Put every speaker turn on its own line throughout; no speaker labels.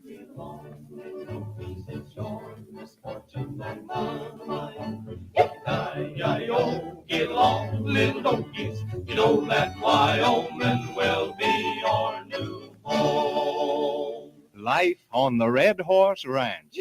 Get along, little donkeys, it's your misfortune and mine. Yippee-ki-yi-yo, get along, little donkeys. You know that Wyoming will be our new home.
Life on the Red Horse Ranch.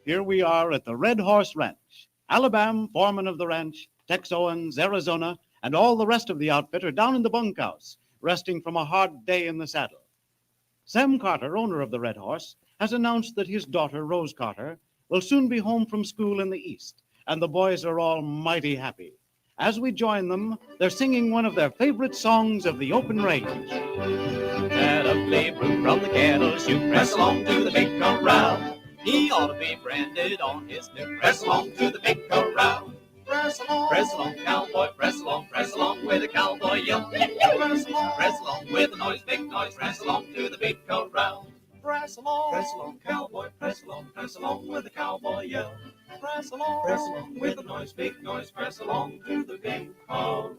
Here we are at the Red Horse Ranch. Alabama, foreman of the ranch, Tex Owens, Arizona, and all the rest of the outfit are down in the bunkhouse, resting from a hard day in the saddle. Sam Carter, owner of the Red Horse, has announced that his daughter, Rose Carter, will soon be home from school in the East, and the boys are all mighty happy. As we join them, they're singing one of their favorite songs of the open range.
That ugly brute from the cattle chute, press along to the big corral. He ought to be branded on his new. Press along to the big corral. Press along, cowboy, press along with a cowboy yell. Press along with a noise, big noise, press along to the big corral. Press along, cowboy, press along with a cowboy yell. Press along with a noise, big noise, press along to the big corral.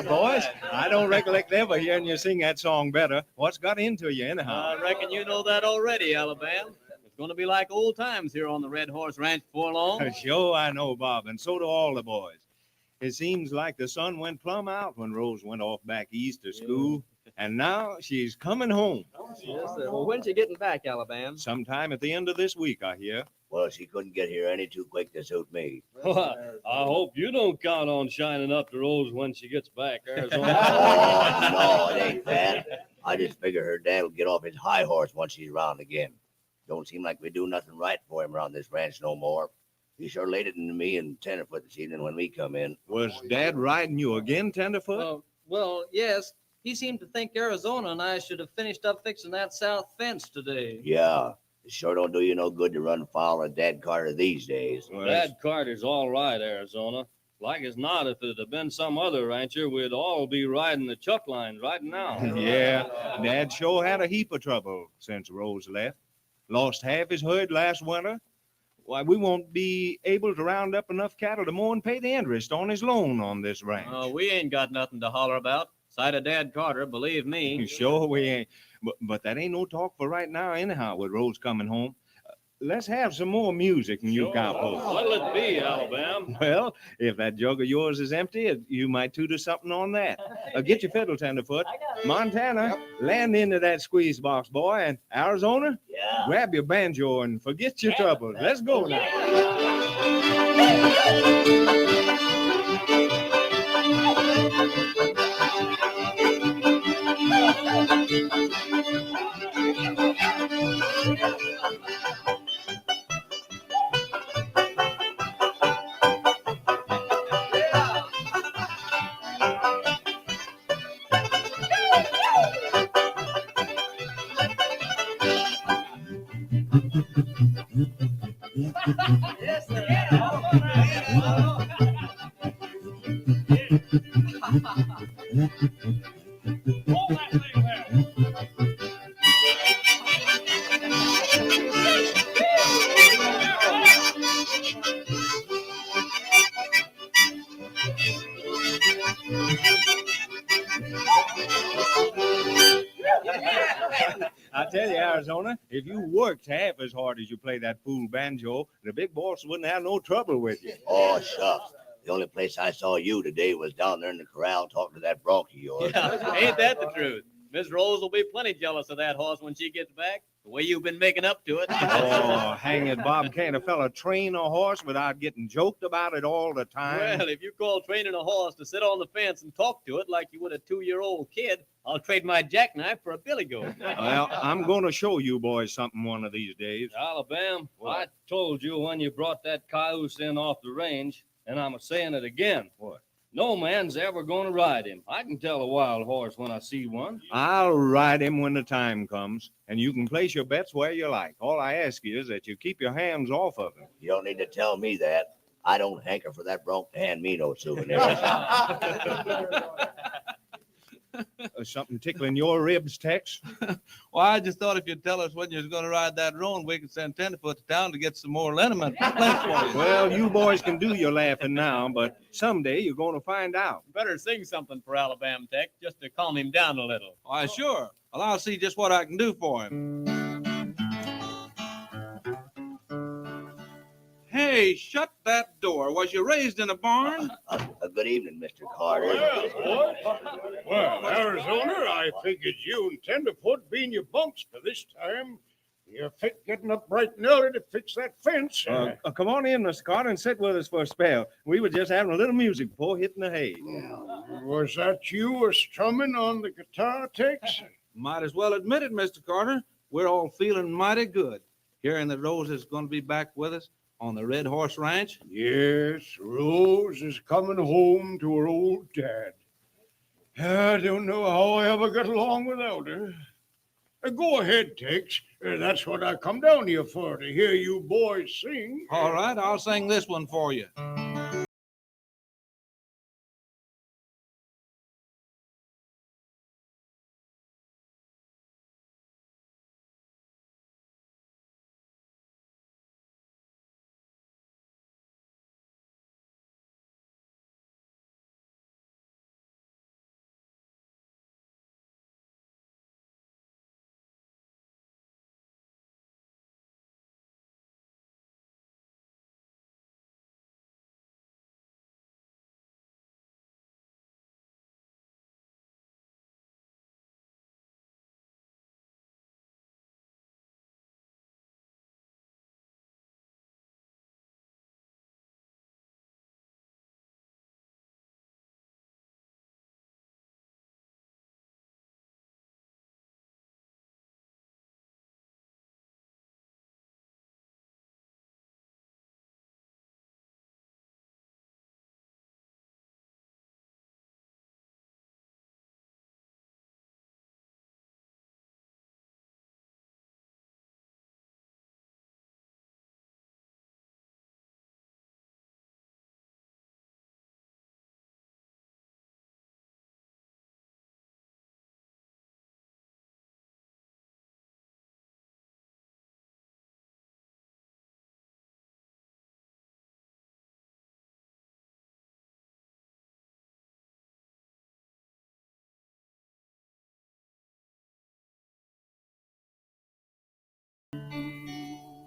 Boys, I don't recollect ever hearing you sing that song better. What's got into you anyhow?
I reckon you know that already, Alabama. It's going to be like old times here on the Red Horse Ranch before long.
Sure, I know, Bob, and so do all the boys. It seems like the sun went plumb out when Rose went off back east to school, and now she's coming home.
Yes, sir. Well, when's she getting back, Alabama?
Sometime at the end of this week, I hear.
Well, she couldn't get here any too quick to suit me.
I hope you don't count on shining up to Rose when she gets back, Arizona.
Oh, no, it ain't that. I just figure her dad will get off his high horse once she's around again. Don't seem like we do nothing right for him around this ranch no more. He sure laid it into me and Tenderfoot this evening when we come in.
Was Dad riding you again, Tenderfoot?
Well, yes. He seemed to think Arizona and I should have finished up fixing that south fence today.
Yeah, it sure don't do you no good to run foul of Dad Carter these days.
Well, Dad Carter's all right, Arizona. Like as not, if it had been some other rancher, we'd all be riding the chuck lines right now.
Yeah, Dad sure had a heap of trouble since Rose left. Lost half his herd last winter. Why, we won't be able to round up enough cattle to mow and pay the interest on his loan on this ranch.
We ain't got nothing to holler about. Sight of Dad Carter, believe me.
Sure we ain't. But that ain't no talk for right now anyhow with Rose coming home. Let's have some more music, you cowboys.
What'll it be, Alabama?
Well, if that jug of yours is empty, you might tutor something on that. Get your fiddle, Tenderfoot. Montana, land into that squeeze box, boy. And Arizona, grab your banjo and forget your troubles. Let's go now.
Yes, sir. Hold that thing there.
Arizona, if you worked half as hard as you play that fool banjo, the big boss wouldn't have no trouble with you.
Oh, shucks. The only place I saw you today was down there in the corral talking to that bronc of yours.
Yeah, ain't that the truth? Miss Rose will be plenty jealous of that horse when she gets back. The way you've been making up to it.
Oh, hang it, Bob. Can't a fella train a horse without getting joked about it all the time?
Well, if you call training a horse to sit on the fence and talk to it like you would a 2-year-old kid, I'll trade my jackknife for a billy goat.
Well, I'm going to show you boys something one of these days.
Alabama,
What?
I told you when you brought that cayuse in off the range, and I'm saying it again.
What?
No man's ever going to ride him. I can tell a wild horse when I see one.
I'll ride him when the time comes, and you can place your bets where you like. All I ask you is that you keep your hands off of him.
You don't need to tell me that. I don't hanker for that bronc to hand me no souvenirs.
Something tickling your ribs, Tex?
Well, I just thought if you'd tell us when you was going to ride that roan, we could send Tenderfoot to town to get some more liniment.
Well, you boys can do your laughing now, but someday you're going to find out.
Better sing something for Alabama Tech just to calm him down a little.
Why, sure. Well, I'll see just what I can do for him. Hey, shut that door. Was you raised in a barn?
Good evening, Mr. Carter.
Well, Arizona, I figured you and Tenderfoot being your bunks for this time. You're getting up bright and early to fix that fence.
Come on in, Mr. Carter, and sit with us for a spell. We were just having a little music before hitting the hay.
Was that you strumming on the guitar, Tex?
Might as well admit it, Mr. Carter. We're all feeling mighty good, hearing that Rose is going to be back with us on the Red Horse Ranch.
Yes, Rose is coming home to her old dad. I don't know how I ever got along without her. Go ahead, Tex. That's what I come down here for, to hear you boys sing.
All right, I'll sing this one for you.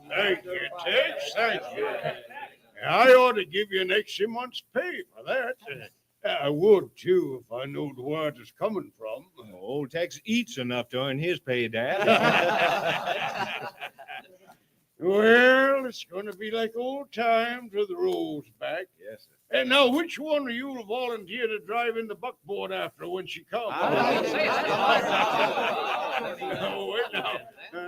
Thank you, Tex. Thank you. I ought to give you an extra month's pay for that. I would, too, if I knew where it was coming from.
Old Tex eats enough to earn his pay, Dad.
Well, it's going to be like old times with the Rose back.
Yes, sir.
And now, which one of you will volunteer to drive in the buckboard after when she comes? Oh, wait now.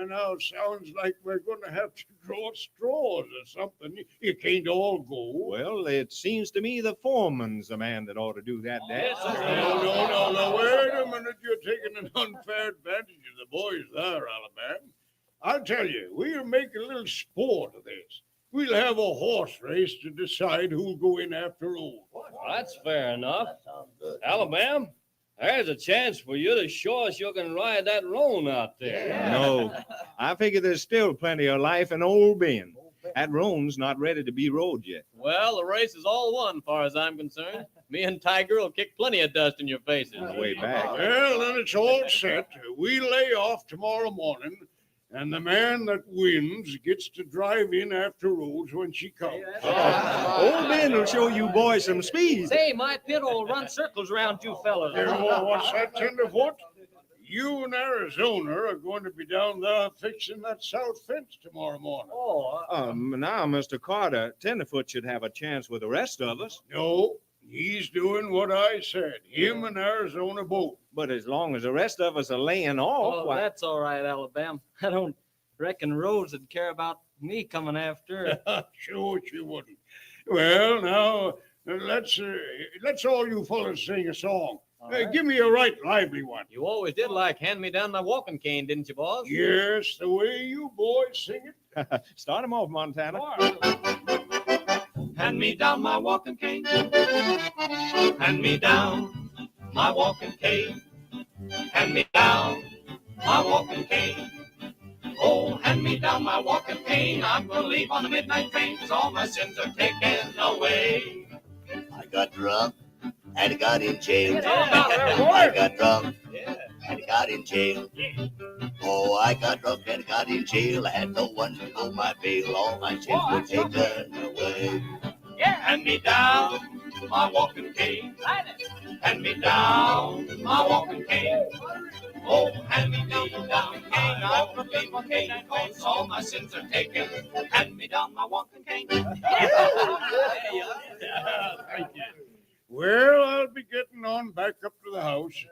Now it sounds like we're going to have to draw straws or something. You can't all go.
Well, it seems to me the foreman's the man that ought to do that, Dad.
No. Wait a minute. You're taking an unfair advantage of the boys there, Alabama. I'll tell you, we'll make a little sport of this. We'll have a horse race to decide who'll go in after all.
That's fair enough.
That sounds good.
Alabama, there's a chance for you to show us you can ride that roan out there.
No, I figure there's still plenty of life in Old Ben. That roan's not ready to be rode yet.
Well, the race is all won, far as I'm concerned. Me and Tiger will kick plenty of dust in your faces.
Way back.
Well, then it's all set. We lay off tomorrow morning. And the man that wins gets to drive in after Rose when she comes.
Old Ben will show you boys some speed.
Say, my pit will run circles around you fellas.
Oh, what's that, tenderfoot? You and Arizona are going to be down there fixing that south fence tomorrow morning.
Now, Mr. Carter, Tenderfoot should have a chance with the rest of us.
No, he's doing what I said. Him and Arizona both.
But as long as the rest of us are laying off,
Oh,
why-
that's all right, Alabama. I don't reckon Rose would care about me coming after her.
Sure she wouldn't. Well, now, let's all you fellas sing a song. Give me a right lively one.
You always did like Hand Me Down My Walking Cane, didn't you, boss?
Yes, the way you boys sing it.
Start him off, Montana.
Hand me down my walking cane. Hand me down my walking cane. Hand me down my walking cane. Oh, hand me down my walking cane. I'm gonna leave on the midnight train, 'cause all my sins are taken away.
I got drunk and got in jail.
Get on out there, boy.
I got drunk and got in jail. Oh, I got drunk and got in jail. I had no one to hold my bail. All my sins were taken away.
Hand me down my walking cane. Hand me down my walking cane. Oh, hand me down cane. I'm gonna leave my cane, 'cause all my sins are taken. Hand me down my walking cane.
Thank you. Well, I'll be getting on back up to the house.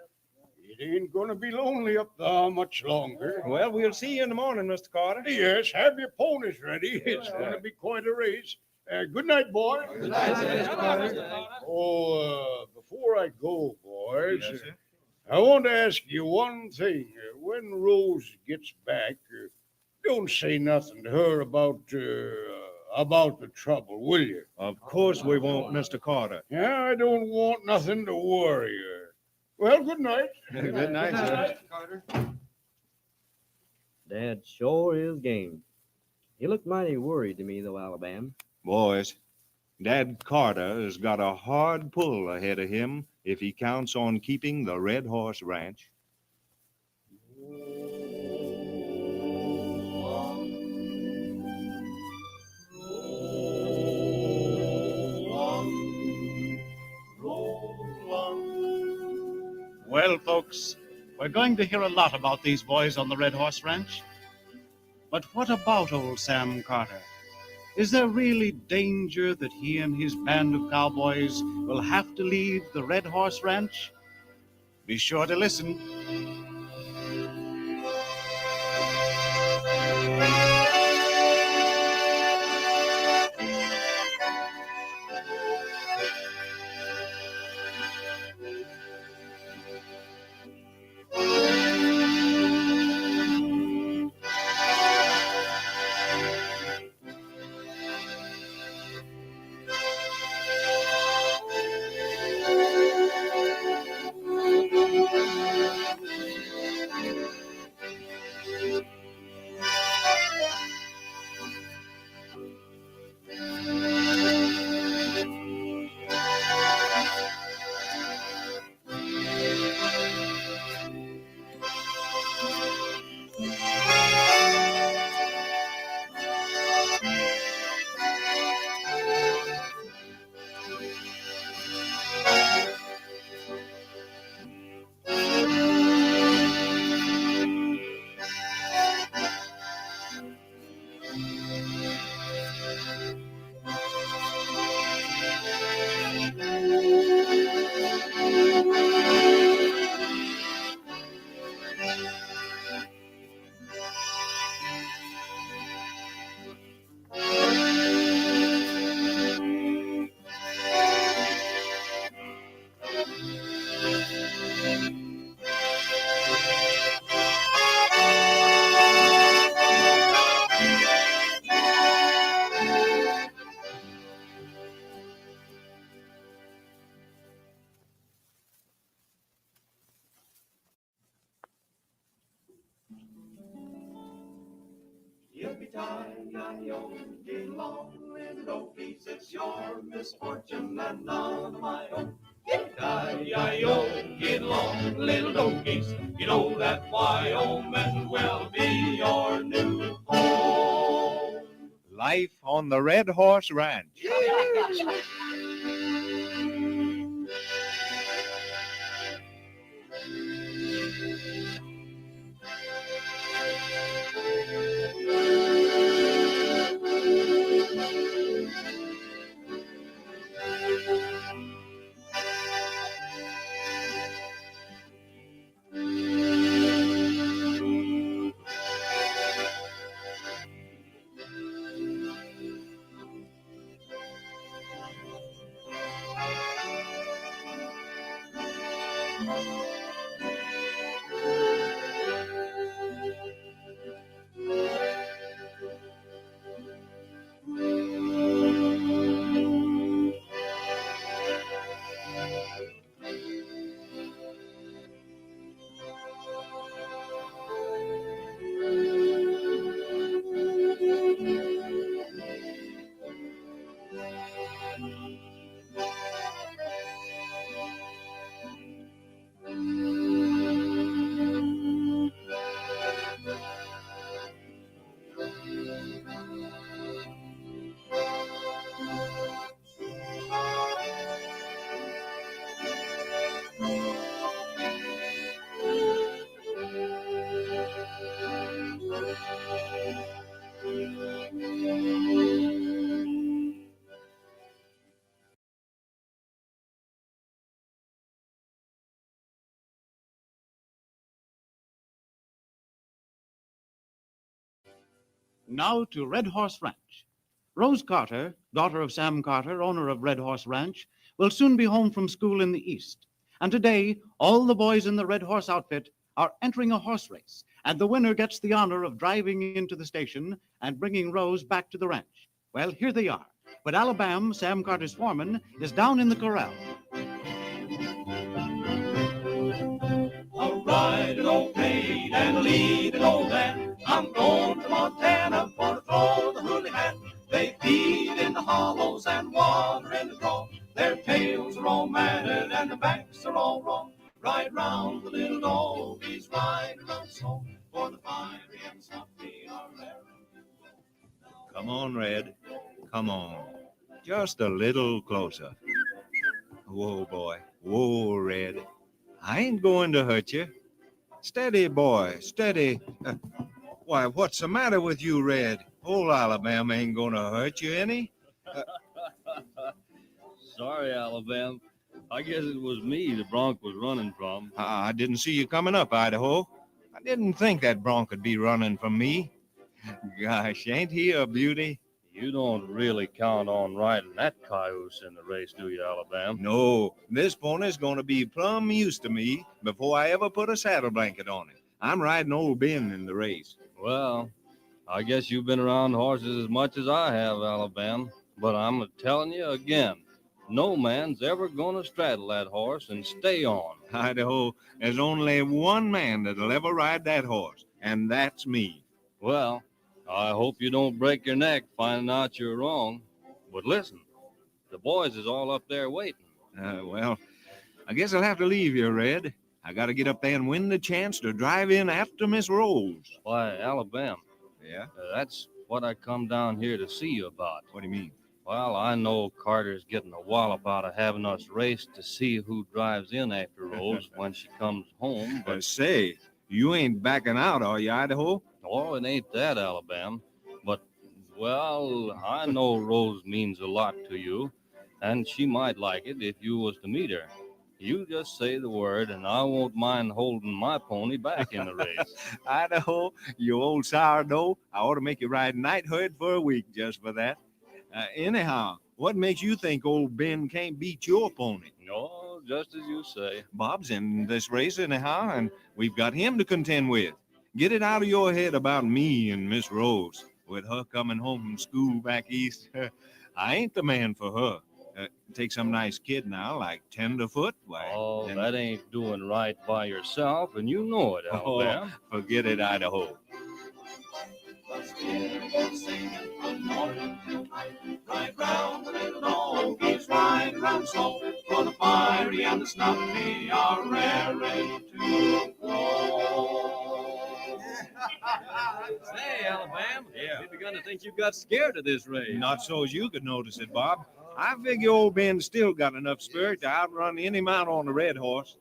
It ain't gonna be lonely up there much longer.
Well, we'll see you in the morning, Mr. Carter.
Yes, have your ponies ready. It's gonna be quite a race. Good night, boys.
Good night, Mr. Carter.
Oh, before I go, boys, I want to ask you one thing. When Rose gets back, don't say nothing to her about the trouble, will you?
Of course we won't, Mr. Carter.
Yeah, I don't want nothing to worry her. Well, good night.
Good night, sir.
Carter.
Dad sure is game. He looked mighty worried to me, though, Alabama.
Boys, Dad Carter has got a hard pull ahead of him if he counts on keeping the Red Horse Ranch.
Well, folks, we're going to hear a lot about these boys on the Red Horse Ranch. But what about old Sam Carter? Is there really danger that he and his band of cowboys will have to leave the Red Horse Ranch? Be sure to listen.
Yippee-ki-yi-yo, get along, little old geese, it's your misfortune and none of my own. Yippee-ki-yi-yo, get along, little donkeys. You know that Wyoming will be your new home.
Life on the Red Horse Ranch.
Now to Red Horse Ranch. Rose Carter, daughter of Sam Carter, owner of Red Horse Ranch, will soon be home from school in the East. And today, all the boys in the Red Horse outfit are entering a horse race, and the winner gets the honor of driving into the station and bringing Rose back to the ranch. Well, here they are. But Alabama, Sam Carter's foreman, is down in the corral.
A ride and old paid and a lead and old man. I'm going to Montana for to throw the hooligan. They feed in the hollows and water in the trough. Their tails are all matted and their backs are all raw. Ride round the little doggies, ride around slow. For the fiery and stuffy are raring to go.
Come on, Red. Come on. Just a little closer. Whoa, boy. Whoa, Red. I ain't going to hurt you. Steady, boy. Steady. Why, what's the matter with you, Red? Old Alabama ain't gonna hurt you any.
Sorry, Alabama. I guess it was me the bronc was running from.
I didn't see you coming up, Idaho. I didn't think that bronc could be running from me. Gosh, ain't he a beauty?
You don't really count on riding that cayuse in the race, do you, Alabama?
No, this pony's gonna be plumb used to me before I ever put a saddle blanket on him. I'm riding old Ben in the race.
Well, I guess you've been around horses as much as I have, Alabama. But I'm telling you again, no man's ever gonna straddle that horse and stay on.
Idaho, there's only one man that'll ever ride that horse, and that's me.
Well, I hope you don't break your neck finding out you're wrong. But listen, the boys is all up there waiting.
Well, I guess I'll have to leave you, Red. I gotta get up there and win the chance to drive in after Miss Rose.
Why, Alabama,
Yeah?
that's what I come down here to see you about.
What do you mean?
Well, I know Carter's getting a wallop out of having us race to see who drives in after Rose when she comes home, but
Say, you ain't backing out, are you, Idaho?
oh, it ain't that, Alabama. But, well, I know Rose means a lot to you, and she might like it if you was to meet her. You just say the word, and I won't mind holding my pony back in the race.
Idaho, you old sourdough, I ought to make you ride night herd for a week just for that. Anyhow, what makes you think old Ben can't beat your pony?
No, just as you say.
Bob's in this race anyhow, and we've got him to contend with. Get it out of your head about me and Miss Rose. With her coming home from school back east, I ain't the man for her. Take some nice kid now, like Tenderfoot. Why,
Oh,
then-
that ain't doing right by yourself, and you know it, Alabama.
Forget it, Idaho.
Let's go singing from morning till night. Ride round the little doggies, ride around slow. For the fiery stop me are raring to go.
Say, Alabama.
Yeah.
We begun to think you got scared of this race.
Not so as you could notice it, Bob. I figure old Ben's still got enough spirit to outrun any mount on the red horse.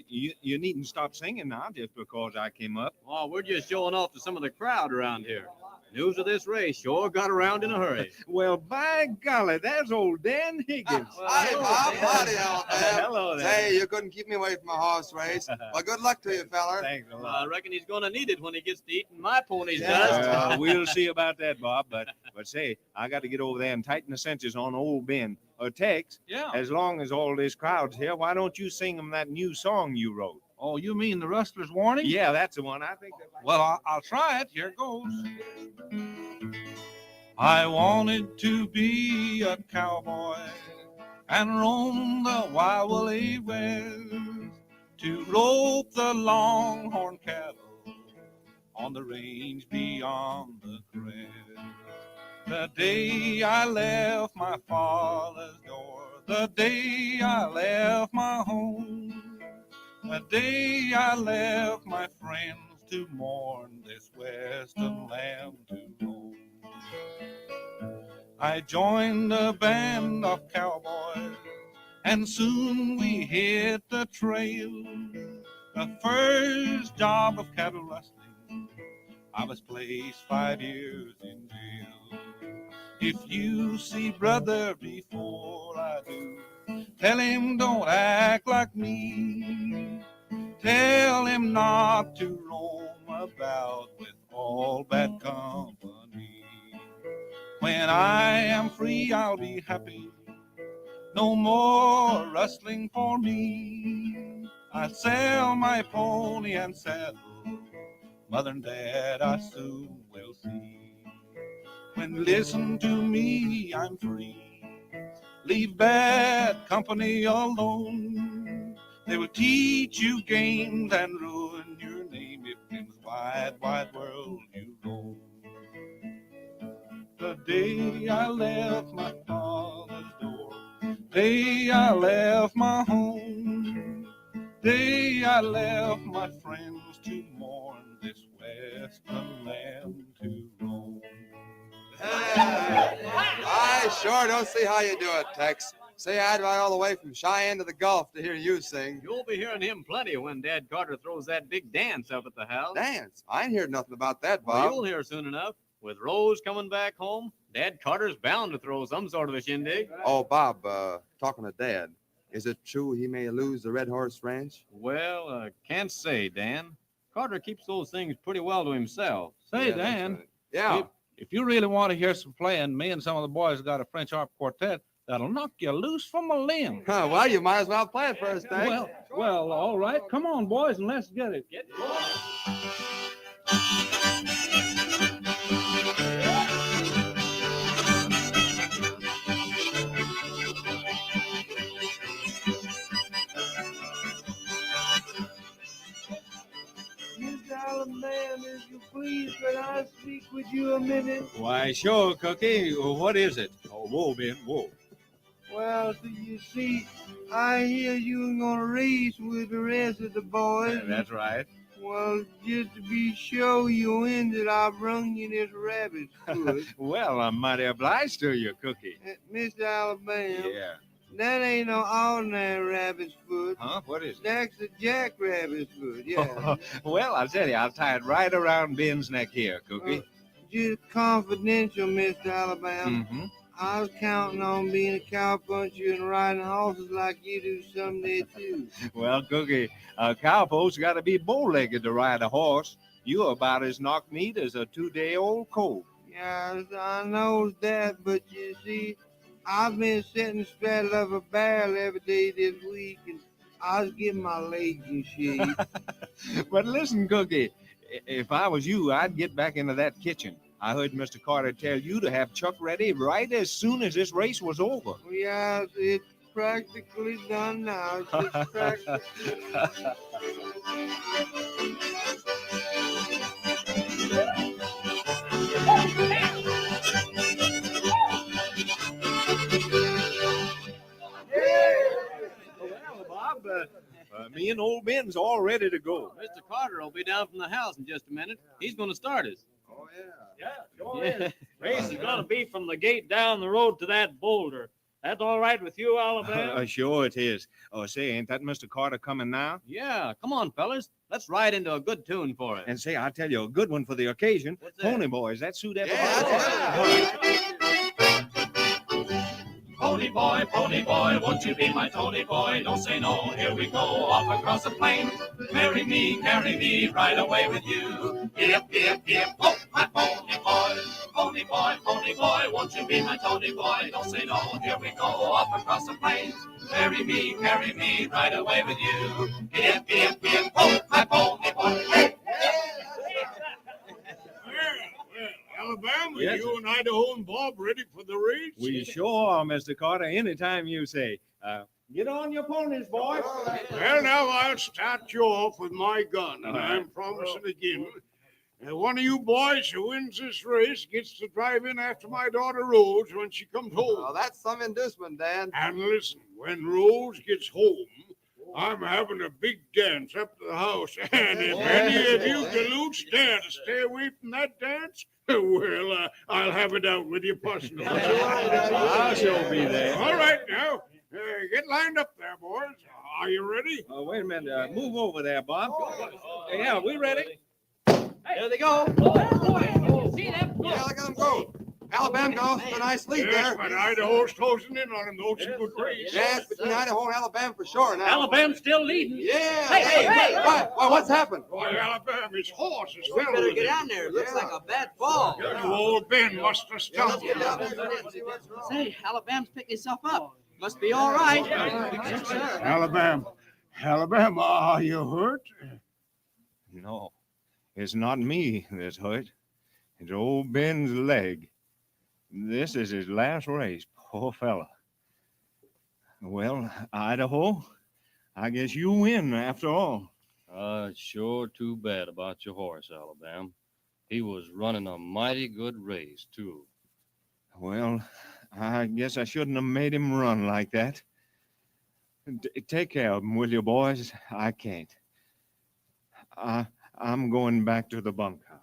You needn't stop singing now just because I came up.
Oh, we're just showing off to some of the crowd around here. News of this race sure got around in a hurry.
Well, by golly, there's old Dan Higgins.
Hi, Bob. Howdy, Alabama.
Hello there.
Say, you couldn't keep me away from a horse race. Well, good luck to you, feller.
Thanks a
I
lot.
reckon he's going to need it when he gets to eating my pony's dust.
We'll see about that, Bob. But say, I got to get over there and tighten the cinches on old Ben. Tex,
Yeah.
as long as all this crowd's here, why don't you sing them that new song you wrote?
Oh, you mean the Rustler's Warning?
Yeah, that's the one. I think that.
Well, I'll try it. Here it goes. I wanted to be a cowboy and roam the wild woolly west, to rope the longhorn cattle on the range beyond the crest. The day I left my father's door, the day I left my home, the day I left my friends to mourn this western land to roam. I joined a band of cowboys, and soon we hit the trail. The first job of cattle rustling, I was placed 5 years in jail. If you see brother before I do, tell him don't act like me. Tell him not to roam about with all bad company. When I am free, I'll be happy. No more rustling for me. I sell my pony and saddle. Mother and Dad I soon will see. When listen to me, I'm free. Leave bad company alone. They will teach you games and ruin your name if in this wide, wide world you roam. The day I left my father's door, day I left my home, day I left my friends to mourn this western land to roam.
I sure don't see how you do it, Tex. Say, I'd ride all the way from Cheyenne to the Gulf to hear you sing.
You'll be hearing him plenty when Dad Carter throws that big dance up at the house.
Dance? I ain't heard nothing about that,
Well,
Bob.
you'll hear soon enough. With Rose coming back home, Dad Carter's bound to throw some sort of a shindig.
Oh, Bob, talking to Dad, is it true he may lose the Red Horse Ranch?
Well, can't say, Dan. Carter keeps those things pretty well to himself.
Say,
Yeah, that's
Dan,
right. Yeah.
if you really want to hear some playing, me and some of the boys got a French harp quartet that'll knock you loose from a limb.
Huh, well, you might as well play it first, Tex.
Well, all right. Come on, boys, and let's get it.
Mr. Alabama, if you please, could I speak with you a minute?
Why, sure, Cookie. What is it? Oh, whoa, Ben, whoa.
Well, so you see, I hear you gonna race with the rest of the boys.
That's right.
Well, just to be sure you in that I brung you this rabbit's foot.
Well, I'm mighty obliged to you, Cookie.
Mr. Alabama,
Yeah.
that ain't no ordinary rabbit's foot.
Huh? What is it?
That's a jackrabbit's foot, yeah.
Well, I'll tell you, I'll tie it right around Ben's neck here, Cookie.
Just confidential, Mr. Alabama.
Mm-hmm.
I was counting on being a cowpuncher and riding horses like you do someday, too.
Well, Cookie, a cowpoke's got to be bow-legged to ride a horse. You're about as knock-kneed as a 2-day-old colt.
Yeah, I know that, but you see, I've been sitting straddle of a barrel every day this week, and I was getting my legs in shape.
But listen, Cookie, if I was you, I'd get back into that kitchen. I heard Mr. Carter tell you to have Chuck ready right as soon as this race was over.
Yeah, it's practically done now. It's just practically.
Well, Bob,
Me and old Ben's all ready to go.
Mr. Carter will be down from the house in just a minute. He's going to start us.
Oh, yeah.
Yeah.
Race is gonna be from the gate down the road to that boulder. That's all right with you, Alabama?
Sure it is. Oh, say, ain't that Mr. Carter coming now?
Yeah, come on, fellas. Let's ride into a good tune for it.
And say, I tell you, a good one for the occasion.
What's that?
Pony Boys, that suit ever.
Pony boy, won't you be my Tony boy? Don't say no, here we go, off across the plain. Marry me, carry me, right away with you. Hip, hip, hip, oh, my pony boy. Pony boy, won't you be my Tony boy? Don't say no, here we go, off across the plains. Marry me, carry me, right away with you. Hip, hip, hip, oh, my pony boy. Hey!
Alabama,
Yes,
you and Idaho and Bob ready for the race?
We sure are, Mr. Carter, anytime you say. Get on your ponies, boys.
Well, now I'll start you off with my gun, and I'm promising again. One of you boys who wins this race gets to drive in after my daughter Rose when she comes home.
Oh, that's some inducement, Dan.
And listen, when Rose gets home, I'm having a big dance up to the house. And if any of you galoots dare to stay away from that dance, well, I'll have it out with you personally.
I'll sure be there.
All right, now, get lined up there, boys. Are you ready?
Wait a minute. Move over there, Bob. Yeah, we ready?
There they go.
Yeah, look at them go. Alabama goes for a nice lead
Yes,
there.
but Idaho's closing in on him, though. It's a good race.
Yes, between Idaho and Alabama for sure now.
Alabama's still leading.
Yeah.
Hey!
Why, what's happened?
Why, Alabama's horse is
We
fell
better
with
get
him.
down there. It looks like a bad fall.
You old Ben must have
Let's
stopped
get
him.
down there and see what's wrong.
Say, Alabama's picking himself up. Must be all right.
Alabama, are you hurt?
No, it's not me that's hurt. It's old Ben's leg. This is his last race, poor fella. Well, Idaho, I guess you win after all.
It's sure too bad about your horse, Alabama. He was running a mighty good race, too.
Well, I guess I shouldn't have made him run like that. Take care of him, will you, boys? I can't. I'm going back to the bunkhouse.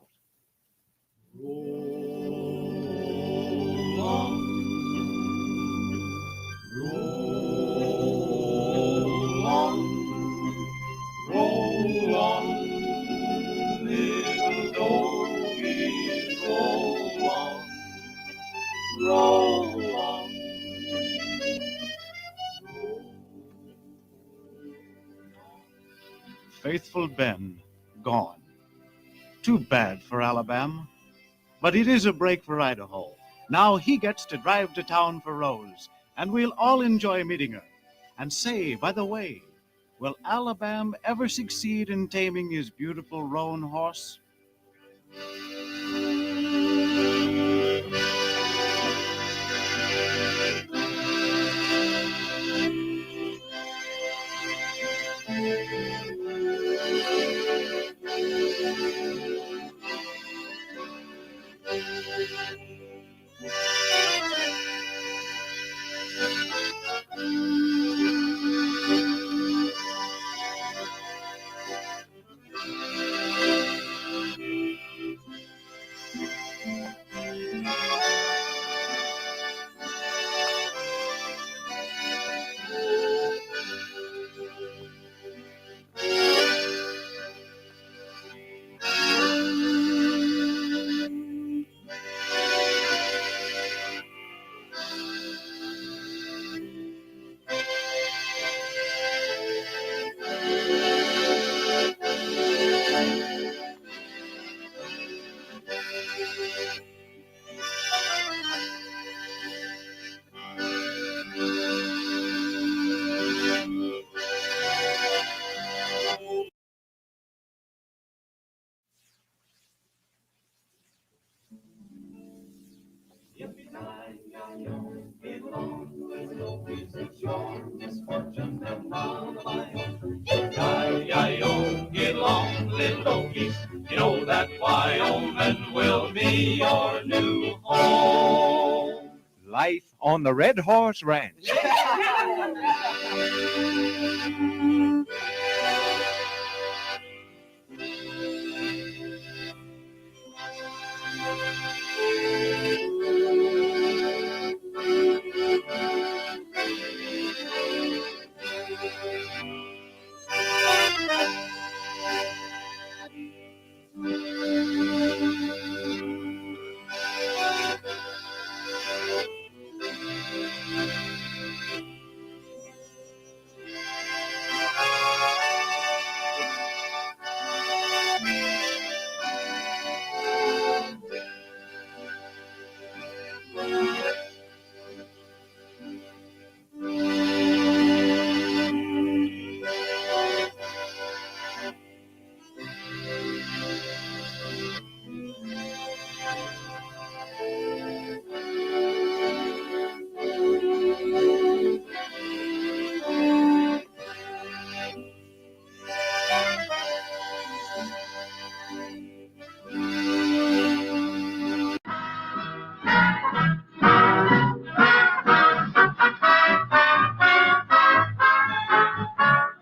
Roll on, little doggies, roll on, roll on.
Faithful Ben, gone. Too bad for Alabama. But it is a break for Idaho. Now he gets to drive to town for Rose, and we'll all enjoy meeting her. And say, by the way, will Alabama ever succeed in taming his beautiful roan horse?
Yi-yi-yo, get along, little donkeys. You know that Wyoming will be your new home.
Life on the Red Horse Ranch.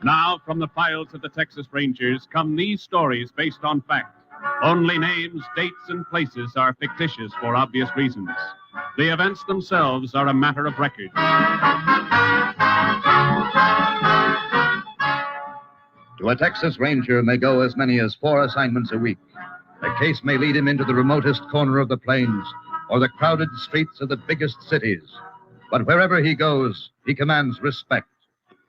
Now, from the files of the Texas Rangers come these stories based on fact. Only names, dates, and places are fictitious for obvious reasons. The events themselves are a matter of record.
To a Texas Ranger may go as many as 4 assignments a week. A case may lead him into the remotest corner of the plains or the crowded streets of the biggest cities. But wherever he goes, he commands respect.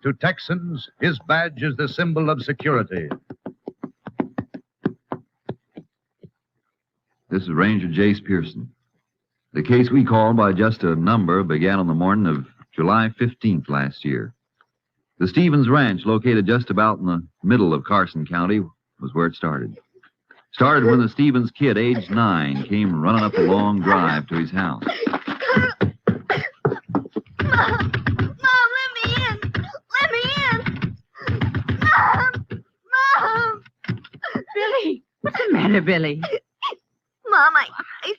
To Texans, his badge is the symbol of security.
This is Ranger Jace Pearson. The case we called by just a number began on the morning of July 15th last year. The Stevens Ranch, located just about in the middle of Carson County, was where it started. Started when the Stevens kid, age 9, came running up a long drive to his house.
Mom, let me in! Let me in! Mom!
Billy! What's the matter, Billy?
Mom, I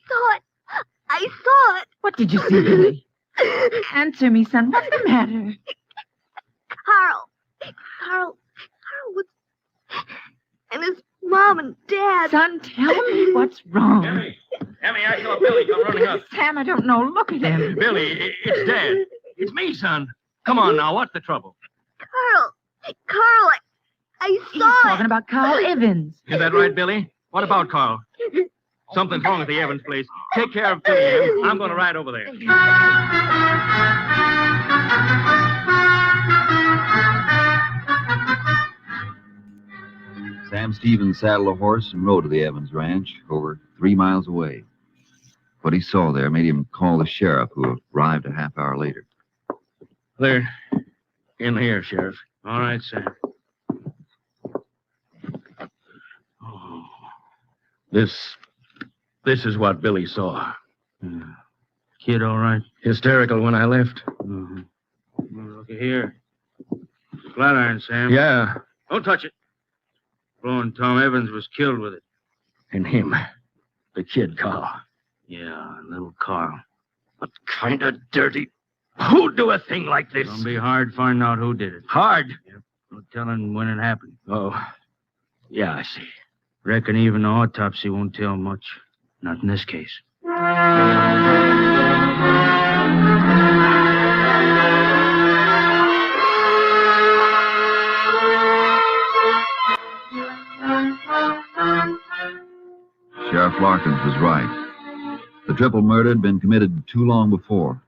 saw it. I saw it.
What did you see, Billy? Answer me, son. What's the matter?
Carl was... And his mom and dad.
Son, tell me what's wrong.
Emmy, I saw Billy come running up.
Sam, I don't know. Look at him.
Billy, it's Dad. It's me, son. Come on now, what's the trouble?
Carl, I saw
He's talking about Carl Evans.
Is that right, Billy? What about Carl? Something's wrong at the Evans place. Take care of Billy, Em. I'm going to ride over there.
Sam Stevens saddled a horse and rode to the Evans Ranch, over 3 miles away. What he saw there made him call the sheriff, who arrived a half hour later.
They're in here, Sheriff. All right, Sam. Oh, this is what Billy saw. Kid, all right? Hysterical when I left. Mm-hmm. Well, look here. Flat iron, Sam. Yeah. Don't touch it. Blowing Tom Evans was killed with it. And him. The kid, Carl. Yeah, little Carl. What kind of dirty... Who'd do a thing like this? It'll be hard finding out who did it. Hard? Yep. No telling when it happened. Oh. Yeah, I see. Reckon even the autopsy won't tell much. Not in this case.
Sheriff Larkins was right. The triple murder had been committed too long before.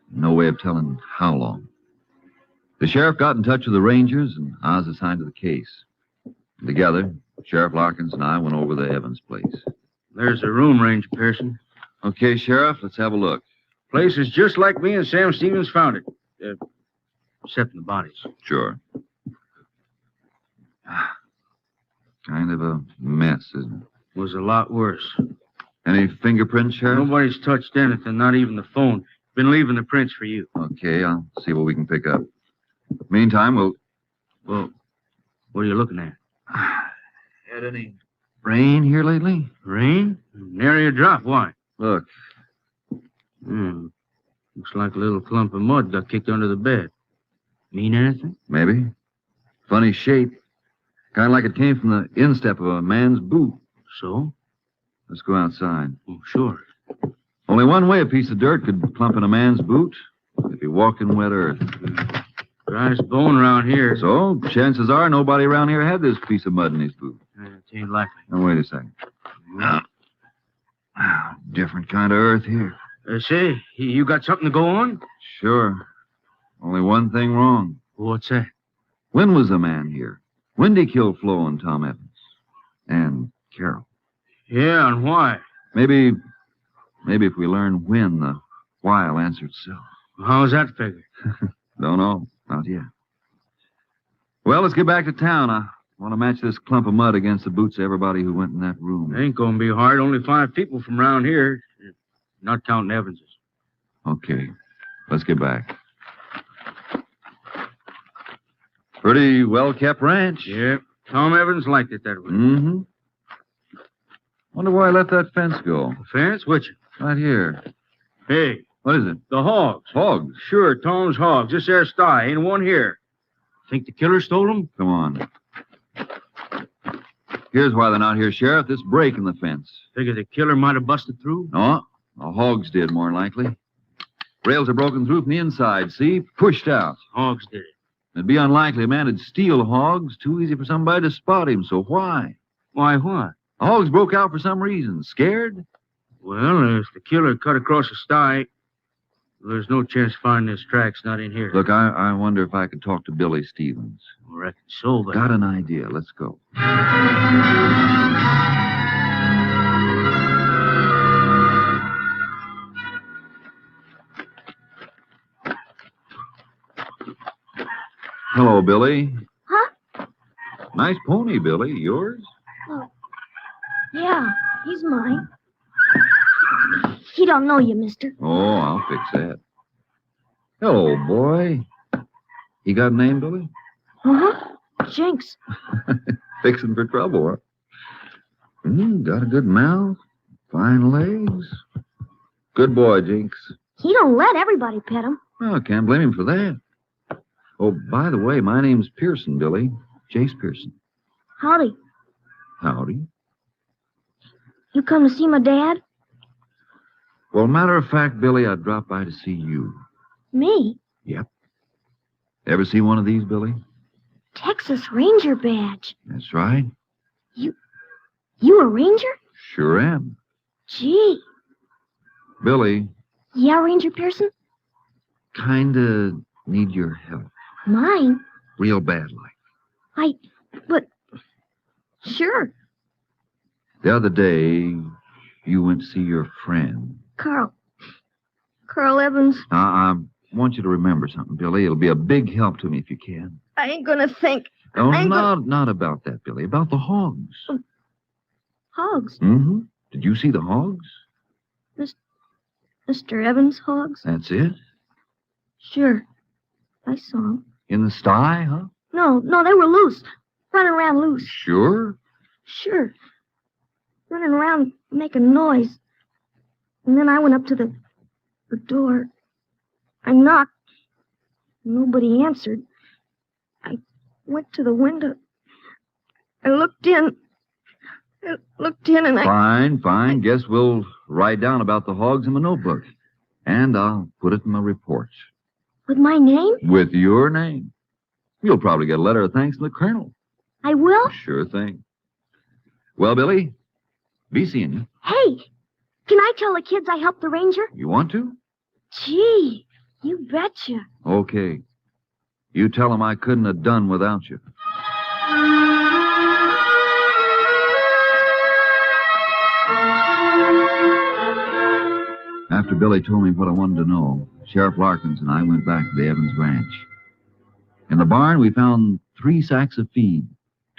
No way of telling how long. The sheriff got in touch with the Rangers, and I was assigned to the case. Together, Sheriff Larkins and I went over the Evans place.
There's a room, Ranger Pearson.
Okay, Sheriff, let's have a look.
Place is just like me and Sam Stevens found it. Except in the bodies.
Sure. Kind of a mess, isn't it?
Was a lot worse.
Any fingerprints, Sheriff?
Nobody's touched anything, not even the phone. Been leaving the prints for you.
Okay, I'll see what we can pick up. Meantime,
Well, what are you looking at?
Had any rain here lately?
Rain? Nary a drop. Why?
Look.
Looks like a little clump of mud got kicked under the bed. Mean anything?
Maybe. Funny shape. Kind of like it came from the instep of a man's boot.
So?
Let's go outside.
Oh, sure.
Only one way a piece of dirt could clump in a man's boot. If he walked in wet earth.
Driest bone around here.
So, chances are nobody around here had this piece of mud in his boot.
It ain't likely.
Now, wait a second. No. Different kind of earth here.
Say, you got something to go on?
Sure. Only one thing wrong.
What's that?
When was the man here? When did he kill Flo and Tom Evans? And Carol?
Yeah, and why?
Maybe if we learn when the while answer itself.
How's that figure?
Don't know. Not yet. Well, let's get back to town. I want to match this clump of mud against the boots of everybody who went in that room.
It ain't going to be hard. Only 5 people from around here, not counting Evans's.
Okay. Let's get back. Pretty well-kept ranch.
Yep. Tom Evans liked it that way.
Mm-hmm. Wonder why I let that fence go.
The fence? Which?
Right here.
Hey.
What is it?
The hogs.
Hogs?
Sure, Tom's hogs. This there sty. Ain't one here. Think the killer stole them?
Come on. Here's why they're not here, Sheriff. This break in the fence.
Figure the killer might have busted through?
No. The hogs did, more than likely. Rails are broken through from the inside, see? Pushed out.
Hogs did it.
It'd be unlikely a man would steal hogs. Too easy for somebody to spot him, so why?
Why what?
The hogs broke out for some reason. Scared?
Well, if the killer cut across the sty, there's no chance of finding his tracks not in here.
Look, I wonder if I could talk to Billy Stevens.
I reckon so, but...
Got an idea. Let's go. Hello, Billy.
Huh?
Nice pony, Billy. Yours?
Oh, yeah, he's mine. He don't know you, mister.
Oh, I'll fix that. Hello, boy. You got a name, Billy?
Uh-huh. Jinx.
Fixing for trouble, huh? Got a good mouth. Fine legs. Good boy, Jinx.
He don't let everybody pet him.
Oh, can't blame him for that. Oh, by the way, my name's Pearson, Billy. Jace Pearson.
Howdy.
Howdy.
You come to see my dad?
Well, matter of fact, Billy, I dropped by to see you.
Me?
Yep. Ever see one of these, Billy?
Texas Ranger badge.
That's right.
You a ranger?
Sure am.
Gee.
Billy,
Yeah, Ranger Pearson?
kinda need your help.
Mine?
Real bad like.
But, sure.
The other day, you went to see your friend.
Carl Evans.
Now, I want you to remember something, Billy. It'll be a big help to me if you can.
I ain't gonna think.
Oh,
I ain't
not about that, Billy. About the hogs.
Hogs.
Mm-hmm. Did you see the hogs?
Mr. Evans' hogs?
That's it?
Sure. I saw them.
In the sty, huh?
No, they were loose. Running around loose.
Sure.
Sure. Running around making noise. And then I went up to the door. I knocked. Nobody answered. I went to the window. I looked in. And
Fine. Guess we'll write down about the hogs in my notebook. And I'll put it in my report.
With my name?
With your name. You'll probably get a letter of thanks from the colonel.
I will?
Sure thing. Well, Billy, be seeing you.
Hey, can I tell the kids I helped the ranger?
You want to?
Gee, you betcha.
Okay. You tell them I couldn't have done without you. After Billy told me what I wanted to know, Sheriff Larkins and I went back to the Evans Ranch. In the barn, we found 3 sacks of feed,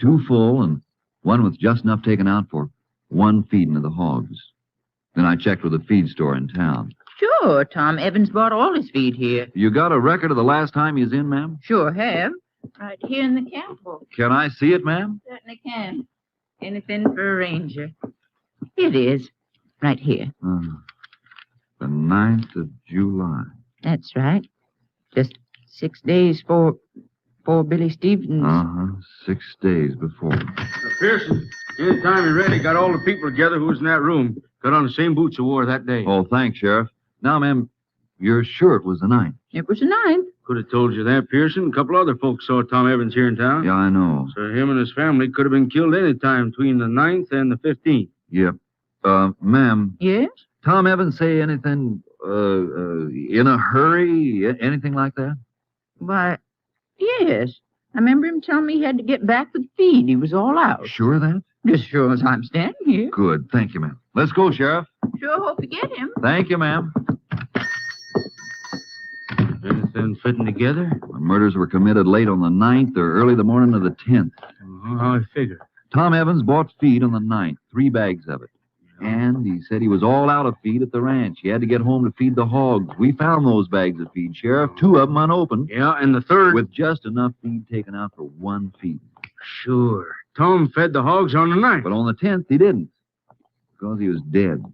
2 full and one with just enough taken out for 1 feeding of the hogs. Then I checked with the feed store in town.
Sure, Tom Evans bought all his feed here.
You got a record of the last time he was in, ma'am?
Sure have. Right here in the camp book.
Can I see it, ma'am?
Certainly can. Anything for a ranger. Here it is. Right here.
The 9th of July.
That's right. Just 6 days for Billy Stevens.
6 days before.
Pearson, anytime you're ready, got all the people together who was in that room. Got on the same boots you wore that day.
Oh, thanks, Sheriff. Now, ma'am, you're sure it was the 9th?
It was the 9th.
Could have told you that, Pearson. A couple other folks saw Tom Evans here in town.
Yeah, I know.
So him and his family could have been killed any time between the 9th and the 15th.
Yep. Ma'am.
Yes?
Tom Evans say anything, in a hurry? Anything like that?
Why, yes. I remember him telling me he had to get back with feed. He was all out.
Sure of that?
Just sure as I'm standing here.
Good. Thank you, ma'am. Let's go, Sheriff.
Sure hope you get him.
Thank you, ma'am.
then fitting together?
The murders were committed late on the 9th or early the morning of the 10th.
How I figure.
Tom Evans bought feed on the 9th, 3 bags of it. And he said he was all out of feed at the ranch. He had to get home to feed the hogs. We found those bags of feed, Sheriff, 2 of them unopened.
Yeah, and the third...
With just enough feed taken out for 1 feed.
Sure. Tom fed the hogs on the 9th.
But on the 10th, he didn't. Because he was dead.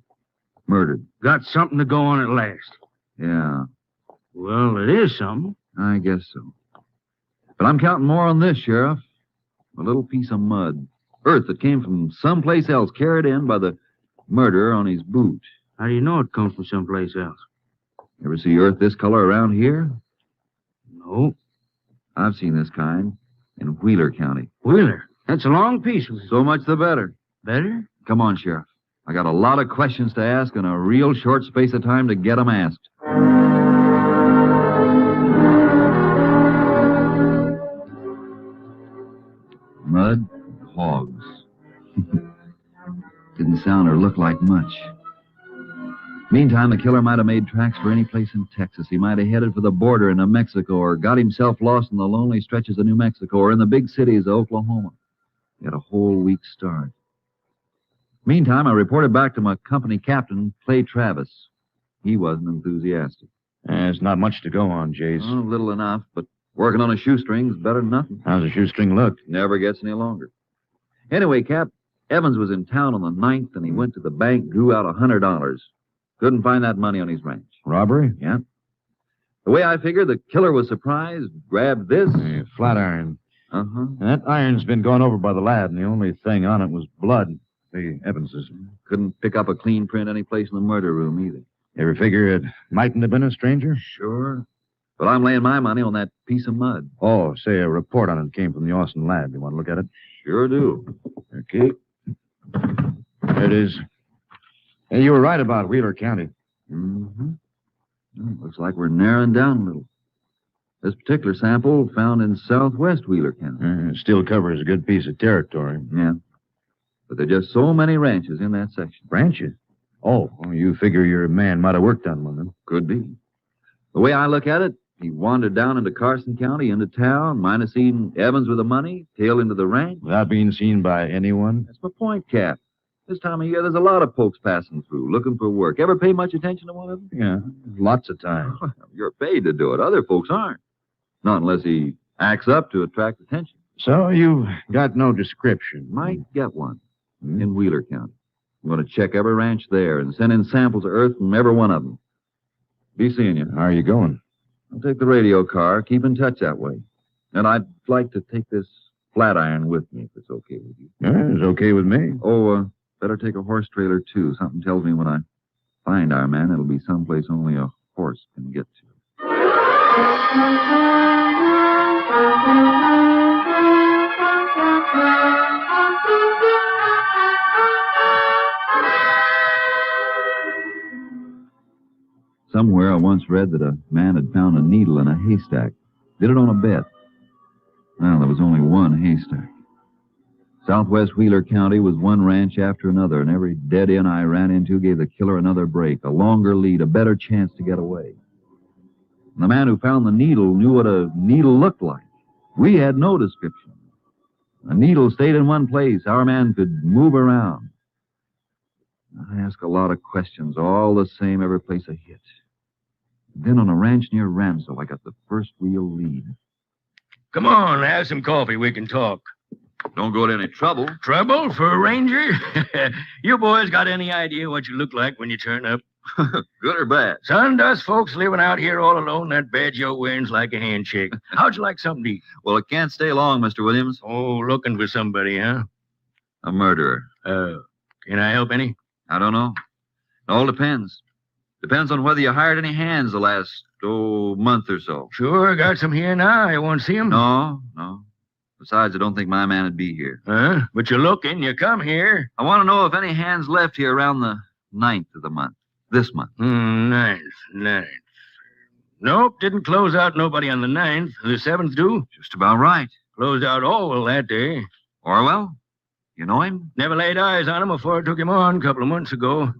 Murdered.
Got something to go on at last.
Yeah.
Well, it is something.
I guess so. But I'm counting more on this, Sheriff. A little piece of mud. Earth that came from someplace else, carried in by the murderer on his boot.
How do you know it comes from someplace else?
Ever see earth this color around here?
No.
I've seen this kind in Wheeler County.
Wheeler? That's a long piece.
So much the better.
Better?
Come on, Sheriff. I got a lot of questions to ask and a real short space of time to get them asked. Mud, hogs. Didn't sound or look like much. Meantime, the killer might have made tracks for any place in Texas. He might have headed for the border into Mexico or got himself lost in the lonely stretches of New Mexico or in the big cities of Oklahoma. He had a whole week's start. Meantime, I reported back to my company captain, Clay Travis. He wasn't enthusiastic.
There's not much to go on, Jace.
Oh, little enough, but working on a shoestring's better than nothing.
How's the shoestring look?
Never gets any longer. Anyway, Cap, Evans was in town on the 9th, and he went to the bank, drew out $100. Couldn't find that money on his ranch.
Robbery?
Yeah. The way I figured, the killer was surprised, grabbed this.
A flat iron.
Uh-huh.
And that iron's been gone over by the lab, and the only thing on it was blood. The Evans's.
Couldn't pick up a clean print any place in the murder room either.
You ever figure it mightn't have been a stranger?
Sure. But I'm laying my money on that piece of mud.
Oh, say a report on it came from the Austin lab. You want to look at it?
Sure do.
Okay. There it is. Hey, you were right about Wheeler County.
Mm-hmm. Well, looks like we're narrowing down a little. This particular sample found in southwest Wheeler County.
It still covers a good piece of territory.
Yeah. But there are just so many ranches in that section.
Ranches? Oh, well, you figure your man might have worked on one, then?
Could be. The way I look at it, he wandered down into Carson County, into town, might have seen Evans with the money, tailed into the ranch.
Without being seen by anyone?
That's my point, Cap. This time of year, there's a lot of folks passing through, looking for work. Ever pay much attention to one of them?
Yeah, lots of time.
You're paid to do it. Other folks aren't. Not unless he acts up to attract attention.
So you got no description?
Might get one in Wheeler County. I'm going to check every ranch there and send in samples of earth from every one of them. Be seeing you.
How are you going?
I'll take the radio car. Keep in touch that way. And I'd like to take this flat iron with me, if it's okay with you.
Yeah, it's okay with me.
Oh, better take a horse trailer, too. Something tells me when I find our man, it'll be someplace only a horse can get to. Somewhere I once read that a man had found a needle in a haystack. Did it on a bet. Well, there was only one haystack. Southwest Wheeler County was one ranch after another, and every dead end I ran into gave the killer another break, a longer lead, a better chance to get away. And the man who found the needle knew what a needle looked like. We had no description. A needle stayed in one place. Our man could move around. I asked a lot of questions, all the same every place I hit. Then on a ranch near Ramsell, I got the first real lead.
Come on, have some coffee. We can talk.
Don't go to any trouble.
Trouble for a ranger? You boys got any idea what you look like when you turn up?
Good or bad?
Son, us folks living out here all alone, that badge you're wearing's like a handshake. How'd you like something to eat?
Well, it can't stay long, Mr. Williams.
Oh, looking for somebody, huh?
A murderer.
Can I help any?
I don't know. It all depends. Depends on whether you hired any hands the last, month or so.
Sure, got some here now. You want to see them?
No. Besides, I don't think my man would be here.
Huh? But you're looking. You come here.
I want to know if any hands left here around the 9th of the month. This month.
9th. Nope, didn't close out nobody on the 9th. The 7th do?
Just about right.
Closed out Orwell that day.
Orwell? You know him?
Never laid eyes on him before I took him on a couple of months ago.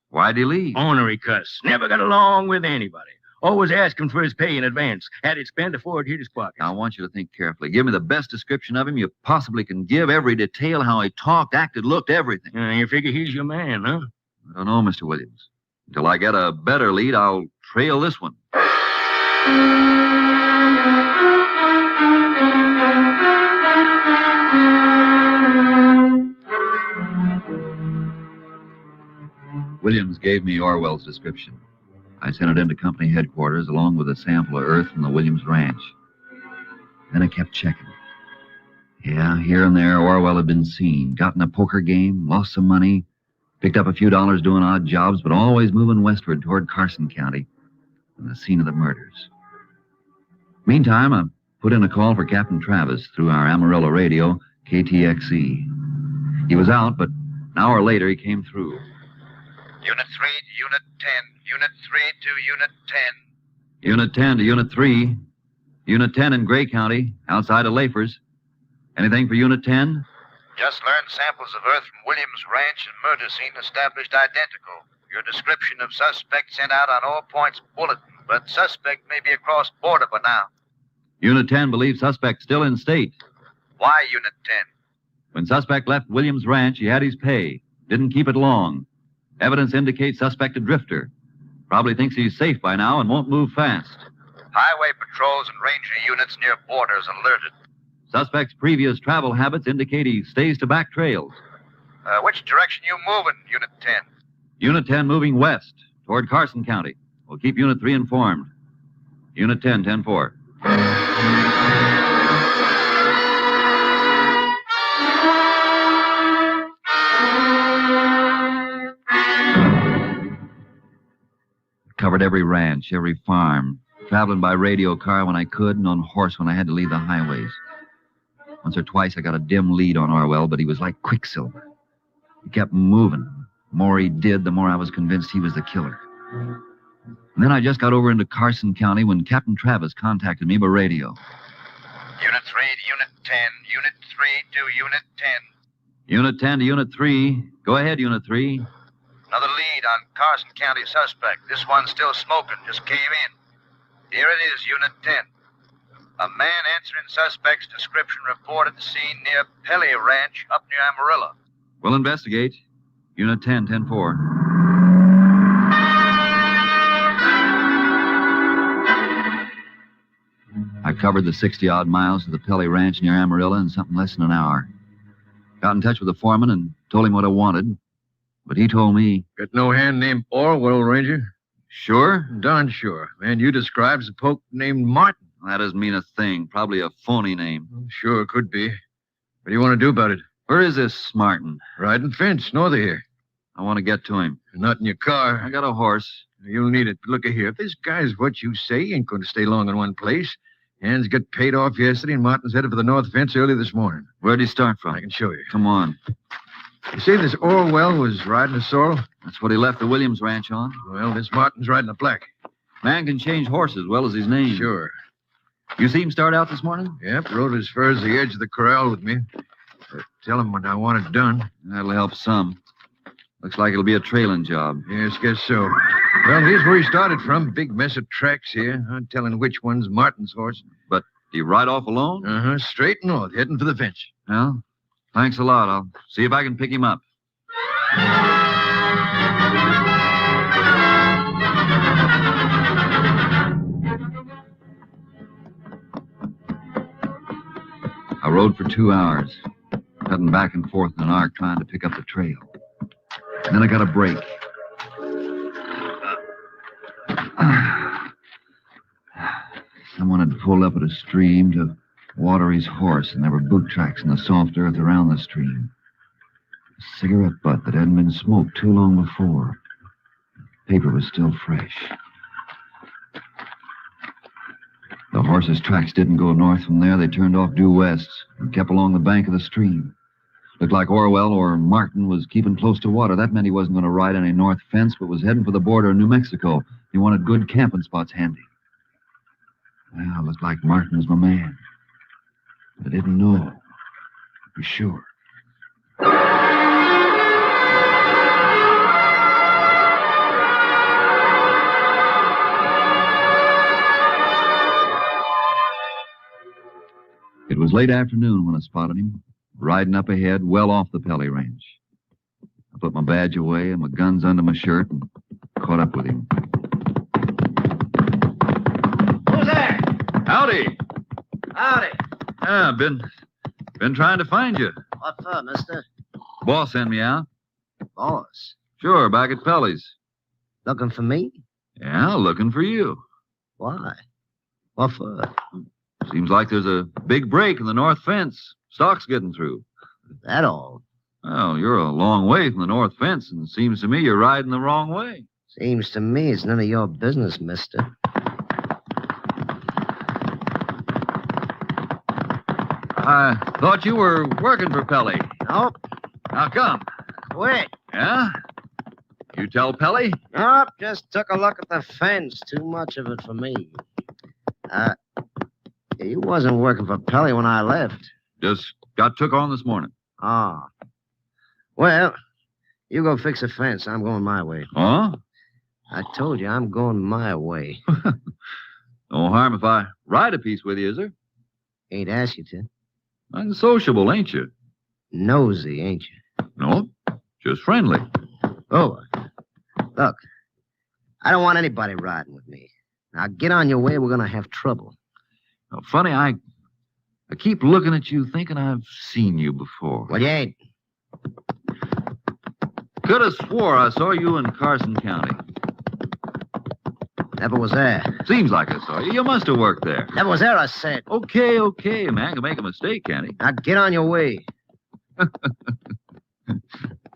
Why'd he leave?
Ornery cuss. Never got along with anybody. Always asking for his pay in advance. Had it spent before it hit his pocket.
I want you to think carefully. Give me the best description of him you possibly can give. Every detail, how he talked, acted, looked, everything.
You figure he's your man, huh?
I don't know, Mr. Williams. Until I get a better lead, I'll trail this one. Williams gave me Orwell's description. I sent it into company headquarters along with a sample of earth from the Williams ranch. Then I kept checking. Yeah, here and there, Orwell had been seen. Got in a poker game, lost some money, picked up a few dollars doing odd jobs, but always moving westward toward Carson County and the scene of the murders. Meantime, I put in a call for Captain Travis through our Amarillo radio, KTXE. He was out, but an hour later he came through.
Unit 3 to Unit 10. Unit 3 to Unit 10.
Unit 10 to Unit 3. Unit 10 in Gray County, outside of Lafers. Anything for Unit 10?
Just learned samples of earth from Williams Ranch and murder scene established identical. Your description of suspect sent out on all points bulletin, but suspect may be across border by now.
Unit 10 believes suspect still in state.
Why Unit 10?
When suspect left Williams Ranch, he had his pay. Didn't keep it long. Evidence indicates suspect a drifter. Probably thinks he's safe by now and won't move fast.
Highway patrols and ranger units near borders alerted.
Suspect's previous travel habits indicate he stays to back trails.
Which direction you moving, Unit 10?
Unit 10 moving west toward Carson County. We'll keep Unit 3 informed. Unit 10, 10-4. Covered every ranch, every farm, traveling by radio car when I could and on horse when I had to leave the highways. Once or twice I got a dim lead on Orwell, but he was like quicksilver. He kept moving. The more he did, the more I was convinced he was the killer. And then I just got over into Carson County when Captain Travis contacted me by radio.
Unit 3 to Unit 10. Unit 3 to Unit 10.
Unit 10 to Unit 3. Go ahead, Unit 3.
Another lead on Carson County suspect. This one's still smoking. Just came in. Here it is, Unit 10. A man answering suspect's description reported the scene near Pelly Ranch up near Amarillo.
We'll investigate. Unit 10, 10-4. I covered the 60-odd miles to the Pelly Ranch near Amarillo in something less than an hour. Got in touch with the foreman and told him what I wanted. But he told me...
Got no hand named Orwell, Ranger?
Sure?
Darn sure. Man you describes a poke named Martin.
That doesn't mean a thing. Probably a phony name.
Sure, could be. What do you want to do about it?
Where is this Martin?
Riding fence, north of here.
I want to get to him.
Not in your car.
I got a horse.
You'll need it. Look here. If this guy's what you say, he ain't going to stay long in one place. Hands got paid off yesterday, and Martin's headed for the north fence early this morning.
Where'd he start from?
I can show you.
Come on.
You say this Orwell was riding a sorrel?
That's what he left the Williams Ranch on.
Well, this Martin's riding a black.
Man can change horses as well as his name.
Sure.
You see him start out this morning?
Yep, rode as far as the edge of the corral with me. Tell him when I want it done.
That'll help some. Looks like it'll be a trailing job.
Yes, guess so. Well, here's where he started from. Big mess of tracks here. Not telling which one's Martin's horse.
But do you ride off alone?
Uh-huh, straight north, heading for the fence.
Well, thanks a lot. I'll see if I can pick him up. I rode for 2 hours, cutting back and forth in an arc trying to pick up the trail. And then I got a break. Someone had pulled up at a stream to water his horse, and there were boot tracks in the soft earth around the stream. A cigarette butt that hadn't been smoked too long before. The paper was still fresh. The horse's tracks didn't go north from there. They turned off due west and kept along the bank of the stream. Looked like Orwell or Martin was keeping close to water. That meant he wasn't going to ride any north fence, but was heading for the border of New Mexico. He wanted good camping spots handy. Well, it looked like Martin was my man. But I didn't know for sure. was late afternoon when I spotted him, riding up ahead, well off the Pelly Ranch. I put my badge away and my guns under my shirt and caught up with him.
Who's there?
Howdy.
Howdy.
Yeah, been trying to find you.
What for, mister?
Boss sent me out.
Boss.
Sure, back at Pelly's.
Looking for me?
Yeah, looking for you.
Why? What for?
Seems like there's a big break in the north fence. Stock's getting through.
That all?
Well, you're a long way from the north fence, and it seems to me you're riding the wrong way.
Seems to me it's none of your business, mister.
I thought you were working for Pelly.
Nope.
How come?
Quit.
Yeah? You tell Pelly?
Nope, just took a look at the fence. Too much of it for me. You wasn't working for Pelly when I left.
Just got took on this morning.
Ah. Well, you go fix the fence. I'm going my way.
Huh?
I told you I'm going my way.
No harm if I ride a piece with you, is there?
Ain't asked you to.
I'm sociable, ain't you?
Nosy, ain't you?
No, just friendly.
Oh, look, I don't want anybody riding with me. Now get on your way. We're going to have trouble.
Now, funny, I keep looking at you thinking I've seen you before.
Well, you ain't.
Could have swore I saw you in Carson County.
Never was there.
Seems like I saw you. You must have worked there.
Never was there, I said.
Okay. A man can make a mistake, can't he?
Now get on your way.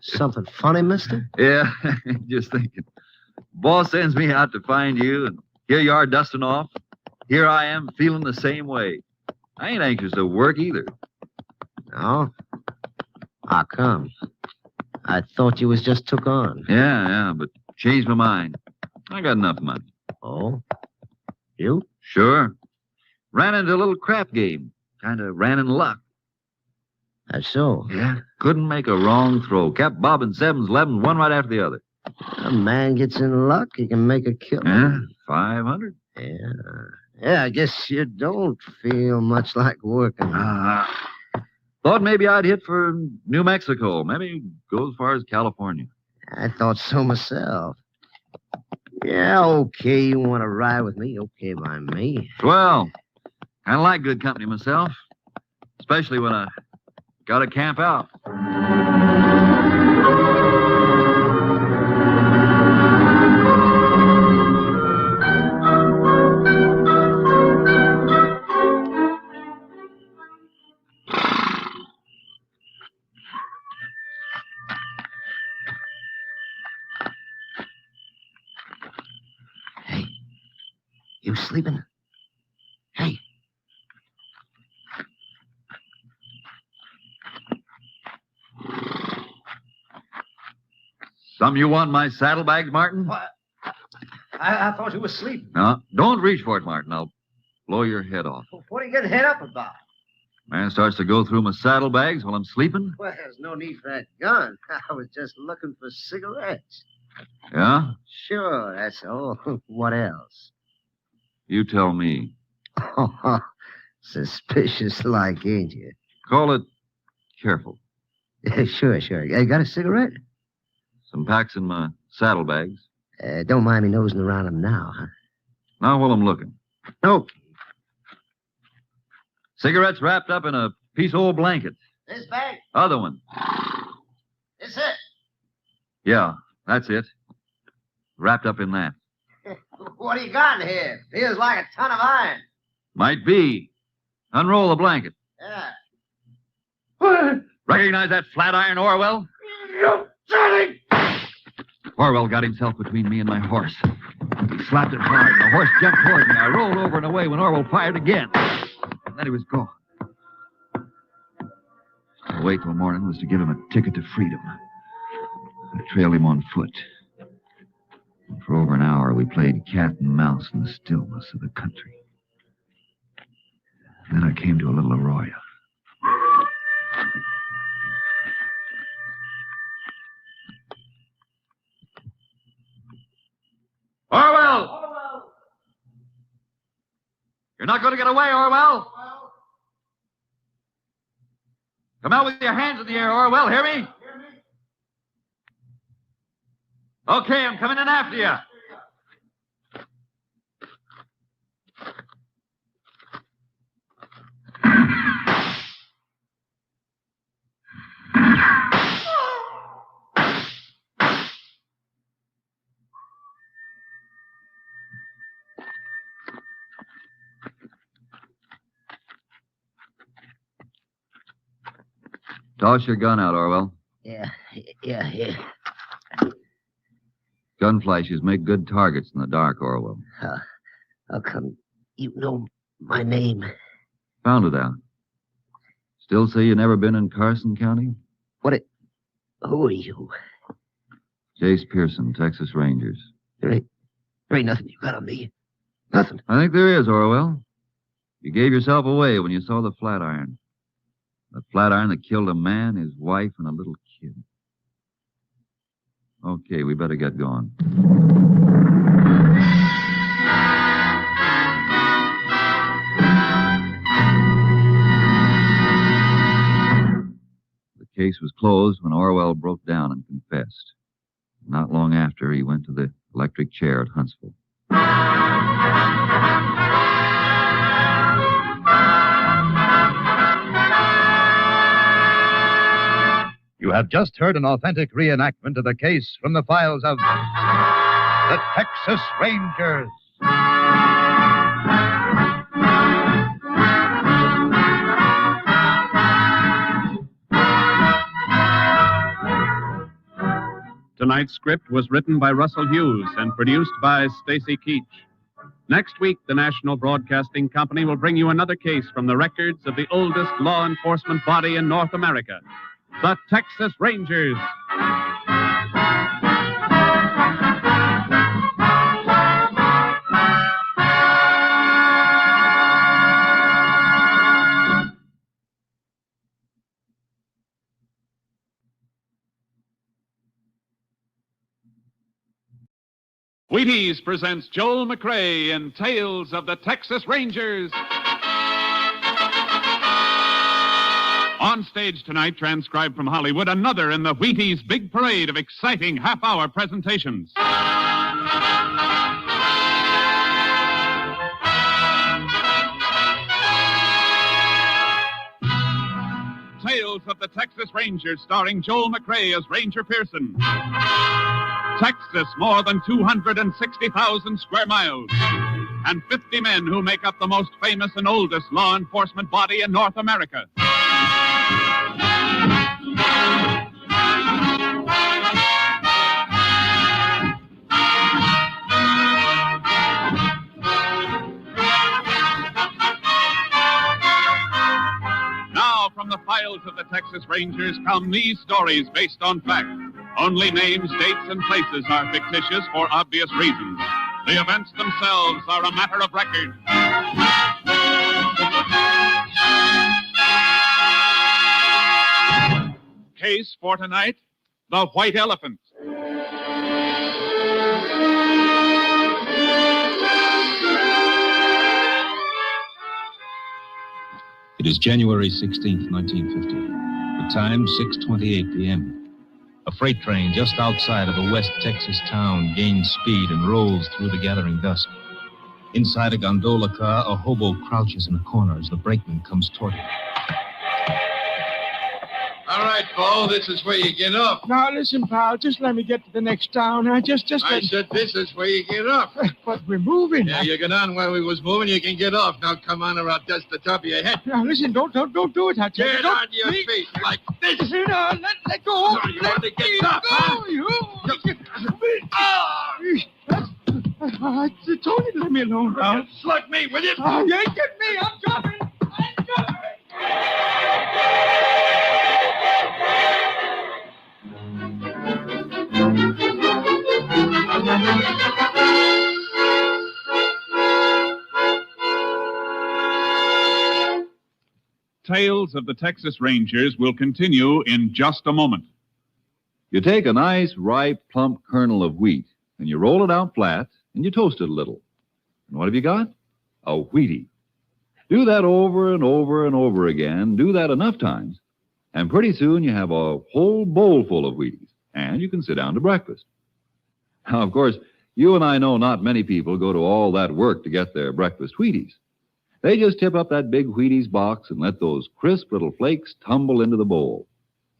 Something funny, mister?
Yeah, just thinking. Boss sends me out to find you, and here you are dusting off. Here I am feeling the same way. I ain't anxious to work either.
No? How come? I thought you was just took on.
Yeah, but changed my mind. I got enough money.
Oh? You?
Sure. Ran into a little crap game. Kind of ran in luck.
That's so?
Yeah. Couldn't make a wrong throw. Kept bobbing 7s, 11s, one right after the other.
A man gets in luck, he can make a kill.
Yeah, 500.
Yeah, I guess you don't feel much like working.
Thought maybe I'd hit for New Mexico. Maybe go as far as California.
I thought so myself. Yeah, okay, you want to ride with me? Okay by me.
Well, kind of like good company myself. Especially when I got to camp out.
You sleeping? Hey.
Some you want my saddlebags, Martin?
What? I thought you were sleeping.
No, don't reach for it, Martin. I'll blow your head off.
What are you getting head up about?
Man starts to go through my saddlebags while I'm sleeping.
Well, there's no need for that gun. I was just looking for cigarettes.
Yeah?
Sure, that's all. What else?
You tell me.
Oh, suspicious like, ain't you?
Call it careful.
Sure. You got a cigarette?
Some packs in my saddlebags.
Don't mind me nosing around them now, huh?
Now while I'm looking.
Okay.
Cigarettes wrapped up in a piece of old blanket.
This bag?
Other one.
This it?
Yeah, that's it. Wrapped up in that.
What do you got in here? Feels like a ton of iron.
Might be. Unroll the blanket.
Yeah.
Recognize that flat iron, Orwell?
You dirty!
Orwell got himself between me and my horse. He slapped it hard, and the horse jumped toward me. I rolled over and away when Orwell fired again. And then he was gone. To wait till morning was to give him a ticket to freedom. I trailed him on foot. For over an hour, we played cat and mouse in the stillness of the country. Then I came to a little arroyo. Orwell! You're not going to get away, Orwell! Come out with your hands in the air, Orwell. Hear me? Okay, I'm coming in after you. Toss your gun out, Orwell.
Yeah.
Gun flashes make good targets in the dark, Orwell.
How come you know my name?
Found it out. Still say you never been in Carson County?
Who are you?
Jace Pearson, Texas Rangers.
There ain't nothing you got on me. Nothing.
I think there is, Orwell. You gave yourself away when you saw the flatiron. The flatiron that killed a man, his wife, and a little kid. Okay, we better get going. The case was closed when Orwell broke down and confessed. Not long after, he went to the electric chair at Huntsville.
You have just heard an authentic reenactment of the case from the files of the Texas Rangers.
Tonight's script was written by Russell Hughes and produced by Stacy Keach. Next week, the National Broadcasting Company will bring you another case from the records of the oldest law enforcement body in North America, the Texas Rangers. Wheaties presents Joel McRae in Tales of the Texas Rangers. On stage tonight, transcribed from Hollywood, another in the Wheaties big parade of exciting half-hour presentations. Tales of the Texas Rangers, starring Joel McRae as Ranger Pearson. Texas, more than 260,000 square miles, and 50 men who make up the most famous and oldest law enforcement body in North America. Now, from the files of the Texas Rangers come these stories based on fact. Only names, dates, and places are fictitious for obvious reasons. The events themselves are a matter of record. Case for tonight, the White Elephant.
It is January 16th, 1950. The time, 6:28 p.m. A freight train just outside of a West Texas town gains speed and rolls through the gathering dusk. Inside a gondola car, a hobo crouches in a corner as the brakeman comes toward him.
All right, Bo, this is where you get off.
Now, listen, pal, just let me get to the next town.
I said this is where you get off.
But we're moving.
Yeah, you get on while we was moving, you can get off. Now, come on, or I'll dust the top of your head.
Now, listen, don't do it, Hutch.
Get on your feet like this.
Let go.
You want to get tough, huh?
Tony, let me alone, pal.
Slug me, will you?
Oh, you ain't getting me. I'm coming.
Tales of the Texas Rangers will continue in just a moment.
You take a nice, ripe, plump kernel of wheat, and you roll it out flat, and you toast it a little. And what have you got? A Wheatie. Do that over and over and over again. Do that enough times, And pretty soon you have a whole bowl full of Wheaties, and you can sit down to breakfast. Now, of course, you and I know not many people go to all that work to get their breakfast Wheaties. They just tip up that big Wheaties box and let those crisp little flakes tumble into the bowl.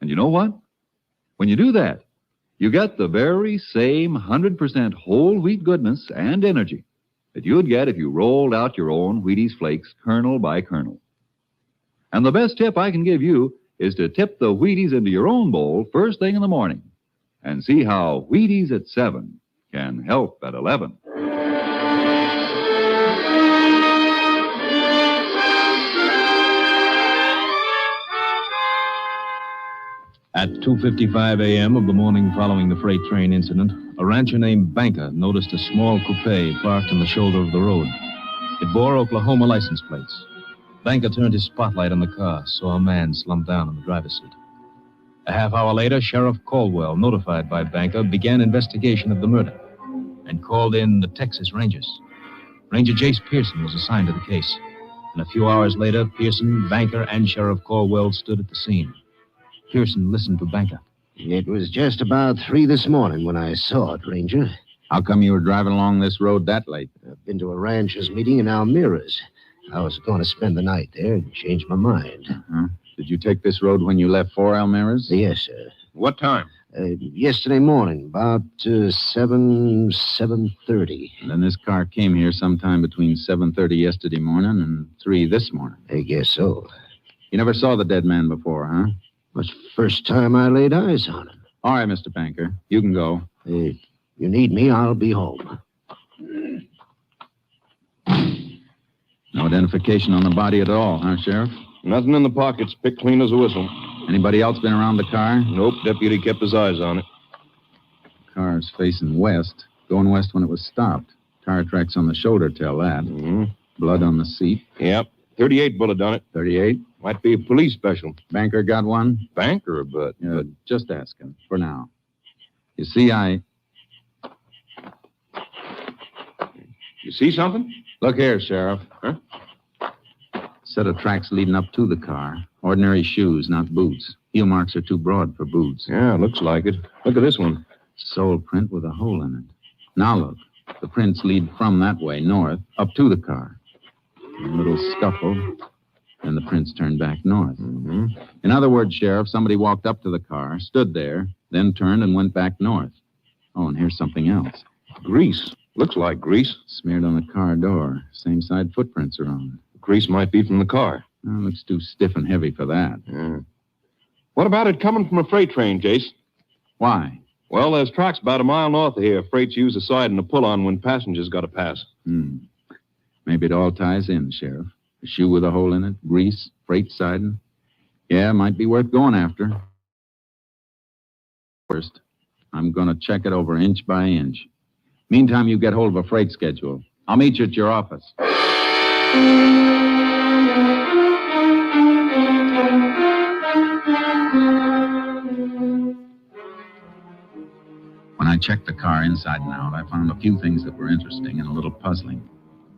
And you know what? When you do that, you get the very same 100% whole wheat goodness and energy that you'd get if you rolled out your own Wheaties flakes kernel by kernel. And the best tip I can give you is to tip the Wheaties into your own bowl first thing in the morning and see how Wheaties at 7 can help at 11.
At 2:55 a.m. of the morning following the freight train incident, a rancher named Banker noticed a small coupe parked on the shoulder of the road. It bore Oklahoma license plates. Banker turned his spotlight on the car, saw a man slumped down in the driver's seat. A half hour later, Sheriff Caldwell, notified by Banker, began investigation of the murder and called in the Texas Rangers. Ranger Jace Pearson was assigned to the case. And a few hours later, Pearson, Banker, and Sheriff Caldwell stood at the scene. Pearson listened to Banker.
It was just about 3 this morning when I saw it, Ranger.
How come you were driving along this road that late?
I've been to a rancher's meeting in Almira's. I was going to spend the night there and changed my mind.
Uh-huh. Did you take this road when you left for Almira's?
Yes, sir.
What time?
Yesterday morning, about 7:30.
And then this car came here sometime between 7:30 yesterday morning and 3 this morning.
I guess so.
You never saw the dead man before, huh?
It's the first time I laid eyes on him.
All right, Mr. Banker. You can go.
If you need me, I'll be home.
No identification on the body at all, huh, Sheriff?
Nothing in the pockets. Picked clean as a whistle.
Anybody else been around the car?
Nope. Deputy kept his eyes on it.
Car's facing west. Going west when it was stopped. Tire tracks on the shoulder tell that.
Mm-hmm.
Blood on the seat.
Yep. 38 bullet done it.
38?
Might be a police special.
Banker got one?
Banker, but...
Just asking, for now. You see,
You see something?
Look here, Sheriff.
Huh?
Set of tracks leading up to the car. Ordinary shoes, not boots. Heel marks are too broad for boots.
Yeah, looks like it. Look at this one.
Sole print with a hole in it. Now look. The prints lead from that way, north, up to the car. A little scuffle, and the prints turn back north.
Mm-hmm.
In other words, Sheriff, somebody walked up to the car, stood there, then turned and went back north. Oh, and here's something else.
Grease. Looks like grease.
Smeared on the car door. Same side footprints are on.
Grease might be from the car.
Oh, looks too stiff and heavy for that.
Yeah. What about it coming from a freight train, Jace?
Why?
Well, there's tracks about a mile north of here. Freights use a siding to pull on when passengers got to pass.
Maybe it all ties in, Sheriff. A shoe with a hole in it, grease, freight siding. Yeah, might be worth going after. First, I'm going to check it over inch by inch. Meantime, you get hold of a freight schedule. I'll meet you at your office. When I checked the car inside and out, I found a few things that were interesting and a little puzzling.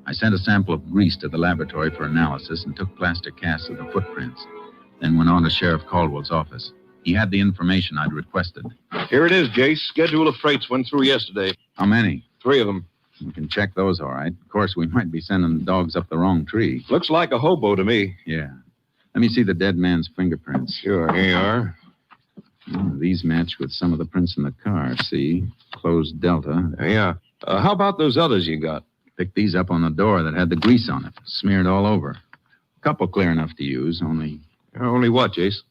I sent a sample of grease to the laboratory for analysis and took plaster casts of the footprints, then went on to Sheriff Caldwell's office. He had the information I'd requested.
Here it is, Jace. Schedule of freights went through yesterday.
How many?
3 of them.
We can check those, all right. Of course, we might be sending dogs up the wrong tree.
Looks like a hobo to me.
Yeah. Let me see the dead man's fingerprints.
Sure, here you are.
These match with some of the prints in the car, see? Closed delta.
Yeah. How about those others you got?
Picked these up on the door that had the grease on it, smeared all over. A couple clear enough to use, only...
Only what, Jace?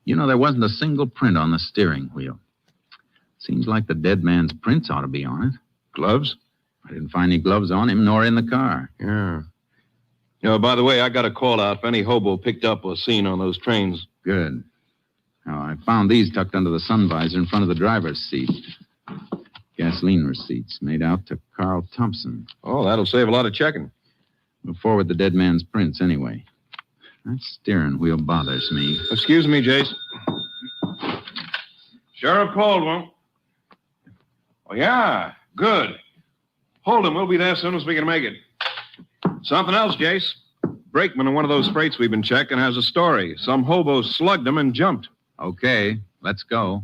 You know, there wasn't a single print on the steering wheel. Seems like the dead man's prints ought to be on it.
Gloves?
I didn't find any gloves on him, nor in the car.
Yeah. By the way, I got a call out if any hobo picked up or seen on those trains.
Good. Now, I found these tucked under the sun visor in front of the driver's seat. Gasoline receipts made out to Carl Thompson.
Oh, that'll save a lot of checking.
We'll forward the dead man's prints anyway. That steering wheel bothers me.
Excuse me, Jace. Sheriff Caldwell. Oh, yeah. Good. Hold him. We'll be there as soon as we can make it. Something else, Jace. brakeman of one of those freights we've been checking has a story. Some hobo slugged him and jumped.
Okay, let's go.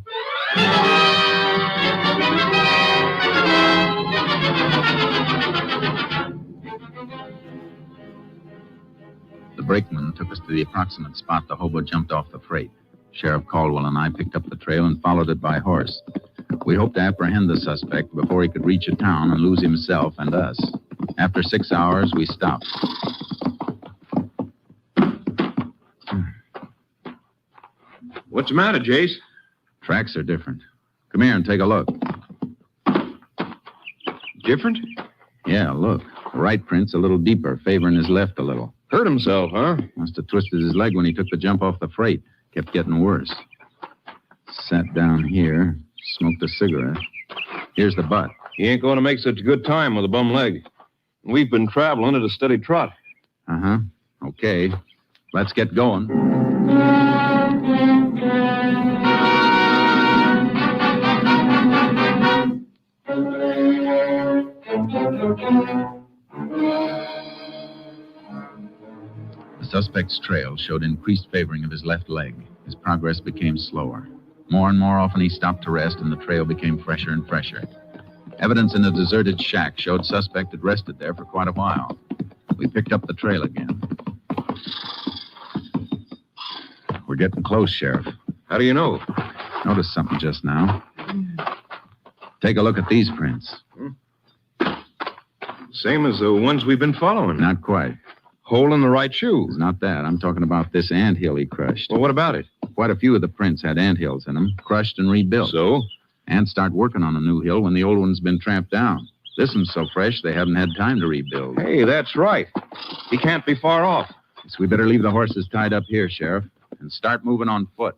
The brakeman took us to the approximate spot the hobo jumped off the freight. Sheriff Caldwell and I picked up the trail and followed it by horse. We hoped to apprehend the suspect before he could reach a town and lose himself and us. After 6 hours, we stopped.
What's the matter, Jace?
Tracks are different. Come here and take a look.
Different?
Yeah, look. The right print's a little deeper, favoring his left a little.
Hurt himself, huh?
Must have twisted his leg when he took the jump off the freight. Kept getting worse. Sat down here, smoked a cigarette. Here's the butt.
He ain't going to make such a good time with a bum leg. We've been traveling at a steady trot.
Uh-huh. Okay. Let's get going. The suspect's trail showed increased favoring of his left leg. His progress became slower. More and more often he stopped to rest, and the trail became fresher and fresher. Evidence in a deserted shack showed suspect had rested there for quite a while. We picked up the trail again. We're getting close, Sheriff.
How do you know?
Noticed something just now. Take a look at these prints.
Same as the ones we've been following.
Not quite.
Hole in the right shoe.
It's not that. I'm talking about this anthill he crushed.
Well, what about it?
Quite a few of the prints had anthills in them, crushed and rebuilt.
So?
Ants start working on a new hill when the old one's been tramped down. This one's so fresh they haven't had time to rebuild.
Hey, that's right. He can't be far off.
So we better leave the horses tied up here, Sheriff, and start moving on foot.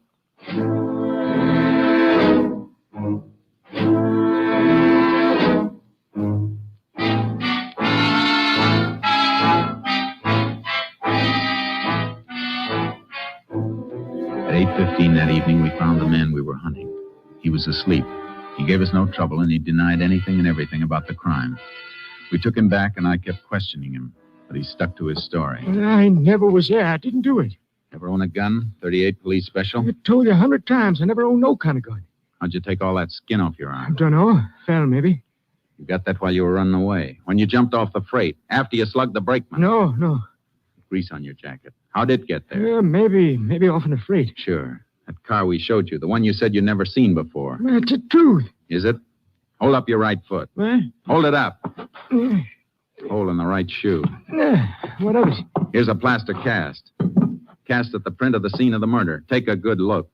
At 8:15 that evening, we found the man we were hunting. He was asleep. He gave us no trouble, and he denied anything and everything about the crime. We took him back, and I kept questioning him, but he stuck to his story.
I never was there. I didn't do it.
Never own a gun? 38 Police Special?
I told you 100 times I never owned no kind of gun.
How'd you take all that skin off your arm?
Dunno. Fell, maybe.
You got that while you were running away. When you jumped off the freight, after you slugged the brakeman.
No.
Grease on your jacket. How'd it get there?
Maybe off in the freight.
Sure. That car we showed you, the one you said you'd never seen before.
It's the truth.
Is it? Hold up your right foot.
What?
Hold it up. Hole in the right shoe.
What of it?
Here's a plaster cast. Cast at the print of the scene of the murder. Take a good look.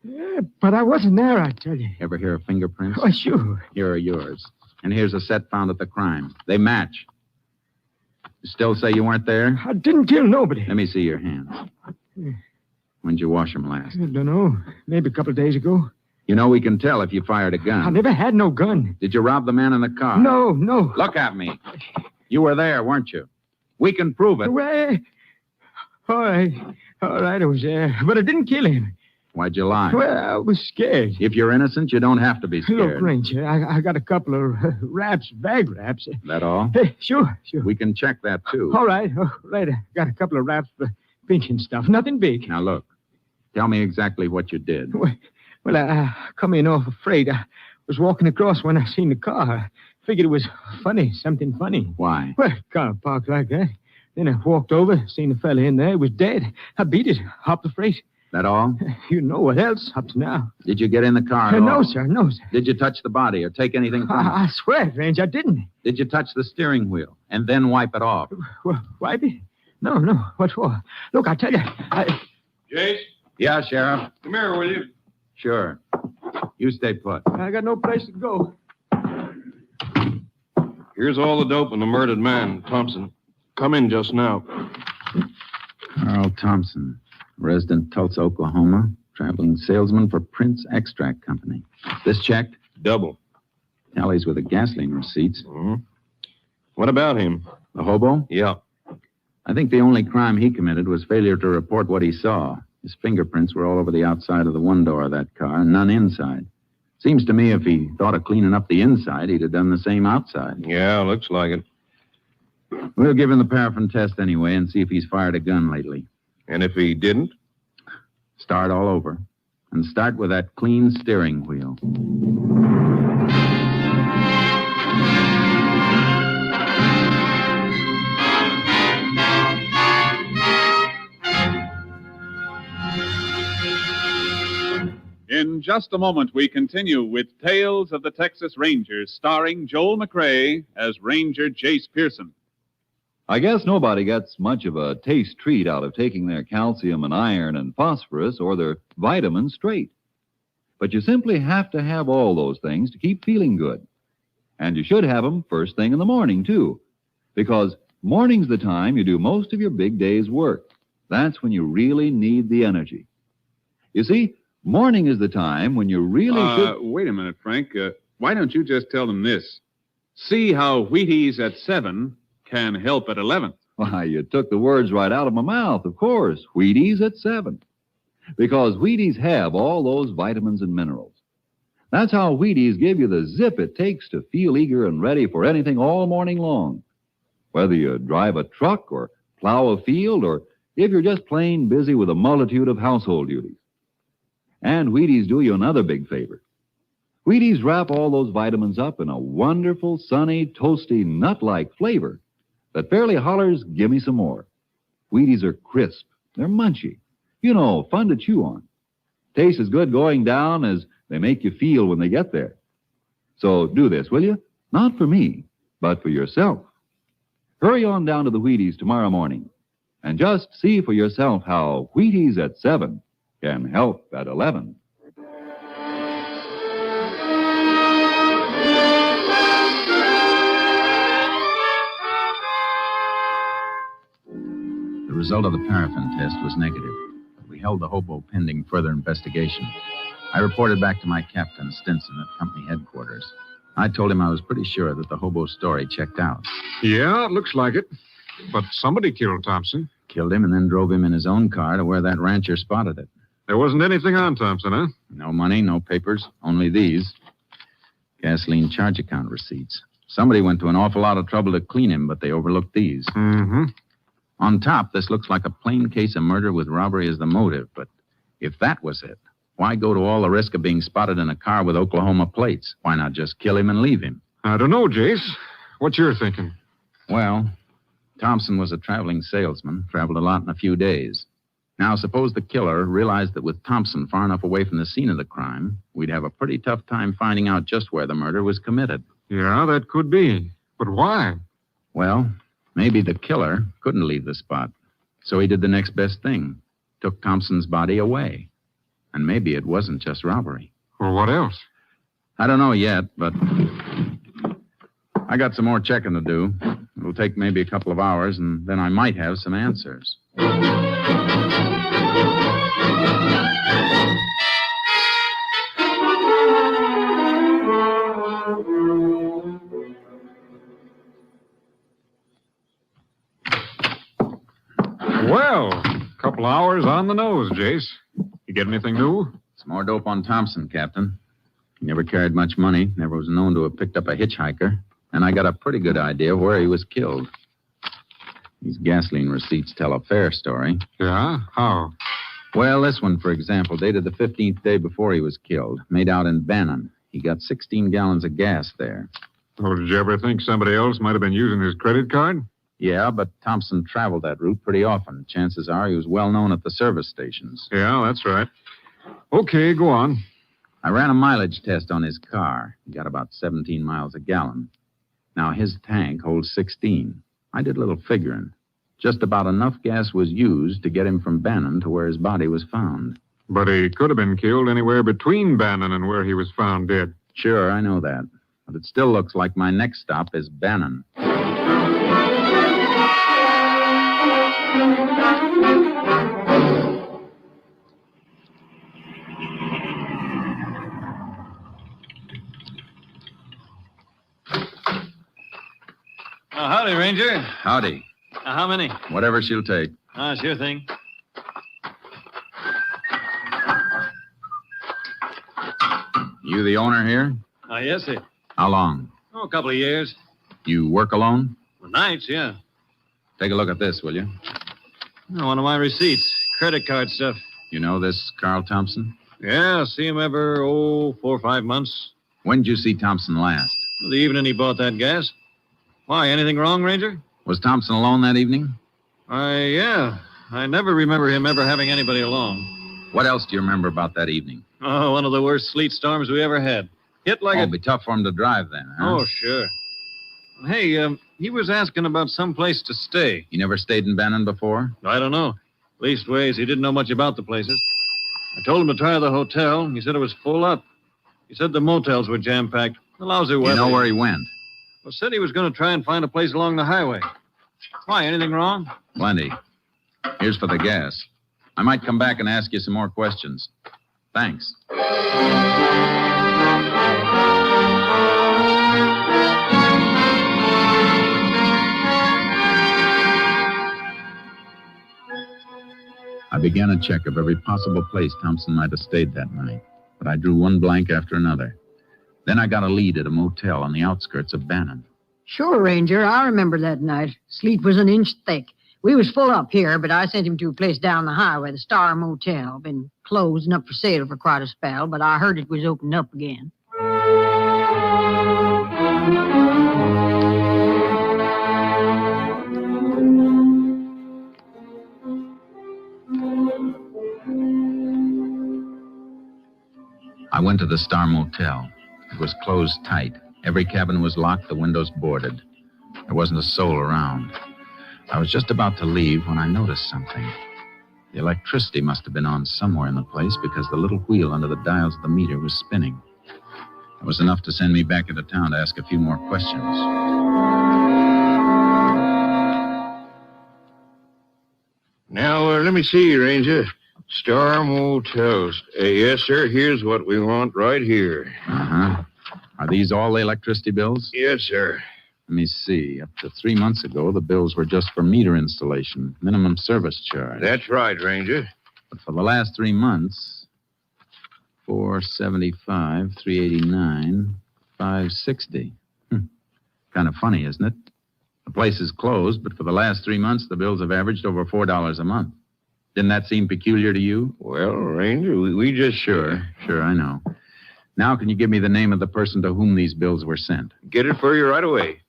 Yeah, but I wasn't there, I tell you.
Ever hear of fingerprints?
Oh, sure.
Here are yours. And here's a set found at the crime. They match. You still say you weren't there?
I didn't kill nobody.
Let me see your hands. When'd you wash them last?
I don't know. Maybe a couple of days ago.
You know we can tell if you fired a gun.
I never had no gun.
Did you rob the man in the car?
No.
Look at me. You were there, weren't you? We can prove it.
Well, all right, I was there. But I didn't kill him.
Why'd you lie?
Well, I was scared.
If you're innocent, you don't have to be scared.
Look, Ranger, I got a couple of bag wraps.
That all?
Hey, sure.
We can check that, too.
All right. I got a couple of wraps for pinching stuff. Nothing big.
Now, look. Tell me exactly what you did.
Well, I come in off a freight. I was walking across when I seen the car. I figured it was funny, something funny.
Why?
Well, car parked like that. Then I walked over, seen the fella in there. He was dead. I beat it, hopped the freight.
That all?
You know what else up to now.
Did you get in the car at
No,
all?
sir.
Did you touch the body or take anything from it?
I swear, Range, I didn't.
Did you touch the steering wheel and then wipe it off?
Wipe it? No. What for? Look, I tell you,
Jace?
Yeah, Sheriff.
Come here, will you?
Sure. You stay put.
I got no place to go.
Here's all the dope on the murdered man, Thompson. Come in just now.
Carl Thompson, resident Tulsa, Oklahoma, traveling salesman for Prince Extract Company. This checked?
Double.
Tallies with the gasoline receipts.
Mm-hmm. What about him?
The hobo?
Yeah.
I think the only crime he committed was failure to report what he saw. His fingerprints were all over the outside of the one door of that car, and none inside. Seems to me if he thought of cleaning up the inside, he'd have done the same outside.
Yeah, looks like it.
We'll give him the paraffin test anyway and see if he's fired a gun lately.
And if he didn't?
Start all over. And start with that clean steering wheel.
In just a moment, we continue with Tales of the Texas Rangers, starring Joel McRae as Ranger Jace Pearson.
I guess nobody gets much of a taste treat out of taking their calcium and iron and phosphorus or their vitamins straight. But you simply have to have all those things to keep feeling good. And you should have them first thing in the morning, too, because morning's the time you do most of your big day's work. That's when you really need the energy. You see, morning is the time when you really should...
Wait a minute, Frank. Why don't you just tell them this? See how Wheaties at 7 can help at 11.
Why, you took the words right out of my mouth, of course. Wheaties at 7. Because Wheaties have all those vitamins and minerals. That's how Wheaties give you the zip it takes to feel eager and ready for anything all morning long. Whether you drive a truck or plow a field or if you're just plain busy with a multitude of household duties. And Wheaties do you another big favor. Wheaties wrap all those vitamins up in a wonderful, sunny, toasty, nut-like flavor that fairly hollers, give me some more. Wheaties are crisp. They're munchy. You know, fun to chew on. Tastes as good going down as they make you feel when they get there. So do this, will you? Not for me, but for yourself. Hurry on down to the Wheaties tomorrow morning and just see for yourself how Wheaties at 7 can help at 11.
The result of the paraffin test was negative. We held the hobo pending further investigation. I reported back to my captain, Stinson, at company headquarters. I told him I was pretty sure that the hobo story checked out.
Yeah, it looks like it. But somebody killed Thompson.
Killed him and then drove him in his own car to where that rancher spotted it.
There wasn't anything on Thompson, huh?
No money, no papers, only these. Gasoline charge account receipts. Somebody went to an awful lot of trouble to clean him, but they overlooked these.
Mm-hmm.
On top, this looks like a plain case of murder with robbery as the motive, but if that was it, why go to all the risk of being spotted in a car with Oklahoma plates? Why not just kill him and leave him?
I don't know, Jace. What you're thinking?
Well, Thompson was a traveling salesman, traveled a lot in a few days. Now, suppose the killer realized that with Thompson far enough away from the scene of the crime, we'd have a pretty tough time finding out just where the murder was committed.
Yeah, that could be. But why?
Well, maybe the killer couldn't leave the spot. So he did the next best thing. Took Thompson's body away. And maybe it wasn't just robbery.
Well, what else?
I don't know yet, but I got some more checking to do. It'll take maybe a couple of hours, and then I might have some answers.
Well, a couple hours on the nose, Jace. You get anything new?
Some more dope on Thompson, Captain. He never carried much money, never was known to have picked up a hitchhiker, and I got a pretty good idea of where he was killed. These gasoline receipts tell a fair story.
Yeah? How?
Well, this one, for example, dated the 15th day before he was killed, made out in Bannon. He got 16 gallons of gas there.
Oh, did you ever think somebody else might have been using his credit card?
Yeah, but Thompson traveled that route pretty often. Chances are he was well known at the service stations.
Yeah, that's right. Okay, go on.
I ran a mileage test on his car. He got about 17 miles a gallon. Now, his tank holds 16. I did a little figuring. Just about enough gas was used to get him from Bannon to where his body was found.
But he could have been killed anywhere between Bannon and where he was found dead.
Sure, I know that. But it still looks like my next stop is Bannon.
Howdy, Ranger.
Howdy.
How many?
Whatever she'll take.
Sure thing.
You the owner here?
Yes, sir.
How long?
Oh, a couple of years.
You work alone?
Nights, yeah.
Take a look at this, will you?
Oh, one of my receipts. Credit card stuff.
You know this Carl Thompson?
Yeah, see him every, 4 or 5 months.
When did you see Thompson last?
The evening he bought that gas. Why, anything wrong, Ranger?
Was Thompson alone that evening?
Yeah. I never remember him ever having anybody along.
What else do you remember about that evening?
Oh, one of the worst sleet storms we ever had. Hit like
It'd be tough for him to drive then, huh?
Oh, sure. Hey, he was asking about some place to stay.
You never stayed in Bannon before?
I don't know. Leastways, he didn't know much about the places. I told him to try the hotel. He said it was full up. He said the motels were jam-packed. The lousy weather.
You know where he went?
Well, said he was going to try and find a place along the highway. Why, anything wrong?
Plenty. Here's for the gas. I might come back and ask you some more questions. Thanks. I began a check of every possible place Thompson might have stayed that night, but I drew one blank after another. Then I got a lead at a motel on the outskirts of Bannon.
Sure, Ranger. I remember that night. Sleet was an inch thick. We was full up here, but I sent him to a place down the highway, the Star Motel. Been closed and up for sale for quite a spell, but I heard it was opened up again.
I went to the Star Motel. It was closed tight. Every cabin was locked, the windows boarded. There wasn't a soul around. I was just about to leave when I noticed something. The electricity must have been on somewhere in the place because the little wheel under the dials of the meter was spinning. It was enough to send me back into town to ask a few more questions.
Now, let me see, Ranger. Star Motels. Yes, sir. Here's what we want right here.
Uh-huh. Are these all the electricity bills?
Yes, sir.
Let me see. Up to 3 months ago, the bills were just for meter installation, minimum service charge.
That's right, Ranger.
But for the last 3 months, $475, $389, $560. Kind of funny, isn't it? The place is closed, but for the last 3 months, the bills have averaged over $4 a month. Didn't that seem peculiar to you?
Well, Ranger, we just...
Sure, I know. Now, can you give me the name of the person to whom these bills were sent?
Get it for you right away.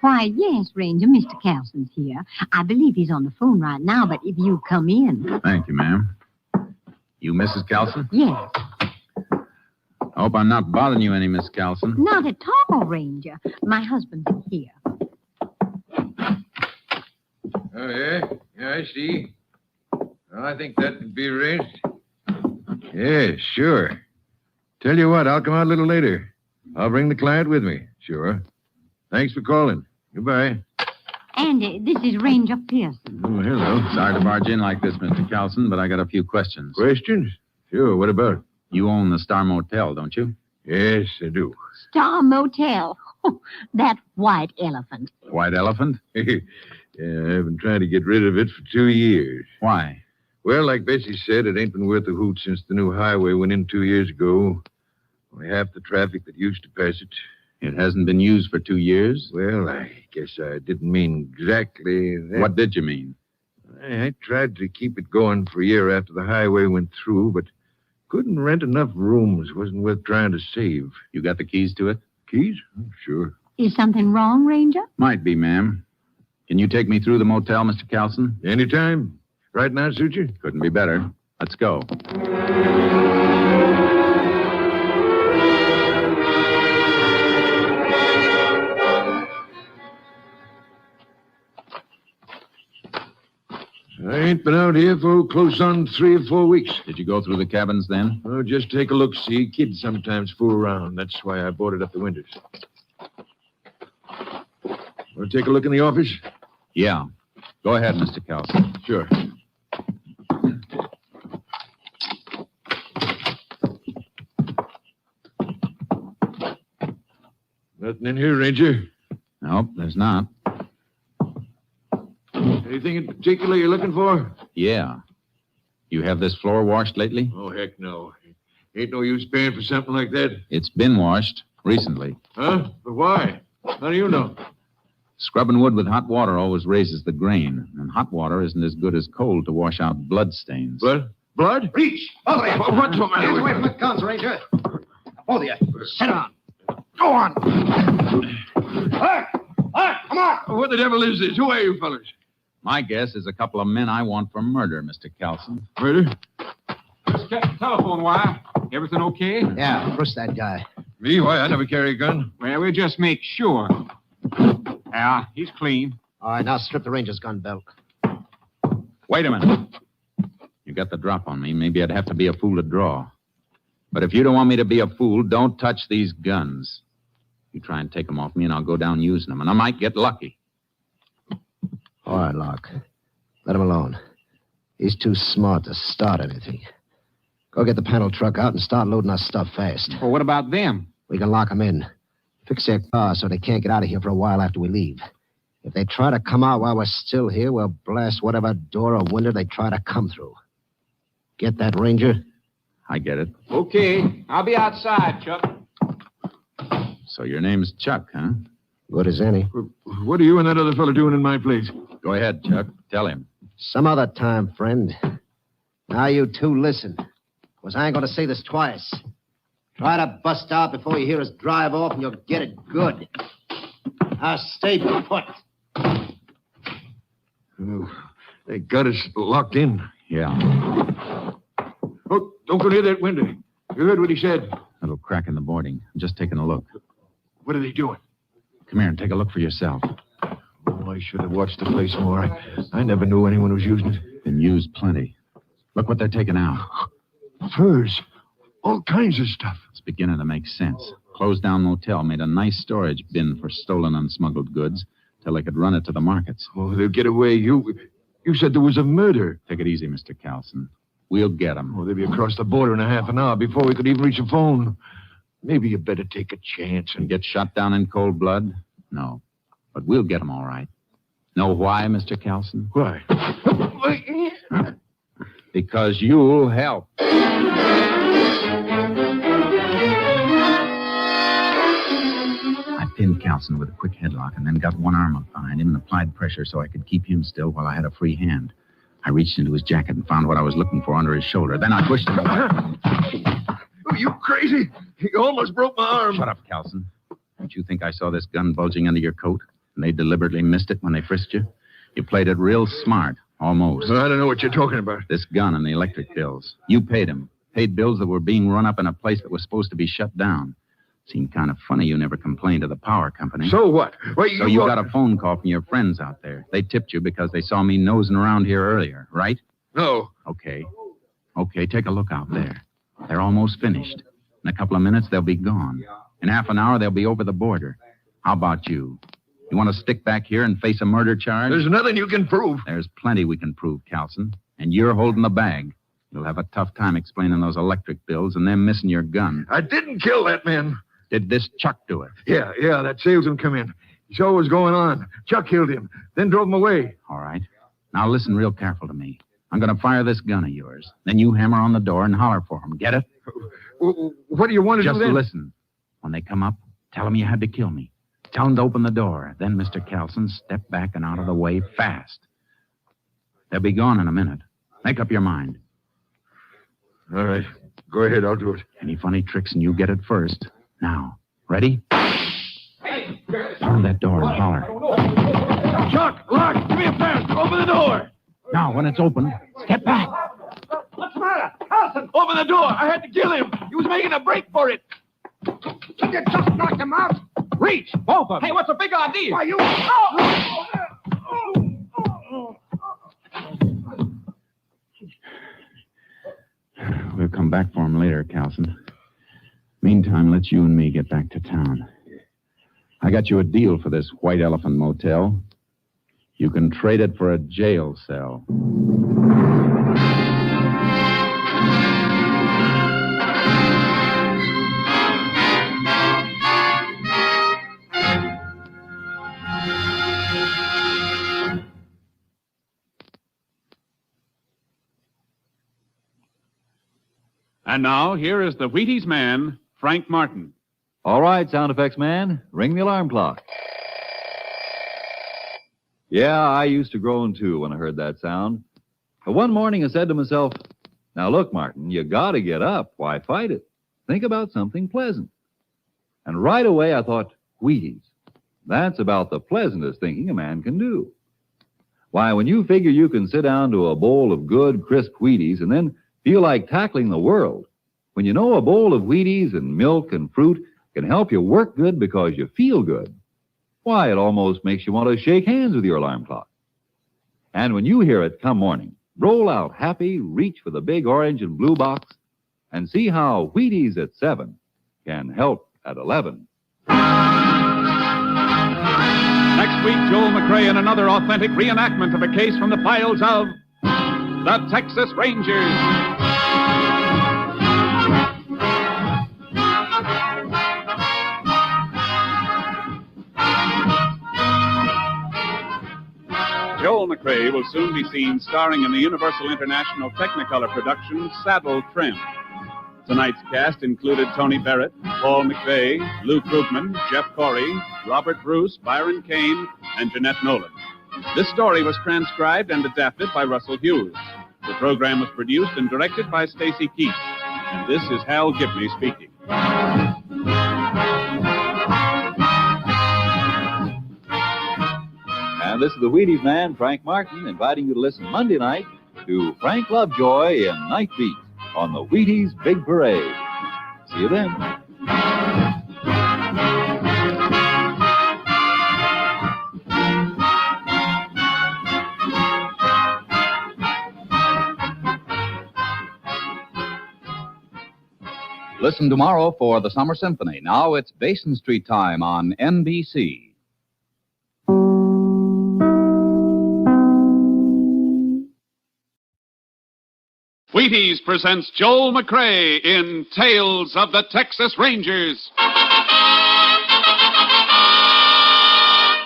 Why, yes, Ranger, Mr. Carlson's here. I believe he's on the phone right now, but if you come in...
Thank you, ma'am. You Mrs. Carlson?
Yes.
I hope I'm not bothering you any, Miss Carlson.
Not at all, Ranger. My husband's here.
Oh, yeah? Yeah, I see. Well, I think that can be arranged. Yeah, sure. Tell you what, I'll come out a little later. I'll bring the client with me. Sure. Thanks for calling. Goodbye.
And this is Ranger Pearson.
Oh, hello.
Sorry to barge in like this, Mr. Carlson, but I got a few questions.
Questions? Sure. What about?
You own the Star Motel, don't you?
Yes, I do.
Star Motel. That white elephant.
White elephant?
Yeah, I've been trying to get rid of it for 2 years.
Why?
Well, like Bessie said, it ain't been worth a hoot since the new highway went in 2 years ago. Only half the traffic that used to pass it.
It hasn't been used for 2 years?
Well, I guess I didn't mean exactly that.
What did you mean?
I tried to keep it going for a year after the highway went through, but couldn't rent enough rooms. Wasn't worth trying to save.
You got the keys to it?
Keys? Sure.
Is something wrong, Ranger?
Might be, ma'am. Can you take me through the motel, Mr. Carlson?
Anytime. Right now, suit you?
Couldn't be better. Let's go.
I ain't been out here for close on 3 or 4 weeks.
Did you go through the cabins then?
Oh, just take a look-see. Kids sometimes fool around. That's why I boarded up the windows. Want to take a look in the office?
Yeah. Go ahead, Mr. Carlson.
Sure. Nothing in here, Ranger?
Nope, there's not.
Anything in particular you're looking for?
Yeah. You have this floor washed lately?
Oh, heck no. Ain't no use paying for something like that.
It's been washed recently.
Huh? But why? How do you know?
Scrubbing wood with hot water always raises the grain, and hot water isn't as good as cold to wash out blood stains.
Blood? Blood?
Reach! Both of you!
What's the matter
Hands
with
away
you?
from the guns, Ranger. Both of you. Sit down. Go on. Come on.
What the devil is this? Who are you fellas?
My guess is a couple of men I want for murder, Mr. Kelson.
Murder?
Just check the telephone wire. Everything okay?
Yeah, push that guy.
Me? Why? I never carry a gun.
Well, we'll just make sure. Yeah, he's clean.
All right, now strip the Ranger's gun belt.
Wait a minute. You got the drop on me. Maybe I'd have to be a fool to draw. But if you don't want me to be a fool, don't touch these guns. You try and take them off me, and I'll go down using them, and I might get lucky.
All right, Locke. Let him alone. He's too smart to start anything. Go get the panel truck out and start loading our stuff fast.
Well, what about them?
We can lock them in. Fix their car so they can't get out of here for a while after we leave. If they try to come out while we're still here, we'll blast whatever door or window they try to come through. Get that, Ranger?
I get it.
Okay. I'll be outside, Chuck.
So your name's Chuck, huh?
Good as any.
What are you and that other fellow doing in my place?
Go ahead, Chuck. Tell him.
Some other time, friend. Now you two listen. Because I ain't going to say this twice. Try to bust out before you hear us drive off, and you'll get it good. Now stay put.
Oh, they got us locked in.
Yeah.
Oh, don't go near that window. You heard what he said.
Little crack in the boarding. I'm just taking a look.
What are they doing?
Come here and take a look for yourself.
Oh, I should have watched the place more. I never knew anyone was using it.
Been used plenty. Look what they're taking out.
Furs. All kinds of stuff.
It's beginning to make sense. Closed down motel made a nice storage bin for stolen and smuggled goods till they could run it to the markets.
Oh, they'll get away. You said there was a murder.
Take it easy, Mr. Carlson. We'll get them.
Oh, they'll be across the border in a half an hour before we could even reach a phone. Maybe you better take a chance
and get shot down in cold blood? No. But we'll get them all right. Know why, Mr. Carlson?
Why?
Because you'll help. I pinned Carlson with a quick headlock and then got one arm up behind him and applied pressure so I could keep him still while I had a free hand. I reached into his jacket and found what I was looking for under his shoulder. Then I pushed him away.
Oh, you crazy? You almost broke my arm.
Shut up, Carlson. Don't you think I saw this gun bulging under your coat? And they deliberately missed it when they frisked you? You played it real smart, almost.
I don't know what you're talking about.
This gun and the electric bills. You paid them. Paid bills that were being run up in a place that was supposed to be shut down. Seemed kind of funny you never complained to the power company.
So what? Well,
so you got a phone call from your friends out there. They tipped you because they saw me nosing around here earlier, right?
No.
Okay. Okay, take a look out there. They're almost finished. In a couple of minutes, they'll be gone. In half an hour, they'll be over the border. How about you? You want to stick back here and face a murder charge?
There's nothing you can prove.
There's plenty we can prove, Carlson. And you're holding the bag. You'll have a tough time explaining those electric bills and them missing your gun.
I didn't kill that man.
Did this Chuck do it?
Yeah, that salesman come in. He saw what was going on. Chuck killed him, then drove him away.
All right. Now listen real careful to me. I'm going to fire this gun of yours. Then you hammer on the door and holler for him. Get it?
What do you want to
Just
do then?
Just listen. When they come up, tell them you had to kill me. Tell them to open the door. Then, Mr. Carlson, step back and out of the way fast. They'll be gone in a minute. Make up your mind.
All right. Go ahead. I'll do it.
Any funny tricks and you get it first. Now, ready?
Hey!
Pound that door and holler.
Chuck, Locke, give me a fast. Open the door.
Now, when it's open, step back.
What's the matter? Carlson, open the door. I had to kill him. He was making a break for it.
You just knocked him out. Reach, both of them. Hey, what's the big idea?
Why, you...
We'll come back for him later, Carlson. Meantime, let's you and me get back to town. I got you a deal for this White Elephant Motel. You can trade it for a jail cell.
And now, here is the Wheaties man, Frank Martin.
All right, sound effects man, ring the alarm clock. Yeah, I used to groan too when I heard that sound. But one morning I said to myself, now look, Martin, you gotta get up. Why fight it? Think about something pleasant. And right away I thought, Wheaties. That's about the pleasantest thinking a man can do. Why, when you figure you can sit down to a bowl of good, crisp Wheaties and then feel like tackling the world, when you know a bowl of Wheaties and milk and fruit can help you work good because you feel good, why, it almost makes you want to shake hands with your alarm clock. And when you hear it come morning, roll out happy, reach for the big orange and blue box, and see how Wheaties at 7 can help at 11.
Next week, Joel McCrea in another authentic reenactment of a case from the files of the Texas Rangers. Joel McCrea will soon be seen starring in the Universal International Technicolor production Saddle Tramp. Tonight's cast included Tony Barrett, Paul McVeigh, Lou Krugman, Jeff Corey, Robert Bruce, Byron Kane, and Jeanette Nolan. This story was transcribed and adapted by Russell Hughes. The program was produced and directed by Stacy Keach. And this is Hal Gibney speaking.
And this is the Wheaties man, Frank Martin, inviting you to listen Monday night to Frank Lovejoy in Night Beat on the Wheaties Big Parade. See you then.
Listen tomorrow for the Summer Symphony. Now it's Basin Street time on NBC.
Wheaties presents Joel McCrea in Tales of the Texas Rangers.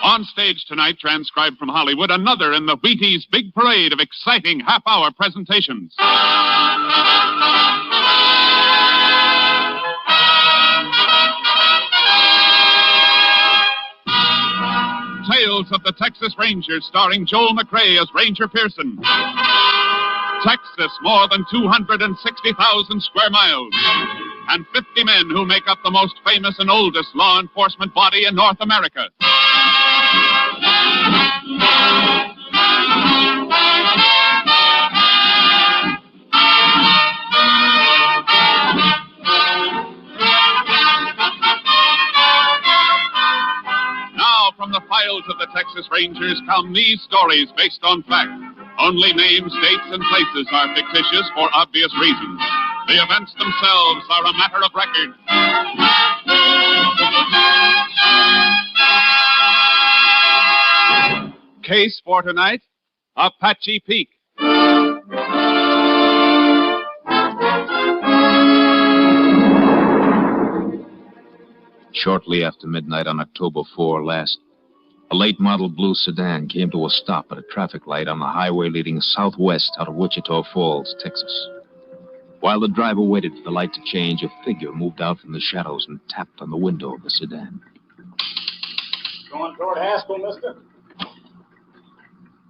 On stage tonight, transcribed from Hollywood, another in the Wheaties Big Parade of exciting half-hour presentations. Tales of the Texas Rangers, starring Joel McCrea as Ranger Pearson. Texas, more than 260,000 square miles, and 50 men who make up the most famous and oldest law enforcement body in North America. Now, from the files of the Texas Rangers come these stories based on fact. Only names, dates, and places are fictitious for obvious reasons. The events themselves are a matter of record. Case for tonight, Apache Peak.
Shortly after midnight on October 4 last, a late model blue sedan came to a stop at a traffic light on the highway leading southwest out of Wichita Falls, Texas. While the driver waited for the light to change, a figure moved out from the shadows and tapped on the window of the sedan.
Going toward Haskell, mister?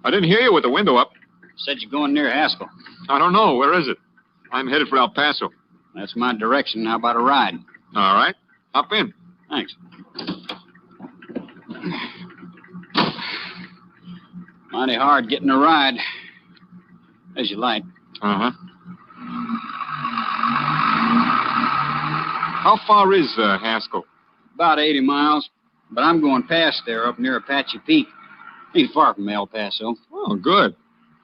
I didn't hear you with the window up.
Said you're going near Haskell.
I don't know. Where is it? I'm headed for El Paso.
That's my direction. How about a ride?
All right. Hop in.
Thanks. Mighty hard getting a ride. As you like.
Uh-huh. How far is Haskell?
About 80 miles. But I'm going past there up near Apache Peak. Ain't far from El Paso.
Oh, good.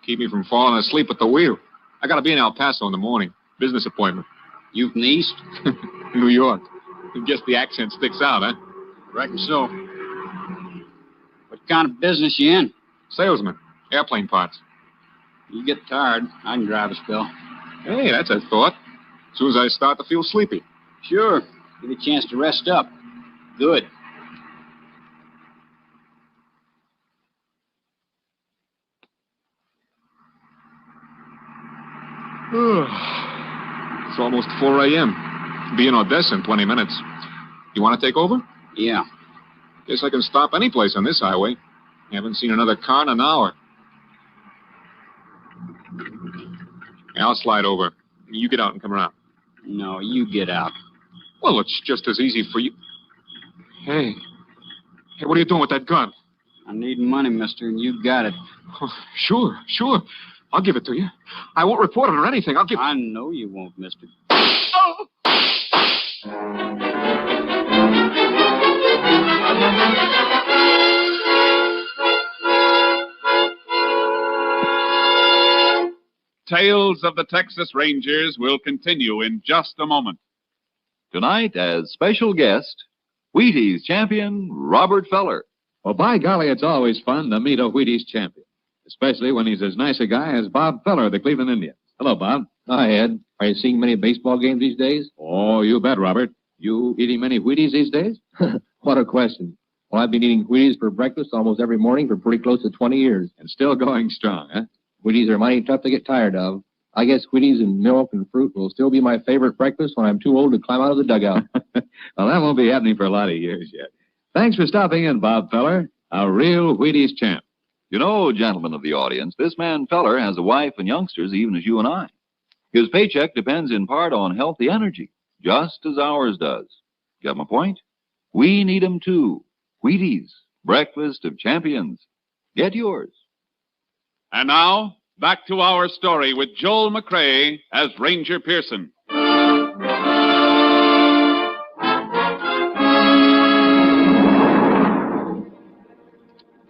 Keep me from falling asleep at the wheel. I gotta be in El Paso in the morning. Business appointment.
You from the east?
New York. I guess the accent sticks out, huh?
Reckon so. What kind of business you in?
Salesman. Airplane parts.
You get tired, I can drive a spell.
Hey, that's a thought. As soon as I start to feel sleepy.
Sure. Give you a chance to rest up. Good.
It's almost 4 a.m. Be in Odessa in 20 minutes. You want to take over?
Yeah.
Guess I can stop any place on this highway. Haven't seen another car in an hour. Yeah, I'll slide over. You get out and come around.
No, you get out.
Well, it's just as easy for you. Hey, what are you doing with that gun?
I need money, mister, and you got it.
Oh, sure. I'll give it to you. I won't report it or anything.
I know you won't, mister.
Oh!
Tales of the Texas Rangers will continue in just a moment.
Tonight, as special guest, Wheaties champion Robert Feller.
Well, by golly, it's always fun to meet a Wheaties champion, especially when he's as nice a guy as Bob Feller of the Cleveland Indians. Hello, Bob.
Hi, Ed. Are you seeing many baseball games these days?
Oh, you bet, Robert. You eating many Wheaties these days?
What a question. Well, I've been eating Wheaties for breakfast almost every morning for pretty close to 20 years.
And still going strong, huh?
Wheaties are mighty tough to get tired of. I guess Wheaties and milk and fruit will still be my favorite breakfast when I'm too old to climb out of the dugout.
Well, that won't be happening for a lot of years yet. Thanks for stopping in, Bob Feller, a real Wheaties champ.
You know, gentlemen of the audience, this man Feller has a wife and youngsters even as you and I. His paycheck depends in part on healthy energy, just as ours does. Got my point? We need 'em too. Wheaties, breakfast of champions. Get yours.
And now, back to our story with Joel McCrae as Ranger Pearson.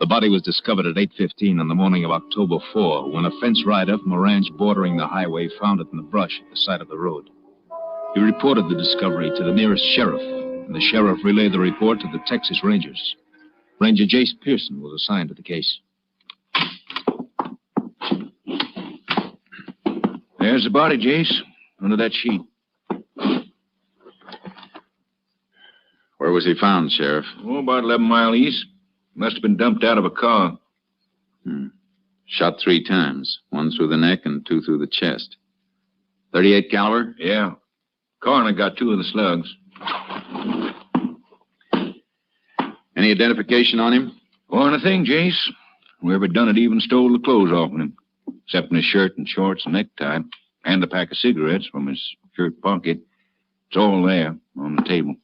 The body was discovered at 8:15 on the morning of October 4, when a fence rider from a ranch bordering the highway found it in the brush at the side of the road. He reported the discovery to the nearest sheriff, and the sheriff relayed the report to the Texas Rangers. Ranger Jace Pearson was assigned to the case.
There's the body, Jace, under that sheet.
Where was he found, Sheriff?
Oh, about 11 miles east. Must have been dumped out of a car.
Shot 3 times. 1 through the neck and 2 through the chest. 38 caliber?
Yeah. Coroner got 2 of the slugs.
Any identification on him?
Wasn't a thing, Jace. Whoever done it even stole the clothes off of him. Except in his shirt and shorts and necktie. And a pack of cigarettes from his shirt pocket. It's all there on the table.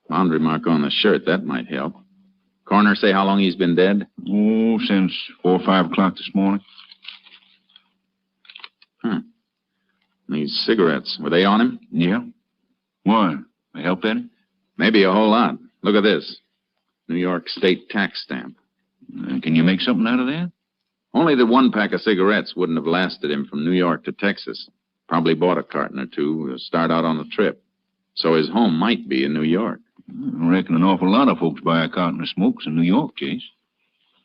Laundry mark on the shirt, that might help. Coroner say how long he's been dead?
Oh, since 4 or 5 o'clock this morning.
These cigarettes, were they on him?
Yeah. Why? They helped any?
Maybe a whole lot. Look at this. New York state tax stamp.
Can you make something out of that?
Only that 1 pack of cigarettes wouldn't have lasted him from New York to Texas. Probably bought a carton or 2 to start out on the trip. So his home might be in New York.
I reckon an awful lot of folks buy a carton of smokes in New York, Chase.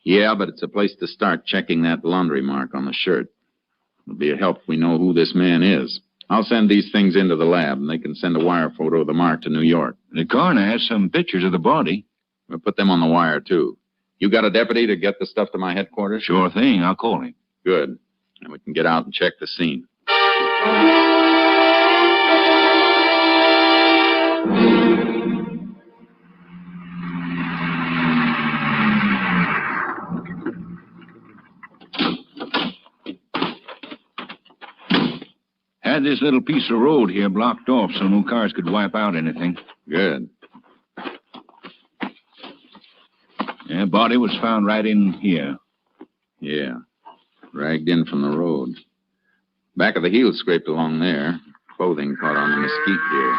Yeah, but it's a place to start checking that laundry mark on the shirt. It'll be a help if we know who this man is. I'll send these things into the lab, and they can send a wire photo of the mark to New York.
The coroner has some pictures of the body.
We'll put them on the wire, too. You got a deputy to get the stuff to my headquarters?
Sure thing. I'll call him.
Good. And we can get out and check the scene.
Had this little piece of road here blocked off so no cars could wipe out anything.
Good.
Yeah, body was found right in here.
Yeah. Dragged in from the road. Back of the heel scraped along there. Clothing caught on the mesquite here.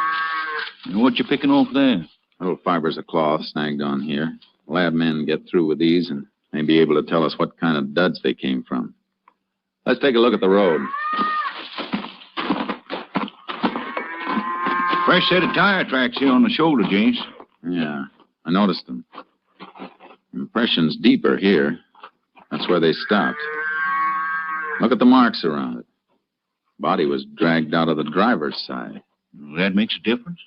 And what you picking off there?
Little fibers of cloth snagged on here. Lab men get through with these and may be able to tell us what kind of duds they came from. Let's take a look at the road.
Fresh set of tire tracks here on the shoulder, James.
Yeah, I noticed them. Impression's deeper here. That's where they stopped. Look at the marks around it. Body was dragged out of the driver's side.
That makes a difference?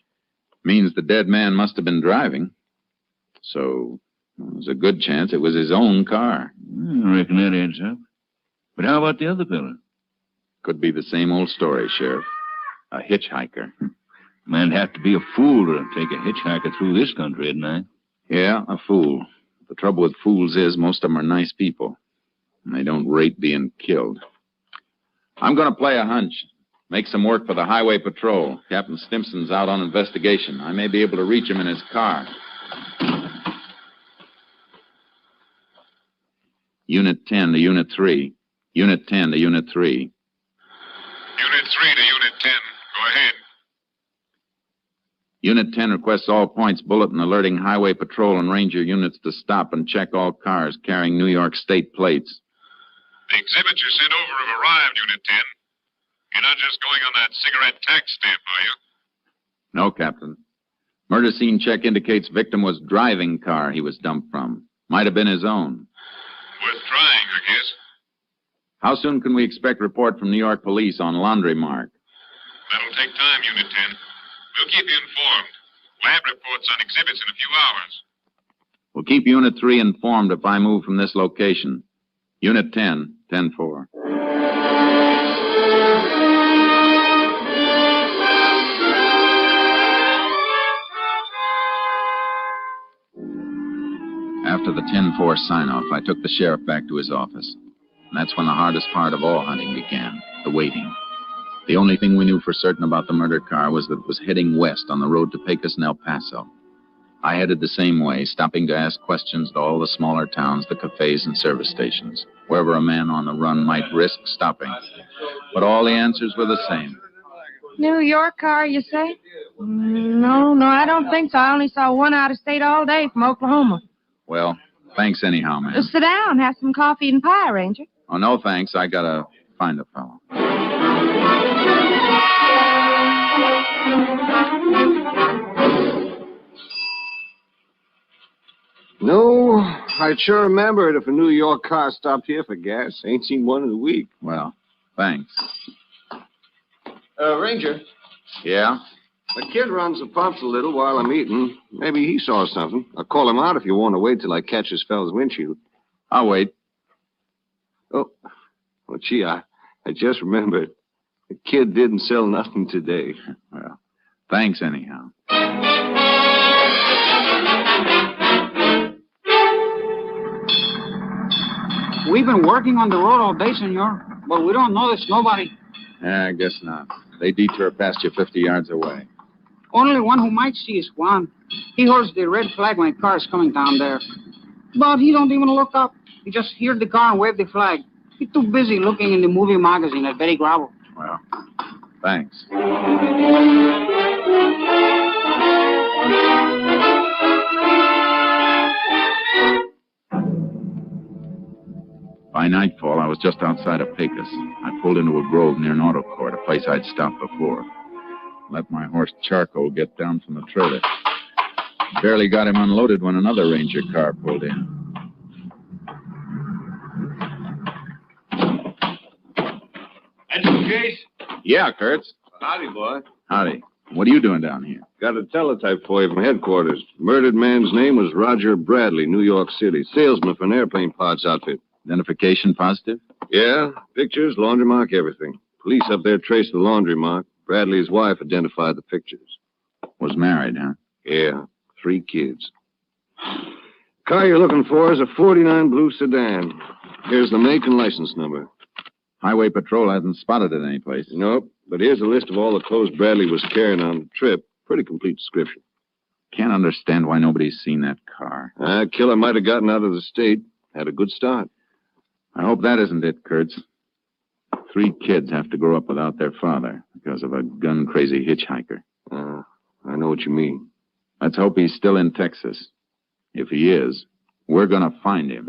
Means the dead man must have been driving. So there's a good chance it was his own car.
I reckon that adds up.
But how about the other fella?
Could be the same old story, Sheriff. A hitchhiker.
Man'd have to be a fool to take a hitchhiker through this country at night.
Yeah, a fool. The trouble with fools is most of them are nice people. And they don't rate being killed. I'm going to play a hunch. Make some work for the highway patrol. Captain Stimson's out on investigation. I may be able to reach him in his car. Unit 10 to Unit 3. Unit 10 to Unit 3.
Unit 3 to Unit 10. Go ahead.
Unit 10 requests all points bulletin alerting highway patrol and ranger units to stop and check all cars carrying New York state plates.
The exhibits you sent over have arrived, Unit 10. You're not just going on that cigarette tax stamp, are you?
No, Captain. Murder scene check indicates victim was driving car he was dumped from. Might have been his own.
Worth trying, I guess.
How soon can we expect report from New York police on laundry mark?
That'll take time, Unit 10. We'll keep you informed. Lab reports on exhibits in a few hours.
We'll keep Unit 3 informed if I move from this location. Unit 10, 10-4. After the 10-4 sign-off, I took the sheriff back to his office. And that's when the hardest part of all hunting began, the waiting. The only thing we knew for certain about the murder car was that it was heading west on the road to Pecos and El Paso. I headed the same way, stopping to ask questions to all the smaller towns, the cafes and service stations, wherever a man on the run might risk stopping. But all the answers were the same.
New York car, you say? No, I don't think so. I only saw one out of state all day from Oklahoma.
Well, thanks anyhow, man.
Just sit down, have some coffee and pie, Ranger.
Oh, no thanks. I gotta find a fellow.
No, I'd sure remember it if a New York car stopped here for gas. Ain't seen one in a week.
Well, thanks.
Ranger.
Yeah?
The kid runs the pumps a little while I'm eating. Maybe he saw something. I'll call him out if you want to wait till I catch this fellow's windshield.
I'll wait.
Oh, well, gee, I just remembered. The kid didn't sell nothing today.
Well, thanks anyhow.
We've been working on the road all day, senor, but we don't notice nobody.
I guess not. They detour past you 50 yards away.
Only one who might see is Juan. He holds the red flag when a car is coming down there. But he don't even look up. He just hears the car and wave the flag. He's too busy looking in the movie magazine at Betty Gravel.
Well, thanks. By nightfall, I was just outside of Pecos. I pulled into a grove near an auto court, a place I'd stopped before. Let my horse Charcoal get down from the trailer. Barely got him unloaded when another ranger car pulled in.
That's the case?
Yeah, Kurtz.
Howdy, boy.
Howdy. What are you doing down here?
Got a teletype for you from headquarters. Murdered man's name was Roger Bradley, New York City. Salesman for an airplane parts outfit.
Identification positive?
Yeah, pictures, laundry mark, everything. Police up there traced the laundry mark. Bradley's wife identified the pictures.
Was married, huh?
Yeah, 3 kids. Car you're looking for is a 49 blue sedan. Here's the make and license number.
Highway patrol hasn't spotted it anyplace.
Nope, but here's a list of all the clothes Bradley was carrying on the trip. Pretty complete description.
Can't understand why nobody's seen that car.
Killer might have gotten out of the state. Had a good start.
I hope that isn't it, Kurtz. 3 kids have to grow up without their father because of a gun-crazy hitchhiker.
I know what you mean.
Let's hope he's still in Texas. If he is, we're gonna find him.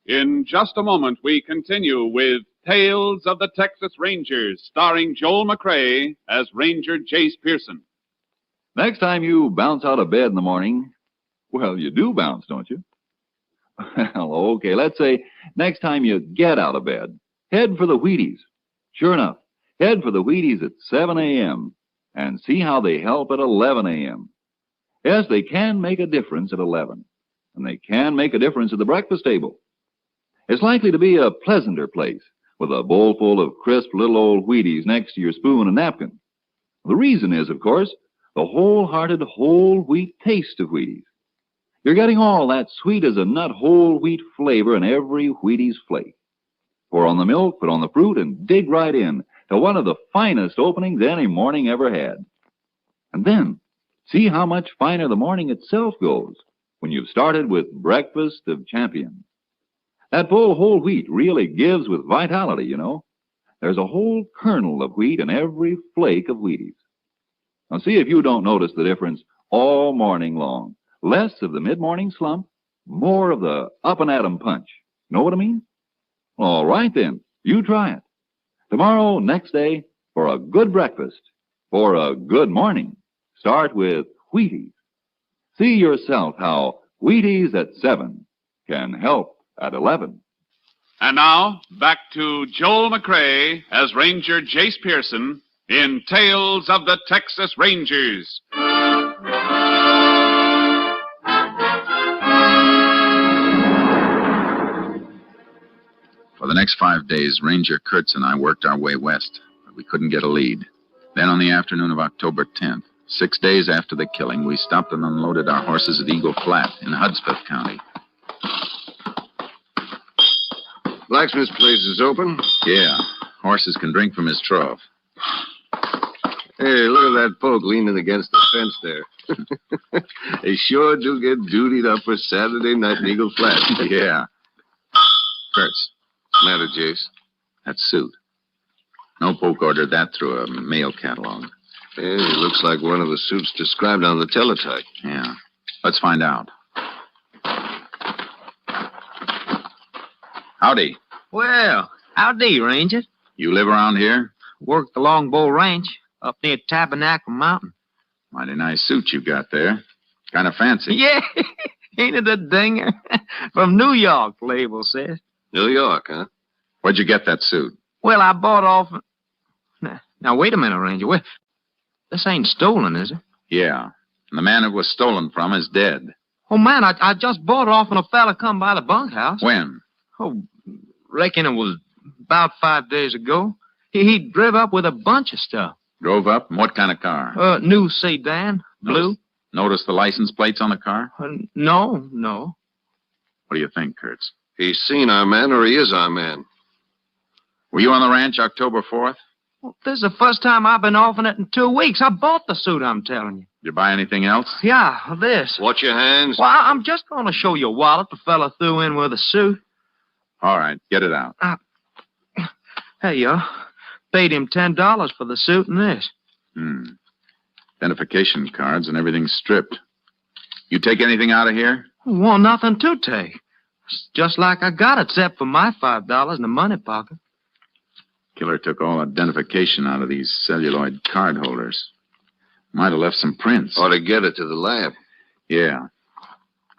In just a moment, we continue with Tales of the Texas Rangers, starring Joel McCrea as Ranger Jace Pearson.
Next time you bounce out of bed in the morning, well, you do bounce, don't you? Well, okay, let's say next time you get out of bed, head for the Wheaties. Sure enough, Head for the Wheaties at 7 a.m. and see how they help at 11 a.m. Yes, they can make a difference at 11, and they can make a difference at the breakfast table. It's likely to be a pleasanter place with a bowl full of crisp little old Wheaties next to your spoon and napkin. The reason is, of course, the wholehearted whole wheat taste of Wheaties. You're getting all that sweet-as-a-nut whole wheat flavor in every Wheaties flake. Pour on the milk, put on the fruit, and dig right in to one of the finest openings any morning ever had. And then, see how much finer the morning itself goes when you've started with Breakfast of Champions. That full whole wheat really gives with vitality, you know. There's a whole kernel of wheat in every flake of Wheaties. Now see if you don't notice the difference all morning long. Less of the mid-morning slump, more of the up-and-at-'em punch. Know what I mean? All right, then. You try it. Tomorrow, next day, for a good breakfast, for a good morning, start with Wheaties. See yourself how Wheaties at 7 can help at 11.
And now, back to Joel McCrae as Ranger Jace Pearson in Tales of the Texas Rangers.
For the next 5 days, Ranger Kurtz and I worked our way west, but we couldn't get a lead. Then on the afternoon of October 10th, 6 days after the killing, we stopped and unloaded our horses at Eagle Flat in Hudspeth County.
Blacksmith's place is open?
Yeah, horses can drink from his trough.
Hey, look at that poke leaning against the fence there. They sure do get dutied up for Saturday night in Eagle Flat.
Yeah. Kurtz.
Matter, Jace?
That suit. No poke ordered that through a mail catalog.
Yeah, he looks like one of the suits described on the teletype.
Yeah. Let's find out. Howdy.
Well, howdy, Ranger.
You live around here?
Work the Longbow Ranch up near Tabernacle Mountain.
Mighty nice suit you got there. Kind of fancy.
Yeah, ain't it a dinger? From New York, label says.
New York, huh?
Where'd you get that suit?
Well, I bought off... Now, wait a minute, Ranger. This ain't stolen, is it?
Yeah. And the man it was stolen from is dead.
Oh, man, I just bought it off when a fella come by the bunkhouse.
When?
Oh, reckon it was about 5 days ago. He drove up with a bunch of stuff.
Drove up? What kind of car?
New sedan, blue.
Notice the license plates on the car?
No.
What do you think, Kurtz?
He's seen our man or he is our man.
Were you on the ranch October 4th?
Well, this is the first time I've been off in it in 2 weeks. I bought the suit, I'm telling you.
Did you buy anything else?
Yeah, this.
Watch your hands.
Well, I'm just going to show you a wallet the fella threw in with the suit.
All right, get it out.
Hey, yo. Paid him $10 for the suit and this.
Identification cards and everything stripped. You take anything out of here?
Well, nothing to take. It's just like I got it, except for my $5 in the money pocket.
Killer took all identification out of these celluloid card holders. Might have left some prints.
Ought to get it to the lab.
Yeah.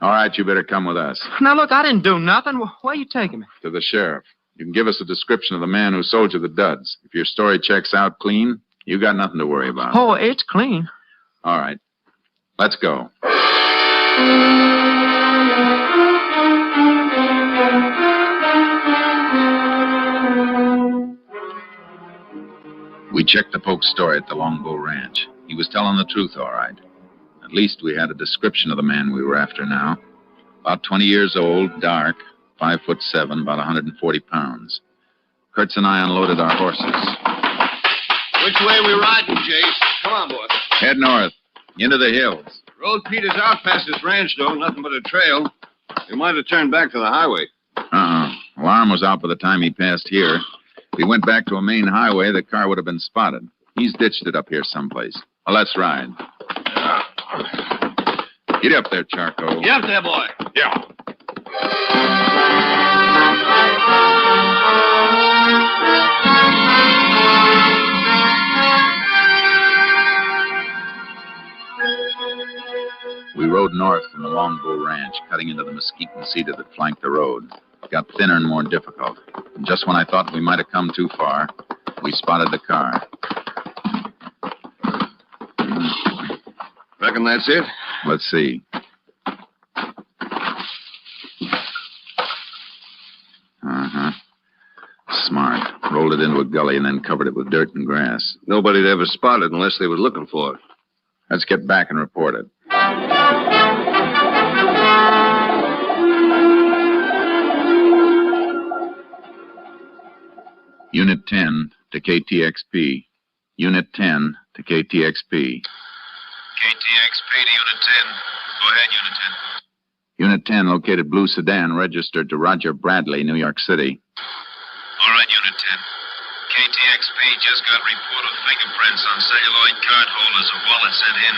All right, you better come with us.
Now, look, I didn't do nothing. Where are you taking me?
To the sheriff. You can give us a description of the man who sold you the duds. If your story checks out clean, you got nothing to worry about.
Oh, it's clean.
All right. Let's go. We checked the poke's story at the Longbow Ranch. He was telling the truth, all right. At least we had a description of the man we were after now. About 20 years old, dark, 5'7", about 140 pounds. Kurtz and I unloaded our horses.
Which way we riding, Jace? Come on, boy.
Head north, into the hills.
Road peters out past this ranch, though. Nothing but a trail. We might have turned back to the highway.
Alarm was out by the time he passed here. If he went back to a main highway, the car would have been spotted. He's ditched it up here someplace. Well, let's ride. Get up there, Charco.
Get up there, boy.
Yeah. We rode north from the Longbow Ranch, cutting into the mesquite and cedar that flanked the road. It got thinner and more difficult. And just when I thought we might have come too far, We spotted the car.
Reckon that's it?
Let's see. Uh-huh. Smart. Rolled it into a gully and then covered it with dirt and grass.
Nobody'd ever spot it unless they was looking for it.
Let's get back and report it. Unit 10 to KTXP. Unit 10 to KTXP.
KTXP to Unit 10. Go ahead, Unit 10.
Unit 10 located blue sedan registered to Roger Bradley, New York City.
All right, Unit 10. KTXP just got report of fingerprints on celluloid card holders of wallets sent in.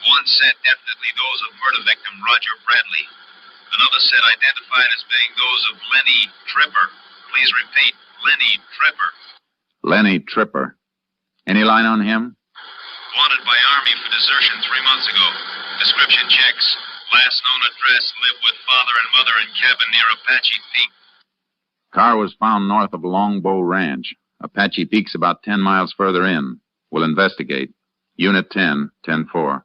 One set definitely those of murder victim Roger Bradley. Another set identified as being those of Lenny Tripper. Please repeat, Lenny Tripper.
Lenny Tripper. Any line on him?
Wanted by Army for desertion 3 months ago. Description checks. Last known address, lived with father and mother in cabin near Apache Peak.
Car was found north of Longbow Ranch. Apache Peak's about 10 miles further in. We'll investigate. Unit 10, 10-4.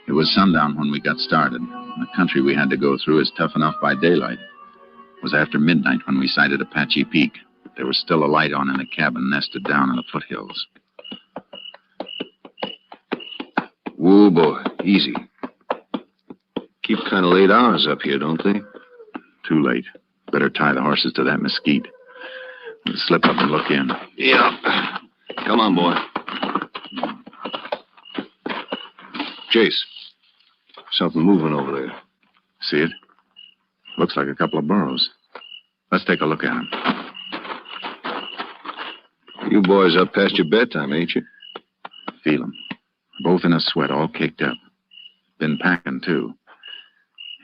It was sundown when we got started. The country we had to go through is tough enough by daylight. It was after midnight when we sighted Apache Peak. There was still a light on in the cabin nested down in the foothills.
Whoa, boy. Easy. Keep kind of late hours up here, don't they?
Too late. Better tie the horses to that mesquite. We'll slip up and look in.
Yeah. Come on, boy. Chase. Something moving over there.
See it? Looks like a couple of burros. Let's take a look at them.
You boys up past your bedtime, ain't you?
Feel them. Both in a sweat, all caked up. Been packing, too.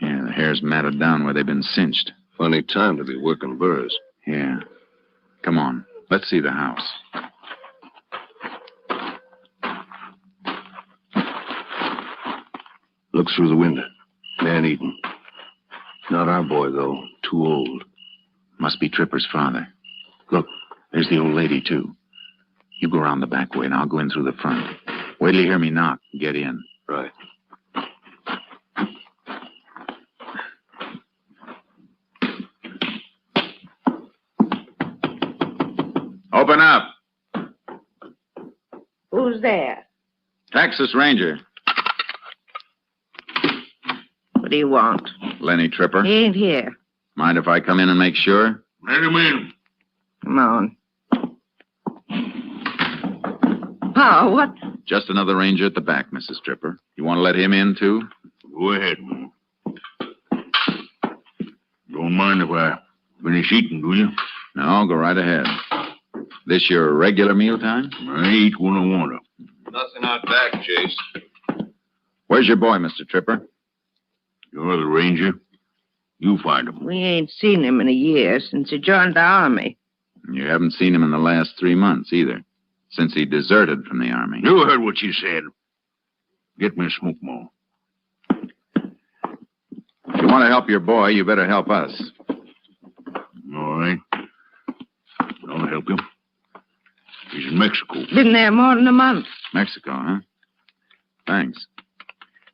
Yeah, the hair's matted down where they've been cinched.
Funny time to be working burros.
Yeah. Come on. Let's see the house.
Look through the window. Man eating. Not our boy, though. Too old.
Must be Tripper's father. Look, there's the old lady, too. You go around the back way, and I'll go in through the front. Wait till you hear me knock and get in.
Right.
Open up.
Who's there?
Texas Ranger.
What do you want?
Lenny Tripper.
He ain't here.
Mind if I come in and make sure?
Let him in.
Come on. Oh, what?
Just another ranger at the back, Mrs. Tripper. You want to let him in, too?
Go ahead, man. Don't mind if I finish eating, do you?
No, go right ahead. This your regular mealtime?
I eat when I want to.
Nothing out back, Chase.
Where's your boy, Mr. Tripper?
You're the ranger. You find him.
We ain't seen him in a year since he joined the army.
You haven't seen him in the last 3 months, either. Since he deserted from the army.
You heard what she said. Get me a smoke more.
If you want to help your boy, you better help us.
All right. I'll help him. He's in Mexico.
Been there more than a month.
Mexico, huh? Thanks.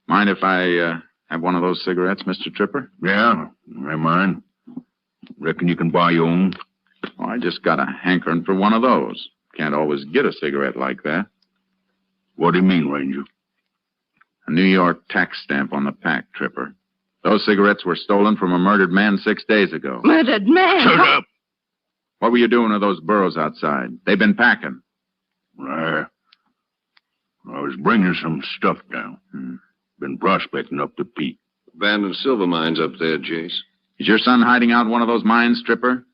Mind if I have one of those cigarettes, Mr. Tripper?
Yeah, I mind. Reckon you can buy your own?
Oh, I just got a hankering for one of those. Can't always get a cigarette like that.
What do you mean, Ranger?
A New York tax stamp on the pack, Tripper. Those cigarettes were stolen from a murdered man 6 days ago.
Murdered man?
Shut up!
What were you doing with those burros outside? They've been packing.
I was bringing some stuff down. Been prospecting up the peak. Abandoned silver mines up there, Jace.
Is your son hiding out in one of those mines, Tripper?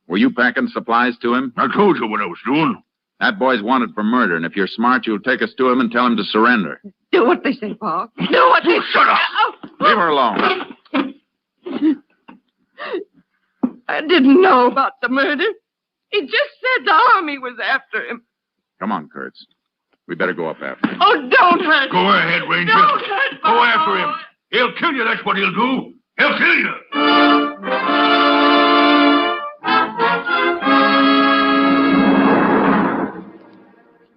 Were you packing supplies to him?
I told you what I was doing.
That boy's wanted for murder, and if you're smart, you'll take us to him and tell him to surrender.
Do what they say, Pa. Do what they say.
Shut up!
Leave her alone.
I didn't know about the murder. He just said the army was after him.
Come on, Kurtz. We better go up after him.
Oh, don't hurt
Go ahead, Ranger.
Don't hurt
Go after him. He'll kill you, that's what he'll do. He'll kill you.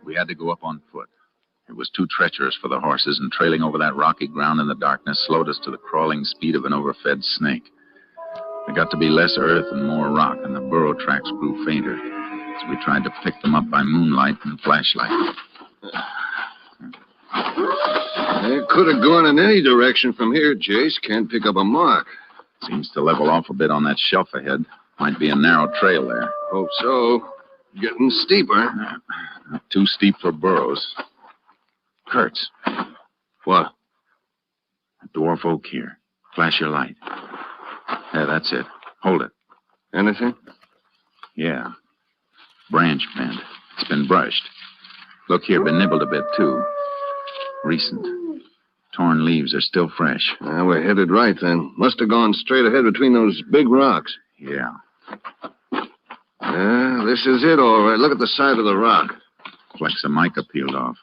We had to go up on foot. It was too treacherous for the horses, and trailing over that rocky ground in the darkness slowed us to the crawling speed of an overfed snake. There got to be less earth and more rock, and the burrow tracks grew fainter as we tried to pick them up by moonlight and flashlight.
It could have gone in any direction from here, Jace. Can't pick up a mark.
Seems to level off a bit on that shelf ahead. Might be a narrow trail there.
Hope so. Getting steeper.
Not too steep for burros. Kurtz.
What?
A dwarf oak here. Flash your light. Yeah, that's it. Hold it.
Anything?
Yeah. Branch bent. It's been brushed. Look here, been nibbled a bit, too. Recent. Torn leaves are still fresh.
We're headed right, then. Must have gone straight ahead between those big rocks.
Yeah.
This is it, all right. Look at the side of the rock.
Flecks of mica peeled off.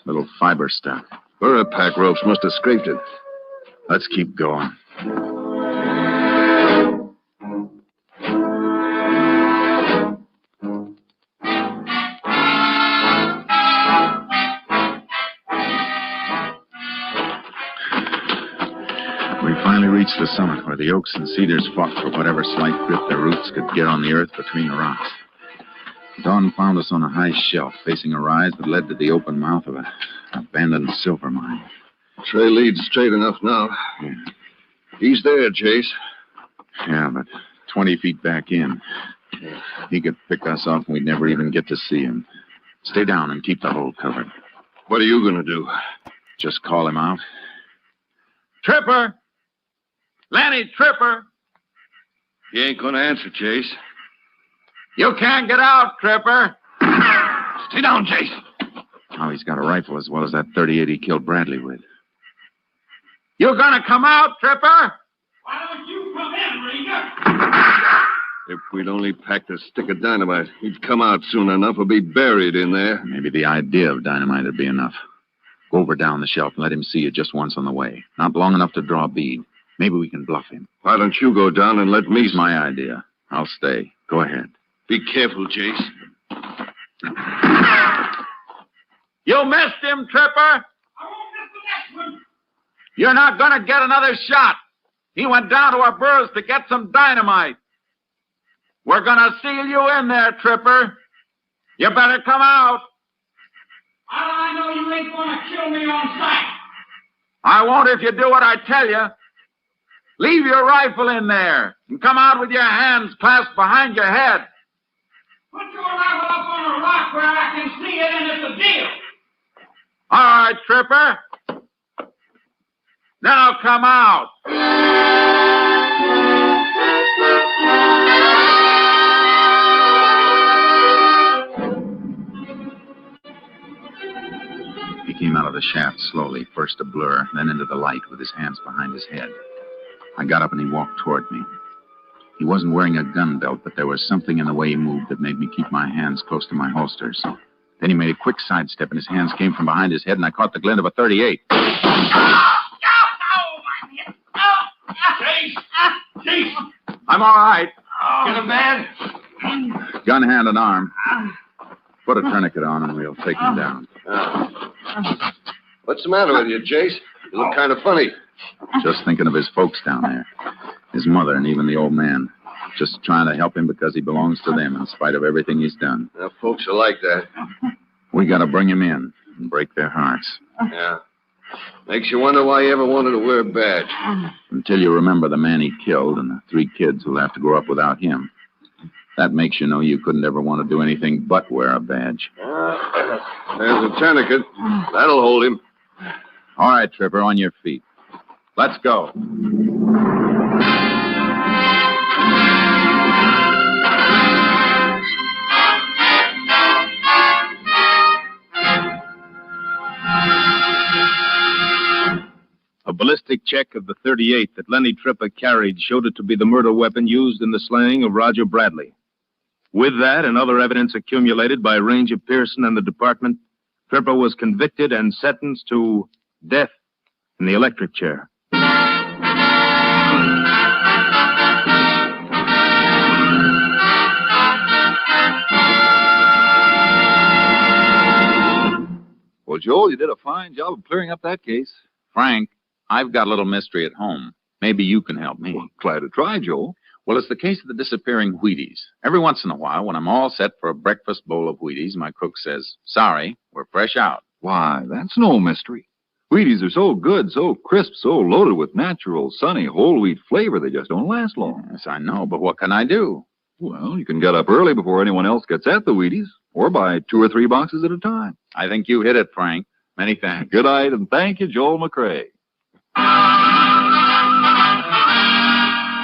Little fiber stuck.
Burra pack ropes must have scraped it.
Let's keep going. We finally reached the summit where the oaks and cedars fought for whatever slight grip their roots could get on the earth between the rocks. Dawn found us on a high shelf facing a rise that led to the open mouth of an abandoned silver mine.
Trail leads straight enough now.
Yeah.
He's there, Jace.
Yeah, but 20 feet back in. He could pick us off and we'd never even get to see him. Stay down and keep the hole covered.
What are you going to do?
Just call him out.
Tripper! Lenny, Tripper!
He ain't going to answer, Jace.
You can't get out, Tripper.
Stay down, Jace.
Oh, he's got a rifle as well as that .38 he killed Bradley with.
You gonna come out, Tripper?
Why don't you come in, Ranger?
If we'd only packed a stick of dynamite, he'd come out soon enough or be buried in there.
Maybe the idea of dynamite would be enough. Go over down the shelf and let him see you just once on the way. Not long enough to draw a bead. Maybe we can bluff him.
Why don't you go down and let me...
It's my idea. I'll stay. Go ahead.
Be careful, Jace.
You missed him, Tripper.
I won't miss the next one.
You're not gonna get another shot. He went down to our burrows to get some dynamite. We're gonna seal you in there, Tripper. You better come out.
How do I know you ain't gonna kill me on sight?
I won't if you do what I tell you. Leave your rifle in there and come out with your hands clasped behind your head.
Put your rifle up on a rock where I can see it, and it's a deal.
All right, Tripper. Now come out.
He came out of the shaft slowly, first a blur, then into the light with his hands behind his head. I got up and he walked toward me. He wasn't wearing a gun belt, but there was something in the way he moved that made me keep my hands close to my holsters. Then he made a quick sidestep, and his hands came from behind his head, and I caught the glint of a .38.
Chief!
I'm all right.
Get him, man.
Gun, hand, and arm. Put a tourniquet on, and we'll take him down.
What's the matter with you, Jace? You look kind of funny.
Just thinking of his folks down there. His mother and even the old man. Just trying to help him because he belongs to them in spite of everything he's done.
Now, folks are like that.
We got to bring him in and break their hearts.
Yeah. Makes you wonder why he ever wanted to wear a badge.
Until you remember the man he killed and the 3 kids who'll have to grow up without him. That makes you know you couldn't ever want to do anything but wear a badge.
There's a tourniquet. That'll hold him.
All right, Tripper, on your feet. Let's go.
A ballistic check of the .38 that Lenny Tripper carried showed it to be the murder weapon used in the slaying of Roger Bradley.
With that and other evidence accumulated by Ranger Pearson and the department, Tripper was convicted and sentenced to death in the electric chair.
Well, Joel, you did a fine job of clearing up that case.
Frank, I've got a little mystery at home. Maybe you can help me.
Well, glad to try, Joel.
Well, it's the case of the disappearing Wheaties. Every once in a while, when I'm all set for a breakfast bowl of Wheaties, my cook says, "Sorry, we're fresh out."
Why, that's no mystery. Wheaties are so good, so crisp, so loaded with natural, sunny, whole wheat flavor, they just don't last long.
Yes, I know, but what can I do?
Well, you can get up early before anyone else gets at the Wheaties, or buy 2 or 3 boxes at a time.
I think you hit it, Frank. Many thanks.
Good night, and thank you, Joel McCrae.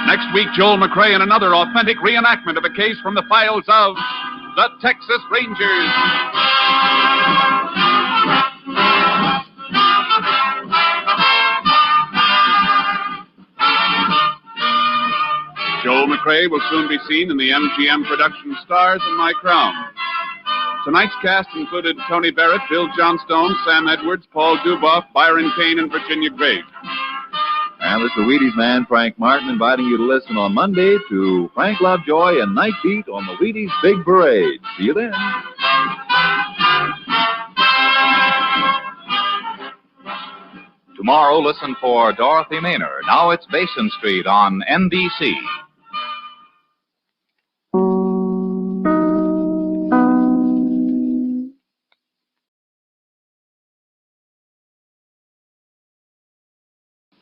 Next week, Joel McCrae in another authentic reenactment of a case from the files of the Texas Rangers. Joel McCrae will soon be seen in the MGM production Stars in My Crown. Tonight's cast included Tony Barrett, Bill Johnstone, Sam Edwards, Paul Duboff, Byron Kane, and Virginia Gregg.
And this is the Wheaties man, Frank Martin, inviting you to listen on Monday to Frank Lovejoy and Night Beat on the Wheaties Big Parade. See you then.
Tomorrow, listen for Dorothy Maynard. Now it's Basin Street on NBC.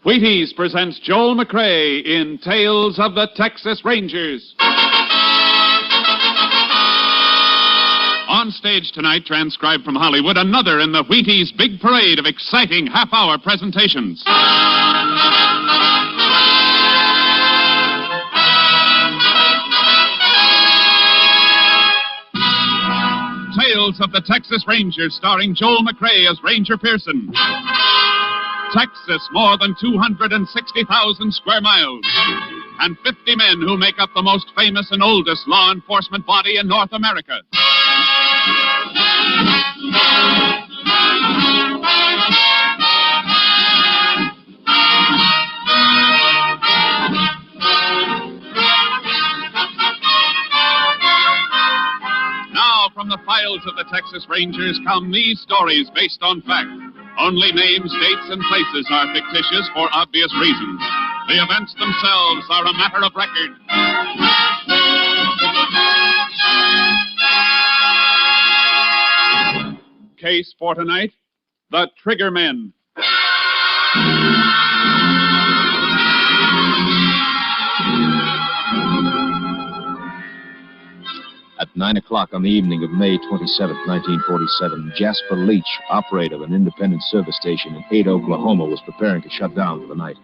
Wheaties presents Joel McCrae in Tales of the Texas Rangers. On stage tonight, transcribed from Hollywood, another in the Wheaties Big Parade of exciting half-hour presentations. Tales of the Texas Rangers, starring Joel McCrae as Ranger Pearson. Texas, more than 260,000 square miles, and 50 men who make up the most famous and oldest law enforcement body in North America. Now, from the files of the Texas Rangers come these stories based on fact. Only names, dates, and places are fictitious for obvious reasons. The events themselves are a matter of record. Case for tonight, the Trigger Men.
At 9 o'clock on the evening of May 27, 1947, Jasper Leach, operator of an independent service station in Ada, Oklahoma, was preparing to shut down for the night.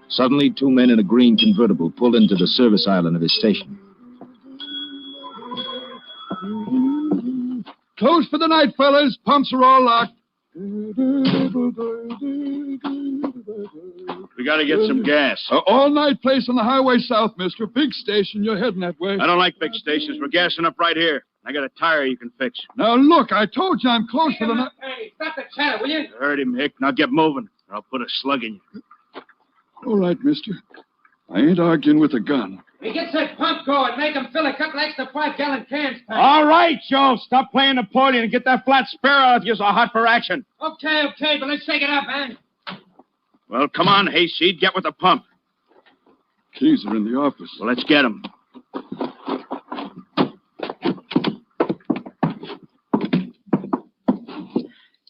Suddenly, 2 men in a green convertible pulled into the service island of his station.
Closed for the night, fellas. Pumps are all locked.
We gotta get some gas.
All-night place on the highway south, mister. Big station. You're heading that way.
I don't like big stations. We're gassing up right here. I got a tire you can fix.
Now, look, I told you I'm close for the night.
Hey, stop the chatter, will you?
You heard him, Hick. Now get moving, or I'll put a slug in you.
All right, mister. I ain't arguing with a gun.
Hey, get that pump going. Make them fill a couple extra 5-gallon cans.
All right, Joe. Stop playing Napoleon and get that flat spare out. You're so hot for action.
Okay, but let's shake it up, man.
Well, come on, Hayseed. Get with the pump.
Keys are in the office.
Well, let's get them.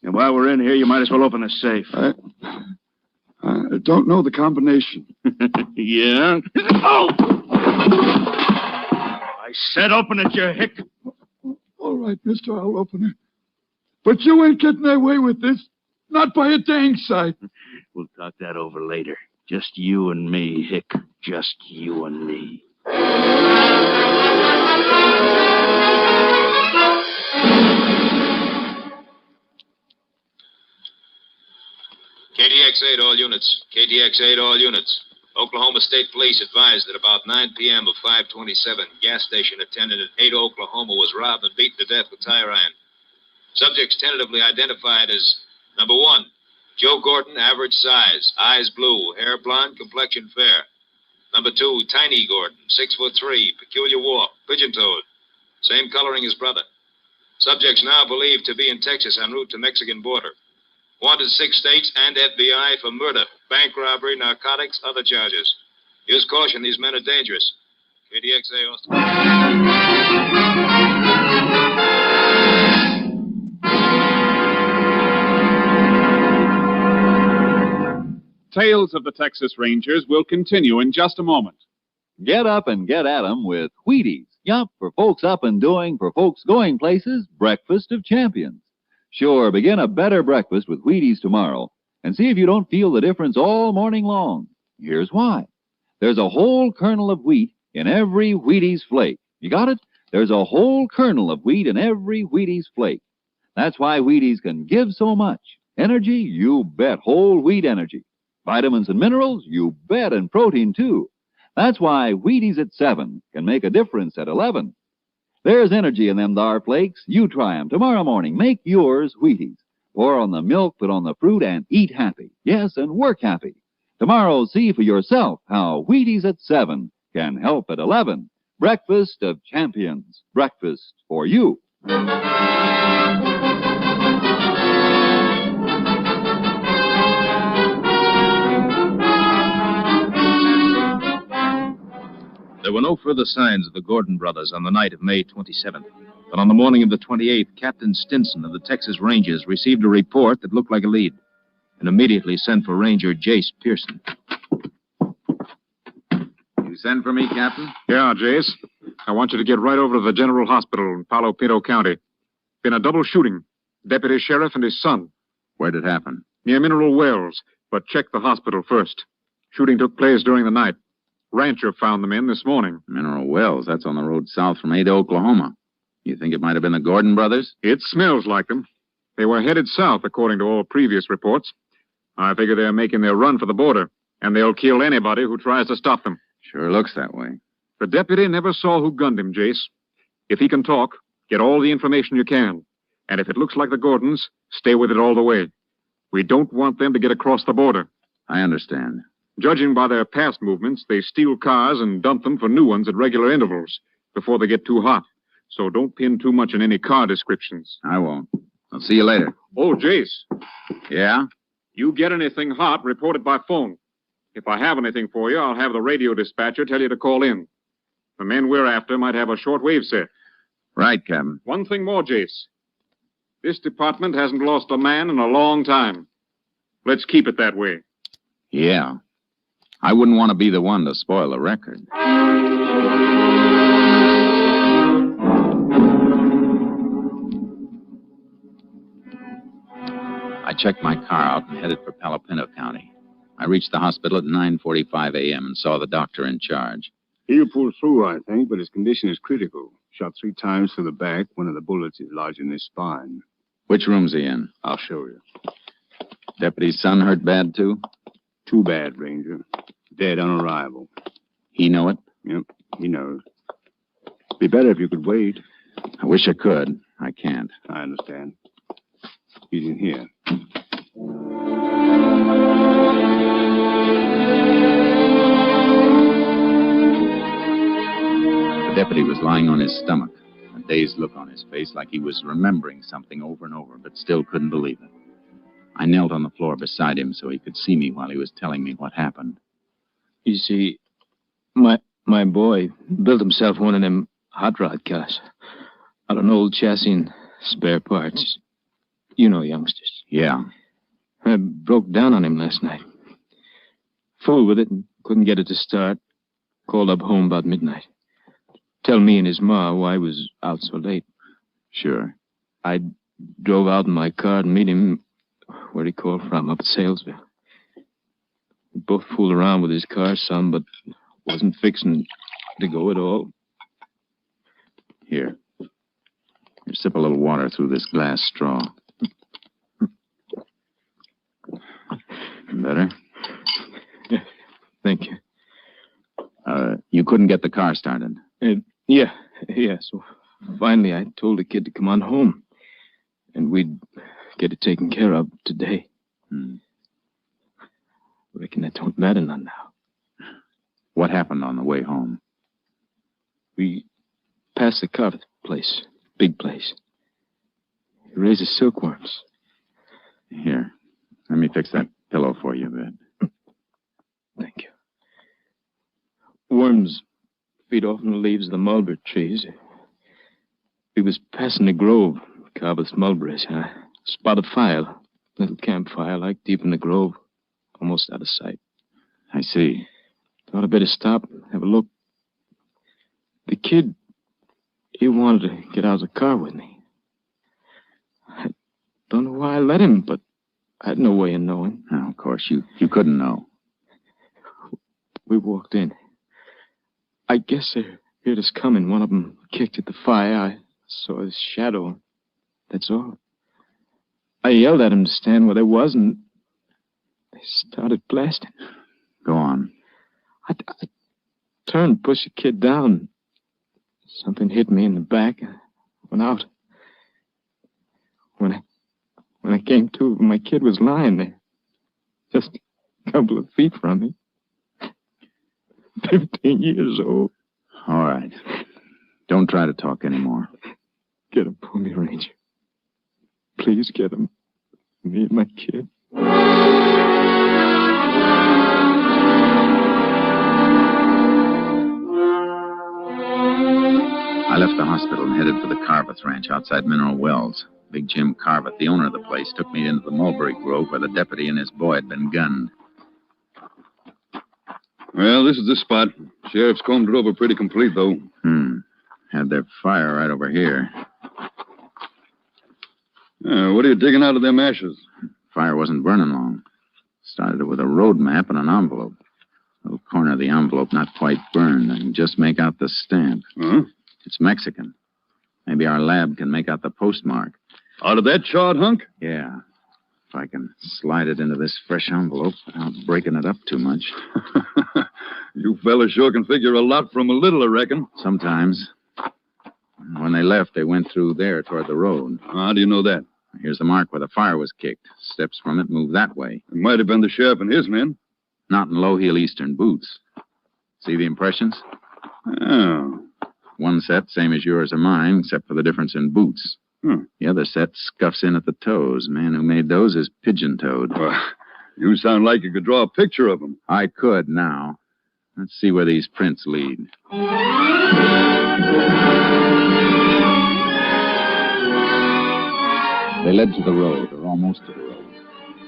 And while we're in here, you might as well open the safe.
I don't know the combination.
Yeah? Oh! I said open it, you hick.
All right, mister, I'll open it. But you ain't getting away with this. Not by a dang sight.
We'll talk that over later. Just you and me, Hick. Just you and me.
KTX-8, all units. KTX-8, all units. Oklahoma State Police advised that about 9 p.m. of 5/27, gas station attendant at Ada, Oklahoma was robbed and beaten to death with tire iron. Subjects tentatively identified as number 1, Joe Gordon, average size, eyes blue, hair blonde, complexion fair. Number 2, Tiny Gordon, 6'3", peculiar walk, pigeon-toed, same coloring as brother. Subjects now believed to be in Texas en route to Mexican border. Wanted 6 states and FBI for murder, bank robbery, narcotics, other charges. Use caution, these men are dangerous. KDXA Austin.
Tales of the Texas Rangers will continue in just a moment.
Get up and get at 'em with Wheaties. Yup, for folks up and doing, for folks going places, breakfast of champions. Sure, begin a better breakfast with Wheaties tomorrow and see if you don't feel the difference all morning long. Here's why. There's a whole kernel of wheat in every Wheaties flake. You got it? There's a whole kernel of wheat in every Wheaties flake. That's why Wheaties can give so much. Energy? You bet. Whole wheat energy. Vitamins and minerals? You bet. And protein, too. That's why Wheaties at 7 can make a difference at 11. There's energy in them thar flakes. You try 'em tomorrow morning. Make yours Wheaties. Pour on the milk, put on the fruit, and eat happy. Yes, and work happy. Tomorrow, see for yourself how Wheaties at 7 can help at 11. Breakfast of champions. Breakfast for you.
There were no further signs of the Gordon brothers on the night of May 27th. But on the morning of the 28th, Captain Stinson of the Texas Rangers received a report that looked like a lead and immediately sent for Ranger Jace Pearson.
You send for me, Captain?
Yeah, Jace. I want you to get right over to the General Hospital in Palo Pinto County. Been a double shooting. Deputy Sheriff and his son.
Where'd it happen?
Near Mineral Wells, but check the hospital first. Shooting took place during the night. Rancher found the men this morning.
Mineral Wells, that's on the road south from Ada, Oklahoma. You think it might have been the Gordon brothers?
It smells like them. They were headed south, according to all previous reports. I figure they're making their run for the border, and they'll kill anybody who tries to stop them.
Sure looks that way.
The deputy never saw who gunned him, Jace. If he can talk, get all the information you can. And if it looks like the Gordons, stay with it all the way. We don't want them to get across the border.
I understand.
Judging by their past movements, they steal cars and dump them for new ones at regular intervals before they get too hot. So don't pin too much on any car descriptions.
I won't. I'll see you later.
Oh, Jace.
Yeah?
You get anything hot, report it by phone. If I have anything for you, I'll have the radio dispatcher tell you to call in. The men we're after might have a shortwave set.
Right, Captain.
One thing more, Jace. This department hasn't lost a man in a long time. Let's keep it that way.
Yeah. I wouldn't want to be the one to spoil the record. I checked my car out and headed for Palo Pinto County. I reached the hospital at 9:45 a.m. and saw the doctor in charge.
He'll pull through, I think, but his condition is critical. Shot 3 times through the back. One of the bullets is lodged in his spine.
Which room's he in?
I'll show you.
Deputy's son hurt bad, too?
Too bad, Ranger. Dead on arrival.
He know it?
Yep, he knows. Be better if you could wait.
I wish I could. I can't.
I understand. He's in here.
The deputy was lying on his stomach, a dazed look on his face like he was remembering something over and over, but still couldn't believe it. I knelt on the floor beside him so he could see me while he was telling me what happened.
You see, my boy built himself one of them hot rod cars out of an old chassis and spare parts. You know youngsters.
Yeah.
I broke down on him last night. Fooled with it and couldn't get it to start. Called up home about midnight. Tell me and his ma why he was out so late.
Sure.
I drove out in my car and meet him where he called from, up at Salesville. We both fooled around with his car some, but wasn't fixing to go at all.
Here. You sip a little water through this glass straw. Better?
Thank you.
You couldn't get the car started.
Yeah. So finally I told the kid to come on home. And we'd get it taken care of today. Reckon that don't matter none now.
What happened on the way home?
We passed the carpet place. Big place. He raises silkworms.
Here, let me fix that pillow for you a bit.
Thank you. Worms feed off on the leaves of the mulberry trees. We was passing the grove, Carver's mulberries. I spotted a fire, little campfire, like deep in the grove, almost out of sight.
I see.
Thought I'd better stop and have a look. The kid, he wanted to get out of the car with me. I don't know why I let him, but I had no way of knowing.
No, of course, you couldn't know.
We walked in. I guess they heard us coming. One of them kicked at the fire. I saw his shadow. That's all. I yelled at him to stand where they was, and they started blasting.
Go on.
I turned, pushed the kid down. Something hit me in the back. I went out. When I came to, my kid was lying there, just a couple of feet from me. 15 years old.
All right. Don't try to talk anymore.
Get him for me, Ranger. Please get him. Me and my kid.
I left the hospital and headed for the Carveth Ranch outside Mineral Wells. Big Jim Carveth, the owner of the place, took me into the mulberry grove where the deputy and his boy had been gunned.
Well, this is the spot. Sheriff's combed it over pretty complete, though.
Had their fire right over here.
What are you digging out of them ashes?
Fire wasn't burning long. Started it with a road map and an envelope. A little corner of the envelope not quite burned. I can just make out the stamp.
Huh?
It's Mexican. Maybe our lab can make out the postmark.
Out of that charred hunk?
Yeah. If I can slide it into this fresh envelope without breaking it up too much.
You fellas sure can figure a lot from a little, I reckon.
Sometimes. When they left, they went through there toward the road.
How do you know that?
Here's the mark where the fire was kicked. Steps from it move that way.
It might have been the sheriff and his men.
Not in low-heel Eastern boots. See the impressions?
Oh.
One set, same as yours or mine, except for the difference in boots. The other set scuffs in at the toes. Man who made those is pigeon-toed.
Well, you sound like you could draw a picture of them.
I could now. Let's see where these prints lead. They led to the road, or almost to the road.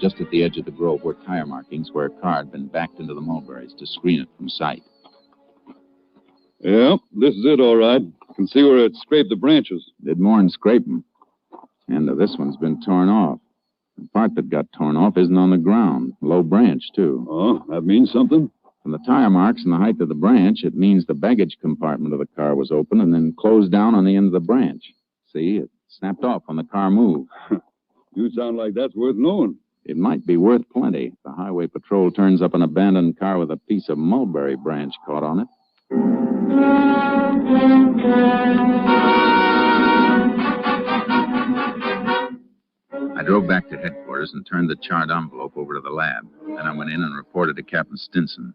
Just at the edge of the grove were tire markings where a car had been backed into the mulberries to screen it from sight.
Yeah, this is it, all right. Can see where it scraped the branches.
Did more than scrape them. End of this one's been torn off. The part that got torn off isn't on the ground. Low branch, too.
Oh, that means something?
From the tire marks and the height of the branch, it means the baggage compartment of the car was open and then closed down on the end of the branch. See, it snapped off when the car moved.
You sound like that's worth knowing.
It might be worth plenty. The highway patrol turns up an abandoned car with a piece of mulberry branch caught on it. I drove back to headquarters and turned the charred envelope over to the lab. Then I went in and reported to Captain Stinson.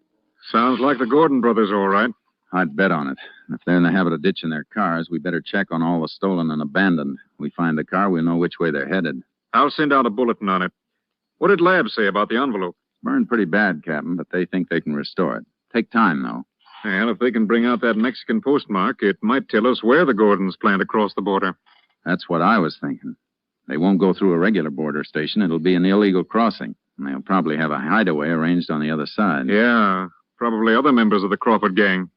Sounds like the Gordon brothers, all right.
I'd bet on it. If they're in the habit of ditching their cars, we better check on all the stolen and abandoned. We find the car, we'll know which way they're headed.
I'll send out a bulletin on it. What did Lab say about the envelope?
Burned pretty bad, Captain, but they think they can restore it. Take time, though.
And if they can bring out that Mexican postmark, it might tell us where the Gordons plan to cross the border.
That's what I was thinking. They won't go through a regular border station. It'll be an illegal crossing. And they'll probably have a hideaway arranged on the other side.
Yeah, probably other members of the Crawford gang.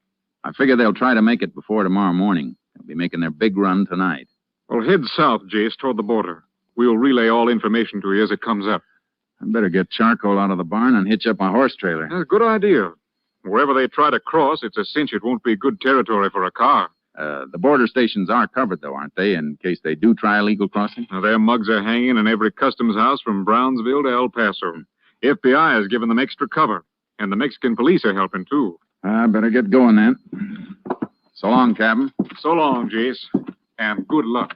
I figure they'll try to make it before tomorrow morning. They'll be making their big run tonight.
Well, head south, Jace, toward the border. We'll relay all information to you as it comes up.
I'd better get charcoal out of the barn and hitch up my horse trailer.
That's a good idea. Wherever they try to cross, it's a cinch it won't be good territory for a car.
The border stations are covered, though, aren't they, in case they do try illegal crossing?
Now, their mugs are hanging in every customs house from Brownsville to El Paso. FBI has given them extra cover, and the Mexican police are helping, too.
I better get going then. So long, Captain.
So long, Jace. And good luck.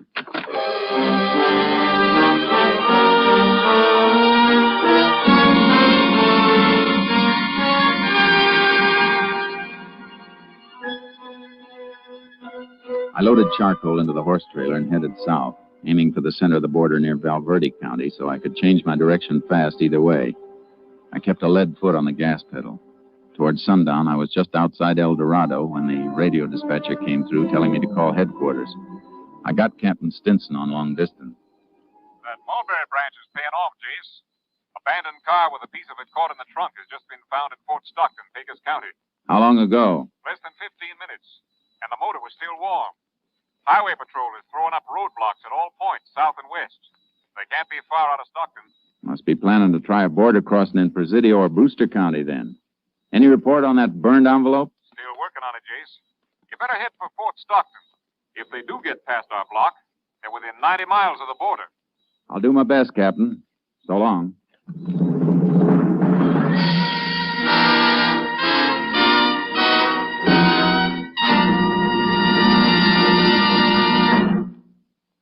I loaded charcoal into the horse trailer and headed south, aiming for the center of the border near Valverde County so I could change my direction fast either way. I kept a lead foot on the gas pedal. Toward sundown, I was just outside El Dorado when the radio dispatcher came through telling me to call headquarters. I got Captain Stinson on long distance.
That Mulberry branch is paying off, Jace. Abandoned car with a piece of it caught in the trunk has just been found in Fort Stockton, Pecos County.
How long ago?
Less than 15 minutes. And the motor was still warm. Highway Patrol is throwing up roadblocks at all points, south and west. They can't be far out of Stockton.
Must be planning to try a border crossing in Presidio or Brewster County then. Any report on that burned envelope?
Still working on it, Jace. You better head for Fort Stockton. If they do get past our block, they're within 90 miles of the border.
I'll do my best, Captain. So long.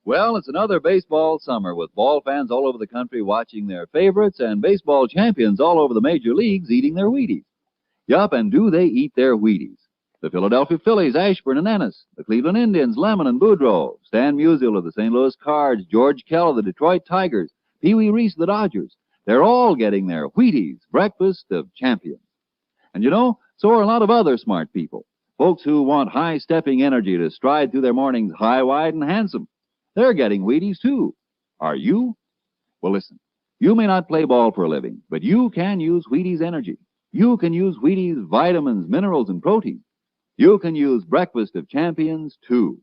Well, it's another baseball summer with ball fans all over the country watching their favorites and baseball champions all over the major leagues eating their Wheaties. Yup, and do they eat their Wheaties? The Philadelphia Phillies, Ashburn and Ennis, the Cleveland Indians, Lemon and Boudreaux, Stan Musial of the St. Louis Cards, George Kell of the Detroit Tigers, Pee Wee Reese of the Dodgers. They're all getting their Wheaties, breakfast of champions. And you know, so are a lot of other smart people, folks who want high-stepping energy to stride through their mornings high, wide, and handsome. They're getting Wheaties, too. Are you? Well, listen. You may not play ball for a living, but you can use Wheaties energy. You can use Wheaties vitamins, minerals, and protein. You can use breakfast of champions, too.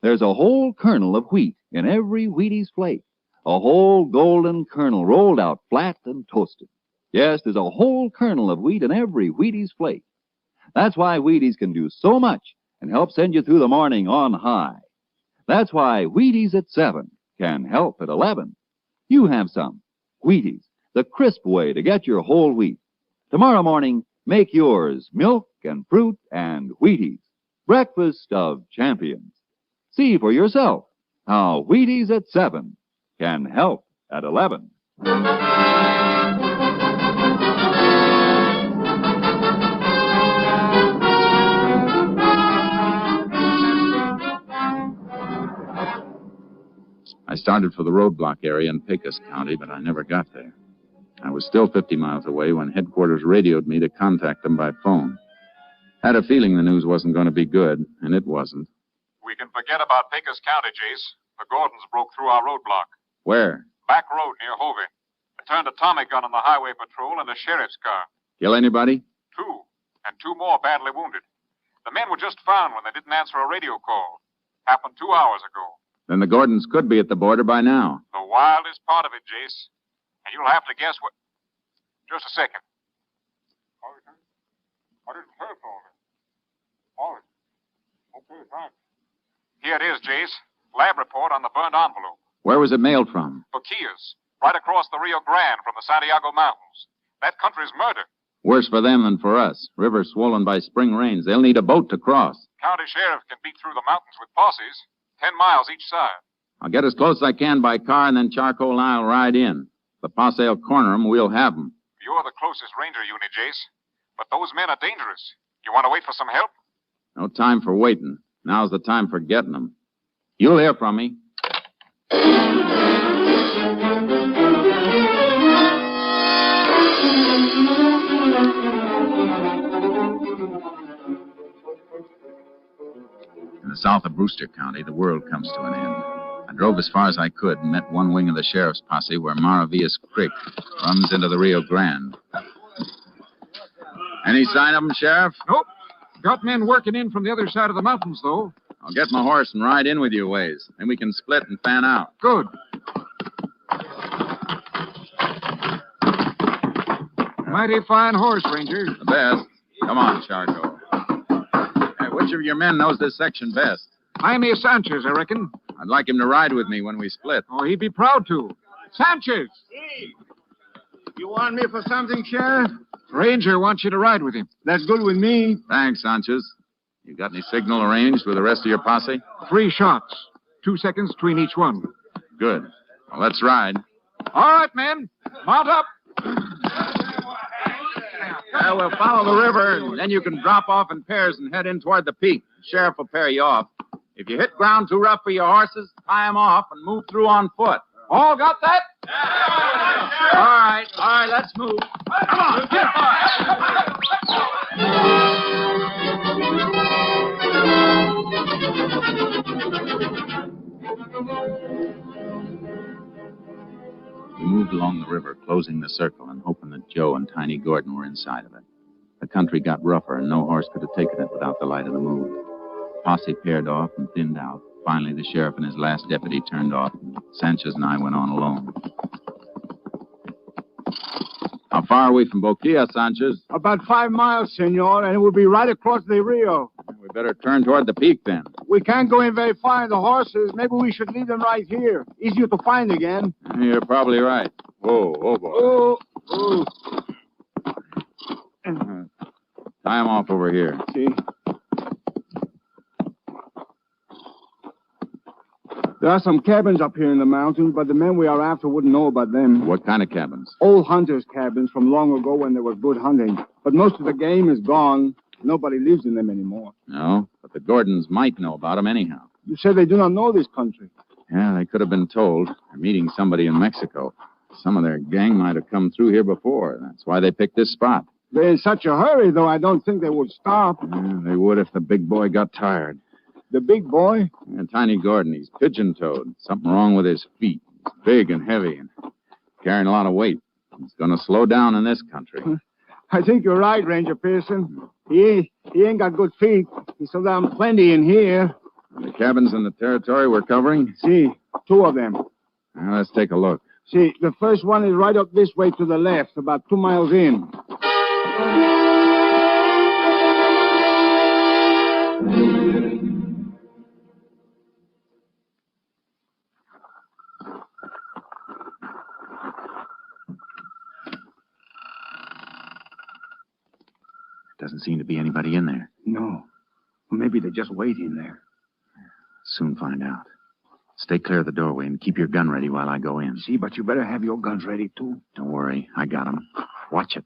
There's a whole kernel of wheat in every Wheaties flake. A whole golden kernel rolled out flat and toasted. Yes, there's a whole kernel of wheat in every Wheaties flake. That's why Wheaties can do so much and help send you through the morning on high. That's why Wheaties at 7 can help at 11. You have some. Wheaties, the crisp way to get your whole wheat. Tomorrow morning, make yours milk and fruit and Wheaties. Breakfast of champions. See for yourself how Wheaties at 7 can help at 11.
I started for the roadblock area in Pecos County, but I never got there. I was still 50 miles away when headquarters radioed me to contact them by phone. Had a feeling the news wasn't going to be good, and it wasn't.
We can forget about Pecos County, Jace. The Gordons broke through our roadblock.
Where?
Back road near Hovey. They turned a Tommy gun on the highway patrol and the sheriff's car.
Kill anybody?
2, and 2 more badly wounded. The men were just found when they didn't answer a radio call. Happened 2 hours ago.
Then the Gordons could be at the border by now.
The wildest part of it, Jace. And you'll have to guess what... Just a second. I didn't hear from it. Okay, thanks. Here it is, Jace. Lab report on the burned envelope.
Where was it mailed from?
Fakirs, right across the Rio Grande from the Santiago Mountains. That country's murder.
Worse for them than for us. River swollen by spring rains. They'll need a boat to cross.
County sheriff can beat through the mountains with posses. 10 miles each side.
I'll get as close as I can by car, and then Charcoal and I'll ride in. The posse will corner them. We'll have them.
You're the closest ranger unit, Jace. But those men are dangerous. You want to wait for some help?
No time for waiting. Now's the time for getting them. You'll hear from me. In the south of Brewster County, the world comes to an end. I drove as far as I could and met one wing of the sheriff's posse where Maravillas Creek runs into the Rio Grande. Any sign of them, Sheriff?
Nope. Got men working in from the other side of the mountains, though.
I'll get my horse and ride in with you a ways. Then we can split and fan out.
Good. Mighty fine horse, Ranger.
The best. Come on, Charco. Hey, which of your men knows this section best?
Jaime Sanchez, I reckon.
I'd like him to ride with me when we split.
Oh, he'd be proud to. Sanchez!
Hey, you want me for something, Sheriff?
Ranger wants you to ride with him.
That's good with me.
Thanks, Sanchez. You got any signal arranged with the rest of your posse?
3 shots. 2 seconds between each one.
Good. Well, let's ride.
All right, men. Mount up.
We'll follow the river, then you can drop off in pairs and head in toward the peak. The sheriff will pair you off. If you hit ground too rough for your horses, tie them off and move through on foot. All got that? All right, let's move. Come on, get
We moved along the river, closing the circle and hoping that Joe and Tiny Gordon were inside of it. The country got rougher, and no horse could have taken it without the light of the moon. Posse paired off and thinned out. Finally, the sheriff and his last deputy turned off, and Sanchez and I went on alone. How far are we from Boquilla, Sanchez?
About 5 miles, senor, and it will be right across the Rio.
We better turn toward the peak, then.
We can't go in very far in the horses. Maybe we should leave them right here. Easier to find again.
You're probably right. Whoa, boy.
Oh.
Tie him off over here.
See? There are some cabins up here in the mountains, but the men we are after wouldn't know about them.
What kind of cabins?
Old hunters' cabins from long ago when there was good hunting. But most of the game is gone. Nobody lives in them anymore.
No, but the Gordons might know about them anyhow.
You said they do not know this country.
Yeah, they could have been told. They're meeting somebody in Mexico. Some of their gang might have come through here before. That's why they picked this spot.
They're in such a hurry, though, I don't think they would stop.
Yeah, they would if the big boy got tired.
The big boy?
Yeah, Tiny Gordon, he's pigeon-toed. Something wrong with his feet. He's big and heavy and carrying a lot of weight. He's going to slow down in this country.
I think you're right, Ranger Pearson. He ain't got good feet. He slowed down plenty in here.
The cabins in the territory we're covering?
See, 2 of them.
Now, let's take a look.
See, the first one is right up this way to the left, about 2 miles in.
Doesn't seem to be anybody in there.
No. Maybe they're just waiting there.
Soon find out. Stay clear of the doorway and keep your gun ready while I go in.
See, but you better have your guns ready, too.
Don't worry. I got 'em. Watch it.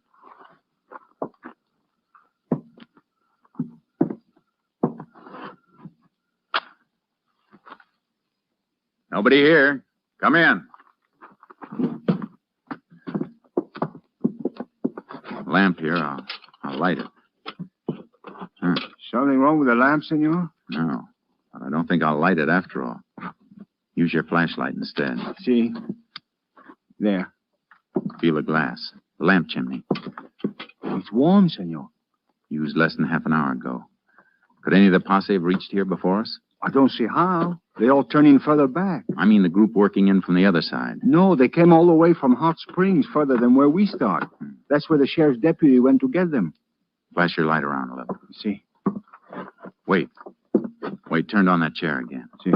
Nobody here. Come in. Lamp here. I'll light it.
Something wrong with the lamp, senor?
No, but I don't think I'll light it after all. Use your flashlight instead.
See? There.
Feel the glass. The lamp chimney.
It's warm, senor.
Used less than half an hour ago. Could any of the posse have reached here before us?
I don't see how. They all turn in further back.
I mean the group working in from the other side.
No, they came all the way from Hot Springs, further than where we start. That's where the sheriff's deputy went to get them.
Flash your light around a little.
See?
Wait, turned on that chair again.
See?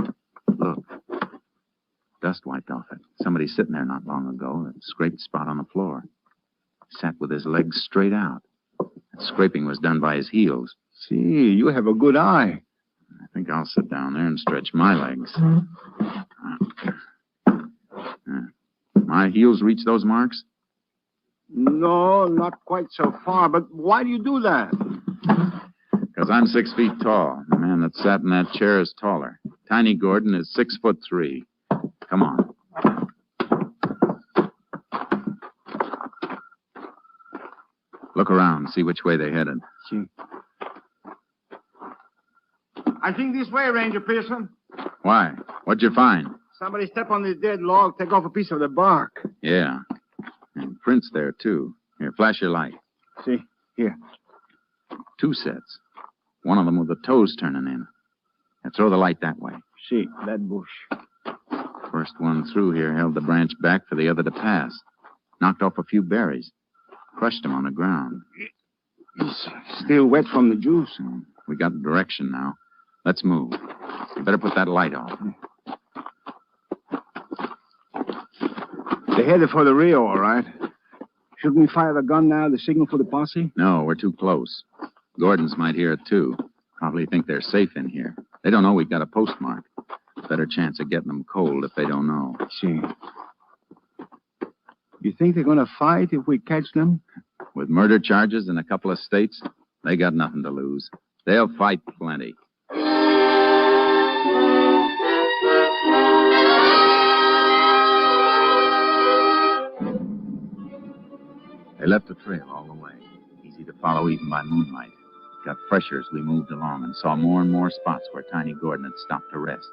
Look. Dust wiped off it. Somebody sitting there not long ago. A scraped spot on the floor. Sat with his legs straight out. That scraping was done by his heels.
See, you have a good eye.
I think I'll sit down there and stretch my legs. My heels reach those marks?
No, not quite so far. But why do you do that?
Because I'm 6 feet tall. The man that sat in that chair is taller. Tiny Gordon is 6'3". Come on. Look around, see which way they headed.
See. I think this way, Ranger Pearson.
Why? What'd you find?
Somebody step on this dead log, take off a piece of the bark.
Yeah. And prints there, too. Here, flash your light.
See? Here.
2 sets. One of them with the toes turning in. Now throw the light that way.
See, that bush.
First one through here held the branch back for the other to pass. Knocked off a few berries. Crushed them on the ground.
He's still wet from the juice.
We got direction now. Let's move. You better put that light on.
They headed for the Rio, all right. Shouldn't we fire the gun now, the signal for the posse?
No, we're too close. Gordons might hear it, too. Probably think they're safe in here. They don't know we've got a postmark. Better chance of getting them cold if they don't know.
See. You think they're going to fight if we catch them?
With murder charges in a couple of states, they got nothing to lose. They'll fight plenty. They left a trail all the way, easy to follow even by moonlight. It got fresher as we moved along and saw more and more spots where Tiny Gordon had stopped to rest,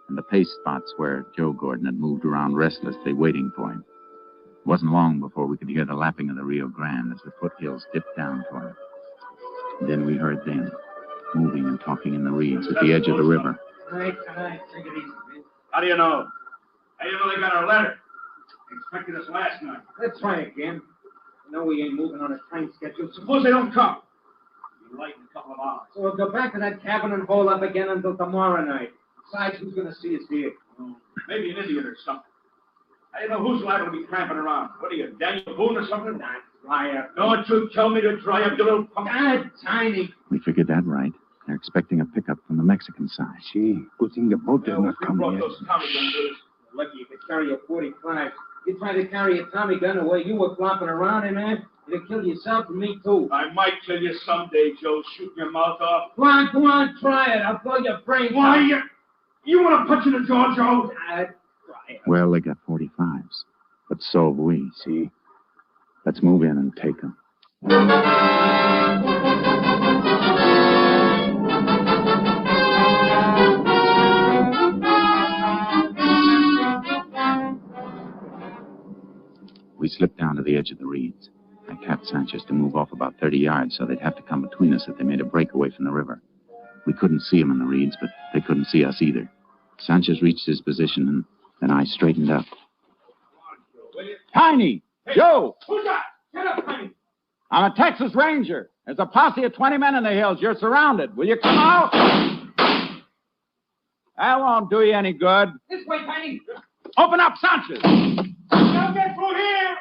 and the pace spots where Joe Gordon had moved around restlessly waiting for him. It wasn't long before we could hear the lapping of the Rio Grande as the foothills dipped down toward it. And then we heard them, moving and talking in the reeds at the edge of the river.
All right. Take it easy, man. How do you know? How do you know they got our letter? They expected us last night.
Let's try again. I know we ain't moving on a time schedule.
Suppose they don't come. It'll be light in a couple of hours.
So we'll go back to that cabin and hold up again until tomorrow night. Besides, who's going to see us here?
Maybe an idiot or something. I don't know who's liable to be tramping around. What are you, Daniel Boone or something?
Nah, dry up.
Don't you tell me to dry up, you little punk.
God, Tiny.
We figured that right. They're expecting a pickup from the Mexican side.
See, good thing the boat did not come yet.
Those Tommy guns with us.
Lucky you could carry a .45. You tried to carry a Tommy gun the way you were flopping around, man. You'd have killed yourself and me, too.
I might kill you someday, Joe, shooting your mouth off.
Go on, try it. I'll blow your brains out.
Why, you want to punch in the jaw, Joe?
Try it.
Well, they got 45s. But so have we, see? Let's move in and take them. We slipped down to the edge of the reeds. I tapped Sanchez to move off about 30 yards so they'd have to come between us if they made a break away from the river. We couldn't see them in the reeds, but they couldn't see us either. Sanchez reached his position, and then I straightened up.
Tiny!
Hey,
Joe!
Who's that? Get up, Tiny!
I'm a Texas Ranger. There's a posse of 20 men in the hills. You're surrounded. Will you come out? That won't do you any good.
This way, Tiny.
Open up, Sanchez.
Don't get through here!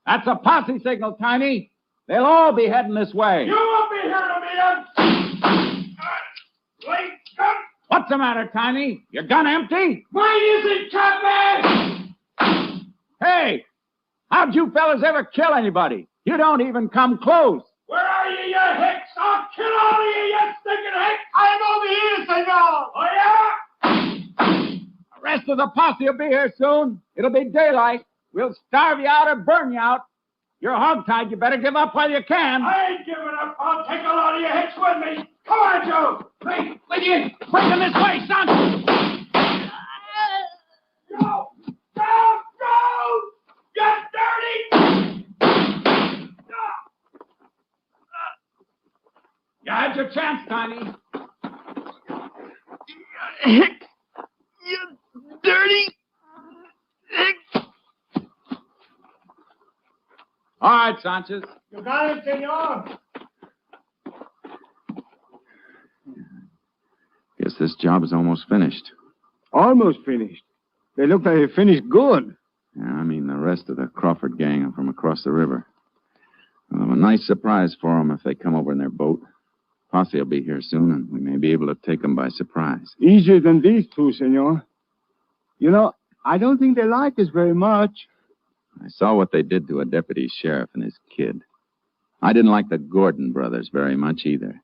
That's a posse signal, Tiny. They'll all be heading this way.
You won't be hearing me, Wait, gun!
What's the matter, Tiny? Your gun empty?
Mine isn't, Captain!
Hey, how'd you fellas ever kill anybody? You don't even come close.
Where are you, you hicks? I'll kill all of you, you stinking hicks! I'm over here, senor! Oh, yeah?
The rest of the posse will be here soon. It'll be daylight. We'll starve you out or burn you out. You're hogtied. You better give up while you can.
I ain't giving up. I'll take a lot of you hicks with me. Come on, Joe.
Hey, will you? Bring them this way, son.
Go! Go! Go! You dirty!
You had your chance, Tiny.
You dirty!
All right, Sanchez.
You got it, senor.
Guess this job is almost finished.
Almost finished. They look like they finished good.
Yeah, I mean, the rest of the Crawford gang are from across the river. Well, a nice surprise for them if they come over in their boat. Posse will be here soon, and we may be able to take them by surprise.
Easier than these two, senor. You know, I don't think they like us very much.
I saw what they did to a deputy sheriff and his kid. I didn't like the Gordon brothers very much either.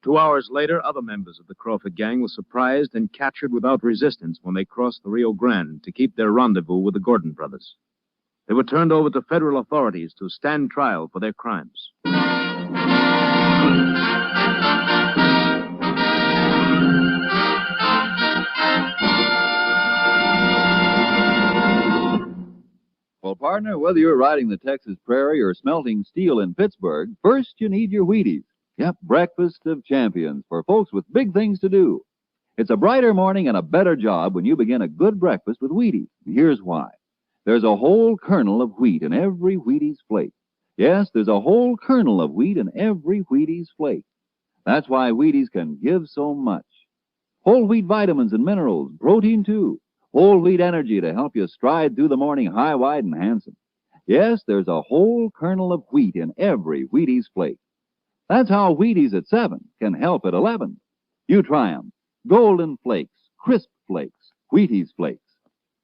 Two hours later, other members of the Crawford gang were surprised and captured without resistance when they crossed the Rio Grande to keep their rendezvous with the Gordon brothers. They were turned over to federal authorities to stand trial for their crimes.
Well, partner, whether you're riding the Texas prairie or smelting steel in Pittsburgh, first you need your Wheaties. Yep, breakfast of champions for folks with big things to do. It's a brighter morning and a better job when you begin a good breakfast with Wheaties. Here's why. there's a whole kernel of wheat in every Wheaties flake. Yes, there's a whole kernel of wheat in every Wheaties flake. That's why Wheaties can give so much. Whole wheat vitamins and minerals, protein too. Whole wheat energy to help you stride through the morning high, wide, and handsome. Yes, there's a whole kernel of wheat in every Wheaties flake. That's how Wheaties at 7 can help at 11. You try 'em. Golden flakes, crisp flakes, Wheaties flakes.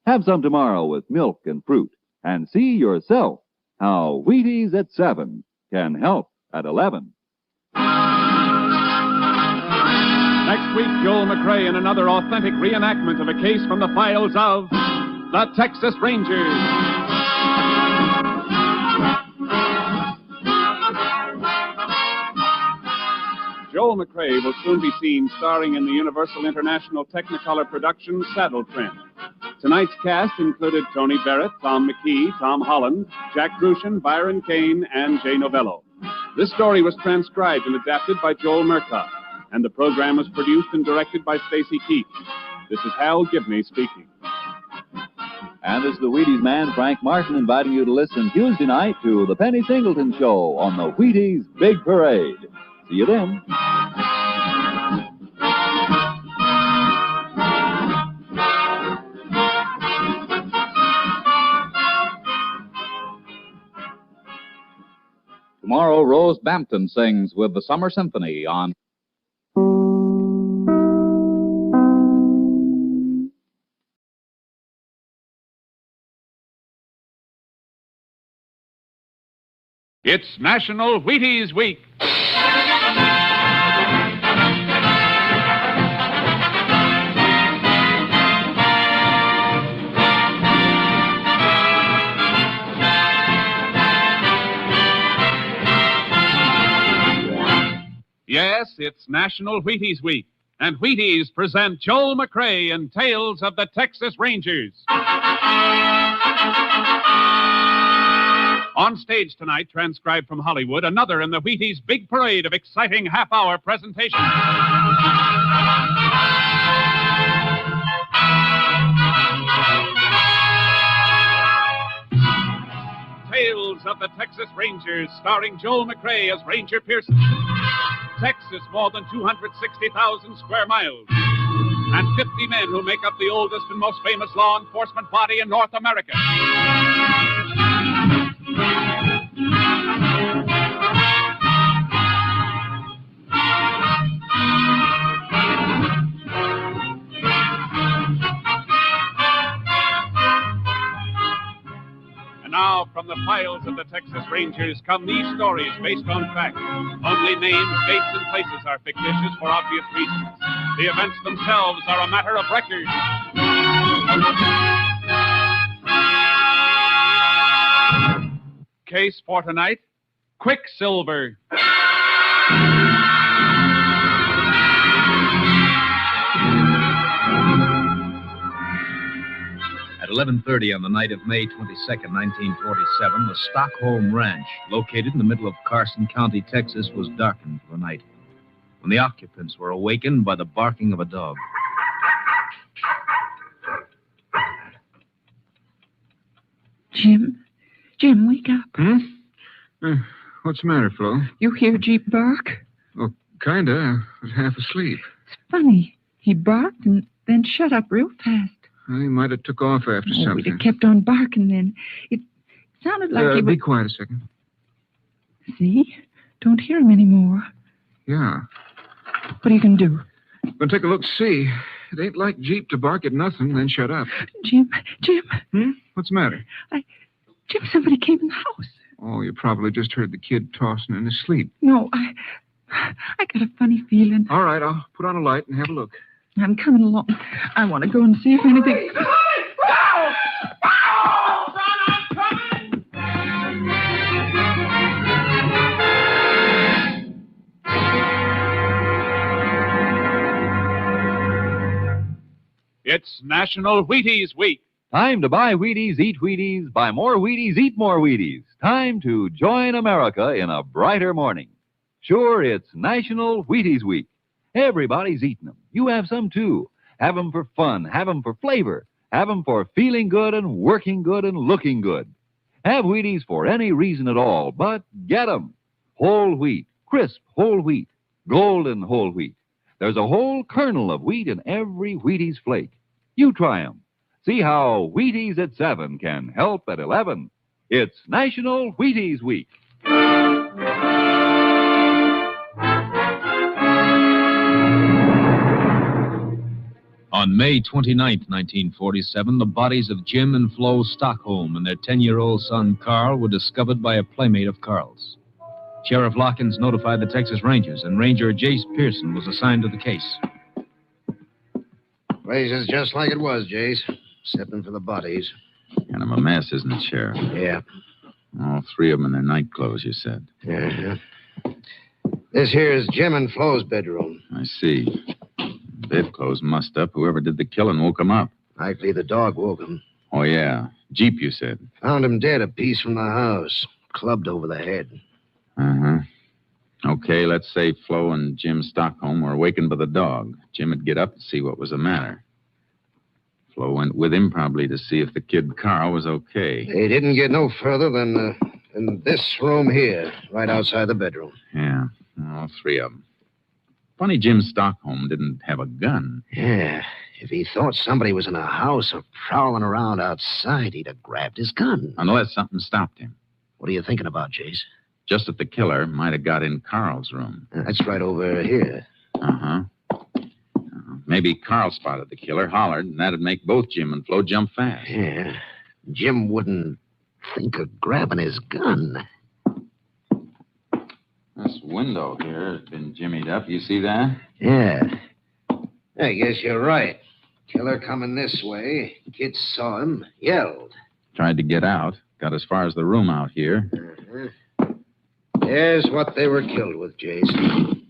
Have some tomorrow with milk and fruit, and see yourself how Wheaties at 7 can help at 11.
Next week, Joel McRae in another authentic reenactment of a case from the files of the Texas Rangers. Joel McRae will soon be seen starring in the Universal International Technicolor production Saddle Tramp. Tonight's cast included Tony Barrett, Tom McKee, Tom Holland, Jack Crucian, Byron Kane, and Jay Novello. This story was transcribed and adapted by Joel Murtaugh, and the program was produced and directed by Stacy Keach. This is Hal Gibney speaking.
And this is the Wheaties man, Frank Martin, inviting you to listen Tuesday night to the Penny Singleton Show on the Wheaties Big Parade. See you then.
Tomorrow, Rose Bampton sings with the Summer Symphony on...
It's National Wheaties Week. Yes, it's National Wheaties Week, and Wheaties present Joel McRae in Tales of the Texas Rangers. On stage tonight, transcribed from Hollywood, another in the Wheaties Big Parade of exciting half-hour presentations. Tales of the Texas Rangers, starring Joel McRae as Ranger Pearson. Texas, more than 260,000 square miles, and 50 men who make up the oldest and most famous law enforcement body in North America. Now, from the files of the Texas Rangers come these stories based on fact. Only names, dates, and places are fictitious for obvious reasons. The events themselves are a matter of record. Case for tonight, Quicksilver.
At 11:30 on the night of May 22nd, 1947, the Stockholm Ranch, located in the middle of Carson County, Texas, was darkened for the night when the occupants were awakened by the barking of a dog.
Jim, wake up.
What's the matter, Flo?
You hear Jeep bark?
Oh, kinda. I was half asleep.
It's funny. He barked and then shut up real fast.
He might have took off after something.
He'd have kept on barking then. It sounded like he was...
Be quiet a second.
See? Don't hear him anymore.
Yeah.
What are you going to do?
Gonna take a look, see. It ain't like Jeep to bark at nothing, then shut up.
Jim.
What's the matter?
Jim, somebody came in the house.
Oh, you probably just heard the kid tossing in his sleep.
No, I got a funny feeling.
All right, I'll put on a light and have a look.
I'm coming along. I want to go and see if anything...
It's National Wheaties Week.
Time to buy Wheaties, eat Wheaties, buy more Wheaties, eat more Wheaties. Time to join America in a brighter morning. Sure, it's National Wheaties Week. Everybody's eating them. You have some, too. Have them for fun. Have them for flavor. Have 'em for feeling good and working good and looking good. Have Wheaties for any reason at all, but get 'em. Whole wheat, crisp whole wheat, golden whole wheat. There's a whole kernel of wheat in every Wheaties flake. You try 'em. See how Wheaties at 7 can help at 11. It's National Wheaties Week.
On May 29, 1947, the bodies of Jim and Flo Stockholm and their 10-year-old son, Carl, were discovered by a playmate of Carl's. Sheriff Larkins notified the Texas Rangers, and Ranger Jace Pearson was assigned to the case.
Place is just like it was, Jace, excepting for the bodies.
Kind of a mess, isn't it, Sheriff?
Yeah.
All three of them in their night clothes, you said.
Uh-huh. This here is Jim and Flo's bedroom.
I see. Bedclothes mussed up. Whoever did the killing woke him up.
Likely the dog woke him.
Oh, yeah. Jeep, you said.
Found him dead a piece from the house. Clubbed over the head.
Uh-huh. Okay, let's say Flo and Jim Stockholm were awakened by the dog. Jim would get up and see what was the matter. Flo went with him probably to see if the kid Carl was okay.
They didn't get no further than this room here, right outside the bedroom.
Yeah, all three of them. Funny Jim Stockholm didn't have a gun.
Yeah, if he thought somebody was in a house or prowling around outside, he'd have grabbed his gun.
Unless something stopped him.
What are you thinking about, Jace?
Just that the killer might have got in Carl's room.
That's right over here.
Uh-huh. Maybe Carl spotted the killer, hollered, and that'd make both Jim and Flo jump fast.
Yeah. Jim wouldn't think of grabbing his gun.
This window here has been jimmied up. You see that?
Yeah. I guess you're right. Killer coming this way. Kid saw him, yelled.
Tried to get out. Got as far as the room out here.
Uh-huh. There's what they were killed with, Jason.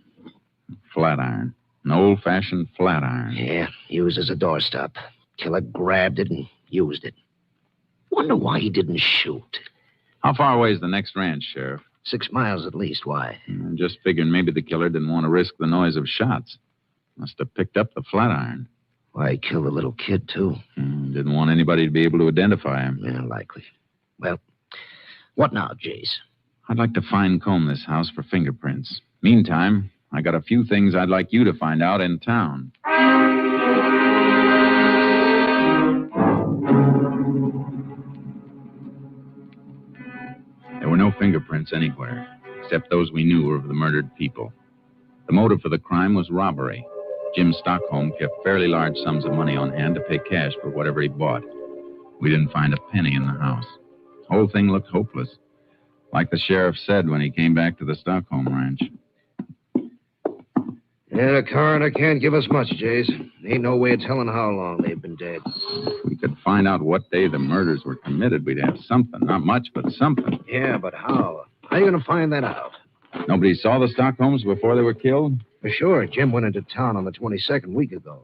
Flat iron. An old-fashioned flat iron.
Yeah, used as a doorstop. Killer grabbed it and used it. Wonder why he didn't shoot.
How far away is the next ranch, Sheriff?
6 miles at least. Why?
I'm just figuring maybe the killer didn't want to risk the noise of shots. Must have picked up the flat iron.
Why, he killed the little kid, too.
Didn't want anybody to be able to identify him.
Yeah, likely. Well, what now, Jace?
I'd like to fine-comb this house for fingerprints. Meantime, I got a few things I'd like you to find out in town. There were no fingerprints anywhere, except those we knew were of the murdered people. The motive for the crime was robbery. Jim Stockholm kept fairly large sums of money on hand to pay cash for whatever he bought. We didn't find a penny in the house. The whole thing looked hopeless, like the sheriff said when he came back to the Stockholm ranch.
Yeah, the coroner can't give us much, Jace. Ain't no way of telling how long they've been dead.
If we could find out what day the murders were committed, we'd have something. Not much, but something.
Yeah, but how? How are you going to find that out?
Nobody saw the Stockholms before they were killed?
For sure. Jim went into town on the 22nd week ago.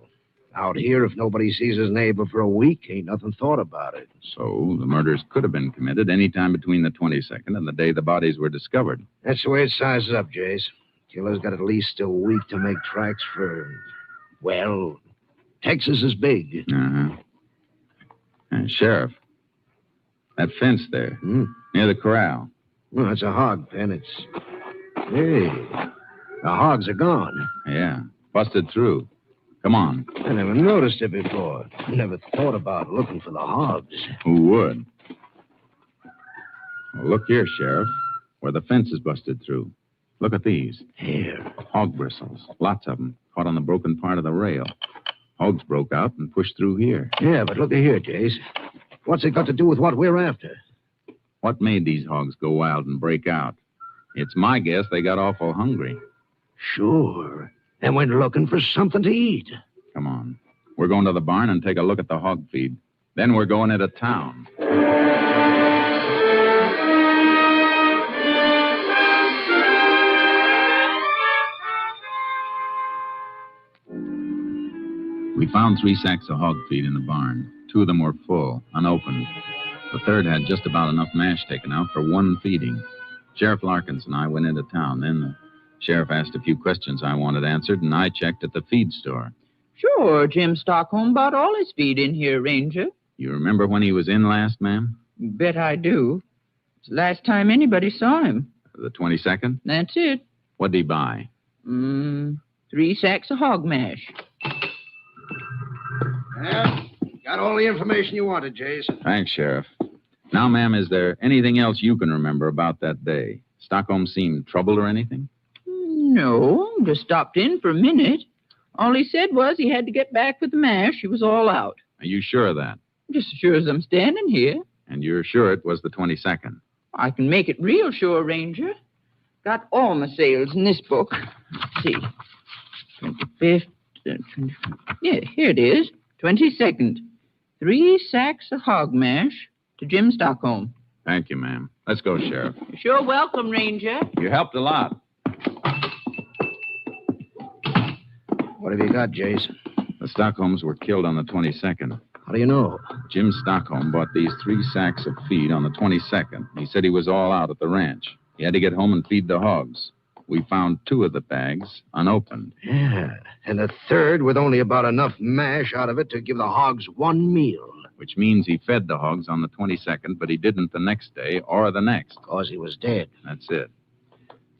Out here, if nobody sees his neighbor for a week, ain't nothing thought about it.
So the murders could have been committed any time between the 22nd and the day the bodies were discovered.
That's the way it sizes up, Jace. Killer's got at least a week to make tracks for, well, Texas is big.
Uh-huh. Sheriff, that fence there, near the corral.
Well, that's a hog pen. It's... Hey, the hogs are gone.
Yeah, busted through. Come on.
I never noticed it before. Never thought about looking for the hogs.
Who would? Well, look here, Sheriff, where the fence is busted through. Look at these.
Here.
Hog bristles. Lots of them. Caught on the broken part of the rail. Hogs broke out and pushed through here.
Yeah, but look at here, Jace. What's it got to do with what we're after?
What made these hogs go wild and break out? It's my guess they got awful hungry.
Sure. And went looking for something to eat.
Come on. We're going to the barn and take a look at the hog feed. Then we're going into town. We found 3 sacks of hog feed in the barn. 2 of them were full, unopened. The third had just about enough mash taken out for 1 feeding. Sheriff Larkins and I went into town. Then the sheriff asked a few questions I wanted answered, and I checked at the feed store.
Sure, Jim Stockholm bought all his feed in here, Ranger.
You remember when he was in last, ma'am?
Bet I do. It's the last time anybody saw him.
The 22nd?
That's it.
What'd he buy?
3 sacks of hog mash.
Yeah, got all the information you wanted, Jace.
Thanks, Sheriff. Now, ma'am, is there anything else you can remember about that day? Stockholm seemed troubled or anything?
No, just stopped in for a minute. All he said was he had to get back with the mash. He was all out.
Are you sure of that?
Just as sure as I'm standing here.
And you're sure it was the 22nd?
I can make it real sure, Ranger. Got all my sales in this book. Let's see. 25th, 25th. Yeah, here it is. 22nd. 3 sacks of hog mash to Jim Stockholm.
Thank you, ma'am. Let's go, Sheriff.
You're sure welcome, Ranger.
You helped a lot.
What have you got, Jace?
The Stockholms were killed on the 22nd.
How do you know?
Jim Stockholm bought these 3 sacks of feed on the 22nd. He said he was all out at the ranch. He had to get home and feed the hogs. We found 2 of the bags unopened.
Yeah, and a third with only about enough mash out of it to give the hogs 1 meal.
Which means he fed the hogs on the 22nd, but he didn't the next day or the next.
Because he was dead.
That's it.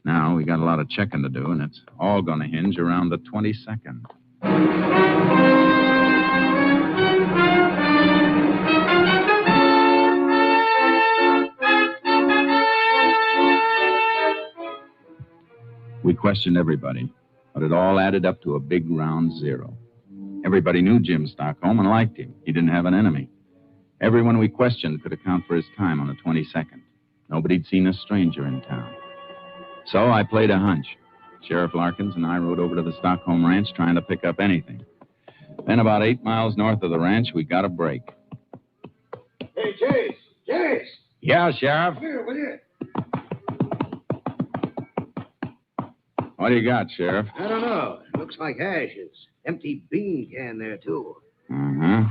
Now we got a lot of checking to do, and it's all going to hinge around the 22nd. We questioned everybody, but it all added up to a big round 0. Everybody knew Jim Stockholm and liked him. He didn't have an enemy. Everyone we questioned could account for his time on the 22nd. Nobody'd seen a stranger in town. So I played a hunch. Sheriff Larkins and I rode over to the Stockholm ranch trying to pick up anything. Then about 8 miles north of the ranch, we got a break.
Hey, Jace! Jace!
Yeah, Sheriff?
Here, will you?
What do you got, Sheriff?
I don't know. It looks like ashes. Empty bean can there, too.
Uh-huh.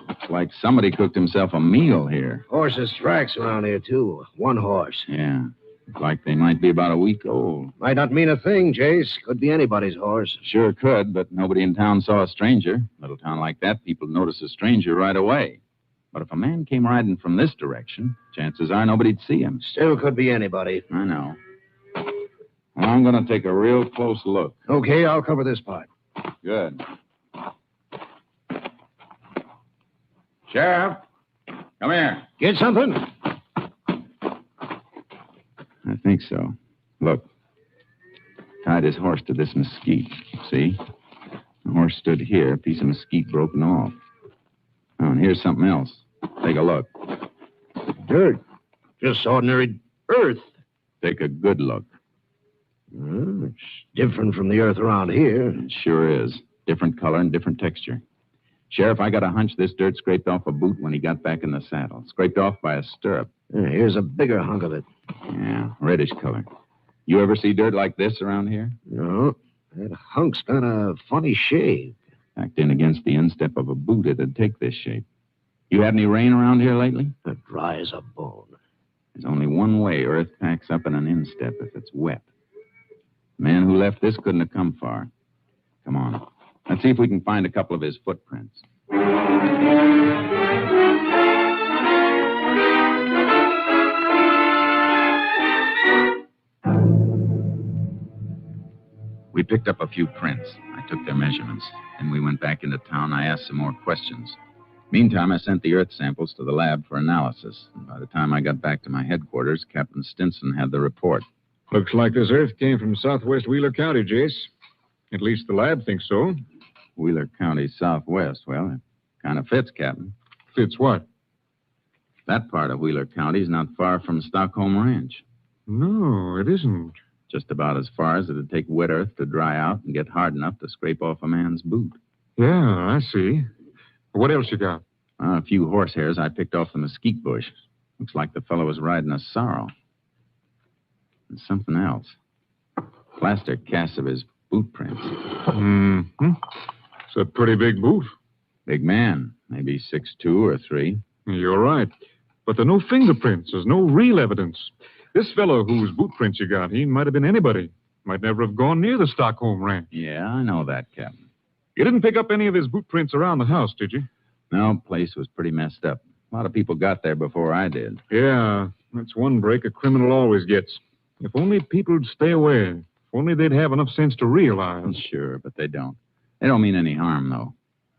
Looks like somebody cooked himself a meal here.
Horses' tracks around here, too. 1 horse.
Yeah. Looks like they might be about a week old.
Might not mean a thing, Jace. Could be anybody's horse.
Sure could, but nobody in town saw a stranger. Little town like that, people notice a stranger right away. But if a man came riding from this direction, chances are nobody'd see him.
Still could be anybody.
I know. Well, I'm going to take a real close look.
Okay, I'll cover this part.
Good. Sheriff, come here.
Get something?
I think so. Look. Tied his horse to this mesquite. See? The horse stood here, a piece of mesquite broken off. Oh, and here's something else. Take a look.
Dirt. Just ordinary earth.
Take a good look.
Well, it's different from the earth around here.
It sure is. Different color and different texture. Sheriff, I got a hunch this dirt scraped off a boot when he got back in the saddle. Scraped off by a stirrup.
Here's a bigger hunk of it.
Yeah, reddish color. You ever see dirt like this around here?
No. That hunk's got a funny shape.
Packed in against the instep of a boot, it'd take this shape. You had any rain around here lately?
Dry as a bone.
There's only one way earth packs up in an instep if it's wet. The man who left this couldn't have come far. Come on. Let's see if we can find a couple of his footprints. We picked up a few prints. I took their measurements. Then we went back into town. I asked some more questions. Meantime, I sent the earth samples to the lab for analysis. And by the time I got back to my headquarters, Captain Stinson had the report.
Looks like this earth came from southwest Wheeler County, Jace. At least the lab thinks so.
Wheeler County southwest. Well, it kind of fits, Captain.
Fits what?
That part of Wheeler County is not far from Stockholm Ranch.
No, it isn't.
Just about as far as it'd take wet earth to dry out and get hard enough to scrape off a man's boot.
Yeah, I see. What else you got?
A few horsehairs I picked off the mesquite bush. Looks like the fellow was riding a sorrel. And something else. Plaster casts of his boot prints.
Mm-hmm. It's a pretty big boot.
Big man. Maybe 6'2" or 3.
You're right. But there are no fingerprints. There's no real evidence. This fellow whose boot prints you got, he might have been anybody. Might never have gone near the Stockholm ranch.
Yeah, I know that, Captain.
You didn't pick up any of his boot prints around the house, did you?
No, place was pretty messed up. A lot of people got there before I did.
Yeah, that's one break a criminal always gets. If only people'd stay away. If only they'd have enough sense to realize.
Sure, but they don't. They don't mean any harm, though.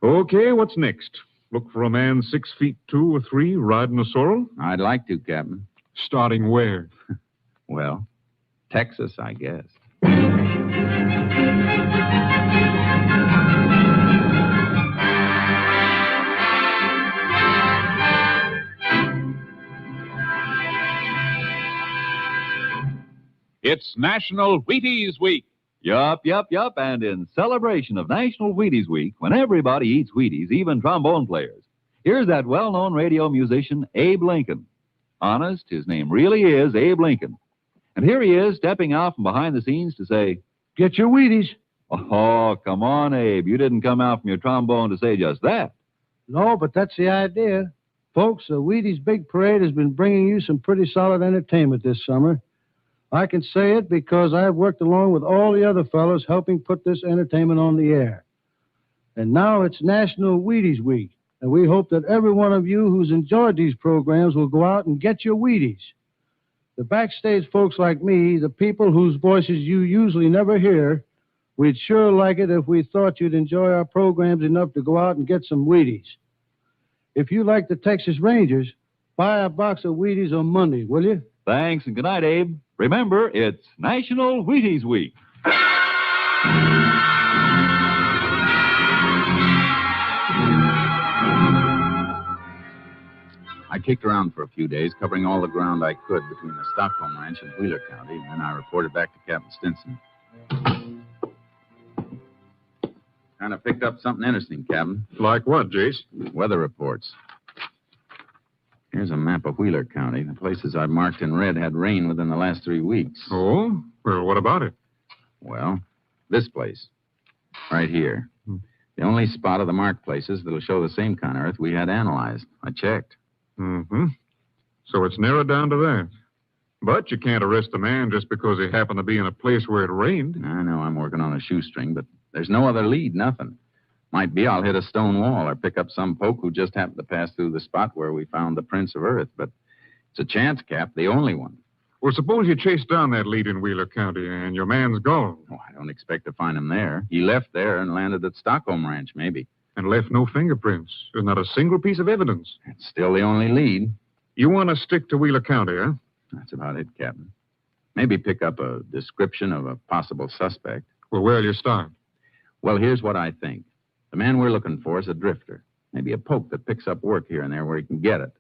Okay, what's next? Look for a man 6 feet 2 or 3 riding a sorrel?
I'd like to, Captain.
Starting where?
Well, Texas, I guess.
It's National Wheaties Week.
Yup. And in celebration of National Wheaties Week, when everybody eats Wheaties, even trombone players, here's that well-known radio musician, Abe Lincoln. Honest, his name really is Abe Lincoln. And here he is, stepping out from behind the scenes to say,
"Get your Wheaties."
Oh, come on, Abe. You didn't come out from your trombone to say just that.
No, but that's the idea. Folks, the Wheaties Big Parade has been bringing you some pretty solid entertainment this summer. I can say it because I've worked along with all the other fellows helping put this entertainment on the air. And now it's National Wheaties Week, and we hope that every one of you who's enjoyed these programs will go out and get your Wheaties. The backstage folks like me, the people whose voices you usually never hear, we'd sure like it if we thought you'd enjoy our programs enough to go out and get some Wheaties. If you like the Texas Rangers, buy a box of Wheaties on Monday, will you?
Thanks, and good night, Abe. Remember, it's National Wheaties Week.
I kicked around for a few days, covering all the ground I could between the Stockholm Ranch and Wheeler County, and then I reported back to Captain Stinson. Kind of picked up something interesting, Captain.
Like what, Jace?
Weather reports. Here's a map of Wheeler County. The places I marked in red had rain within the last 3 weeks.
Oh? Well, what about it?
Well, this place. Right here. The only spot of the marked places that'll show the same kind of earth we had analyzed. I checked.
Mm-hmm. So it's narrowed down to that. But you can't arrest a man just because he happened to be in a place where it rained.
I know I'm working on a shoestring, but there's no other lead, nothing. Might be I'll hit a stone wall or pick up some poke who just happened to pass through the spot where we found the prints of Earth. But it's a chance, Cap, the only one.
Well, suppose you chase down that lead in Wheeler County and your man's gone.
Oh, I don't expect to find him there. He left there and landed at Stockholm Ranch, maybe.
And left no fingerprints. There's not a single piece of evidence.
It's still the only lead.
You want to stick to Wheeler County, huh?
That's about it, Captain. Maybe pick up a description of a possible suspect.
Well, where'll you start?
Well, here's what I think. The man we're looking for is a drifter. Maybe a poke that picks up work here and there where he can get it.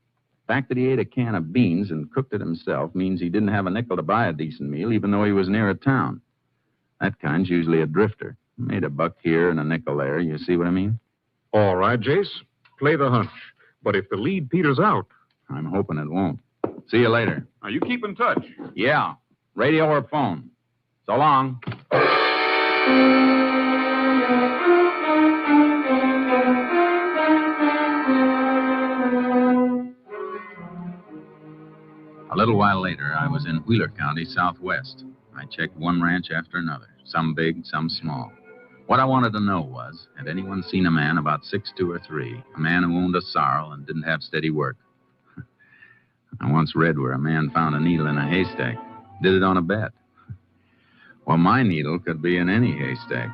The fact that he ate a can of beans and cooked it himself means he didn't have a nickel to buy a decent meal, even though he was near a town. That kind's usually a drifter. Made a buck here and a nickel there. You see what I mean?
All right, Jace. Play the hunch. But if the lead peters out...
I'm hoping it won't. See you later.
Now, you keep in touch.
Yeah. Radio or phone. So long. A little while later, I was in Wheeler County, southwest. I checked one ranch after another, some big, some small. What I wanted to know was, had anyone seen a man about 6'2" or 3, a man who owned a sorrel and didn't have steady work? I once read where a man found a needle in a haystack. Did it on a bet. Well, my needle could be in any haystack.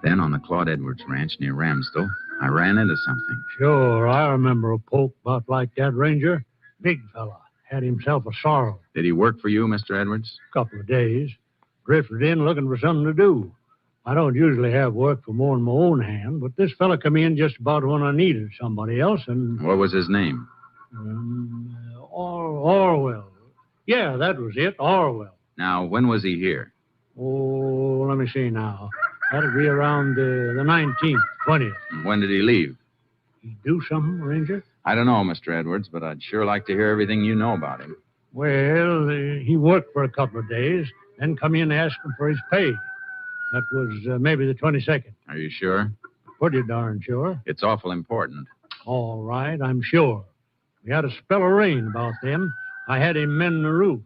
Then on the Claude Edwards Ranch near Ramsdell, I ran into something.
Sure, I remember a poke about like that, Ranger. Big fella. Had himself a sorrel.
Did he work for you, Mr. Edwards?
Couple of days. Drifted in looking for something to do. I don't usually have work for more than my own hand, but this fella come in just about when I needed somebody else, and...
What was his name?
Orwell. Yeah, that was it, Orwell.
Now, when was he here?
Oh, let me see now. That'll be around the 19th, 20th.
And when did he leave?
He do something, Ranger?
I don't know, Mr. Edwards, but I'd sure like to hear everything you know about him.
Well, he worked for a couple of days, then come in asking for his pay. That was maybe the 22nd.
Are you sure?
Pretty darn sure.
It's awful important.
All right, I'm sure. We had a spell of rain about then. I had him mend the roof.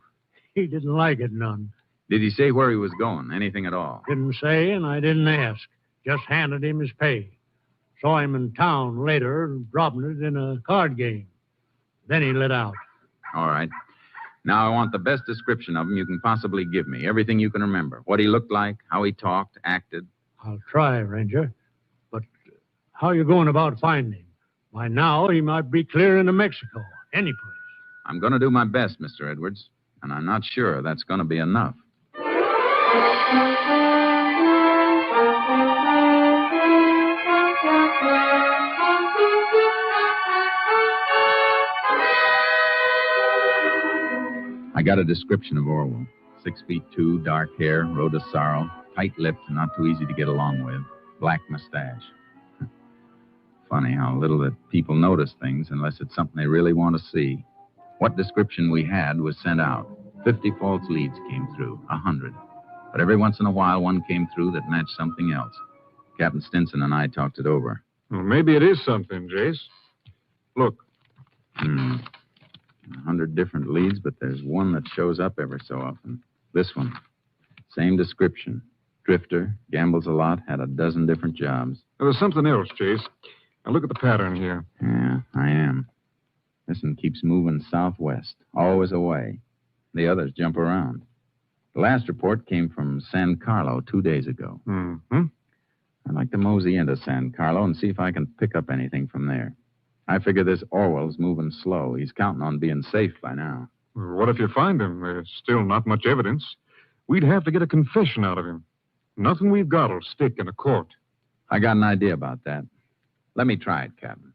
He didn't like it none.
Did he say where he was going? Anything at all?
Didn't say, and I didn't ask. Just handed him his pay. Saw him in town later, dropping it in a card game. Then he lit out.
All right. Now I want the best description of him you can possibly give me. Everything you can remember. What he looked like, how he talked, acted.
I'll try, Ranger. But how you going about finding him? By now, he might be clear into Mexico. Any place.
I'm going to do my best, Mr. Edwards. And I'm not sure that's going to be enough. I got a description of Orwell. 6'2", dark hair, rode a sorrel, tight-lipped and not too easy to get along with, black mustache. Funny how little that people notice things unless it's something they really want to see. What description we had was sent out. 50 false leads came through, 100. But every once in a while, one came through that matched something else. Captain Stinson and I talked it over.
Well, maybe it is something, Jace. Look.
100 different leads, but there's one that shows up every so often. This one. Same description. Drifter, gambles a lot, had a dozen different jobs.
There's something else, Jace. Now look at the pattern here.
Yeah, I am. This one keeps moving southwest, always away. The others jump around. The last report came from San Carlo 2 days ago.
Mm-hmm.
I'd like to mosey into San Carlo and see if I can pick up anything from there. I figure this Orwell's moving slow. He's counting on being safe by now.
What if you find him? There's still not much evidence. We'd have to get a confession out of him. Nothing we've got will stick in a court.
I got an idea about that. Let me try it, Captain.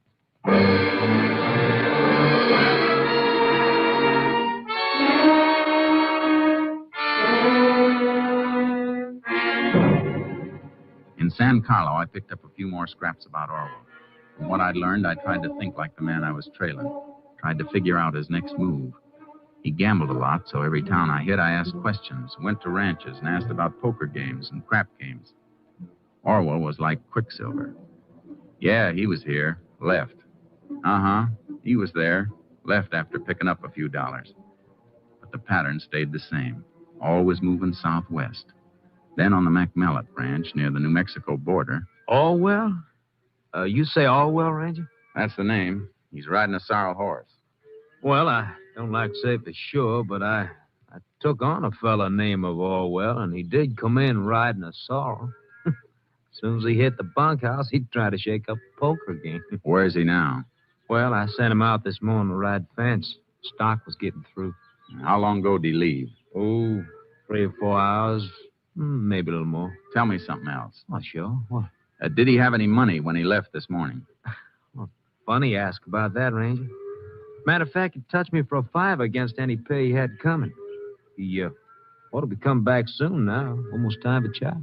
In San Carlo, I picked up a few more scraps about Orwell. From what I'd learned, I tried to think like the man I was trailing. Tried to figure out his next move. He gambled a lot, so every town I hit, I asked questions. Went to ranches and asked about poker games and crap games. Orwell was like Quicksilver. Yeah, he was here. Left. Uh-huh. He was there. Left after picking up a few dollars. But the pattern stayed the same. Always moving southwest. Then on the McMillet Ranch near the New Mexico border.
Orwell? You say Orwell, Ranger?
That's the name. He's riding a sorrel horse.
Well, I don't like to say for sure, but I took on a fella named Orwell, and he did come in riding a sorrel. As soon as he hit the bunkhouse, he'd try to shake up a poker game.
Where's he now?
Well, I sent him out this morning to ride fence. Stock was getting through.
How long ago did he leave?
Oh, 3 or 4 hours. Maybe a little more.
Tell me something else.
Oh, sure. What?
Did he have any money when he left this morning?
Well, funny you ask about that, Ranger. Matter of fact, he touched me for a $5 against any pay he had coming. He ought to be coming back soon now. Almost time for chow.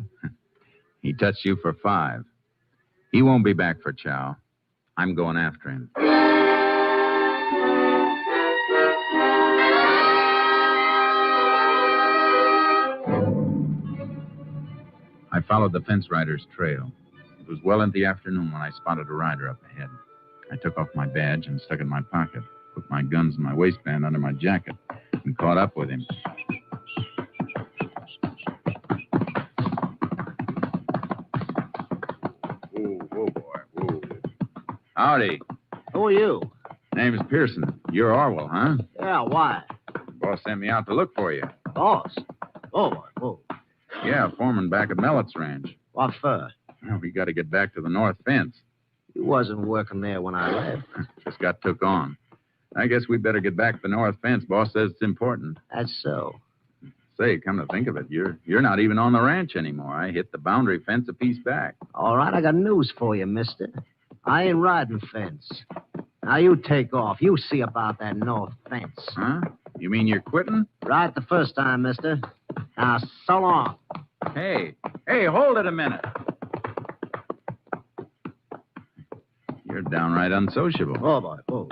He touched you for $5. He won't be back for chow. I'm going after him. I followed the fence rider's trail. It was well into the afternoon when I spotted a rider up ahead. I took off my badge and stuck it in my pocket, put my guns in my waistband under my jacket, and caught up with him. Whoa, boy, whoa. Howdy.
Who are you?
Name's Pearson. You're Orwell, huh?
Yeah, why?
Boss sent me out to look for you.
Boss? Oh, whoa.
Yeah, foreman back at Mellett's ranch.
What for?
Well, we got to get back to the north fence.
You wasn't working there when I left.
Just got took on. I guess we better get back to the north fence. Boss says it's important.
That's so.
Say, come to think of it, you're not even on the ranch anymore. I hit the boundary fence a piece back.
All right, I got news for you, mister. I ain't riding fence. Now you take off. You see about that north fence.
Huh? You mean you're quitting?
Right the first time, mister. Now, so long.
Hey, hold it a minute. You're downright unsociable.
Oh, boy, whoa.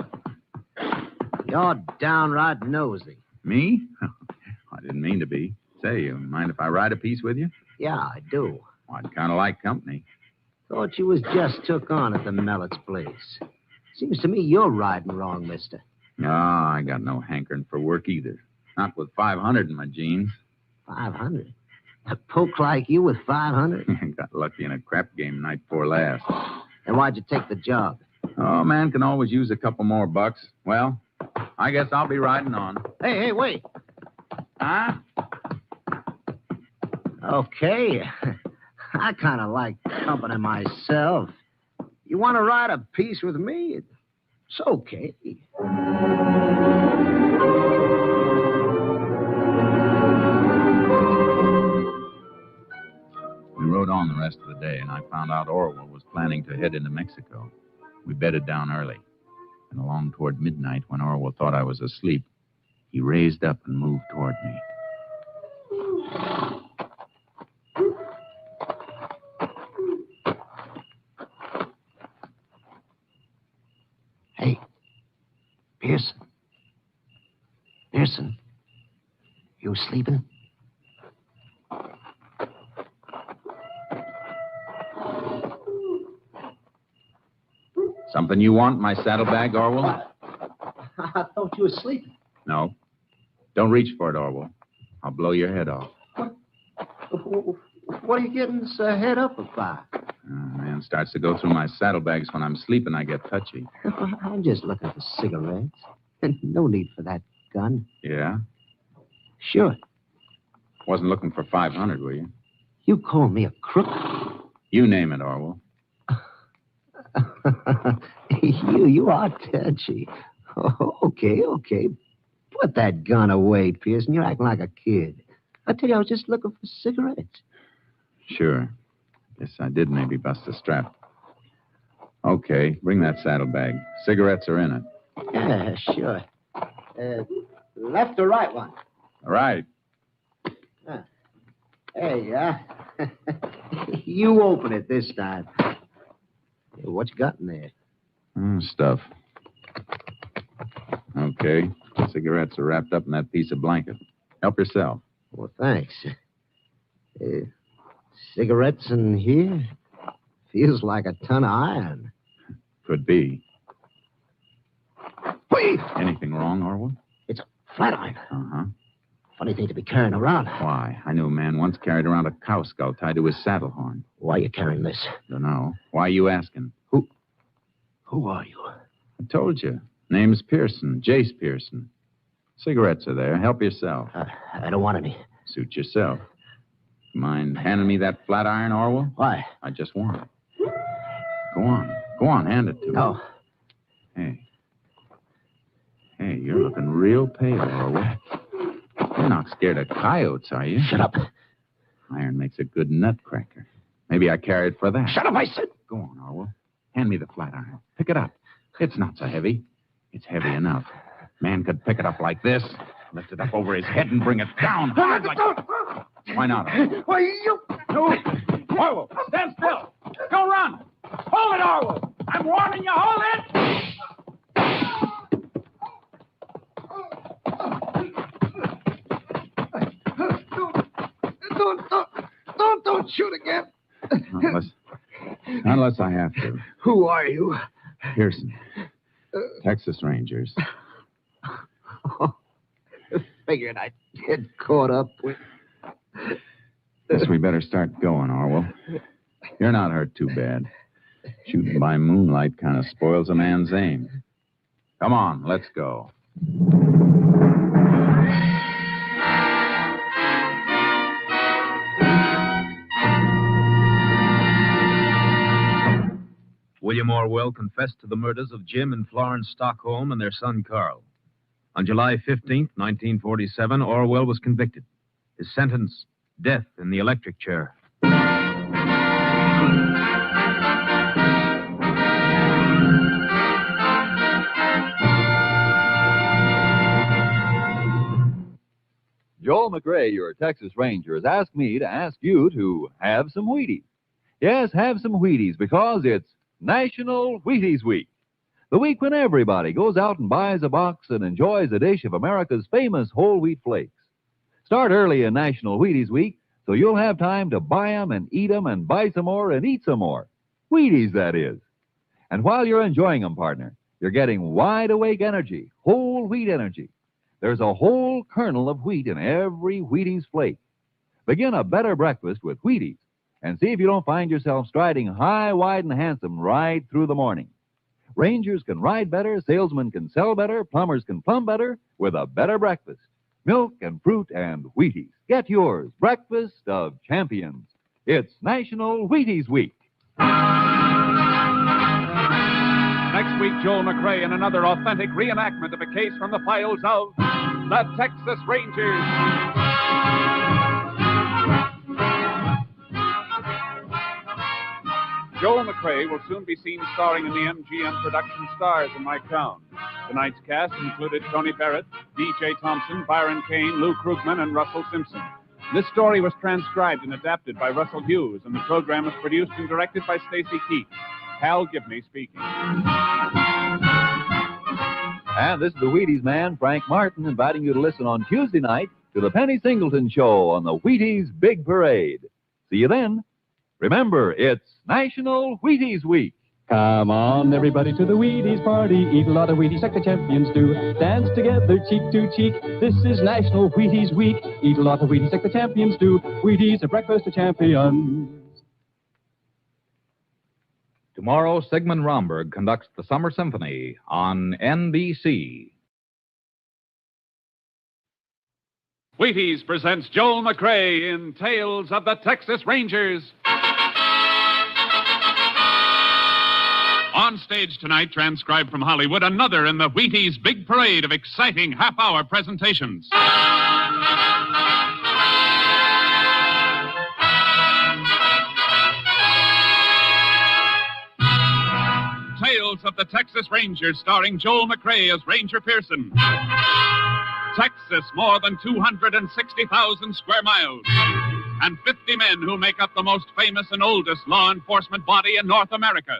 You're downright nosy.
Me? I didn't mean to be. Say, you mind if I ride a piece with you?
Yeah, I do.
Well, I'd kind of like company.
Thought you was just took on at the Mellett's place. Seems to me you're riding wrong, mister.
Ah, I got no hankering for work either. Not with 500 in my jeans.
500? A poke like you with 500?
Got lucky in a crap game night before last.
Then why'd you take the job?
Oh, man can always use a couple more bucks. Well, I guess I'll be riding on.
Hey, wait.
Huh?
Okay. I kind of like company myself. You want to ride a piece with me? It's okay.
We rode on the rest of the day, and I found out Orwell was planning to head into Mexico. We bedded down early. And along toward midnight, when Orwell thought I was asleep, he raised up and moved toward me.
Hey, Pearson. Pearson, you sleeping?
Something you want, my saddlebag, Orwell?
I thought you were sleeping.
No. Don't reach for it, Orwell. I'll blow your head off.
What are you getting this head up about?
Man starts to go through my saddlebags when I'm sleeping. I get touchy.
I'm just looking for cigarettes. No need for that gun.
Yeah?
Sure.
Wasn't looking for 500, were you?
You call me a crook?
You name it, Orwell.
You are touchy. Okay. Put that gun away, Pearson. You're acting like a kid. I tell you, I was just looking for cigarettes.
Sure. Guess I did maybe bust a strap. Okay, bring that saddlebag. Cigarettes are in it.
Yeah, sure. Left or right one?
Right.
Hey, you open it this time. What you got in there?
Stuff. Okay. Cigarettes are wrapped up in that piece of blanket. Help yourself.
Well, thanks. Cigarettes in here? Feels like a ton of iron.
Could be.
Wait!
Anything wrong, Orwell?
It's a flat iron.
Uh-huh.
Funny thing to be carrying around.
Why? I knew a man once carried around a cow skull tied to his saddle horn.
Why are you carrying this?
Don't know. Why are you asking?
Who are you?
I told you. Name's Pearson. Jace Pearson. Cigarettes are there. Help yourself.
I don't want any.
Suit yourself. Mind handing me that flat iron, Orwell?
Why?
I just want it. Go on. Go on, hand it to me.
No.
Hey, you're looking real pale, Orwell. You're not scared of coyotes, are you?
Shut up.
Iron makes a good nutcracker. Maybe I carry it for that.
Shut up, I said.
Go on, Orwell. Hand me the flat iron. Pick it up. It's not so heavy. It's heavy enough. Man could pick it up like this, lift it up over his head and bring it down hard like... Why not?
Why, you...
No. Orwell, stand still. Don't run. Hold it, Orwell. I'm warning you. Hold it.
Don't shoot again.
Unless I have to.
Who are you?
Pearson. Texas Rangers.
Figured I'd get caught up with...
Guess we better start going, Orwell. You're not hurt too bad. Shooting by moonlight kind of spoils a man's aim. Come on, let's go.
William Orwell confessed to the murders of Jim and Florence Stockholm and their son Carl. On July 15th, 1947, Orwell was convicted. His sentence, death in the electric chair.
Joel McRae, your Texas Ranger, has asked me to ask you to have some Wheaties. Yes, have some Wheaties because it's National Wheaties Week. The week when everybody goes out and buys a box and enjoys a dish of America's famous whole wheat flakes. Start early in National Wheaties Week so you'll have time to buy them and eat them and buy some more and eat some more. Wheaties, that is. And while you're enjoying them, partner, you're getting wide-awake energy, whole wheat energy. There's a whole kernel of wheat in every Wheaties flake. Begin a better breakfast with Wheaties, and see if you don't find yourself striding high, wide, and handsome right through the morning. Rangers can ride better, salesmen can sell better, plumbers can plumb better with a better breakfast. Milk and fruit and Wheaties. Get yours. Breakfast of Champions. It's National Wheaties Week.
Next week, Joel McRae in another authentic reenactment of a case from the files of the Texas Rangers. Joel McRae will soon be seen starring in the MGM production Stars in My Crown. Tonight's cast included Tony Barrett, D.J. Thompson, Byron Kane, Lou Krugman, and Russell Simpson. This story was transcribed and adapted by Russell Hughes, and the program was produced and directed by Stacy Keach. Hal Gibney speaking.
And this is the Wheaties man, Frank Martin, inviting you to listen on Tuesday night to the Penny Singleton Show on the Wheaties Big Parade. See you then. Remember, it's National Wheaties Week.
Come on, everybody, to the Wheaties party. Eat a lot of Wheaties like the champions do. Dance together, cheek to cheek. This is National Wheaties Week. Eat a lot of Wheaties like the champions do. Wheaties, a breakfast of champions.
Tomorrow, Sigmund Romberg conducts the Summer Symphony on NBC.
Wheaties presents Joel McRae in Tales of the Texas Rangers. On stage tonight, transcribed from Hollywood, another in the Wheaties Big Parade of exciting half-hour presentations. Tales of the Texas Rangers, starring Joel McRae as Ranger Pearson. Texas, more than 260,000 square miles, and 50 men who make up the most famous and oldest law enforcement body in North America.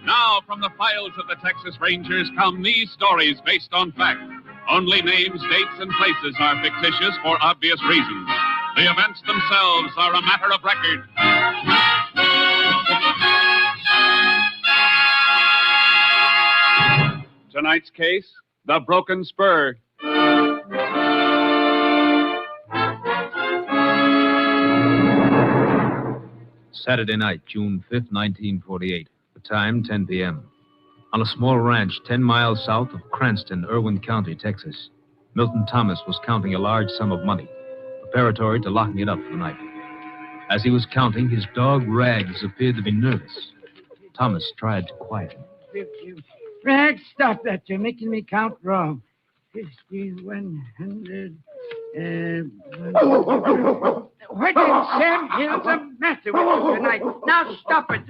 Now, from the files of the Texas Rangers come these stories based on fact. Only names, dates, and places are fictitious for obvious reasons. The events themselves are a matter of record. Tonight's case, the broken spur.
Saturday night, June 5th, 1948. The time, 10 p.m. On a small ranch 10 miles south of Cranston, Irwin County, Texas, Milton Thomas was counting a large sum of money, preparatory to locking it up for the night. As he was counting, his dog Rags appeared to be nervous. Thomas tried to quiet him.
Rags, stop that. You're making me count wrong. 50, 100... What in Sam Hill's the matter with you tonight? Now stop it.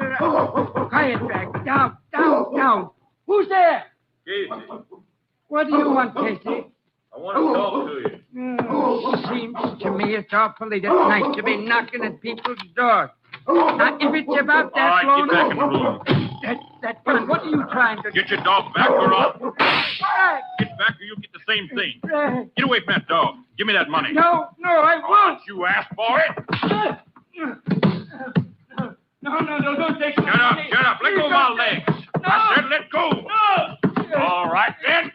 Quiet, Rags. Down. Who's there?
Casey.
What do you want, Casey?
I want to talk to you.
Seems to me it's awful late at night to be knocking at people's doors. Now, if it's about that
All right, get back in the room.
That gun, what are you trying to do?
Get your dog back or I'll... Get back or you'll get the same thing. Get away from that dog. Give me that money.
No, I won't.
You asked for it.
No, don't take it.
Shut up. Let go of my legs.
No.
I said let go.
No.
All right, then.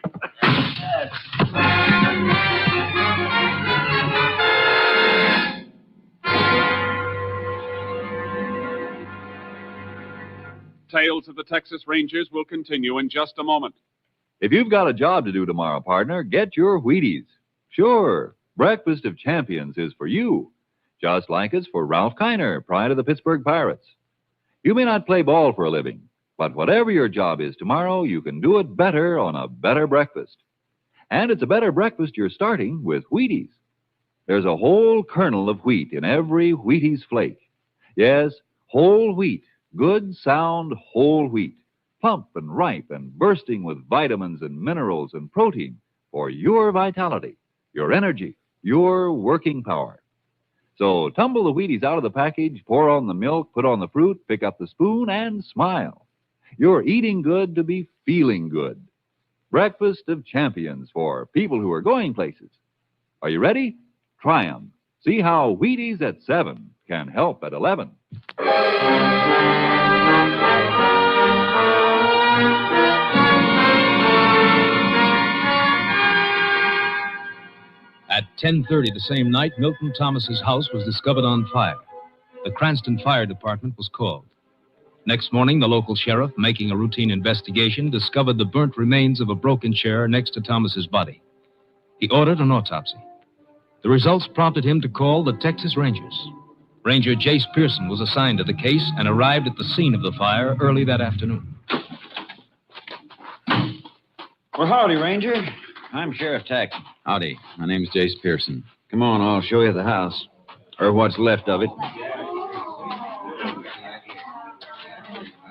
Tales of the Texas Rangers will continue in just a moment.
If you've got a job to do tomorrow, partner, get your Wheaties. Sure, Breakfast of Champions is for you, just like it's for Ralph Kiner, pride of the Pittsburgh Pirates. You may not play ball for a living, but whatever your job is tomorrow, you can do it better on a better breakfast. And it's a better breakfast you're starting with Wheaties. There's a whole kernel of wheat in every Wheaties flake. Yes, whole wheat, good, sound, whole wheat. Plump and ripe and bursting with vitamins and minerals and protein for your vitality, your energy, your working power. So tumble the Wheaties out of the package, pour on the milk, put on the fruit, pick up the spoon, and smile. You're eating good to be feeling good. Breakfast of Champions for people who are going places. Are you ready? Try 'em. See how Wheaties at 7 can help at 11.
At 10:30 the same night, Milton Thomas's house was discovered on fire. The Cranston Fire Department was called. Next morning, the local sheriff, making a routine investigation, discovered the burnt remains of a broken chair next to Thomas's body. He ordered an autopsy. The results prompted him to call the Texas Rangers. Ranger Jace Pearson was assigned to the case and arrived at the scene of the fire early that afternoon.
Well, howdy, Ranger. I'm Sheriff Tackett.
Howdy. My name's Jace Pearson.
Come on, I'll show you the house. Or what's left of it.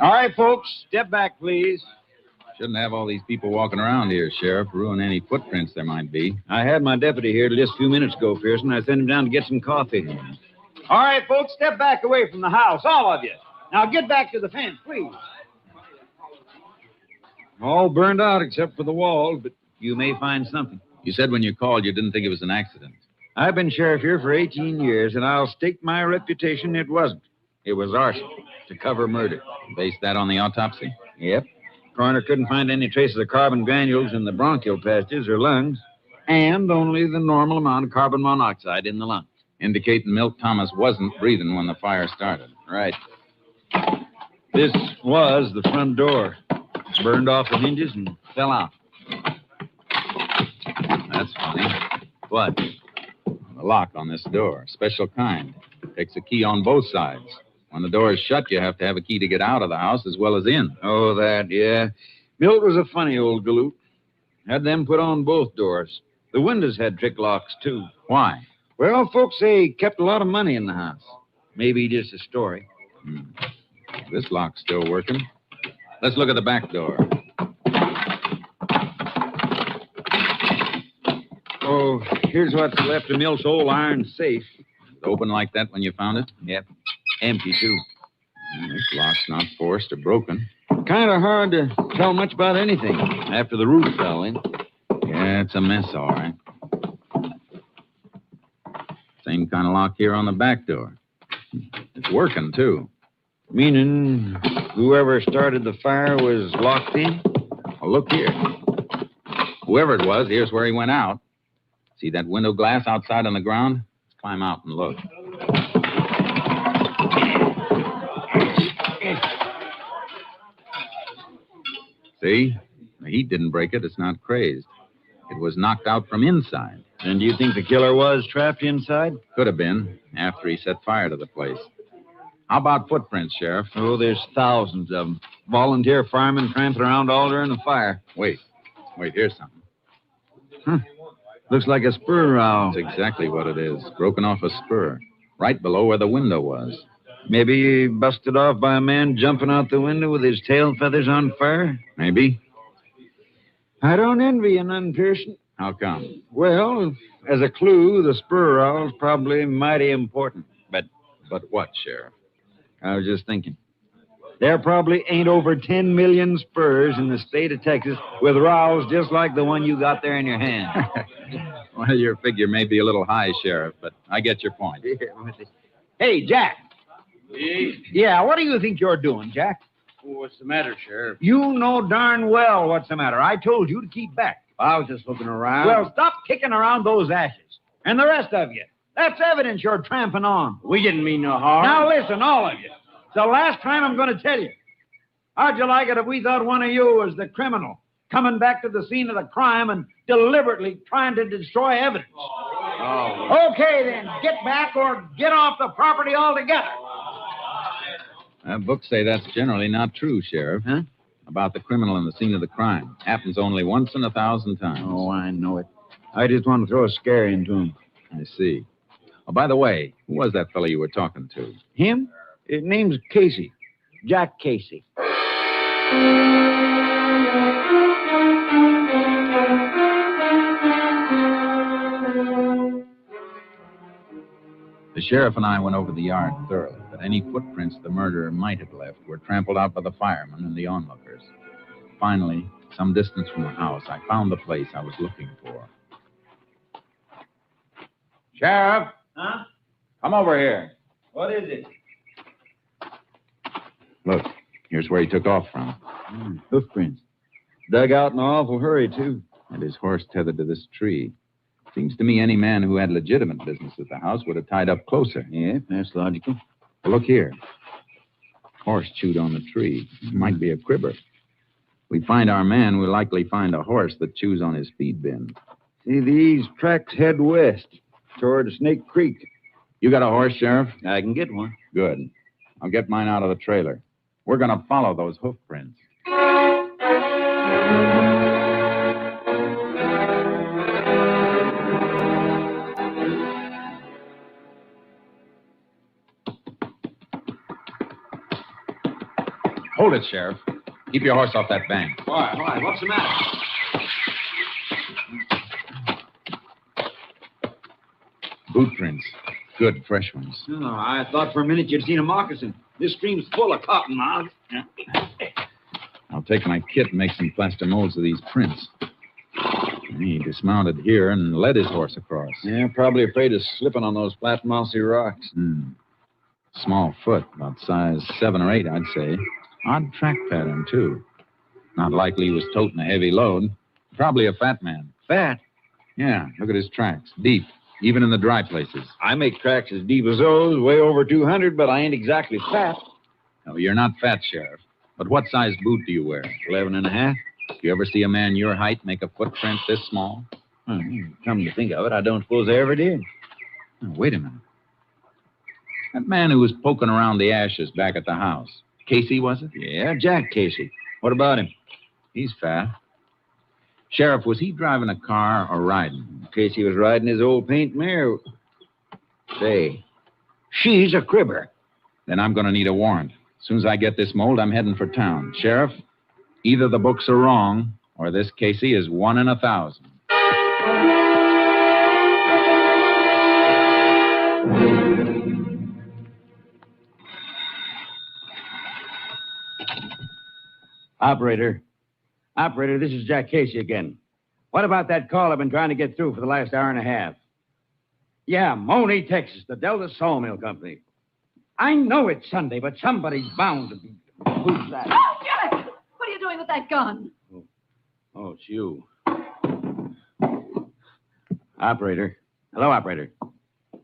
All right, folks, step back, please.
Shouldn't have all these people walking around here, Sheriff. Ruin any footprints there might be.
I had my deputy here just a few minutes ago, Pearson. I sent him down to get some coffee. All right, folks, step back away from the house, all of you. Now get back to the fence, please. All burned out except for the walls, but you may find something.
You said when you called you didn't think it was an accident.
I've been sheriff here for 18 years, and I'll stake my reputation it wasn't. It was arson to cover murder.
Based that on the autopsy?
Yep. Coroner couldn't find any traces of carbon granules in the bronchial passages or lungs, and only the normal amount of carbon monoxide in the lungs.
Indicating Milt Thomas wasn't breathing when the fire started.
Right. This was the front door. Burned off the hinges and fell out.
That's funny.
What?
The lock on this door. Special kind. Takes a key on both sides. When the door is shut, you have to have a key to get out of the house as well as in.
Oh, that, yeah. Milt was a funny old galoot. Had them put on both doors. The windows had trick locks, too.
Why?
Well, folks say he kept a lot of money in the house. Maybe just a story.
This lock's still working. Let's look at the back door.
Oh, here's what's left of Milt's old iron safe.
Open like that when you found it?
Yep. Empty, too.
This lock's not forced or broken.
Kind of hard to tell much about anything after the roof fell in.
Yeah, it's a mess, all right. Same kind of lock here on the back door. It's working, too.
Meaning whoever started the fire was locked in?
Well, look here. Whoever it was, here's where he went out. See that window glass outside on the ground? Let's climb out and look. See? The heat didn't break it. It's not crazed. It was knocked out from inside.
And do you think the killer was trapped inside?
Could have been, after he set fire to the place. How about footprints, Sheriff?
Oh, there's thousands of them. Volunteer firemen tramping around all during the fire.
Wait, here's something.
Looks like a spur rowel.
That's exactly what it is. Broken off a spur. Right below where the window was.
Maybe busted off by a man jumping out the window with his tail feathers on fire?
Maybe.
I don't envy you none, Pearson.
How come?
Well, as a clue, the spur rowel's probably mighty important.
But what, Sheriff?
I was just thinking. There probably ain't over 10 million spurs in the state of Texas with rowels just like the one you got there in your hand.
Well, your figure may be a little high, Sheriff, but I get your point.
Hey, Jack. Yeah, what do you think you're doing, Jack?
What's the matter, Sheriff?
You know darn well what's the matter. I told you to keep back.
I was just looking around.
Well, stop kicking around those ashes. And the rest of you. That's evidence you're tramping on.
We didn't mean no harm.
Now listen, all of you. It's the last time I'm going to tell you. How'd you like it if we thought one of you was the criminal, coming back to the scene of the crime and deliberately trying to destroy evidence?
Oh.
Okay, then, get back or get off the property altogether.
Books say that's generally not true, Sheriff.
Huh?
About the criminal in the scene of the crime. Happens only once in 1,000 times.
Oh, I know it. I just want to throw a scare into him.
I see. Oh, by the way, who was that fellow you were talking to?
Him? His name's Casey. Jack Casey.
The sheriff and I went over the yard thoroughly, but any footprints the murderer might have left were trampled out by the firemen and the onlookers. Finally, some distance from the house, I found the place I was looking for.
Sheriff, Huh?
Come over here.
What is it?
Look, here's where he took off from.
Hoof prints. Dug out in an awful hurry, too.
And his horse tethered to this tree. Seems to me any man who had legitimate business at the house would have tied up closer.
Yeah, that's logical.
Well, look here. Horse chewed on the tree. Might be a cribber. We find our man, we'll likely find a horse that chews on his feed bin.
See, these tracks head west toward Snake Creek.
You got a horse, Sheriff?
I can get one.
Good. I'll get mine out of the trailer. We're going to follow those hoof prints. Hold it, Sheriff. Keep your horse off that bank.
Why? What's the matter?
Boot prints. Good, fresh ones.
Oh, I thought for a minute you'd seen a moccasin. This stream's full of cotton mouths.
I'll take my kit and make some plaster molds of these prints. He dismounted here and led his horse across.
Yeah, probably afraid of slipping on those flat, mossy rocks.
Small foot, about size 7 or 8, I'd say. Odd track pattern, too. Not likely he was toting a heavy load. Probably a fat man.
Fat?
Yeah, look at his tracks. Deep, even in the dry places.
I make tracks as deep as those, way over 200, but I ain't exactly fat.
No, you're not fat, Sheriff. But what size boot do you wear?
11 and a half.
You ever see a man your height make a footprint this small?
Come to think of it, I don't suppose I ever did.
Oh, wait a minute. That man who was poking around the ashes back at the house. Casey, was it?
Yeah, Jack Casey. What about him?
He's fat. Sheriff, was he driving a car or riding?
Casey was riding his old paint mare. Say, she's a cribber.
Then I'm going to need a warrant. As soon as I get this mold, I'm heading for town. Sheriff, either the books are wrong, or this Casey is 1 in 1,000.
Operator, this is Jack Casey again. What about that call I've been trying to get through for the last hour and a half? Yeah, Money, Texas, the Delta Sawmill Company. I know it's Sunday, but somebody's bound to be. Who's that?
Oh, Jack! What are you doing with that gun?
Oh, it's you. Operator. Hello, operator.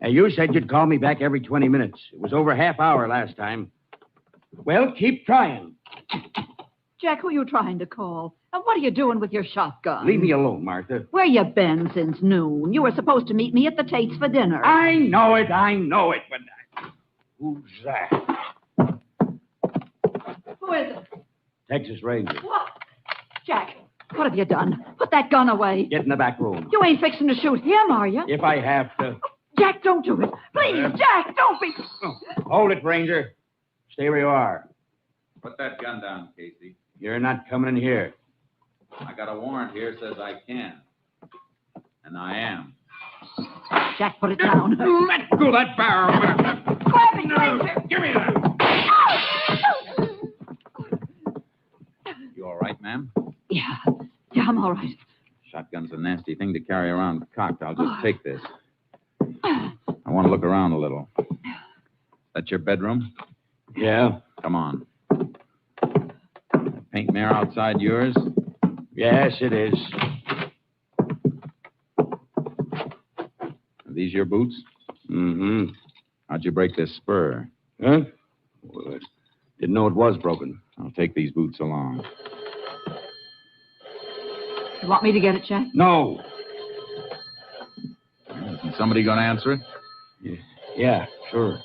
Hey, you said you'd call me back every 20 minutes. It was over a half hour last time. Well, keep trying.
Jack, who are you trying to call? And what are you doing with your shotgun?
Leave me alone, Martha.
Where you been since noon? You were supposed to meet me at the Tate's for dinner.
I know it, but... Who's that?
Who is it?
Texas Ranger.
What? Jack, what have you done? Put that gun away.
Get in the back room.
You ain't fixing to shoot him, are you?
If I have to.
Jack, don't do it. Please, Jack, don't be...
Hold it, Ranger. Stay where you are.
Put that gun down, Casey.
You're not coming in here.
I got a warrant here says I can. And I am.
Jack, put it down.
Let go of that barrel.
Grab it, Ranger.
Give me that.
You all right, ma'am?
Yeah, I'm all right.
Shotgun's a nasty thing to carry around cocked. I'll just take this. I want to look around a little. That your bedroom?
Yeah.
Come on. That paint mare outside yours?
Yes, it is.
Are these your boots?
Mm-hmm.
How'd you break this spur?
Huh? Well, I didn't know it was broken.
I'll take these boots along.
You want me to get it, Jack?
No.
Isn't somebody going to answer it?
Yeah, sure.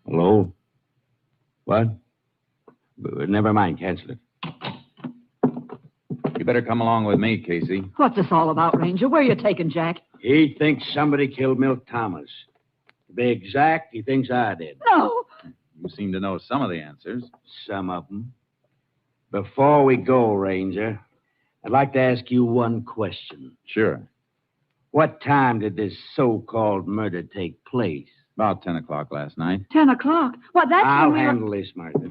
Hello? What? Never mind. Cancel it.
You better come along with me, Casey.
What's this all about, Ranger? Where are you taking Jack?
He thinks somebody killed Milt Thomas. To be exact, he thinks I did.
No.
You seem to know some of the answers.
Some of them. Before we go, Ranger, I'd like to ask you one question.
Sure.
What time did this so-called murder take place?
About 10 o'clock last night.
10 o'clock? Well, that's
I'll
when we were...
handle this, Martha.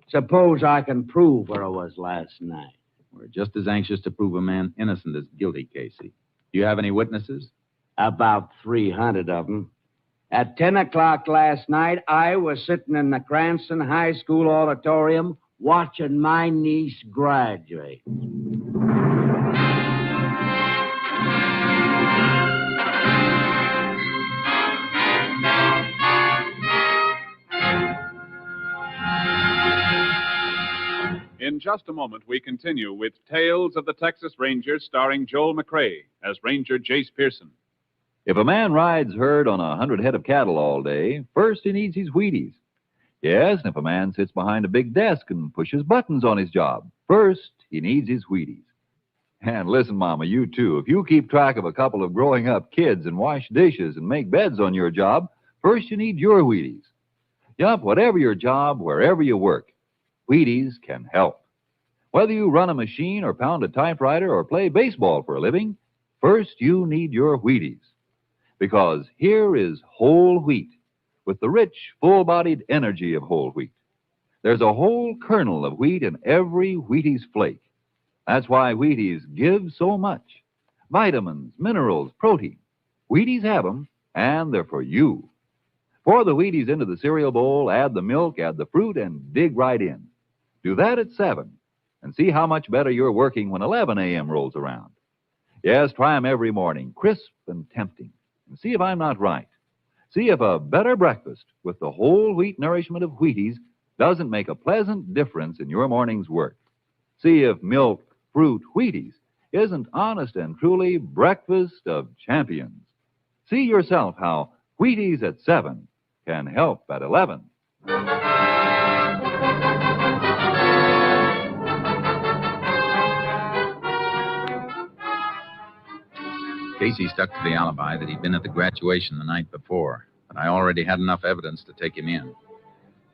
Suppose I can prove where I was last night.
We're just as anxious to prove a man innocent as guilty, Casey. Do you have any witnesses?
About 300 of them. At 10 o'clock last night, I was sitting in the Cranston High School auditorium watching my niece graduate.
In just a moment, we continue with Tales of the Texas Rangers starring Joel McRae as Ranger Jace Pearson.
If a man rides herd on 100 head of cattle all day, first he needs his Wheaties. Yes, and if a man sits behind a big desk and pushes buttons on his job, first he needs his Wheaties. And listen, Mama, you too, if you keep track of a couple of growing up kids and wash dishes and make beds on your job, first you need your Wheaties. Yup, whatever your job, wherever you work, Wheaties can help. Whether you run a machine or pound a typewriter or play baseball for a living, first you need your Wheaties. Because here is whole wheat with the rich, full-bodied energy of whole wheat. There's a whole kernel of wheat in every Wheaties flake. That's why Wheaties give so much. Vitamins, minerals, protein. Wheaties have them, and they're for you. Pour the Wheaties into the cereal bowl, add the milk, add the fruit, and dig right in. Do that at 7, and see how much better you're working when 11 a.m. rolls around. Yes, try them every morning, crisp and tempting. And see if I'm not right. See if a better breakfast with the whole wheat nourishment of Wheaties doesn't make a pleasant difference in your morning's work. See if milk, fruit, Wheaties isn't honest and truly breakfast of champions. See yourself how Wheaties at 7 can help at 11.
Casey stuck to the alibi that he'd been at the graduation the night before, but I already had enough evidence to take him in.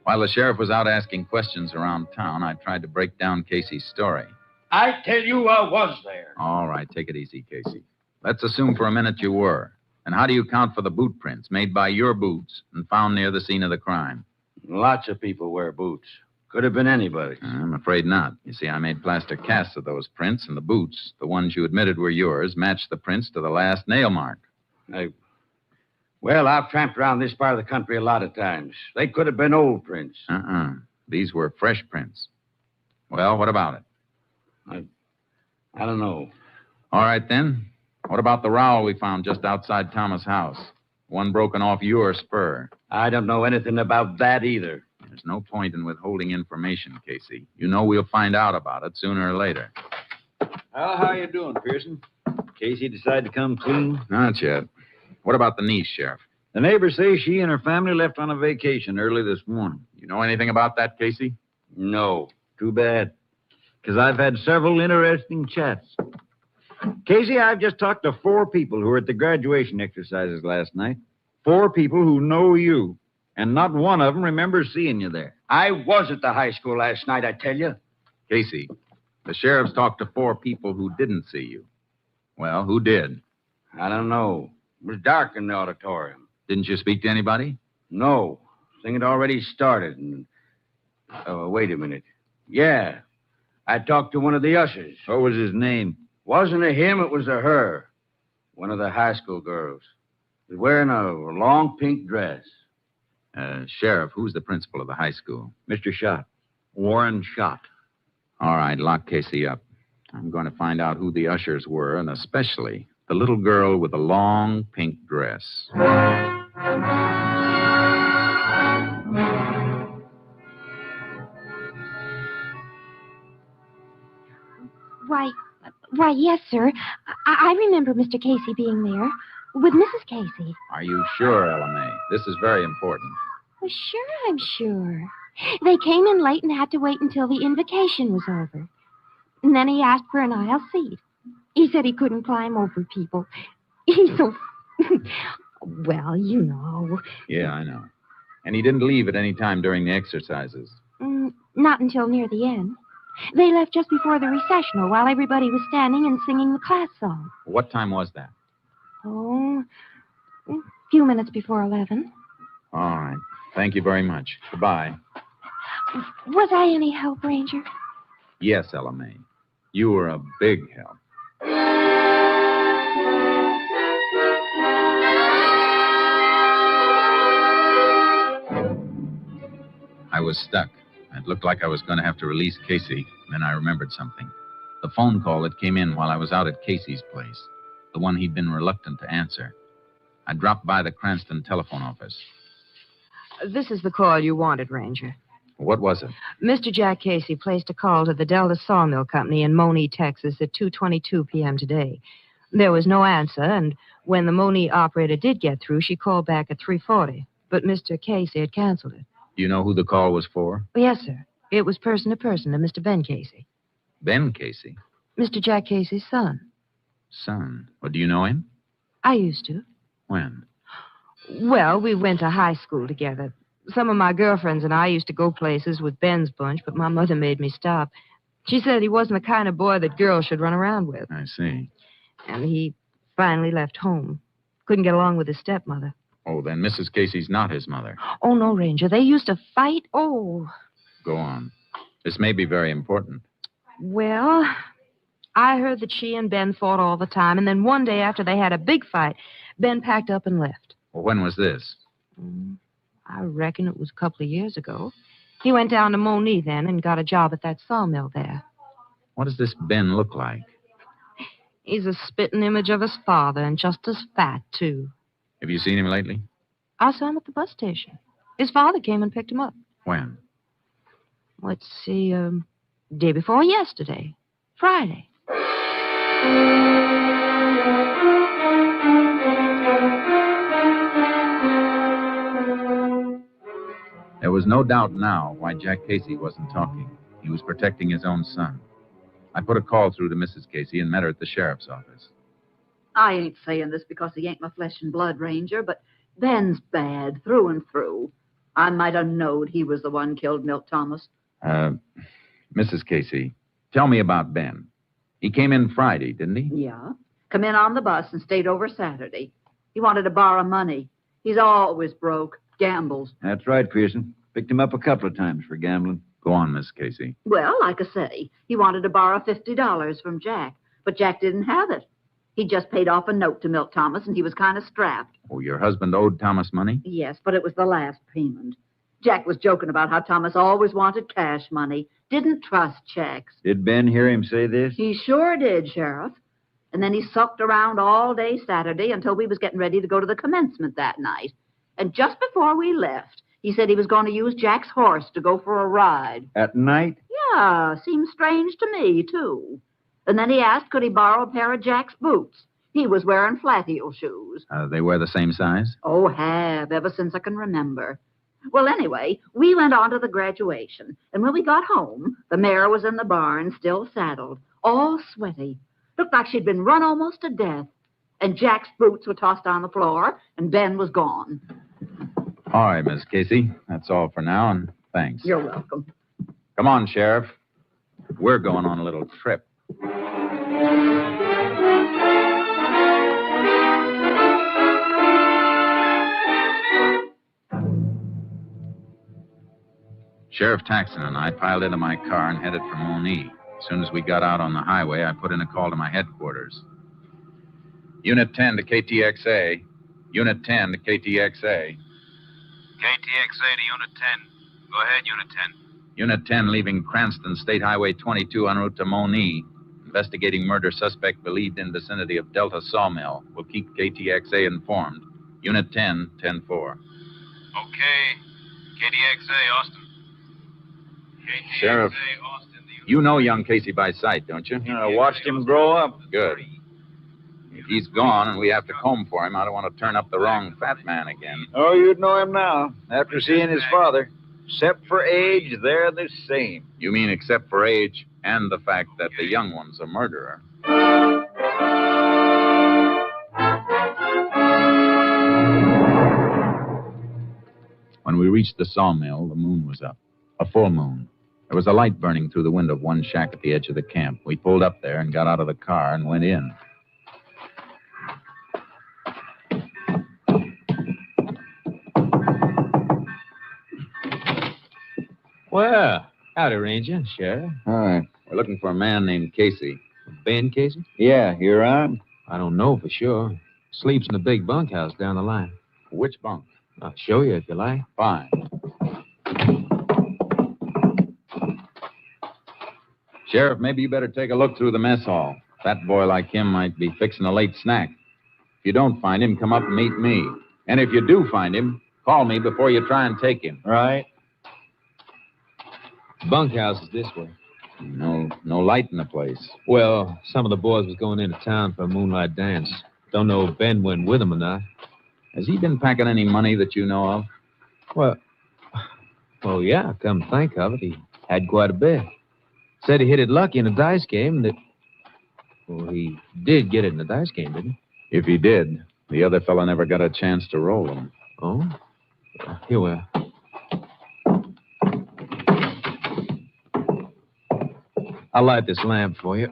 While the sheriff was out asking questions around town, I tried to break down Casey's story.
I tell you I was there.
All right, take it easy, Casey. Let's assume for a minute you were. And how do you account for the boot prints made by your boots and found near the scene of the crime?
Lots of people wear boots. Could have been anybody.
I'm afraid not. You see, I made plaster casts of those prints, and the boots, the ones you admitted were yours, matched the prints to the last nail mark.
Well, I've tramped around this part of the country a lot of times. They could have been old prints.
These were fresh prints. Well, what about it?
I don't know.
All right, then. What about the rowel we found just outside Thomas' house? One broken off your spur.
I don't know anything about that either.
There's no point in withholding information, Casey. You know we'll find out about it sooner or later.
Well, how you doing, Pearson? Casey decided to come clean?
Not yet. What about the niece, Sheriff?
The neighbors say she and her family left on a vacation early this morning.
You know anything about that, Casey?
No. Too bad. Because I've had several interesting chats. Casey, I've just talked to 4 people who were at the graduation exercises last night. 4 people who know you. And not one of them remembers seeing you there.
I was at the high school last night, I tell you.
Casey, the sheriff's talked to 4 people who didn't see you. Well, who did?
I don't know. It was dark in the auditorium.
Didn't you speak to anybody?
No. Thing had already started. And... Oh, wait a minute. Yeah. I talked to one of the ushers.
What was his name?
Wasn't a him, it was a her. One of the high school girls. Was wearing a long pink dress.
Sheriff, who's the principal of the high school?
Mr. Schott. Warren Schott.
All right, lock Casey up. I'm going to find out who the ushers were, and especially the little girl with the long pink dress.
Why, yes, sir. I remember Mr. Casey being there with Mrs. Casey.
Are you sure, LMA? This is very important.
Well, sure, I'm sure. They came in late and had to wait until the invocation was over. And then he asked for an aisle seat. He said he couldn't climb over people. He's so... well, you know.
Yeah, I know. And he didn't leave at any time during the exercises.
Not until near the end. They left just before the recessional while everybody was standing and singing the class song.
What time was that?
Oh, a few minutes before 11.
All right. Thank you very much. Goodbye.
Was I any help, Ranger?
Yes, LMA.
You were a big help. I was stuck. It looked like I was going to have to release Casey. Then I remembered something. The phone call that came in while I was out at Casey's place. The one he'd been reluctant to answer. I dropped by the Cranston telephone office.
This is the call you wanted, Ranger.
What was it?
Mr. Jack Casey placed a call to the Delta Sawmill Company in Monee, Texas at 2:22 p.m. today. There was no answer, and when the Monee operator did get through, she called back at 3:40. But Mr. Casey had canceled it.
Do you know who the call was for?
Yes, sir. It was person to person to Mr. Ben Casey.
Ben Casey?
Mr. Jack Casey's son.
Son? Well, do you know him?
I used to.
When?
Well, we went to high school together. Some of my girlfriends and I used to go places with Ben's bunch, but my mother made me stop. She said he wasn't the kind of boy that girls should run around with.
I see.
And he finally left home. Couldn't get along with his stepmother.
Oh, then Mrs. Casey's not his mother.
Oh, no, Ranger. They used to fight. Oh.
Go on. This may be very important.
Well, I heard that she and Ben fought all the time, and then one day after they had a big fight, Ben packed up and left.
Well, when was this?
I reckon it was a couple of years ago. He went down to Monee then and got a job at that sawmill there.
What does this Ben look like?
He's a spitting image of his father and just as fat, too.
Have you seen him lately?
I saw him at the bus station. His father came and picked him up.
When?
Let's see, day before yesterday. Friday.
There was no doubt now why Jack Casey wasn't talking. He was protecting his own son. I put a call through to Mrs. Casey and met her at the sheriff's office.
I ain't saying this because he ain't my flesh and blood, Ranger, but Ben's bad through and through. I might have knowed he was the one killed Milt Thomas.
Mrs. Casey, tell me about Ben. He came in Friday, didn't he?
Yeah. Come in on the bus and stayed over Saturday. He wanted to borrow money. He's always broke. Gambles.
That's right, Pearson. Picked him up a couple of times for gambling.
Go on, Miss Casey.
Well, like I say, he wanted to borrow $50 from Jack, but Jack didn't have it. He just paid off a note to Milt Thomas, and he was kind of strapped.
Oh, your husband owed Thomas money?
Yes, but it was the last payment. Jack was joking about how Thomas always wanted cash money, didn't trust checks.
Did Ben hear him say this?
He sure did, Sheriff. And then he sucked around all day Saturday until we was getting ready to go to the commencement that night. And just before we left, he said he was going to use Jack's horse to go for a ride.
At night?
Yeah, seems strange to me, too. And then he asked could he borrow a pair of Jack's boots. He was wearing flat heel shoes.
They wear the same size?
Oh, have, ever since I can remember. Well, anyway, we went on to the graduation. And when we got home, the mare was in the barn, still saddled, all sweaty. Looked like she'd been run almost to death. And Jack's boots were tossed on the floor, and Ben was gone.
All right, Miss Casey. That's all for now, and thanks.
You're welcome.
Come on, Sheriff. We're going on a little trip. Sheriff Taxon and I piled into my car and headed for Monee. As soon as we got out on the highway, I put in a call to my headquarters. Unit 10 to KTXA. Unit 10 to KTXA.
KTXA to Unit 10. Go ahead, Unit 10.
Unit 10 leaving Cranston, State Highway 22 en route to Monee. Investigating murder suspect believed in vicinity of Delta Sawmill. Will keep KTXA informed. Unit 10, 10-4.
Okay. KTXA, Austin. KTXA,
Sheriff,
Austin.
you know young Casey by sight, don't you?
I watched him grow up.
Good. If he's gone and we have to comb for him, I don't want to turn up the wrong fat man again.
Oh, you'd know him now, after seeing his father. Except for age, they're the same.
You mean except for age and the fact that the young one's a murderer? When we reached the sawmill, the moon was up. A full moon. There was a light burning through the window of one shack at the edge of the camp. We pulled up there and got out of the car and went in.
Well, howdy, Ranger, Sheriff.
All right.
We're looking for a man named Casey.
Ben Casey?
Yeah, you're on.
I don't know for sure. Sleeps in the big bunkhouse down the line.
Which bunk?
I'll show you if you like.
Fine. Sheriff, maybe you better take a look through the mess hall. A fat boy like him might be fixing a late snack. If you don't find him, come up and meet me. And if you do find him, call me before you try and take him.
Right.
Bunkhouse is this way.
No light in the place.
Well, some of the boys was going into town for a moonlight dance. Don't know if Ben went with them or not.
Has he been packing any money that you know of?
Well, yeah, come to think of it, he had quite a bit. Said he hit it lucky in a dice game that... Well, he did get it in the dice game, didn't he?
If he did, the other fella never got a chance to roll him.
Oh? Here we are. I'll light this lamp for you.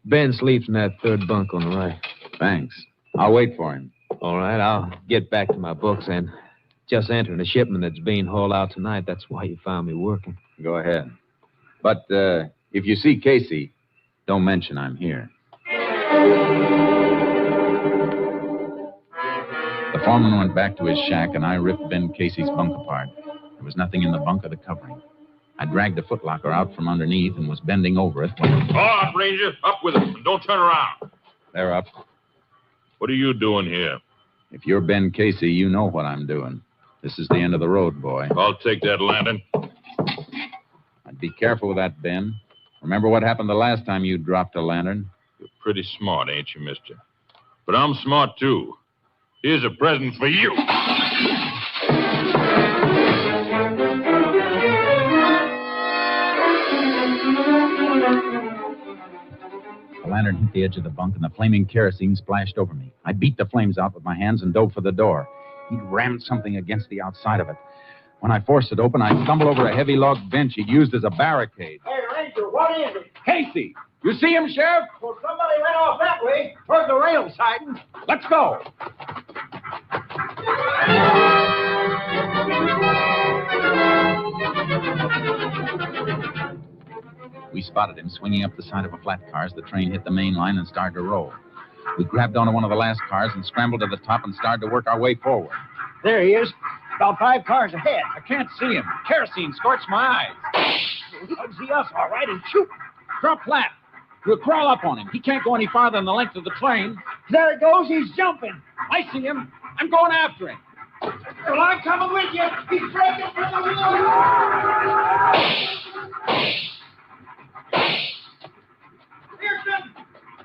Ben sleeps in that third bunk on the right.
Thanks. I'll wait for him.
All right, I'll get back to my books and just entering a shipment that's being hauled out tonight. That's why you found me working.
Go ahead. But if you see Casey, don't mention I'm here. The foreman went back to his shack, and I ripped Ben Casey's bunk apart. There was nothing in the bunk or the covering. I dragged the footlocker out from underneath and was bending over it when...
All right, Ranger. Up with it. And don't turn around.
They're up.
What are you doing here?
If you're Ben Casey, you know what I'm doing. This is the end of the road, boy.
I'll take that lantern.
I'd be careful with that, Ben. Remember what happened the last time you dropped a lantern?
You're pretty smart, ain't you, mister? But I'm smart, too. Here's a present for you.
The lantern hit the edge of the bunk, and the flaming kerosene splashed over me. I beat the flames out with my hands and dove for the door. He'd rammed something against the outside of it. When I forced it open, I stumbled over a heavy log bench he'd used as a barricade.
Hey, Ranger, what is it?
Casey! You see him, Sheriff?
Well, somebody went off that way toward the rail siding.
Let's go. We spotted him swinging up the side of a flat car as the train hit the main line and started to roll. We grabbed onto one of the last cars and scrambled to the top and started to work our way forward.
There he is. About 5 cars ahead.
I can't see him. Kerosene scorched my eyes.
He'll see us, all right, and shoot.
Drop flat. We'll crawl up on him. He can't go any farther than the length of the train.
There it goes. He's jumping.
I see him. I'm going after him.
Well, I'm coming with you. He's breaking from the wheel.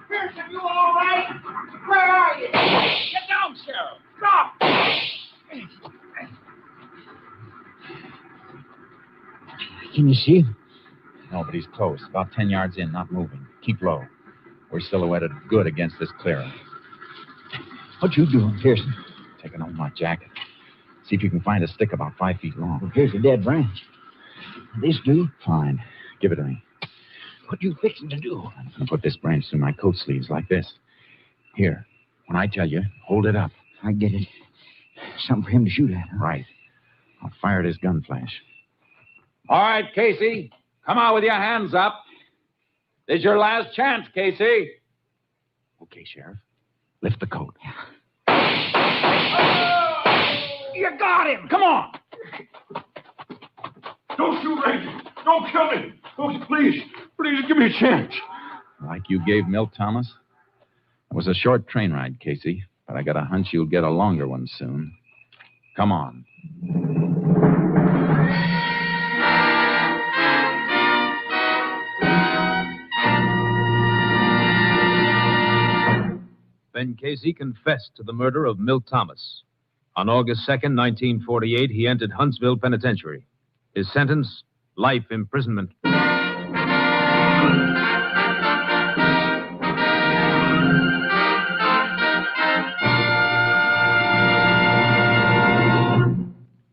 Pearson, you all right? Where are you?
Get down, Sheriff.
Drop.
Can you see him?
No, but he's close. About 10 yards in, not moving. Keep low. We're silhouetted good against this clearing.
What you doing, Pearson?
Taking off my jacket. See if you can find a stick about 5 feet long.
Well, here's a dead branch. This do you?
Fine. Give it to me.
What you fixing to do?
I'm going to put this branch through my coat sleeves like this. Here. When I tell you, hold it up.
I get it. Something for him to shoot at. Huh?
Right. I'll fire at his gun flash.
All right, Casey. Come on with your hands up. This is your last chance, Casey.
Okay, Sheriff. Lift the coat.
You got him.
Come on.
Don't shoot, Ranger. Don't kill me. Oh, please give me a chance.
Like you gave Milt Thomas? It was a short train ride, Casey, but I got a hunch you'll get a longer one soon. Come on.
Ben Casey confessed to the murder of Milt Thomas. On August 2nd, 1948, he entered Huntsville Penitentiary. His sentence, life imprisonment.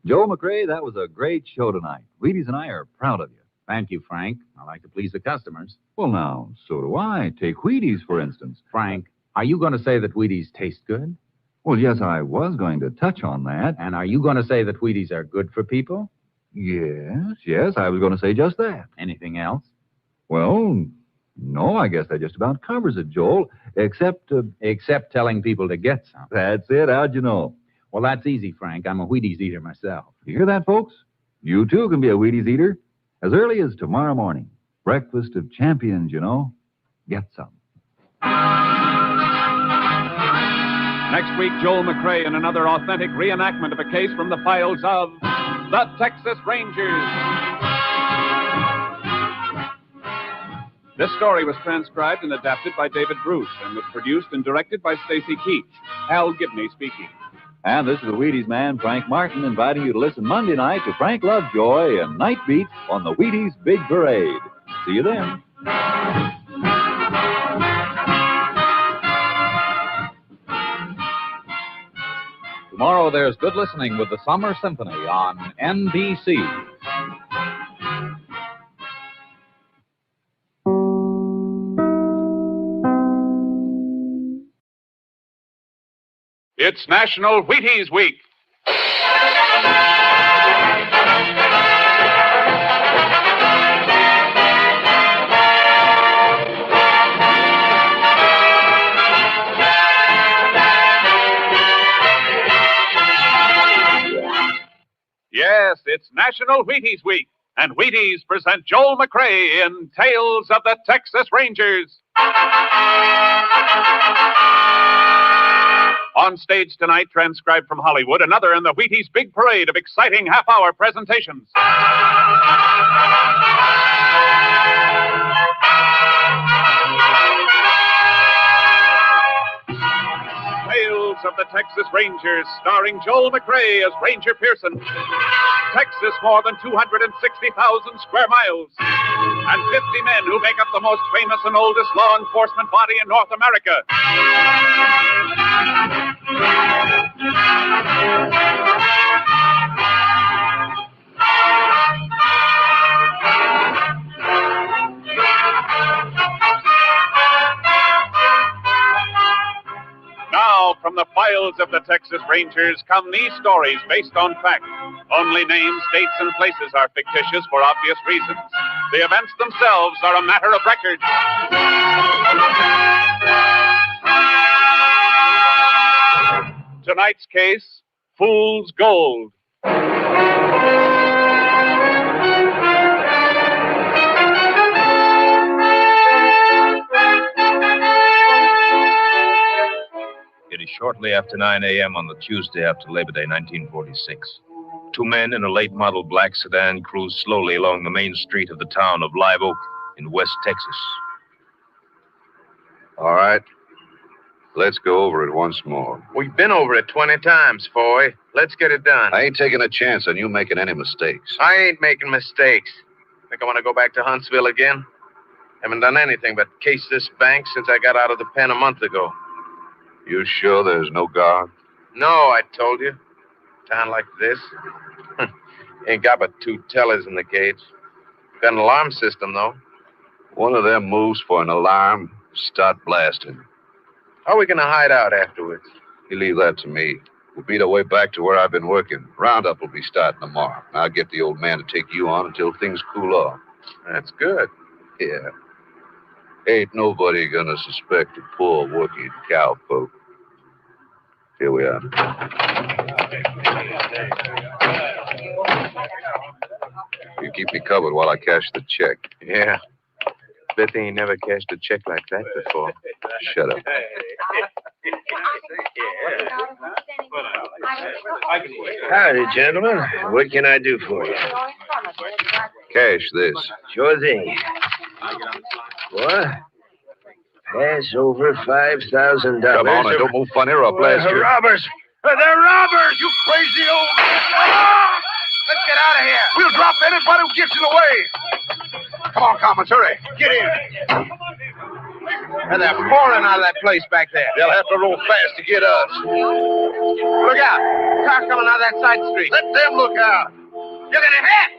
Joe McRae, that was a great show tonight. Wheaties and I are proud of you.
Thank you, Frank. I like to please the customers.
Well, now, so do I. Take Wheaties, for instance.
Frank, are you going to say that Wheaties taste good?
Well, yes, I was going to touch on that.
And are you going to say that Wheaties are good for people?
Yes, I was going to say just that.
Anything else?
Well, no, I guess that just about covers it, Joel, except...
Except telling people to get some.
That's it. How'd you know?
Well, that's easy, Frank. I'm a Wheaties eater myself.
You hear that, folks? You, too, can be a Wheaties eater as early as tomorrow morning. Breakfast of champions, you know. Get some.
Next week, Joel McCrea in another authentic reenactment of a case from the files of the Texas Rangers. This story was transcribed and adapted by David Bruce and was produced and directed by Stacy Keach. Hal Gibney speaking.
And this is the Wheaties man, Frank Martin, inviting you to listen Monday night to Frank Lovejoy and Night Beat on the Wheaties Big Parade. See you then.
Tomorrow there's good listening with the Summer Symphony on NBC.
It's National Wheaties Week. Yes, it's National Wheaties Week, and Wheaties present Joel McCrea in Tales of the Texas Rangers. On stage tonight, transcribed from Hollywood, another in the Wheaties Big Parade of exciting half-hour presentations. Tales of the Texas Rangers, starring Joel McCrea as Ranger Pearson. Texas, more than 260,000 square miles. And 50 men who make up the most famous and oldest law enforcement body in North America. Now, from the files of the Texas Rangers come these stories based on fact. Only names, dates, and places are fictitious for obvious reasons. The events themselves are a matter of record. Tonight's case, Fool's Gold.
It is shortly after 9 a.m. on the Tuesday after Labor Day, 1946. Two men in a late model black sedan cruise slowly along the main street of the town of Live Oak in West Texas.
All right. Let's go over it once more.
We've been over it 20 times, Foy. Let's get it done.
I ain't taking a chance on you making any mistakes.
I ain't making mistakes. Think I want to go back to Huntsville again? Haven't done anything but case this bank since I got out of the pen a month ago.
You sure there's no guard?
No, I told you. Town like this. Ain't got but two tellers in the cage. Got an alarm system, though.
One of them moves for an alarm, start blasting.
How are we going to hide out afterwards?
You leave that to me. We'll beat our way back to where I've been working. Roundup will be starting tomorrow. I'll get the old man to take you on until things cool off.
That's good.
Yeah. Ain't nobody gonna suspect a poor working cowpoke. Here we are. You keep me covered while I cash the check.
Yeah. Bet they ain't never cashed a check like that before.
Shut up.
Howdy, gentlemen. What can I do for you?
Cash this.
Sure thing. What? Pass over $5,000.
Come on, and don't move funny or I'll blast you.
Robbers! They're robbers, you crazy old... Ah! Let's get out of here.
We'll drop anybody who gets in the way. Come on, Commons, hurry. Get in.
And they're pouring out of that place back there.
They'll have to roll fast to get us.
Look out. Car coming out of that side street.
Let them look out.
You're going to hit.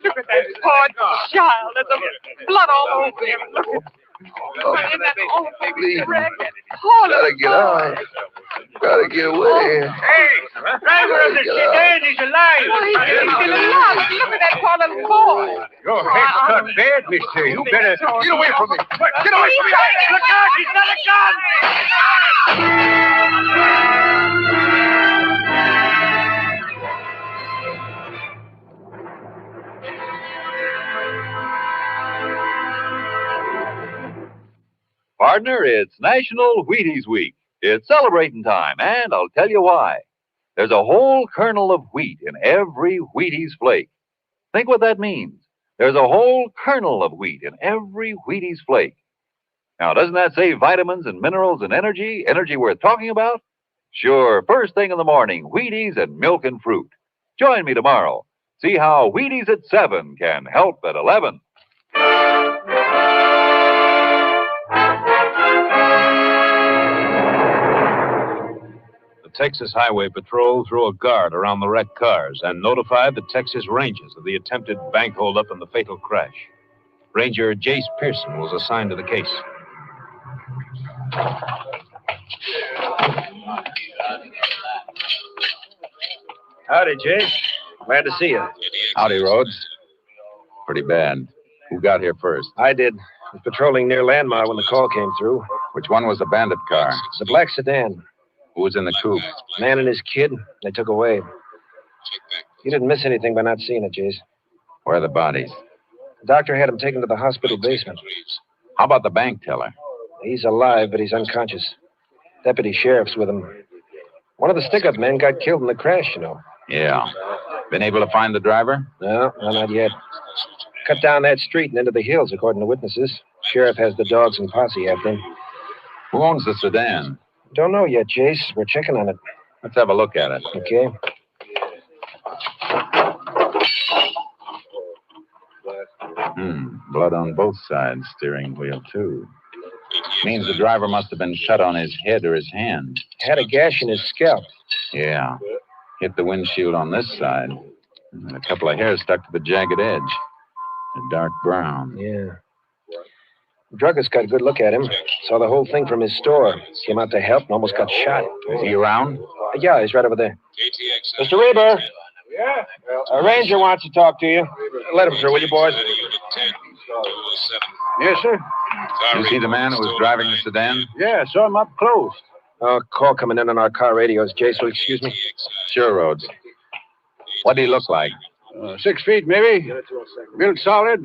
Look at that poor child. There's blood all over him. Look at
Please. Gotta get out. Gotta get away.
Hey, driver of the sedan is alive.
He's still alive. Look at that poor little boy.
Your head's cut bad, mister. You better get away from me. Get away from me. Look out, he's got a gun.
Partner, it's National Wheaties Week. It's celebrating time, and I'll tell you why. There's a whole kernel of wheat in every Wheaties flake. Think what that means. There's a whole kernel of wheat in every Wheaties flake. Now, doesn't that say vitamins and minerals and energy? Energy worth talking about? Sure, first thing in the morning, Wheaties and milk and fruit. Join me tomorrow. See how Wheaties at 7 can help at 11.
Texas Highway Patrol threw a guard around the wrecked cars and notified the Texas Rangers of the attempted bank holdup and the fatal crash. Ranger Jace Pearson was assigned to the case.
Howdy, Jace. Glad to see you.
Howdy, Rhodes. Pretty bad. Who got here first?
I did. Was patrolling near Landmar when the call came through.
Which one was the bandit car?
It's a black sedan.
Who was in the coupe?
Man and his kid. They took away. You didn't miss anything by not seeing it, Jace.
Where are the bodies?
The doctor had him taken to the hospital basement.
How about the bank teller?
He's alive, but he's unconscious. Deputy sheriff's with him. One of the stick-up men got killed in the crash, you know.
Yeah. Been able to find the driver?
No, not yet. Cut down that street and into the hills, according to witnesses. Sheriff has the dogs and posse after him.
Who owns the sedan?
Don't know yet, Jace. We're checking on it.
Let's have a look at it.
Okay.
Blood on both sides, steering wheel, too. Means the driver must have been cut on his head or his hand.
Had a gash in his scalp.
Yeah. Hit the windshield on this side. And a couple of hairs stuck to the jagged edge. A dark brown.
Yeah. The druggist got a good look at him. Saw the whole thing from his store. Came out to help and almost got shot.
Is he around?
Yeah, he's right over there. Mr. Reber.
Yeah?
A ranger wants to talk to you. Let him through, will you, boys?
Yes, sir.
You see the man who was driving the sedan?
Yeah, saw him up close.
Call coming in on our car radios. Jace, will you excuse me?
Sure, Rhodes. What did he look like?
6 feet, maybe. Built solid.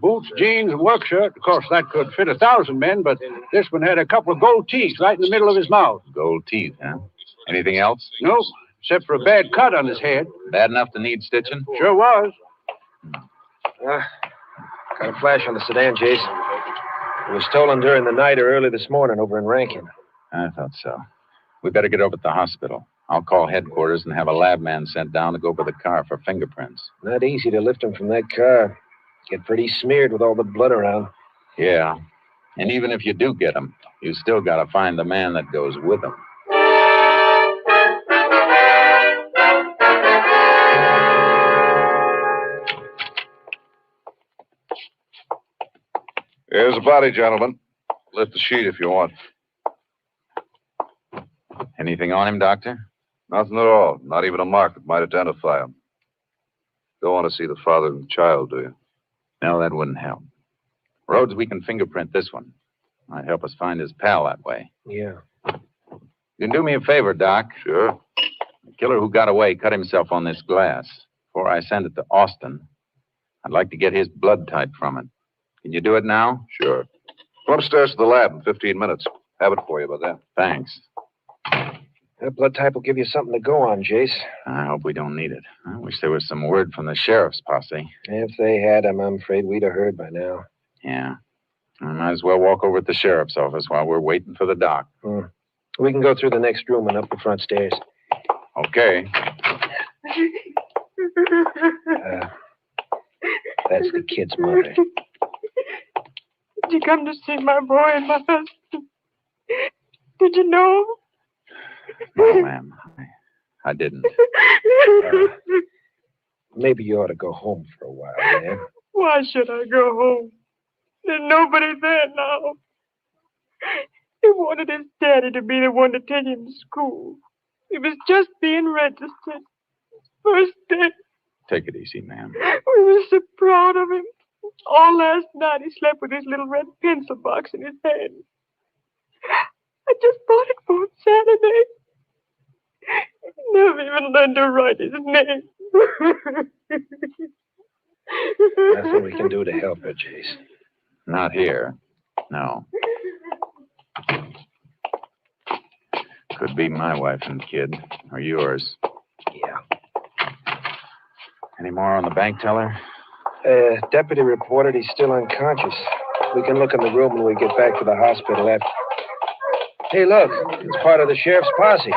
Boots, jeans, and work shirt. Of course, that could fit 1,000 men, but this one had a couple of gold teeth right in the middle of his mouth.
Gold teeth, huh? Anything else?
Nope, except for a bad cut on his head.
Bad enough to need stitching?
Sure was.
Got a flash on the sedan, Jace. It was stolen during the night or early this morning over in Rankin.
I thought so. We better get over to the hospital. I'll call headquarters and have a lab man sent down to go over the car for fingerprints.
Not easy to lift him from that car. Get pretty smeared with all the blood around.
Yeah. And even if you do get him, you still got to find the man that goes with him.
Here's the body, gentlemen. Lift the sheet if you want.
Anything on him, Doctor?
Nothing at all. Not even a mark that might identify him. Don't want to see the father and the child, do you?
No, that wouldn't help. Rhodes, we can fingerprint this one. Might help us find his pal that way.
Yeah.
You can do me a favor, Doc.
Sure.
The killer who got away cut himself on this glass. Before I send it to Austin, I'd like to get his blood type from it. Can you do it now?
Sure. Go upstairs to the lab in 15 minutes. Have it for you by then.
Thanks.
That blood type will give you something to go on, Jace.
I hope we don't need it. I wish there was some word from the sheriff's posse.
If they had him, I'm afraid we'd have heard by now.
Yeah. I might as well walk over to the sheriff's office while we're waiting for the doc.
We can go through the next room and up the front stairs.
Okay.
That's the kid's mother.
Did you come to see my boy and my husband? Did you know?
No, ma'am. I didn't.
Maybe you ought to go home for a while, man.
Why should I go home?
There's nobody there now. He wanted his daddy to be the one to take him to school. He was just being registered. First day.
Take it easy, ma'am.
We were so proud of him. All last night he slept with his little red pencil box in his hand. I just bought it for him Saturday. Never even learned to write his name.
Nothing we can do to help her, Chase.
Not here. No. Could be my wife and kid, or yours.
Yeah.
Any more on the bank teller?
Deputy reported he's still unconscious. We can look in the room when we get back to the hospital after. Hey, look. It's part of the sheriff's posse.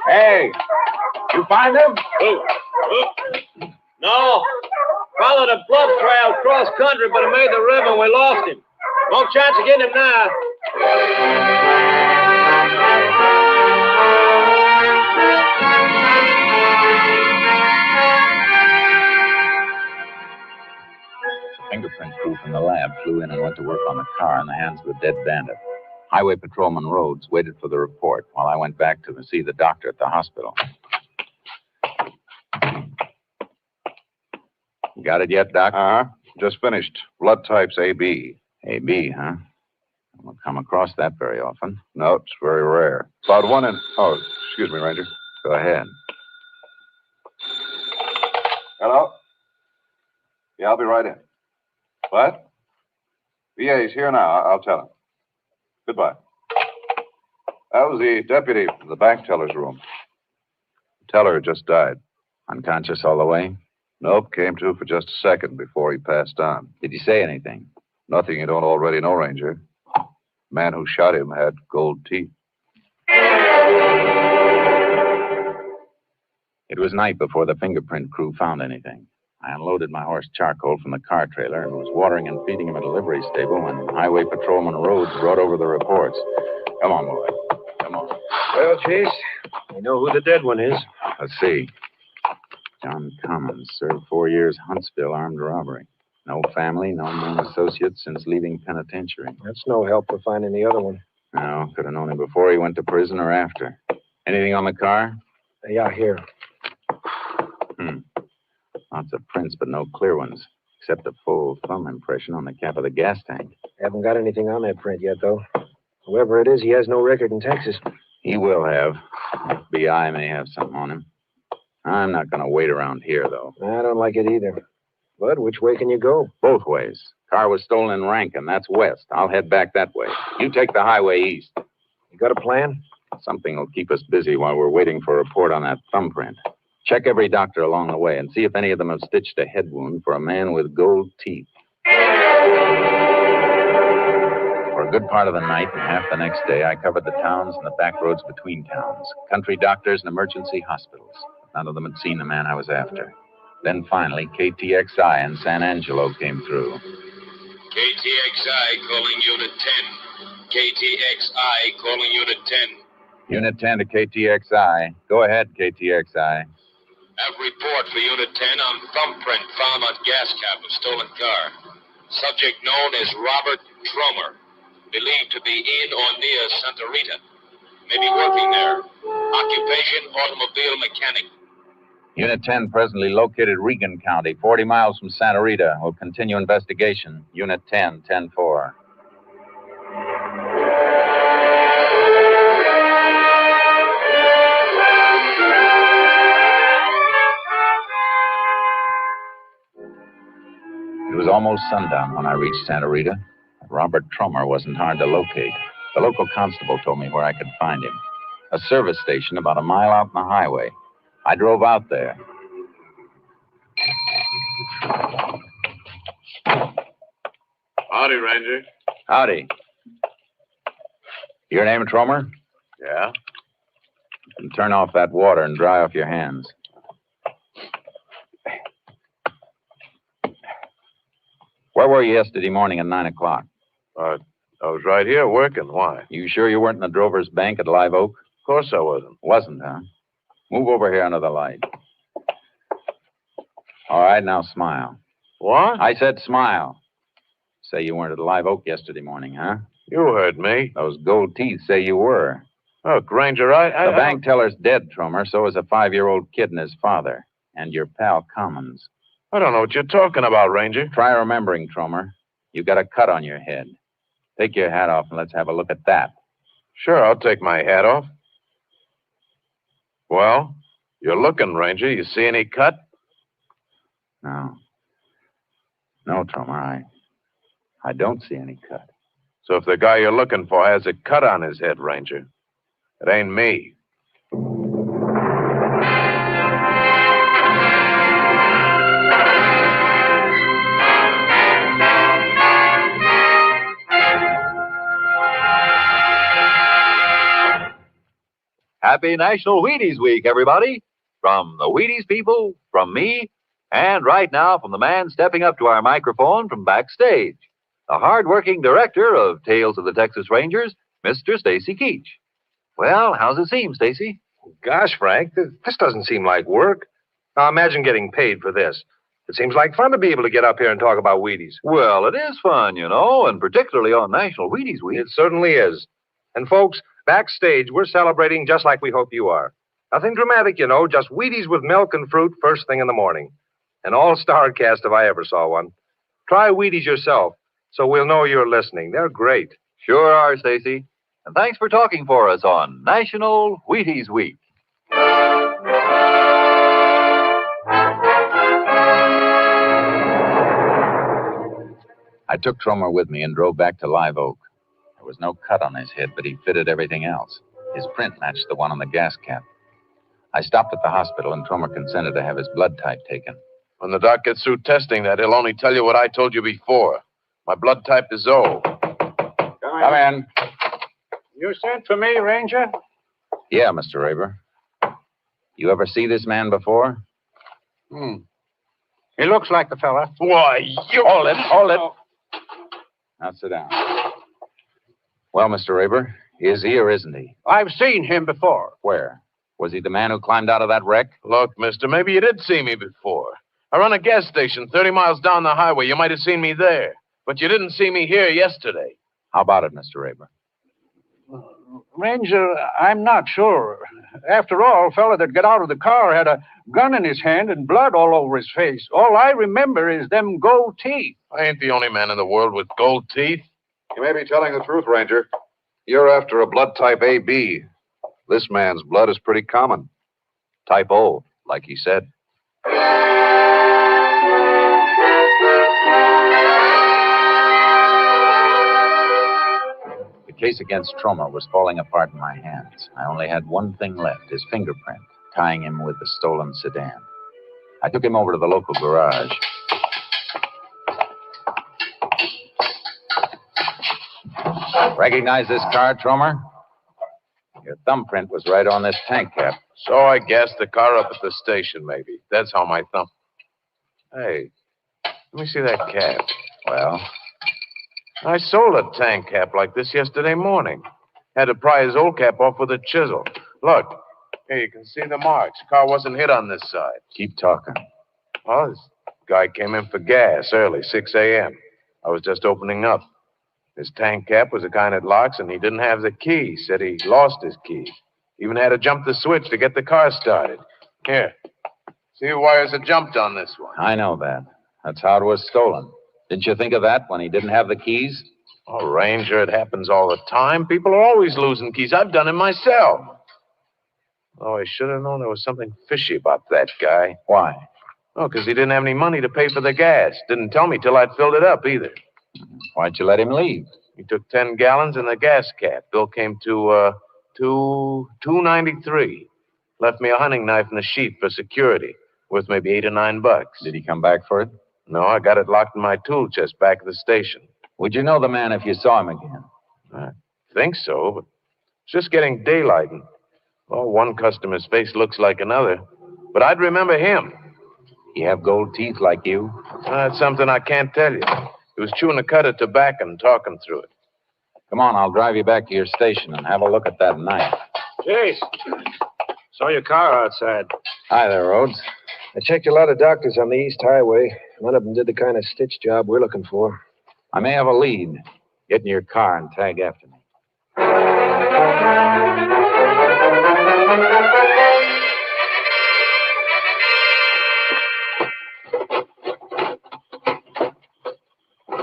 Hey, you find him?
No. Followed a blood trail cross country, but it made the river and we lost him. No chance of getting him now.
The fingerprint crew from the lab flew in and went to work on the car in the hands of the dead bandit. Highway Patrolman Rhodes waited for the report while I went back to see the doctor at the hospital. Got it yet, Doc?
Just finished. Blood type's AB.
AB, huh? I don't come across that very often.
No, it's very rare. About 1 in... Oh, excuse me, Ranger.
Go ahead.
Hello? Yeah, I'll be right in. What? Yeah, he's here now. I'll tell him. Goodbye. That was the deputy from the bank teller's room. The teller just died.
Unconscious all the way?
Nope, came to for just a second before he passed on.
Did he say anything?
Nothing you don't already know, Ranger. The man who shot him had gold teeth.
It was night before the fingerprint crew found anything. I unloaded my horse Charcoal from the car trailer and was watering and feeding him at a livery stable when Highway Patrolman Rhodes brought over the reports. Come on, boy. Come on.
Well, Chase, we know who the dead one is.
Let's see. John Commons served 4 years Huntsville armed robbery. No family, no known associates since leaving penitentiary.
That's no help for finding the other one.
No, could have known him before he went to prison or after. Anything on the car?
Yeah, here.
Lots of prints, but no clear ones, except a full thumb impression on the cap of the gas tank.
Haven't got anything on that print yet, though. Whoever it is, he has no record in Texas.
He will have. FBI may have something on him. I'm not going to wait around here, though.
I don't like it either. But which way can you go?
Both ways. Car was stolen in Rankin. That's west. I'll head back that way. You take the highway east.
You got a plan?
Something will keep us busy while we're waiting for a report on that thumbprint. Check every doctor along the way and see if any of them have stitched a head wound for a man with gold teeth. For a good part of the night and half the next day, I covered the towns and the back roads between towns, country doctors and emergency hospitals. None of them had seen the man I was after. Then finally, KTXI in San Angelo came through.
KTXI calling Unit 10. KTXI calling Unit 10.
Unit 10 to KTXI. Go ahead, KTXI.
Have report for Unit 10 on thumbprint found on gas cap of stolen car. Subject known as Robert Tromer. Believed to be in or near Santa Rita. May be working there. Occupation, automobile mechanic.
Unit 10 presently located Regan County, 40 miles from Santa Rita. Will continue investigation. Unit 10, 10-4. It was almost sundown when I reached Santa Rita. Robert Tromer wasn't hard to locate. The local constable told me where I could find him. A service station about a mile out on the highway. I drove out there.
Howdy, Ranger.
Howdy. Your name, Tromer?
Yeah?
You can turn off that water and dry off your hands. Where were you yesterday morning at 9 o'clock?
I was right here working. Why?
You sure you weren't in the Drover's Bank at Live Oak?
Of course I wasn't.
Wasn't, huh? Move over here under the light. All right, now smile.
What?
I said smile. Say you weren't at Live Oak yesterday morning, huh?
You heard me.
Those gold teeth say you were.
Look, Ranger,
The bank teller's dead, Tromer. So is a 5-year-old kid and his father. And your pal Commons.
I don't know what you're talking about, Ranger.
Try remembering, Tromer. You got a cut on your head. Take your hat off and let's have a look at that.
Sure, I'll take my hat off. Well, you're looking, Ranger. You see any cut?
No. No, Tromer, I don't see any cut.
So if the guy you're looking for has a cut on his head, Ranger, it ain't me.
Happy National Wheaties Week, everybody. From the Wheaties people, from me, and right now from the man stepping up to our microphone from backstage, the hard-working director of Tales of the Texas Rangers, Mr. Stacy Keach. Well, how's it seem, Stacy?
Gosh, Frank, this doesn't seem like work. Now, imagine getting paid for this. It seems like fun to be able to get up here and talk about Wheaties.
Well, it is fun, you know, and particularly on National Wheaties Week.
It certainly is. And, folks, backstage, we're celebrating just like we hope you are. Nothing dramatic, you know, just Wheaties with milk and fruit first thing in the morning. An all-star cast if I ever saw one. Try Wheaties yourself, so we'll know you're listening. They're great.
Sure are, Stacy. And thanks for talking for us on National Wheaties Week.
I took Tromer with me and drove back to Live Oak. There was no cut on his head, but he fitted everything else. His print matched the one on the gas cap. I stopped at the hospital, and Tromer consented to have his blood type taken.
When the doc gets through testing that, he'll only tell you what I told you before. My blood type is O.
Come in.
You sent for me, Ranger?
Yeah, Mr. Raber. You ever see this man before?
He looks like the fella.
Why, you...
Hold it. Now sit down. Well, Mr. Raber, is he or isn't he?
I've seen him before.
Where? Was he the man who climbed out of that wreck?
Look, mister, maybe you did see me before. I run a gas station 30 miles down the highway. You might have seen me there. But you didn't see me here yesterday.
How about it, Mr. Raber?
Ranger, I'm not sure. After all, a fella that got out of the car had a gun in his hand and blood all over his face. All I remember is them gold teeth.
I ain't the only man in the world with gold teeth.
You may be telling the truth, Ranger. You're after a blood type AB. This man's blood is pretty common. Type O, like he said.
The case against Tromer was falling apart in my hands. I only had one thing left, his fingerprint, tying him with the stolen sedan. I took him over to the local garage. Recognize this car, Tromer? Your thumbprint was right on this tank cap.
So I gassed the car up at the station, maybe. That's how my thumb... Hey, let me see that cap.
Well?
I sold a tank cap like this yesterday morning. Had to pry his old cap off with a chisel. Look, here you can see the marks. Car wasn't hit on this side.
Keep talking.
Well, this guy came in for gas early, 6 a.m. I was just opening up. His tank cap was the kind that locks, and he didn't have the key. Said he lost his key. Even had to jump the switch to get the car started. Here. See the wires that jumped on this one.
I know that. That's how it was stolen. Didn't you think of that when he didn't have the keys?
Oh, Ranger, it happens all the time. People are always losing keys. I've done it myself. Oh, I should have known there was something fishy about that guy.
Why?
Oh, because he didn't have any money to pay for the gas. Didn't tell me till I'd filled it up, either.
Why'd you let him leave?
He took 10 gallons in the gas cap. Bill came to, $2.93. Left me a hunting knife and a sheath for security, worth maybe $8 or $9.
Did he come back for it?
No, I got it locked in my tool chest back at the station.
Would you know the man if you saw him again?
I think so, but it's just getting daylight. And, one customer's face looks like another. But I'd remember him.
He have gold teeth like you?
That's something I can't tell you. He was chewing a cud of tobacco and talking through it.
Come on, I'll drive you back to your station and have a look at that knife.
Chase, saw your car outside.
Hi there, Rhodes.
I checked a lot of doctors on the East Highway. None of them did the kind of stitch job we're looking for.
I may have a lead. Get in your car and tag after me.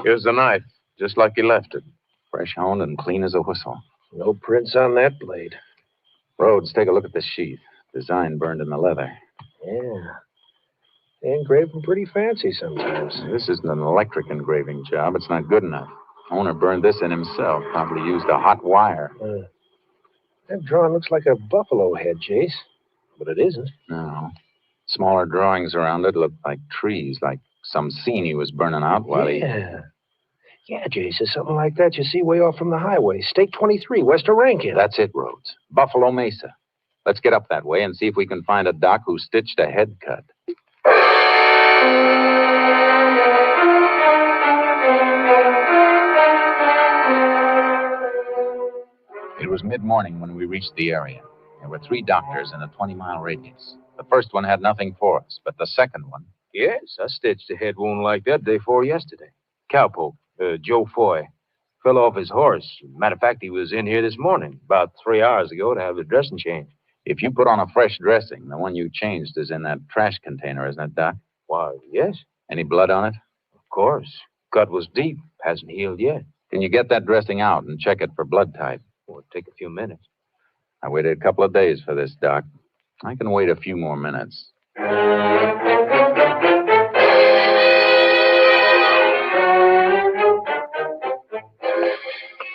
Here's the knife, just like you left it.
Fresh honed and clean as a whistle.
No prints on that blade.
Rhodes, take a look at this sheath. Design burned in the leather.
Yeah. They engrave them pretty fancy sometimes.
This isn't an electric engraving job. It's not good enough. Owner burned this in himself. Probably used a hot wire.
That drawing looks like a buffalo head, Jace. But it isn't.
No. Smaller drawings around it look like trees, like some scene he was burning out while he...
Yeah, Jace, there's something like that you see way off from the highway. State 23, west of Rankin.
That's it, Rhodes. Buffalo Mesa. Let's get up that way and see if we can find a doc who stitched a head cut. It was mid-morning when we reached the area. There were 3 doctors in a 20-mile radius. The first one had nothing for us, but the second one...
Yes, I stitched a head wound like that day before yesterday. Cowpoke, Joe Foy. Fell off his horse. Matter of fact, he was in here this morning, about 3 hours ago, to have the dressing changed.
If you put on a fresh dressing, the one you changed is in that trash container, isn't it, Doc?
Why, yes.
Any blood on it?
Of course. Cut was deep. Hasn't healed yet.
Can you get that dressing out and check it for blood type?
Well, it'll take a few minutes.
I waited a couple of days for this, Doc. I can wait a few more minutes.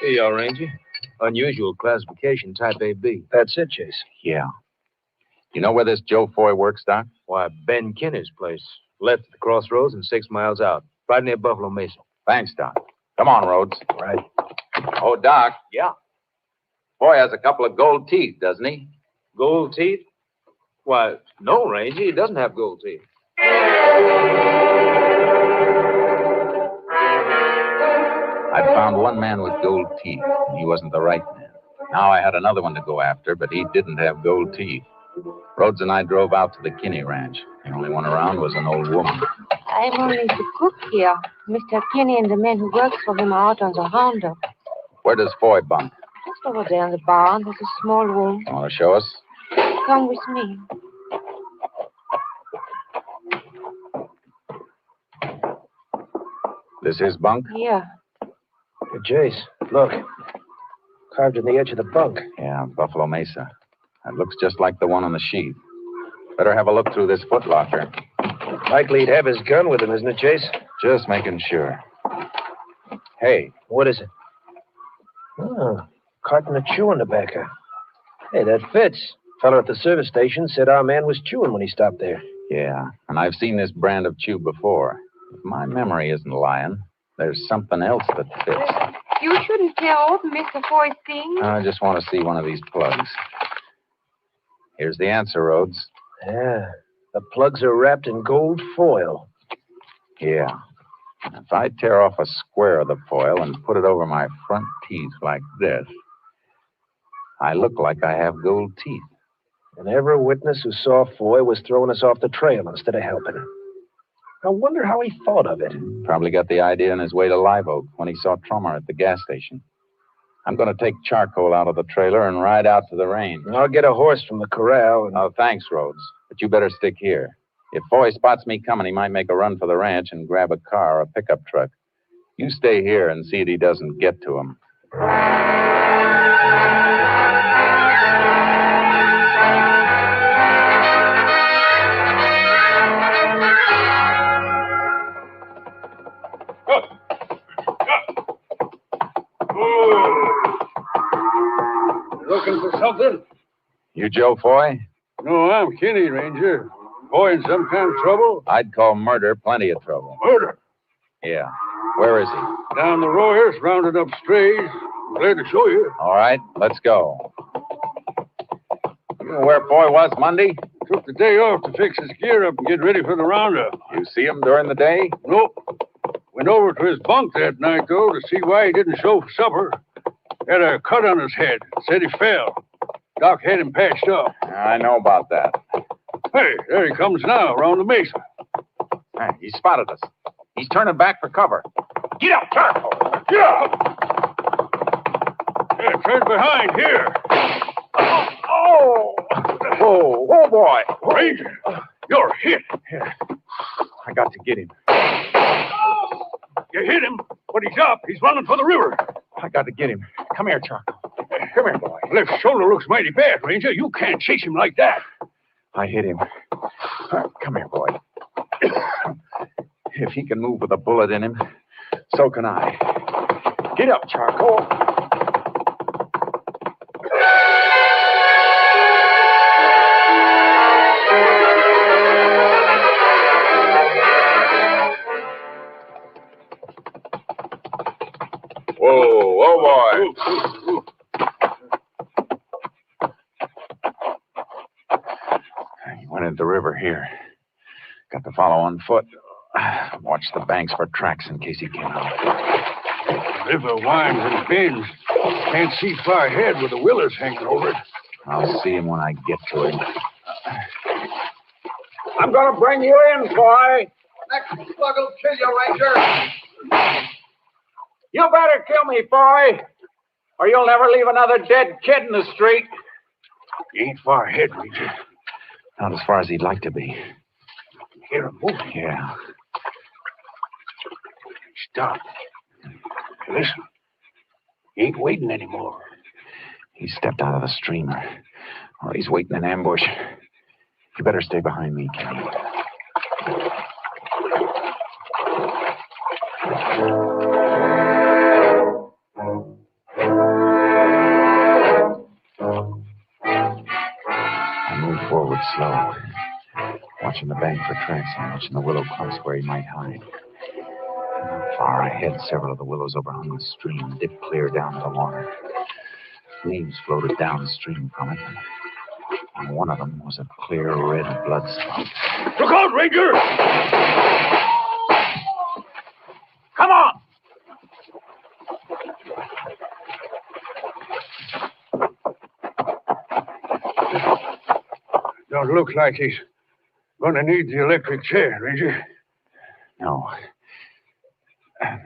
Here you are, Ranger. Unusual classification, type AB.
That's it, Chase.
Yeah. You know where this Joe Foy works, Doc?
Why, Ben Kinner's place. Left at the crossroads and 6 miles out. Right near Buffalo Mesa.
Thanks, Doc. Come on, Rhodes.
Right.
Oh, Doc.
Yeah?
Foy has a couple of gold teeth, doesn't he?
Gold teeth? Why, no, Ranger. He doesn't have gold teeth.
I'd found one man with gold teeth, and he wasn't the right man. Now I had another one to go after, but he didn't have gold teeth. Rhodes and I drove out to the Kinney Ranch. The only one around was an old woman.
I'm only the cook here. Mr. Kinney and the man who works for him are out on the roundup.
Where does Foy bunk?
Just over there in the barn. There's a small room.
You want to show us?
Come with me.
This his bunk?
Yeah.
Hey, Jace, look. Carved in the edge of the bunk.
Yeah, Buffalo Mesa. That looks just like the one on the sheet. Better have a look through this footlocker.
Likely he'd have his gun with him, isn't it, Jace?
Just making sure. Hey.
What is it? Oh, carton of chewing tobacco. Hey, that fits. Fellow at the service station said our man was chewing when he stopped there.
Yeah, and I've seen this brand of chew before. If my memory isn't lying, there's something else that fits.
You shouldn't tear open Mr. Foy's thing.
I just want to see one of these plugs. Here's the answer, Rhodes.
Yeah, the plugs are wrapped in gold foil.
Yeah. If I tear off a square of the foil and put it over my front teeth like this, I look like I have gold teeth.
And every witness who saw Foy was throwing us off the trail instead of helping him. I wonder how he thought of it.
Probably got the idea on his way to Live Oak when he saw Trummer at the gas station. I'm going to take charcoal out of the trailer and ride out to the range.
I'll get a horse from the corral. And...
Oh, thanks, Rhodes. But you better stick here. If Foy spots me coming, he might make a run for the ranch and grab a car or a pickup truck. You stay here and see that he doesn't get to him.
Looking for something?
You Joe Foy?
No, I'm Kinney, Ranger. Boy in some kind of trouble?
I'd call murder plenty of trouble.
Murder?
Yeah. Where is he?
Down the Royers, rounded up strays. Glad to show you.
All right, let's go. You know where Foy was Monday?
Took the day off to fix his gear up and get ready for the roundup.
You see him during the day?
Nope. Went over to his bunk that night, though, to see why he didn't show for supper. Had a cut on his head. Said he fell. Doc had him patched up.
I know about that.
Hey, there he comes now, around the mesa.
Hey, he spotted us. He's turning back for cover. Get up, Charcoal!
Get up! Yeah, turn behind here.
Oh, boy.
Ranger, you're hit.
I got to get him.
You hit him, but he's up. He's running for the river.
I got to get him. Come here, Charcoal. Come here, boy.
Left shoulder looks mighty bad, Ranger. You can't chase him like that.
I hit him. Come here, boy. If he can move with a bullet in him, so can I. Get up, Charcoal.
Whoa, boy.
He went into the river here. Got to follow on foot. Watch the banks for tracks in case he came out.
The river winds and bends. Can't see far ahead with the willows hanging over it.
I'll see him when I get to him.
I'm going to bring you in, boy. Next slug will kill you, Ranger. You better kill me, boy, or you'll never leave another dead kid in the street.
He ain't far ahead, Ranger.
Not as far as he'd like to be.
Hear him moving.
Yeah.
Stop. Listen. He ain't waiting anymore.
He stepped out of the stream, or he's waiting in ambush. You better stay behind me, Kenny. I moved forward slow, watching the bank for tracks and watching the willow clumps where he might hide. Far ahead, several of the willows overhung the stream, dipped clear down to the water. Leaves floated downstream from it, and one of them was a clear red blood spot.
Look out, Ranger!
Come on!
Don't look like he's going to need the electric chair, Ranger.
No.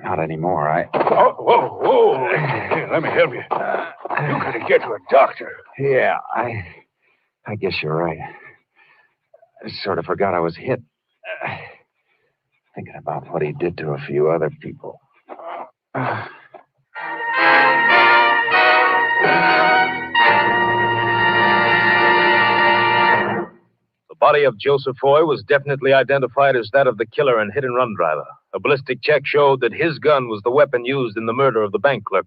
Not anymore.
Whoa. Here, let me help you. You got to get to a doctor.
Yeah, I guess you're right. I sort of forgot I was hit. Thinking about what he did to a few other people.
The body of Joseph Foy was definitely identified as that of the killer and hit-and-run driver. A ballistic check showed that his gun was the weapon used in the murder of the bank clerk.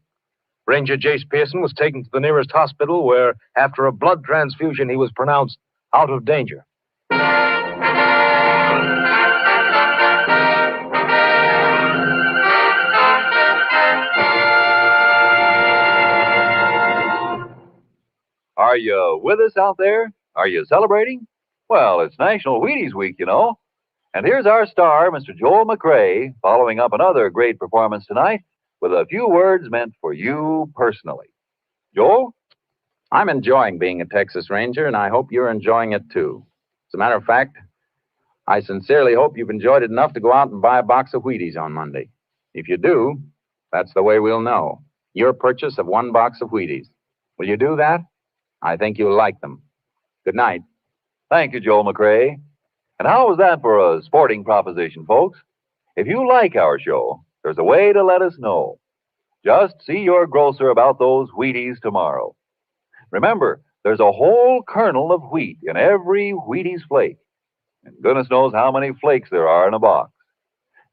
Ranger Jace Pearson was taken to the nearest hospital where, after a blood transfusion, he was pronounced out of danger.
Are you with us out there? Are you celebrating? Well, it's National Wheaties Week, you know. And here's our star, Mr. Joel McRae, following up another great performance tonight with a few words meant for you personally. Joel?
I'm enjoying being a Texas Ranger, and I hope you're enjoying it too. As a matter of fact, I sincerely hope you've enjoyed it enough to go out and buy a box of Wheaties on Monday. If you do, that's the way we'll know. Your purchase of one box of Wheaties. Will you do that? I think you'll like them. Good night.
Thank you, Joel McRae. And how was that for a sporting proposition, folks? If you like our show, there's a way to let us know. Just see your grocer about those Wheaties tomorrow. Remember, there's a whole kernel of wheat in every Wheaties flake. And goodness knows how many flakes there are in a box.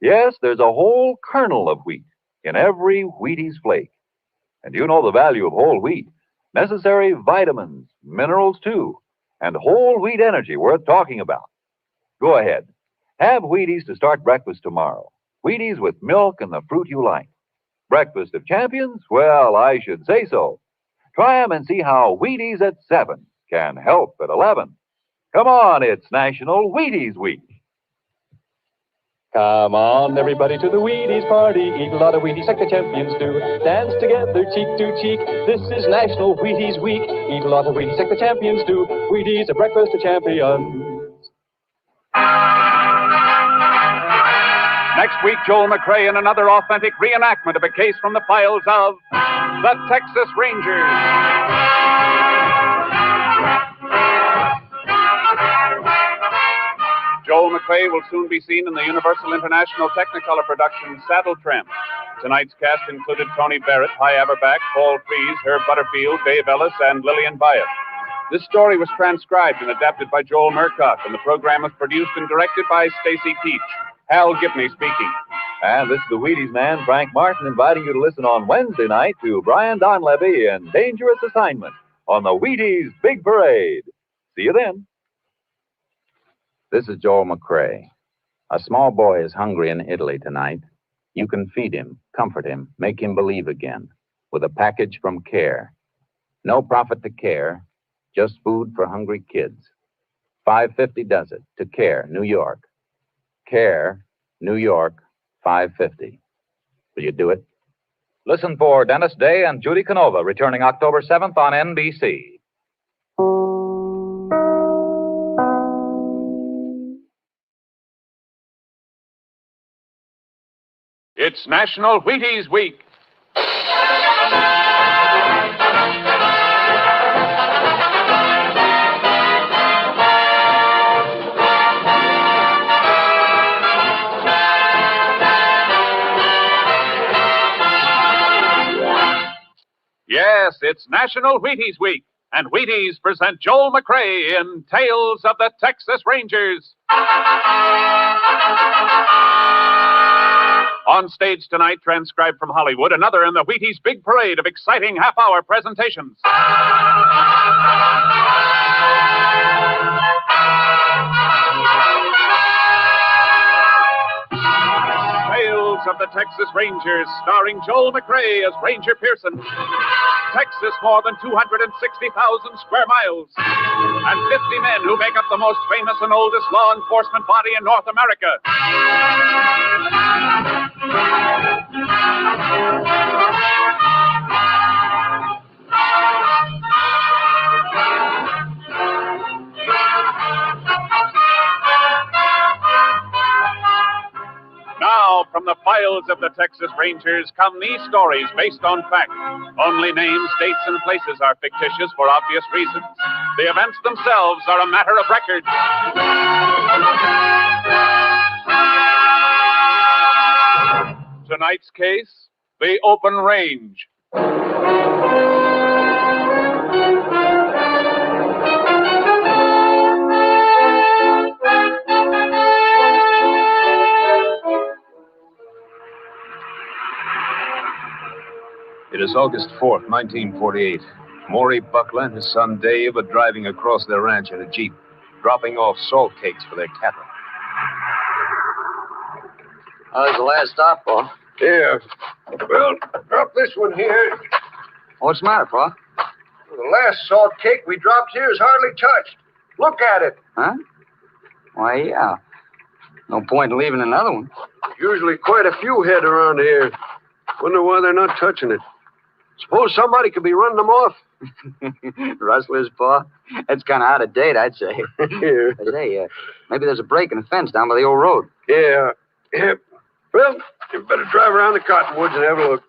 Yes, there's a whole kernel of wheat in every Wheaties flake. And you know the value of whole wheat. Necessary vitamins, minerals too, and whole wheat energy worth talking about. Go ahead. Have Wheaties to start breakfast tomorrow. Wheaties with milk and the fruit you like. Breakfast of champions? Well, I should say so. Try them and see how Wheaties at 7 can help at 11. Come on, it's National Wheaties Week.
Come on, everybody, to the Wheaties party. Eat a lot of Wheaties like the champions do. Dance together, cheek to cheek. This is National Wheaties Week. Eat a lot of Wheaties like the champions do. Wheaties, a breakfast of champions.
Next week, Joel McCrea in another authentic reenactment of a case from the files of the Texas Rangers. Joel McCrea will soon be seen in the Universal International Technicolor production Saddle Tramp. Tonight's cast included Tony Barrett, Hy Averback, Paul Frees, Herb Butterfield, Dave Ellis, and Lillian Byatt. This story was transcribed and adapted by Joel Murcock, and the program was produced and directed by Stacy Keach. Hal Gibney speaking.
And this is the Wheaties man, Frank Martin, inviting you to listen on Wednesday night to Brian Donlevy in Dangerous Assignment on the Wheaties Big Parade. See you then.
This is Joel McCrea. A small boy is hungry in Italy tonight. You can feed him, comfort him, make him believe again with a package from CARE. No profit to CARE, just food for hungry kids. $5.50 does it to CARE, New York. CARE, New York, $5.50. Will you do it?
Listen for Dennis Day and Judy Canova returning October 7th on NBC.
It's National Wheaties Week. Yes, it's National Wheaties Week, and Wheaties present Joel McCrea in Tales of the Texas Rangers. On stage tonight, transcribed from Hollywood, another in the Wheaties Big Parade of exciting half-hour presentations. Tales of the Texas Rangers, starring Joel McCrea as Ranger Pearson. Texas, more than 260,000 square miles. And 50 men who make up the most famous and oldest law enforcement body in North America. Now, from the files of the Texas Rangers come these stories based on fact. Only names, dates, and places are fictitious for obvious reasons. The events themselves are a matter of record. Tonight's case, the open range.
It is August 4th, 1948. Maury Buckler and his son Dave are driving across their ranch in a Jeep, dropping off salt cakes for their cattle.
How's the last stop, Pa?
Here. Well, drop this one here.
What's the matter, Pa?
The last salt cake we dropped here is hardly touched. Look at it.
Huh? Why, yeah. No point in leaving another one.
Usually quite a few head around here. Wonder why they're not touching it. Suppose somebody could be running them off.
Rustlers, Pa? That's kind of out of date, I'd say.
Here.
I say, maybe there's a break in the fence down by the old road.
Yeah. Well, you better drive around the cottonwoods and have a look.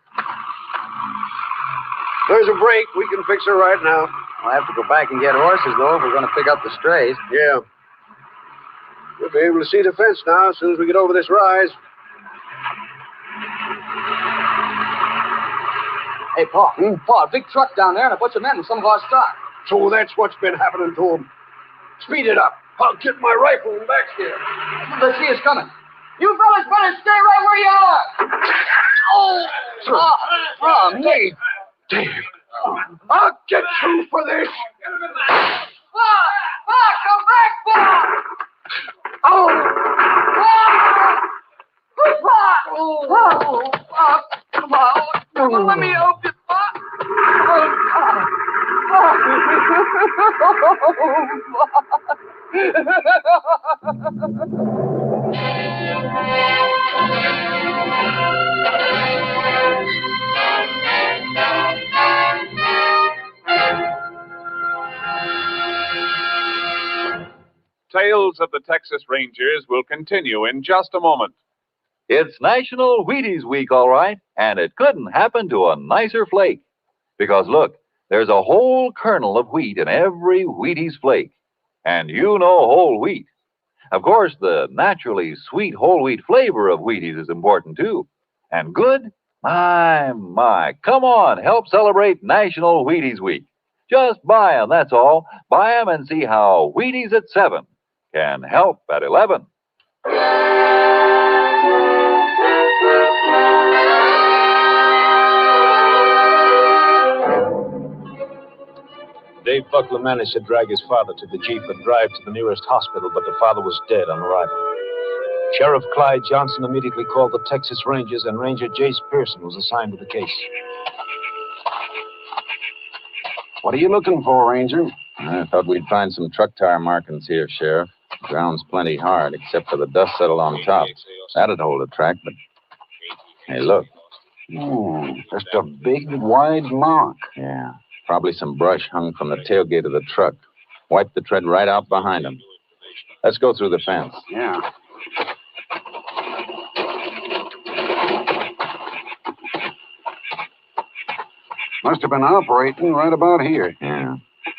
There's a break. We can fix her right now.
We'll have to go back and get horses, though, if we're going to pick up the strays.
Yeah. We'll be able to see the fence now as soon as we get over this rise.
Hey, Pa. Pa, a big truck down there and a bunch of men with some of our stock.
So that's what's been happening to them. Speed it up. I'll get my rifle and back here.
Let's see us coming. You fellas better stay right where you are. Oh, Pa, me.
Damn. I'll get you for this.
Pa, come back, Pa.
Oh.
Pa, come on. Let me help you, Pa.
Tales files of the Texas Rangers will continue in just a moment.
It's National Wheaties Week, all right, and it couldn't happen to a nicer flake. Because look, there's a whole kernel of wheat in every Wheaties flake. And you know whole wheat. Of course, the naturally sweet whole wheat flavor of Wheaties is important, too. And good? My. Come on, help celebrate National Wheaties Week. Just buy 'em, that's all. Buy 'em and see how Wheaties at 7 can help at 11.
Dave Buckler managed to drag his father to the Jeep and drive to the nearest hospital, but the father was dead on arrival. Sheriff Clyde Johnson immediately called the Texas Rangers, and Ranger Jace Pearson was assigned to the case.
What are you looking for, Ranger?
I thought we'd find some truck tire markings here, Sheriff. The ground's plenty hard, except for the dust settled on top. That'd hold a track, but... Hey, look.
Just a big, wide mark.
Yeah. Probably some brush hung from the tailgate of the truck. Wiped the tread right out behind him. Let's go through the fence.
Yeah. Must have been operating right about here.
Yeah.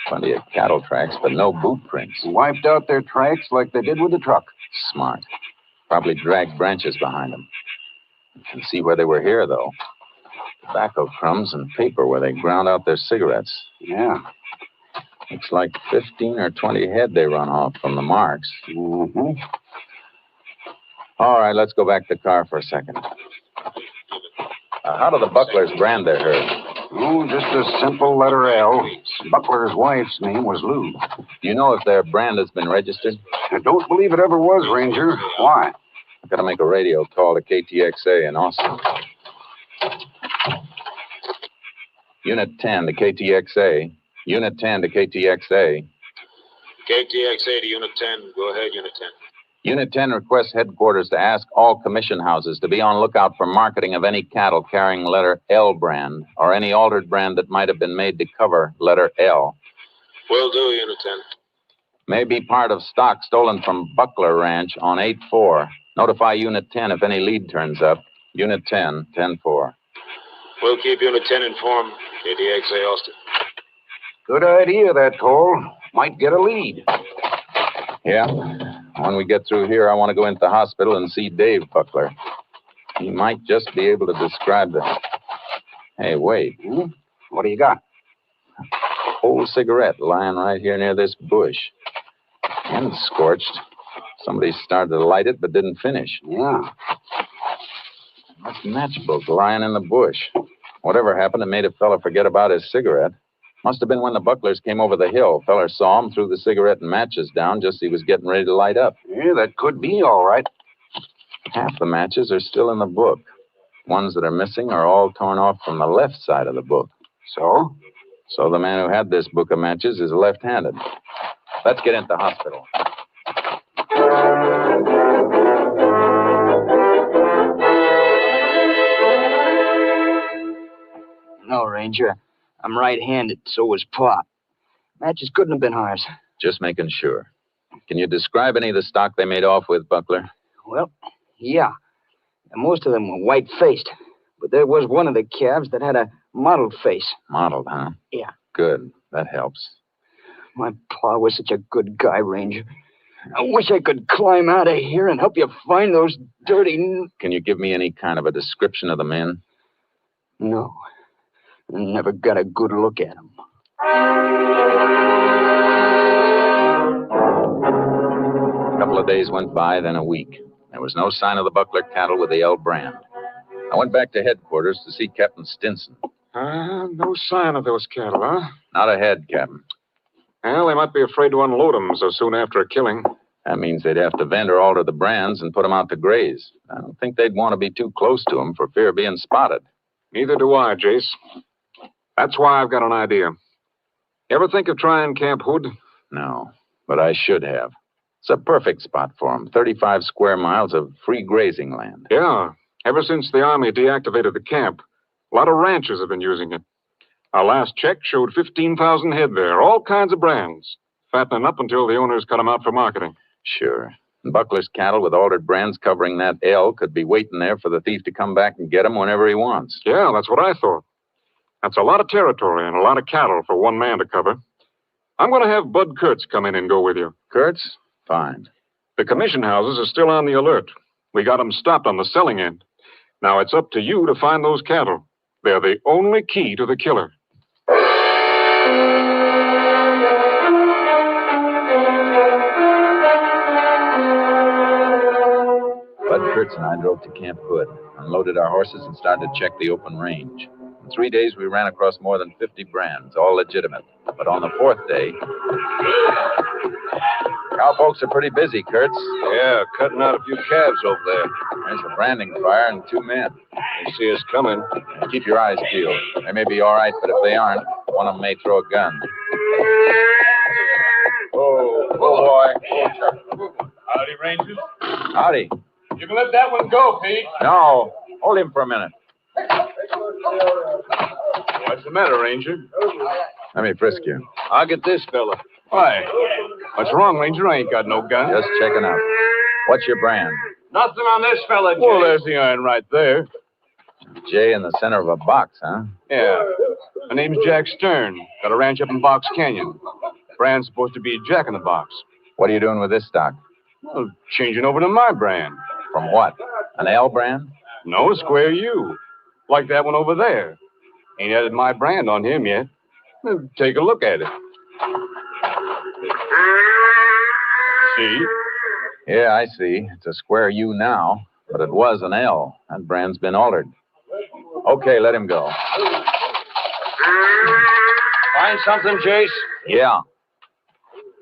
Plenty of cattle tracks, but no boot prints.
Wiped out their tracks like they did with the truck.
Smart. Probably dragged branches behind them. You can see where they were here, though. Tobacco crumbs and paper where they ground out their cigarettes.
Yeah.
Looks like 15 or 20 head they run off from the marks.
Mm-hmm.
All right, let's go back to the car for a second. How do the Bucklers brand their herd?
Oh, just a simple letter L. Buckler's wife's name was Lou.
Do you know if their brand has been registered?
I don't believe it ever was, Ranger. Why?
I've got to make a radio call to KTXA in Austin. Unit 10 to KTXA. Unit 10 to KTXA.
KTXA to Unit 10. Go ahead, Unit 10.
Unit 10 requests headquarters to ask all commission houses to be on lookout for marketing of any cattle carrying letter L brand or any altered brand that might have been made to cover letter L.
Will do, Unit 10.
May be part of stock stolen from Buckler Ranch on 8-4. Notify Unit 10 if any lead turns up. Unit 10, 10-4.
We'll keep Unit 10 informed. KTXA Austin.
Good idea, that call. Might get a lead.
Yeah. When we get through here, I want to go into the hospital and see Dave Buckler. He might just be able to describe the... Hey, wait.
What do you got?
Old cigarette lying right here near this bush. And scorched. Somebody started to light it but didn't finish.
Yeah.
That matchbook lying in the bush. Whatever happened, it made a fella forget about his cigarette. Must have been when the Bucklers came over the hill. Feller saw him, threw the cigarette and matches down just as he was getting ready to light up.
Yeah, that could be all right.
Half the matches are still in the book. Ones that are missing are all torn off from the left side of the book.
So?
So the man who had this book of matches is left-handed. Let's get into the hospital.
No, Ranger. I'm right-handed, so was Pop. Matches couldn't have been ours.
Just making sure. Can you describe any of the stock they made off with, Buckler?
Well, yeah. And most of them were white-faced. But there was one of the calves that had a mottled face.
Mottled, huh?
Yeah.
Good. That helps.
My pa was such a good guy, Ranger. I wish I could climb out of here and help you find those dirty...
Can you give me any kind of a description of the men?
No. I never got a good look at them.
A couple of days went by, then a week. There was no sign of the Buckler cattle with the L brand. I went back to headquarters to see Captain Stinson.
No sign of those cattle, huh?
Not ahead, Captain.
Well, they might be afraid to unload them so soon after a killing.
That means they'd have to vend or alter the brands and put them out to graze. I don't think they'd want to be too close to them for fear of being spotted.
Neither do I, Jace. That's why I've got an idea. Ever think of trying Camp Hood?
No, but I should have. It's a perfect spot for them. 35 square miles of free grazing land.
Yeah. Ever since the Army deactivated the camp, a lot of ranchers have been using it. Our last check showed 15,000 head there, all kinds of brands, fattening up until the owners cut them out for marketing.
Sure. And Buckler's cattle with altered brands covering that L could be waiting there for the thief to come back and get him whenever he wants.
Yeah, that's what I thought. That's a lot of territory and a lot of cattle for one man to cover. I'm going to have Bud Kurtz come in and go with you.
Kurtz? Fine.
The commission houses are still on the alert. We got them stopped on the selling end. Now it's up to you to find those cattle. They're the only key to the killer.
Bud Kurtz and I drove to Camp Hood, unloaded our horses, and started to check the open range. In 3 days, we ran across more than 50 brands, all legitimate. But on the fourth day... Cowpokes are pretty busy, Kurtz.
Yeah, cutting out a few calves over there.
There's a branding fire and 2 men.
They see us coming.
Keep your eyes peeled. They may be all right, but if they aren't, one of them may throw a gun.
Oh, boy.
Howdy, Rangers.
Howdy.
You can let that one go, Pete.
No, hold him for a minute.
What's the matter, Ranger?
Let me frisk you.
I'll get this fella.
Why? What's wrong, Ranger? I ain't got no gun.
Just checking out. What's your brand?
Nothing on this fella, Jay.
Well, there's the iron right there.
J in the center of a box, huh?
Yeah. My name's Jack Stern. Got a ranch up in Box Canyon. Brand's supposed to be Jack in the Box.
What are you doing with this stock?
Well, changing over to my brand.
From what? An L brand?
No, a square U. Like that one over there. Ain't added my brand on him yet. Well, take a look at it. See?
Yeah, I see. It's a square U now, but it was an L. That brand's been altered. Okay, let him go.
Find something, Jace?
Yeah.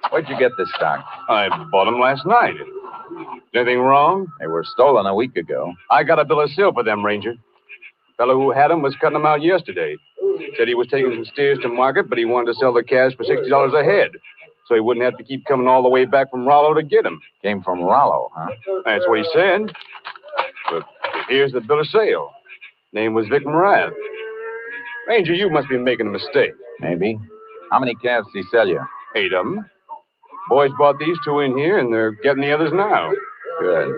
Where'd you get this stock?
I bought them last night. Anything wrong?
They were stolen a week ago.
I got a bill of sale for them, Ranger. Fellow who had them was cutting them out yesterday. Said he was taking some steers to market, but he wanted to sell the calves for $60 a head, so he wouldn't have to keep coming all the way back from Rollo to get them.
Came from Rollo, huh?
That's what he said. But here's the bill of sale. Name was Vic Morath. Ranger, you must be making a mistake.
Maybe. How many calves did he sell you?
8 of them. Boys bought these 2 in here, and they're getting the others now.
Good.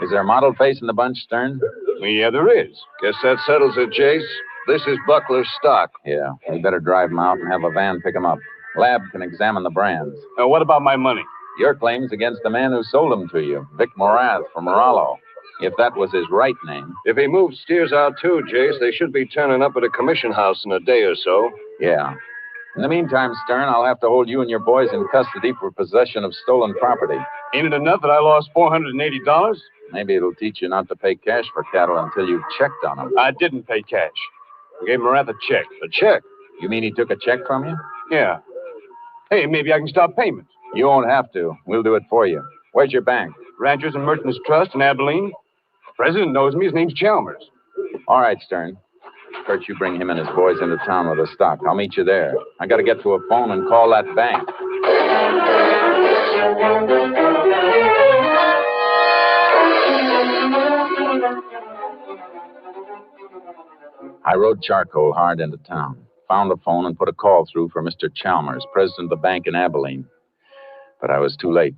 Is there a mottled face in the bunch, Stern?
Yeah, there is.
Guess that settles it, Jace. This is Buckler's stock.
Yeah. We better drive him out and have a van pick him up. Lab can examine the brands.
Now, what about my money?
Your claim's against the man who sold them to you, Vic Morath from Rollo. If that was his right name.
If he moved steers out too, Jace, they should be turning up at a commission house in a day or so.
Yeah. In the meantime, Stern, I'll have to hold you and your boys in custody for possession of stolen property.
Ain't it enough that I lost $480?
Maybe it'll teach you not to pay cash for cattle until you've checked on them.
I didn't pay cash. I gave Morath a check.
A check?
You mean he took a check from you?
Yeah. Hey, maybe I can stop payment.
You won't have to. We'll do it for you. Where's your bank?
Ranchers and Merchants Trust in Abilene. President knows me. His name's Chalmers.
All right, Stern. Kurt, you bring him and his boys into town with the stock. I'll meet you there. I got to get to a phone and call that bank. I rode charcoal hard into town, found the phone, and put a call through for Mr. Chalmers, president of the bank in Abilene. But I was too late.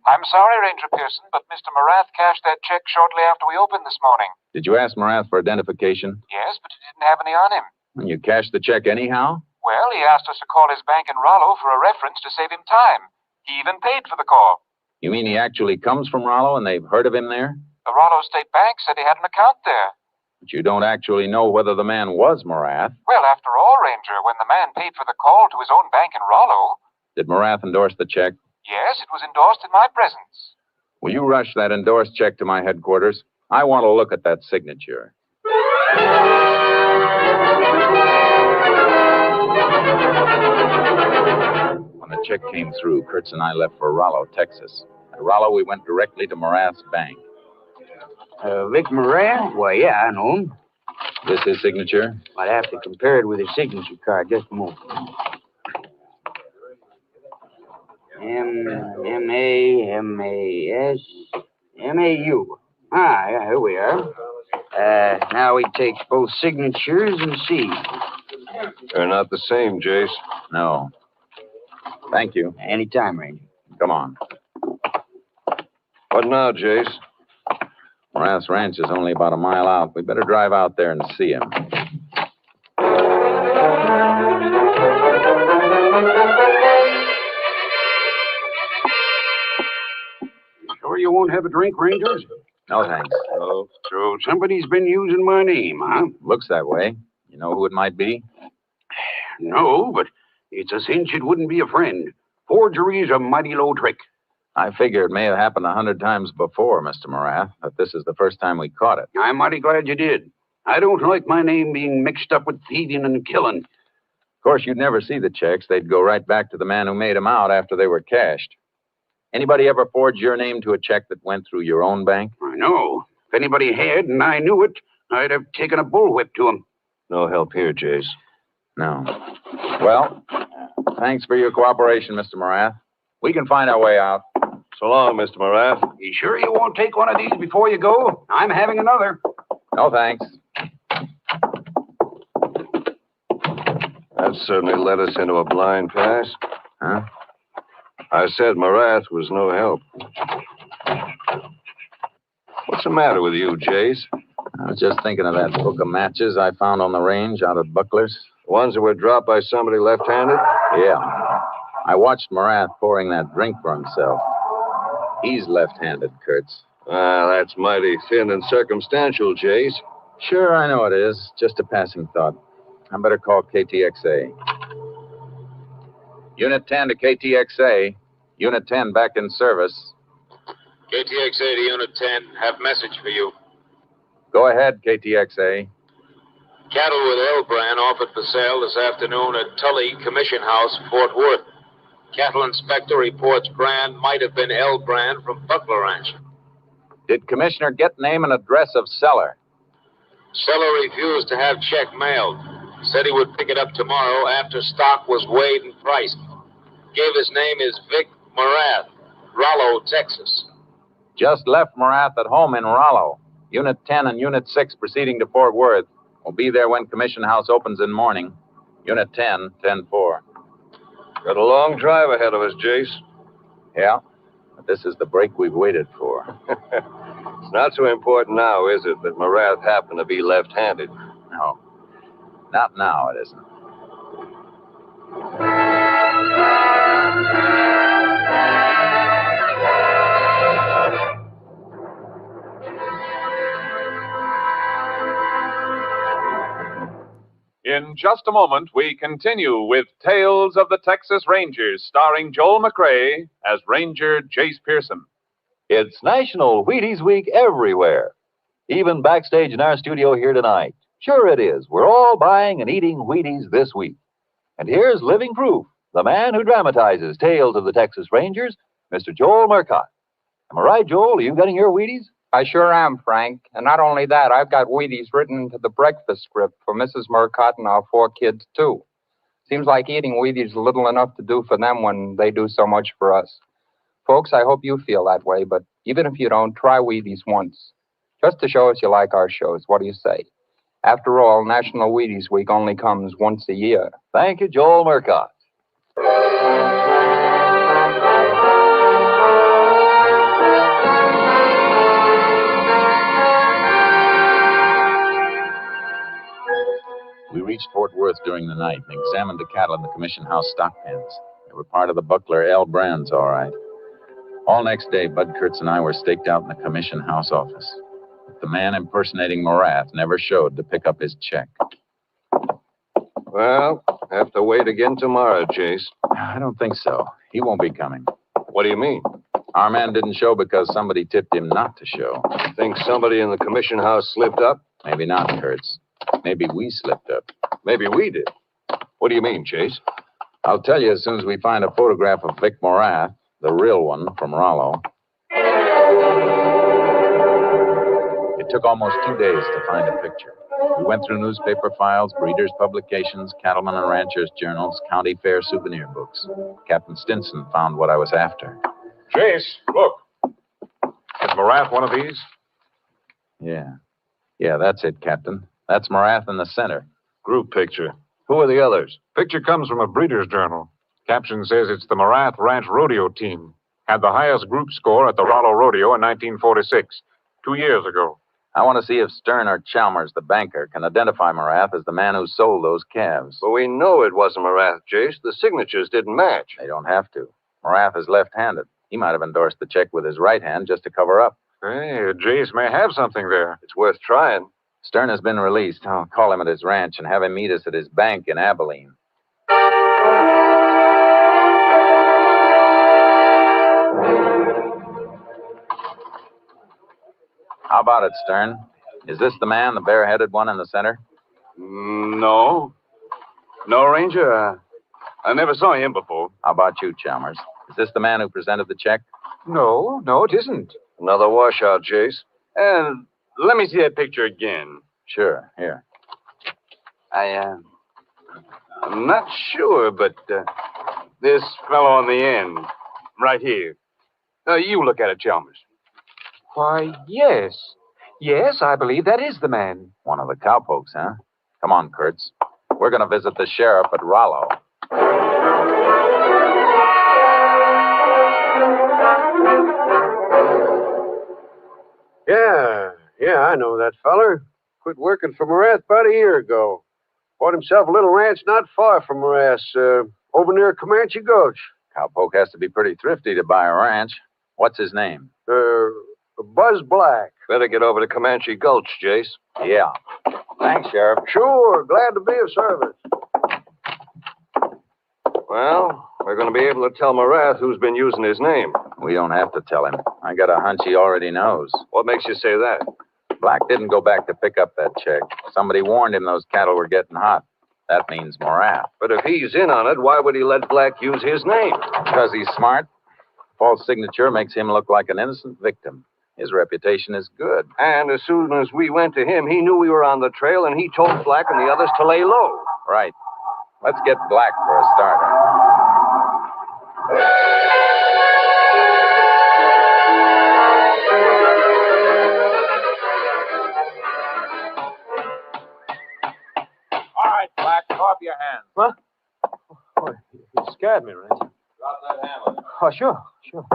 I'm sorry, Ranger Pearson, but Mr. Morath cashed that check shortly after we opened this morning.
Did you ask Morath for identification?
Yes, but he didn't have any on him.
And you cashed the check anyhow?
Well, he asked us to call his bank in Rollo for a reference to save him time. He even paid for the call.
You mean he actually comes from Rollo and they've heard of him there?
The Rollo State Bank said he had an account there.
But you don't actually know whether the man was Morath.
Well, after all, Ranger, when the man paid for the call to his own bank in Rollo...
Did Morath endorse the check?
Yes, it was endorsed in my presence.
Will you rush that endorsed check to my headquarters? I want to look at that signature. When the check came through, Kurtz and I left for Rollo, Texas. At Rollo, we went directly to Morath's bank.
Vic Morath? Why, yeah, I know him.
This his signature?
I'd have to compare it with his signature card. Just a moment. M-A-M-A-S-M-A-U. Ah, yeah, here we are. Now he takes both signatures and see.
They're not the same, Jace.
No. Thank you.
Anytime, Ranger.
Come on.
What now, Jace?
Morath's ranch is only about a mile out. We better drive out there and see him.
Sure you won't have a drink, Rangers?
No, thanks.
Oh, so somebody's been using my name, huh?
Looks that way. You know who it might be?
No, but it's a cinch it wouldn't be a friend. Forgery is a mighty low trick.
I figure it may have happened 100 times before, Mr. Morath, but this is the first time we caught it.
I'm mighty glad you did. I don't like my name being mixed up with thieving and killing.
Of course, you'd never see the checks. They'd go right back to the man who made them out after they were cashed. Anybody ever forged your name to a check that went through your own bank?
I know. If anybody had and I knew it, I'd have taken a bullwhip to him.
No help here, Jace.
No. Well, thanks for your cooperation, Mr. Morath. We can find our way out.
So long, Mr. Morath.
You sure you won't take one of these before you go? I'm having another.
No, thanks.
That certainly led us into a blind pass.
Huh?
I said Morath was no help. What's the matter with you, Jace?
I was just thinking of that book of matches I found on the range out at Buckler's.
The ones that were dropped by somebody left-handed?
Yeah. I watched Morath pouring that drink for himself. He's left-handed, Kurtz.
That's mighty thin and circumstantial, Jace.
Sure, I know it is. Just a passing thought. I better call KTXA. Unit 10 to KTXA. Unit 10 back in service.
KTXA to Unit 10. Have message for you.
Go ahead, KTXA.
Cattle with L brand offered for sale this afternoon at Tully Commission House, Fort Worth. Cattle inspector reports brand might have been L brand from Buckler Ranch.
Did Commissioner get name and address of seller?
Seller refused to have check mailed. Said he would pick it up tomorrow after stock was weighed and priced. Gave his name is Vic Morath, Rollo, Texas.
Just left Morath at home in Rollo. Unit 10 and Unit 6 proceeding to Fort Worth. We'll be there when Commission House opens in morning. Unit 10, 10-4.
Got a long drive ahead of us, Jace.
Yeah, but this is the break we've waited for.
It's not so important now, is it, that Morath happened to be left-handed?
No. Not now, it isn't.
In just a moment, we continue with Tales of the Texas Rangers, starring Joel McRae as Ranger Jace Pearson.
It's National Wheaties Week everywhere, even backstage in our studio here tonight. Sure it is. We're all buying and eating Wheaties this week. And here's living proof, the man who dramatizes Tales of the Texas Rangers, Mr. Joel Murcott. Am I right, Joel? Are you getting your Wheaties?
I sure am, Frank. And not only that, I've got Wheaties written into the breakfast script for Mrs. Murcott and our 4 kids, too. Seems like eating Wheaties is little enough to do for them when they do so much for us. Folks, I hope you feel that way, but even if you don't, try Wheaties once. Just to show us you like our shows. What do you say? After all, National Wheaties Week only comes once a year.
Thank you, Joel Murcott.
We reached Fort Worth during the night and examined the cattle in the Commission House stock pens. They were part of the Buckler L brands, all right. All next day, Bud Kurtz and I were staked out in the Commission House office. But the man impersonating Morath never showed to pick up his check.
Well, have to wait again tomorrow, Jace.
I don't think so. He won't be coming.
What do you mean?
Our man didn't show because somebody tipped him not to show.
Think somebody in the Commission House slipped up?
Maybe not, Kurtz. Maybe we slipped up.
Maybe we did. What do you mean, Chase?
I'll tell you as soon as we find a photograph of Vic Morath, the real one from Rollo. It took almost 2 days to find a picture. We went through newspaper files, breeders' publications, cattlemen and ranchers' journals, county fair souvenir books. Captain Stinson found what I was after.
Chase, look. Is Morath one of these?
Yeah, that's it, Captain. That's Morath in the center.
Group picture. Who are the others?
Picture comes from a breeder's journal. Caption says it's the Morath Ranch Rodeo Team.
Had the highest group score at the Rollo Rodeo in 1946, 2 years ago.
I want to see if Stern or Chalmers, the banker, can identify Morath as the man who sold those calves.
But we know it wasn't Morath, Jace. The signatures didn't match.
They don't have to. Morath is left-handed. He might have endorsed the check with his right hand just to cover up.
Hey, Jace may have something there.
It's worth trying.
Stern has been released. I'll call him at his ranch and have him meet us at his bank in Abilene. How about it, Stern? Is this the man, the bare-headed one in the center?
No. No, Ranger. I never saw him before.
How about you, Chalmers? Is this the man who presented the check?
No, it isn't.
Another washout, Jace. And let me see that picture again.
Sure, here.
I'm not sure, but this fellow on the end, right here. You look at it, Chalmers.
Why, yes. Yes, I believe that is the man.
One of the cowpokes, huh? Come on, Kurtz. We're going to visit the sheriff at Rollo.
Yeah, I know that feller. Quit working for Morath about a year ago. Bought himself a little ranch not far from Morath, over near Comanche Gulch.
Cowpoke has to be pretty thrifty to buy a ranch. What's his name?
Buzz Black.
Better get over to Comanche Gulch, Jace.
Yeah. Thanks, Sheriff.
Sure, glad to be of service.
Well, we're going to be able to tell Morath who's been using his name.
We don't have to tell him. I got a hunch he already knows.
What makes you say that?
Black didn't go back to pick up that check. Somebody warned him those cattle were getting hot. That means Morath.
But if he's in on it, why would he let Black use his name?
Because he's smart. False signature makes him look like an innocent victim. His reputation is good.
And as soon as we went to him, he knew we were on the trail, and he told Black and the others to lay low.
Right. Let's get Black for a starter.
All right, Black, off your hands.
What? Oh, you scared me, Ranger.
Drop that hammer.
Oh, sure.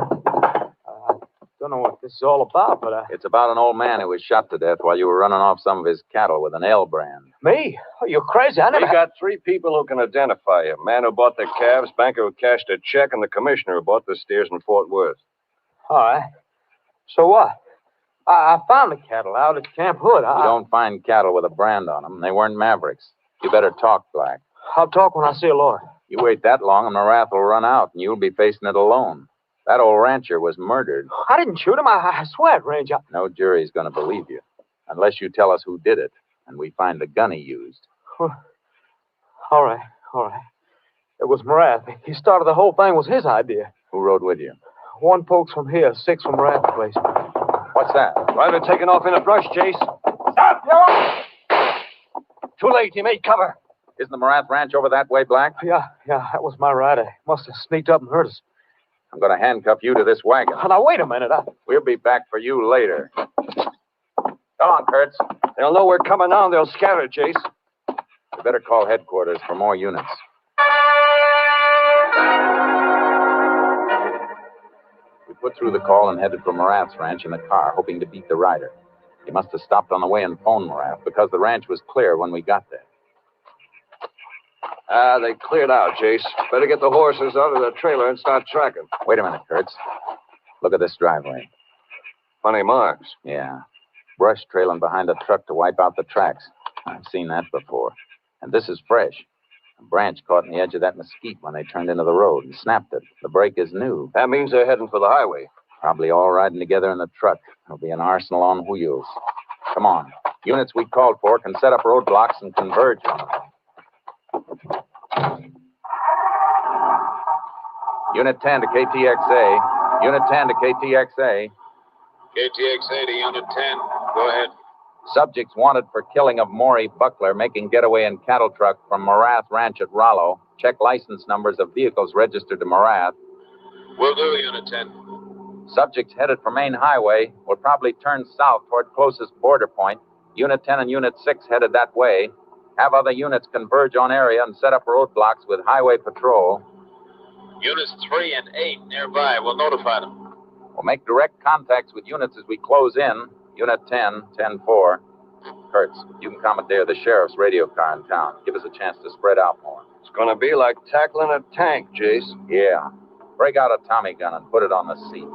I don't know what this is all about, but
It's about an old man who was shot to death while you were running off some of his cattle with an L brand.
Me? Oh, you're crazy. I never...
We got 3 people who can identify you. Man who bought the calves, banker who cashed a check, and the commissioner who bought the steers in Fort Worth.
All right. So what? I found the cattle out at Camp Hood.
You don't find cattle with a brand on them. They weren't Mavericks. You better talk, Black.
I'll talk when I see a lawyer.
You wait that long and the wrath will run out, and you'll be facing it alone. That old rancher was murdered.
I didn't shoot him. I swear it, Ranger.
No jury's going to believe you, unless you tell us who did it, and we find the gun he used.
All right. It was Morath. He started the whole thing. It was his idea.
Who rode with you?
1 folks from here, 6 from Morath's place.
What's that?
Rider taking off in a brush, Jace.
Stop, yo! Too late. He made cover.
Isn't the Morath ranch over that way, Black?
Yeah, that was my rider. Must have sneaked up and hurt us.
I'm going to handcuff you to this wagon.
Now, wait a minute.
We'll be back for you later. Come on, Kurtz.
They'll know we're coming now, and they'll scatter, Jace.
You better call headquarters for more units. We put through the call and headed for Morath's ranch in the car, hoping to beat the rider. He must have stopped on the way and phoned Morath, because the ranch was clear when we got there.
They cleared out, Jace. Better get the horses out of the trailer and start tracking.
Wait a minute, Kurtz. Look at this driveway.
Funny marks.
Yeah. Brush trailing behind a truck to wipe out the tracks. I've seen that before. And this is fresh. A branch caught in the edge of that mesquite when they turned into the road and snapped it. The brake is new.
That means they're heading for the highway.
Probably all riding together in the truck. It'll be an arsenal on wheels. Come on. Units we called for can set up roadblocks and converge on them. Unit 10 to KTXA. Unit 10 to KTXA.
KTXA to Unit 10. Go ahead.
Subjects wanted for killing of Maury Buckler making getaway in cattle truck from Morath Ranch at Rollo. Check license numbers of vehicles registered to Morath.
Will do, Unit 10.
Subjects headed for main highway will probably turn south toward closest border point. Unit 10 and Unit 6 headed that way. Have other units converge on area and set up roadblocks with highway patrol.
Units 3 and 8 nearby. We'll notify them.
We'll make direct contacts with units as we close in. Unit 10, 10-4. Kurtz, you can commandeer the sheriff's radio car in town. Give us a chance to spread out more.
It's going to be like tackling a tank, Jace.
Yeah. Break out a Tommy gun and put it on the seat.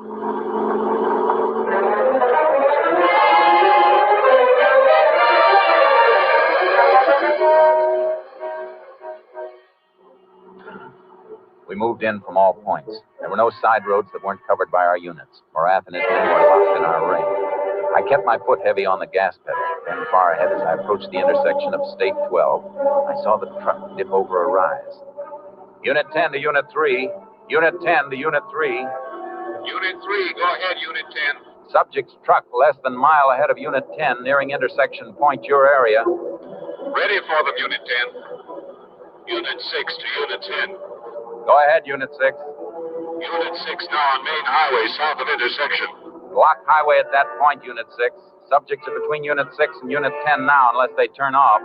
We moved in from all points. There were no side roads that weren't covered by our units. Morath and his men were locked in our ring. I kept my foot heavy on the gas pedal. Then far ahead, as I approached the intersection of State 12, I saw the truck dip over a rise. Unit 10 to Unit 3. Unit 10 to Unit 3.
Unit 3, go ahead, Unit 10.
Subject's truck less than a mile ahead of Unit 10, nearing intersection point your area.
Ready for them, Unit 10. Unit 6 to Unit 10.
Go ahead, Unit 6.
Unit 6 now on main highway south of intersection.
Block highway at that point, Unit 6. Subjects are between Unit 6 and Unit 10 now, unless they turn off.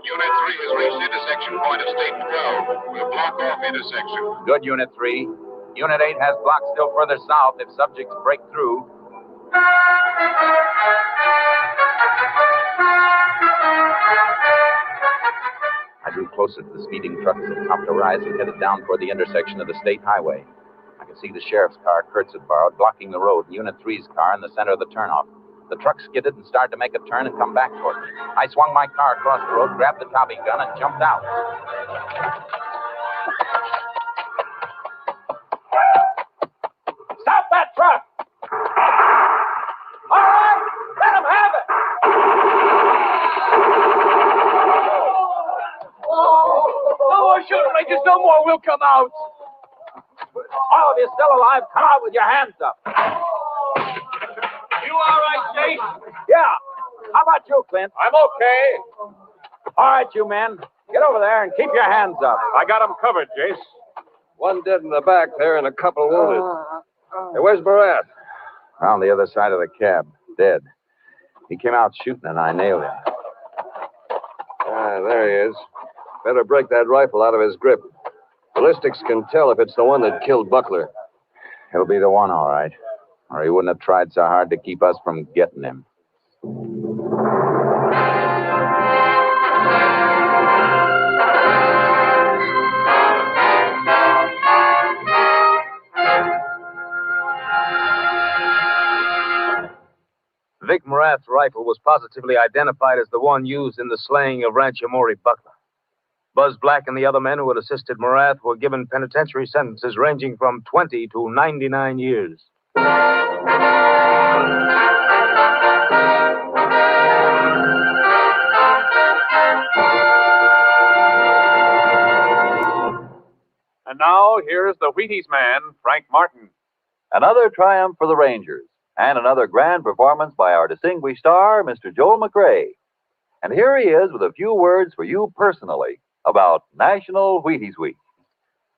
Unit 3 has reached intersection point of State 12. We'll block off intersection.
Good, Unit 3. Unit 8 has blocks still further south if subjects break through. I drew closer to the speeding truck as it topped a rise and headed down toward the intersection of the state highway. I could see the sheriff's car Kurtz had borrowed blocking the road and Unit 3's car in the center of the turnoff. The truck skidded and started to make a turn and come back toward me. I swung my car across the road, grabbed the Tommy gun, and jumped out.
Stop that truck! All right, let him have it!
No more shooting, Rangers. No more. We'll come out.
All of you still alive, come out with your hands up.
You all right, Chase?
Yeah. How about you, Clint?
I'm okay.
All right, you men. Get over there and keep your hands up.
I got him covered, Jace.
One dead in the back there and a couple wounded. Hey, where's Barat?
Around the other side of the cab, dead. He came out shooting and I nailed him.
Ah, there he is. Better break that rifle out of his grip. Ballistics can tell if it's the one that killed Buckler.
He'll be the one, all right. Or he wouldn't have tried so hard to keep us from getting him.
Vic Morath's rifle was positively identified as the one used in the slaying of Rancher Maury Buckler. Buzz Black and the other men who had assisted Morath were given penitentiary sentences ranging from 20 to 99 years.
And now, here's the Wheaties man, Frank Martin.
Another triumph for the Rangers, and another grand performance by our distinguished star, Mr. Joel McRae. And here he is with a few words for you personally about National Wheaties Week.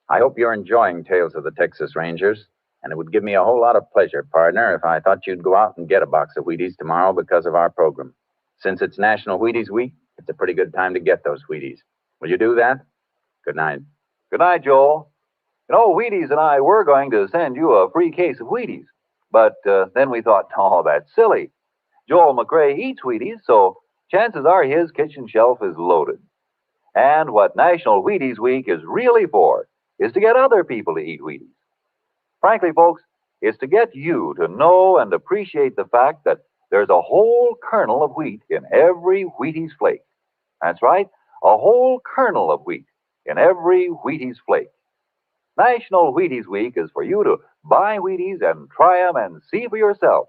I hope you're enjoying Tales of the Texas Rangers, and it would give me a whole lot of pleasure, partner, if I thought you'd go out and get a box of Wheaties tomorrow because of our program. Since it's National Wheaties Week, it's a pretty good time to get those Wheaties. Will you do that? Good night.
Good night, Joel. You know, Wheaties and I were going to send you a free case of Wheaties, but then we thought, oh, that's silly. Joel McRae eats Wheaties, so chances are his kitchen shelf is loaded. And what National Wheaties Week is really for is to get other people to eat Wheaties. Frankly, folks, it's to get you to know and appreciate the fact that there's a whole kernel of wheat in every Wheaties flake. That's right, a whole kernel of wheat in every Wheaties flake. National Wheaties Week is for you to buy Wheaties and try them and see for yourself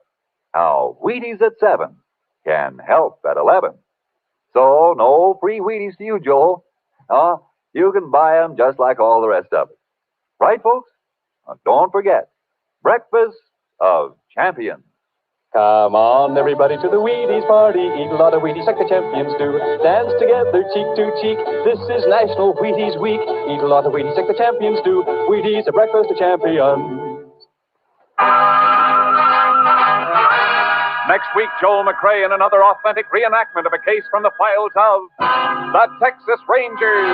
how Wheaties at 7 can help at 11. So, no free Wheaties to you, Joel. You can buy them just like all the rest of it. Right, folks? Don't forget, Breakfast of Champions.
Come on, everybody, to the Wheaties party. Eat a lot of Wheaties like the champions do. Dance together, cheek to cheek. This is National Wheaties Week. Eat a lot of Wheaties like the champions do. Wheaties are breakfast of champions.
Next week, Joel McRae in another authentic reenactment of a case from the files of the Texas Rangers.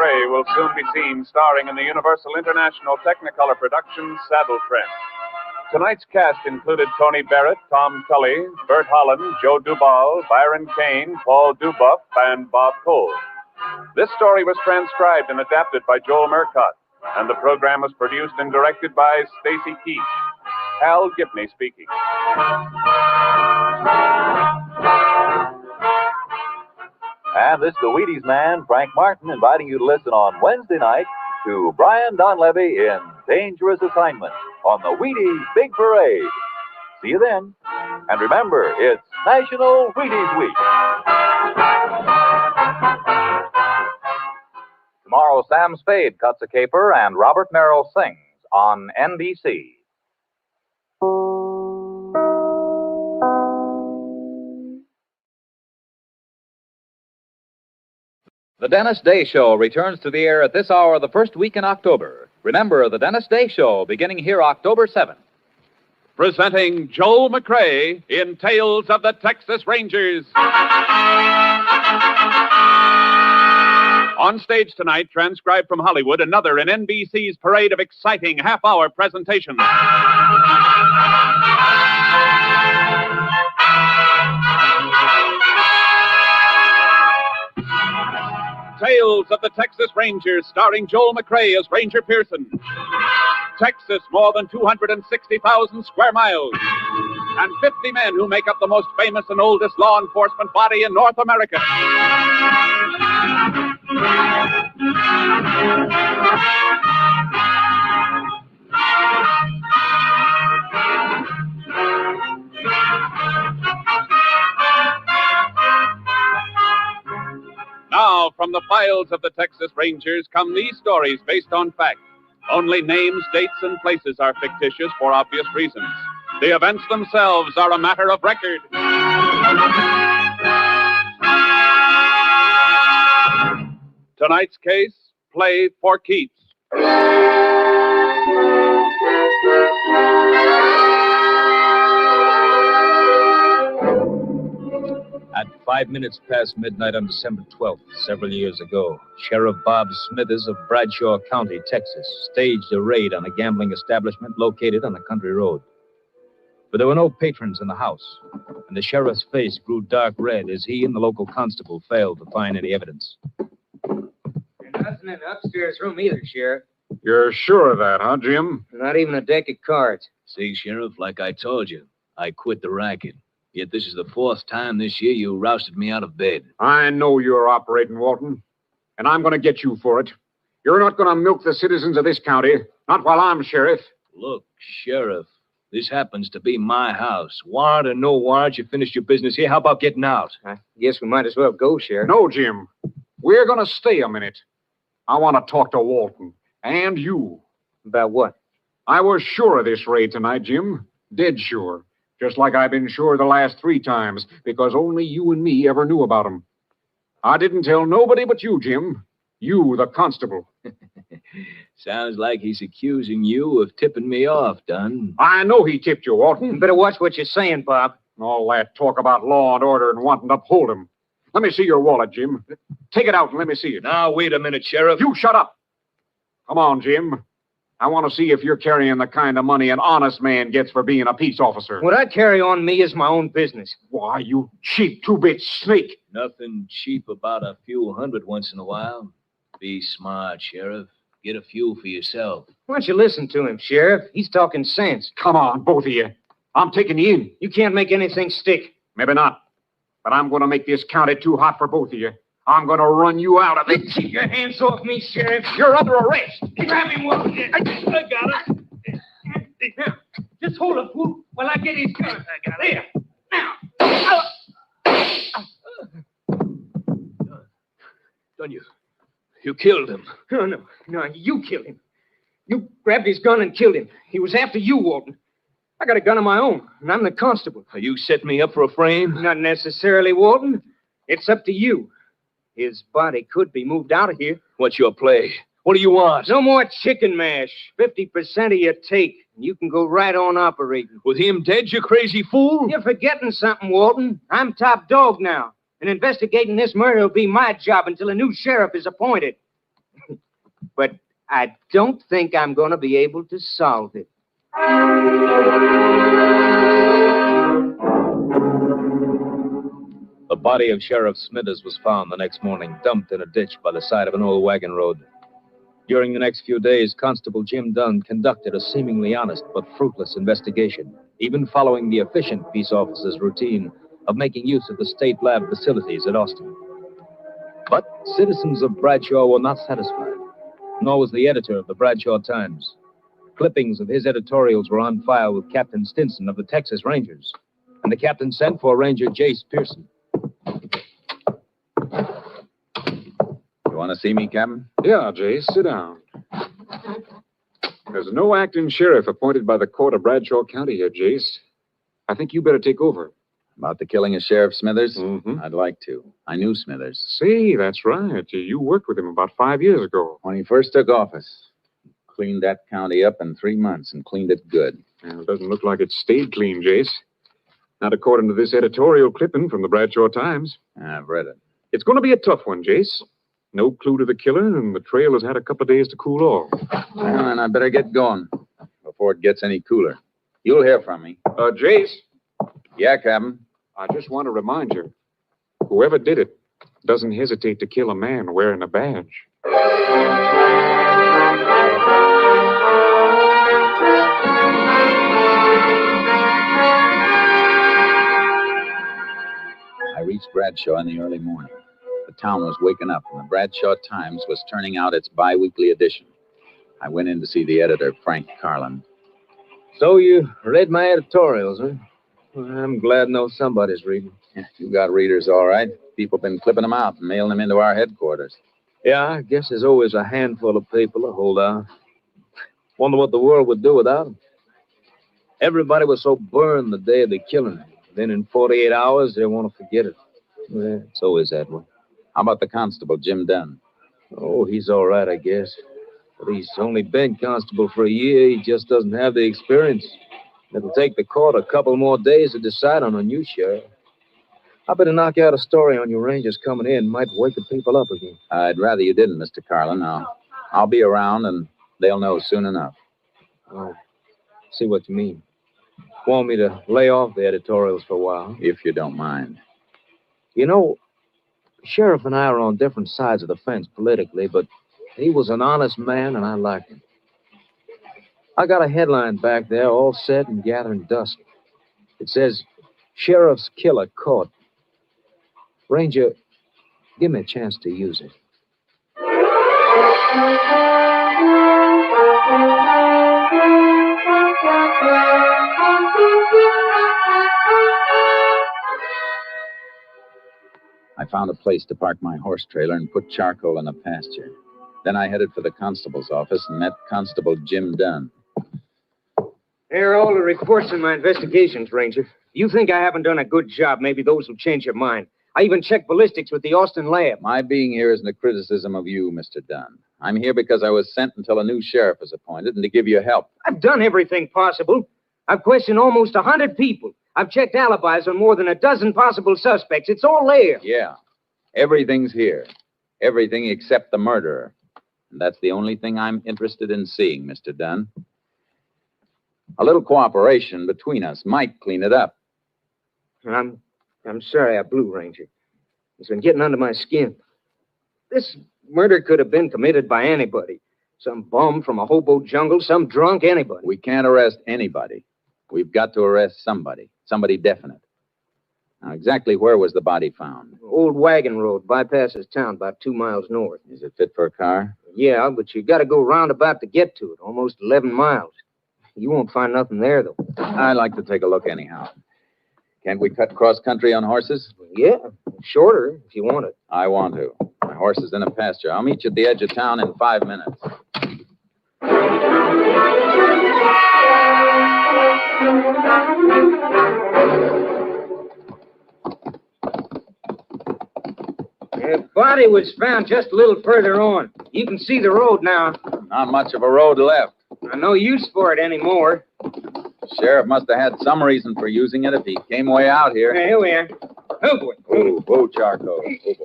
McRae will soon be seen starring in the Universal International Technicolor production Saddle Trent. Tonight's cast included Tony Barrett, Tom Tully, Bert Holland, Joe Duvall, Byron Kane, Paul Dubuff, and Bob Cole. This story was transcribed and adapted by Joel Murcott, and the program was produced and directed by Stacy Keach. Hal Gibney speaking.
And this is the Wheaties man, Frank Martin, inviting you to listen on Wednesday night to Brian Donlevy in Dangerous Assignment on the Wheaties Big Parade. See you then. And remember, it's National Wheaties Week. Tomorrow, Sam Spade cuts a caper and Robert Merrill sings on NBC. The Dennis Day Show returns to the air at this hour the first week in October. Remember, the Dennis Day Show beginning here October 7th.
Presenting Joel McRae in Tales of the Texas Rangers. On stage tonight, transcribed from Hollywood, another in NBC's parade of exciting half-hour presentations. Tales of the Texas Rangers, starring Joel McRae as Ranger Pearson. Texas, more than 260,000 square miles. And 50 men who make up the most famous and oldest law enforcement body in North America. Now, from the files of the Texas Rangers come these stories based on fact. Only names, dates, and places are fictitious for obvious reasons. The events themselves are a matter of record. Tonight's case, play for keeps.
At 5 minutes past midnight on December 12th, several years ago, Sheriff Bob Smithers of Bradshaw County, Texas, staged a raid on a gambling establishment located on a country road. But there were no patrons in the house, and the sheriff's face grew dark red as he and the local constable failed to find any evidence.
There's nothing in the upstairs room either, Sheriff.
You're sure of that, huh, Jim?
Not even a deck of cards.
See, Sheriff, like I told you, I quit the racket. Yet this is the fourth time this year you rousted me out of bed.
I know you're operating, Walton, and I'm going to get you for it. You're not going to milk the citizens of this county, not while I'm sheriff.
Look, Sheriff, this happens to be my house. Warrant or no warrant, you finished your business here. How about getting out?
I guess we might as well go, Sheriff.
No, Jim. We're going to stay a minute. I want to talk to Walton, and you.
About what?
I was sure of this raid tonight, Jim. Dead sure. Just like I've been sure the last 3 times, because only you and me ever knew about them. I didn't tell nobody but you, Jim. You, the constable.
Sounds like he's accusing you of tipping me off, Dunn.
I know he tipped you, Walton.
You better watch what you're saying, Bob.
All that talk about law and order and wanting to uphold him. Let me see your wallet, Jim. Take it out and let me see it.
Now, wait a minute, Sheriff.
You shut up. Come on, Jim. I want to see if you're carrying the kind of money an honest man gets for being a peace officer.
What I carry on me is my own business.
Why, you cheap 2-bit snake.
Nothing cheap about a few hundred once in a while. Be smart, Sheriff. Get a few for yourself.
Why don't you listen to him, Sheriff? He's talking sense.
Come on, both of you. I'm taking you in.
You can't make anything stick.
Maybe not. But I'm going to make this county too hot for both of you. I'm going to run you out of it.
Keep your hands off me, Sheriff.
You're under arrest.
Grab him, Walton. I got it. Now, just hold him, fool, while I get his gun. I got it. There. Now.
Done you killed him.
No, you killed him. You grabbed his gun and killed him. He was after you, Walton. I got a gun of my own, and I'm the constable.
You set me up for a frame?
Not necessarily, Walton. It's up to you. His body could be moved out of here.
What's your play? What do you want?
No more chicken mash. 50% of your take. And you can go right on operating.
With him dead, you crazy fool?
You're forgetting something, Walton. I'm top dog now. And investigating this murder will be my job until a new sheriff is appointed. but I don't think I'm going to be able to solve it.
The body of Sheriff Smithers was found the next morning, dumped in a ditch by the side of an old wagon road. During the next few days, Constable Jim Dunn conducted a seemingly honest but fruitless investigation, even following the efficient peace officer's routine of making use of the state lab facilities at Austin. But citizens of Bradshaw were not satisfied, nor was the editor of the Bradshaw Times. Clippings of his editorials were on file with Captain Stinson of the Texas Rangers, and the captain sent for Ranger Jace Pearson.
You want to see me, Captain?
Yeah, Jace, sit down. There's no acting sheriff appointed by the court of Bradshaw County here, Jace. I think you better take over.
About the killing of Sheriff Smithers?
Mm-hmm.
I'd like to. I knew Smithers.
See, that's right. You worked with him about 5 years ago.
When he first took office. Cleaned that county up in 3 months and cleaned it good.
Well, it doesn't look like it stayed clean, Jace. Not according to this editorial clipping from the Bradshaw Times.
I've read it.
It's going to be a tough one, Jace. No clue to the killer, and the trail has had a couple of days to cool off.
Well, then I better get going before it gets any cooler. You'll hear from me.
Jace?
Yeah, Captain?
I just want to remind you, whoever did it doesn't hesitate to kill a man wearing a badge.
I reached Bradshaw in the early morning. The town was waking up, and the Bradshaw Times was turning out its bi-weekly edition. I went in to see the editor, Frank Carlin.
So you read my editorials, huh? Well, I'm glad to know somebody's reading.
Yeah, you got readers, all right. People been clipping them out and mailing them into our headquarters.
Yeah, I guess there's always a handful of people to hold out. Wonder what the world would do without them. Everybody was so burned the day of the killing. Then in 48 hours, they want to forget it. Yeah, it's always that way.
How about the constable, Jim Dunn?
Oh, he's all right, I guess. But he's only been constable for a year. He just doesn't have the experience. It'll take the court a couple more days to decide on a new sheriff. I better knock out a story on your Rangers coming in. Might wake the people up again.
I'd rather you didn't, Mr. Carlin. I'll be around, and they'll know soon enough.
Oh, see what you mean. Want me to lay off the editorials for a while?
If you don't mind.
You know, Sheriff and I are on different sides of the fence politically, but he was an honest man, and I liked him. I got a headline back there, all set and gathering dust. It says, Sheriff's Killer Caught. Ranger, give me a chance to use it.
I found a place to park my horse trailer and put charcoal in a pasture. Then I headed for the constable's office and met Constable Jim Dunn.
Here are all the reports in my investigations, Ranger. You think I haven't done a good job, maybe those will change your mind. I even checked ballistics with the Austin lab.
My being here isn't a criticism of you, Mr. Dunn. I'm here because I was sent until a new sheriff is appointed and to give you help.
I've done everything possible. I've questioned almost 100 people. I've checked alibis on more than a dozen possible suspects. It's all there.
Yeah. Everything's here. Everything except the murderer. And that's the only thing I'm interested in seeing, Mr. Dunn. A little cooperation between us might clean it up.
I'm sorry I blew, Ranger. It's been getting under my skin. This murder could have been committed by anybody. Some bum from a hobo jungle, some drunk, anybody.
We can't arrest anybody. We've got to arrest somebody. Somebody definite. Now, exactly where was the body found?
Old wagon road, bypasses town about 2 miles north.
Is it fit for a car?
Yeah, but you got to go roundabout to get to it, almost 11 miles. You won't find nothing there, though.
I'd like to take a look anyhow. Can't we cut cross-country on horses?
Yeah, shorter if you want it.
I want to. My horse is in a pasture. I'll meet you at the edge of town in 5 minutes.
The body was found just a little further on. You can see the road now.
Not much of a road left.
No use for it anymore.
The sheriff must have had some reason for using it if he came way out here.
Hey, here we are. Oh, boy.
Oh, charcoal. Oh, boy.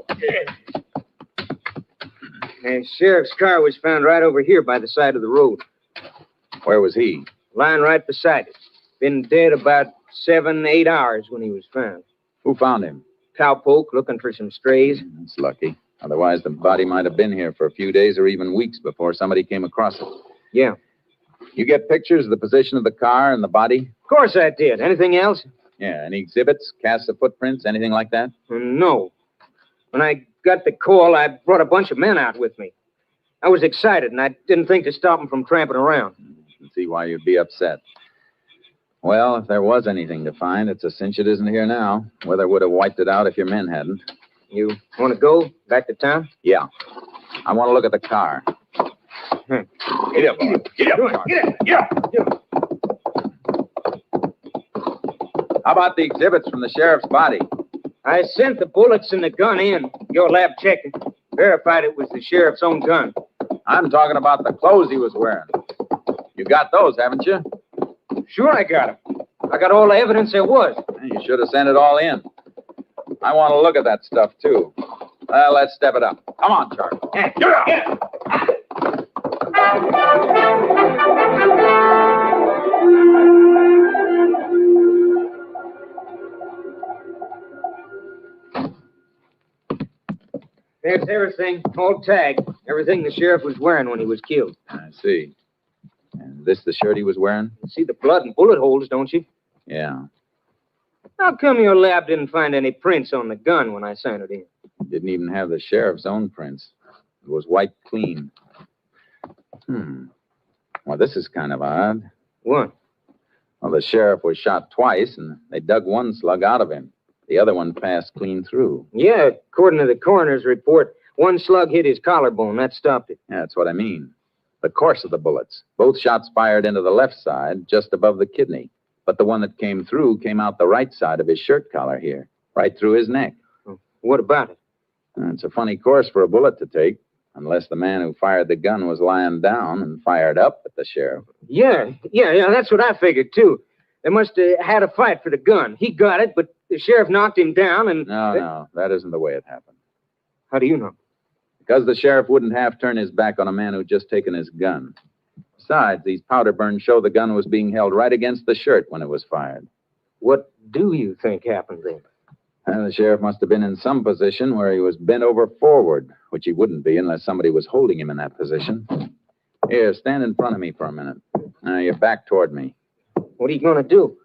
The sheriff's car was found right over here by the side of the road.
Where was he?
Lying right beside it. Been dead about 7, 8 hours when he was found.
Who found him?
Cowpoke looking for some strays.
That's lucky. Otherwise, the body might have been here for a few days or even weeks before somebody came across it.
Yeah.
You get pictures of the position of the car and the body?
Of course I did. Anything else?
Yeah. Any exhibits, casts of footprints, anything like that?
No. When I got the call, I brought a bunch of men out with me. I was excited, and I didn't think to stop them from tramping around.
I can see why you'd be upset. Well, if there was anything to find, it's a cinch it isn't here now. Weather would have wiped it out if your men hadn't.
You want to go back to town?
Yeah. I want to look at the car.
Get up, boy. Get up. Get up.
How about the exhibits from the sheriff's body?
I sent the bullets and the gun in. Your lab checked it. Verified it was the sheriff's own gun.
I'm talking about the clothes he was wearing. You got those, haven't you?
Sure I got them. I got all the evidence there was.
You should have sent it all in. I want to look at that stuff, too. Well, let's step it up. Come on, Charlie.
Yeah. There's everything, all tagged. Everything the sheriff was wearing when he was killed.
I see. And this the shirt he was wearing?
You see the blood and bullet holes, don't you?
Yeah.
How come your lab didn't find any prints on the gun when I sent it in?
Didn't even have the sheriff's own prints. It was wiped clean. Well, this is kind of odd.
What?
Well, the sheriff was shot twice, and they dug one slug out of him. The other one passed clean through.
Yeah, according to the coroner's report, one slug hit his collarbone. That stopped it.
Yeah, that's what I mean. The course of the bullets. Both shots fired into the left side, just above the kidney. But the one that came through came out the right side of his shirt collar here, right through his neck.
What about it?
It's a funny course for a bullet to take, unless the man who fired the gun was lying down and fired up at the sheriff.
Yeah, that's what I figured, too. They must have had a fight for the gun. He got it, but the sheriff knocked him down and...
No, that isn't the way it happened.
How do you know?
Because the sheriff wouldn't half turn his back on a man who'd just taken his gun. Besides, these powder burns show the gun was being held right against the shirt when it was fired.
What do you think happened then?
Well, the sheriff must have been in some position where he was bent over forward, which he wouldn't be unless somebody was holding him in that position. Here, stand in front of me for a minute. Now, you're back toward me.
What are you going to do?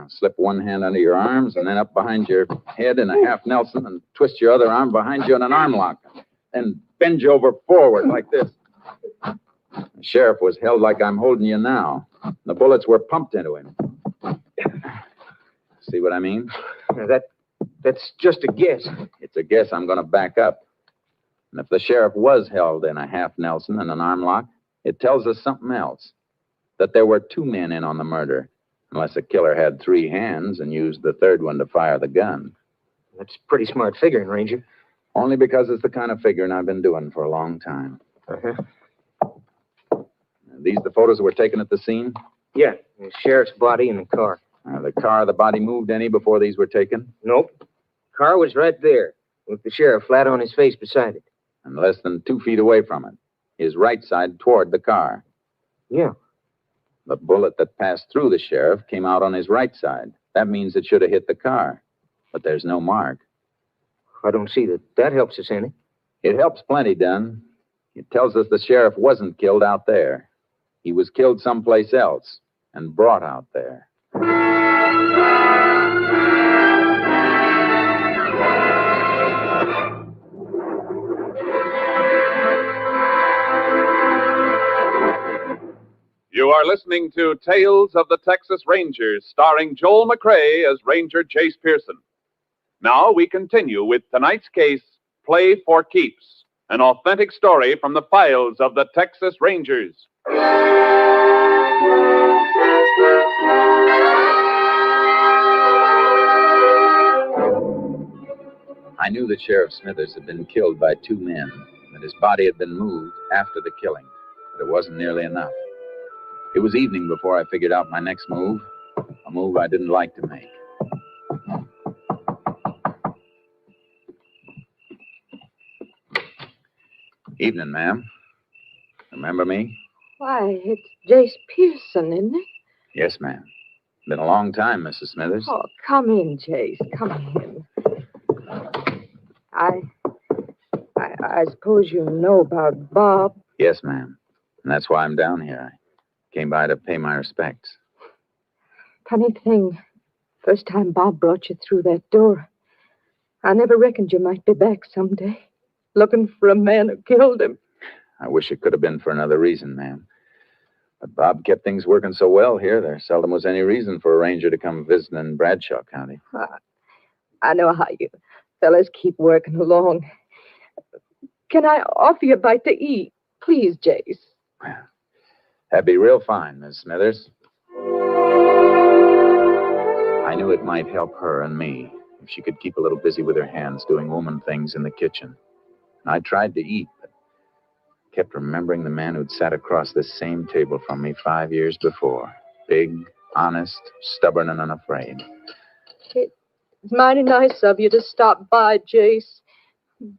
Slip one hand under your arms and then up behind your head in a half Nelson and twist your other arm behind you in an arm lock. Then bend you over forward like this. The sheriff was held like I'm holding you now. The bullets were pumped into him. See what I mean?
That's just a guess.
It's a guess I'm going to back up. And if the sheriff was held in a half Nelson and an arm lock, it tells us something else. That there were 2 men in on the murder, unless the killer had 3 hands and used the third one to fire the gun.
That's pretty smart figuring, Ranger.
Only because it's the kind of figuring I've been doing for a long time. These the photos that were taken at the scene?
Yeah, the sheriff's body in the car.
The car, the body moved any before these were taken?
Nope. Car was right there, with the sheriff flat on his face beside it.
And less than 2 feet away from it. His right side toward the car.
Yeah.
The bullet that passed through the sheriff came out on his right side. That means it should have hit the car. But there's no mark.
I don't see that helps us any.
It helps plenty, Dunn. It tells us the sheriff wasn't killed out there. He was killed someplace else and brought out there.
You are listening to Tales of the Texas Rangers, starring Joel McCrea as Ranger Chase Pearson. Now we continue with tonight's case, Play for Keeps, an authentic story from the files of the Texas Rangers.
I knew that Sheriff Smithers had been killed by 2 men, that his body had been moved after the killing, but it wasn't nearly enough. It was evening before I figured out my next move, a move I didn't like to make.
Evening, ma'am. Remember me?
Why, it's Jace Pearson, isn't it?
Yes, ma'am. Been a long time, Mrs. Smithers.
Oh, come in, Jace. Come in. I suppose you know about Bob.
Yes, ma'am. And that's why I'm down here. I came by to pay my respects.
Funny thing. First time Bob brought you through that door, I never reckoned you might be back someday, looking for a man who killed him.
I wish it could have been for another reason, ma'am. But Bob kept things working so well here, there seldom was any reason for a ranger to come visiting in Bradshaw County.
I know how you fellas keep working along. Can I offer you a bite to eat? Please, Jace.
That'd be real fine, Miss Smithers. I knew it might help her and me if she could keep a little busy with her hands doing woman things in the kitchen. And I tried to eat, but kept remembering the man who'd sat across this same table from me 5 years before. Big, honest, stubborn, and unafraid.
It's mighty nice of you to stop by, Jace.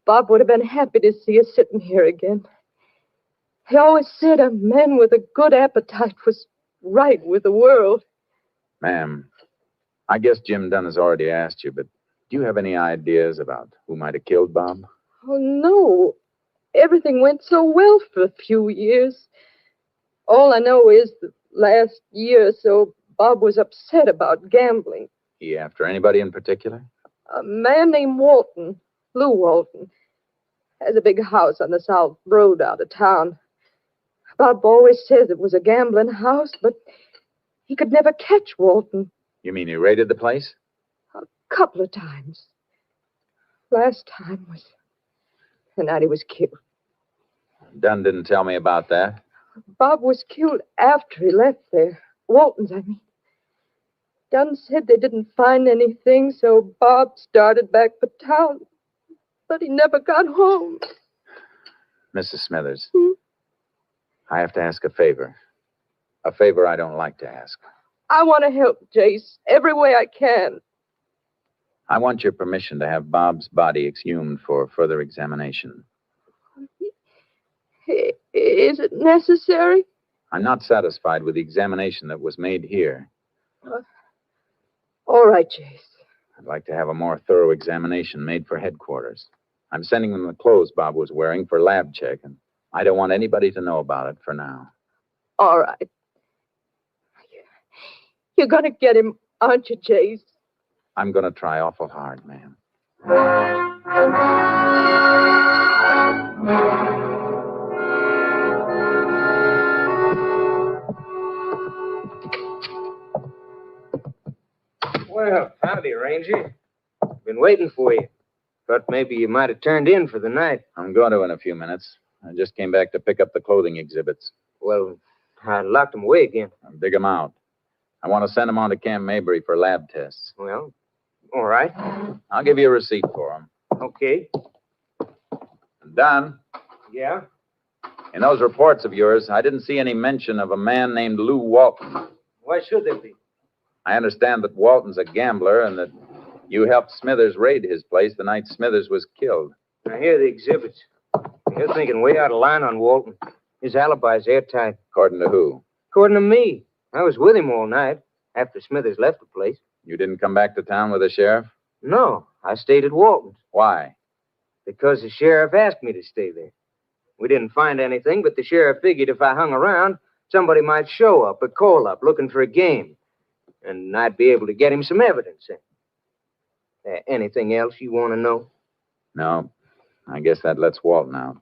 Bob would have been happy to see you sitting here again. He always said a man with a good appetite was right with the world.
Ma'am, I guess Jim Dunn has already asked you, but do you have any ideas about who might have killed Bob?
Oh, no. Everything went so well for a few years. All I know is the last year or so, Bob was upset about gambling.
He after anybody in particular?
A man named Walton, Lou Walton, has a big house on the South Road out of town. Bob always says it was a gambling house, but he could never catch Walton.
You mean he raided the place?
A couple of times. Last time was the night he was killed.
Dunn didn't tell me about that.
Bob was killed after he left there. Walton's, I mean. Dunn said they didn't find anything, so Bob started back for town. But he never got home.
Mrs. Smithers, I have to ask a favor. A favor I don't like to ask.
I want to help Jace every way I can.
I want your permission to have Bob's body exhumed for further examination.
Is it necessary?
I'm not satisfied with the examination that was made here.
All right, Jace.
I'd like to have a more thorough examination made for headquarters. I'm sending them the clothes Bob was wearing for lab check, and I don't want anybody to know about it for now.
All right. You're going to get him, aren't you, Jace?
I'm going to try awful hard, ma'am.
Well, howdy, Ranger. Been waiting for you. Thought maybe you might have turned in for the night.
I'm going to in a few minutes. I just came back to pick up the clothing exhibits.
Well, I locked them away again.
I'll dig them out. I want to send them on to Camp Mabry for lab tests.
Well, all right.
I'll give you a receipt for them.
Okay.
Don,
Yeah?
in those reports of yours, I didn't see any mention of a man named Lou Walton.
Why should there be?
I understand that Walton's a gambler and that you helped Smithers raid his place the night Smithers was killed.
Now, here are the exhibits. You're thinking way out of line on Walton. His alibi's airtight.
According to who?
According to me. I was with him all night after Smithers left the place.
You didn't come back to town with the sheriff?
No, I stayed at Walton's.
Why?
Because the sheriff asked me to stay there. We didn't find anything, but the sheriff figured if I hung around, somebody might show up or call up looking for a game. And I'd be able to get him some evidence. Anything else you want to know?
No. I guess that lets Walton out.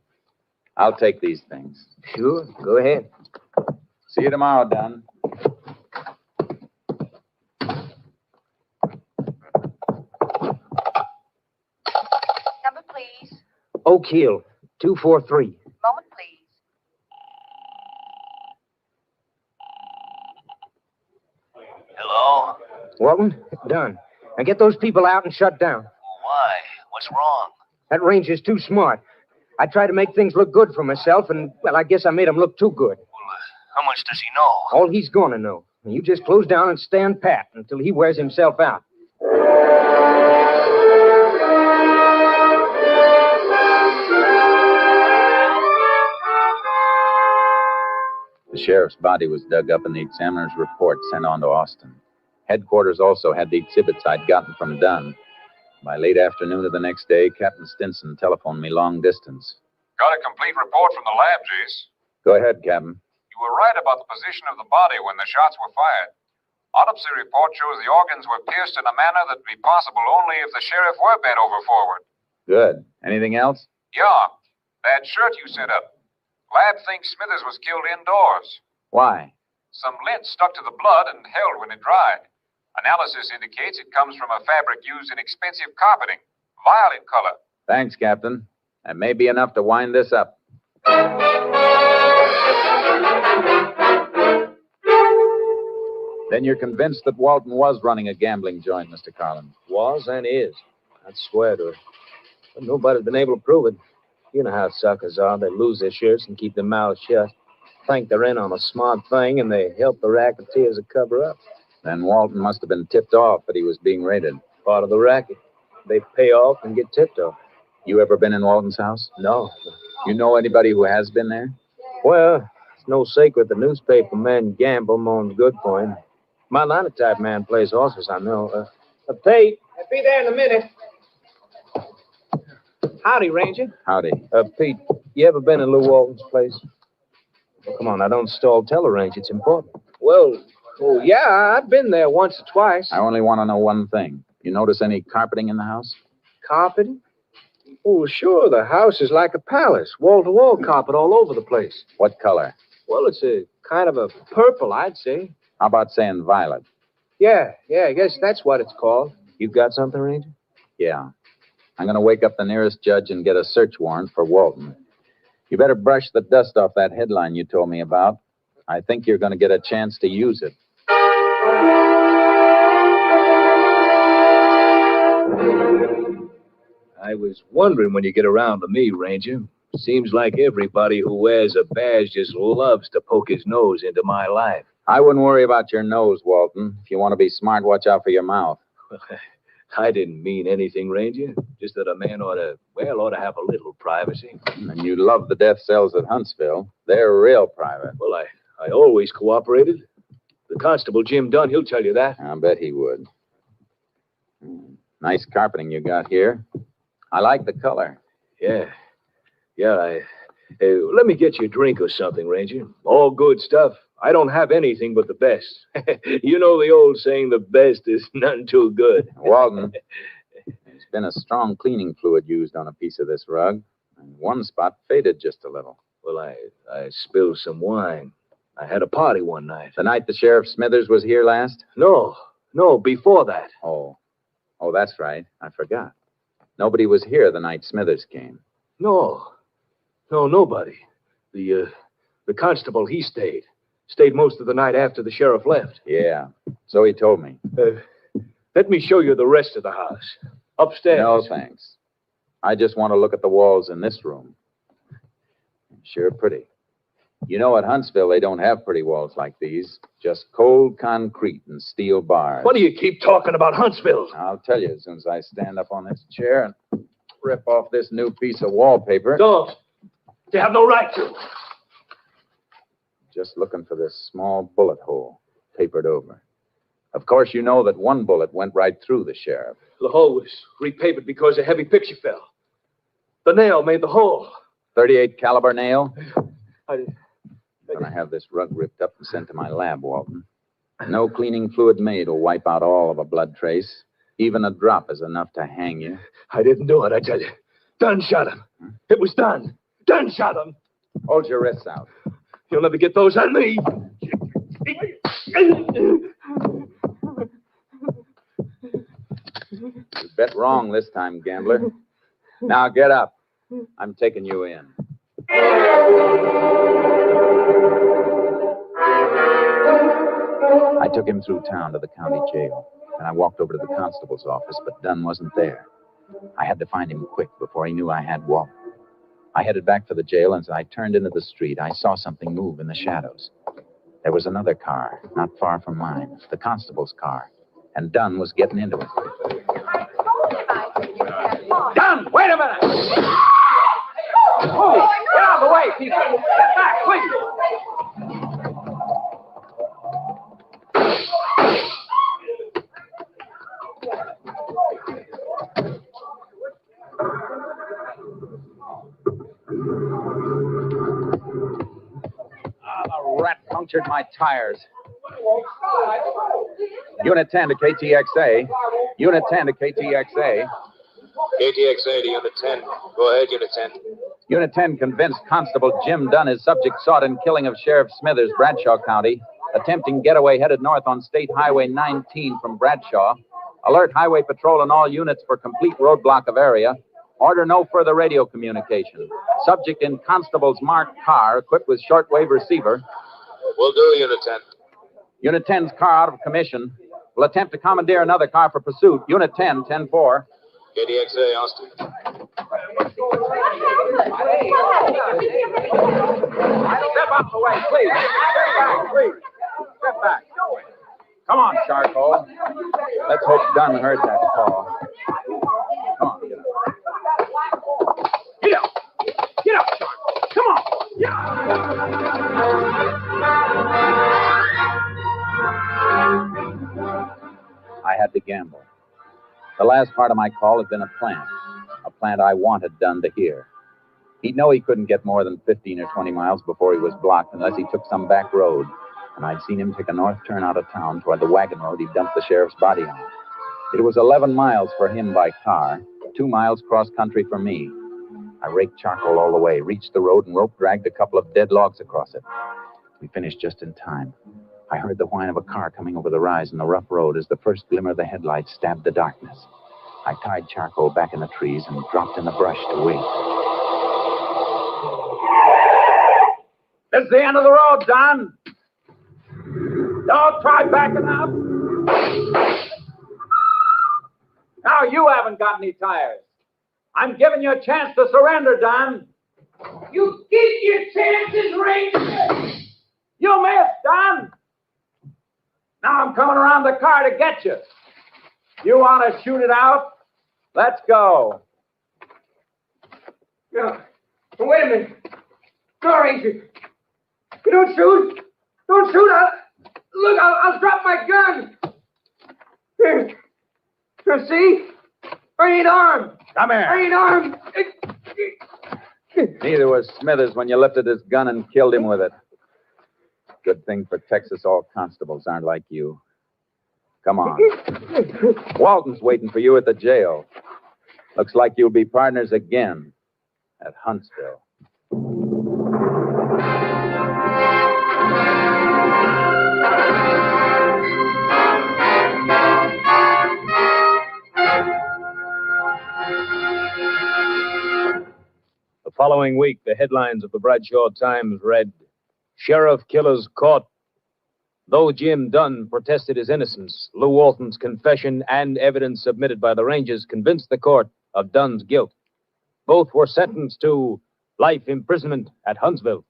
I'll take these things.
Sure, go ahead.
See you tomorrow, Don.
Number, please.
Oak Hill, 243.
Moment, please.
Hello?
Walton, done. Now get those people out and shut down.
Why? What's wrong?
That ranger's too smart. I tried to make things look good for myself, and, well, I guess I made him look too good.
How much does he know?
All he's gonna know. You just close down and stand pat until he wears himself out.
sheriff's body was dug up and the examiner's report sent on to Austin. Headquarters also had the exhibits I'd gotten from Dunn. By late afternoon of the next day, Captain Stinson telephoned me long distance.
Got a complete report from the lab, Jace.
Go ahead, Captain.
You were right about the position of the body when the shots were fired. Autopsy report shows the organs were pierced in a manner that would be possible only if the sheriff were bent over forward.
Good. Anything else?
Yeah, that shirt you sent up. Lab thinks Smithers was killed indoors.
Why?
Some lint stuck to the blood and held when it dried. Analysis indicates it comes from a fabric used in expensive carpeting, violet color.
Thanks, Captain. That may be enough to wind this up. Then you're convinced that Walton was running a gambling joint, Mr. Carlin.
Was and is. I'd swear to it. But nobody's been able to prove it. You know how suckers are. They lose their shirts and keep their mouths shut. Think they're in on a smart thing, and they help the racketeers to cover up.
Then Walton must have been tipped off that he was being raided.
Part of the racket. They pay off and get tipped off.
You ever been in Walton's house?
No.
You know anybody who has been there?
Well, it's no secret the newspaper men gamble more's good for him. My linotype man plays horses, I know. Pete.
I'll be there in a minute. Howdy, Ranger.
Howdy.
Pete, you ever been in Lou Walton's place? Oh, come on, now don't stall. Tell her, Ranger. It's important. Well, yeah, I've been there once or twice.
I only want to know one thing. You notice any carpeting in the house?
Carpeting? Oh, sure. The house is like a palace. Wall-to-wall carpet all over the place.
What color?
Well, it's a kind of a purple, I'd say.
How about saying violet?
Yeah, I guess that's what it's called. You got something, Ranger?
Yeah. I'm going to wake up the nearest judge and get a search warrant for Walton. You better brush the dust off that headline you told me about. I think you're going to get a chance to use it.
I was wondering when you get around to me, Ranger. Seems like everybody who wears a badge just loves to poke his nose into my life.
I wouldn't worry about your nose, Walton. If you want to be smart, watch out for your mouth.
I didn't mean anything, Ranger. Just that a man ought to have a little privacy.
And you love the death cells at Huntsville. They're real private.
Well, I always cooperated. The constable, Jim Dunn, he'll tell you that.
I bet he would. Nice carpeting you got here. I like the color.
Yeah, let me get you a drink or something, Ranger. All good stuff. I don't have anything but the best. You know the old saying, the best is none too good.
Walton, there's been a strong cleaning fluid used on a piece of this rug. And one spot faded just a little.
Well, I spilled some wine. I had a party one night.
The night the Sheriff Smithers was here last?
No, before that.
Oh, that's right. I forgot. Nobody was here the night Smithers came.
No, nobody. The constable, he stayed. Stayed most of the night after the sheriff left.
Yeah, so he told me.
Let me show you the rest of the house. Upstairs.
No, thanks. I just want to look at the walls in this room. Sure pretty. You know, at Huntsville, they don't have pretty walls like these. Just cold concrete and steel bars.
What do you keep talking about Huntsville?
I'll tell you as soon as I stand up on this chair and rip off this new piece of wallpaper.
Don't. You have no right to.
Just looking for this small bullet hole, papered over. Of course, you know that one bullet went right through the sheriff.
The hole was repapered because a heavy picture fell. The nail made the hole.
38 caliber nail?
I'm
gonna have this rug ripped up and sent to my lab, Walton. No cleaning fluid made will wipe out all of a blood trace. Even a drop is enough to hang you.
I didn't do it, I tell you. Dunn shot him. It was Dunn. Dunn shot him.
Hold your wrists out.
You'll never get those on me.
You bet wrong this time, gambler. Now get up. I'm taking you in. I took him through town to the county jail, and I walked over to the constable's office, but Dunn wasn't there. I had to find him quick before he knew I had Walton. I headed back for the jail, and as I turned into the street, I saw something move in the shadows. There was another car, not far from mine, the constable's car, and Dunn was getting into it.
Dunn, wait a minute! Oh, get out of the way, people! Get back, please!
punctured my tires. Unit 10 to KTXA. Unit 10 to KTXA.
KTXA to Unit 10. Go ahead, Unit 10.
Unit 10 convinced Constable Jim Dunn is subject sought in killing of Sheriff Smithers, Bradshaw County. Attempting getaway headed north on State Highway 19 from Bradshaw. Alert Highway Patrol and all units for complete roadblock of area. Order no further radio communication. Subject in Constable's marked car equipped with shortwave receiver.
Will do, Unit 10.
Unit 10's car out of commission. Will attempt to commandeer another car for pursuit. Unit 10, 10-4.
KTXA, Austin.
Step out the way, please. Step back, please. Step back. Come on, Charcoal. Let's hope Dunn heard that call. Come on. Get up. Get up, Charcoal. Come on. Get up. I had to gamble. The last part of my call had been a plant I wanted Dunn to hear. He'd know he couldn't get more than 15 or 20 miles before he was blocked unless he took some back road. And I'd seen him take a north turn out of town toward the wagon road he'd dumped the sheriff's body on. It was 11 miles for him by car, 2 miles cross-country for me. I raked charcoal all the way, reached the road, and rope-dragged a couple of dead logs across it. We finished just in time. I heard the whine of a car coming over the rise in the rough road as the first glimmer of the headlights stabbed the darkness. I tied charcoal back in the trees and dropped in the brush to wait. This is the end of the road, Don. Don't try backing up. Now you haven't got any tires. I'm giving you a chance to surrender, Don. You keep your chances, Ranger. You missed, Don. Now I'm coming around the car to get you. You want to shoot it out? Let's go.
No. Wait a minute. No, Ranger. You don't shoot. Don't shoot. I'll drop my gun. Here. See? I ain't armed.
Come here.
I ain't armed.
Neither was Smithers when you lifted his gun and killed him with it. Good thing for Texas all constables aren't like you. Come on. Walton's waiting for you at the jail. Looks like you'll be partners again at Huntsville.
The following week, the headlines of the Bradshaw Times read, Sheriff Killers Caught. Though Jim Dunn protested his innocence, Lou Walton's confession and evidence submitted by the Rangers convinced the court of Dunn's guilt. Both were sentenced to life imprisonment at Huntsville.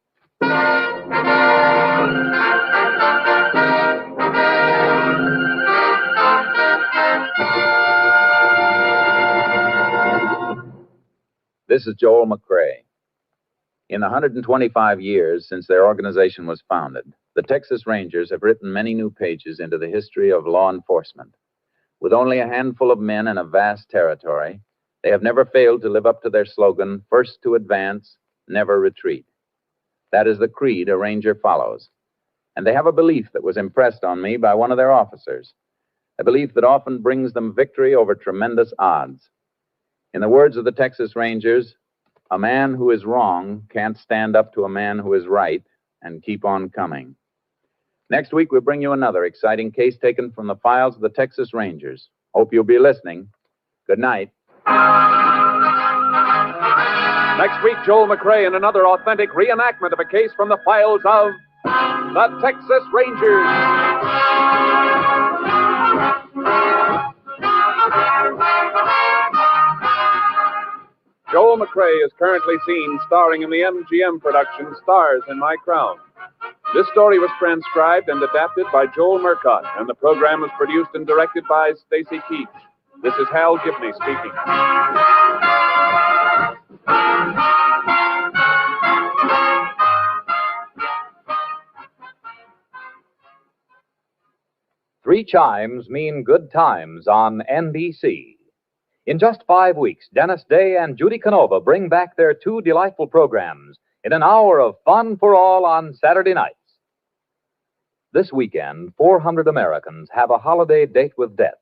This is Joel McCrae. In the 125 years since their organization was founded, the Texas Rangers have written many new pages into the history of law enforcement. With only a handful of men and a vast territory, they have never failed to live up to their slogan, first to advance, never retreat. That is the creed a Ranger follows. And they have a belief that was impressed on me by one of their officers, a belief that often brings them victory over tremendous odds. In the words of the Texas Rangers, a man who is wrong can't stand up to a man who is right and keep on coming. Next week, we'll bring you another exciting case taken from the files of the Texas Rangers. Hope you'll be listening. Good night.
Next week, Joel McCrae in another authentic reenactment of a case from the files of the Texas Rangers. Joel McCrae is currently seen starring in the MGM production Stars in My Crown. This story was transcribed and adapted by Joel Murcott, and the program was produced and directed by Stacy Keach. This is Hal Gibney speaking.
Three chimes mean good times on NBC. In just 5 weeks, Dennis Day and Judy Canova bring back their two delightful programs in an hour of fun for all on Saturday nights. This weekend, 400 Americans have a holiday date with death.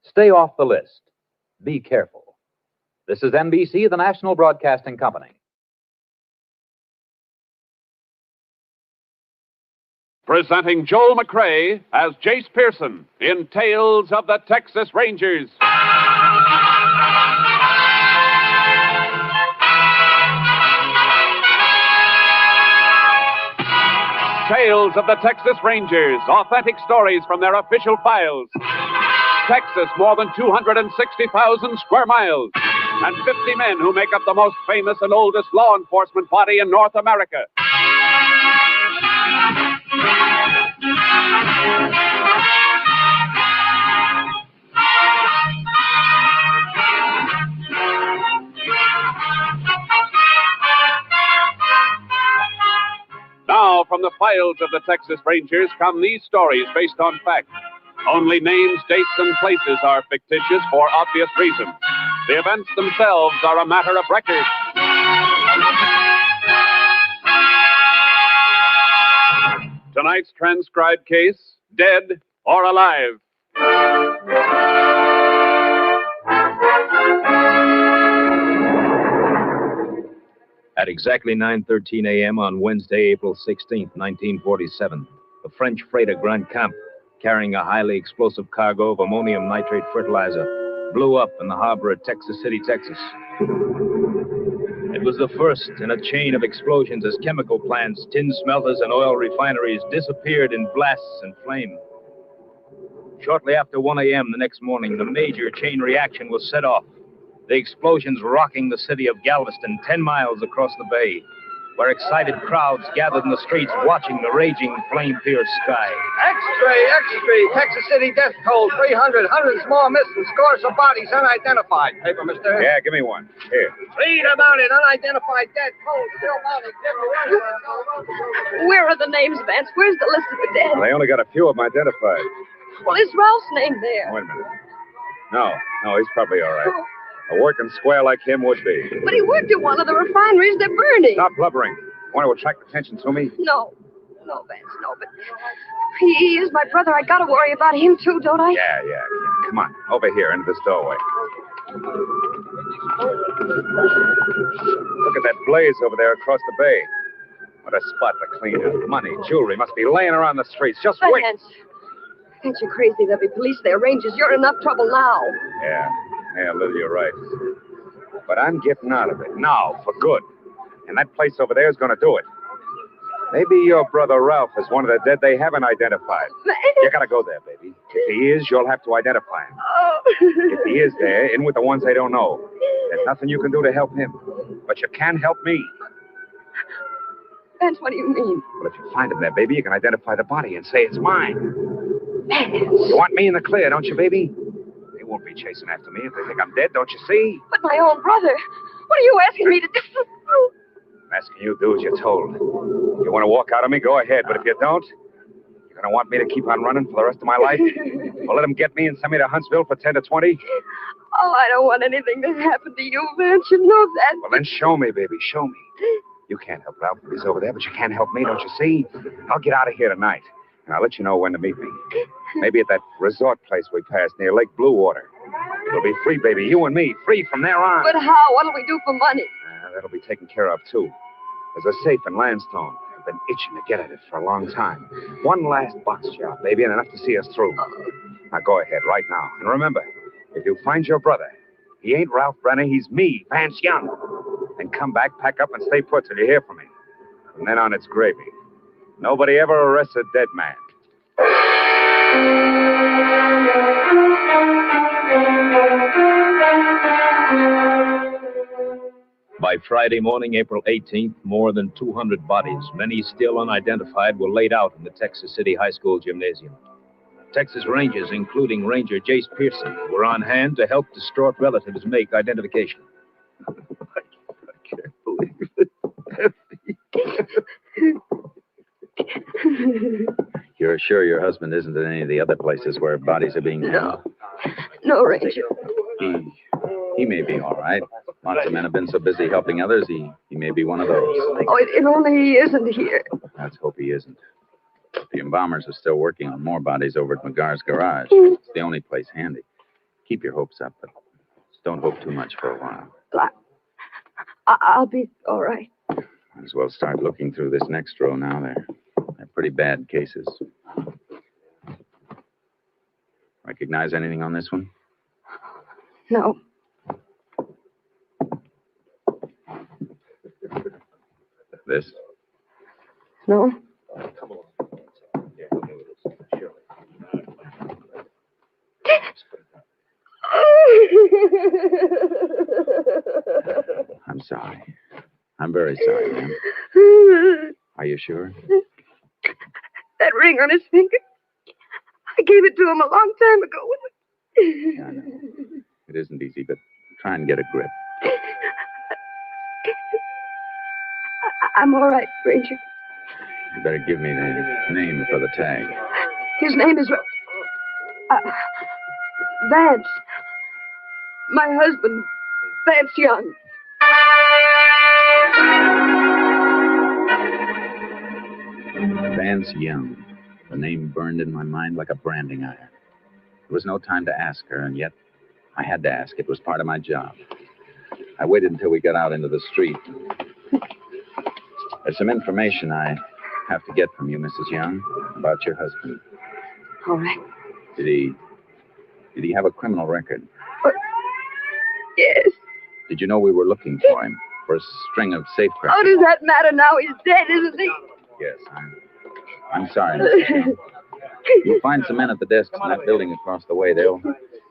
Stay off the list. Be careful. This is NBC, the National Broadcasting Company.
Presenting Joel McCrea as Jace Pearson in Tales of the Texas Rangers. Tales of the Texas Rangers, authentic stories from their official files. Texas, more than 260,000 square miles, and 50 men who make up the most famous and oldest law enforcement body in North America. Now, from the files of the Texas Rangers come these stories based on fact. Only names, dates, and places are fictitious for obvious reasons. The events themselves are a matter of record. Tonight's transcribed case, Dead or Alive.
At exactly 9:13 a.m. on Wednesday, April 16th, 1947, the French freighter Grand Camp, carrying a highly explosive cargo of ammonium nitrate fertilizer, blew up in the harbor at Texas City, Texas. It was the first in a chain of explosions as chemical plants, tin smelters, and oil refineries disappeared in blasts and flame. Shortly after 1 a.m. the next morning, the major chain reaction was set off. The explosions rocking the city of Galveston 10 miles across the bay, where excited crowds gathered in the streets watching the raging, flame-pierced sky.
X-ray, X-ray. Texas City death toll, 300. Hundreds more missing. Scores of bodies unidentified. Paper, mister.
Yeah, give me one. Here.
Read about it. Unidentified death toll, still mounting.
Where are the names, Vance? Where's the list of the dead?
They only got a few of them identified.
Well, is Ralph's name there?
Wait a minute. No, he's probably all right. A working square like him would be.
But he worked at one of the refineries. They're burning.
Stop blubbering. Want to attract attention to me?
No, Vance, no, but he is my brother. I gotta worry about him, too, don't I?
Yeah. Come on, over here, into this doorway. Look at that blaze over there across the bay. What a spot to clean up. Money, jewelry must be laying around the streets. Just wait.
Vance, you're crazy. There'll be police there, Rangers. You're in enough trouble now.
Yeah, Lily, you're right. But I'm getting out of it now, for good. And that place over there is going to do it. Maybe your brother Ralph is one of the dead they haven't identified. You got to go there, baby. If he is, you'll have to identify him.
Oh.
If he is there, in with the ones they don't know. There's nothing you can do to help him. But you can help me.
Vance, what do you mean?
Well, if you find him there, baby, you can identify the body and say it's mine.
Vance.
You want me in the clear, don't you, baby? They won't be chasing after me if they think I'm dead, don't you see?
But my own brother. What are you asking me to do?
I'm asking you to do as you're told. If you want to walk out on me, go ahead. But if you don't, you're going to want me to keep on running for the rest of my life? Well, let them get me and send me to Huntsville for 10 to 20?
Oh, I don't want anything to happen to you, Vance. You know that.
Well, then show me, baby. Show me. You can't help Ralph if he's over there, but you can help me, don't you see? I'll get out of here tonight, and I'll let you know when to meet me. Maybe at that resort place we passed near Lake Blue Water. It'll be free, baby. You and me. Free from there on.
But how? What'll we do for money?
That'll be taken care of, too. There's a safe in Landstone. I've been itching to get at it for a long time. One last box job, baby, and enough to see us through. Now, go ahead right now. And remember, if you find your brother, he ain't Ralph Brenner, he's me, Vance Young. Then come back, pack up, and stay put till you hear from me. From then on, it's gravy. Nobody ever arrests a dead man.
By Friday morning, April 18th, more than 200 bodies, many still unidentified, were laid out in the Texas City High School gymnasium. Texas Rangers, including Ranger Jace Pearson, were on hand to help distraught relatives make identification.
I can't believe it.
You're sure your husband isn't in any of the other places where bodies are being held?
No, Ranger.
He may be all right. Lots of men have been so busy helping others, he may be one of those.
Oh, it only isn't here.
Let's hope he isn't.
The embalmers are still working on more bodies over at McGar's garage. It's the only place handy. Keep your hopes up, but don't hope too much for a while.
I'll be all right.
Might as well start looking through this next row now. They're pretty bad cases. Recognize anything on this one?
No.
This?
No.
Come on.
I'm sorry. I'm very sorry, ma'am. Are you sure?
That ring on his finger. I gave it to him a long time ago.
Yeah, I know. It isn't easy, but try and get a grip.
I'm all right, Ranger.
You better give me the name for the tag.
His name is Vance. My husband, Vance Young.
Vance Young. The name burned in my mind like a branding iron. There was no time to ask her, and yet I had to ask. It was part of my job. I waited until we got out into the street. There's some information I have to get from you, Mrs. Young, about your husband.
All right.
Did he have a criminal record?
Yes.
Did you know we were looking for him? For a string of safecrackers?
How does that matter now? He's dead, isn't he?
Yes, I'm sorry, Mrs. Young. You'll find some men at the desks in that building across the way. They'll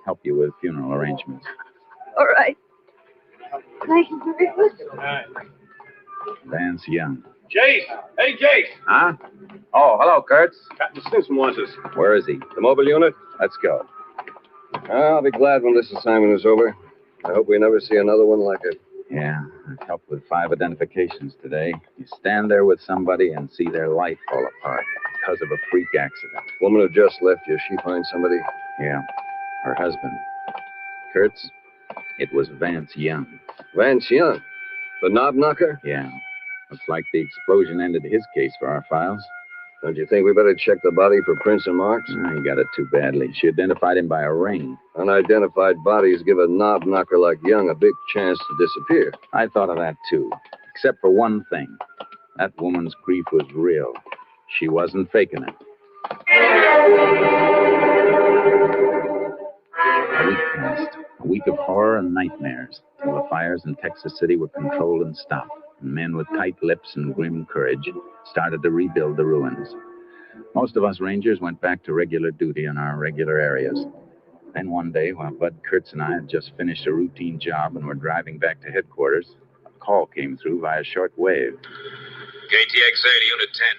help you with funeral arrangements.
All right. Thank you very much.
Vance Young.
Jace! Hey, Jace!
Huh? Oh, hello, Kurtz.
Captain Stinson wants us.
Where is he?
The mobile unit?
Let's go.
I'll be glad when this assignment is over. I hope we never see another one like it.
Yeah, I've helped with 5 identifications today. You stand there with somebody and see their life fall apart because of a freak accident.
Woman who just left you, she find somebody?
Yeah, her husband. Kurtz, it was Vance Young.
Vance Young? The knob knocker?
Yeah. Looks like the explosion ended his case for our files.
Don't you think we better check the body for prints and marks?
He got it too badly. She identified him by a ring.
Unidentified bodies give a knob knocker like Young a big chance to disappear.
I thought of that, too. Except for one thing. That woman's grief was real. She wasn't faking it. A week passed. A week of horror and nightmares. Till the fires in Texas City were controlled and stopped. And men with tight lips and grim courage started to rebuild the ruins. Most of us Rangers went back to regular duty in our regular areas. Then one day, while Bud Kurtz and I had just finished a routine job and were driving back to headquarters, a call came through via short wave.
KTXA to Unit 10.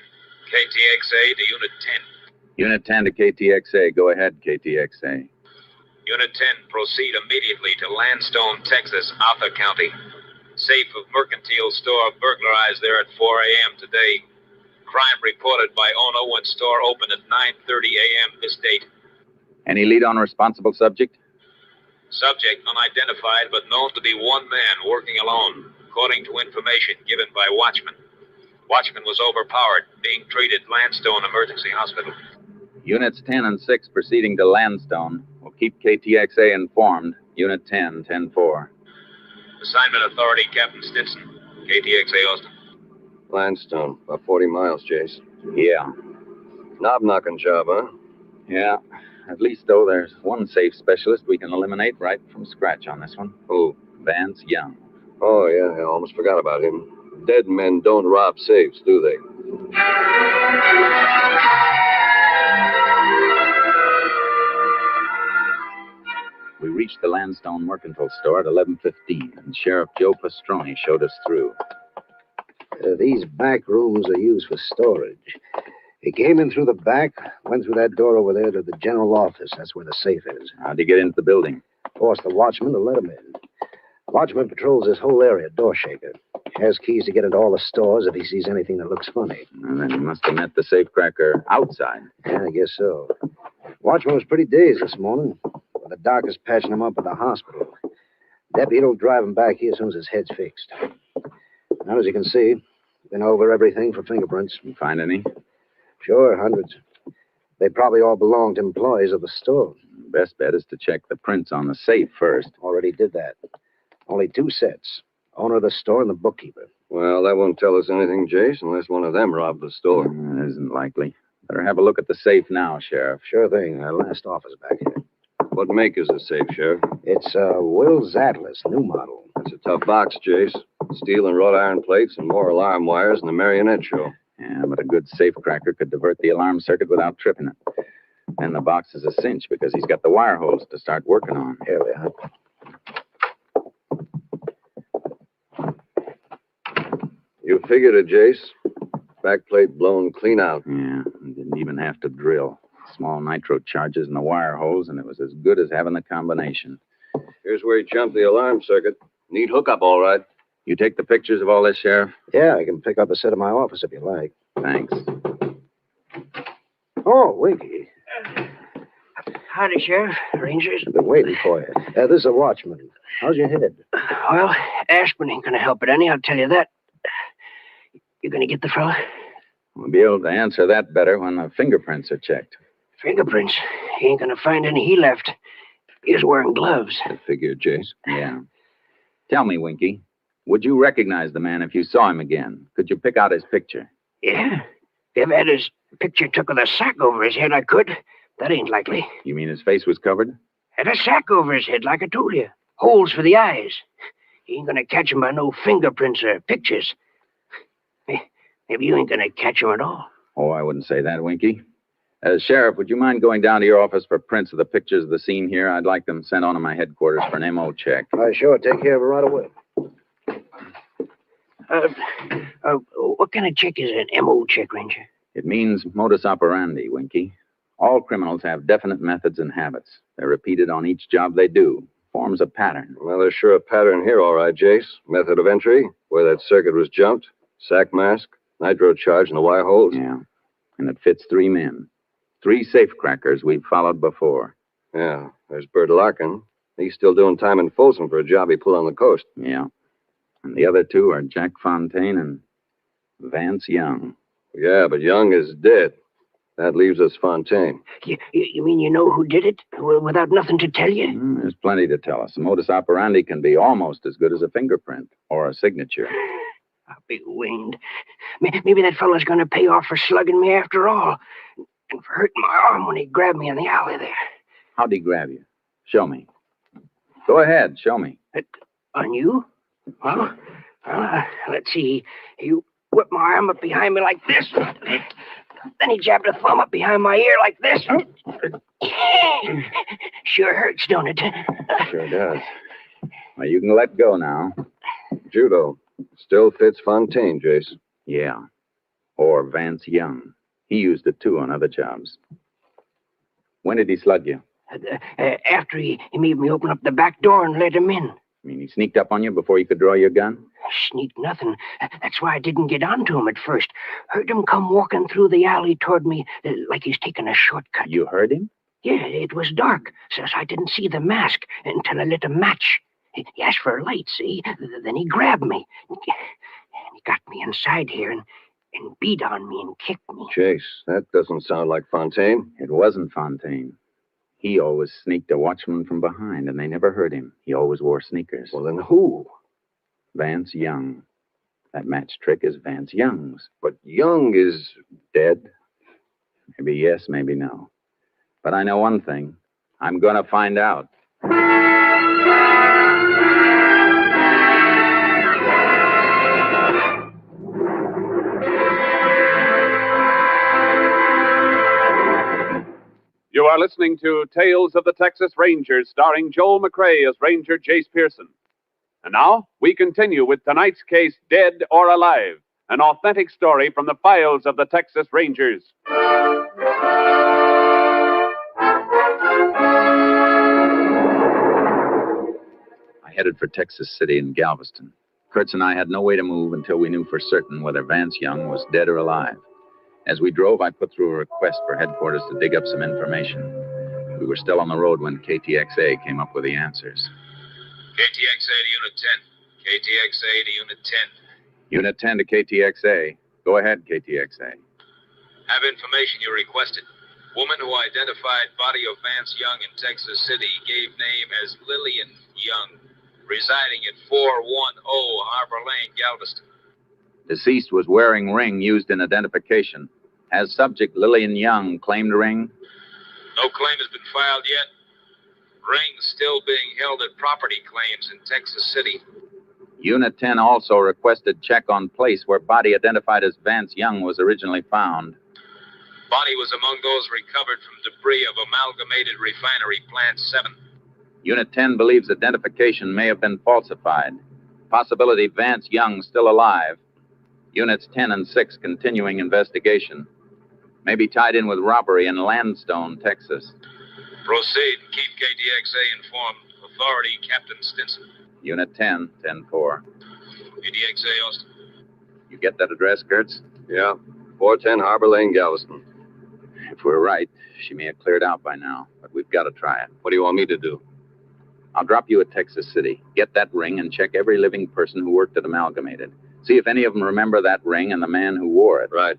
KTXA to Unit 10.
Unit 10 to KTXA. Go ahead, KTXA.
Unit 10, proceed immediately to Landstone, Texas, Arthur County. Safe of mercantile store burglarized there at 4 a.m. today. Crime reported by owner when store opened at 9:30 a.m. this date.
Any lead on responsible subject?
Subject unidentified, but known to be one man working alone, according to information given by watchman. Watchman was overpowered, being treated at Landstone Emergency Hospital.
Units 10 and 6 proceeding to Landstone. We'll keep KTXA informed. Unit 10, 10-4.
Assignment authority, Captain Stinson. KTXA Austin.
Landstone, about 40 miles, Jace.
Yeah.
Knob knocking job, huh?
Yeah. At least, though, there's one safe specialist we can eliminate right from scratch on this one.
Who?
Vance Young.
Oh, yeah, I almost forgot about him. Dead men don't rob safes, do they?
We reached the Landstone Mercantile store at 11:15, and Sheriff Joe Pastroni showed us through.
These back rooms are used for storage. He came in through the back, went through that door over there to the general office. That's where the safe is.
How'd he get into the building?
Forced the watchman to let him in. The watchman patrols this whole area, door shaker. Has keys to get into all the stores if he sees anything that looks funny.
And then he must have met the safecracker outside.
Yeah, I guess so. Watchman was pretty dazed this morning. The doc is patching him up at the hospital. Deputy will drive him back here as soon as his head's fixed. Now, as you can see, been over everything for fingerprints.
You find any?
Sure, hundreds. They probably all belong to employees of the store.
Best bet is to check the prints on the safe first.
Already did that. Only 2 sets. Owner of the store and the bookkeeper.
Well, that won't tell us anything, Jace, unless one of them robbed the store.
It isn't likely. Better have a look at the safe now, Sheriff.
Sure thing. Our last office back here.
What make is the safe, Sheriff?
It's a Will's Atlas, new model.
That's a tough box, Jace. Steel and wrought iron plates and more alarm wires than a marionette show.
Yeah, but a good safe cracker could divert the alarm circuit without tripping it. And the box is a cinch because he's got the wire holes to start working on.
Here we are.
You figured it, Jace. Backplate blown clean out.
Yeah, and didn't even have to drill. Small nitro charges in the wire holes, and it was as good as having the combination.
Here's where he jumped the alarm circuit. Neat hookup, all right.
You take the pictures of all this, Sheriff?
Yeah, I can pick up a set of my office if you like.
Thanks.
Oh, Winky.
Howdy, Sheriff. Rangers.
I've been waiting for you. This is a watchman. How's your head?
Well, aspirin ain't gonna help it any, I'll tell you that. You gonna get the fella?
We'll be able to answer that better when the fingerprints are checked.
Fingerprints? He ain't gonna find any he left. He was wearing gloves.
I figured, Jace.
Yeah. Tell me, Winky, would you recognize the man if you saw him again? Could you pick out his picture?
Yeah. If I had his picture took with a sack over his head, I could. That ain't likely.
You mean his face was covered?
Had a sack over his head, like I told you. Holes for the eyes. He ain't gonna catch him by no fingerprints or pictures. Maybe you ain't gonna catch him at all.
Oh, I wouldn't say that, Winky. Sheriff, would you mind going down to your office for prints of the pictures of the scene here? I'd like them sent on to my headquarters for an MO check.
Sure. Take care of it right away.
What kind of check is an MO check, Ranger?
It means modus operandi, Winky. All criminals have definite methods and habits. They're repeated on each job they do. Forms a pattern.
Well, there's sure a pattern here, all right, Jace. Method of entry, where that circuit was jumped, sack mask, nitro charge in the wire holes.
Yeah, and it fits 3 men. 3 safe crackers we've followed before.
Yeah, there's Bert Larkin. He's still doing time in Folsom for a job he pulled on the coast.
Yeah, and the other 2 are Jack Fontaine and Vance Young.
Yeah, but Young is dead. That leaves us Fontaine.
You mean you know who did it without nothing to tell you?
There's plenty to tell us. A modus operandi can be almost as good as a fingerprint or a signature.
I'll be winged. Maybe that fella's going to pay off for slugging me after all. And for hurting my arm when he grabbed me in the alley there.
How'd he grab you? Show me. Go ahead, show me.
On you? Well, let's see. He whipped my arm up behind me like this. Then he jabbed a thumb up behind my ear like this. Sure hurts, don't it?
Sure does. Well, you can let go now.
Judo. Still fits Fontaine, Jace.
Yeah. Or Vance Young. He used it, too, on other jobs. When did he slug you?
After he made me open up the back door and let him in.
You mean he sneaked up on you before you could draw your gun?
Sneaked nothing. That's why I didn't get onto him at first. Heard him come walking through the alley toward me like he's taking a shortcut.
You heard him?
Yeah, it was dark, so I didn't see the mask until I lit a match. He asked for a light, see? Then he grabbed me. He got me inside here and beat on me and kicked me.
Chase, that doesn't sound like Fontaine.
It wasn't Fontaine. He always sneaked a watchman from behind, and they never heard him. He always wore sneakers.
Well, then who?
Vance Young. That match trick is Vance Young's.
But Young is dead.
Maybe yes, maybe no. But I know one thing. I'm going to find out.
You are listening to Tales of the Texas Rangers, starring Joel McRae as Ranger Jace Pearson. And now, we continue with tonight's case, Dead or Alive, an authentic story from the files of the Texas Rangers.
I headed for Texas City and Galveston. Kurtz and I had no way to move until we knew for certain whether Vance Young was dead or alive. As we drove, I put through a request for headquarters to dig up some information. We were still on the road when KTXA came up with the answers.
KTXA to Unit 10. KTXA to Unit 10.
Unit 10 to KTXA. Go ahead, KTXA.
Have information you requested. Woman who identified body of Vance Young in Texas City gave name as Lillian Young, residing at 410 Harbor Lane, Galveston.
Deceased was wearing ring used in identification. Has subject Lillian Young claimed ring?
No claim has been filed yet. Ring still being held at property claims in Texas City.
Unit 10 also requested check on place where body identified as Vance Young was originally found.
Body was among those recovered from debris of Amalgamated Refinery Plant 7.
Unit 10 believes identification may have been falsified. Possibility Vance Young still alive. Units 10 and 6 continuing investigation. May be tied in with robbery in Landstone, Texas.
Proceed. Keep KTXA informed. Authority, Captain Stinson.
Unit 10, 10-4.
KTXA, Austin.
You get that address, Kurtz?
Yeah. 410 Harbor Lane, Galveston.
If we're right, she may have cleared out by now, but we've got to try it.
What do you want me to do?
I'll drop you at Texas City. Get that ring and check every living person who worked at Amalgamated. See if any of them remember that ring and the man who wore it.
Right.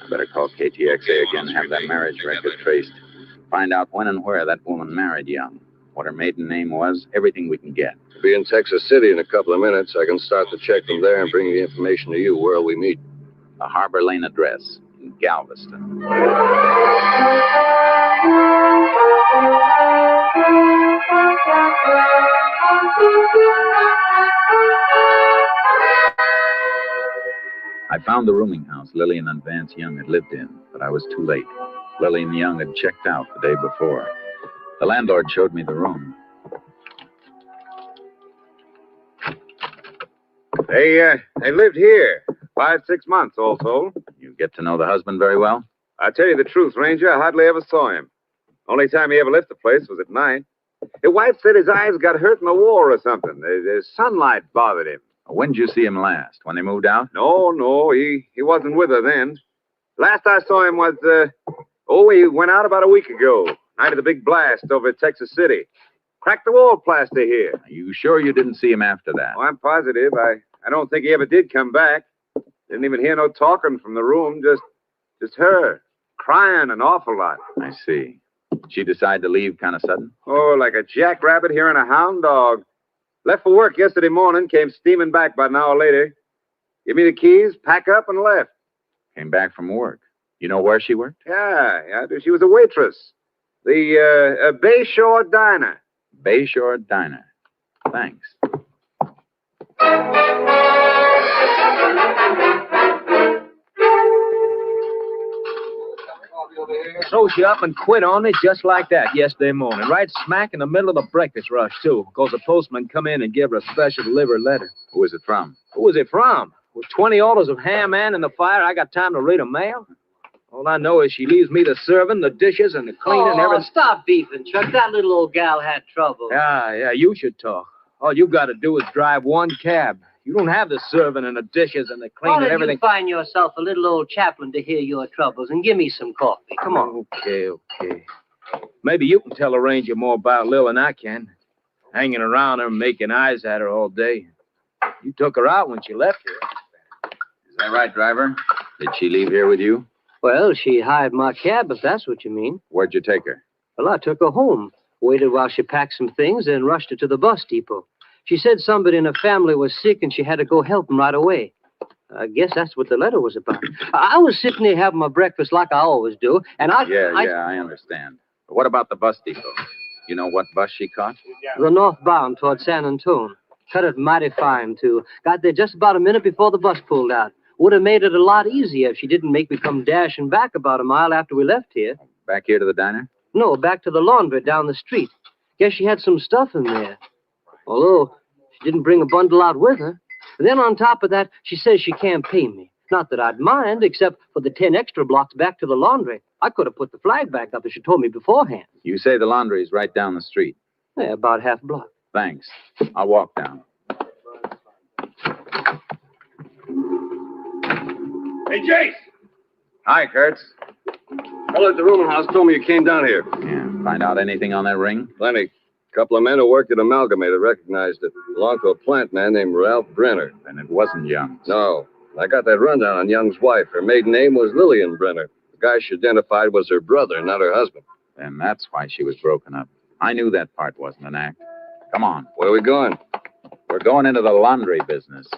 I better call KTXA again and have that marriage record traced. Find out when and where that woman married Young. What her maiden name was, everything we can get.
Be in Texas City in a couple of minutes. I can start the check from there and bring the information to you. Where'll we meet?
The Harbor Lane address in Galveston. I found the rooming house Lillian and Vance Young had lived in, but I was too late. Lillian Young had checked out the day before. The landlord showed me the room.
They lived here 5-6 months, all told.
You get to know the husband very well?
I tell you the truth, Ranger, I hardly ever saw him. Only time he ever left the place was at night. His wife said his eyes got hurt in the war or something. The sunlight bothered him.
When did you see him last? When they moved out?
No, he wasn't with her then. Last I saw him was, he went out about a week ago. Night of the big blast over at Texas City. Cracked the wall plaster here.
Are you sure you didn't see him after that?
Oh, I'm positive. I don't think he ever did come back. Didn't even hear no talking from the room. Just her. Crying an awful lot.
I see. She decided to leave kind of sudden?
Oh, like a jackrabbit hearing a hound dog. Left for work yesterday morning, came steaming back about an hour later. Give me the keys, pack up, and left.
Came back from work. You know where she worked?
Yeah. She was a waitress. The Bayshore Diner.
Bayshore Diner. Thanks.
So she up and quit on me just like that yesterday morning, right smack in the middle of the breakfast rush, too, because the postman come in and give her a special delivered letter.
Who was it from?
Who was it from? With 20 orders of ham and in the fire, I got time to read a mail? All I know is she leaves me the serving, the dishes, and the cleaning and everything.
Stop beefing, Chuck. That little old gal had trouble.
Yeah, you should talk. All you got to do is drive one cab. You don't have the serving and the dishes and the cleaning and everything.
Why don't you find yourself a little old chaplain to hear your troubles and give me some coffee? Come on.
Okay. Maybe you can tell a ranger more about Lil than I can. Hanging around her, making eyes at her all day. You took her out when she left here.
Is that right, driver? Did she leave here with you?
Well, she hired my cab, if that's what you mean.
Where'd you take her?
Well, I took her home, waited while she packed some things, then rushed her to the bus depot. She said somebody in her family was sick and she had to go help them right away. I guess that's what the letter was about. I was sitting there having my breakfast like I always do, and I
understand. But what about the bus depot? You know what bus she caught?
The northbound toward San Antone. Cut it mighty fine, too. Got there just about a minute before the bus pulled out. Would have made it a lot easier if she didn't make me come dashing back about a mile after we left here.
Back here to the diner?
No, back to the laundry down the street. Guess she had some stuff in there. Although she didn't bring a bundle out with her. And then on top of that, she says she can't pay me. Not that I'd mind, except for the 10 extra blocks back to the laundry. I could have put the flag back up if she told me beforehand.
You say the laundry's right down the street?
Yeah, about half a block.
Thanks. I'll walk down.
Hey, Jace!
Hi, Kurtz.
Fellow at the rooming house told me you came down here.
Yeah, find out anything on that ring?
Plenty. A couple of men who worked at Amalgamated recognized it. Belonged to a plant man named Ralph Brenner.
And it wasn't Young.
No. I got that rundown on Young's wife. Her maiden name was Lillian Brenner. The guy she identified was her brother, not her husband.
Then that's why she was broken up. I knew that part wasn't an act. Come on.
Where are we going?
We're going into the laundry business.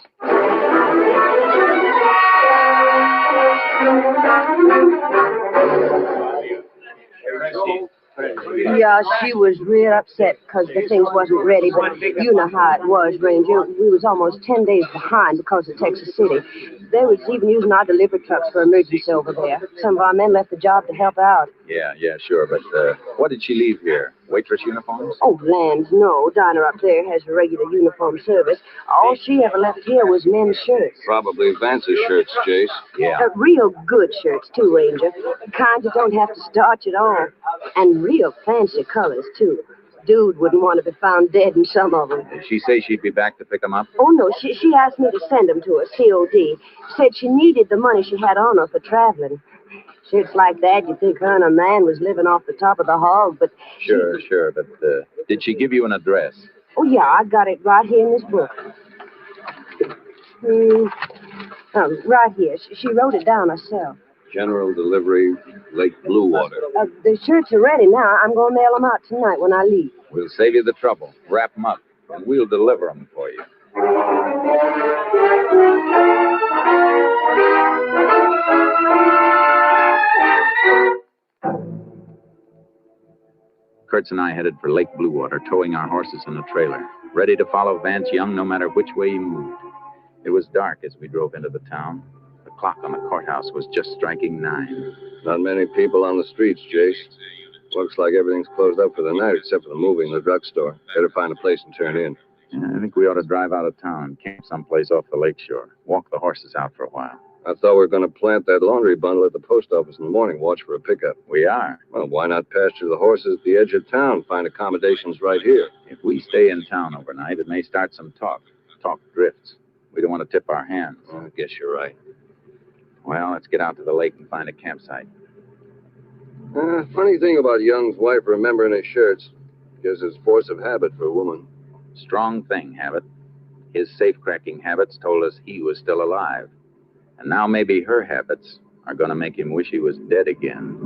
Yeah, she was real upset because the things wasn't ready, but you know how it was, Ranger. We was almost 10 days behind because of Texas City. They was even using our delivery trucks for emergency over there. Some of our men left the job to help out.
Yeah, sure. But what did she leave here? Waitress uniforms?
Oh, land, no. Diner up there has a regular uniform service. All she ever left here was men's shirts.
Probably Vance's shirts, Jace.
Yeah.
Real good shirts, too, Ranger. The kind you don't have to starch at all. And real fancy colors, too. Dude wouldn't want to be found dead in some of them.
Did she say she'd be back to pick them up?
Oh, no. She asked me to send them to her, COD. Said she needed the money she had on her for traveling. Shirts like that, you'd think her and a man was living off the top of the hog, but...
Sure. But did she give you an address?
Oh, yeah, I got it right here in this book. Right here. She wrote it down herself.
General delivery, Lake Blue Water.
The shirts are ready now. I'm going to mail them out tonight when I leave.
We'll save you the trouble. Wrap them up, and we'll deliver them for you. Kurtz and I headed for Lake Blue Water, towing our horses in a trailer, ready to follow Vance Young no matter which way he moved. It was dark as we drove into the town. The clock on the courthouse was just striking 9.
Not many people on the streets, Jace. Looks like everything's closed up for the night except for the movie and the drugstore. Better find a place and turn in.
Yeah, I think we ought to drive out of town and camp someplace off the lakeshore. Walk the horses out for a while.
I thought we were going to plant that laundry bundle at the post office in the morning, watch for a pickup.
We are.
Well, why not pasture the horses at the edge of town, find accommodations right here?
If we stay in town overnight, it may start some talk. Talk drifts. We don't want to tip our hands.
I guess you're right.
Well, let's get out to the lake and find a campsite.
Funny thing about Young's wife remembering his shirts. Guess it's force of habit for a woman.
Strong thing, Habit. His safe-cracking habits told us he was still alive. And now maybe her habits are going to make him wish he was dead again.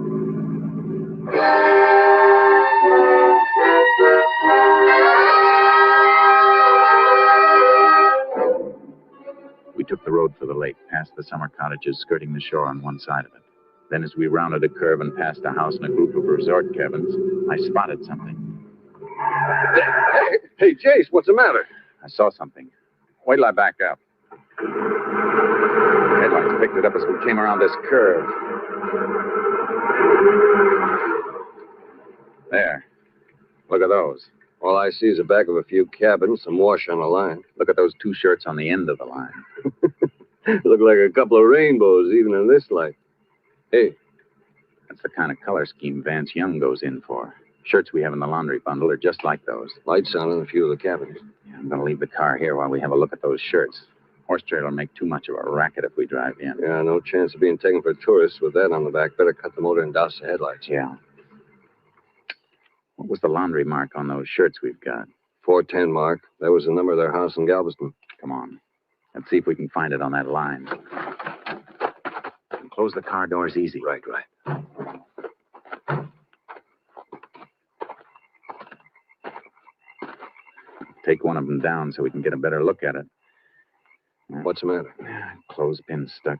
We took the road for the lake, past the summer cottages skirting the shore on one side of it. Then as we rounded a curve and passed a house and a group of resort cabins, I spotted something.
Hey, Jace, what's the matter?
I saw something. Wait till I back up. Headlights picked it up as we came around this curve. There. Look at those.
All I see is the back of a few cabins, some wash on the line.
Look at those 2 shirts on the end of the line.
Look like a couple of rainbows, even in this light. Hey.
That's the kind of color scheme Vance Young goes in for. Shirts we have in the laundry bundle are just like those.
Lights on in a few of the cabins.
Yeah, I'm going to leave the car here while we have a look at those shirts. Horse trailer will make too much of a racket if we drive in.
Yeah, no chance of being taken for tourists with that on the back. Better cut the motor and douse the headlights.
Yeah. What was the laundry mark on those shirts we've got?
410 mark. That was the number of their house in Galveston.
Come on. Let's see if we can find it on that line. And close the car doors easy.
Right.
Take one of them down so we can get a better look at it.
What's the matter?
Clothespin stuck.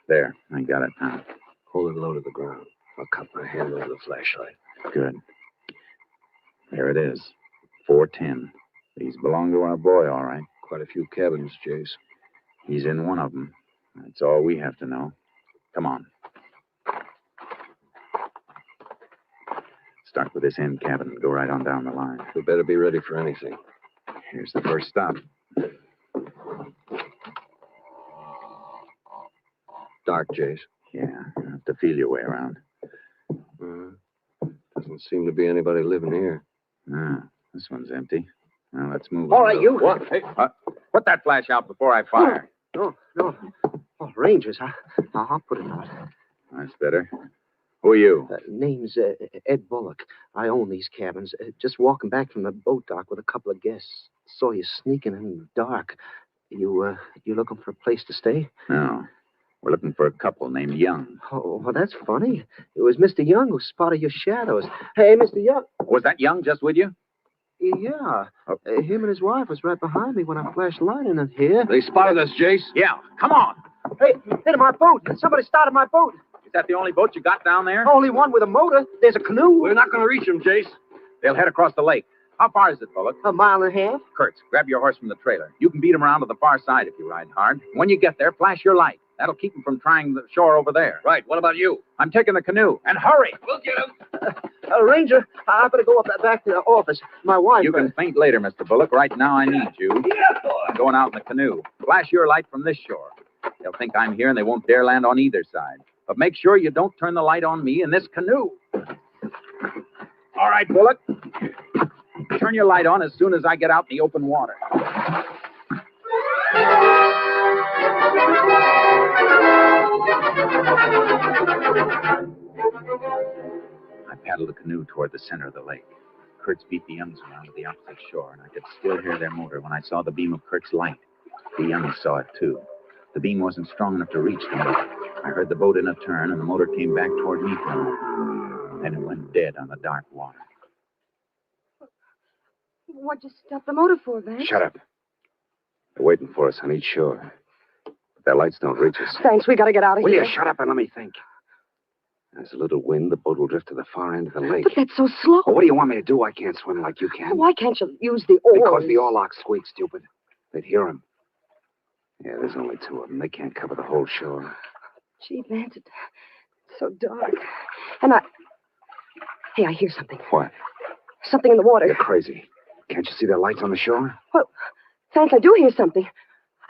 There, I got it now.
Hold it low to the ground. I'll cup my hand over the flashlight.
Good. There it is. 410. These belong to our boy, all right.
Quite a few cabins, Jace.
He's in one of them. That's all we have to know. Come on. Start with this end cabin and go right on down the line.
We better be ready for anything.
Here's the first stop.
Dark, Jace.
Yeah, you have to feel your way around.
Doesn't seem to be anybody living here.
This one's empty. Now let's move.
All right, you.
What? Hey, put that flash out before I fire.
No. Oh, Rangers, I'll put it out.
That's better. Who are you?
Name's Ed Bullock. I own these cabins. Just walking back from the boat dock with a couple of guests. Saw you sneaking in the dark. You looking for a place to stay?
No. We're looking for a couple named Young.
Oh, well, that's funny. It was Mr. Young who spotted your shadows. Hey, Mr. Young.
Was that Young just with you?
Yeah. Him and his wife was right behind me when I flashed light in here.
They spotted us, Jace?
Yeah. Come on.
Hey, hit my boat. Somebody started my boat.
Is that the only boat you got down there?
Only one with a motor. There's a canoe.
We're not going to reach them, Jace.
They'll head across the lake. How far is it, Bullock?
A mile and a half.
Kurtz, grab your horse from the trailer. You can beat them around to the far side if you ride hard. When you get there, flash your light. That'll keep them from trying the shore over there.
Right. What about you?
I'm taking the canoe. And hurry.
We'll get him.
Ranger, I better go up back to the office. My wife...
You can faint later, Mr. Bullock. Right now, I need you.
Yeah, boy.
I'm going out in the canoe. Flash your light from this shore. They'll think I'm here, and they won't dare land on either side. But make sure you don't turn the light on me in this canoe. All right, Bullock. Turn your light on as soon as I get out in the open water. I paddled the canoe toward the center of the lake. Kurtz beat the Youngs around to the opposite shore, and I could still hear their motor when I saw the beam of Kurt's light. The Youngs saw it, too. The beam wasn't strong enough to reach them. I heard the boat in a turn, and the motor came back toward me for a moment. Then it went dead on the dark water.
What'd you stop the motor for, Van?
Shut up. They're waiting for us on each shore. But their lights don't reach us.
Thanks, we gotta get out of
Will
here.
you shut up and let me think? There's a little wind. The boat will drift to the far end of the lake.
But that's so slow.
Well, what do you want me to do? I can't swim like you can.
Why can't you use the oars?
Because the oarlock squeaks, stupid. They'd hear him. Yeah, there's only two of them. They can't cover the whole shore.
Gee, Vance, it's so dark. And Hey, I hear something.
What?
Something in the water.
You're crazy. Can't you see their lights on the shore?
Well, Vance, I do hear something.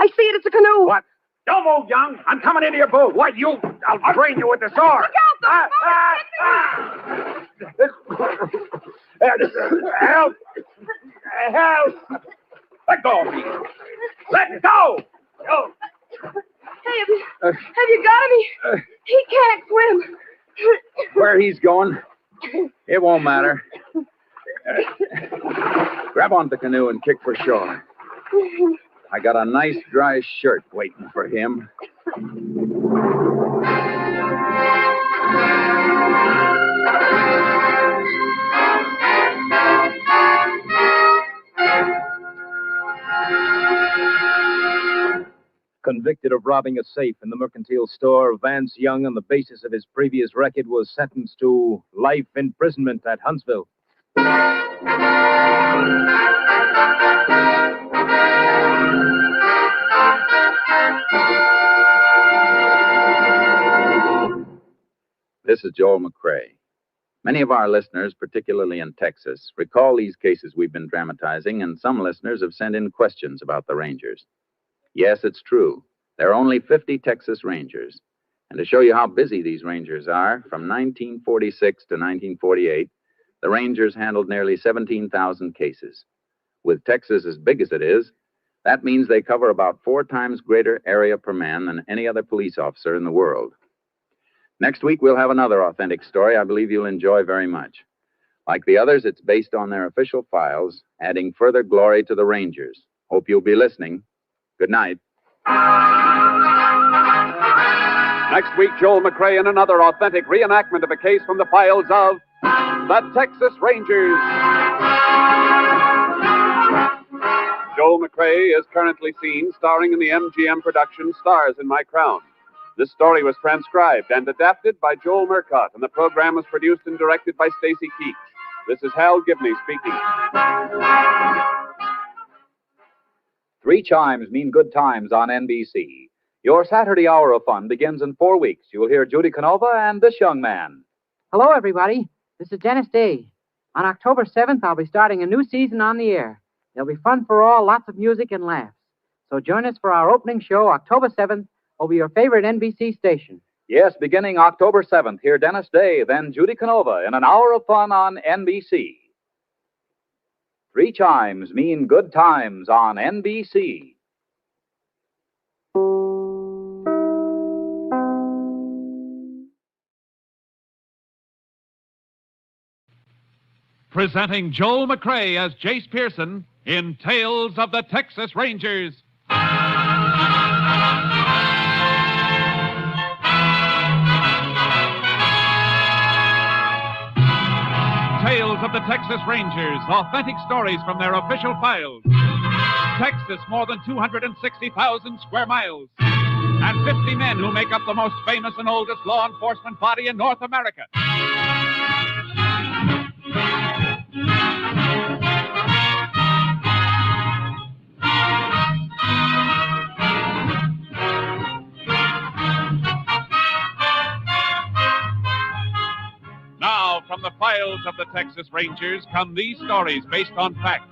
I see it. It's a canoe.
What? Don't move, Young. I'm coming into your boat. What, you? I'll drain you with the sword. Help! Help! Let go of me. Let go! Oh.
Hey, have you got him? He can't swim.
Where he's going, it won't matter. Grab onto the canoe and kick for shore. I got a nice dry shirt waiting for him.
Convicted of robbing a safe in the mercantile store, Vance Young, on the basis of his previous record, was sentenced to life imprisonment at Huntsville.
This is Joel McCrae. Many of our listeners, particularly in Texas, recall these cases we've been dramatizing, and some listeners have sent in questions about the Rangers. Yes, it's true. There are only 50 Texas Rangers. And to show you how busy these Rangers are, from 1946 to 1948, the Rangers handled nearly 17,000 cases. With Texas as big as it is, that means they cover about 4 times greater area per man than any other police officer in the world. Next week, we'll have another authentic story I believe you'll enjoy very much. Like the others, it's based on their official files, adding further glory to the Rangers. Hope you'll be listening. Good night.
Next week, Joel McCrae in another authentic reenactment of a case from the files of the Texas Rangers. Joel McCrae is currently seen starring in the MGM production Stars in My Crown. This story was transcribed and adapted by Joel Murcott, and the program was produced and directed by Stacy Keach. This is Hal Gibney speaking.
3 chimes mean good times on NBC. Your Saturday hour of fun begins in 4 weeks. You will hear Judy Canova and this young man.
Hello, everybody. This is Dennis Day. On October 7th, I'll be starting a new season on the air. There'll be fun for all, lots of music and laughs. So join us for our opening show, October 7th, over your favorite NBC station.
Yes, beginning October 7th, hear Dennis Day, then Judy Canova in an hour of fun on NBC. 3 chimes mean good times on NBC.
Presenting Joel McCrae as Jace Pearson in Tales of the Texas Rangers. Texas Rangers, authentic stories from their official files. Texas, more than 260,000 square miles. And 50 men who make up the most famous and oldest law enforcement body in North America. Now, from the files of the Texas Rangers come these stories based on fact.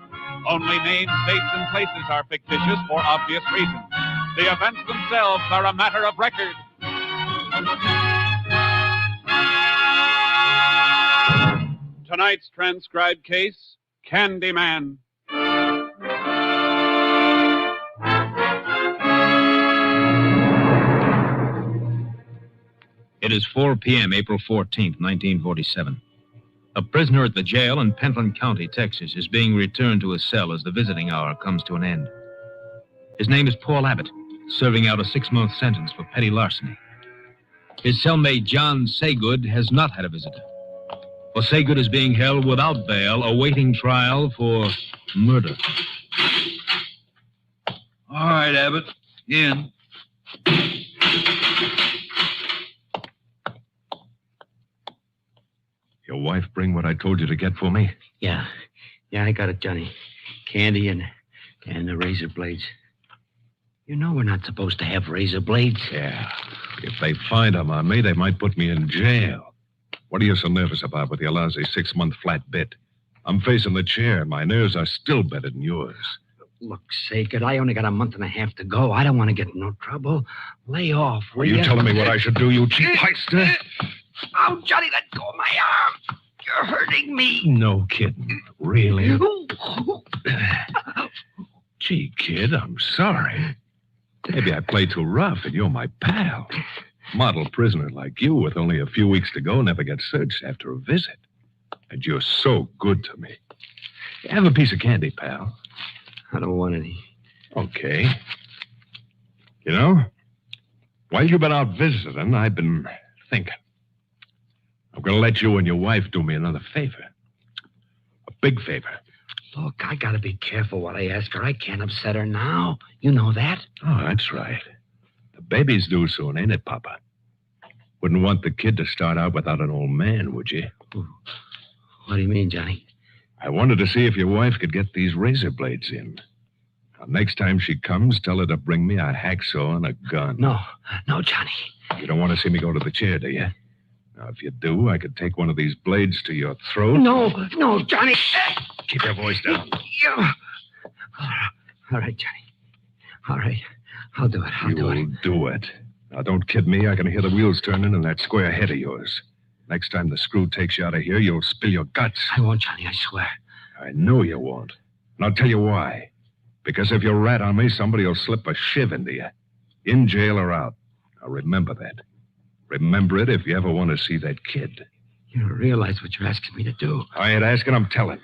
Only names, dates, and places are fictitious for obvious reasons. The events themselves are a matter of record. Tonight's transcribed case, Candyman.
It is 4 p.m., April 14th, 1947. A prisoner at the jail in Pentland County, Texas, is being returned to his cell as the visiting hour comes to an end. His name is Paul Abbott, serving out a 6-month sentence for petty larceny. His cellmate, John Saygood, has not had a visitor. For Saygood is being held without bail, awaiting trial for murder.
All right, Abbott. In.
Your wife bring what I told you to get for me?
Yeah, I got it, Johnny. Candy and the razor blades. You know we're not supposed to have razor blades.
Yeah. If they find them on me, they might put me in jail. What are you so nervous about with your lousy 6-month flat bit? I'm facing the chair. My nerves are still better than yours.
Look, Saygood, I only got a month and a half to go. I don't want to get in no trouble. Lay off, will
Are you telling me what I should do, you cheap heister?
Oh, Johnny, let go of my arm. You're hurting me.
No kidding. Really? Gee, kid, I'm sorry. Maybe I played too rough, and you're my pal. Model prisoner like you with only a few weeks to go never gets searched after a visit. And you're so good to me. Have a piece of candy, pal.
I don't want any.
Okay. You know, while you've been out visiting, I've been thinking. I'm going to let you and your wife do me another favor. A big favor.
Look, I got to be careful what I ask her. I can't upset her now. You know that.
Oh, that's right. The baby's due soon, ain't it, Papa? Wouldn't want the kid to start out without an old man, would you?
What do you mean, Johnny?
I wanted to see if your wife could get these razor blades in. Now, next time she comes, tell her to bring me a hacksaw and a gun.
No, Johnny.
You don't want to see me go to the chair, do you? Now, if you do, I could take one of these blades to your throat.
No, Johnny.
Keep your voice down.
All right, Johnny. All right. I'll do it.
You'll do it. Now, don't kid me. I can hear the wheels turning in that square head of yours. Next time the screw takes you out of here, you'll spill your guts.
I won't, Johnny, I swear.
I know you won't. And I'll tell you why. Because if you rat on me, somebody will slip a shiv into you. In jail or out. Now, remember that. Remember it if you ever want to see that kid.
You don't realize what you're asking me to do.
I ain't asking, I'm telling.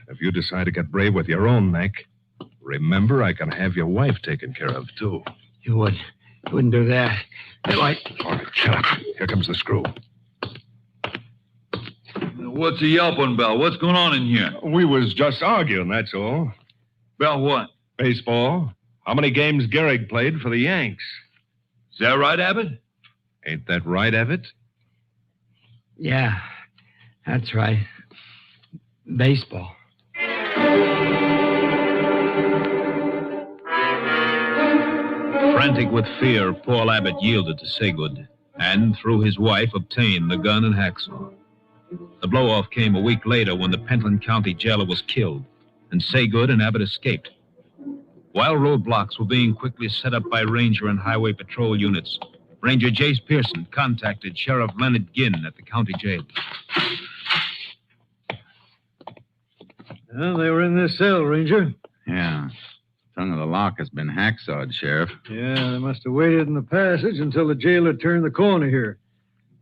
If you decide to get brave with your own neck, remember I can have your wife taken care of, too.
You wouldn't do that.
All right, shut up. Here comes the screw.
What's the yelping about? What's going on in here?
We was just arguing, that's all.
About what?
Baseball. How many games Gehrig played for the Yanks?
Is that right, Abbott?
Ain't that right, Abbott?
Yeah, that's right. Baseball.
Frantic with fear, Paul Abbott yielded to Saygood and, through his wife, obtained the gun and hacksaw. The blow-off came a week later when the Pentland County jailer was killed, and Saygood and Abbott escaped. While roadblocks were being quickly set up by Ranger and Highway Patrol units, Ranger Jace Pearson contacted Sheriff Leonard Ginn at the county jail.
Well, they were in this cell, Ranger.
Yeah. Tongue of the lock has been hacksawed, Sheriff.
Yeah, they must have waited in the passage until the jailer turned the corner here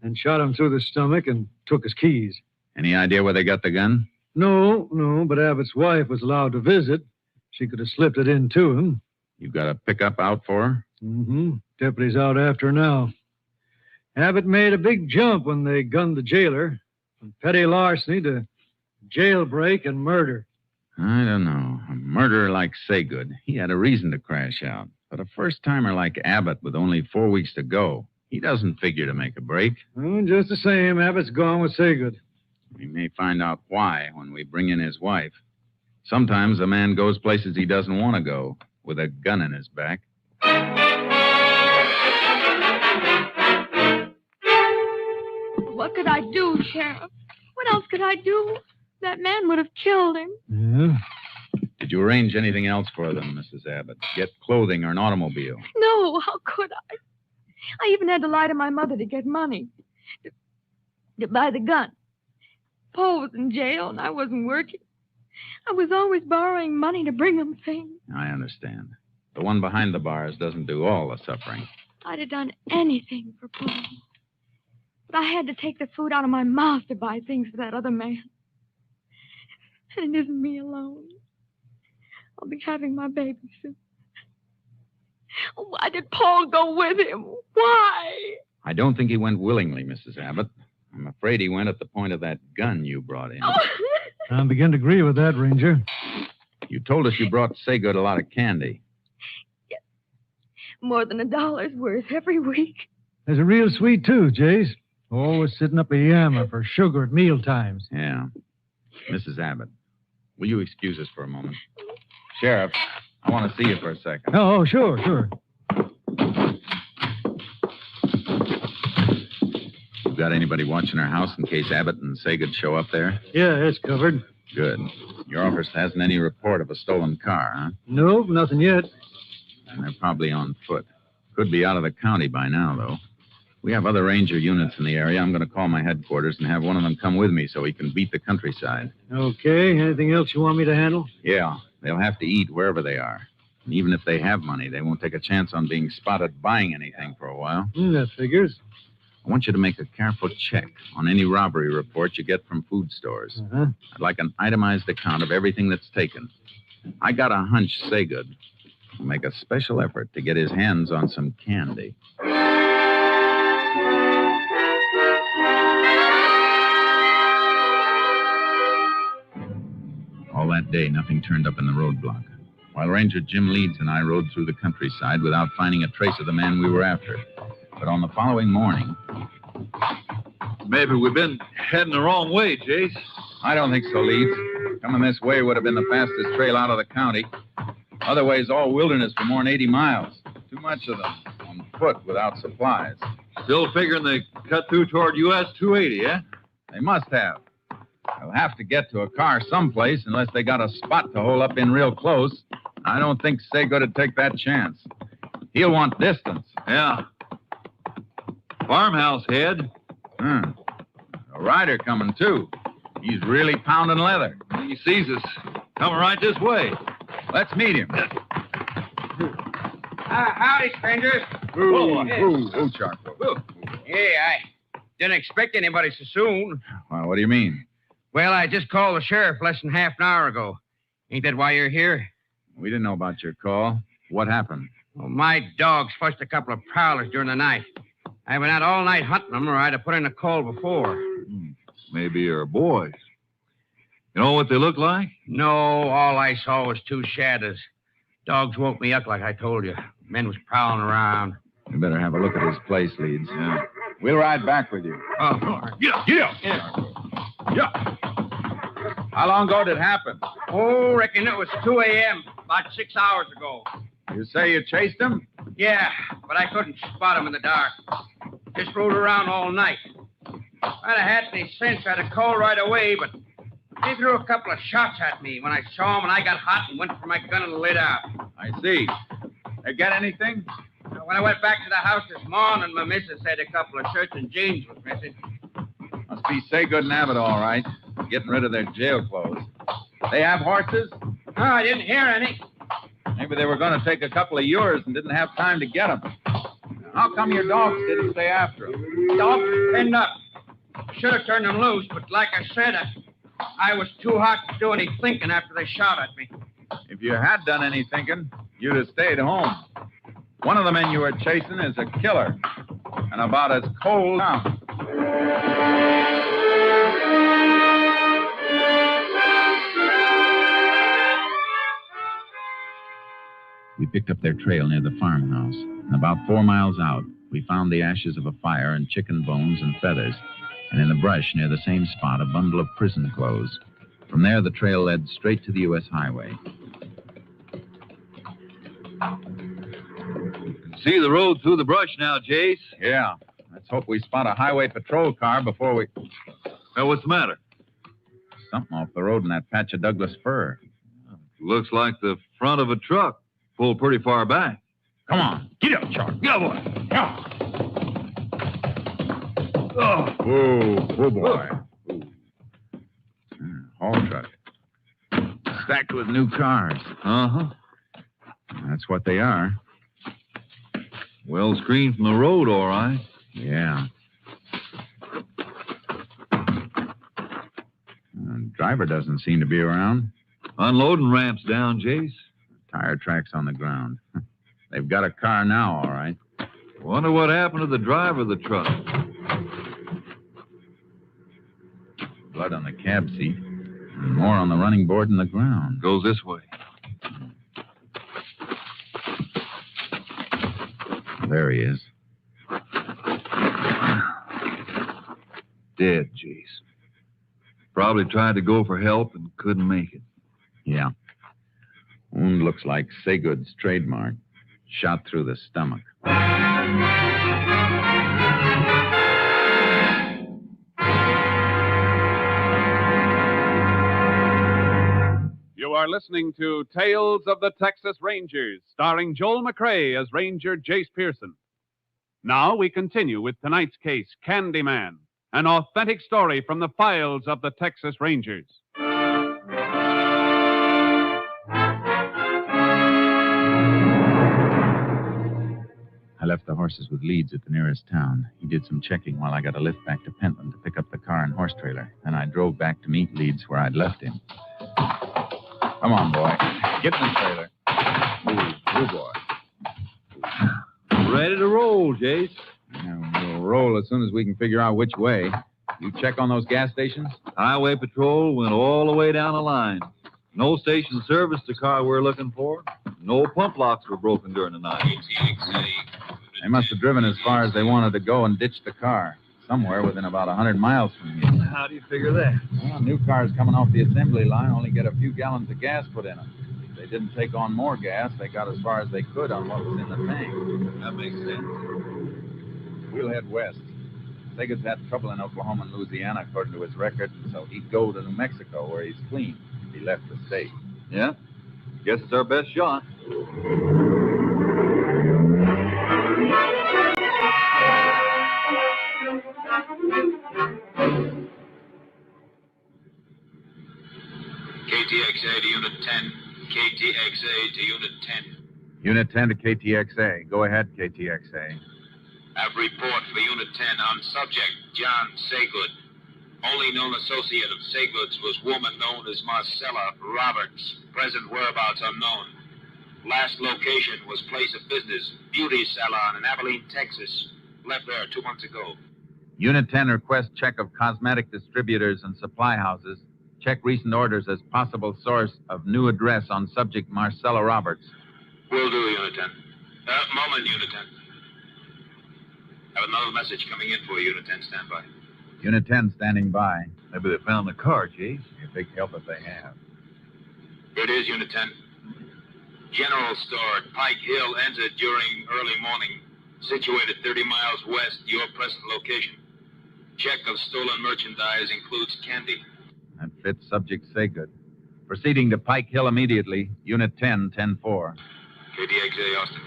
and shot him through the stomach and took his keys.
Any idea where they got the gun?
No, but Abbott's wife was allowed to visit. She could have slipped it in to him.
You got a pickup out for her?
Mm-hmm. Deputy's out after her now. Abbott made a big jump when they gunned the jailer. From petty larceny to jailbreak and murder.
I don't know. A murderer like Saygood, he had a reason to crash out. But a first-timer like Abbott with only 4 weeks to go, he doesn't figure to make a break.
Well, just the same, Abbott's gone with Saygood.
We may find out why when we bring in his wife. Sometimes a man goes places he doesn't want to go with a gun in his back.
What could I do, Sheriff? What else could I do? That man would have killed him.
Yeah.
Did you arrange anything else for them, Mrs. Abbott? Get clothing or an automobile?
No, how could I? I even had to lie to my mother to get money. To buy the gun. Paul was in jail and I wasn't working. I was always borrowing money to bring him things.
I understand. The one behind the bars doesn't do all the suffering.
I'd have done anything for Paul. But I had to take the food out of my mouth to buy things for that other man. And it isn't me alone. I'll be having my baby soon. Why did Paul go with him? Why?
I don't think he went willingly, Mrs. Abbott. I'm afraid he went at the point of that gun you brought in.
Oh.
I begin to agree with that, Ranger.
You told us you brought Saygood a lot of candy.
Yes. More than $1's worth every week.
There's a real sweet tooth, Jace. Always sitting up a yammer for sugar at meal times.
Yeah. Mrs. Abbott, will you excuse us for a moment? Sheriff, I want to see you for a second.
Oh, sure.
You got anybody watching our house in case Abbott and Saygood show up there?
Yeah, it's covered.
Good. Your office hasn't any report of a stolen car, huh?
Nope, nothing yet.
And they're probably on foot. Could be out of the county by now, though. We have other ranger units in the area. I'm going to call my headquarters and have one of them come with me so he can beat the countryside.
Okay. Anything else you want me to handle?
Yeah. They'll have to eat wherever they are. And even if they have money, they won't take a chance on being spotted buying anything for a while.
That figures.
I want you to make a careful check on any robbery report you get from food stores.
Uh-huh.
I'd like an itemized account of everything that's taken. I got a hunch Saygood will make a special effort to get his hands on some candy. All that day, nothing turned up in the roadblock. While Ranger Jim Leeds and I rode through the countryside without finding a trace of the man we were after. But on the following morning...
Maybe we've been heading the wrong way, Jace.
I don't think so, Leeds. Coming this way would have been the fastest trail out of the county. Other ways, all wilderness for more than 80 miles. Too much of them on foot without supplies.
Still figuring they cut through toward US 280, eh?
They must have. They'll have to get to a car someplace unless they got a spot to hole up in real close. I don't think Saygood would take that chance. He'll want distance.
Yeah. Farmhouse head.
A rider coming, too. He's really pounding leather.
He sees us. Coming right this way.
Let's meet him.
Howdy, strangers.
Whoa, Charcoal.
Hey, I didn't expect anybody so soon.
Well, what do you mean?
Well, I just called the sheriff less than half an hour ago. Ain't that why you're here?
We didn't know about your call. What happened?
Well, my dogs flushed a couple of prowlers during the night. I've been out all night hunting them, or I'd have put in a call before.
Maybe your boys. You know what they look like?
No, all I saw was two shadows. Dogs woke me up like I told you. Men was prowling around.
You better have a look at his place, Leeds. Yeah. We'll ride back with you.
Oh, all right.
Yeah. How long ago did it happen?
Oh, reckon it was 2 a.m., about 6 hours ago.
You say you chased him?
Yeah, but I couldn't spot him in the dark. Just rode around all night. If I'd have had any sense, I'd have called right away, but they threw a couple of shots at me when I saw him, and I got hot and went for my gun and lit out.
I see. They get anything?
When I went back to the house this morning, my missus said a couple of shirts and jeans was missing.
Must be Saygood and Abbott, all right. Getting rid of their jail clothes. They have horses?
No, I didn't hear any.
Maybe they were going to take a couple of yours and didn't have time to get them. How come your dogs didn't stay after them?
Dogs were pinned up. Should have turned them loose, but like I said, I was too hot to do any thinking after they shot at me.
If you had done any thinking, you'd have stayed home. One of the men you were chasing is a killer, and about as cold now. We picked up their trail near the farmhouse. And about 4 miles out, we found the ashes of a fire and chicken bones and feathers. And in the brush near the same spot, a bundle of prison clothes. From there, the trail led straight to the U.S. highway.
See the road through the brush now, Jace.
Yeah. Let's hope we spot a highway patrol car before we...
Now, what's the matter?
Something off the road in that patch of Douglas fir.
Looks like the front of a truck pulled pretty far back.
Come on. Get up, Charlie. Get up, boy. Yeah. Oh. Whoa, boy. Haul truck. Stacked with new cars.
Uh-huh.
That's what they are.
Well screened from the road, all right.
Yeah. Driver doesn't seem to be around.
Unloading ramps down, Jace.
Tire tracks on the ground. They've got a car now, all right.
Wonder what happened to the driver of the truck.
Blood on the cab seat. And more on the running board in the ground.
Goes this way.
There he is.
Dead, Jace. Probably tried to go for help and couldn't make it.
Yeah. Wound looks like Saygood's trademark. Shot through the stomach.
You are listening to Tales of the Texas Rangers, starring Joel McRae as Ranger Jace Pearson. Now we continue with tonight's case, Candyman, an authentic story from the files of the Texas Rangers.
I left the horses with Leeds at the nearest town. He did some checking while I got a lift back to Pentland to pick up the car and horse trailer. Then I drove back to meet Leeds where I'd left him. Come on, boy. Get in the trailer. Move, boy.
Ready to roll, Jace.
Yeah, we'll roll as soon as we can figure out which way. You check on those gas stations?
Highway patrol went all the way down the line. No station serviced the car we're looking for. No pump locks were broken during the night.
They must have driven as far as they wanted to go and ditched the car. Somewhere within about 100 miles from here.
How do you figure that?
Well, new cars coming off the assembly line only get a few gallons of gas put in them. If they didn't take on more gas, they got as far as they could on what was in the tank.
That makes sense.
We'll head west. Saygood's had trouble in Oklahoma and Louisiana, according to his record, so he'd go to New Mexico, where he's clean. He left the state.
Yeah? Guess it's our best shot.
KTXA to Unit 10. KTXA to Unit 10.
Unit 10 to KTXA. Go ahead, KTXA.
Have report for Unit 10 on subject John Saygood. Only known associate of Saygood's was woman known as Marcella Roberts. Present whereabouts unknown. Last location was place of business, beauty salon in Abilene, Texas. Left there 2 months ago.
Unit 10 requests check of cosmetic distributors and supply houses. Check recent orders as possible source of new address on subject Marcella Roberts.
Will do, Unit 10. Moment, Unit 10. Have another message coming in for you, Unit 10. Stand by.
Unit 10 standing by.
Maybe they found the car, Jace.
Be a big help if they have.
Here it is, Unit 10. General store at Pike Hill entered during early morning. Situated 30 miles west, your present location. Check of stolen merchandise includes candy.
That fits subject Saygood. Proceeding to Pike Hill immediately. Unit 10, 10-4.
KTXA, Austin.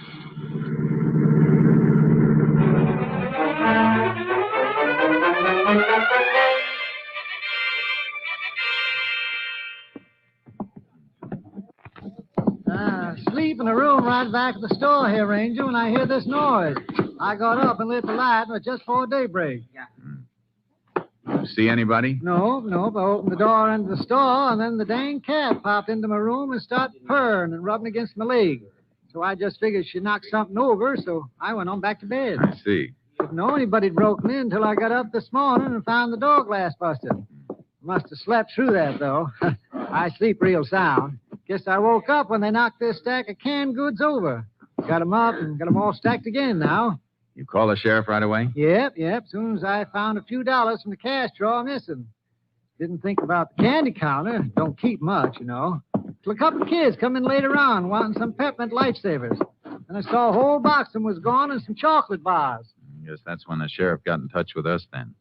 Sleep in a room right back of the store here, Ranger, when I hear this noise. I got up and lit the light, and it was just before daybreak.
You see anybody?
No. I opened the door into the store, and then the dang cat popped into my room and started purring and rubbing against my leg. So I just figured she knocked something over, so I went on back to bed.
I see.
Didn't know anybody'd broken in until I got up this morning and found the door glass busted. Must have slept through that, though. I sleep real sound. Guess I woke up when they knocked this stack of canned goods over. Got 'em up and got 'em all stacked again now.
You call the sheriff right away?
Yep. Soon as I found a few dollars from the cash drawer missing. Didn't think about the candy counter. Don't keep much, you know. Till a couple of kids come in later on wanting some peppermint lifesavers. And I saw a whole box of them was gone and some chocolate bars.
Guess that's when the sheriff got in touch with us then.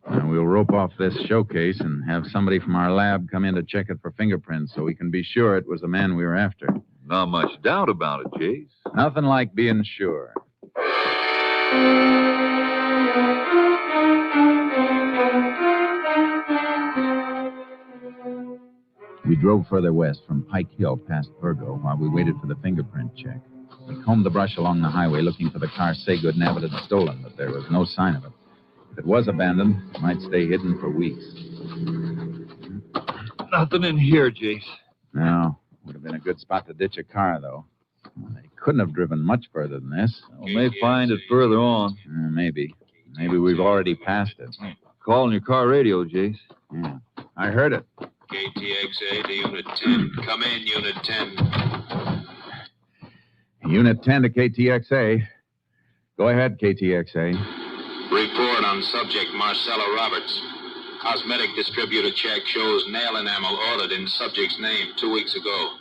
And we'll rope off this showcase and have somebody from our lab come in to check it for fingerprints so we can be sure it was the man we were after.
Not much doubt about it, Jace.
Nothing like being sure. We drove further west from Pike Hill past Virgo while we waited for the fingerprint check. We combed the brush along the highway looking for the car Saygood and Abbott had stolen, but there was no sign of it. If it was abandoned, it might stay hidden for weeks.
Nothing in here, Jace.
No. Would have been a good spot to ditch a car, though. Well, they couldn't have driven much further than this.
We may find it further on.
Maybe. Maybe we've already passed it.
Call on your car radio, Jace.
Yeah. I heard it.
KTXA to Unit 10. Come in, Unit 10.
Unit 10 to KTXA. Go ahead, KTXA.
Report on subject Marcella Roberts. Cosmetic distributor check shows nail enamel ordered in subject's name 2 weeks ago.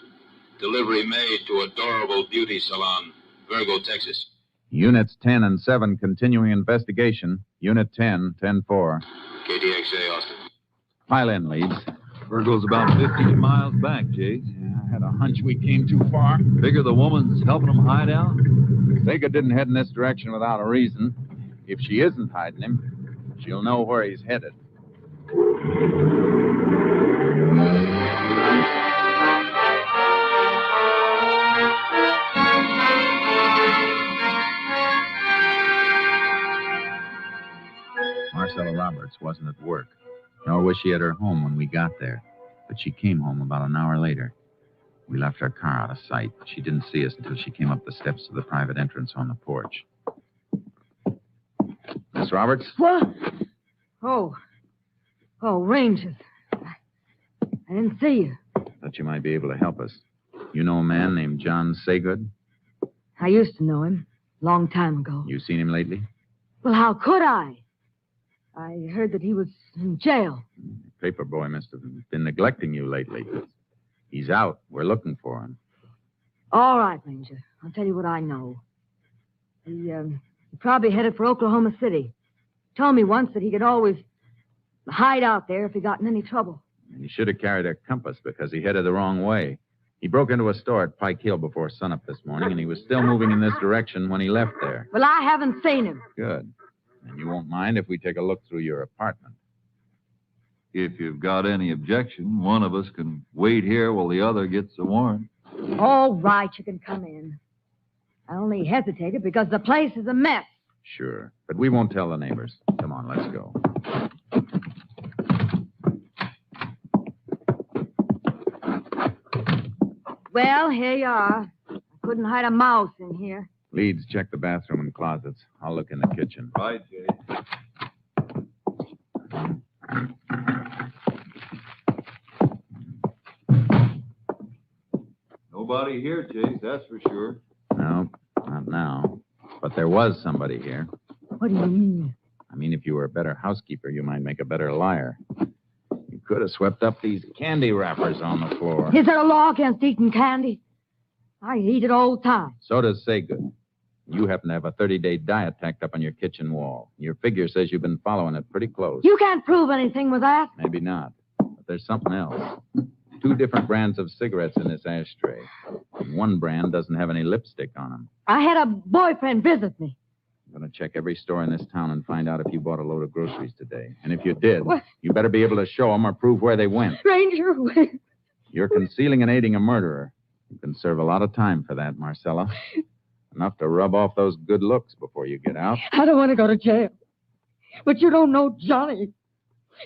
Delivery made to Adorable Beauty Salon, Virgo, Texas.
Units 10 and 7 continuing investigation. Unit 10, 10-4.
KTXA, Austin.
Pile in, leads.
Virgo's about 15 miles back, Jace.
Yeah, I had a hunch we came too far.
Figure the woman's helping them hide out?
Saygood didn't head in this direction without a reason. If she isn't hiding him, she'll know where he's headed. Marcella Roberts wasn't at work, nor was she at her home when we got there, but she came home about an hour later. We left our car out of sight. She didn't see us until she came up the steps to the private entrance on the porch. Miss Roberts?
What? Oh, Ranger. I didn't see you.
Thought you might be able to help us. You know a man named John Saygood?
I used to know him. Long time ago.
You seen him lately?
Well, how could I? I heard that he was in jail.
The paper boy must have been neglecting you lately. He's out. We're looking for him.
All right, Ranger. I'll tell you what I know. He probably headed for Oklahoma City. Told me once that he could always hide out there if he got in any trouble.
And he should have carried a compass because he headed the wrong way. He broke into a store at Pike Hill before sunup this morning, and he was still moving in this direction when he left there.
Well, I haven't seen him.
Good. And you won't mind if we take a look through your apartment.
If you've got any objection, one of us can wait here while the other gets a warrant.
All right, you can come in. I only hesitated because the place is a mess.
Sure. But we won't tell the neighbors. Come on, let's go.
Well, here you are. I couldn't hide a mouse in here.
Leeds, check the bathroom and closets. I'll look in the kitchen.
Right, Jay. Nobody here, Chase, that's for sure.
No, not now. But there was somebody here.
What do you mean?
I mean, if you were a better housekeeper, you might make a better liar. You could have swept up these candy wrappers on the floor.
Is there a law against eating candy? I eat it all the time.
So does Saygood. You happen to have a 30-day diet tacked up on your kitchen wall. Your figure says you've been following it pretty close.
You can't prove anything with that.
Maybe not. But there's something else. 2 different brands of cigarettes in this ashtray. And one brand doesn't have any lipstick on them.
I had a boyfriend visit me.
I'm going to check every store in this town and find out if you bought a load of groceries today. And if you did, you better be able to show them or prove where they went.
Ranger,
You're concealing and aiding a murderer. You can serve a lot of time for that, Marcella. Enough to rub off those good looks before you get out.
I don't want to go to jail. But you don't know Johnny.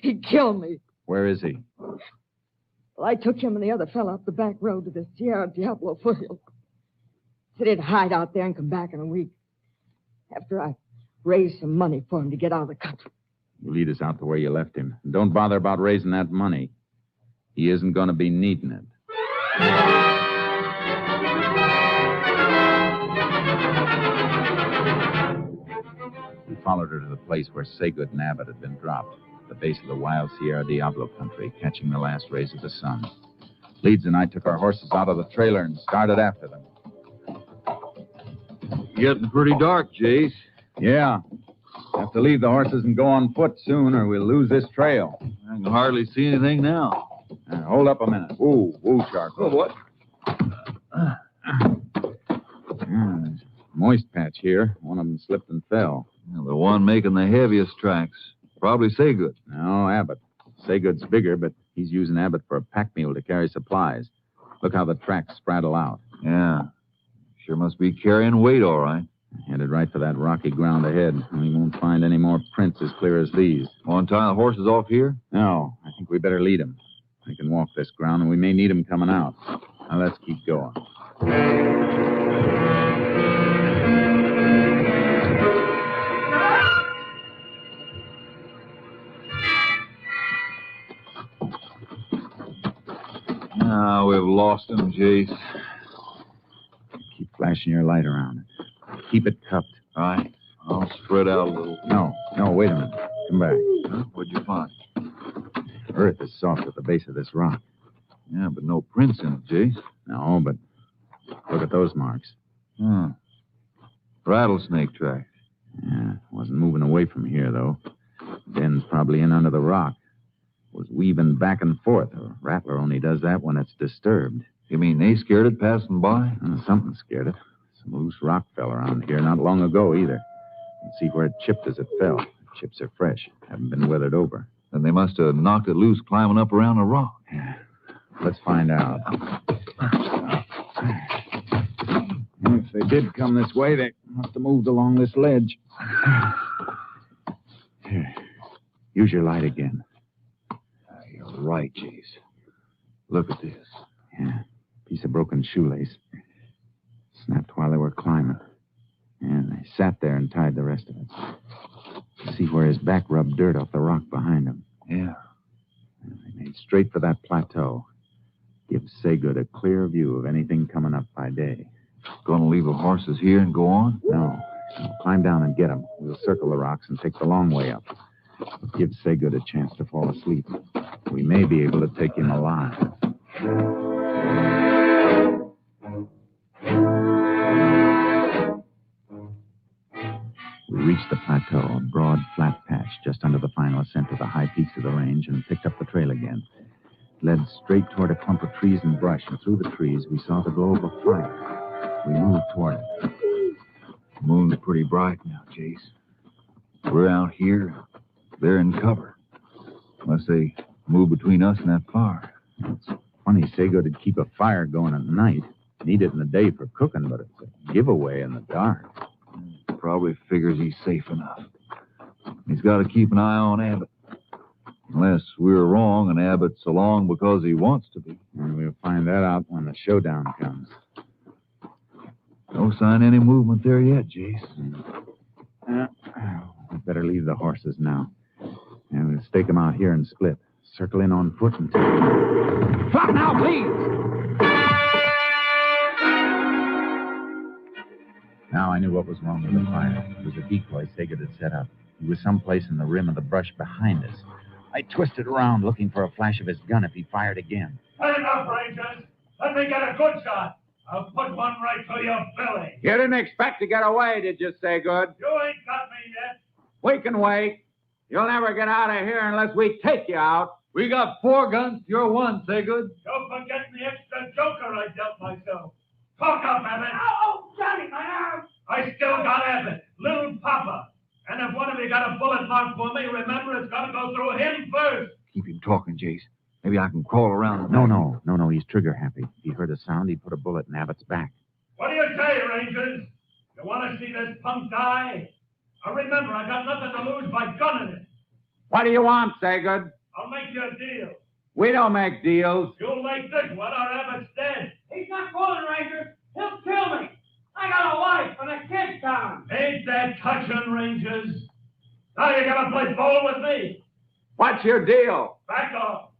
He'd kill me.
Where is he?
Well, I took him and the other fellow up the back road to the Sierra Diablo foothills. Said he'd hide out there and come back in a week. After I raised some money for him to get out of the country.
You lead us out to where you left him. And don't bother about raising that money. He isn't going to be needing it. We followed her to the place where Saygood and Abbott had been dropped, at the base of the wild Sierra Diablo country, catching the last rays of the sun. Leeds and I took our horses out of the trailer and started after them.
Getting pretty dark, Jace.
Yeah. Have to leave the horses and go on foot soon, or we'll lose this trail.
I can hardly see anything now.
Hold up a minute. Ooh, Charcoal.
Oh, what?
There's a moist patch here. One of them slipped and fell.
The one making the heaviest tracks. Probably Saygood.
No, Abbott. Saygood's bigger, but he's using Abbott for a pack mule to carry supplies. Look how the tracks spraddle out.
Yeah. Sure must be carrying weight, all right.
Headed right for that rocky ground ahead. We won't find any more prints as clear as these.
Want to tie the horses off here?
No, I think we better lead them. They can walk this ground, and we may need them coming out. Now, let's keep going.
Now we've lost him, Jace.
Keep flashing your light around it. Keep it cupped.
All right. I'll spread out a little.
No, wait a minute. Come back.
Huh? What'd you find?
Earth is soft at the base of this rock.
Yeah, but no prints in it, Jace.
No, but look at those marks.
Rattlesnake tracks.
Yeah, wasn't moving away from here, though. Den's probably in under the rock. Was weaving back and forth. A rattler only does that when it's disturbed.
You mean they scared it passing by?
Something scared it. Some loose rock fell around here not long ago, either. You can see where it chipped as it fell. The chips are fresh. Haven't been weathered over.
Then they must have knocked it loose climbing up around the rock.
Yeah. Let's find out. If they did come this way, they must have moved along this ledge. Here. Use your light again.
You're right, Jace. Look at this.
Yeah. Piece of broken shoelace. Snapped while they were climbing. And they sat there and tied the rest of it. See where his back rubbed dirt off the rock behind him.
Yeah.
And they made straight for that plateau. Gives Saygood a clear view of anything coming up by day.
Gonna leave the horses here and go on?
No. Climb down and get them. We'll circle the rocks and take the long way up. Give Saygood a chance to fall asleep. We may be able to take him alive. We reached the plateau, a broad, flat patch just under the final ascent of the high peaks of the range, and picked up the trail again. It led straight toward a clump of trees and brush, and through the trees we saw the glow of a fire. We moved toward it.
The moon's pretty bright now, Jace. We're out here. They're in cover. Unless they move between us and that fire.
It's funny Saygood would keep a fire going at night. Need it in the day for cooking, but it's a giveaway in the dark.
Probably figures he's safe enough. He's got to keep an eye on Abbott. Unless we're wrong and Abbott's along because he wants to be.
And we'll find that out when the showdown comes.
No sign of any movement there yet, Jace.
We better leave the horses now. And we'll stake them out here and split. Circle in on foot and...
Stop now, please!
Now I knew what was wrong with the fire. It was a decoy Saygood had set up. He was someplace in the rim of the brush behind us. I twisted around looking for a flash of his gun if he fired again.
Let it up, Rangers. Let me get a good shot. I'll put one right to your belly.
You didn't expect to get away, did you, Saygood?
You ain't got me yet.
We can wait. You'll never get out of here unless we take you out.
We got 4 guns. You're 1, Saygood.
Don't forget the extra joker I dealt myself. Talk up, Abbott. Oh, Johnny, my arm. I still got Abbott, little Papa. And if one of you got a bullet mark for me, remember it's got to go through him first.
Keep him talking, Jace. Maybe I can crawl around.
No. He's trigger happy. If he heard a sound, he'd put a bullet in Abbott's back.
What do you say, Rangers? You want to see this punk die? Now remember, I got nothing to lose by gunning it.
What do you want, Saygood?
I'll make you a deal.
We don't make deals.
You'll make this one, or Abbott's dead.
He's not calling, Ranger. He'll kill me. I got a wife and a kid down.
Ain't that touching, Rangers? Now you gotta play ball with me.
What's your deal?
Back off.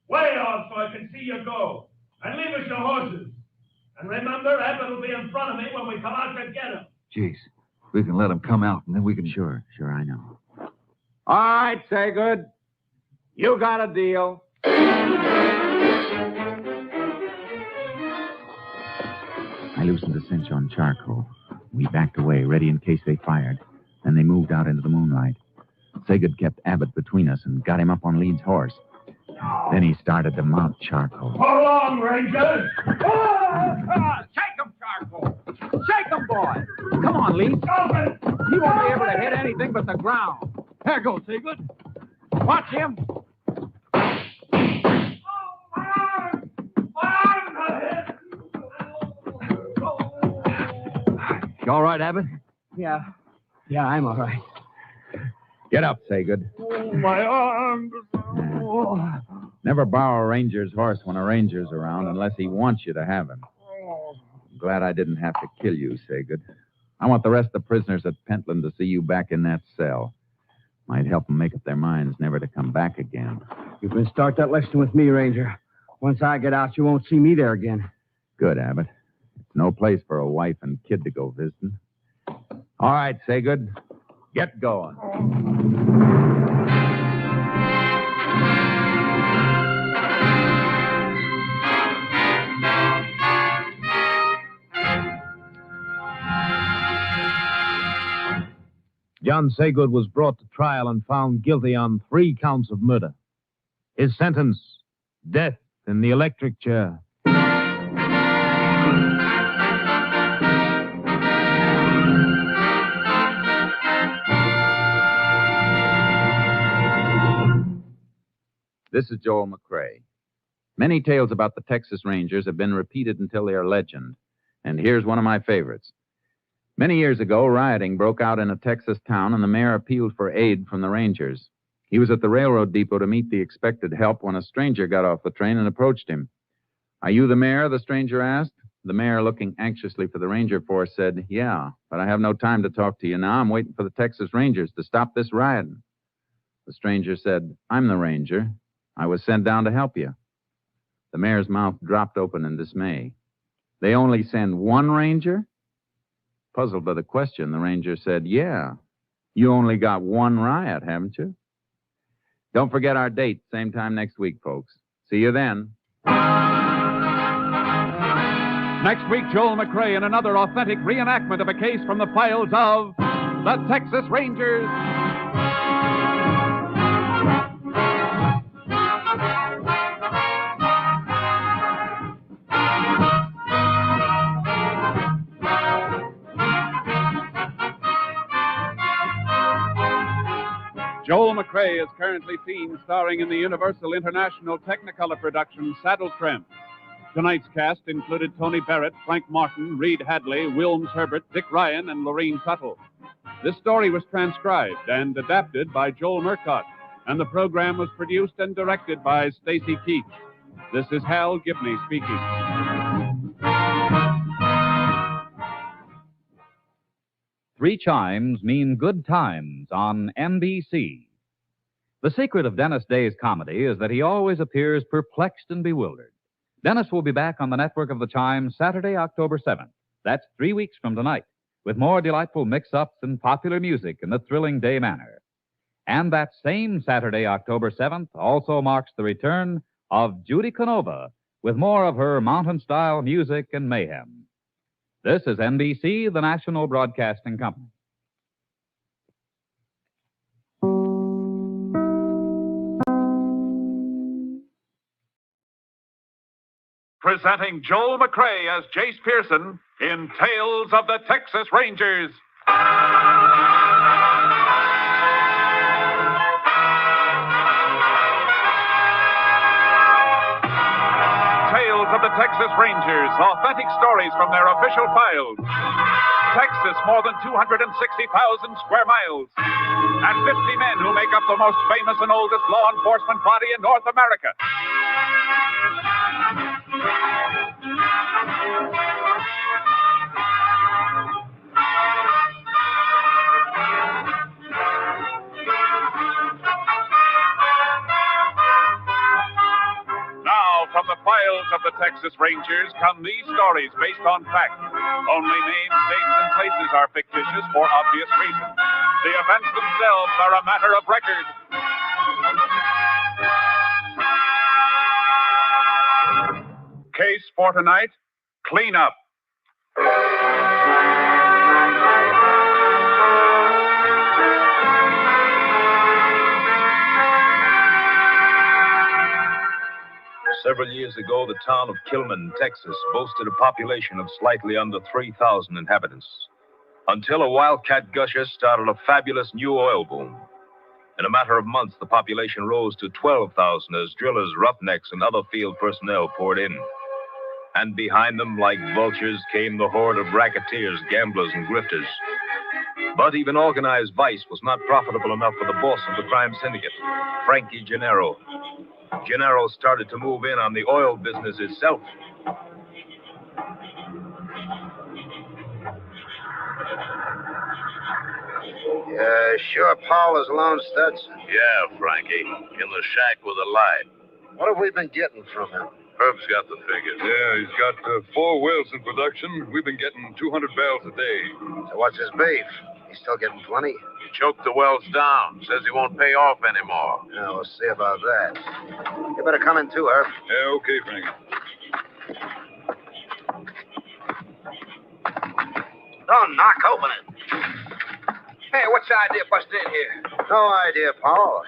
Way off so I can see you go. And leave us your horses. And remember, Abbott will be in front of me when we come out to get him.
Jeez, we can let him come out, and then we can...
Sure, I know.
All right, Saygood. You got a deal.
I loosened the cinch on charcoal. We backed away, ready in case they fired. Then they moved out into the moonlight. Saygood kept Abbott between us and got him up on Leeds' horse. Then he started to mount charcoal.
Hold on, Ranger.
Shake him, Charcoal. Shake him, boy. Come on, Lee. He won't be able to hit anything but the ground. There goes Saygood. Watch him.
You all right, Abbott?
Yeah, I'm all right.
Get up, Saygood.
Oh, my arms.
Never borrow a ranger's horse when a ranger's around unless he wants you to have him. I'm glad I didn't have to kill you, Saygood. I want the rest of the prisoners at Pentland to see you back in that cell. Might help them make up their minds never to come back again.
You can start that lesson with me, Ranger. Once I get out, you won't see me there again.
Good, Abbott. It's no place for a wife and kid to go visiting. All right, Saygood. Get going.
John Saygood was brought to trial and found guilty on 3 counts of murder. His sentence, death in the electric chair.
This is Joel McCrae. Many tales about the Texas Rangers have been repeated until they are legend. And here's one of my favorites. Many years ago, rioting broke out in a Texas town, and the mayor appealed for aid from the Rangers. He was at the railroad depot to meet the expected help when a stranger got off the train and approached him. "Are you the mayor?" the stranger asked. The mayor, looking anxiously for the Ranger force, said, "Yeah, but I have no time to talk to you now. I'm waiting for the Texas Rangers to stop this rioting." The stranger said, "I'm the Ranger. I was sent down to help you." The mayor's mouth dropped open in dismay. "They only send one ranger?" Puzzled by the question, the ranger said, "Yeah. You only got one riot, haven't you?" Don't forget our date, same time next week, folks. See you then.
Next week, Joel McCrae in another authentic reenactment of a case from the files of the Texas Rangers. Joel McCrae is currently seen starring in the Universal International Technicolor production Saddle Tramp. Tonight's cast included Tony Barrett, Frank Martin, Reed Hadley, Wilms Herbert, Dick Ryan, and Lorene Tuttle. This story was transcribed and adapted by Joel Murcott, and the program was produced and directed by Stacy Keach. This is Hal Gibney speaking.
Three chimes mean good times on NBC. The secret of Dennis Day's comedy is that he always appears perplexed and bewildered. Dennis will be back on the network of the Chimes Saturday, October 7th. That's 3 weeks from tonight, with more delightful mix-ups and popular music in the thrilling Day manner. And that same Saturday, October 7th, also marks the return of Judy Canova with more of her mountain-style music and mayhem. This is NBC, the National Broadcasting Company.
Presenting Joel McCrae as Jace Pearson in Tales of the Texas Rangers. Tales of the Texas Rangers, authentic stories from their official files. Texas, more than 260,000 square miles. And 50 men who make up the most famous and oldest law enforcement body in North America. Now, from the files of the
Texas Rangers come these stories based on fact. Only names, dates, and places are fictitious for obvious reasons. The events themselves are a matter of record. Case for tonight, clean up.
Several years ago, the town of Kilman, Texas, boasted a population of slightly under 3,000 inhabitants. Until a wildcat gusher started a fabulous new oil boom. In a matter of months, the population rose to 12,000 as drillers, roughnecks, and other field personnel poured in. And behind them, like vultures, came the horde of racketeers, gamblers, and grifters. But even organized vice was not profitable enough for the boss of the crime syndicate, Frankie Gennaro. Gennaro started to move in on the oil business itself.
Sure Paul is alone, Studs?
Yeah, Frankie. In the shack with a light.
What have we been getting from him?
Herb's got the figures.
Yeah, he's got 4 wells in production. We've been getting 200 barrels a day.
So what's his beef? He's still getting plenty?
He choked the wells down. Says he won't pay off anymore.
Yeah, we'll see about that. You better come in too, Herb.
Yeah, okay, Frankie.
Don't knock, open it.
Hey, what's the idea busting in here?
No idea, Paul.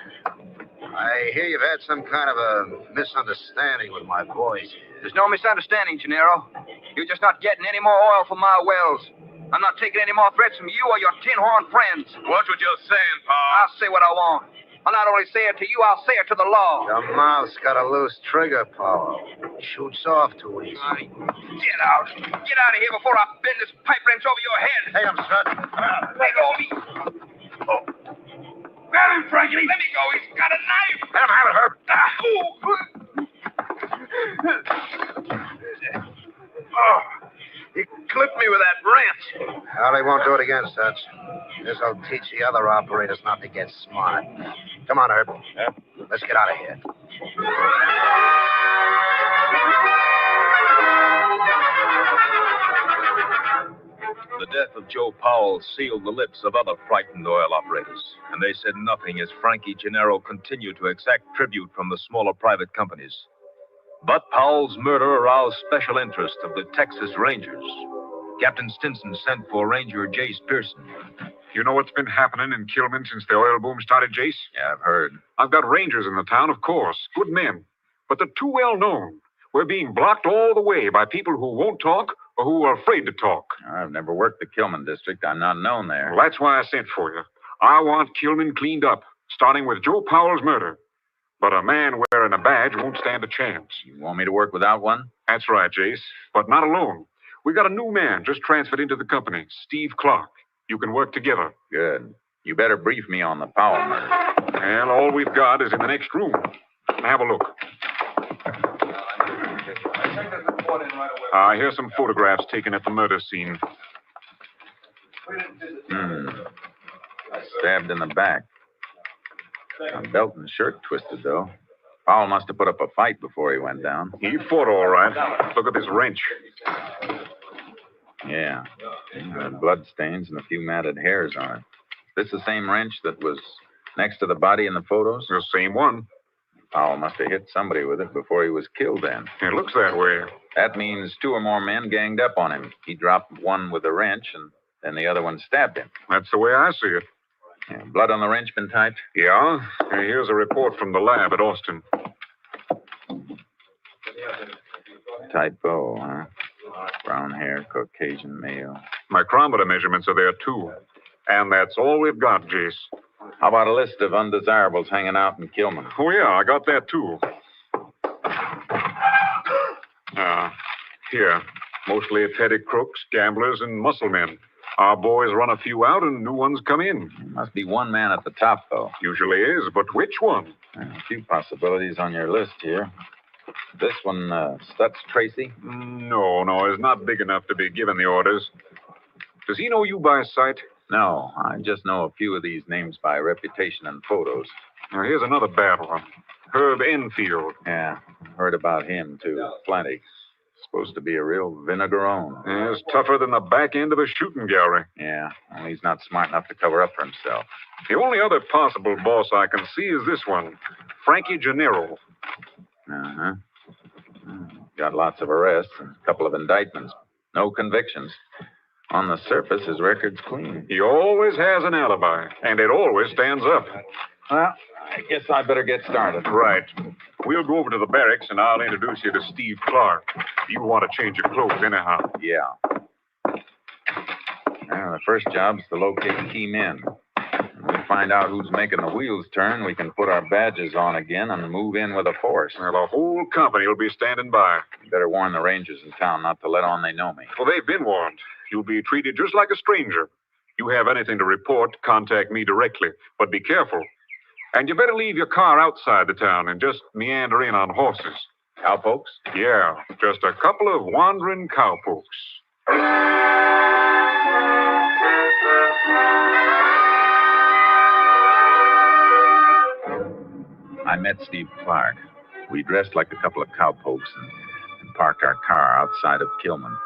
I hear you've had some kind of a misunderstanding with my boys.
There's no misunderstanding, Gennaro. You're just not getting any more oil from my wells. I'm not taking any more threats from you or your tin-horn friends.
Watch what you're saying, Paul.
I'll say what I want. I'll not only say it to you, I'll say it to the law.
Your mouth's got a loose trigger, Paul. Shoots off too easy.
Get out. Get out of here before I bend this pipe wrench over your head.
Take him, son.
Let go of me. Oh. Grab him, Frankie. Let me go. He's got a knife.
Let him have it, Herb.
Oh. He clipped me with that wrench.
Well, he won't do it again, Studs. This'll teach the other operators not to get smart. Come on, Herb.
Yeah.
Let's get out of here.
The death of Joe Powell sealed the lips of other frightened oil operators, and they said nothing as Frankie Gennaro continued to exact tribute from the smaller private companies. But Powell's murder aroused special interest of the Texas Rangers. Captain Stinson sent for Ranger Jace Pearson.
You know what's been happening in Kilman since the oil boom started, Jace?
Yeah, I've heard.
I've got rangers in the town, of course. Good men. But they're too well known. We're being blocked all the way by people who won't talk or who are afraid to talk.
I've never worked the Kilman district. I'm not known there.
Well, that's why I sent for you. I want Kilman cleaned up, starting with Joe Powell's murder. But a man wearing a badge won't stand a chance.
You want me to work without one?
That's right, Jace. But not alone. We got a new man just transferred into the company, Steve Clark. You can work together.
Good. You better brief me on the Powell murder.
Well, all we've got is in the next room. Have a look. Here's some photographs taken at the murder scene.
Stabbed in the back. A belt and shirt twisted, though. Powell must have put up a fight before he went down.
He fought all right. Look at this wrench.
Yeah. Blood stains and a few matted hairs on it. This the same wrench that was next to the body in the photos?
The same one.
Powell must have hit somebody with it before he was killed then.
It looks that way.
That means 2 or more men ganged up on him. He dropped one with a wrench, and then the other one stabbed him.
That's the way I see it.
Yeah, blood on the wrench been typed?
Yeah. Here's a report from the lab at Austin.
Typo, huh? Brown hair, Caucasian male.
Micrometer measurements are there, too. And that's all we've got, Jace.
How about a list of undesirables hanging out in Kilman?
Oh, yeah, I got that, too. Here. Mostly petty crooks, gamblers, and muscle men. Our boys run a few out and new ones come in.
There must be one man at the top, though.
Usually is, but which one?
A few possibilities on your list here. This one, Stutz Tracy?
No, it's not big enough to be given the orders. Does he know you by sight?
No, I just know a few of these names by reputation and photos.
Now, here's another bad one. Herb Enfield.
Yeah, heard about him, too. Plenty. Supposed to be a real vinegarone.
Yeah, it's tougher than the back end of a shooting gallery.
Yeah, only he's not smart enough to cover up for himself.
The only other possible boss I can see is this one, Frankie Gennaro.
Uh-huh. Got lots of arrests and a couple of indictments. No convictions. On the surface, his record's clean.
He always has an alibi, and it always stands up.
Well, I guess I better get started.
Right. We'll go over to the barracks, and I'll introduce you to Steve Clark. You want to change your clothes anyhow.
Yeah. Now, the first job's to locate key men. When we find out who's making the wheels turn, we can put our badges on again and move in with a force.
Well, the whole company will be standing by.
You better warn the rangers in town not to let on they know me.
Well, they've been warned. You'll be treated just like a stranger. You have anything to report, contact me directly. But be careful. And you better leave your car outside the town and just meander in on horses.
Cowpokes?
Yeah, just a couple of wandering cowpokes.
I met Steve Clark. We dressed like a couple of cowpokes and parked our car outside of Kilman.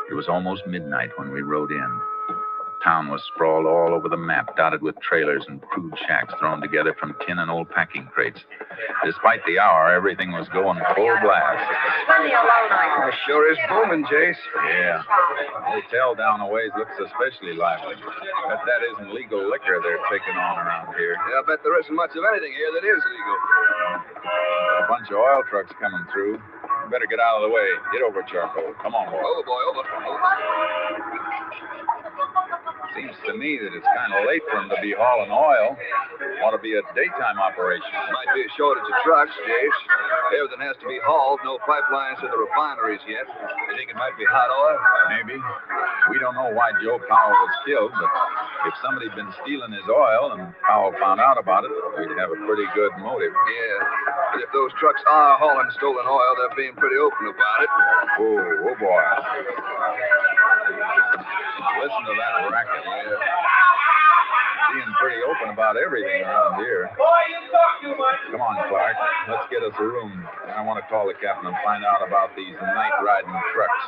It was almost midnight when we rode in. The town was sprawled all over the map, dotted with trailers and crude shacks thrown together from tin and old packing crates. Despite the hour, everything was going full blast.
That sure is booming, Jace.
Yeah. The hotel down a ways looks especially lively. Bet that isn't legal liquor they're taking on around here.
Yeah, I bet there isn't much of anything here that is legal.
A bunch of oil trucks coming through. You better get out of the way. Get over, Charcoal. Come on, boy.
Over, boy, over.
Seems to me that it's kind of late for them to be hauling oil. Ought to be a daytime operation.
Might be a shortage of trucks, Jace. Everything has to be hauled. No pipelines to the refineries yet. You think it might be hot oil?
Maybe. We don't know why Joe Powell was killed, but if somebody'd been stealing his oil and Powell found out about it, we'd have a pretty good motive.
Yeah. But if those trucks are hauling stolen oil, they're being pretty open about it.
Oh boy. Listen to that racket. Yeah. Being pretty open about everything around here.
Boy, you talk too much.
Come on, Clark. Let's get us a room. I want to call the captain and find out about these night-riding trucks.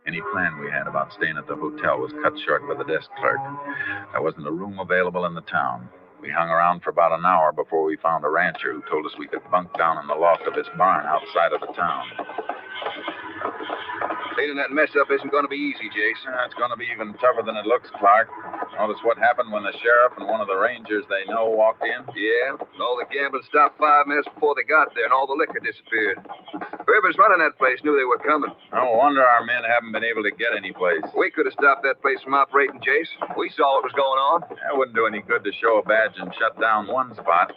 Any plan we had about staying at the hotel was cut short by the desk clerk. There wasn't a room available in the town. We hung around for about an hour before we found a rancher who told us we could bunk down in the loft of his barn outside of the town.
Cleaning that mess up isn't going to be easy, Jason.
It's going to be even tougher than it looks, Clark. Notice what happened when the sheriff and one of the rangers they know walked in?
Yeah, all the gambling stopped 5 minutes before they got there, and all the liquor disappeared. Whoever's running that place knew they were coming.
No wonder our men haven't been able to get any place.
We could have stopped that place from operating, Jace. We saw what was going on.
That wouldn't do any good to show a badge and shut down one spot.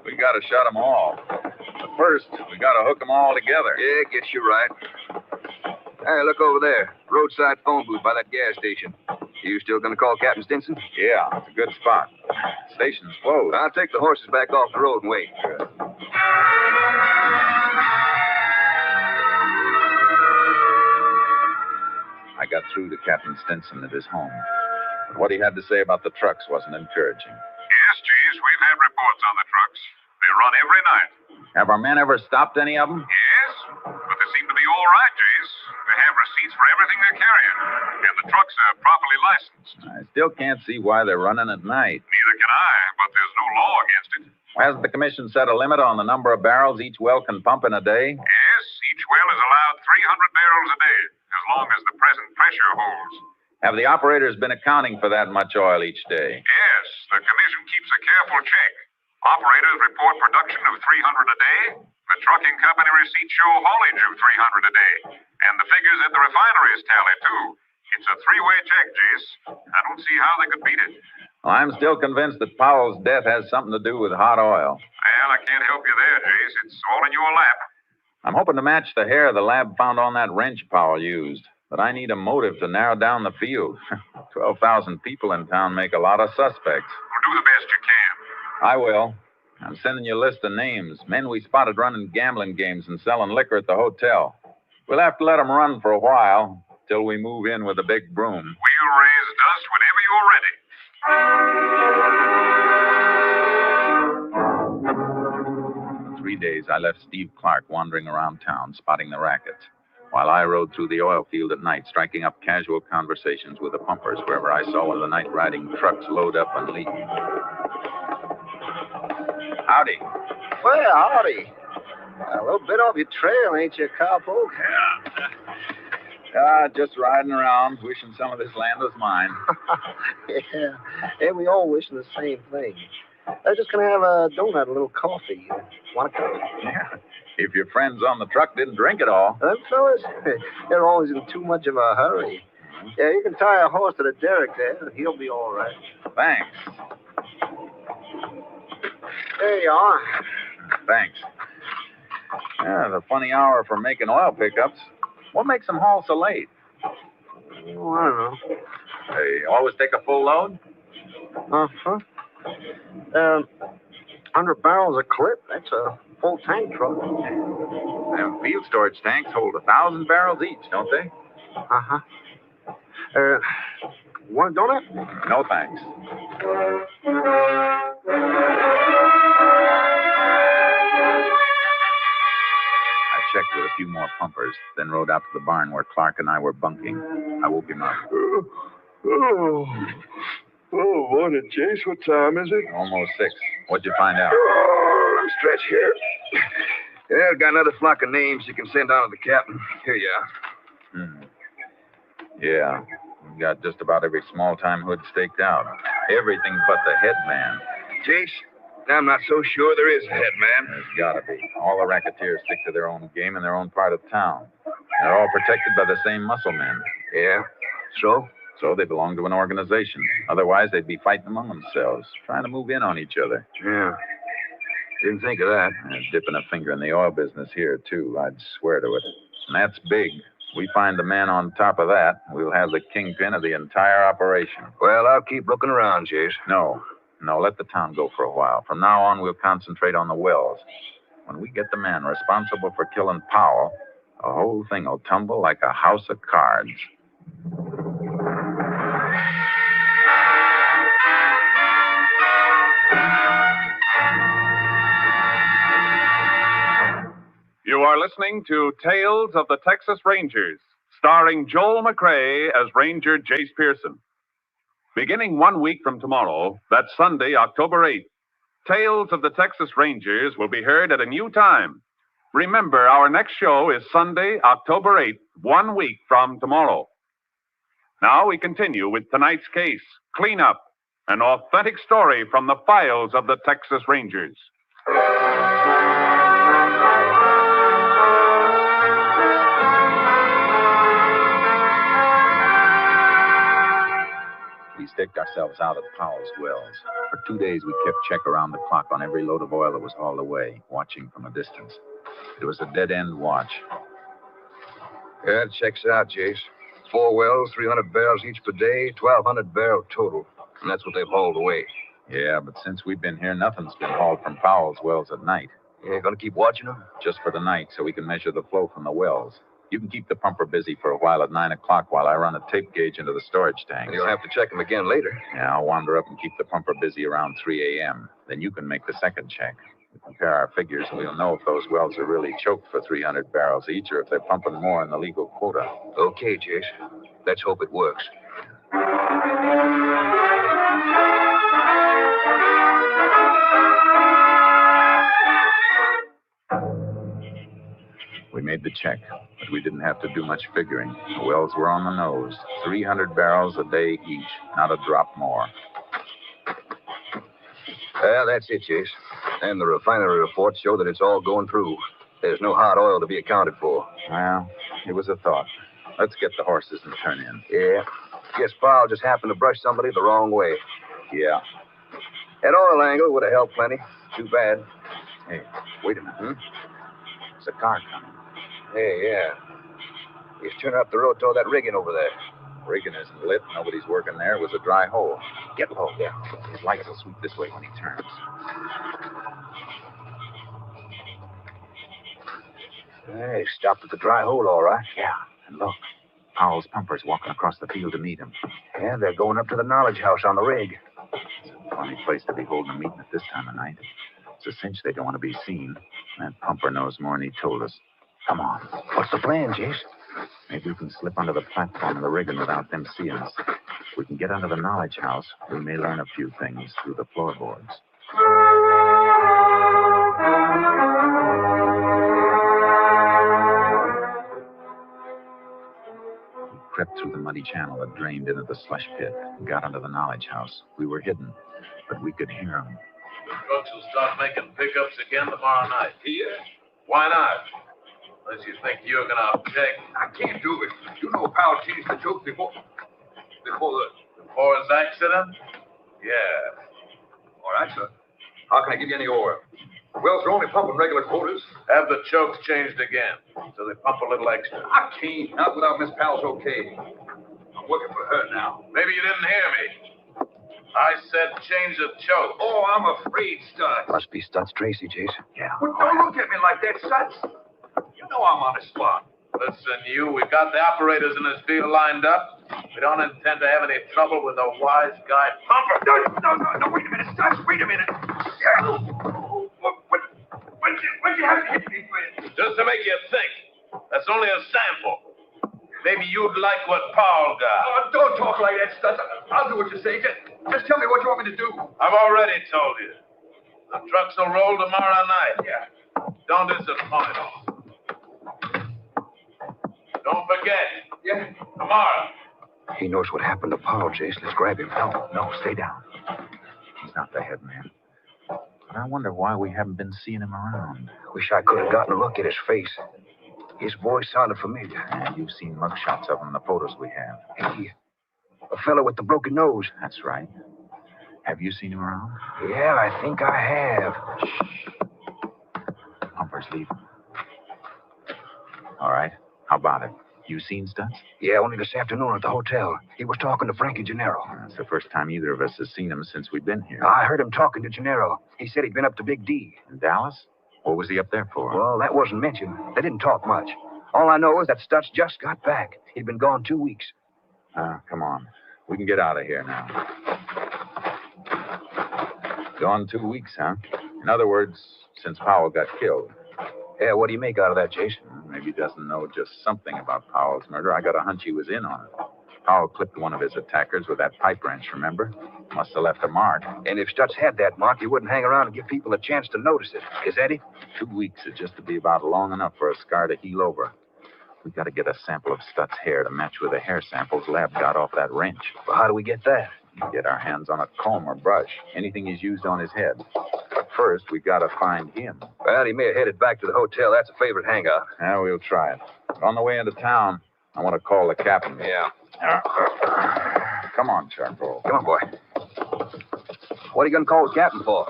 We got to shut them all. But first, we got to hook them all together.
Yeah, gets you right. Hey, look over there. Roadside phone booth by that gas station. You still going to call Captain Stinson?
Yeah, it's a good spot. Station's closed.
I'll take the horses back off the road and wait.
I got through to Captain Stinson at his home. But what he had to say about the trucks wasn't encouraging.
Yes, Jace, we've had reports on the trucks. They run every night.
Have our men ever stopped any of them?
Yes, but they seem to be all right, Jace. They have receipts for everything they're carrying, and the trucks are properly licensed.
I still can't see why they're running at night.
Neither can I, but there's no law against it.
Hasn't the commission set a limit on the number of barrels each well can pump in a day?
Yes, each well is allowed 300 barrels a day, as long as the present pressure holds.
Have the operators been accounting for that much oil each day?
Yes, the commission keeps a careful check. Operators report production of 300 a day. The trucking company receipts show haulage of 300 a day. And the figures at the refineries tally, too. It's a three-way check, Jace. I don't see how they could beat it.
Well, I'm still convinced that Powell's death has something to do with hot oil.
Well, I can't help you there, Jace. It's all in your lap.
I'm hoping to match the hair the lab found on that wrench Powell used. But I need a motive to narrow down the field. 12,000 people in town make a lot of suspects.
Well, do the best you can.
I will. I'm sending you a list of names. Men we spotted running gambling games and selling liquor at the hotel. We'll have to let them run for a while till we move in with a big broom.
We'll raise dust whenever you're ready.
3 days, I left Steve Clark wandering around town, spotting the rackets, while I rode through the oil field at night, striking up casual conversations with the pumpers wherever I saw one of the night-riding trucks load up and leave. Howdy.
Well, howdy. A little bit off your trail, ain't you, cowpoke?
Yeah. Just riding around, wishing some of this land was mine.
Yeah. Hey, we all wish the same thing. I'm just going to have a donut, a little coffee. Want a cup?
Yeah. If your friends on the truck didn't drink it all.
Them fellas, they're always in too much of a hurry. Yeah, you can tie a horse to the derrick there. He'll be all right.
Thanks.
There you are.
Thanks. Yeah, it's a funny hour for making oil pickups. What makes them haul so late?
Oh, I don't know.
They always take a full load?
Uh-huh. 100 barrels a clip. That's a full tank truck.
Them field storage tanks hold 1,000 barrels each, don't they?
Uh-huh. Want a donut?
No, thanks. I checked with a few more pumpers, then rode out to the barn where Clark and I were bunking. I woke him up.
Oh, morning, Chase. What time is it?
Almost 6. What'd you find out?
Oh, let me stretch here.
Yeah, I've got another flock of names you can send down to the captain. Here you are.
Yeah, we got just about every small-time hood staked out. Everything but the head man.
Chase, I'm not so sure there is a head man.
There's gotta be. All the racketeers stick to their own game in their own part of town. They're all protected by the same muscle men.
Yeah? So?
So they belong to an organization. Otherwise, they'd be fighting among themselves, trying to move in on each other.
Yeah. Didn't think of that.
Dipping a finger in the oil business here, too. I'd swear to it. And that's big. We find the man on top of that, we'll have the kingpin of the entire operation.
Well, I'll keep looking around, Chase.
No, let the town go for a while. From now on, we'll concentrate on the wells. When we get the man responsible for killing Powell, the whole thing will tumble like a house of cards.
You are listening to Tales of the Texas Rangers, starring Joel McRae as Ranger Jace Pearson. Beginning 1 week from tomorrow, that's Sunday, October 8th, Tales of the Texas Rangers will be heard at a new time. Remember, our next show is Sunday, October 8th, 1 week from tomorrow. Now we continue with tonight's case, Cleanup, an authentic story from the files of the Texas Rangers.
We staked ourselves out at Powell's wells. For 2 days, we kept check around the clock on every load of oil that was hauled away, watching from a distance. It was a dead-end watch.
Yeah, it checks out, Chase. 4 wells, 300 barrels each per day, 1,200 barrel total. And that's what they've hauled away.
Yeah, but since we've been here, nothing's been hauled from Powell's wells at night.
You gonna keep watching them?
Just for the night, so we can measure the flow from the wells. You can keep the pumper busy for a while at 9 o'clock while I run a tape gauge into the storage tank.
You'll have to check them again later.
Yeah, I'll wander up and keep the pumper busy around 3 a.m. Then you can make the second check. We compare our figures, and we'll know if those wells are really choked for 300 barrels each or if they're pumping more in the legal quota.
Okay, Chase. Let's hope it works.
We made the check, but we didn't have to do much figuring. The wells were on the nose. 300 barrels a day each, not a drop more.
Well, that's it, Chase. And the refinery reports show that it's all going through. There's no hot oil to be accounted for.
Well, it was a thought. Let's get the horses and turn in.
Yeah. Guess Powell just happened to brush somebody the wrong way.
Yeah.
That oil angle would have helped plenty. Too bad.
Hey, wait a minute. There's a car coming.
Hey, yeah. He's turning up the road toward that rigging over there.
Rigging isn't lit. Nobody's working there. It was a dry hole. Get low. Yeah. His lights will sweep this way when he turns.
Hey, stopped at the dry hole, all right.
Yeah. And look, Powell's pumpers walking across the field to meet him.
Yeah, they're going up to the knowledge house on the rig.
It's a funny place to be holding a meeting at this time of night. It's a cinch they don't want to be seen. That pumper knows more than he told us. Come on.
What's the plan, Jace?
Maybe we can slip onto the platform of the rigging without them seeing us. If we can get under the knowledge house, we may learn a few things through the floorboards. We crept through the muddy channel that drained into the slush pit and got under the knowledge house. We were hidden, but we could hear them.
Trucks will start making pickups again tomorrow night. Yeah? Why not? Unless you think you're going to object.
I can't do it. You know Powell changed the joke before
Before his accident? Yeah.
All right, sir. How can I give you any oil? Well, they're only pumping regular quotas.
Have the chokes changed again, so they pump a little extra.
I can't. Not without Miss Powell's okay. I'm working for her now.
Maybe you didn't hear me. I said change the choke.
Oh, I'm afraid, Stutz.
Must be Stutz Tracy, Jace.
Yeah.
Well, don't look at me like that, Stutz. You know I'm on the spot.
Listen, we've got the operators in this field lined up. We don't intend to have any trouble with a wise guy pumper.
No, wait a minute, Stutz, wait a minute. What'd you have to hit me with?
Just to make you think. That's only a sample. Maybe you'd like what Paul got.
Oh, don't talk like that, Stutz. I'll do what you say. Just tell me what you want me to do.
I've already told you. The trucks will roll tomorrow night.
Yeah.
Don't disappoint. Don't forget.
Yeah.
Tomorrow.
He knows what happened to Paul, Jace. Let's grab him.
No, stay down. He's not the head man. But I wonder why we haven't been seeing him around.
Wish I could have gotten a look at his face. His voice sounded familiar.
And you've seen mugshots of him in the photos we have.
Hey, a fellow with the broken nose.
That's right. Have you seen him around?
Yeah, I think I have.
Shh. Pumper's leaving. All right. How about it? You seen Stutz?
Yeah, only this afternoon at the hotel. He was talking to Frankie Gennaro.
That's the first time either of us has seen him since we've been here.
I heard him talking to Gennaro. He said he'd been up to Big D.
In Dallas? What was he up there for?
Well, that wasn't mentioned. They didn't talk much. All I know is that Stutz just got back. He'd been gone 2 weeks.
Come on. We can get out of here now. Gone 2 weeks, huh? In other words, since Powell got killed.
Yeah, what do you make out of that, Jason?
Maybe he doesn't know just something about Powell's murder. I got a hunch he was in on it. Powell clipped one of his attackers with that pipe wrench, remember? Must have left a mark.
And if Stutz had that mark, he wouldn't hang around and give people a chance to notice it. Is that it?
2 weeks is just to be about long enough for a scar to heal over. We got to get a sample of Stutz's hair to match with the hair samples Lab got off that wrench.
Well, how do we get that?
Get our hands on a comb or brush. Anything he's used on his head. But first, we got to find him.
Well, he may have headed back to the hotel. That's a favorite hangout.
Yeah, we'll try it. But on the way into town, I want to call the captain.
Yeah.
Come on, Charcoal.
Come on, boy. What are you going to call the captain for?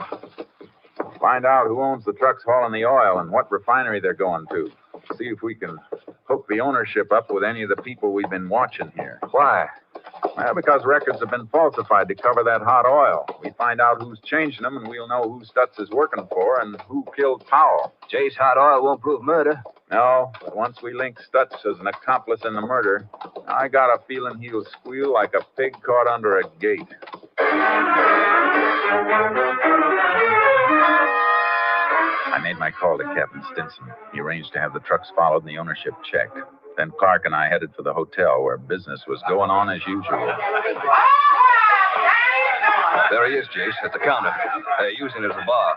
Find out who owns the trucks hauling the oil and what refinery they're going to. See if we can hook the ownership up with any of the people we've been watching here.
Why?
Well, because records have been falsified to cover that hot oil. We find out who's changing them, and we'll know who Stutz is working for and who killed Powell.
Jay's hot oil won't prove murder.
No, but once we link Stutz as an accomplice in the murder, I got a feeling he'll squeal like a pig caught under a gate. I made my call to Captain Stinson. He arranged to have the trucks followed and the ownership checked. Then Clark and I headed for the hotel where business was going on as usual.
There he is, Jace, at the counter. Using it as a bar.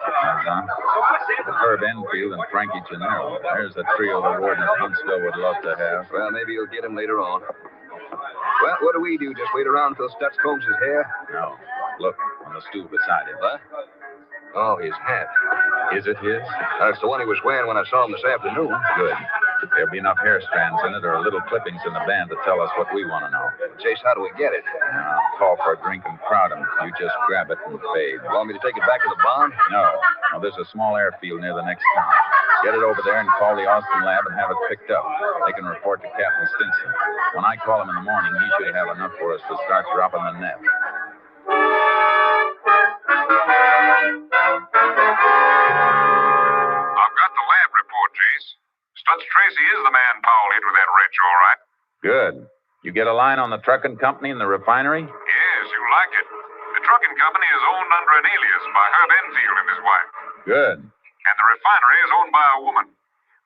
Herb Enfield and Frankie Gennaro. There's a trio the warden of Huntsville would love to have.
Well, maybe you'll get him later on. Well, what do we do? Just wait around until Stutz combs his hair?
No. Look, on the stool beside him.
What? Oh, his hat.
Is it his?
That's the one he was wearing when I saw him this afternoon.
Good. There'll be enough hair strands in it or little clippings in the band to tell us what we want to know.
Chase, how do we get it?
I'll call for a drink and crowd him. You just grab it and fade.
You want me to take it back to the barn?
No. No, there's a small airfield near the next town. Get it over there and call the Austin lab and have it picked up. They can report to Captain Stinson. When I call him in the morning, he should have enough for us to start dropping the net.
I've got the lab report, Jace. Stutz Tracy is the man Powell hit with that wrench, all right.
Good. You get a line on the trucking company and the refinery?
Yes, you like it. The trucking company is owned under an alias by Herb Enfield. Benfield and his wife.
Good.
And the refinery is owned by a woman.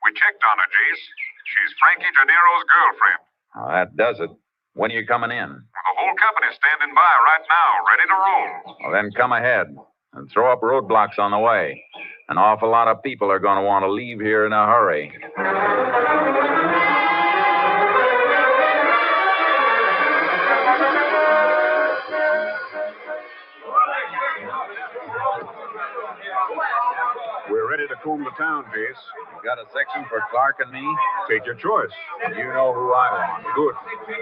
We checked on her, Jace. She's Frankie Gennaro's girlfriend.
Oh, that does it. When are you coming in?
The whole company's standing by right now, ready to roll.
Well, then come ahead and throw up roadblocks on the way. An awful lot of people are going to want to leave here in a hurry.
We're ready to comb the town, Jace.
You got a section for Clark and me?
Take your choice.
You know who I want.
Good.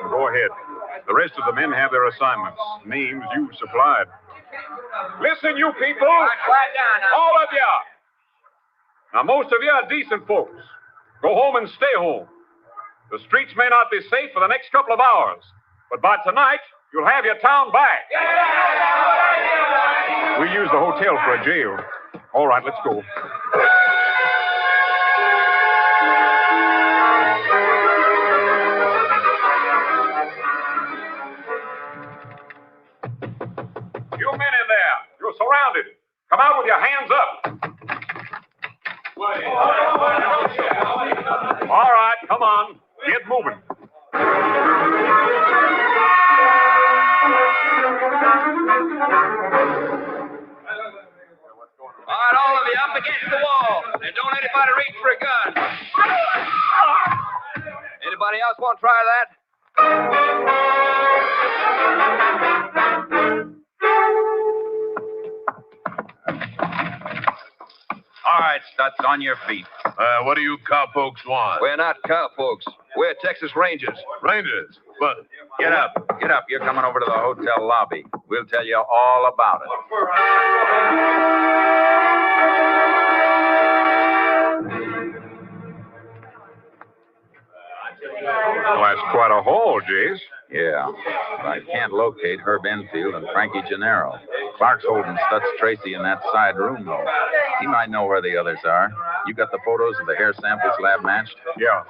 Go ahead. The rest of the men have their assignments. Names you supplied. Listen, you people.
Quiet down now.
All of you. Now, most of you are decent folks. Go home and stay home. The streets may not be safe for the next couple of hours, but by tonight, you'll have your town back. We use the hotel for a jail. All right, let's go. You men in there, you're surrounded. Come out with your hands up. All right, come on. Get moving.
All right, all of you, up against the wall. And don't anybody reach for a gun. Anybody else want to try that?
All right, Stutz, on your feet.
What do you cowpokes want?
We're not cowpokes. We're Texas Rangers.
Rangers? But
Get up. Get up. You're coming over to the hotel lobby. We'll tell you all about it.
Well, that's quite a haul, Jace.
Yeah, but I can't locate Herb Enfield and Frankie Gennaro. Clark's holding Stutz Tracy in that side room, though. He might know where the others are. You got the photos of the hair samples lab matched?
Yeah,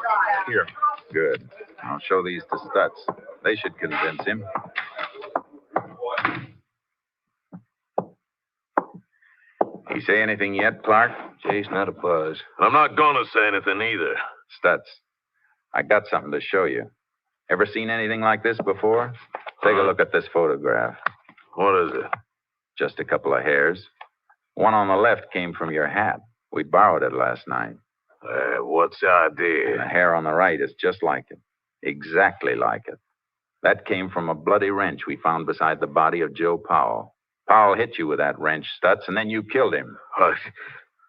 here.
Good. I'll show these to Stutz. They should convince him. You say anything yet, Clark?
Jace, not a buzz.
I'm not going to say anything either.
Stutz, I got something to show you. Ever seen anything like this before? Take a look at this photograph.
What is it?
Just a couple of hairs. One on the left came from your hat. We borrowed it last night.
What's the idea?
And the hair on the right is just like it. Exactly like it. That came from a bloody wrench we found beside the body of Joe Powell. Powell hit you with that wrench, Stutz, and then you killed him.
I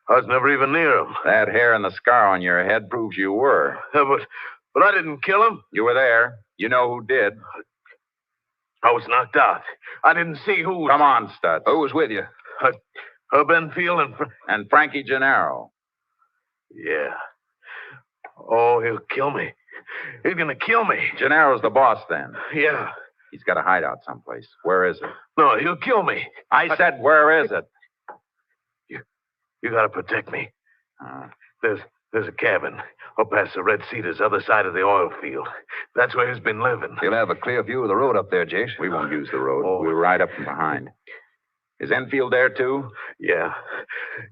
was never even near him.
That hair and the scar on your head proves you were.
But I didn't kill him.
You were there. You know who did.
I was knocked out. I didn't see who.
Come on, Stutz.
Who was with you?
Herb Enfield
and Frankie Gennaro.
Yeah. Oh, he'll kill me. He's going to kill me.
Gennaro's the boss, then.
Yeah.
He's got a hideout someplace. Where is it?
No, he'll kill me.
I said, where is it?
You got to protect me. There's a cabin up past the Red Cedars, other side of the oil field. That's where he's been living.
You'll have a clear view of the road up there, Jace.
We won't use the road. We'll ride up from behind. Is Enfield there, too?
Yeah.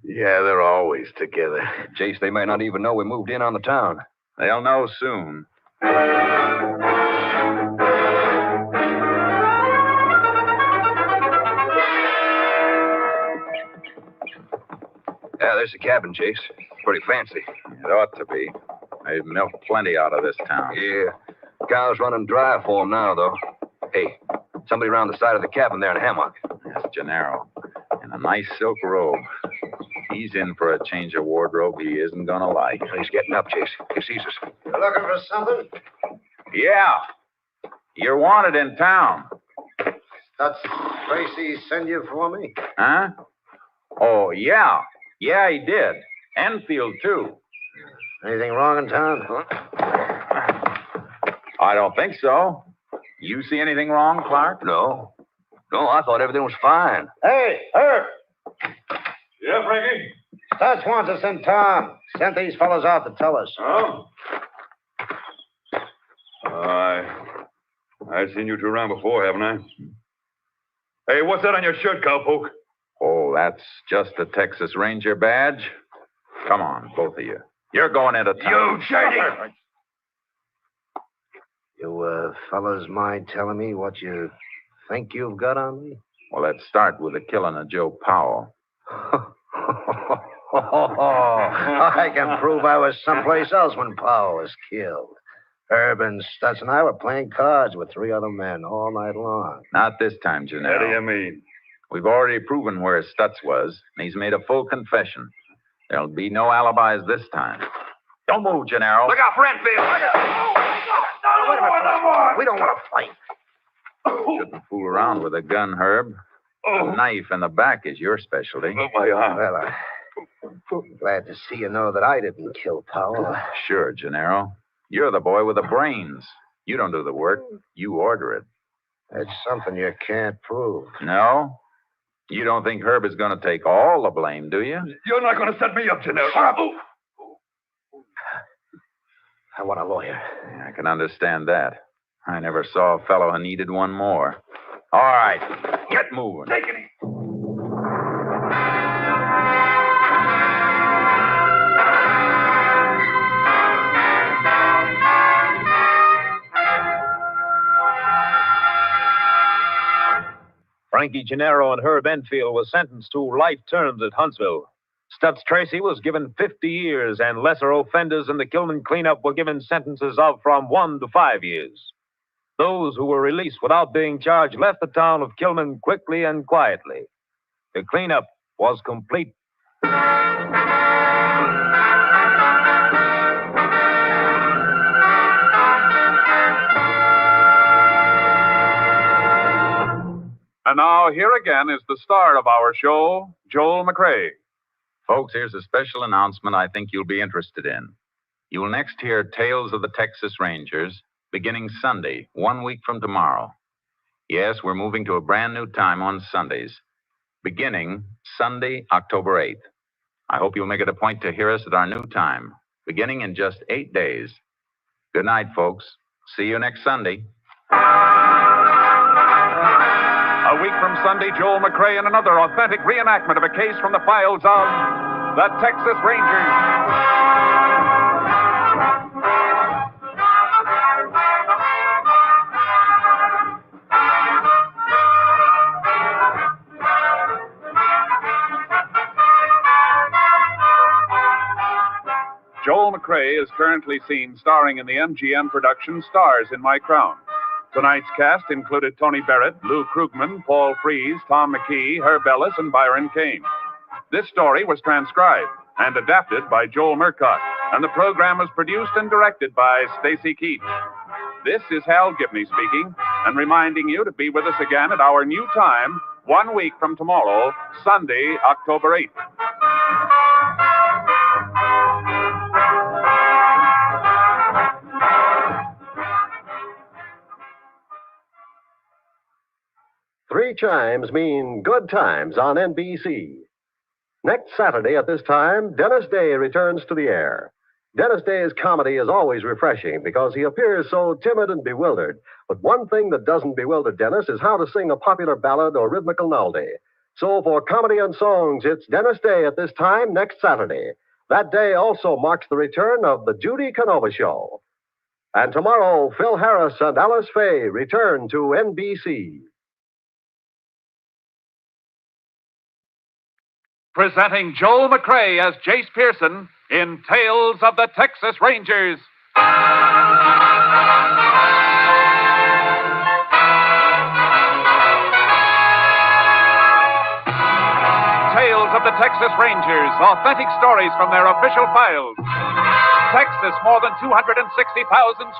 Yeah, they're always together.
Jace, they may not even know we moved in on the town.
They'll know soon.
Yeah, there's the cabin, Jace. Pretty fancy.
It ought to be. They've milked plenty out of this town.
Yeah. Cow's running dry for 'em now, though. Hey, somebody around the side of the cabin there in a hammock.
That's Gennaro. In a nice silk robe. He's in for a change of wardrobe he isn't going to like.
He's getting up, Chase. He sees us.
You looking for something?
Yeah. You're wanted in town.
That's Tracy send you for me?
Huh? Oh, yeah. Yeah, he did. Enfield, too.
Anything wrong in town? Huh?
I don't think so. You see anything wrong, Clark?
No. No, I thought everything was fine.
Hey, Herb!
Yeah, Frankie?
Stutz wants us in town. Sent these fellows out to tell us.
Oh? I've seen you two around before, haven't I? Hey, what's that on your shirt, cowpoke?
Oh, that's just a Texas Ranger badge? Come on, both of you. You're going into town.
You shady!
You, fellas mind telling me what you think you've got on me?
Well, let's start with the killing of Joe Powell.
I can prove I was someplace else when Powell was killed. Herb and Stutz and I were playing cards with 3 other men all night long.
Not this time, Gennaro.
What do you mean?
We've already proven where Stutz was, and he's made a full confession. There'll be no alibis this time. Don't move, Gennaro.
Look out for Enfield! Wait a minute. We don't want to fight.
Shouldn't fool around with a gun, Herb. A knife in the back is your specialty.
Oh, my arm.
Well, I'm glad to see you know that I didn't kill Powell.
Sure, Gennaro. You're the boy with the brains. You don't do the work. You order it.
That's something you can't prove.
No? You don't think Herb is going to take all the blame, do you?
You're not going to set me up, Gennaro.
I want a lawyer.
Yeah, I can understand that. I never saw a fellow who needed one more. All right, get moving.
Take it easy.
Frankie Gennaro and Herb Enfield were sentenced to life terms at Huntsville. Stutz Tracy was given 50 years, and lesser offenders in the Kilman cleanup were given sentences of from 1 to 5 years. Those who were released without being charged left the town of Kilman quickly and quietly. The cleanup was complete.
And now, here again is the star of our show, Joel McCrea.
Folks, here's a special announcement I think you'll be interested in. You will next hear Tales of the Texas Rangers, beginning Sunday, 1 week from tomorrow. Yes, we're moving to a brand new time on Sundays, beginning Sunday, October 8th. I hope you'll make it a point to hear us at our new time, beginning in just 8 days. Good night, folks. See you next Sunday.
A week from Sunday, Joel McCrea in another authentic reenactment of a case from the files of the Texas Rangers. Joel McCrea is currently seen starring in the MGM production Stars in My Crown. Tonight's cast included Tony Barrett, Lou Krugman, Paul Frees, Tom McKee, Herb Ellis, and Byron Kane. This story was transcribed and adapted by Joel Murcott, and the program was produced and directed by Stacy Keach. This is Hal Gibney speaking, and reminding you to be with us again at our new time, 1 week from tomorrow, Sunday, October 8th.
Three chimes mean good times on NBC. Next Saturday at this time, Dennis Day returns to the air. Dennis Day's comedy is always refreshing because he appears so timid and bewildered. But one thing that doesn't bewilder Dennis is how to sing a popular ballad or rhythmical melody. So for comedy and songs, it's Dennis Day at this time next Saturday. That day also marks the return of the Judy Canova Show. And tomorrow, Phil Harris and Alice Faye return to NBC.
Presenting Joel McCrea as Jace Pearson in Tales of the Texas Rangers. Tales of the Texas Rangers, authentic stories from their official files. Texas, more than 260,000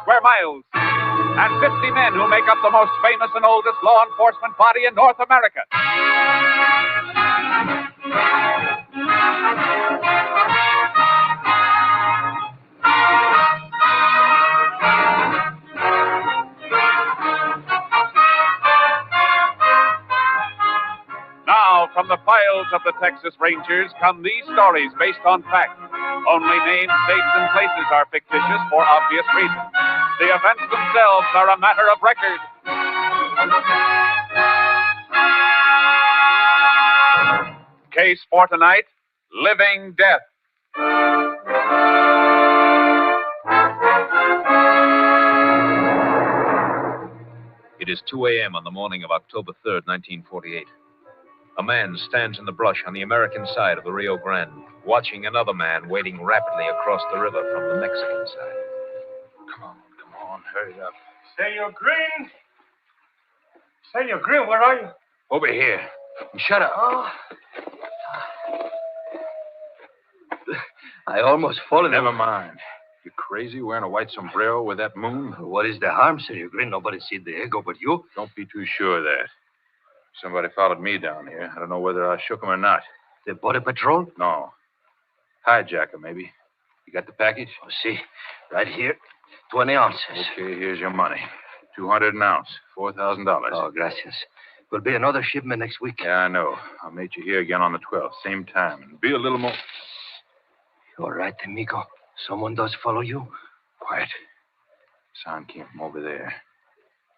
square miles. And 50 men who make up the most famous and oldest law enforcement body in North America. Now, from the files of the Texas Rangers come these stories based on fact. Only names, dates, and places are fictitious for obvious reasons. The events themselves are a matter of record. case for tonight, Living Death.
It is 2 a.m. on the morning of October 3rd, 1948. A man stands in the brush on the American side of the Rio Grande, watching another man wading rapidly across the river from the Mexican side.
Come on, hurry up.
Senor Green? Senor Green, where are you?
Over here. Shut up.
Oh.
I almost fallen.
Never mind. You crazy wearing a white sombrero with that moon?
What is the harm, Senor Green? Nobody see the ego but you.
Don't be too sure of that. Somebody followed me down here. I don't know whether I shook him or not.
The border patrol?
No. Hijacker, maybe. You got the package?
Oh, see. Right here. 20 ounces.
Okay, here's your money. 200 an ounce. $4,000.
Oh, gracias. Will be another shipment next week.
Yeah, I know. I'll meet you here again on the 12th. Same time. And be a little more...
All right, amigo. Someone does follow you?
Quiet. Sound came from over there.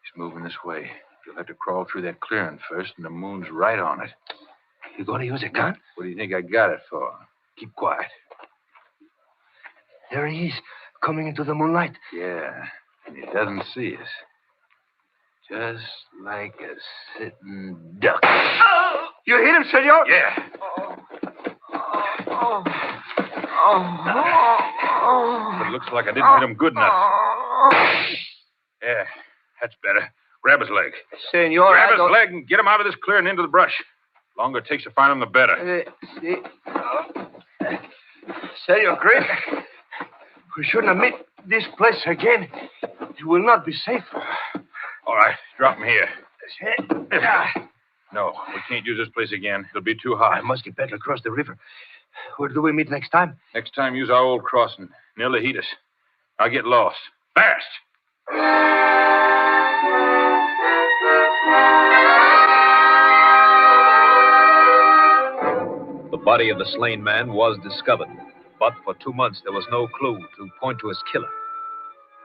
He's moving this way. You'll have to crawl through that clearing first, and the moon's right on it.
You going to use a gun?
What do you think I got it for? Keep quiet.
There he is, coming into the moonlight.
Yeah, and he doesn't see us. Just like a sitting duck.
Oh! You hit him, senor?
Yeah. But it looks like I didn't hit him good enough. Yeah, that's better. Grab his leg.
Senor,
Grab his leg and get him out of this clearing into the brush. The longer it takes to find him, the better.
Senor Green, we shouldn't have met this place again. It will not be safe.
All right, drop him here. No, we can't use this place again. It'll be too hot.
I must get back across the river. Where do we meet next time?
Next time, use our old crossing, near Lahitas. I'll get lost. Fast!
The body of the slain man was discovered, but for 2 months there was no clue to point to his killer.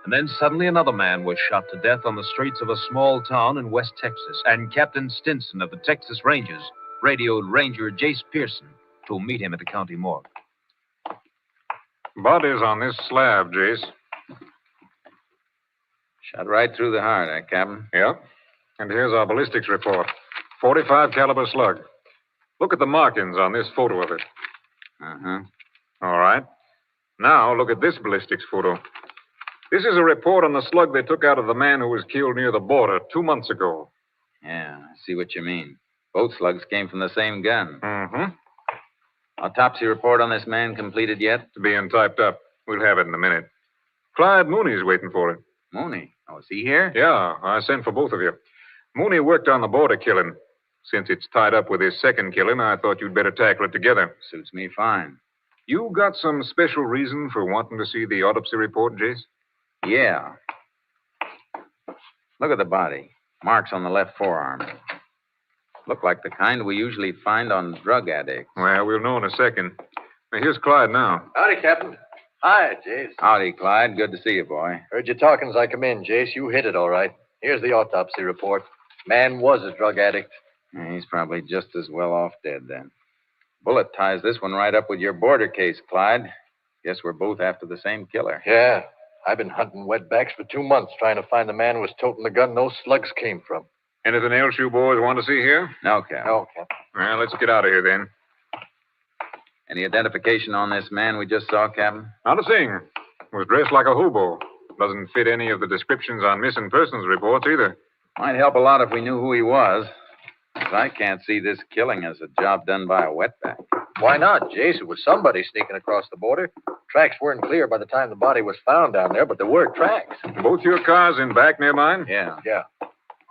And then suddenly another man was shot to death on the streets of a small town in West Texas, and Captain Stinson of the Texas Rangers radioed Ranger Jace Pearson to meet him at the county morgue.
Body's on this slab, Jace.
Shot right through the heart, Captain?
Yep. And here's our ballistics report. 45 caliber slug. Look at the markings on this photo of it.
Uh-huh.
All right. Now look at this ballistics photo. This is a report on the slug they took out of the man who was killed near the border 2 months ago.
Yeah, I see what you mean. Both slugs came from the same gun.
Mm-hmm.
Autopsy report on this man completed yet?
Being typed up. We'll have it in a minute. Clyde Mooney's waiting for it.
Mooney? Oh, is he here?
Yeah, I sent for both of you. Mooney worked on the border killing. Since it's tied up with his second killing, I thought you'd better tackle it together.
Suits me fine.
You got some special reason for wanting to see the autopsy report, Jace?
Yeah. Look at the body. Marks on the left forearm. Look like the kind we usually find on drug addicts.
Well, we'll know in a second. Now, here's Clyde now.
Howdy, Captain. Hi, Jace.
Howdy, Clyde. Good to see you, boy.
Heard you talking as I come in, Jace. You hit it all right. Here's the autopsy report. Man was a drug addict.
Yeah, he's probably just as well off dead then. Bullet ties this one right up with your border case, Clyde. Guess we're both after the same killer.
Yeah. I've been hunting wetbacks for 2 months trying to find the man who was toting the gun those slugs came from.
Anything else you boys want to see here?
No, Captain.
No, Captain.
Well, let's get out of here then.
Any identification on this man we just saw, Captain?
Not a thing. Was dressed like a hobo. Doesn't fit any of the descriptions on missing persons reports either.
Might help a lot if we knew who he was. 'Cause I can't see this killing as a job done by a wetback.
Why not, Jace? It was somebody sneaking across the border. Tracks weren't clear by the time the body was found down there, but there were tracks.
Both your cars in back near mine?
Yeah.
Yeah.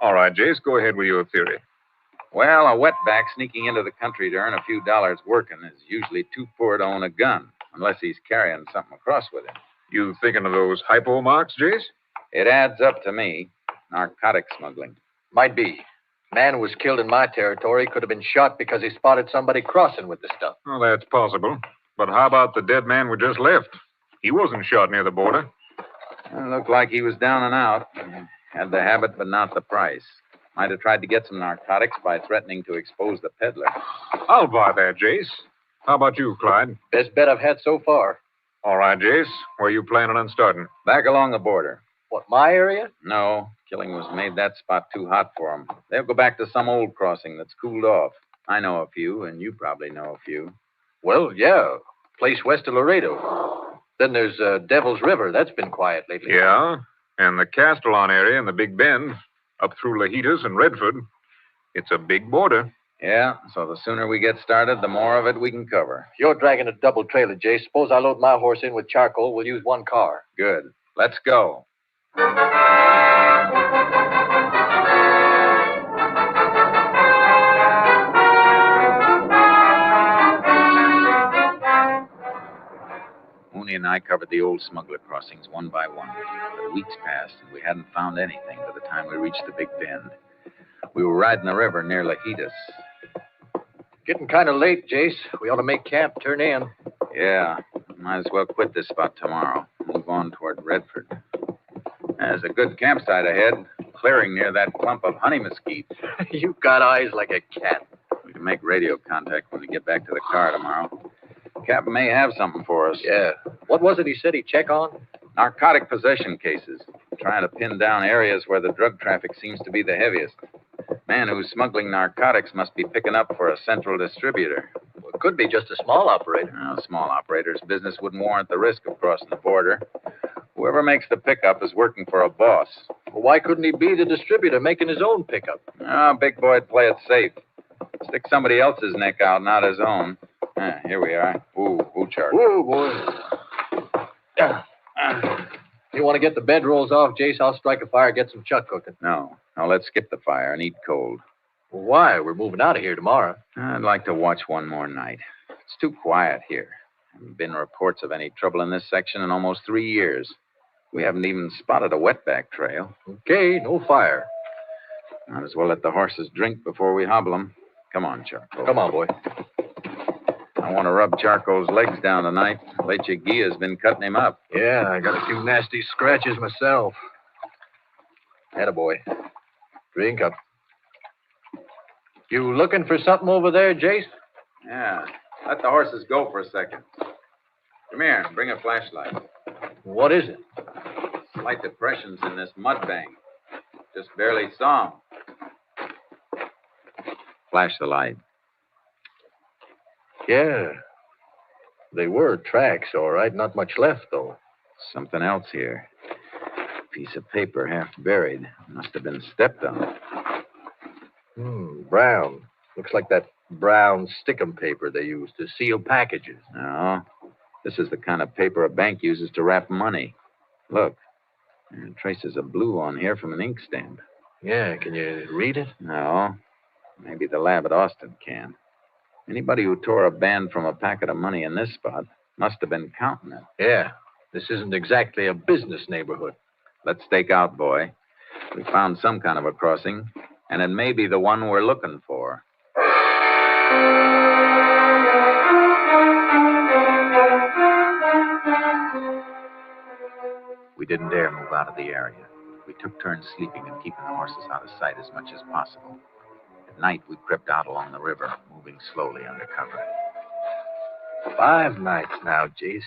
All right, Jace, go ahead with your theory.
Well, a wetback sneaking into the country to earn a few dollars working is usually too poor to own a gun, unless he's carrying something across with him.
You thinking of those hypo marks, Jace?
It adds up to me. Narcotic smuggling.
Might be. Man who was killed in my territory could have been shot because he spotted somebody crossing with the stuff.
Well, that's possible. But how about the dead man we just left? He wasn't shot near the border.
It looked like he was down and out. Had the habit, but not the price. Might have tried to get some narcotics by threatening to expose the peddler.
I'll buy that, Jace. How about you, Clyde?
Best bet I've had so far.
All right, Jace. Where you planning on starting?
Back along the border.
What, my area?
No, killing was made that spot too hot for them. They'll go back to some old crossing that's cooled off. I know a few, and you probably know a few.
Well, yeah. Place west of Laredo. Then there's Devil's River. That's been quiet lately.
Yeah, and the Castellon area and the Big Bend, up through Lajitas and Redford. It's a big border.
Yeah, so the sooner we get started, the more of it we can cover.
If you're dragging a double trailer, Jay, suppose I load my horse in with charcoal. We'll use one car.
Good. Let's go. Mooney and I covered the old smuggler crossings one by one. But weeks passed, and we hadn't found anything by the time we reached the Big Bend. We were riding the river near Lajitas.
Getting kind of late, Jace. We ought to make camp, turn in.
Yeah, might as well quit this spot tomorrow. Move on toward Redford. There's a good campsite ahead, clearing near that clump of honey mesquite.
You've got eyes like a cat.
We can make radio contact when we get back to the car tomorrow. Captain may have something for us.
Yeah. What was it he said he'd check on?
Narcotic possession cases. Trying to pin down areas where the drug traffic seems to be the heaviest. Man who's smuggling narcotics must be picking up for a central distributor.
Well, it could be just a small operator.
No, small operator's business wouldn't warrant the risk of crossing the border. Whoever makes the pickup is working for a boss.
Well, why couldn't he be the distributor making his own pickup?
Big boy'd play it safe. Stick somebody else's neck out, not his own. Here we are. Ooh, charcoal.
Ooh, boy. You want to get the bedrolls off, Jace? I'll strike a fire, get some chuck cooking.
No, let's skip the fire and eat cold.
Well, why? We're moving out of here tomorrow.
I'd like to watch one more night. It's too quiet here. There haven't been reports of any trouble in this section in almost 3 years. We haven't even spotted a wetback trail.
Okay, no fire.
Might as well let the horses drink before we hobble them. Come on, Charcoal.
Come on, boy.
I want to rub Charcoal's legs down tonight. Leche Guia's been cutting him up.
Yeah, I got a few nasty scratches myself. Attaboy. Drink up. You looking for something over there, Jace?
Yeah. Let the horses go for a second. Come here, bring a flashlight.
What is it?
Slight depressions in this mud bank. Just barely saw 'em. Flash the light.
Yeah. They were tracks, all right. Not much left, though.
Something else here. Piece of paper half buried. Must have been stepped on.
Brown. Looks like that brown stickum paper they use to seal packages.
No. This is the kind of paper a bank uses to wrap money. Look. There are traces of blue on here from an ink stamp.
Yeah, can you read it?
No. Maybe the lab at Austin can. Anybody who tore a band from a packet of money in this spot must have been counting it.
Yeah. This isn't exactly a business neighborhood.
Let's stake out, boy. We found some kind of a crossing, and it may be the one we're looking for. We didn't dare move out of the area. We took turns sleeping and keeping the horses out of sight as much as possible. At night, we crept out along the river, moving slowly under cover.
5 nights now, Jace.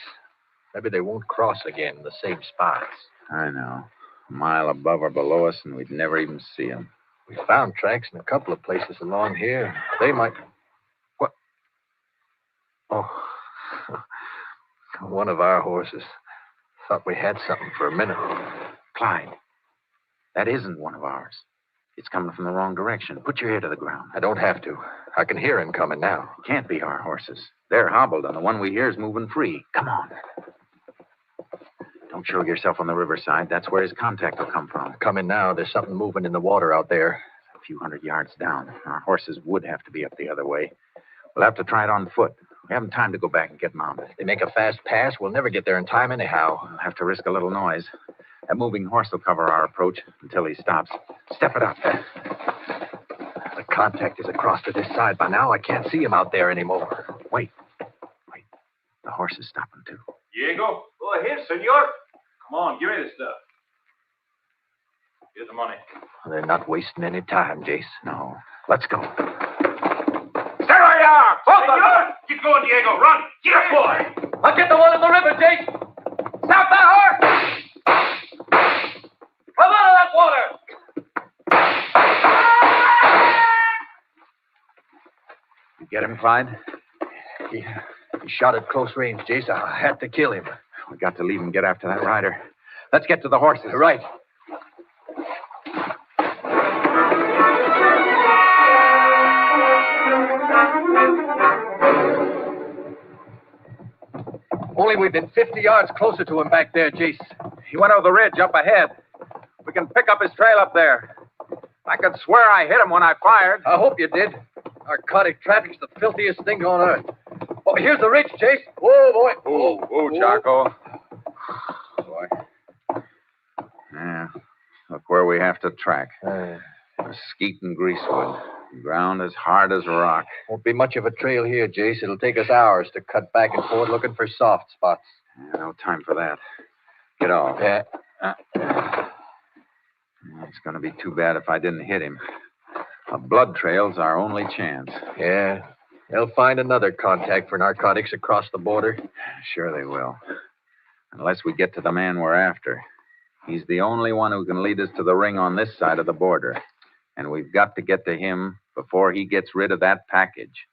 Maybe they won't cross again in the same spots.
I know. A mile above or below us, and we'd never even see them.
We found tracks in a couple of places along here. They might... What? Oh. One of our horses. Thought we had something for a minute.
Clyde, that isn't one of ours. It's coming from the wrong direction. Put your ear to the ground.
I don't have to. I can hear him coming now.
It can't be our horses. They're hobbled, and the one we hear is moving free. Come on. Don't show yourself on the riverside. That's where his contact will come from.
Coming now. There's something moving in the water out there.
A few hundred yards down. Our horses would have to be up the other way. We'll have to try it on foot. We haven't time to go back and get mounted.
If they make a fast pass, we'll never get there in time anyhow.
We'll have to risk a little noise. That moving horse will cover our approach until he stops. Step it up.
The contact is across to this side by now. I can't see him out there anymore.
Wait. The horse is stopping, too.
Diego, go ahead, senor. Come on, give me the stuff. Here's the money.
They're not wasting any time, Jace.
No.
Let's go.
Stay where you are! Both of you! Keep going, Diego. Run! Get up, boy!
I'll get the one in the river, Jace.
Stop that horse! Come out of that water!
You get him, Clyde?
He shot at close range, Jace. I had to kill him.
We got to leave him get after that rider. Let's get to the horses.
Right. Only we've been 50 yards closer to him back there, Jace.
He went over the ridge up ahead. We can pick up his trail up there. I could swear I hit him when I fired.
I hope you did. Narcotic traffic's the filthiest thing on earth. Oh, here's the ridge, Jace. Whoa, boy.
Whoa, Charco.
Boy. Yeah. Look where we have to track. Mesquite and greasewood. Ground as hard as rock.
Won't be much of a trail here, Jace. It'll take us hours to cut back and forth looking for soft spots.
Yeah, no time for that. Get off.
Yeah.
It's going to be too bad if I didn't hit him. A blood trail's our only chance.
Yeah. They'll find another contact for narcotics across the border.
Sure they will. Unless we get to the man we're after. He's the only one who can lead us to the ring on this side of the border. And we've got to get to him before he gets rid of that package.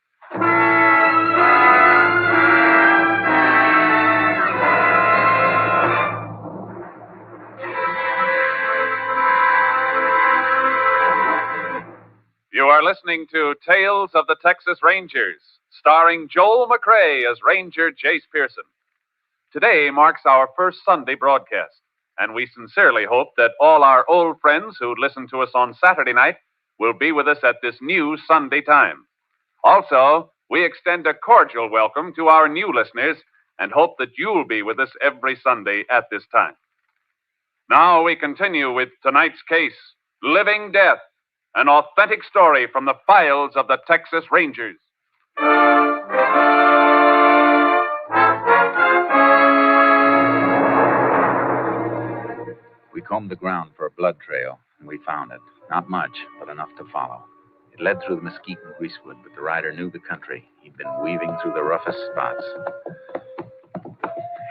You are listening to Tales of the Texas Rangers, starring Joel McRae as Ranger Jace Pearson. Today marks our first Sunday broadcast, and we sincerely hope that all our old friends who listen to us on Saturday night will be with us at this new Sunday time. Also, we extend a cordial welcome to our new listeners and hope that you'll be with us every Sunday at this time. Now we continue with tonight's case, Living Death, an authentic story from the files of the Texas Rangers.
We combed the ground for a blood trail, and we found it. Not much, but enough to follow. It led through the mesquite and greasewood, but the rider knew the country. He'd been weaving through the roughest spots.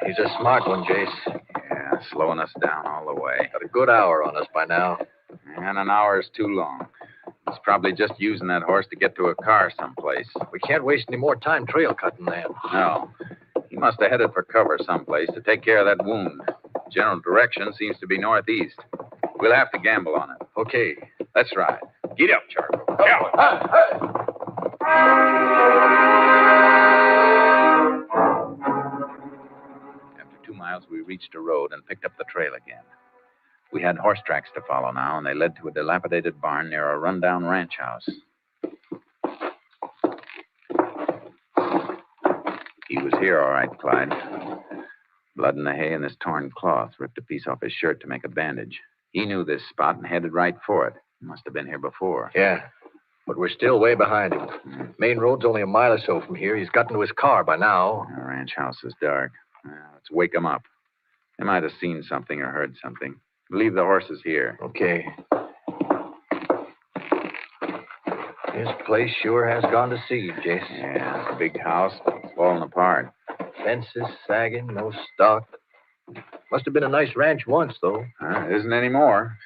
He's a smart one, Jace.
Yeah, slowing us down all the way.
Got a good hour on us by now.
And an hour is too long. He's probably just using that horse to get to a car someplace.
We can't waste any more time trail cutting, then.
No. He must have headed for cover someplace to take care of that wound. General direction seems to be northeast. We'll have to gamble on it.
Okay.
Let's ride. Get up, Charco. After 2 miles, we reached a road and picked up the trail again. We had horse tracks to follow now, and they led to a dilapidated barn near a rundown ranch house. He was here, all right, Clyde. Blood in the hay and this torn cloth. Ripped a piece off his shirt to make a bandage. He knew this spot and headed right for it. He must have been here before.
Yeah, but we're still way behind him. Main road's only a mile or so from here. He's gotten to his car by now.
The ranch house is dark. Let's wake him up. They might have seen something or heard something. Leave the horses here.
Okay. This place sure has gone to seed, Jace.
Yeah, it's a big house, falling apart.
Fences sagging, no stock. Must have been a nice ranch once, though.
It isn't anymore.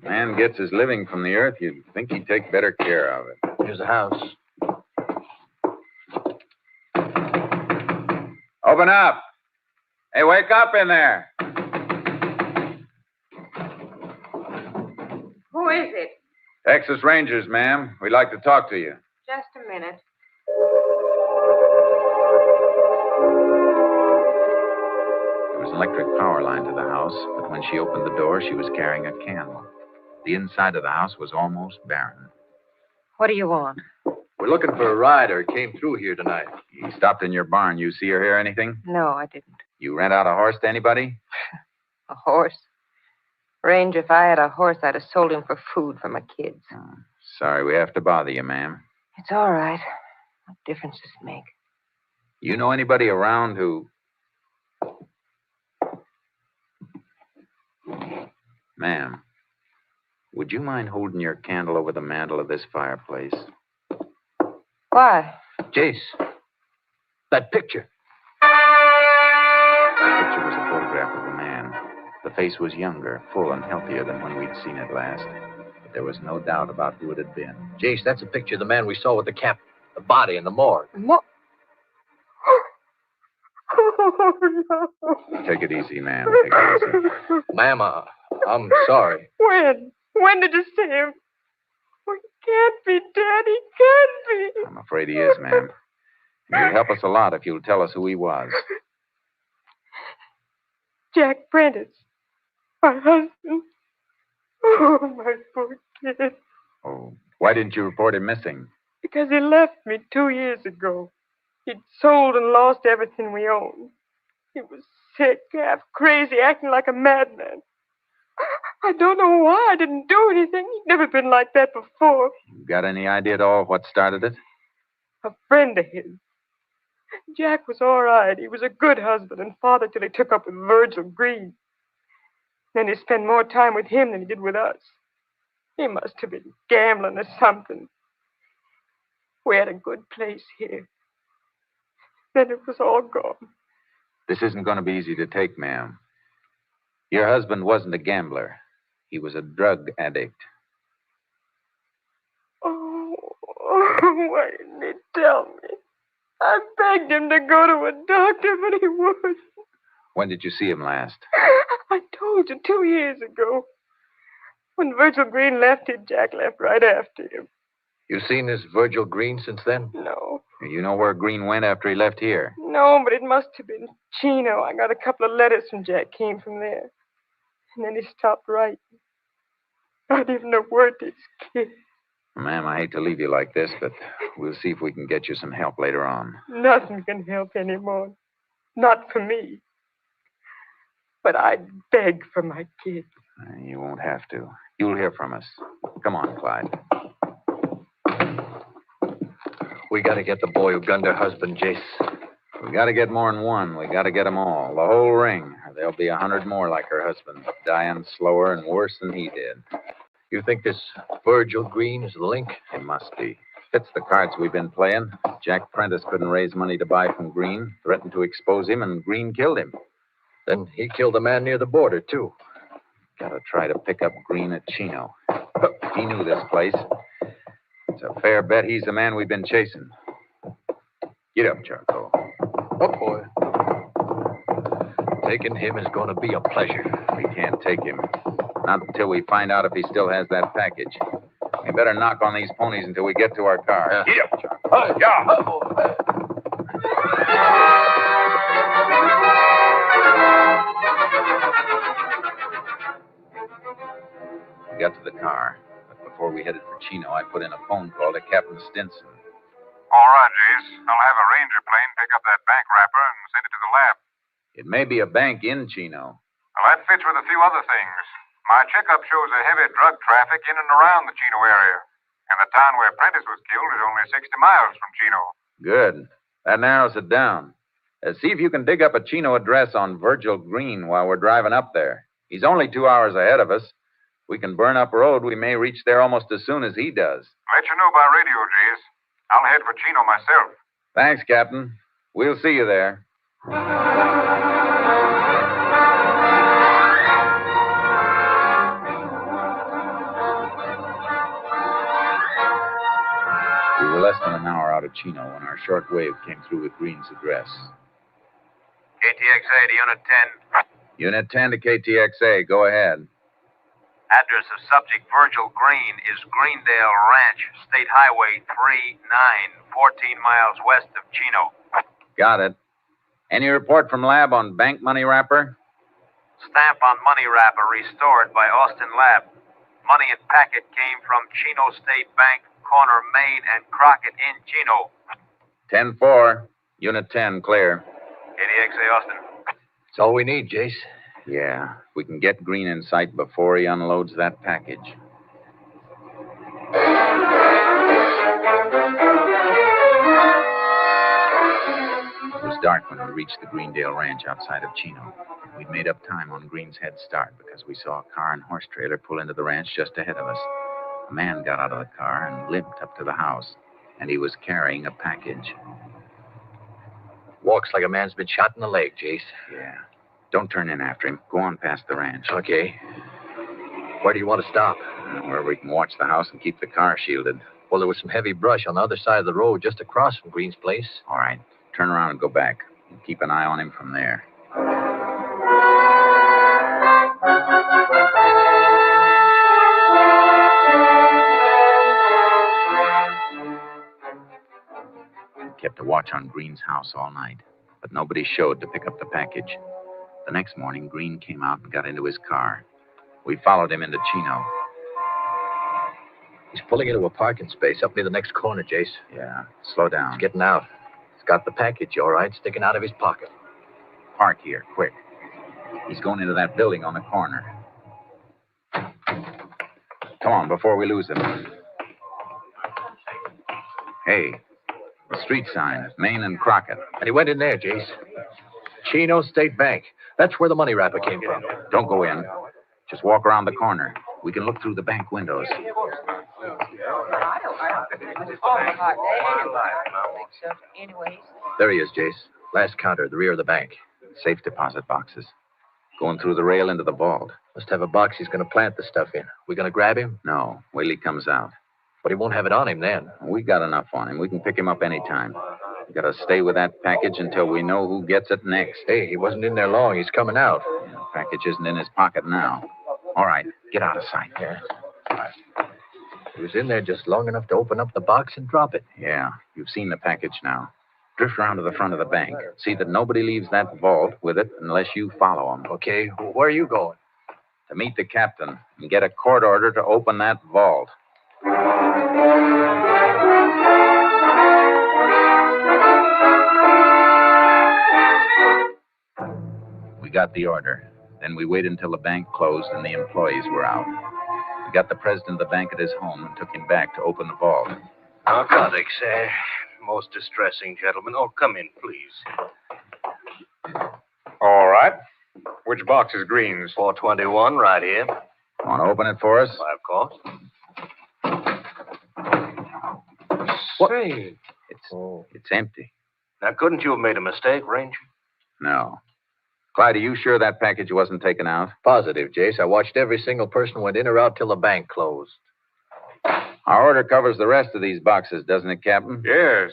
Man gets his living from the earth. You'd think he'd take better care of it.
Here's the house.
Open up. Hey, wake up in there.
Who is it?
Texas Rangers, ma'am. We'd like to talk to you.
Just a minute.
There was an electric power line to the house, but when she opened the door, she was carrying a candle. The inside of the house was almost barren.
What do you want?
We're looking for a rider. Came through here tonight.
He stopped in your barn. You see or hear anything?
No, I didn't.
You rent out a horse to anybody?
A horse? Range, if I had a horse, I'd have sold him for food for my kids.
Oh, sorry we have to bother you, ma'am.
It's all right. What difference does it make?
You know anybody around who... Ma'am, Would you mind holding your candle over the mantel of this fireplace?
Why?
Jace, that picture.
The picture was a photograph of a man. The face was younger, full, and healthier than when we'd seen it last. But there was no doubt about who it had been.
Jace, that's a picture of the man we saw with the cap, the body in the morgue.
Oh, no.
Take it easy, ma'am. Take it easy.
Ma'am, I'm sorry.
When? When did you see him? Oh, he can't be dead. He can't be.
I'm afraid he is, ma'am. And you'll help us a lot if you'll tell us who he was.
Jack Prentice. My husband. Oh, my poor kid.
Oh, why didn't you report him missing?
Because he left me 2 years ago. He'd sold and lost everything we owned. He was sick, half crazy, acting like a madman. I don't know why I didn't do anything. He'd never been like that before.
You got any idea at all what started it?
A friend of his. Jack was all right. He was a good husband and father till he took up with Virgil Green. Then he spent more time with him than he did with us. He must have been gambling or something. We had a good place here. Then it was all gone.
This isn't going to be easy to take, ma'am. Your husband wasn't a gambler. He was a drug addict.
Oh, why didn't he tell me? I begged him to go to a doctor, but he wouldn't.
When did you see him last?
I told you 2 years ago. When Virgil Green left him, Jack left right after him.
You seen this Virgil Green since then?
No.
You know where Green went after he left here?
No, but it must have been Chino. I got a couple of letters from Jack came from there. And then he stopped writing. Not even a word to his kid.
Ma'am, I hate to leave you like this, but we'll see if we can get you some help later on.
Nothing can help anymore. Not for me. But I'd beg for my kid.
You won't have to. You'll hear from us. Come on, Clyde.
We gotta get the boy who gunned her husband, Jace.
We gotta get more than one. We gotta get them all. The whole ring. Or there'll be 100 more like her husband, dying slower and worse than he did.
You think this Virgil Green is the link?
It must be. Fits the cards we've been playing. Jack Prentice couldn't raise money to buy from Green, threatened to expose him, and Green killed him.
Then he killed a man near the border, too.
Gotta try to pick up Green at Chino. He knew this place. It's a fair bet he's the man we've been chasing. Get up, Charcoal.
Oh, boy. Taking him is going to be a pleasure.
We can't take him. Not until we find out if he still has that package. We better knock on these ponies until we get to our car.
Yeah.
Get up, Charcoal.
Yeah.
We got to the car. But before we headed for Chino, I put in a phone call to Captain Stinson.
All right, Jace. I'll have a ranger plane pick up that bank wrapper and send it to the lab.
It may be a bank in Chino.
Well, that fits with a few other things. My checkup shows a heavy drug traffic in and around the Chino area. And the town where Prentice was killed is only 60 miles from Chino.
Good. That narrows it down. See if you can dig up a Chino address on Virgil Green while we're driving up there. He's only 2 hours ahead of us. We can burn up road. We may reach there almost as soon as he does.
Let you know by radio, Jace. I'll head for Chino myself.
Thanks, Captain. We'll see you there. We were less than an hour out of Chino when our short wave came through with Green's address.
KTXA to Unit 10.
Unit 10 to KTXA. Go ahead.
Address of subject Virgil Green is Greendale Ranch, State Highway 39, 14 miles west of Chino.
Got it. Any report from lab on bank money wrapper?
Stamp on money wrapper restored by Austin Lab. Money and packet came from Chino State Bank, corner Main and Crockett in Chino.
10-4. Unit 10, clear.
KTXA Austin.
That's all we need, Jace.
Yeah, if we can get Green in sight before he unloads that package. It was dark when we reached the Greendale Ranch outside of Chino.
We'd made up time on Green's head start because we saw a car and horse trailer pull into the ranch just ahead of us. A man got out of the car and limped up to the house, and he was carrying a package.
Walks like a man's been shot in the leg, Jace.
Yeah. Don't turn in after him. Go on past the ranch.
Okay. Where do you want to stop?
Where we can watch the house and keep the car shielded.
Well, there was some heavy brush on the other side of the road just across from Green's place.
All right. Turn around and go back. Keep an eye on him from there. We kept a watch on Green's house all night, but nobody showed to pick up the package. The next morning, Green came out and got into his car. We followed him into Chino.
He's pulling into a parking space up near the next corner, Jace.
Yeah, slow down.
He's getting out. He's got the package, all right, sticking out of his pocket.
Park here, quick. He's going into that building on the corner. Come on, before we lose him. Hey, the street sign, Main and Crockett.
And he went in there, Jace. Chino State Bank. That's where the money wrapper came from.
Don't go in. Just walk around the corner. We can look through the bank windows.
There he is, Jace. Last counter, the rear of the bank.
Safe deposit boxes. Going through the rail into the vault.
Must have a box he's going to plant the stuff in. We going to grab him?
No, wait till he comes out.
But he won't have it on him then.
We got enough on him. We can pick him up any time. We got to stay with that package until we know who gets it next.
Hey, he wasn't in there long. He's coming out.
Yeah, the package isn't in his pocket now. All right, get out of sight.
Yeah. He was in there just long enough to open up the box and drop it.
Yeah, you've seen the package now. Drift around to the front of the bank. See that nobody leaves that vault with it unless you follow him.
Okay, where are you going?
To meet the captain and get a court order to open that vault. We got the order. Then we waited until the bank closed and the employees were out. We got the president of the bank at his home and took him back to open the vault.
Narcotics, most distressing, gentlemen. Oh, come in, please.
All right. Which box is Green's?
421, right here.
Want to open it for us?
Why, of course.
What?
Say.
It's empty.
Now, couldn't you have made a mistake, Ranger?
No. Clyde, are you sure that package wasn't taken out?
Positive, Jace. I watched every single person went in or out till the bank closed.
Our order covers the rest of these boxes, doesn't it, Captain?
Yes.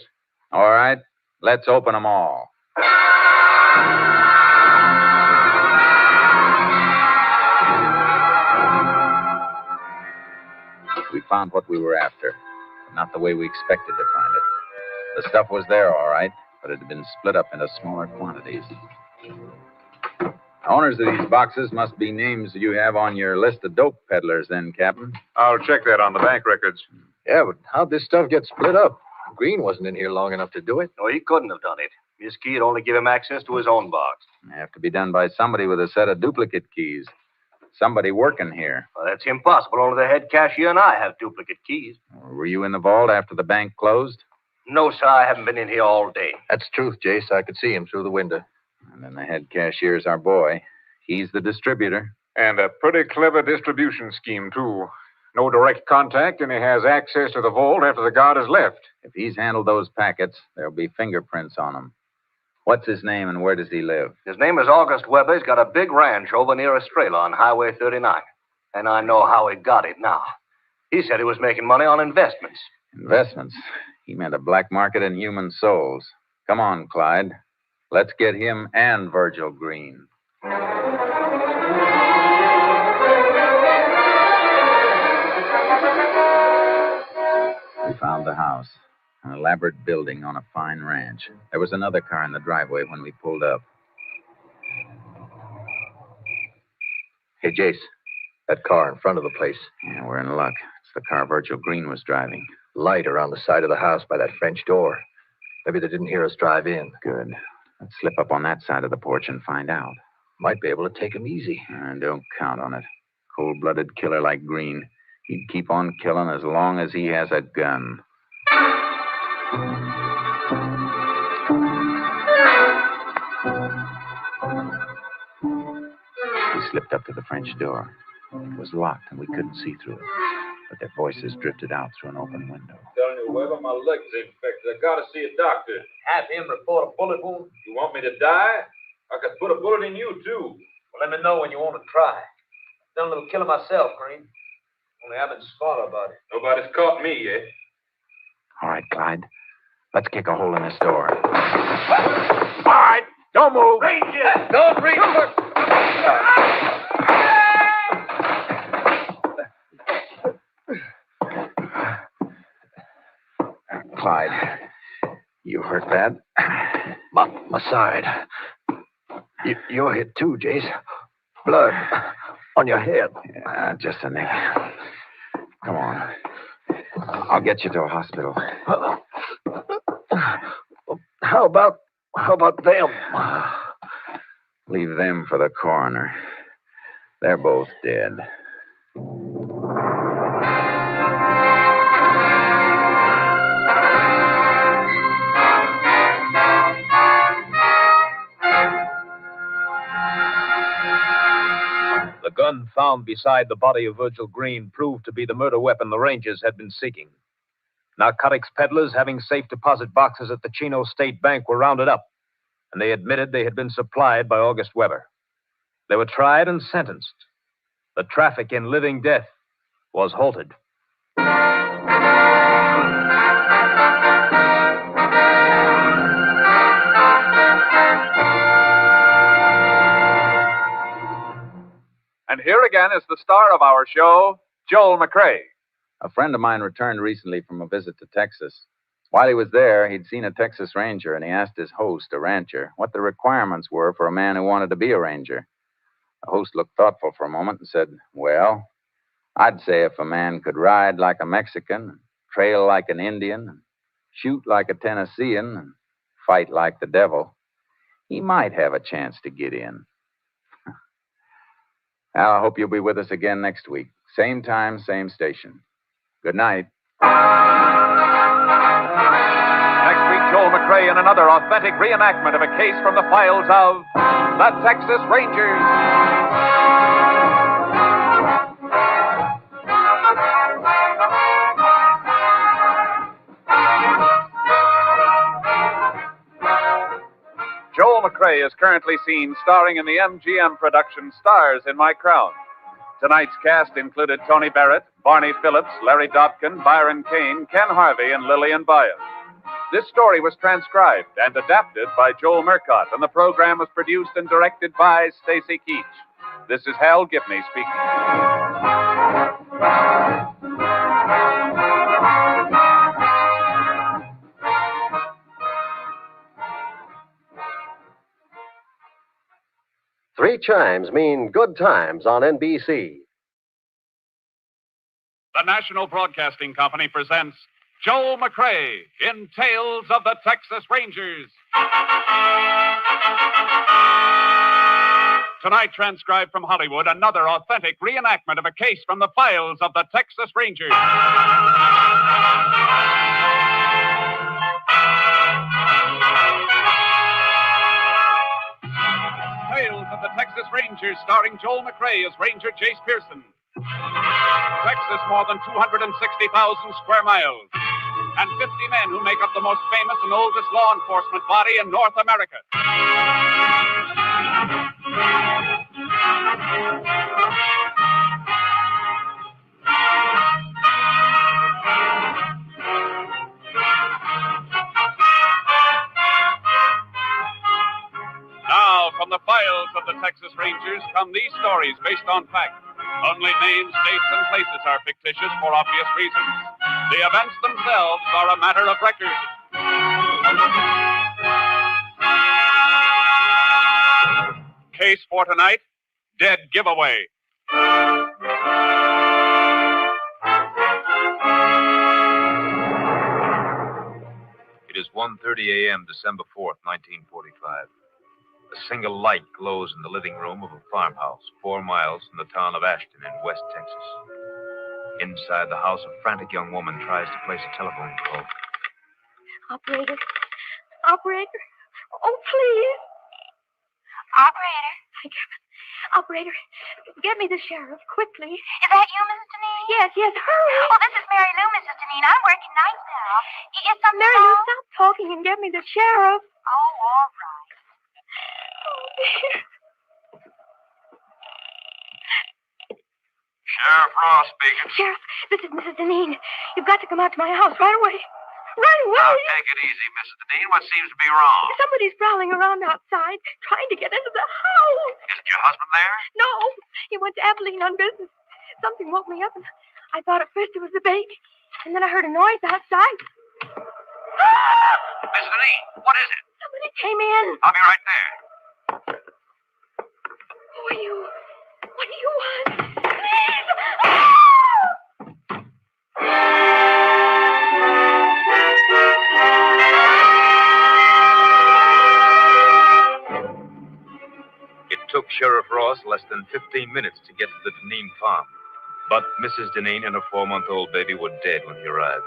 All right. Let's open them all. We found what we were after, but not the way we expected to find it. The stuff was there, all right, but it had been split up into smaller quantities. The owners of these boxes must be names you have on your list of dope peddlers, then, Captain.
I'll check that on the bank records.
Yeah, but how'd this stuff get split up? Green wasn't in here long enough to do it.
No, he couldn't have done it. His key would only give him access to his own box.
It'd have to be done by somebody with a set of duplicate keys. Somebody working here.
Well, that's impossible. Only the head cashier and I have duplicate keys.
Were you in the vault after the bank closed?
No, sir. I haven't been in here all day.
That's truth, Jace. I could see him through the window.
And then the head cashier's our boy. He's the distributor.
And a pretty clever distribution scheme, too. No direct contact, and he has access to the vault after the guard has left.
If he's handled those packets, there'll be fingerprints on them. What's his name and where does he live?
His name is August Weber. He's got a big ranch over near Estrella on Highway 39. And I know how he got it now. He said he was making money on investments.
Investments? He meant a black market in human souls. Come on, Clyde. Let's get him and Virgil Green. We found the house. An elaborate building on a fine ranch. There was another car in the driveway when we pulled up.
Hey, Jace, that car in front of the place.
Yeah, we're in luck. It's the car Virgil Green was driving.
Light around the side of the house by that French door. Maybe they didn't hear us drive in.
Good. Let's slip up on that side of the porch and find out.
Might be able to take him easy.
Don't count on it. Cold-blooded killer like Green. He'd keep on killing as long as he has a gun.
slipped up to the French door. It was locked, and we couldn't see through it. But their voices drifted out through an open window.
Telling you, Weber, my leg's infected. I gotta see a doctor.
Have him report a bullet wound?
You want me to die? I could put a bullet in you, too.
Well, let me know when you want to try. Done a little killing myself, Green. Only I've been smarter about it.
Nobody's caught me yet.
All right, Clyde. Let's kick a hole in this door.
All right, don't move.
Ranger! Don't reach for...
Clyde, you hurt bad?
My side. You're hit too, Jace. Blood on your head.
Just a nick. Come on. I'll get you to a hospital.
How about them?
Leave them for the coroner. They're both dead.
The gun found beside the body of Virgil Green proved to be the murder weapon the Rangers had been seeking. Narcotics peddlers having safe deposit boxes at the Chino State Bank were rounded up, and they admitted they had been supplied by August Weber. They were tried and sentenced. The traffic in living death was halted.
And here again is the star of our show, Joel McCrea.
A friend of mine returned recently from a visit to Texas. While he was there, he'd seen a Texas Ranger, and he asked his host, a rancher, what the requirements were for a man who wanted to be a ranger. The host looked thoughtful for a moment and said, well, I'd say if a man could ride like a Mexican, trail like an Indian, shoot like a Tennessean, and fight like the devil, he might have a chance to get in. Well, I hope you'll be with us again next week. Same time, same station. Good night.
Next week, Joel McCrea in another authentic reenactment of a case from the files of the Texas Rangers. Joel McCrea is currently seen starring in the MGM production Stars in My Crown. Tonight's cast included Tony Barrett, Barney Phillips, Larry Dopkin, Byron Kane, Ken Harvey, and Lillian Byas. This story was transcribed and adapted by Joel Murcott, and the program was produced and directed by Stacy Keach. This is Hal Gibney speaking.
3 chimes mean good times on NBC.
The National Broadcasting Company presents Joel McCrea in Tales of the Texas Rangers. Tonight, transcribed from Hollywood, another authentic reenactment of a case from the files of the Texas Rangers. Tales of the Texas Rangers, starring Joel McCrea as Ranger Jace Pearson. Texas, more than 260,000 square miles, and 50 men who make up the most famous and oldest law enforcement body in North America. Now, from the files of the Texas Rangers come these stories based on fact. Only names, dates, and places are fictitious for obvious reasons. The events themselves are a matter of record. Case for tonight, dead giveaway.
It is 1:30 a.m., December 4th, 1945. A single light glows in the living room of a farmhouse 4 miles from the town of Ashton in West Texas. Inside the house, a frantic young woman tries to place a telephone call.
Operator. Operator. Oh, please. Operator. Operator, get me the sheriff, quickly.
Is that you, Mrs. Deneen?
Yes, hurry.
Oh, this is Mary Lou, Mrs. Deneen. I'm working nights now. Is something
Mary Lou,
wrong?
stop talking and get me the sheriff.
Oh, all right.
Oh, dear.
Sheriff Ross speaking.
Sheriff, this is Mrs. Deneen. You've got to come out to my house right away. Right away.
Now, take it easy, Mrs. Deneen. What seems to be wrong?
Somebody's prowling around outside, trying to get into the house.
Isn't your husband there?
No, he went to Abilene on business. Something woke me up, and I thought at first it was the baby. And then I heard a noise outside.
Mrs. Deneen, what is it?
Somebody came in.
I'll be right there.
Who are you? What do you want? Please!
It took Sheriff Ross less than 15 minutes to get to the Deneen farm. But Mrs. Deneen and her 4-month-old baby were dead when he arrived.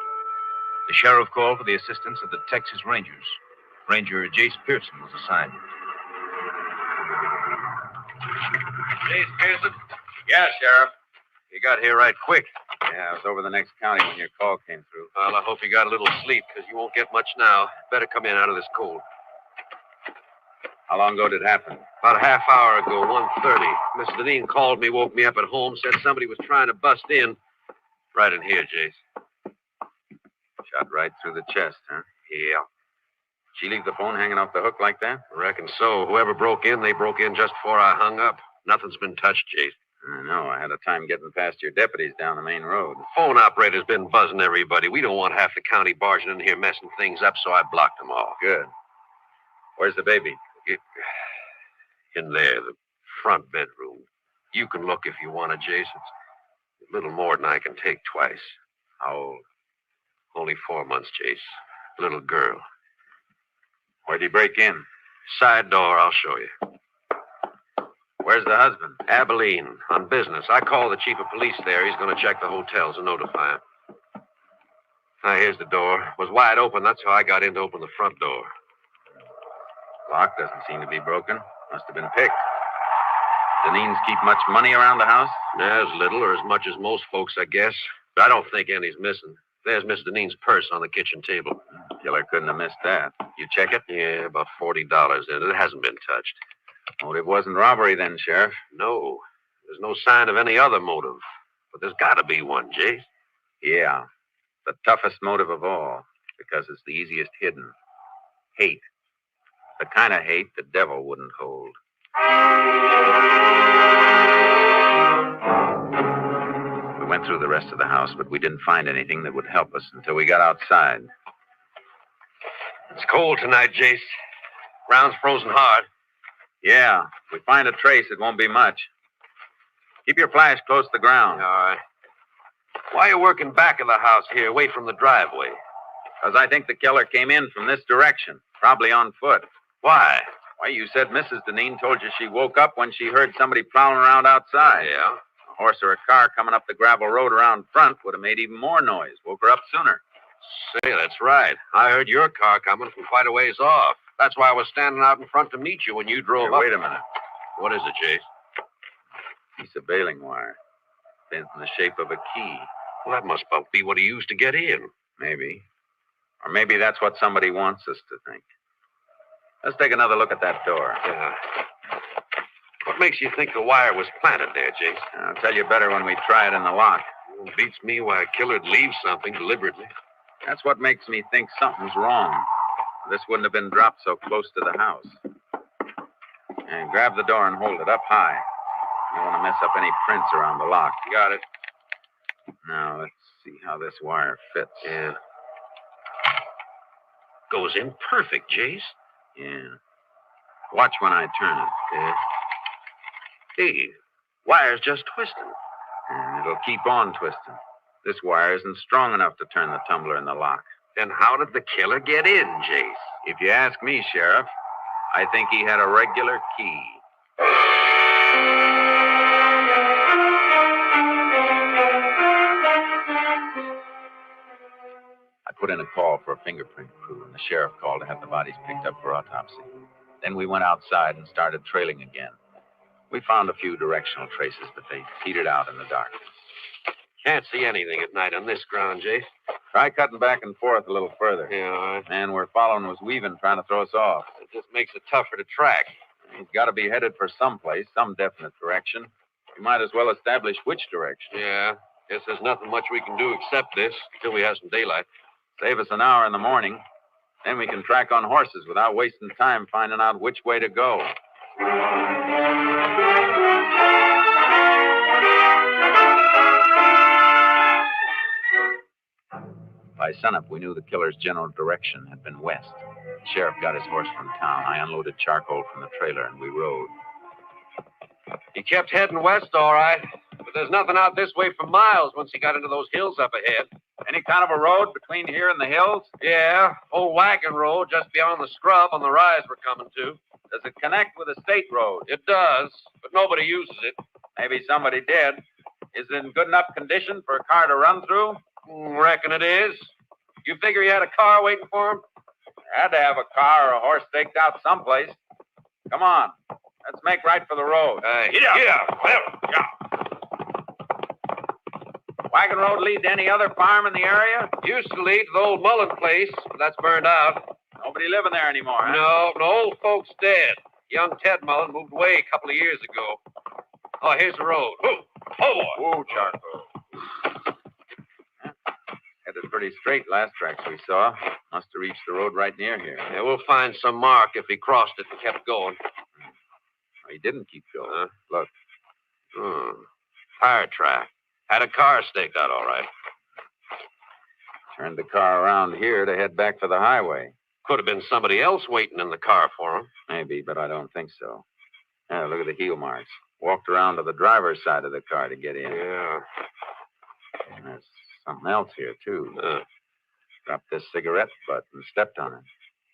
The sheriff called for the assistance of the Texas Rangers. Ranger Jace Pearson was assigned.
Jace Pearson?
Yeah, Sheriff. You got here right quick.
Yeah, I was over the next county when your call came through.
Well, I hope you got a little sleep, because you won't get much now. Better come in out of this cold.
How long ago did it happen?
About a half hour ago, 1:30. Mrs. Deneen called me, woke me up at home, said somebody was trying to bust in. Right in here, Jace.
Shot right through the chest, huh?
Yeah.
She leave the phone hanging off the hook like that?
Reckon so. Whoever broke in, they broke in just before I hung up. Nothing's been touched, Jace.
I know. I had a time getting past your deputies down the main road.
The phone operator's been buzzing everybody. We don't want half the county barging in here messing things up, so I blocked them all.
Good. Where's the baby?
In there, the front bedroom. You can look if you want to, Jace. It's a little more than I can take twice.
How old?
Only 4 months, Jace. Little girl.
Where'd he break in?
Side door, I'll show you.
Where's the husband?
Abilene, on business. I called the chief of police there. He's going to check the hotels and notify him. Now, here's the door. It was wide open. That's how I got in to open the front door.
Lock doesn't seem to be broken. Must have been picked. Deneens keep much money around the house?
As little or as much as most folks, I guess. But I don't think any's missing. There's Miss Deneen's purse on the kitchen table.
Killer couldn't have missed that. You check it?
Yeah, about $40 in it. It hasn't been touched.
Motive wasn't robbery then, Sheriff.
No. There's no sign of any other motive. But there's got to be one, Jace.
Yeah. The toughest motive of all. Because it's the easiest hidden. Hate. The kind of hate the devil wouldn't hold. We went through the rest of the house, but we didn't find anything that would help us until we got outside.
It's cold tonight, Jace. Ground's frozen hard.
Yeah. If we find a trace, it won't be much. Keep your flash close to the ground.
All right. Why are you working back of the house here, away from the driveway?
Because I think the killer came in from this direction, probably on foot.
Why?
Why, you said Mrs. Deneen told you she woke up when she heard somebody prowling around outside.
Yeah?
A horse or a car coming up the gravel road around front would have made even more noise. Woke her up sooner.
Say, that's right. I heard your car coming from quite a ways off. That's why I was standing out in front to meet you when you drove up.
Wait a minute.
What is it, Jace?
Piece of baling wire. Bent in the shape of a key.
Well, that must be what he used to get in.
Maybe. Or maybe that's what somebody wants us to think. Let's take another look at that door.
Yeah. What makes you think the wire was planted there, Jace?
I'll tell you better when we try it in the lock.
It beats me why a killer'd leave something deliberately.
That's what makes me think something's wrong. This wouldn't have been dropped so close to the house. And grab the door and hold it up high. You don't want to mess up any prints around the lock.
Got it.
Now, let's see how this wire fits.
Yeah. Goes in perfect, Jace.
Yeah. Watch when I turn it.
Yeah. Hey, wire's just twisting.
And it'll keep on twisting. This wire isn't strong enough to turn the tumbler in the lock.
Then how did the killer get in, Jace?
If you ask me, Sheriff, I think he had a regular key. I put in a call for a fingerprint crew, and the sheriff called to have the bodies picked up for autopsy. Then we went outside and started trailing again.
We found a few directional traces, but they petered out in the darkness.
Can't see anything at night on this ground, Jace.
Try cutting back and forth a little further.
Yeah, all right.
Man we're following was weaving, trying to throw us off.
It just makes it tougher to track.
He's got to be headed for someplace, some definite direction. We might as well establish which direction.
Yeah. Guess there's nothing much we can do except this until we have some daylight.
Save us an hour in the morning. Then we can track on horses without wasting time finding out which way to go. By sunup, we knew the killer's general direction had been west. The sheriff got his horse from town. I unloaded charcoal from the trailer, and we rode.
He kept heading west, all right. But there's nothing out this way for miles once he got into those hills up ahead.
Any kind of a road between here and the hills?
Yeah, old wagon road just beyond the scrub on the rise we're coming to.
Does it connect with a state road?
It does, but nobody uses it.
Maybe somebody did. Is it in good enough condition for a car to run through?
Reckon it is. You figure he had a car waiting for him?
Had to have a car or a horse staked out someplace. Come on. Let's make right for the road.
Yeah.
Wagon road lead to any other farm in the area?
Used to lead to the old Mullen place, but that's burned out.
Nobody living there anymore, huh?
No, old folks dead. Young Ted Mullen moved away a couple of years ago. Oh, here's the road. Oh, boy.
Whoa, Charcoal. Headed pretty straight last tracks we saw. Must have reached the road right near here.
Yeah, we'll find some mark if he crossed it and kept going.
He didn't keep going. Look.
Tire track. Had a car staked out, all right.
Turned the car around here to head back for the highway.
Could have been somebody else waiting in the car for him.
Maybe, but I don't think so. Yeah, look at the heel marks. Walked around to the driver's side of the car to get in.
Yeah.
And there's something else here, too. Dropped this cigarette butt and stepped on it.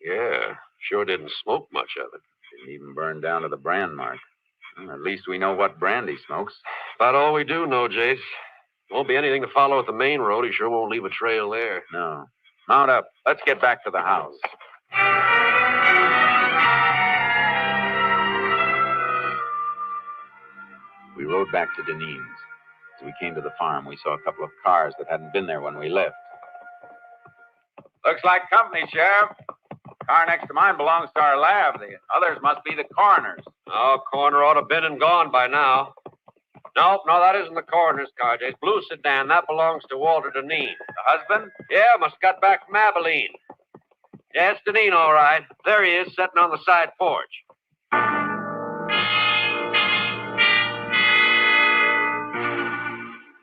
Yeah. Sure didn't smoke much of it.
Didn't even burn down to the brand mark. Well, at least we know what brand he smokes.
About all we do know, Jace. Won't be anything to follow at the main road. He sure won't leave a trail there.
No. Mount up. Let's get back to the house. We rode back to Deneen's. As we came to the farm, we saw a couple of cars that hadn't been there when we left. Looks like company, Sheriff. The car next to mine belongs to our lab. The others must be the coroner's.
Oh, coroner ought to have been and gone by now. No, that isn't the coroner's car, Jace. Blue sedan, that belongs to Walter Deneen.
The husband?
Yeah, must have got back from Abilene. Yeah, it's Deneen, all right. There he is, sitting on the side porch.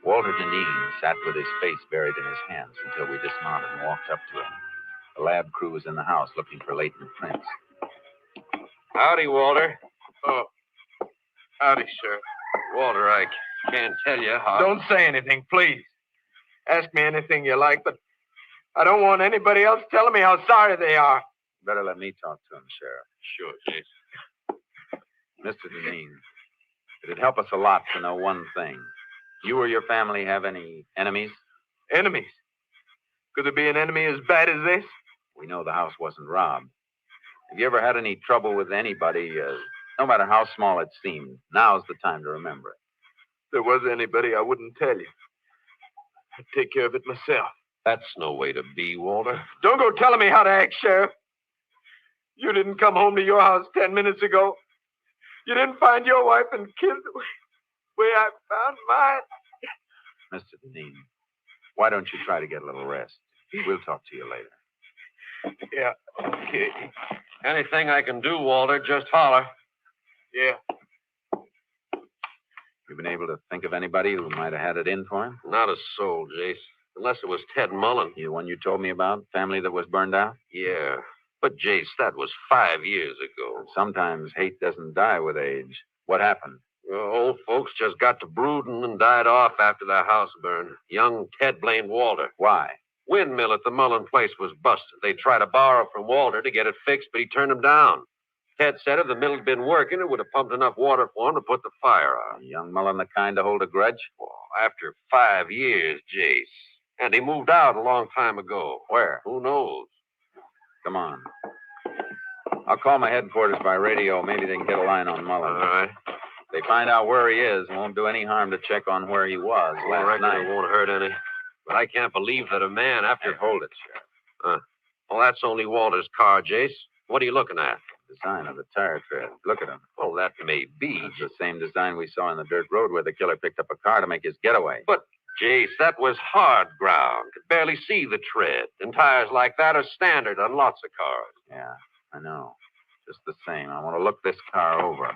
Walter Deneen sat with his face buried in his hands until we dismounted and walked up to him. The lab crew was in the house looking for latent prints.
Howdy, Walter.
Oh, howdy, Sheriff.
Walter, I can't tell you how...
Don't say anything, please. Ask me anything you like, but I don't want anybody else telling me how sorry they are.
Better let me talk to him, Sheriff.
Sure, Jason.
Mr. Deneen, it'd help us a lot to know one thing. You or your family have any enemies?
Enemies? Could there be an enemy as bad as this?
We know the house wasn't robbed. Have you ever had any trouble with anybody, no matter how small it seemed? Now's the time to remember it.
If there was anybody, I wouldn't tell you. I'd take care of it myself.
That's no way to be, Walter.
Don't go telling me how to act, Sheriff. You didn't come home to your house 10 minutes ago. You didn't find your wife and kids the way I found mine.
Mr. Deneen, why don't you try to get a little rest? We'll talk to you later.
Yeah, okay.
Anything I can do, Walter, just holler.
Yeah.
You been able to think of anybody who might have had it in for him?
Not a soul, Jace. Unless it was Ted Mullen.
The one you told me about? Family that was burned out?
Yeah. But, Jace, that was 5 years ago.
Sometimes hate doesn't die with age. What happened?
Well, old folks just got to brooding and died off after their house burned. Young Ted blamed Walter.
Why?
Windmill at the Mullen place was busted. They tried to borrow from Walter to get it fixed, but he turned them down. Ted said if the mill had been working, it would have pumped enough water for him to put the fire out.
Young Mullen the kind to hold a grudge?
Well, after 5 years, Jace. And he moved out a long time ago.
Where?
Who knows?
Come on. I'll call my headquarters by radio. Maybe they can get a line on Mullen.
All right.
If they find out where he is, it won't do any harm to check on where he was
I
last
reckon
night.
it won't hurt any. But I can't believe that a man after...
Hey, hold it, Sheriff.
Well, that's only Walter's car, Jace. What are you looking at?
The sign of the tire tread. Look at him.
Oh, that may be.
It's the same design we saw in the dirt road where the killer picked up a car to make his getaway.
But, Jace, that was hard ground. Could barely see the tread. And tires like that are standard on lots of cars.
Yeah, I know. Just the same. I want to look this car over.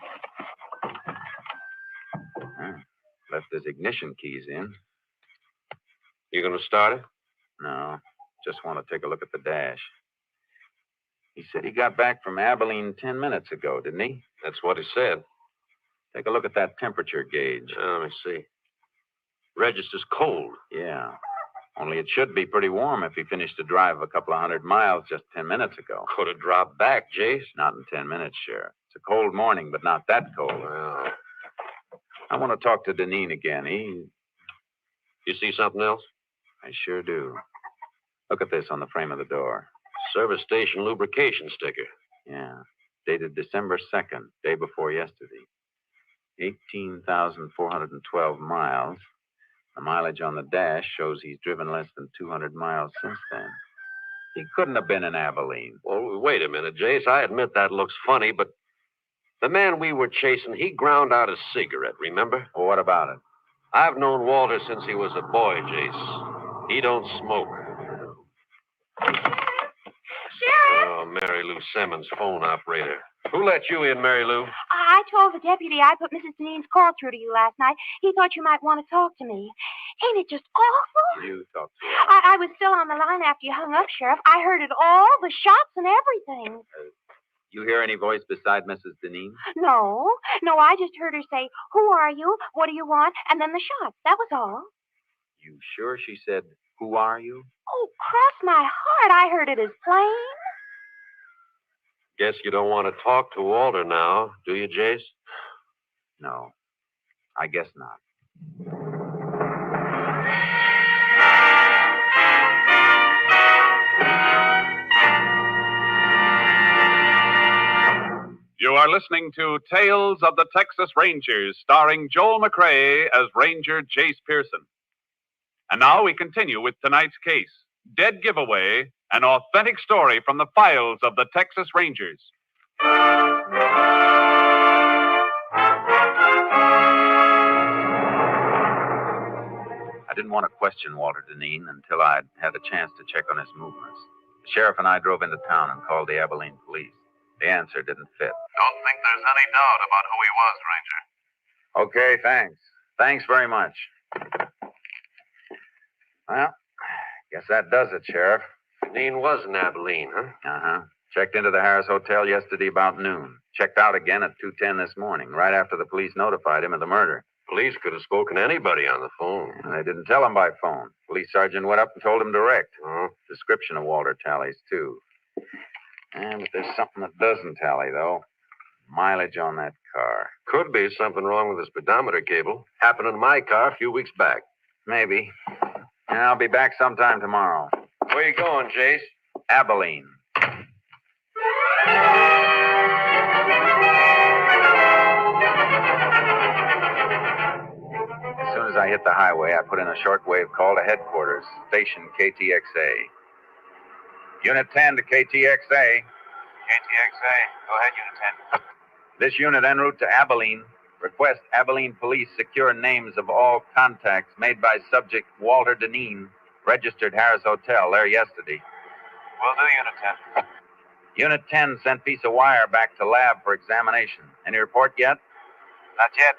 Left his ignition keys in.
You gonna start it?
No, just want to take a look at the dash. He said he got back from Abilene 10 minutes ago, didn't he?
That's what he said.
Take a look at that temperature gauge.
Let me see. Register's cold.
Yeah. Only it should be pretty warm if he finished a drive a couple of 100 miles just 10 minutes ago.
Could have dropped back, Jace.
Not in 10 minutes, Sheriff. It's a cold morning, but not that cold.
Well,
I want to talk to Deneen again.
You see something else?
I sure do. Look at this on the frame of the door.
Service station lubrication sticker.
Yeah. Dated December 2nd, day before yesterday. 18,412 miles. The mileage on the dash shows he's driven less than 200 miles since then. He couldn't have been in Abilene.
Well, wait a minute, Jace. I admit that looks funny, but the man we were chasing, he ground out a cigarette, remember?
Well, what about it?
I've known Walter since he was a boy, Jace. He don't smoke.
Sheriff!
Oh, Mary Lou Simmons, phone operator. Who let you in, Mary Lou?
I told the deputy I put Mrs. Deneen's call through to you last night. He thought you might want to talk to me. Ain't it just awful?
You talk to
I was still on the line after you hung up, Sheriff. I heard it all, the shots and everything.
You hear any voice beside Mrs. Deneen?
No, I just heard her say, "Who are you? What do you want?" And then the shots. That was all.
You sure she said, "Who are you"?
Oh, cross my heart. I heard it as plain.
Guess you don't want to talk to Walter now, do you, Jace?
No, I guess not.
You are listening to Tales of the Texas Rangers, starring Joel McRae as Ranger Jace Pearson. And now we continue with tonight's case, Dead Giveaway, an authentic story from the files of the Texas Rangers.
I didn't want to question Walter Deneen until I'd had a chance to check on his movements. The sheriff and I drove into town and called the Abilene police. The answer didn't fit.
Don't think there's any doubt about who he was, Ranger.
Okay, thanks. Thanks very much. Well, guess that does it, Sheriff.
Deneen was in Abilene, huh?
Uh-huh. Checked into the Harris Hotel yesterday about noon. Checked out again at 2:10 this morning, right after the police notified him of the murder.
Police could have spoken to anybody on the phone.
And they didn't tell him by phone. Police sergeant went up and told him direct.
Oh.
Description of Walter tallies, too. But there's something that doesn't tally, though. Mileage on that car.
Could be something wrong with the speedometer cable. Happened in my car a few weeks back.
Maybe. And I'll be back sometime tomorrow.
Where you going, Jace?
Abilene. As soon as I hit the highway, I put in a shortwave call to headquarters, station KTXA. Unit 10 to KTXA.
KTXA. Go ahead, Unit 10.
This unit en route to Abilene. Request Abilene police secure names of all contacts made by subject Walter Deneen, registered Harris Hotel there yesterday.
Will do, Unit 10.
Unit 10 sent piece of wire back to lab for examination. Any report yet?
Not yet.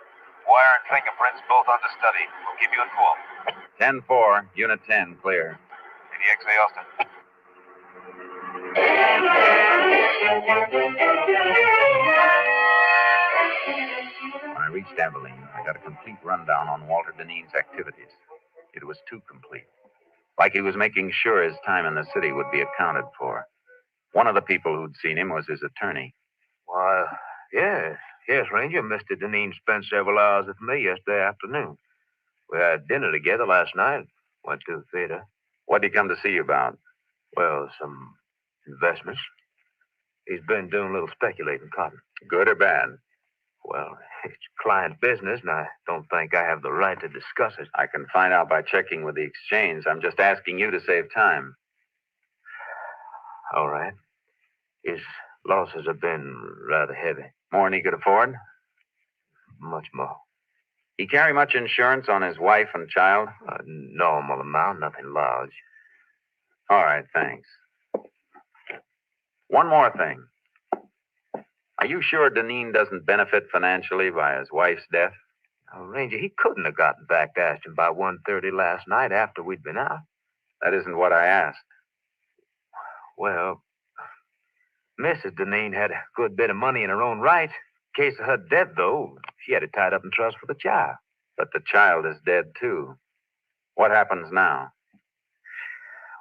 Wire and fingerprints both under study. We'll keep you informed.
10-4, Unit 10, clear.
KTXA, Austin.
When I reached Abilene, I got a complete rundown on Walter Deneen's activities. It was too complete. Like he was making sure his time in the city would be accounted for. One of the people who'd seen him was his attorney.
Why, yes, Ranger. Mr. Deneen spent several hours with me yesterday afternoon. We had dinner together last night. Went to the theater.
What'd he come to see you about?
Well, some investments. He's been doing a little speculating cotton.
Good or bad?
Well, it's client business, and I don't think I have the right to discuss it.
I can find out by checking with the exchange. I'm just asking you to save time.
All right. His losses have been rather heavy.
More than he could afford?
Much more.
He carry much insurance on his wife and child?
A normal amount, nothing large.
All right, thanks. One more thing. Are you sure Deneen doesn't benefit financially by his wife's death?
Oh, Ranger, he couldn't have gotten back to Ashton by 1:30 last night after we'd been out.
That isn't what I asked.
Well, Mrs. Deneen had a good bit of money in her own right. In case of her death, though, she had it tied up in trust for the child.
But the child is dead, too. What happens now?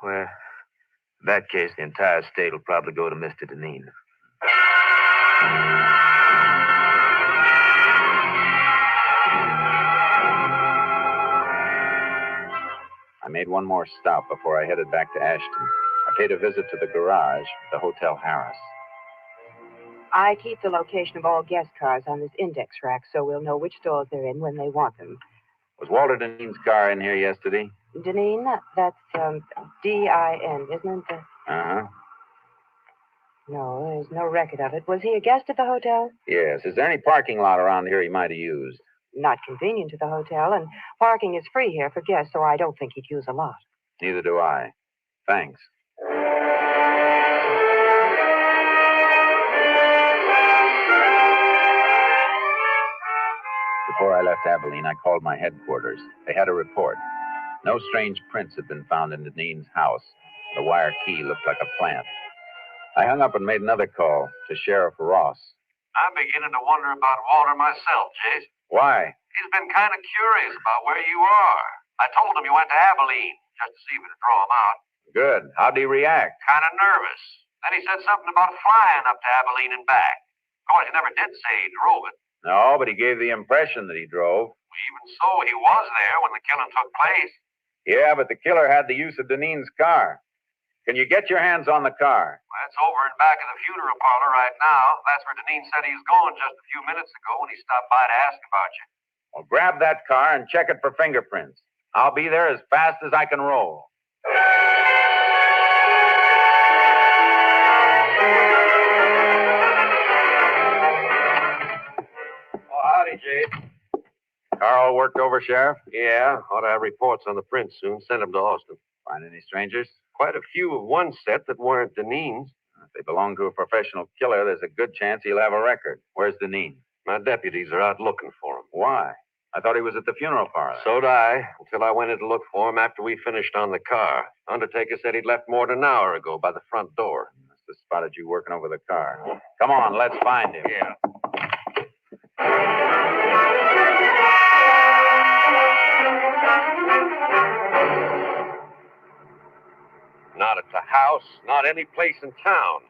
Well, in that case, the entire estate will probably go to Mr. Deneen.
I made one more stop before I headed back to Ashton. I paid a visit to the garage, the Hotel Harris.
I keep the location of all guest cars on this index rack so we'll know which stores they're in when they want them.
Was Walter Deneen's car in here yesterday?
Deneen, that's D-I-N, isn't it?
Uh-huh.
No, there's no record of it. Was he a guest at the hotel?
Yes. Is there any parking lot around here he might have used?
Not convenient to the hotel, and parking is free here for guests, so I don't think he'd use a lot.
Neither do I. Thanks. Before I left Abilene, I called my headquarters. They had a report. No strange prints had been found in Deneen's house. The wire key looked like a plant. I hung up and made another call to Sheriff Ross.
I'm beginning to wonder about Walter myself, Chase.
Why?
He's been kind of curious about where you are. I told him you went to Abilene, just to see if we could draw him out.
Good. How'd he react?
Kind of nervous. Then he said something about flying up to Abilene and back. Of course, he never did say he drove it.
No, but he gave the impression that he drove.
Even so, he was there when the killing took place.
Yeah, but the killer had the use of Deneen's car. Can you get your hands on the car?
Well, it's over in back of the funeral parlor right now. That's where Deneen said he was going just a few minutes ago when he stopped by to ask about you.
Well, grab that car and check it for fingerprints. I'll be there as fast as I can roll.
Oh, howdy, Jade.
Car all worked over, Sheriff?
Yeah, ought to have reports on the prints soon. Send them to Austin.
Find any strangers?
Quite a few of one set that weren't Deneen's.
If they belong to a professional killer, there's a good chance he'll have a record. Where's Deneen?
My deputies are out looking for him.
Why? I thought he was at the funeral parlor.
So did I, until I went in to look for him after we finished on the car. Undertaker said he'd left more than an hour ago by the front door.
Must have spotted you working over the car. Come on, let's find him.
Yeah. Not at the house, not any place in town.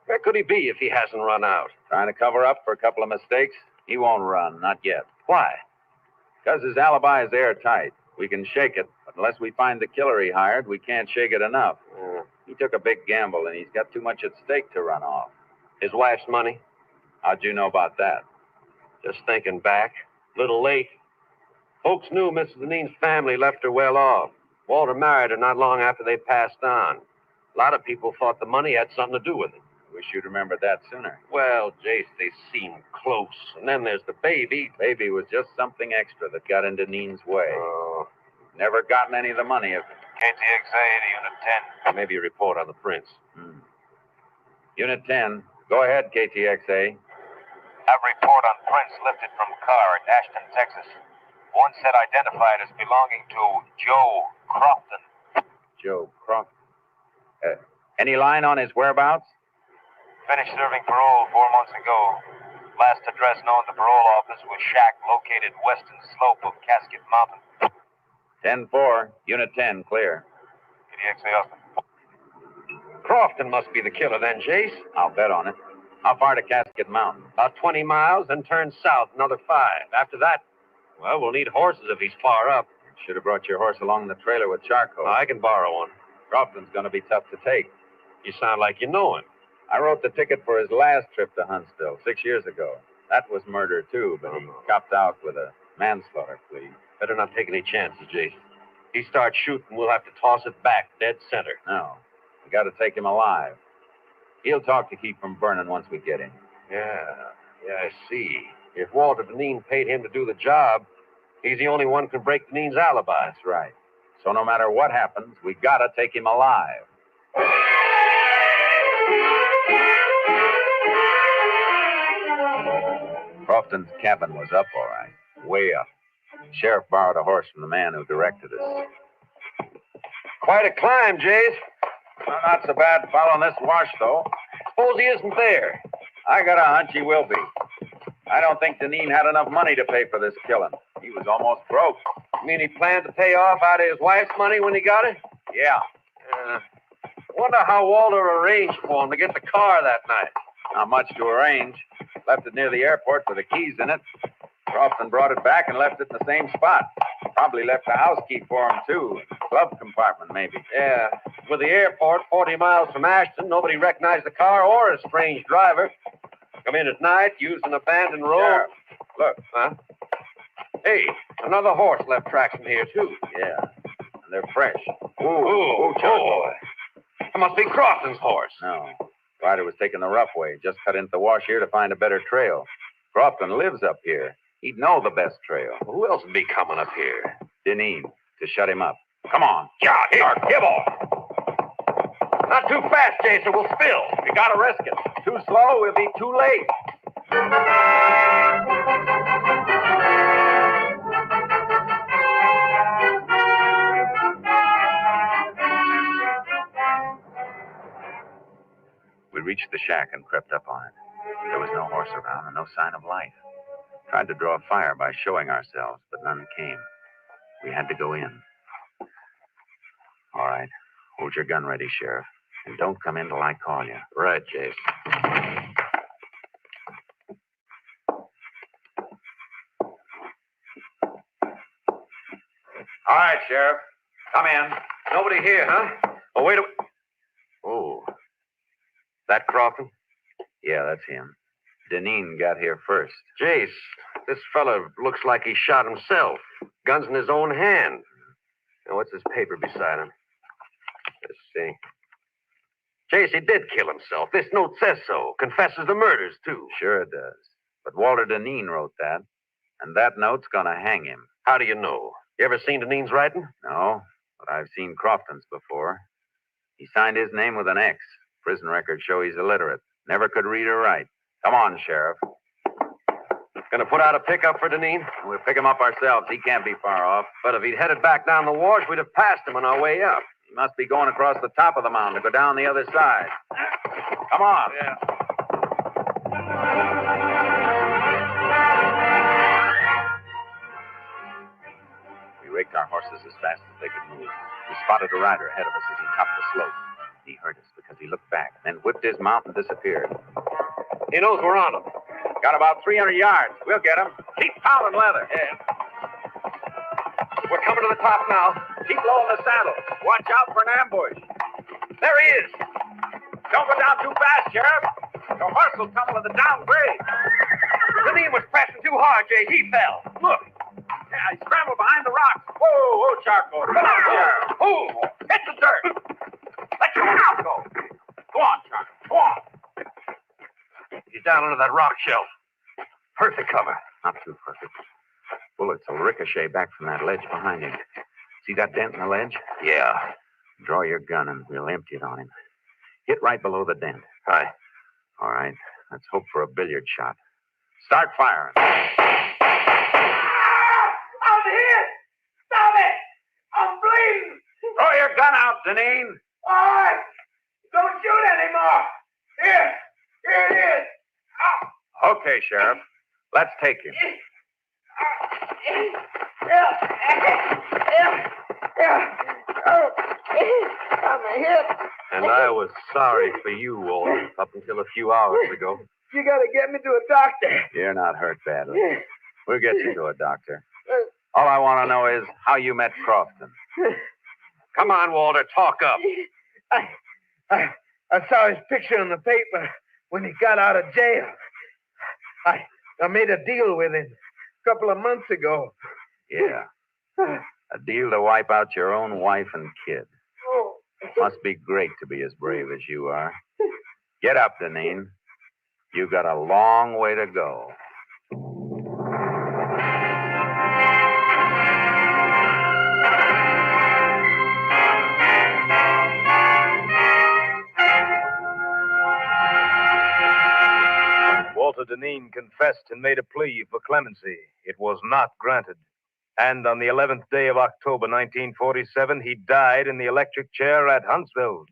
Where could he be if he hasn't run out?
Trying to cover up for a couple of mistakes? He won't run, not yet.
Why?
Because his alibi is airtight. We can shake it, but unless we find the killer he hired, we can't shake it enough. He took a big gamble, and he's got too much at stake to run off.
His wife's money?
How'd you know about that?
Just thinking back. Little late. Folks knew Mrs. Deneen's family left her well off. Walter married her not long after they passed on. A lot of people thought the money had something to do with it.
Wish you'd remembered that sooner.
Well, Jace, they seemed close. And then there's the baby.
Baby was just something extra that got in Deneen's way.
Oh.
Never gotten any of the money.
KTXA to Unit 10.
Maybe a report on the prints.
Unit 10. Go ahead, KTXA.
Have report on prints lifted from car at Ashton, Texas. One set identified as belonging to Joe Crofton.
Joe Crofton. Any line on his whereabouts?
Finished serving parole 4 months ago. Last address known at the parole office was shack located western slope of Casket Mountain.
10-4. Unit 10, clear.
KTXA Austin.
Crofton must be the killer then, Jace.
I'll bet on it. How far to Casket Mountain?
About 20 miles, then turn south another 5. After that, well, we'll need horses if he's far up.
Should have brought your horse along the trailer with charcoal.
I can borrow one.
Crofton's going to be tough to take.
You sound like you know him.
I wrote the ticket for his last trip to Huntsville 6 years ago. That was murder, too, but he copped out with a manslaughter plea.
Better not take any chances, Jason. He starts shooting, we'll have to toss it back dead center.
No. We got to take him alive. He'll talk to keep from burning once we get him.
Yeah, I see. If Walter Deneen paid him to do the job, he's the only one who can break Deneen's alibi.
That's right. So no matter what happens, we got to take him alive. Crofton's cabin was up, all right. Way up. Sheriff borrowed a horse from the man who directed us.
Quite a climb, Jace.
Well, not so bad following this wash, though.
Suppose he isn't there.
I got a hunch he will be. I don't think Deneen had enough money to pay for this killing. He was almost broke.
You mean he planned to pay off out of his wife's money when he got it?
Yeah.
Wonder how Walter arranged for him to get the car that night.
Not much to arrange. Left it near the airport with the keys in it. Crofton brought it back and left it in the same spot. Probably left a house key for him, too. Glove compartment, maybe.
Yeah. With the airport 40 miles from Ashton, nobody recognized the car or a strange driver. Come in at night, use an abandoned road.
Yeah. Look.
Huh? Hey, another horse left tracks from here, too.
Yeah. And they're fresh.
Ooh, boy. That must be Crofton's horse.
No. Rider was taking the rough way. Just cut into the wash here to find a better trail. Crofton lives up here. He'd know the best trail.
Who else would be coming up here?
Deneen, to shut him up. Come on.
Yeah, here, give off. Not too fast, Jason. We'll spill. We gotta risk it.
Too slow, we'll be too late. We reached the shack and crept up on it. There was no horse around and no sign of life. Tried to draw fire by showing ourselves, but none came. We had to go in. All right. Hold your gun ready, Sheriff. And don't come in till I call you.
Right, Jace.
All right, Sheriff. Come in.
Nobody here, huh? Oh, wait a... Oh. That Crofton?
Yeah, that's him. Deneen got here first.
Jace, this fella looks like he shot himself. Gun's in his own hand. Now, what's this paper beside him? Let's see. Jace, he did kill himself. This note says so. Confesses the murders, too.
Sure it does. But Walter Deneen wrote that. And that note's gonna hang him.
How do you know? You ever seen Deneen's writing?
No, but I've seen Crofton's before. He signed his name with an X. Prison records show he's illiterate. Never could read or write. Come on, Sheriff.
Gonna put out a pickup for Deneen?
We'll pick him up ourselves. He can't be far off.
But if he'd headed back down the wash, we'd have passed him on our way up.
He must be going across the top of the mountain to go down the other side. Come on.
Yeah.
We raked our horses as fast as they could move. We spotted a rider ahead of us as he topped the slope. He heard us because he looked back, then whipped his mount and disappeared.
He knows we're on him.
Got about 300 yards. We'll get him. Keep pounding leather.
Yeah. We're coming to the top now.
Keep low in the saddle. Watch out for an ambush.
There he is.
Don't go down too fast, Sheriff. Your horse will tumble at the downgrade.
Deneen was pressing too hard, Jay. He fell. Look.
Yeah, he scrambled behind the rocks. Whoa, Charcoal. Come on, Sheriff.
Oh, hit the dirt. Let your mouth go.
Go on, Charcoal. Go on.
He's down under that rock shelf. Perfect cover.
Not too perfect. Bullets will ricochet back from that ledge behind him. See that dent in the ledge?
Yeah.
Draw your gun and we'll empty it on him. Hit right below the dent.
Aye.
All right. Let's hope for a billiard shot. Start firing.
I'm hit! Stop it! I'm bleeding!
Throw your gun out, Deneen.
All right! Don't shoot anymore! Here it is!
Okay, Sheriff. Let's take him.
I'm hit.
And I was sorry for you, Walter, up until a few hours ago.
You gotta get me to a doctor.
You're not hurt badly. We'll get you to a doctor. All I want to know is how you met Crofton.
Come on, Walter, talk up.
I saw his picture in the paper when he got out of jail.
I made a deal with him a couple of months ago.
Yeah. A deal to wipe out your own wife and kid.
Oh.
Must be great to be as brave as you are. Get up, Deneen. You got a long way to go.
Walter Deneen confessed and made a plea for clemency. It was not granted. And on the 11th day of October 1947, he died in the electric chair at Huntsville.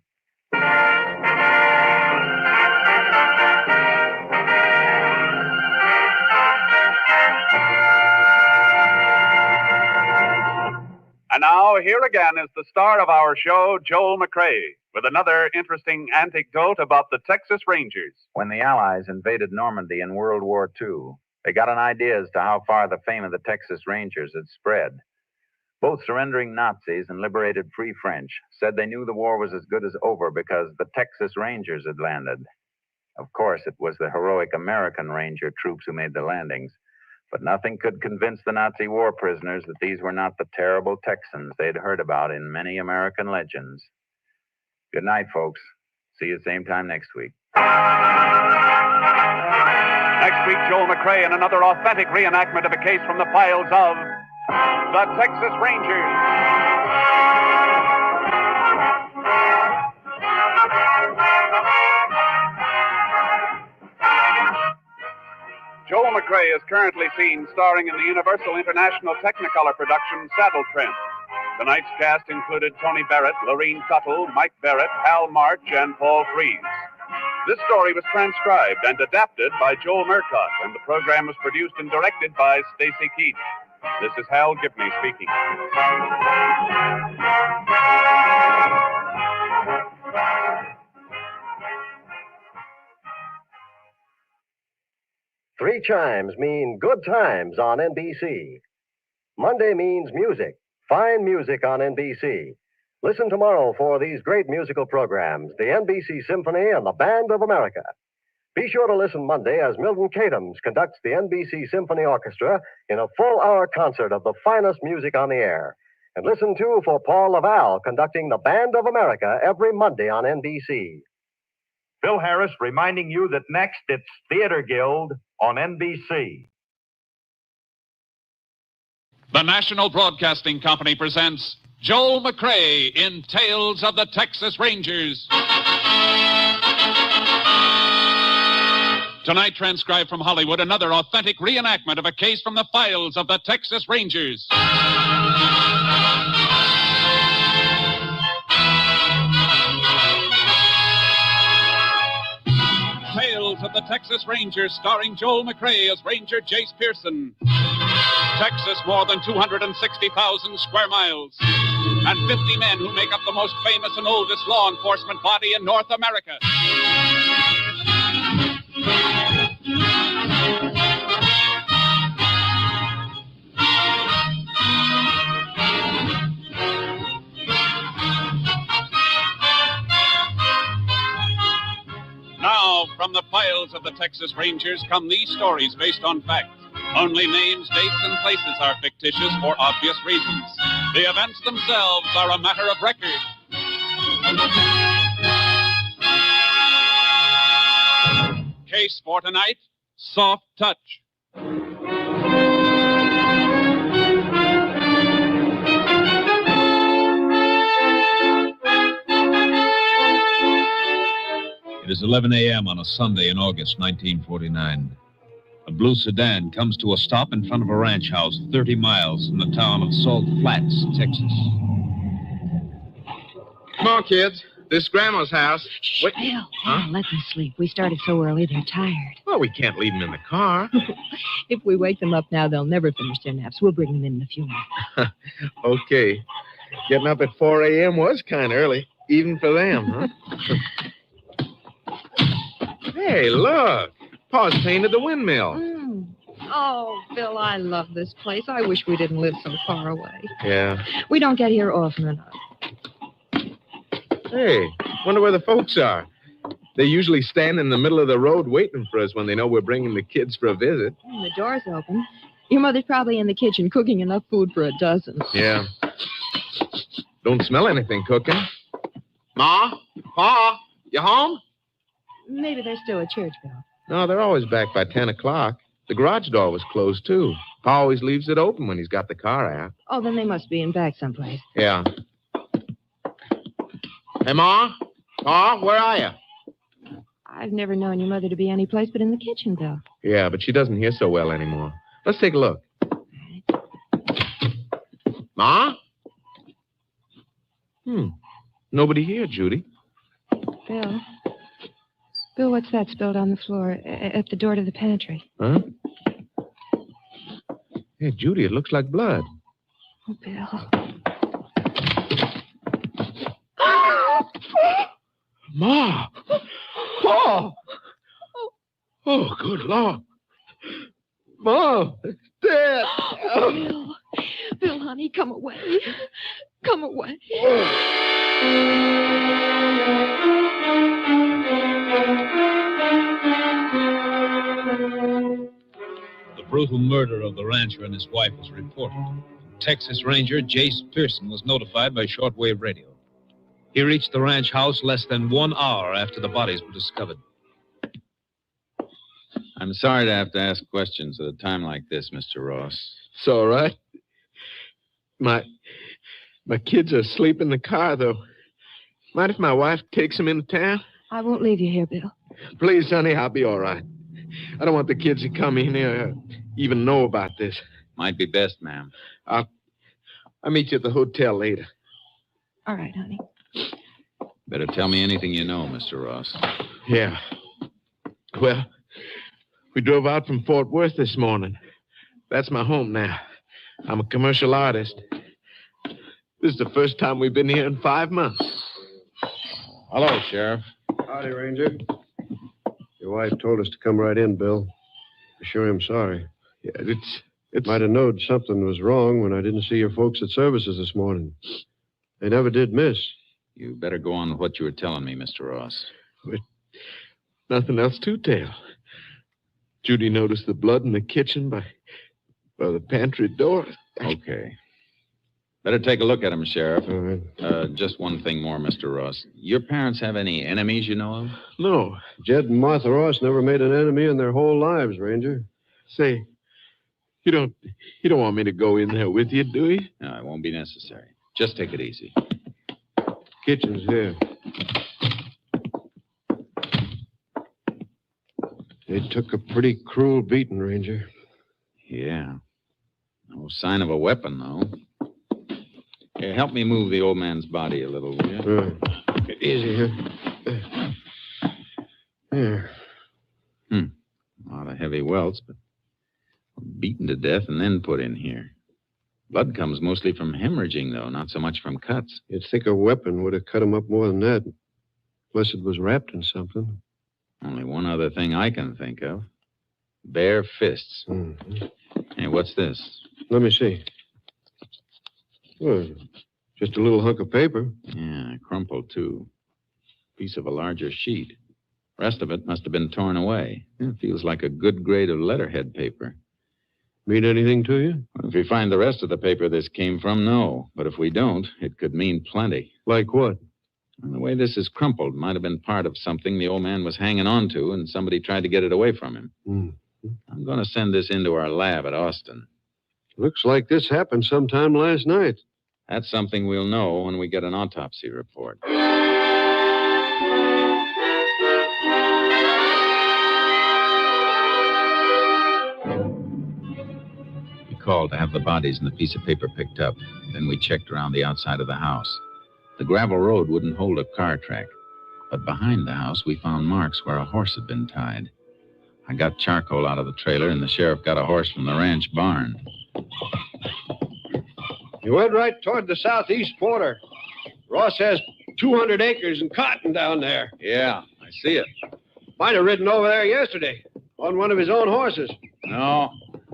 And now, here again is the star of our show, Joel McCrea, with another interesting anecdote about the Texas Rangers.
When the Allies invaded Normandy in World War II, they got an idea as to how far the fame of the Texas Rangers had spread. Both surrendering Nazis and liberated Free French said they knew the war was as good as over because the Texas Rangers had landed. Of course, it was the heroic American Ranger troops who made the landings. But nothing could convince the Nazi war prisoners that these were not the terrible Texans they'd heard about in many American legends. Good night, folks. See you same time next week.
Next week, Joel McCrea in another authentic reenactment of a case from the files of the Texas Rangers. Joel McCrea is currently seen starring in the Universal International Technicolor production Saddle Tramp. Tonight's cast included Tony Barrett, Lorene Tuttle, Mike Barrett, Hal March, and Paul Frees. This story was transcribed and adapted by Joel Murcott, and the program was produced and directed by Stacy Keith. This is Hal Gibney speaking.
Three chimes mean good times on NBC. Monday means music, fine music on NBC. Listen tomorrow for these great musical programs, the NBC Symphony and the Band of America. Be sure to listen Monday as Milton Katims conducts the NBC Symphony Orchestra in a full-hour concert of the finest music on the air. And listen, too, for Paul Laval conducting the Band of America every Monday on NBC.
Phil Harris reminding you that next it's Theater Guild on NBC.
The National Broadcasting Company presents Joel McCrea in Tales of the Texas Rangers. Tonight, transcribed from Hollywood, another authentic reenactment of a case from the files of the Texas Rangers. Tales of the Texas Rangers, starring Joel McCrea as Ranger Jace Pearson. Texas, more than 260,000 square miles. And 50 men who make up the most famous and oldest law enforcement body in North America. Now, from the files of the Texas Rangers come these stories based on fact. Only names, dates, and places are fictitious for obvious reasons. The events themselves are a matter of record. Case for tonight, Soft Touch.
It is 11 a.m. on a Sunday in August 1949. A blue sedan comes to a stop in front of a ranch house 30 miles from the town of Salt Flats, Texas.
Come on, kids. This is Grandma's house. Wait.
Bill, let them sleep. We started so early, they're tired.
Well, we can't leave them in the car.
If we wake them up now, they'll never finish their naps. We'll bring them in a few minutes.
Okay. Getting up at 4 a.m. was kind of early, even for them, huh? Hey, look. Pa's painted the windmill.
Oh, Bill, I love this place. I wish we didn't live so far away.
Yeah.
We don't get here often enough.
Hey, wonder where the folks are. They usually stand in the middle of the road waiting for us when they know we're bringing the kids for a visit.
The door's open. Your mother's probably in the kitchen cooking enough food for a dozen.
Yeah. Don't smell anything cooking. Ma? Pa? You home?
Maybe they're still at church, Bill.
No, they're always back by 10 o'clock. The garage door was closed, too. Pa always leaves it open when he's got the car out.
Oh, then they must be in back someplace.
Yeah. Hey, Ma? Pa, where are you?
I've never known your mother to be any place but in the kitchen, Bill.
Yeah, but she doesn't hear so well anymore. Let's take a look. Ma? Nobody here, Judy.
Bill, what's that spilled on the floor at the door to the pantry?
Huh? Hey, Judy, it looks like blood.
Oh, Bill.
Ma! Pa! Oh, good Lord. Mom, Dad.
Bill, honey, come away. Come away.
The brutal murder of the rancher and his wife was reported. Texas Ranger Jace Pearson was notified by shortwave radio. He reached the ranch house less than 1 hour after the bodies were discovered.
I'm sorry to have to ask questions at a time like this, Mr. Ross.
It's all right. My kids are asleep in the car, though. Mind if my wife takes them into town?
I won't leave you here, Bill.
Please, honey, I'll be all right. I don't want the kids to come in here even know about this.
Might be best, ma'am.
I'll meet you at the hotel later.
All right, honey.
Better tell me anything you know, Mr. Ross.
Yeah. Well, we drove out from Fort Worth this morning. That's my home now. I'm a commercial artist. This is the first time we've been here in 5 months.
Hello, Sheriff.
Howdy, Ranger. Your wife told us to come right in, Bill. I sure am sorry.
Yeah, it's...
Might have known something was wrong when I didn't see your folks at services this morning. They never did miss.
You better go on with what you were telling me, Mr. Ross.
But nothing else to tell. Judy noticed the blood in the kitchen by the pantry door.
Okay. Better take a look at him, Sheriff.
All right.
Just one thing more, Mr. Ross. Your parents have any enemies you know of?
No. Jed and Martha Ross never made an enemy in their whole lives, Ranger.
Say, you don't want me to go in there with you, do you?
No, it won't be necessary. Just take it easy.
Kitchen's here. They took a pretty cruel beating, Ranger.
Yeah. No sign of a weapon, though. Here, help me move the old man's body a little, will you?
Easy here. There.
A lot of heavy welts, but beaten to death and then put in here. Blood comes mostly from hemorrhaging, though, not so much from cuts.
You'd think a weapon would have cut him up more than that. Unless it was wrapped in something.
Only one other thing I can think of. Bare fists.
Mm-hmm.
Hey, what's this?
Let me see. Well, just a little hunk of paper.
Yeah, crumpled, too. Piece of a larger sheet. Rest of it must have been torn away. It feels like a good grade of letterhead paper.
Mean anything to you?
Well, if we find the rest of the paper this came from, no. But if we don't, it could mean plenty.
Like what?
And the way this is crumpled might have been part of something the old man was hanging on to, and somebody tried to get it away from him.
Mm-hmm.
I'm going to send this into our lab at Austin.
Looks like this happened sometime last night.
That's something we'll know when we get an autopsy report. We called to have the bodies and the piece of paper picked up. Then we checked around the outside of the house. The gravel road wouldn't hold a car track. But behind the house, we found marks where a horse had been tied. I got charcoal out of the trailer, and the sheriff got a horse from the ranch barn.
You went right toward the southeast quarter. Ross has 200 acres and cotton down there.
Yeah, I see it.
Might have ridden over there yesterday on one of his own horses.
No,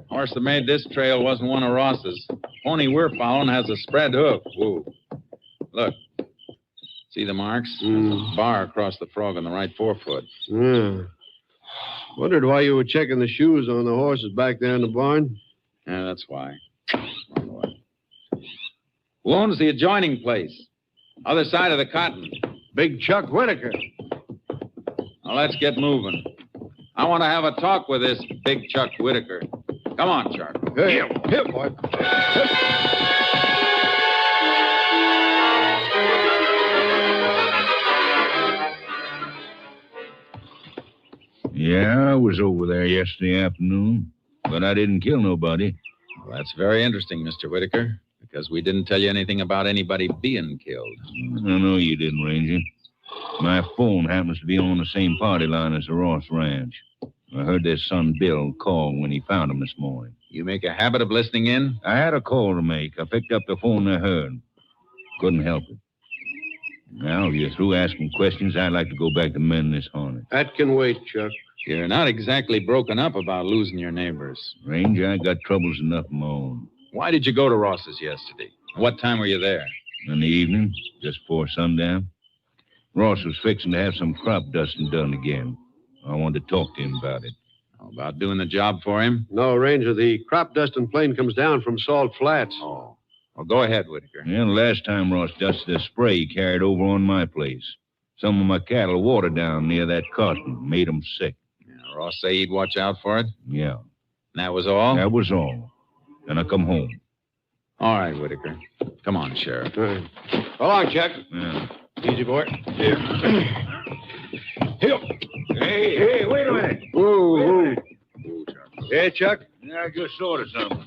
horse that made this trail wasn't one of Ross's. Pony we're following has a spread hoof. Ooh. Look.
See the marks? There's a bar across the frog on the right forefoot.
Yeah. Wondered why you were checking the shoes on the horses back there in the barn.
Yeah, that's why. Who owns the adjoining place? Other side of the cotton.
Big Chuck Whitaker.
Now, let's get moving. I want to have a talk with this Big Chuck Whitaker. Come on, Chuck.
Here, boy.
Yeah, I was over there yesterday afternoon, but I didn't kill nobody.
Well, that's very interesting, Mr. Whitaker, because we didn't tell you anything about anybody being killed.
I know you didn't, Ranger. My phone happens to be on the same party line as the Ross Ranch. I heard their son Bill call when he found him this morning.
You make a habit of listening in?
I had a call to make. I picked up the phone I heard. Couldn't help it. Now, if you're through asking questions, I'd like to go back to mending this harness.
That can wait, Chuck.
You're not exactly broken up about losing your neighbors.
Ranger, I got troubles enough of my own.
Why did you go to Ross's yesterday? What time were you there?
In the evening, just before sundown. Ross was fixing to have some crop dusting done again. I wanted to talk to him about it.
How about doing the job for him?
No, Ranger, the crop dusting plane comes down from Salt Flats.
Oh. Well, go ahead, Whitaker.
Yeah, the last time Ross dusted a spray, he carried over on my place. Some of my cattle watered down near that cotton. Made them sick.
Yeah, Ross say he'd watch out for it?
Yeah.
And that was all?
That was all. Then I come home.
All right, Whitaker. Come on, Sheriff.
Right. So long, Chuck.
Yeah.
Easy, boy.
Here. Here. Hey, wait a minute.
Whoa. Yeah, Chuck?
Yeah, I just thought of something.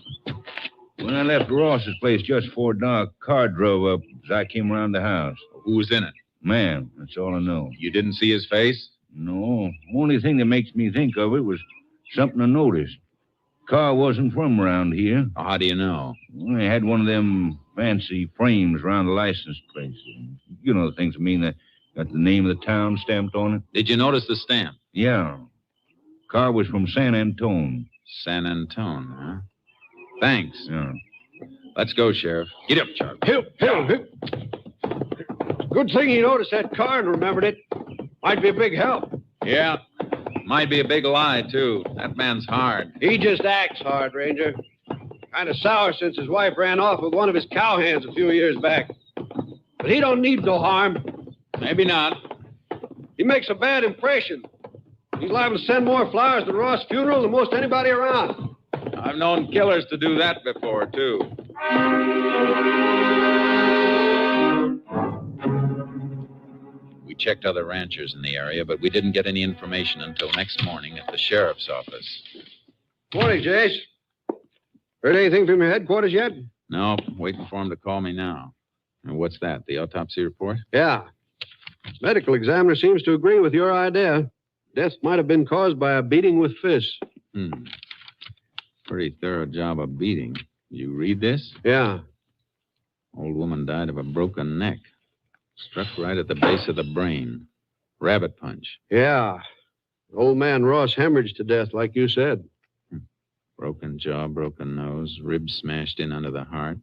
When I left Ross's place just before dark, a car drove up as I came around the house.
Who was in it?
Man, that's all I know.
You didn't see his face?
No. Only thing that makes me think of it was something I noticed. Car wasn't from around here.
Oh, how do you know?
Well, they had one of them fancy frames around the license plate. You know the things I mean, that got the name of the town stamped on it.
Did you notice the stamp?
Yeah. Car was from San Antone.
San Antone, huh? Thanks.
Yeah.
Let's go, Sheriff. Get up, Chuck.
Hip. Good thing he noticed that car and remembered it. Might be a big help.
Yeah. Might be a big lie, too. That man's hard.
He just acts hard, Ranger. Kind of sour since his wife ran off with one of his cowhands a few years back. But he don't need no harm.
Maybe not.
He makes a bad impression. He's liable to send more flowers to Ross' funeral than most anybody around.
I've known killers to do that before, too. We checked other ranchers in the area, but we didn't get any information until next morning at the sheriff's office.
Morning, Jace. Heard anything from your headquarters yet?
No, waiting for him to call me now. And what's that, the autopsy report?
Yeah. Medical examiner seems to agree with your idea. Death might have been caused by a beating with fists.
Pretty thorough job of beating. You read this?
Yeah.
Old woman died of a broken neck. Struck right at the base of the brain. Rabbit punch.
Yeah. Old man Ross hemorrhaged to death, like you said.
Broken jaw, broken nose, ribs smashed in under the heart.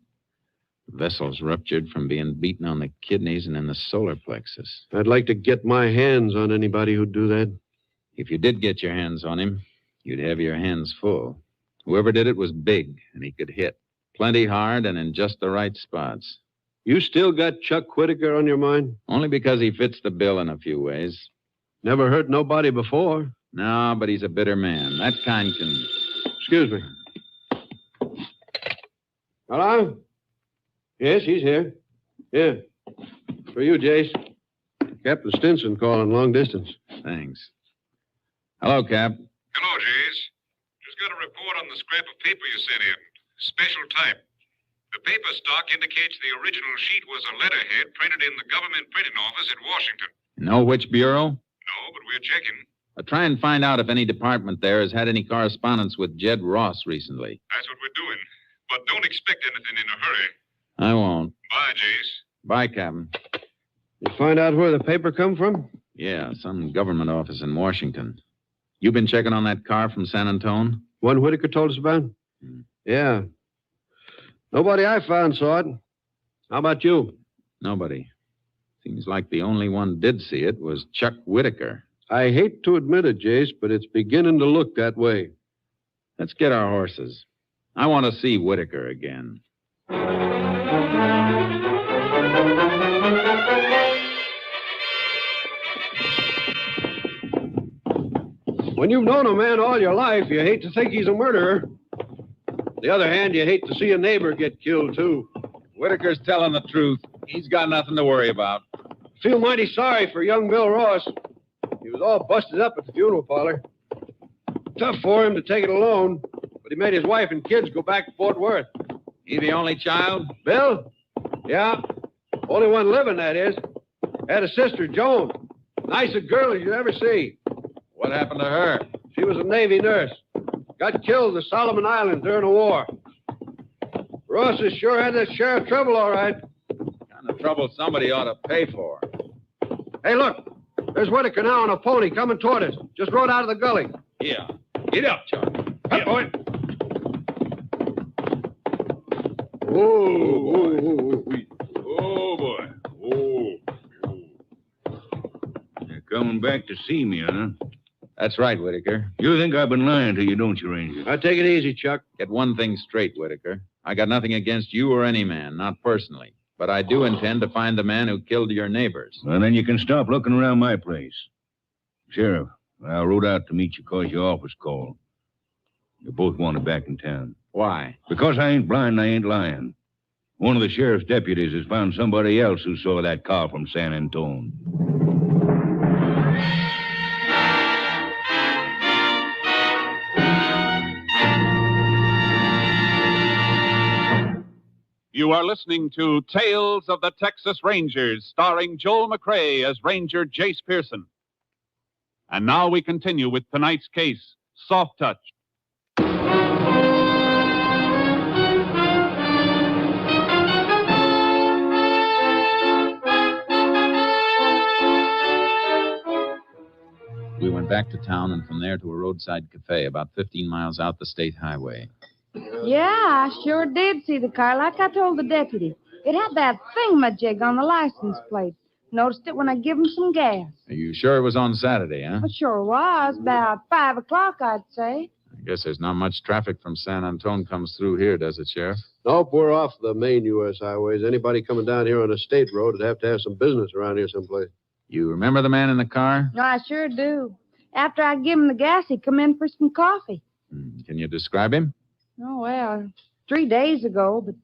Vessels ruptured from being beaten on the kidneys and in the solar plexus.
I'd like to get my hands on anybody who'd do that.
If you did get your hands on him, you'd have your hands full. Whoever did it was big, and he could hit. Plenty hard and in just the right spots.
You still got Chuck Whitaker on your mind?
Only because he fits the bill in a few ways.
Never hurt nobody before.
No, but he's a bitter man. That kind can...
Excuse me. Hello? Yes, he's here. Yeah. For you, Jace. Captain Stinson calling long distance.
Thanks. Hello, Cap.
Hello, Jace. Just got a report on the scrap of paper you sent in. Special type. The paper stock indicates the original sheet was a letterhead printed in the government printing office at Washington.
Know which bureau?
No, but we're checking.
Try and find out if any department there has had any correspondence with Jed Ross recently.
That's what we're doing. But don't expect anything in a hurry.
I won't.
Bye, Jace.
Bye, Captain.
You find out where the paper come from?
Yeah, some government office in Washington. You been checking on that car from San Antone?
One Whitaker told us about? Yeah. Nobody I found saw it. How about you?
Nobody.
Seems like the only one did see it was Chuck Whitaker.
I hate to admit it, Jace, but it's beginning to look that way.
Let's get our horses. I want to see Whitaker again.
When you've known a man all your life, you hate to think he's a murderer. On the other hand, you hate to see a neighbor get killed, too.
Whitaker's telling the truth. He's got nothing to worry about.
Feel mighty sorry for young Bill Ross. He was all busted up at the funeral parlor. Tough for him to take it alone, but he made his wife and kids go back to Fort Worth.
He the only child?
Bill? Yeah. Only one living, that is. Had a sister, Joan. Nice a girl as you ever see.
What happened to her?
She was a Navy nurse. Got killed in the Solomon Islands during the war. Ross has sure had that sheriff trouble, all right.
Kind of trouble somebody ought to pay for.
Hey, look. There's Whitaker now on a pony coming toward us. Just rode out of the gully.
Yeah. Get up, Chuck.
Up, boy. Oh,
boy. You're coming back to see me, huh?
That's right, Whitaker.
You think I've been lying to you, don't you, Ranger?
Now, take it easy, Chuck.
Get one thing straight, Whitaker. I got nothing against you or any man, not personally. But I do intend to find the man who killed your neighbors.
Well, then you can stop looking around my place. Sheriff, I rode out to meet you because your office called. You both wanted back in town.
Why?
Because I ain't blind and I ain't lying. One of the sheriff's deputies has found somebody else who saw that car from San Antone.
You are listening to Tales of the Texas Rangers, starring Joel McCrea as Ranger Jace Pearson. And now we continue with tonight's case, Soft Touch.
We went back to town and from there to a roadside cafe about 15 miles out the state highway.
Yeah, I sure did see the car, like I told the deputy. It had that thingamajig on the license plate. Noticed it when I give him some gas.
Are you sure it was on Saturday, huh?
It sure was. About 5 o'clock, I'd say.
I guess there's not much traffic from San Antone comes through here, does it, Sheriff?
Nope, we're off the main U.S. highways. Anybody coming down here on a state road would have to have some business around here someplace.
You remember the man in the car?
No, I sure do. After I give him the gas, he'd come in for some coffee.
Can you describe him?
Oh, well, 3 days ago, but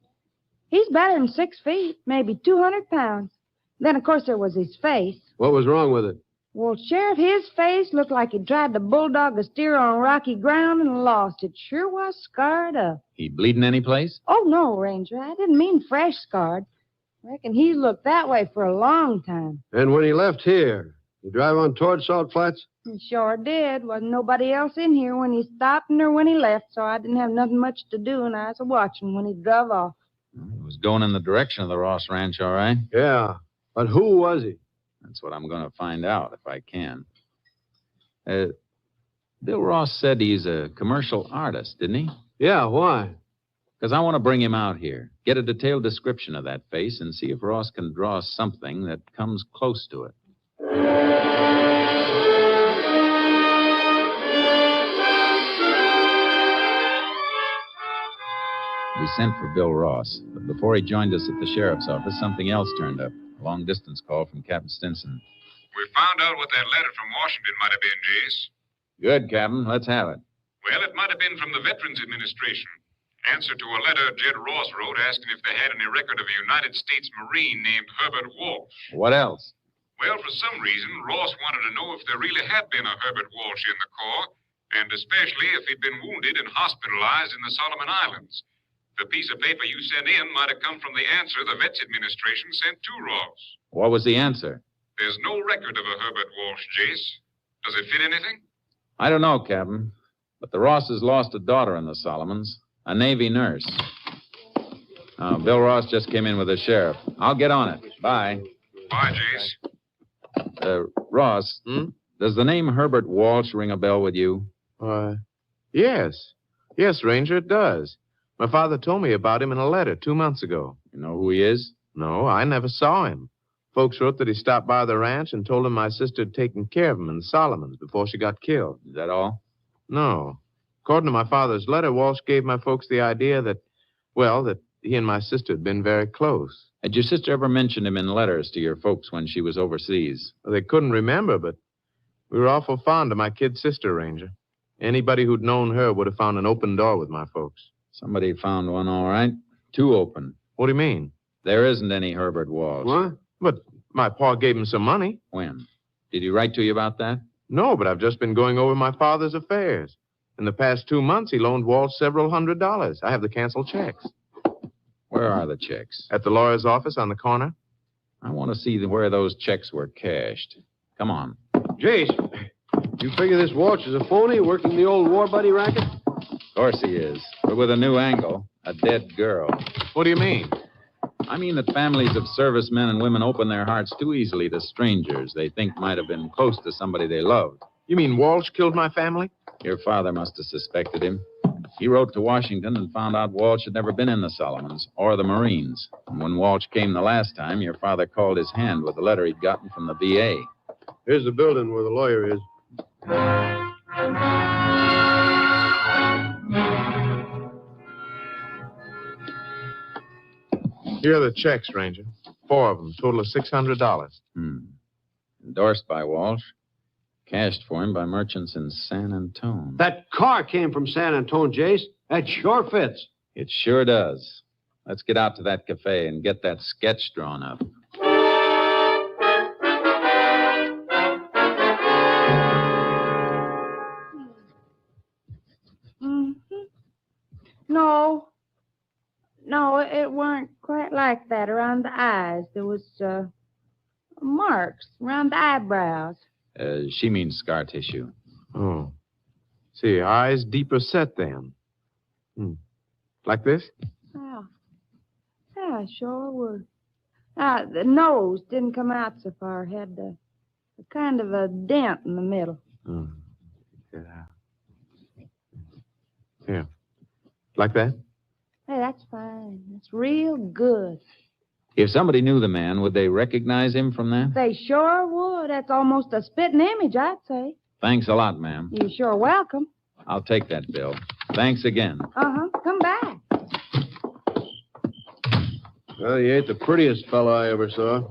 he's better than 6 feet, maybe 200 pounds. Then, of course, there was his face.
What was wrong with it?
Well, Sheriff, his face looked like he tried to bulldog a steer on rocky ground and lost it. Sure was scarred up.
He bleeding any place?
Oh, no, Ranger. I didn't mean fresh scarred. Reckon he's looked that way for a long time.
And when he left here, you drive on toward Salt Flats?
He sure did. Wasn't nobody else in here when he stopped or when he left, so I didn't have nothing much to do, and I was watching when he drove off.
He was going in the direction of the Ross Ranch, all right?
Yeah. But who was he?
That's what I'm going to find out, if I can. Bill Ross said he's a commercial artist, didn't he?
Yeah, why?
Because I want to bring him out here, get a detailed description of that face, and see if Ross can draw something that comes close to it. We sent for Bill Ross, but before he joined us at the sheriff's office, something else turned up. A long-distance call from Captain Stinson.
We found out what that letter from Washington might have been, Jace.
Good, Captain. Let's have it.
Well, it might have been from the Veterans Administration. Answer to a letter Jed Ross wrote asking if they had any record of a United States Marine named Herbert Walsh.
What else?
Well, for some reason, Ross wanted to know if there really had been a Herbert Walsh in the Corps, and especially if he'd been wounded and hospitalized in the Solomon Islands. The piece of paper you sent in might have come from the answer the Vets Administration sent to Ross.
What was the answer?
There's no record of a Herbert Walsh, Jace. Does it fit anything?
I don't know, Captain. But the Rosses lost a daughter in the Solomons, a Navy nurse. Bill Ross just came in with the sheriff. I'll get on it. Bye.
Bye, Jace.
Ross, does the name Herbert Walsh ring a bell with you?
Yes. Yes, Ranger, it does. My father told me about him in a letter 2 months ago.
You know who he is?
No, I never saw him. Folks wrote that he stopped by the ranch and told him my sister had taken care of him in Solomon's before she got killed.
Is that all?
No. According to my father's letter, Walsh gave my folks the idea that he and my sister had been very close.
Had your sister ever mentioned him in letters to your folks when she was overseas?
Well, they couldn't remember, but we were awful fond of my kid sister, Ranger. Anybody who'd known her would have found an open door with my folks.
Somebody found one, all right. Two open.
What do you mean?
There isn't any Herbert Walsh.
What? But my pa gave him some money.
When? Did he write to you about that?
No, but I've just been going over my father's affairs. In the past 2 months, he loaned Walsh several $100s. I have the canceled checks.
Where are the checks?
At the lawyer's office on the corner.
I want to see where those checks were cashed. Come on.
Jace, you figure this Walsh is a phony working the old war buddy racket?
Of course he is, but with a new angle. A dead girl.
What do you mean?
I mean that families of servicemen and women open their hearts too easily to strangers they think might have been close to somebody they loved.
You mean Walsh killed my family?
Your father must have suspected him. He wrote to Washington and found out Walsh had never been in the Solomons or the Marines. And when Walsh came the last time, your father called his hand with a letter he'd gotten from the VA.
Here's the building where the lawyer is.
Here are the checks, Ranger. 4 of them, total of $600.
Endorsed by Walsh. Cashed for him by merchants in San Antone.
That car came from San Antone, Jace. That sure fits.
It sure does. Let's get out to that cafe and get that sketch drawn up.
No, it weren't quite like that around the eyes. There was marks around the eyebrows.
She means scar tissue.
Oh. See, eyes deeper set then. Like this?
Yeah, sure would. The nose didn't come out so far. Had a kind of a dent in the middle.
Here. Like that?
Hey, that's fine. That's real good.
If somebody knew the man, would they recognize him from that?
They sure would. That's almost a spitting image, I'd say.
Thanks a lot, ma'am.
You're sure welcome.
I'll take that bill. Thanks again.
Come back.
Well, he ain't the prettiest fellow I ever saw.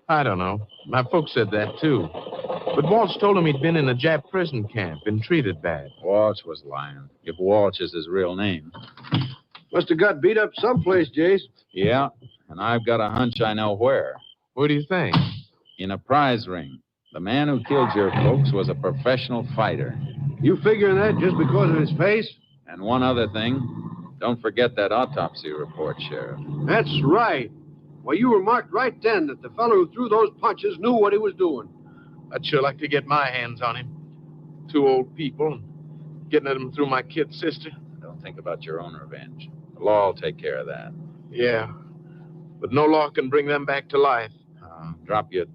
I don't know. My folks said that, too. But Walsh told him he'd been in a Jap prison camp, been treated bad.
Walsh was lying, if Walsh is his real name.
Must have got beat up someplace, Jace.
Yeah, and I've got a hunch I know where.
Where do you think?
In a prize ring. The man who killed your folks was a professional fighter.
You figuring that just because of his face?
And one other thing. Don't forget that autopsy report, Sheriff.
That's right. Well, you remarked right then that the fellow who threw those punches knew what he was doing.
I'd sure like to get my hands on him. 2 old people, and getting at him through my kid sister.
Don't think about your own revenge. The law will take care of that.
Yeah, but no law can bring them back to life.
Drop you at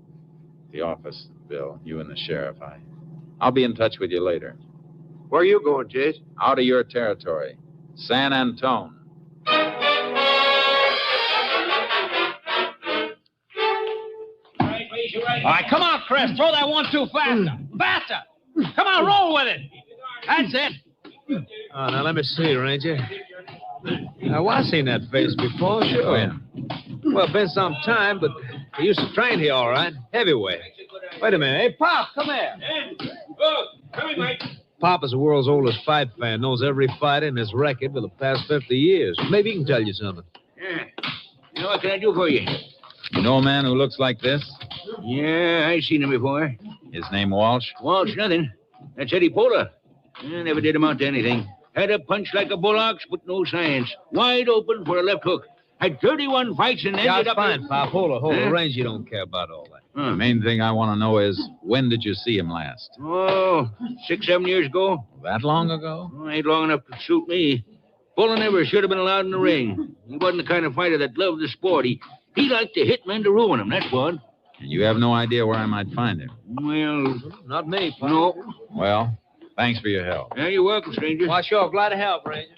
the office, Bill, you and the sheriff. I'll be in touch with you later.
Where are you going, Jace?
Out of your territory. San Antone.
All right, come on, Chris. Throw that 1-2 faster. Faster. Come on, roll with it. That's it.
Now, let me see, Ranger. Now, I've seen that face before, sure.
Yeah.
Well, been some time, but he used to train here, all right. Heavyweight. Wait a minute. Hey, Pop, come here.
Come in, Mike.
Pop is the world's oldest fight fan, knows every fighter in his record for the past 50 years. Maybe he can tell you something.
Yeah. You know, what can I do for you?
You know a man who looks like this?
Yeah, I've seen him before.
His name Walsh?
Walsh, nothing. That's Eddie Pola. Never did amount to anything. Had a punch like a bullocks, but no science. Wide open for a left hook. Had 31 fights and ended
That's
up...
fine, Pop. Hold it. Range, you don't care about all that.
The main thing I want to know is, when did you see him last?
Oh, 6-7 years ago.
That long ago?
Oh, ain't long enough to suit me. Pola never should have been allowed in the ring. He wasn't the kind of fighter that loved the sport. He liked to hit men to ruin them, that's what.
And you have no idea where I might find him?
Well...
Not me, Pop.
No.
Well, thanks for your help.
Yeah, you're welcome, stranger.
Why, sure. Glad to help, Ranger.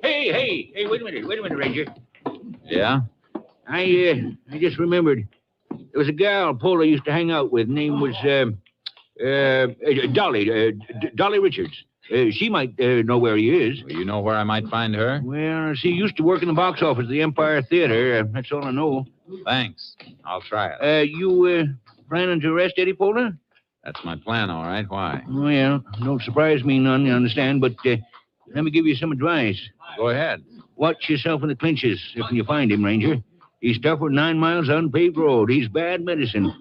Hey, wait a minute, Ranger.
Yeah?
I just remembered. There was a gal Pola used to hang out with. Name was Dolly Richards. She might know where he is.
Well, you know where I might find her?
Well, she used to work in the box office of the Empire Theater. That's all I know.
Thanks. I'll try it.
You planning to arrest Eddie Pola?
That's my plan, all right. Why?
Well, don't surprise me none, you understand, but let me give you some advice.
Go ahead.
Watch yourself in the clinches if you find him, Ranger. He's tough with 9 miles of unpaved road. He's bad medicine.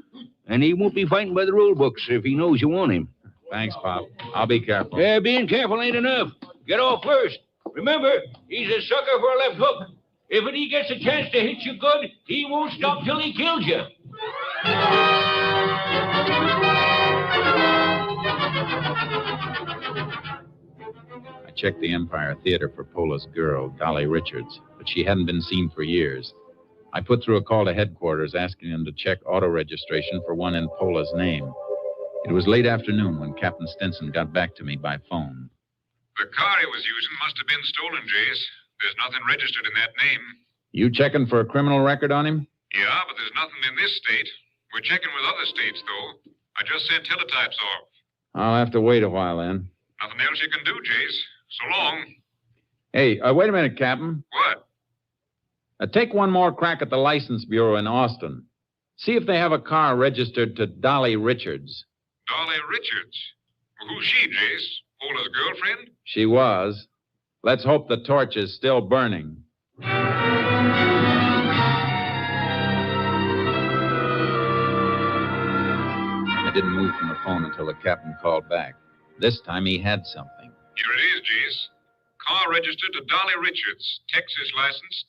And he won't be fighting by the rule books if he knows you want him.
Thanks, Pop. I'll be careful.
Being careful ain't enough. Get off first. Remember, he's a sucker for a left hook. If he gets a chance to hit you good, he won't stop till he kills you.
I checked the Empire Theater for Pola's girl, Dolly Richards, but she hadn't been seen for years. I put through a call to headquarters asking them to check auto registration for one in Pola's name. It was late afternoon when Captain Stinson got back to me by phone.
The car he was using must have been stolen, Jace. There's nothing registered in that name.
You checking for a criminal record on him?
Yeah, but there's nothing in this state. We're checking with other states, though. I just sent teletypes off.
I'll have to wait a while then.
Nothing else you can do, Jace. So long.
Hey, wait a minute, Captain.
What?
Take one more crack at the License Bureau in Austin. See if they have a car registered to Dolly Richards.
Dolly Richards? Well, who's she, Jace? Pola's girlfriend?
She was. Let's hope the torch is still burning. I didn't move from the phone until the captain called back. This time he had something.
Here it is, Jace. Car registered to Dolly Richards. Texas license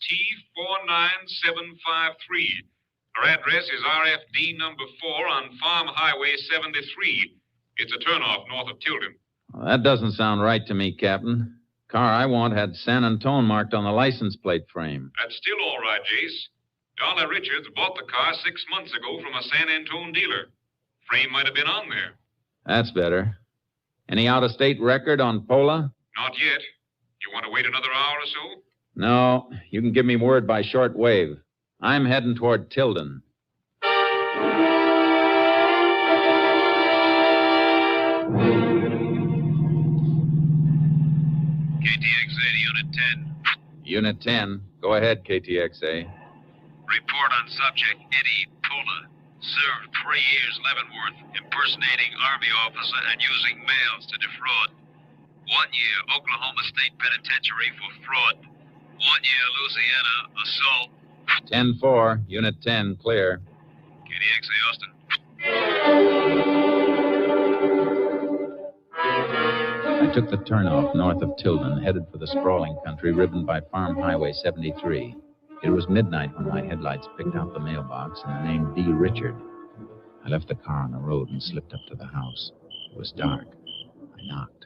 T49753. Her address is RFD number 4 on Farm Highway 73. It's a turnoff north of Tilden.
Well, that doesn't sound right to me, Captain. Car I want had San Antone marked on the license plate frame.
That's still all right, Jace. Dolly Richards bought the car 6 months ago from a San Antone dealer. Frame might have been on there.
That's better. Any out-of-state record on Pola?
Not yet. You want to wait another hour or so?
No. You can give me word by short wave. I'm heading toward Tilden.
KTXA to Unit 10.
Unit 10. Go ahead, KTXA.
Report on subject Eddie Pola. Served 3 years Leavenworth, impersonating Army officer and using mails to defraud. 1 year Oklahoma State Penitentiary for fraud. 1 year Louisiana assault.
10-4, Unit 10, clear.
KTXA Austin.
I took the turnoff north of Tilden, headed for the sprawling country ribboned by Farm Highway 73. It was midnight when my headlights picked out the mailbox and the name D. Richard. I left the car on the road and slipped up to the house. It was dark. I knocked.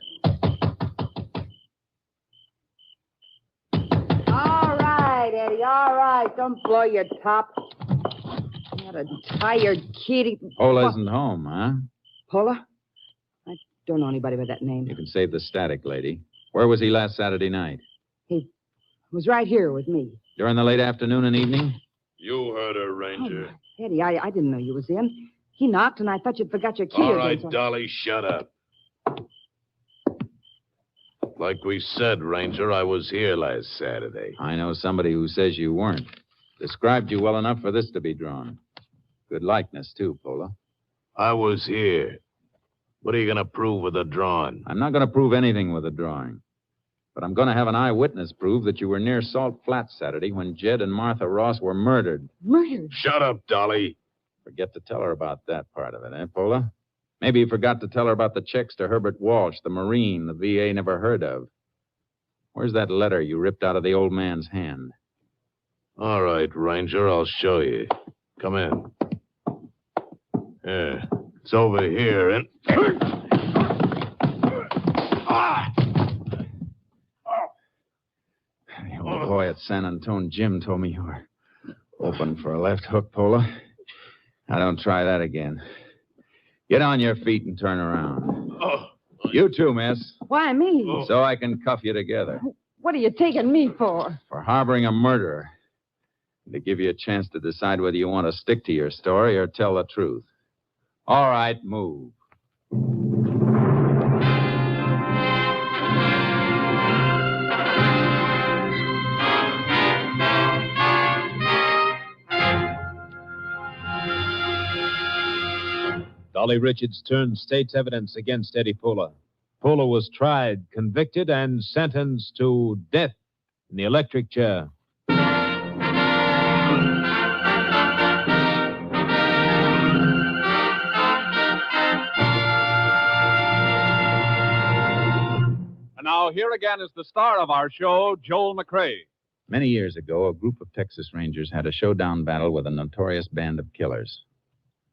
All right, Eddie, all right. Don't blow your top. What a tired kitty.
Pola isn't home, huh?
Pola? I don't know anybody by that name.
You can save the static, lady. Where was he last Saturday night?
He was right here with me.
During the late afternoon and evening?
You heard her, Ranger.
Oh, Eddie, I didn't know you was in. He knocked, and I thought you'd forgot your key.
All right,
again, so...
Dolly, shut up. Like we said, Ranger, I was here last Saturday.
I know somebody who says you weren't. Described you well enough for this to be drawn. Good likeness, too, Pola.
I was here. What are you going to prove with the drawing?
I'm not going to prove anything with a drawing. But I'm going to have an eyewitness prove that you were near Salt Flats Saturday when Jed and Martha Ross were murdered.
Murdered?
Shut up, Dolly.
Forget to tell her about that part of it, eh, Pola? Maybe you forgot to tell her about the checks to Herbert Walsh, the Marine the VA never heard of. Where's that letter you ripped out of the old man's hand?
All right, Ranger, I'll show you. Come in. Yeah, it's over here, and...
The old boy at San Antone Jim told me you were open for a left hook, Pola. Now, don't try that again. Get on your feet and turn around. You too, miss.
Why me?
So I can cuff you together.
What are you taking me for?
For harboring a murderer.
to give you a chance to decide whether you want to stick to your story or tell the truth. All right, move.
Dolly Richards turned state's evidence against Eddie Pola. Pola was tried, convicted, and sentenced to death in the electric chair.
And now here again is the star of our show, Joel McCrea.
Many years ago, a group of Texas Rangers had a showdown battle with a notorious band of killers.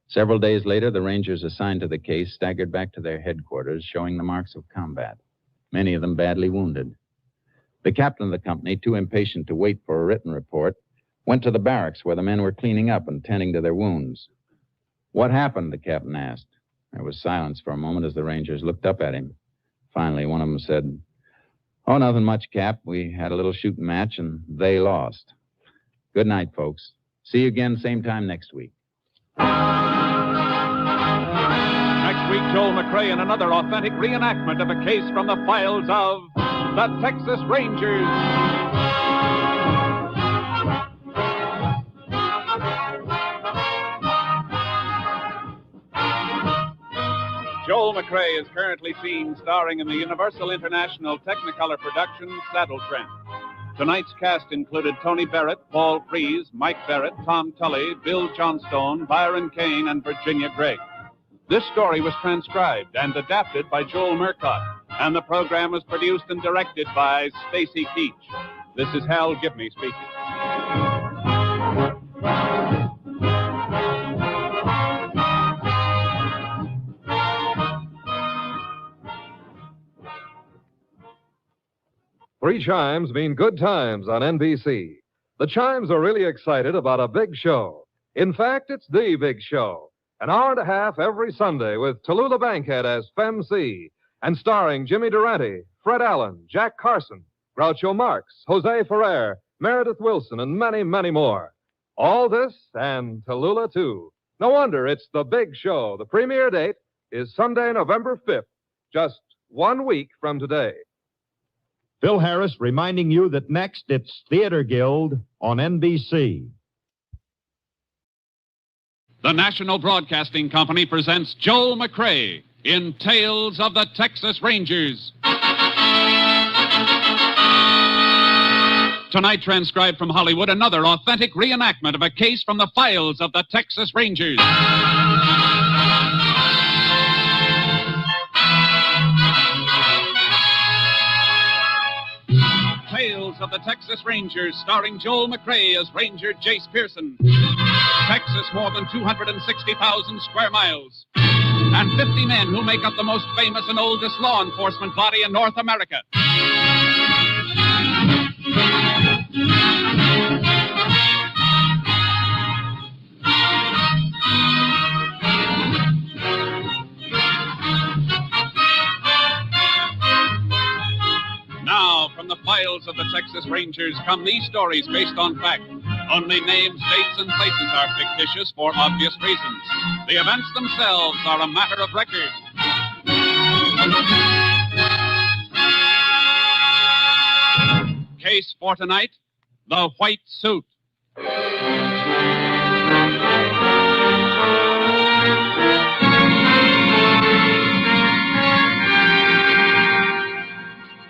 Several days later, the Rangers assigned to the case staggered back to their headquarters, showing the marks of combat, many of them badly wounded. The captain of the company, too impatient to wait for a written report, went to the barracks where the men were cleaning up and tending to their wounds. "What happened?" the captain asked. There was silence for a moment as the Rangers looked up at him. Finally, one of them said, "Oh, nothing much, Cap. We had a little shooting match, and they lost. Good night, folks. See you again same time next week."
Next week, Joel McCrea in another authentic reenactment of a case from the files of the Texas Rangers. Joel McCrea is currently seen starring in the Universal International Technicolor production Saddle Tramp. Tonight's cast included Tony Barrett, Paul Freese, Mike Barrett, Tom Tully, Bill Johnstone, Byron Kane, and Virginia Gregg. This story was transcribed and adapted by Joel Murcott, and the program was produced and directed by Stacy Keach. This is Hal Gibney speaking.
Three chimes mean good times on NBC. The chimes are really excited about a big show. In fact, it's the big show. An hour and a half every Sunday with Tallulah Bankhead as Fem C and starring Jimmy Durante, Fred Allen, Jack Carson, Groucho Marx, Jose Ferrer, Meredith Wilson, and many, many more. All this and Tallulah, too. No wonder it's the big show. The premiere date is Sunday, November 5th, just 1 week from today.
Phil Harris reminding you that next it's Theater Guild on NBC.
The National Broadcasting Company presents Joel McCrea in Tales of the Texas Rangers. Tonight, transcribed from Hollywood, another authentic reenactment of a case from the files of the Texas Rangers. Tales of the Texas Rangers, starring Joel McCrea as Ranger Jace Pearson. Texas, more than 260,000 square miles. And 50 men who make up the most famous and oldest law enforcement body in North America. Now, from the files of the Texas Rangers come these stories based on fact. Only names, dates, and places are fictitious for obvious reasons. The events themselves are a matter of record. Case for tonight, the White Suit.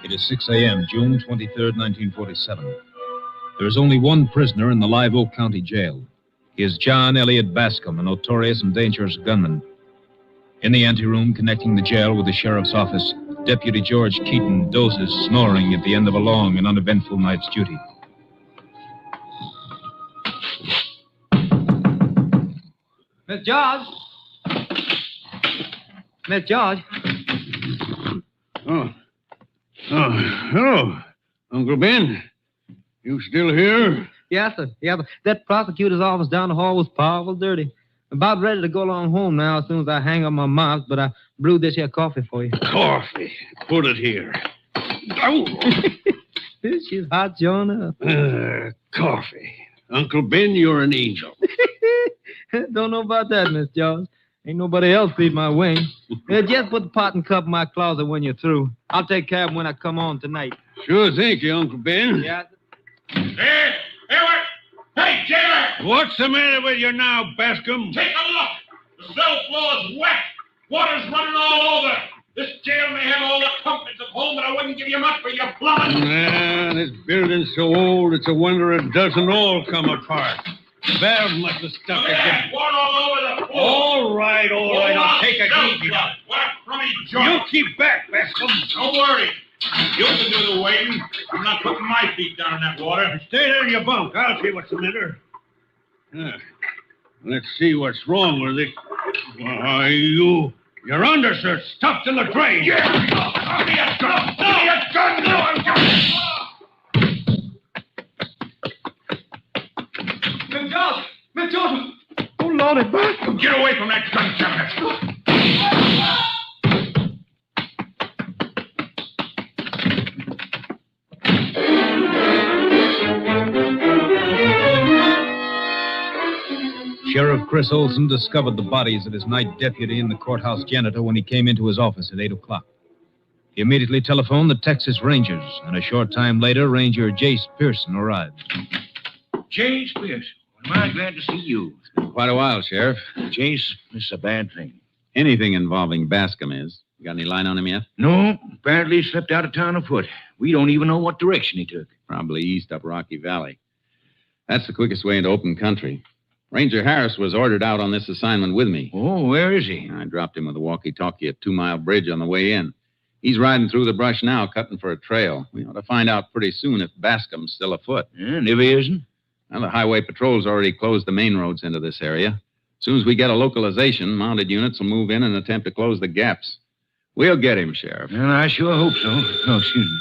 It is 6 a.m., June 23rd, 1947. There is only one prisoner in the Live Oak County Jail. He is John Elliott Bascom, a notorious and dangerous gunman. In the anteroom connecting the jail with the sheriff's office, Deputy George Keaton dozes, snoring at the end of a long and uneventful night's duty.
Miss George! Miss George!
Oh, hello, Uncle Ben. You still here?
Yes, sir. Yeah, but that prosecutor's office down the hall was powerful dirty. I'm about ready to go along home now as soon as I hang up my mask, but I brewed this here coffee for you.
Coffee. Put it here. Oh.
She's hot, Jonah.
Coffee. Uncle Ben, you're an angel.
Don't know about that, Miss Jones. Ain't nobody else feed my wings. Just put the pot and cup in my closet when you're through. I'll take care of 'em when I come on tonight.
Sure, thank you, Uncle Ben.
Yeah.
Hey, what? Hey, jailer!
What's the matter with you now, Bascom?
Take a look. The cell floor's wet. Water's running all over. This jail may have all the comforts of home, but I wouldn't give you much for your plumbing.
Nah, this building's so old, it's a wonder it doesn't all come apart. The valve must have stuck again.
Water all over the floor.
All right, I'll take it easy.
What a crummy joint.
You keep back, Bascom.
Don't worry. You can do the waiting. I'm not putting my feet down in that water.
Stay there in your bunk. I'll see what's the matter. Let's see what's wrong with it. Why, your undershirt's stuffed in the drain.
Yeah! Give me a gun! Give me a gun! No, I'm
Miss Jones!
Oh, Lordy, Bascom.
Get away from that gun cabinet!
Sheriff Chris Olson discovered the bodies of his night deputy and the courthouse janitor when he came into his office at 8 o'clock. He immediately telephoned the Texas Rangers, and a short time later, Ranger Jace Pearson arrived.
Jace Pearson, am I glad to see you?
It's been quite a while, Sheriff.
Jace, this is a bad thing.
Anything involving Bascom is. You got any line on him yet?
No, apparently he slipped out of town afoot. We don't even know what direction he took.
Probably east up Rocky Valley. That's the quickest way into open country. Ranger Harris was ordered out on this assignment with me.
Oh, where is he?
I dropped him with a walkie-talkie at 2 Mile Bridge on the way in. He's riding through the brush now, cutting for a trail. We ought to find out pretty soon if Bascom's still afoot.
And if he isn't?
Well, the highway patrol's already closed the main roads into this area. As soon as we get a localization, mounted units will move in and attempt to close the gaps. We'll get him, Sheriff.
Well, I sure hope so. Oh, excuse me.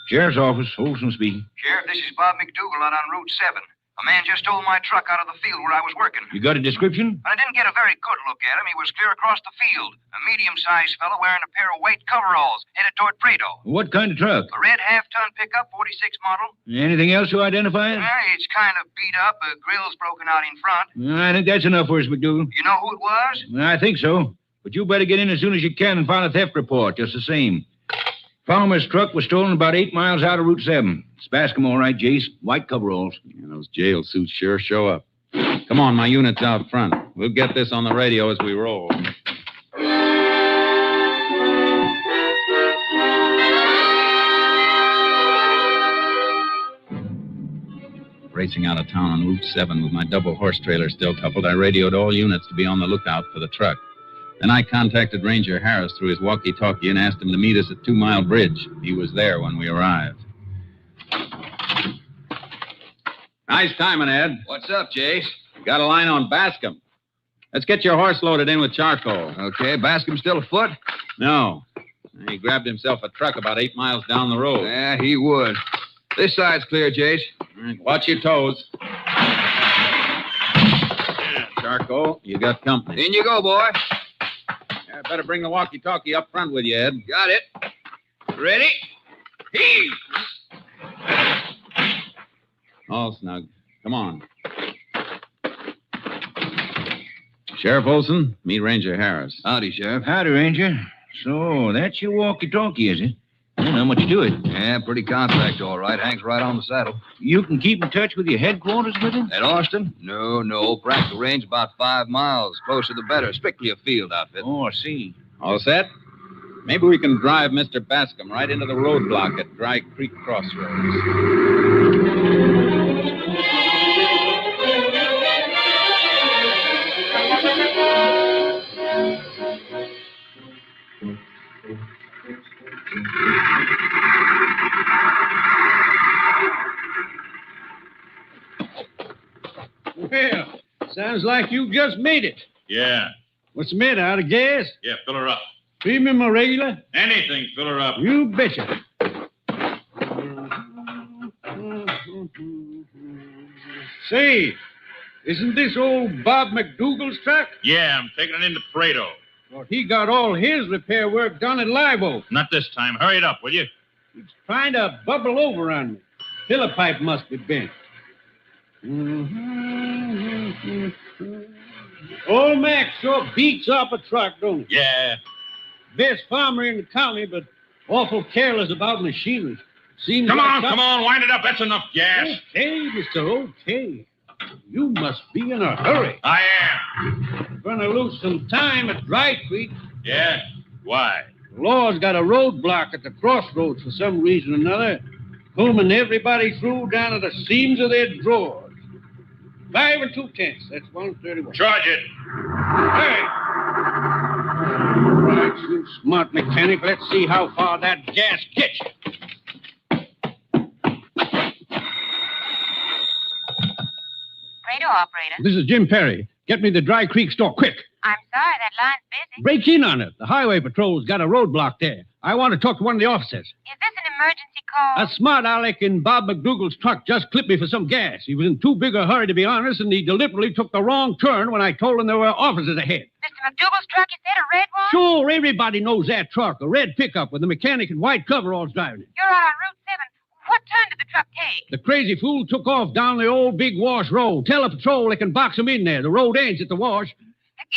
Sheriff's office, Olson speaking.
Sheriff, this is Bob McDougal out on Route 7. A man just stole my truck out of the field where I was working.
You got a description?
I didn't get a very good look at him. He was clear across the field. A medium-sized fellow wearing a pair of weight coveralls, headed toward Prado.
What kind of truck?
A red half-ton pickup, 46 model.
Anything else to identify it?
It's kind of beat up. A grill's broken out in front.
I think that's enough for us, McDougal.
You know who it was?
I think so. But you better get in as soon as you can and file a theft report, just the same. Farmer's truck was stolen about 8 miles out of Route 7. It's Bascom, all right, Jace. White coveralls.
Yeah, those jail suits sure show up. Come on, my unit's out front. We'll get this on the radio as we roll. Racing out of town on Route 7 with my double horse trailer still coupled, I radioed all units to be on the lookout for the truck. Then I contacted Ranger Harris through his walkie-talkie and asked him to meet us at 2 Mile Bridge. He was there when we arrived. Nice timing, Ed.
What's up, Jace?
Got a line on Bascom. Let's get your horse loaded in with charcoal.
Okay, Bascom still afoot?
No. He grabbed himself a truck about 8 miles down the road.
Yeah, he would. This side's clear, Jace.
Watch your toes. Charcoal, you got company.
In you go, boy.
Better bring the walkie-talkie up front with you, Ed.
Got it. Ready? Heave!
All snug. Come on. Sheriff Olson, meet Ranger Harris.
Howdy, Sheriff. Howdy, Ranger. So, that's your walkie-talkie, is it? Well, how much you do it?
Yeah, pretty contract, all right. Hangs right on the saddle.
You can keep in touch with your headquarters with him?
At Austin? No. Practical range about 5 miles. Closer the better. Strictly a field outfit.
Oh, I see.
All set? Maybe we can drive Mr. Bascom right into the roadblock at Dry Creek Crossroads.
Well, sounds like you just made it.
Yeah.
What's the matter, out of gas?
Yeah, fill her up.
Premium or regular?
Anything, fill her up.
You betcha. Say, isn't this old Bob McDougal's truck?
Yeah, I'm taking it into Prado.
Well, he got all his repair work done at Live Oak.
Not this time. Hurry it up, will you?
It's trying to bubble over on me. Pillar pipe must be bent. Old Mac sure beats up a truck, don't he?
Yeah.
Best farmer in the county, but awful careless about machinery. Seems
Come
like
on, wind it up. That's enough gas.
Okay, Mr. Okay. You must be in a hurry.
I am.
Gonna lose some time at Dry Creek.
Yeah? Why?
The law's got a roadblock at the crossroads for some reason or another, combing everybody through down to the seams of their drawers. 5 2/10. That's 131.
Charge it.
Hey! All right, you smart mechanic. Let's see how far that gas gets you.
Radio operator.
This is Jim Perry. Get me the Dry Creek store, quick.
I'm sorry, that line's busy.
Break in on it. The highway patrol's got a roadblock there. I want to talk to one of the officers.
Is this an emergency call?
A smart aleck in Bob McDougal's truck just clipped me for some gas. He was in too big a hurry, to be honest, and he deliberately took the wrong turn when I told him there were officers ahead.
Mr. McDougal's truck, you said, a red one?
Sure, everybody knows that truck. A red pickup with a mechanic in white coveralls driving it.
You're out on Route 7. What turn did the truck take?
The crazy fool took off down the old Big Wash Road. Tell the patrol they can box him in there. The road ends at the wash.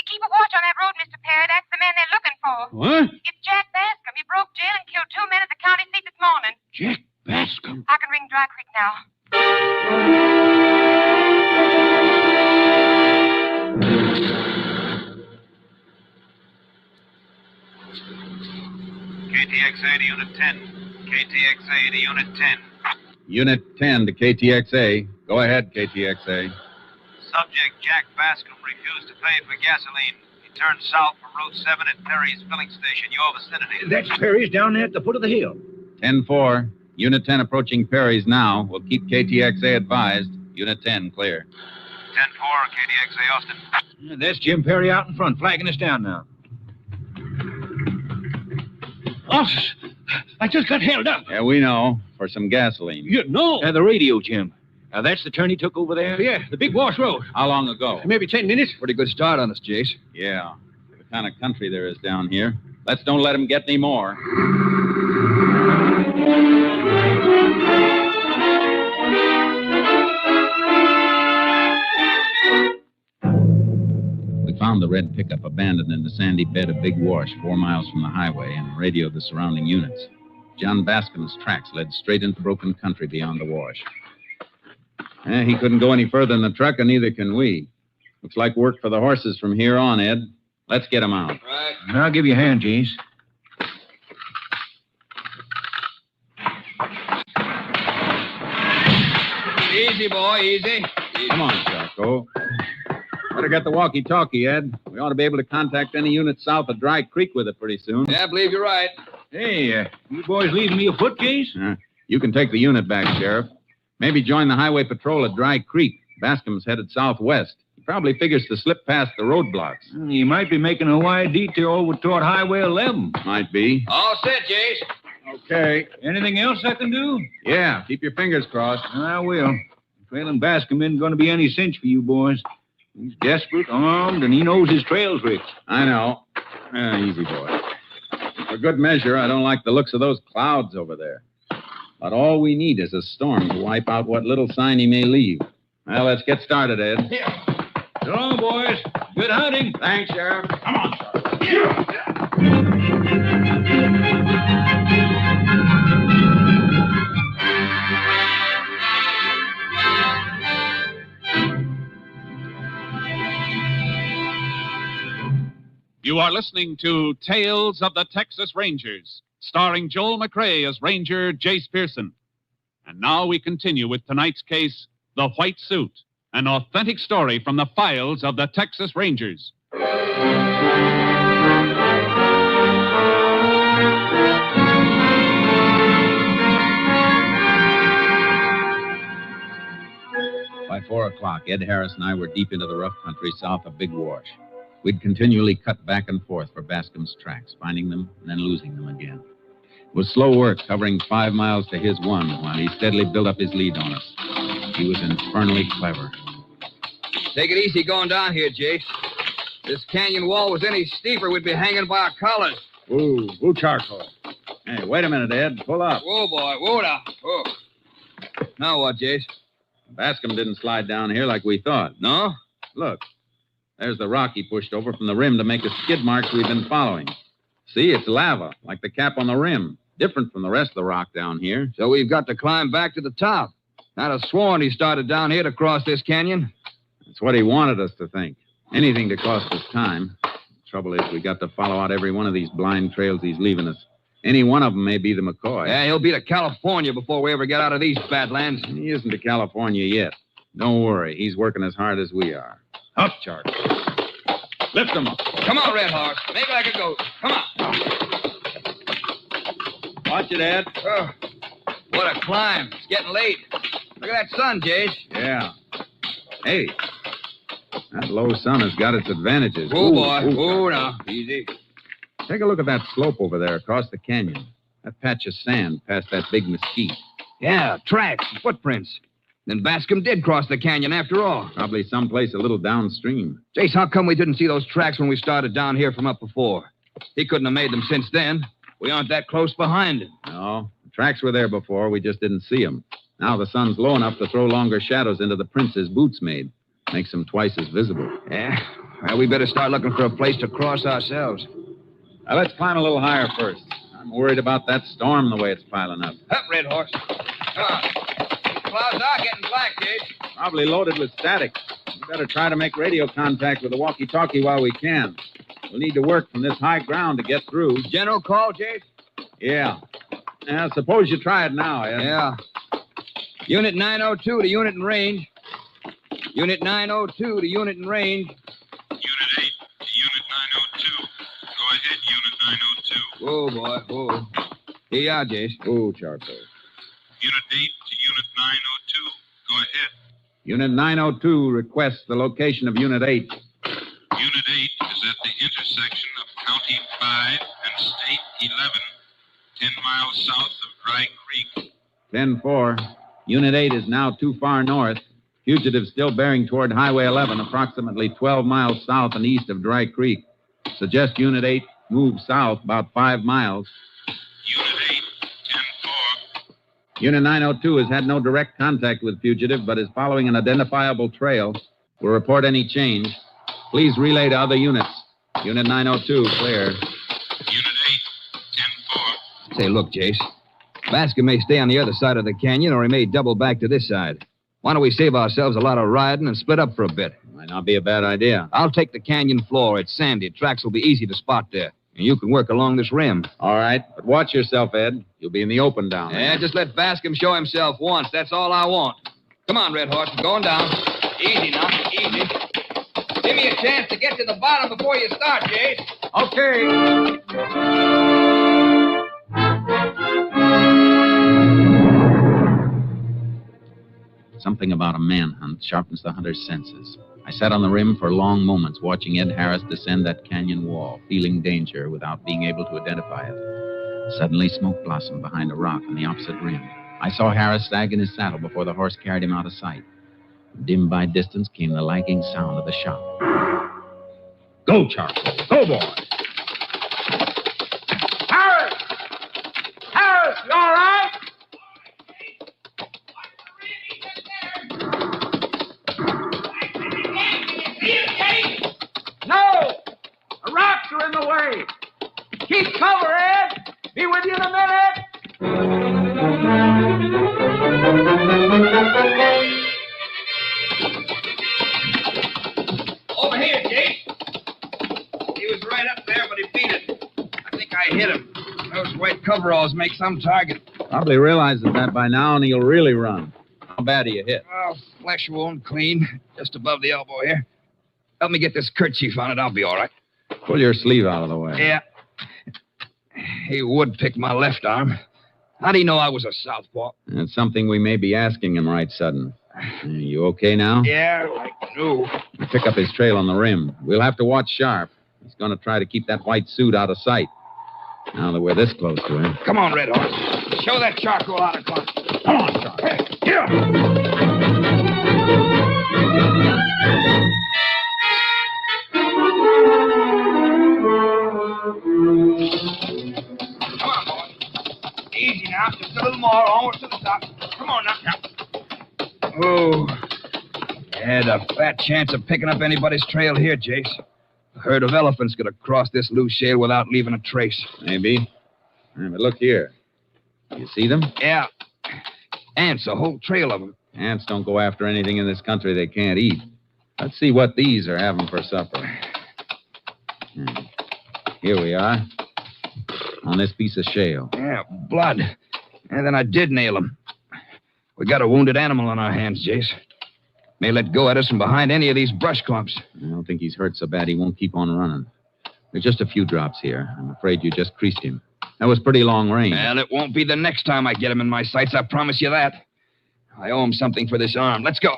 Keep a watch on that road, Mr. Perry. That's the man they're looking for.
What?
It's Jack Bascom. He broke jail and killed 2 men at the county seat this morning.
Jack Bascom?
I can ring Dry Creek now.
KTXA to Unit 10. KTXA to Unit 10.
Unit 10 to KTXA. Go ahead, KTXA.
Subject Jack Bascom refused to pay for gasoline. He turned south from Route 7 at Perry's filling station, your vicinity.
That's Perry's down there at the foot of the hill.
10-4. Unit 10 approaching Perry's now. We'll keep KTXA advised. Unit 10 clear.
10-4, KTXA Austin.
There's Jim Perry out in front, flagging us down now.
Officer, I just got held up.
Yeah, we know. For some gasoline.
You know.
The radio, Jim. Now, that's the turn he took over there?
Yeah, the Big Wash Road.
How long ago?
Maybe 10 minutes.
Pretty good start on us, Jace.
Yeah. The kind of country there is down here. Let's don't let him get any more. We found the red pickup abandoned in the sandy bed of Big Wash 4 miles from the highway and radioed the surrounding units. John Bascom's tracks led straight into broken country beyond the wash. He couldn't go any further in the truck, and neither can we. Looks like work for the horses from here on, Ed. Let's get him out.
Right. I'll give you a hand, Jace.
Easy, boy, easy.
Come on, Charco. Better get the walkie-talkie, Ed. We ought to be able to contact any unit south of Dry Creek with it pretty soon.
Yeah, I believe you're right.
Hey, you boys leaving me a foot, Jace?
You can take the unit back, Sheriff. Maybe join the highway patrol at Dry Creek. Bascom's headed southwest. He probably figures to slip past the roadblocks.
He might be making a wide detour over toward Highway 11.
Might be.
All set, Jace.
Okay.
Anything else I can do?
Yeah, keep your fingers crossed.
I will. Trailing Bascom isn't going to be any cinch for you boys. He's desperate, armed, and he knows his trails, Rick.
I know. Easy, boy. For good measure, I don't like the looks of those clouds over there. But all we need is a storm to wipe out what little sign he may leave. Well, let's get started, Ed.
Yeah. So long, boys. Good hunting.
Thanks, Sheriff.
Come on, Charlie.
You are listening to Tales of the Texas Rangers, starring Joel McRae as Ranger Jace Pearson. And now we continue with tonight's case, The White Suit, an authentic story from the files of the Texas Rangers.
By 4 o'clock, Ed Harris and I were deep into the rough country south of Big Wash. We'd continually cut back and forth for Bascom's tracks, finding them and then losing them again. It was slow work, covering 5 miles to his 1, while he steadily built up his lead on us. He was infernally clever.
Take it easy going down here, Jace. If this canyon wall was any steeper, we'd be hanging by our collars.
Ooh, charcoal. Hey, wait a minute, Ed. Pull up.
Whoa, boy. Whoa now. Whoa. Now what, Jace?
Bascom didn't slide down here like we thought.
No?
Look. There's the rock he pushed over from the rim to make the skid marks we've been following. See, it's lava, like the cap on the rim. Different from the rest of the rock down here.
So we've got to climb back to the top. I'd have sworn he started down here to cross this canyon.
That's what he wanted us to think. Anything to cost us time. The trouble is we got to follow out every one of these blind trails he's leaving us. Any one of them may be the McCoy.
Yeah, he'll be to California before we ever get out of these badlands.
He isn't to California yet. Don't worry. He's working as hard as we are. Up, Charlie. Lift him up.
Come on, Red Horse. Make like a goat. Come on.
Watch it, Ed.
Oh, what a climb. It's getting late. Look at that sun, Jace.
Yeah. Hey, that low sun has got its advantages.
Oh, boy. Oh, now. Easy.
Take a look at that slope over there across the canyon. That patch of sand past that big mesquite.
Yeah, tracks, footprints. Then Bascom did cross the canyon after all.
Probably someplace a little downstream.
Jace, how come we didn't see those tracks when we started down here from up before? He couldn't have made them since then. We aren't that close behind him.
No, the tracks were there before. We just didn't see them. Now the sun's low enough to throw longer shadows into the prints his boots made. Makes them twice as visible.
Yeah? Well, we better start looking for a place to cross ourselves.
Now, let's climb a little higher first. I'm worried about that storm the way it's piling up.
Up, Red Horse. Come on. Clouds are getting black, Jace.
Probably loaded with static. We better try to make radio contact with the walkie-talkie while we can. We'll need to work from this high ground to get through.
General call, Jace?
Yeah. Now, suppose you try it now, Ed.
Yeah. Unit 902 to unit in range. Unit 902 to unit in range.
Unit 8 to Unit 902. Go ahead, Unit 902.
Oh, boy. Oh. Here you are, Jace.
Oh, Charco.
Unit 8 to Unit 902. Go ahead.
Unit 902 requests the location of Unit 8.
Unit 8 is at the intersection of County 5 and State 11, 10 miles south of Dry Creek.
10-4. Unit 8 is now too far north. Fugitive still bearing toward Highway 11, approximately 12 miles south and east of Dry Creek. Suggest Unit 8 move south about 5 miles.
Unit 8, 10-4.
Unit 902 has had no direct contact with fugitive, but is following an identifiable trail. Will report any change. Please relay to other units. Unit 902, clear.
Unit 8, 10-4.
Say, look, Jace. Bascom may stay on the other side of the canyon, or he may double back to this side. Why don't we save ourselves a lot of riding and split up for a bit?
Might not be a bad idea.
I'll take the canyon floor. It's sandy. Tracks will be easy to spot there. And you can work along this rim.
All right, but watch yourself, Ed. You'll be in the open down there.
Yeah, just let Bascom show himself once. That's all I want. Come on, Red Horse. We're going down. Easy now. Easy. Give me a chance to get to the bottom before you start, Jace.
Okay. Something about a manhunt sharpens the hunter's senses. I sat on the rim for long moments, watching Ed Harris descend that canyon wall, feeling danger without being able to identify it. Suddenly, smoke blossomed behind a rock on the opposite rim. I saw Harris sag in his saddle before the horse carried him out of sight. Dim by distance came the lagging sound of the shot. Go, Charles. Go, boy.
Harris! Harris, you all right? No! The rocks are in the way. Keep cover, Ed. Be with you in a minute.
Over here, Jake. He was right up there, but he beat it. I think I hit him. Those white coveralls make some target.
Probably realizes that by now, and he'll really run. How bad are you hit?
Oh, flesh wound, clean. Just above the elbow here. Help me get this kerchief on it. I'll be all right.
Pull your sleeve out of the way.
Yeah. He would pick my left arm. How do you know I was a southpaw?
That's something we may be asking him right sudden. You okay now?
Yeah, like new.
Pick up his trail on the rim. We'll have to watch sharp. He's going to try to keep that white suit out of sight. Now that we're this close to him.
Come on, Red Horse. Show that charcoal how to climb.
Come on, Charles.
Hey, get up. Come on, boy. Easy now. Just a little more. Almost to the top. Come on now. Oh. Had a fat chance of picking up anybody's trail here, Jace. A herd of elephants could have crossed this loose shale without leaving a trace.
Maybe. But look here. You see them?
Yeah. Ants, a whole trail of them.
Ants don't go after anything in this country they can't eat. Let's see what these are having for supper. Here we are. On this piece of shale.
Yeah, blood. And then I did nail him. We got a wounded animal on our hands, Jace. May let go at us from behind any of these brush clumps.
I don't think he's hurt so bad he won't keep on running. There's just a few drops here. I'm afraid you just creased him. That was pretty long range.
Well, it won't be the next time I get him in my sights, I promise you that. I owe him something for this arm. Let's go.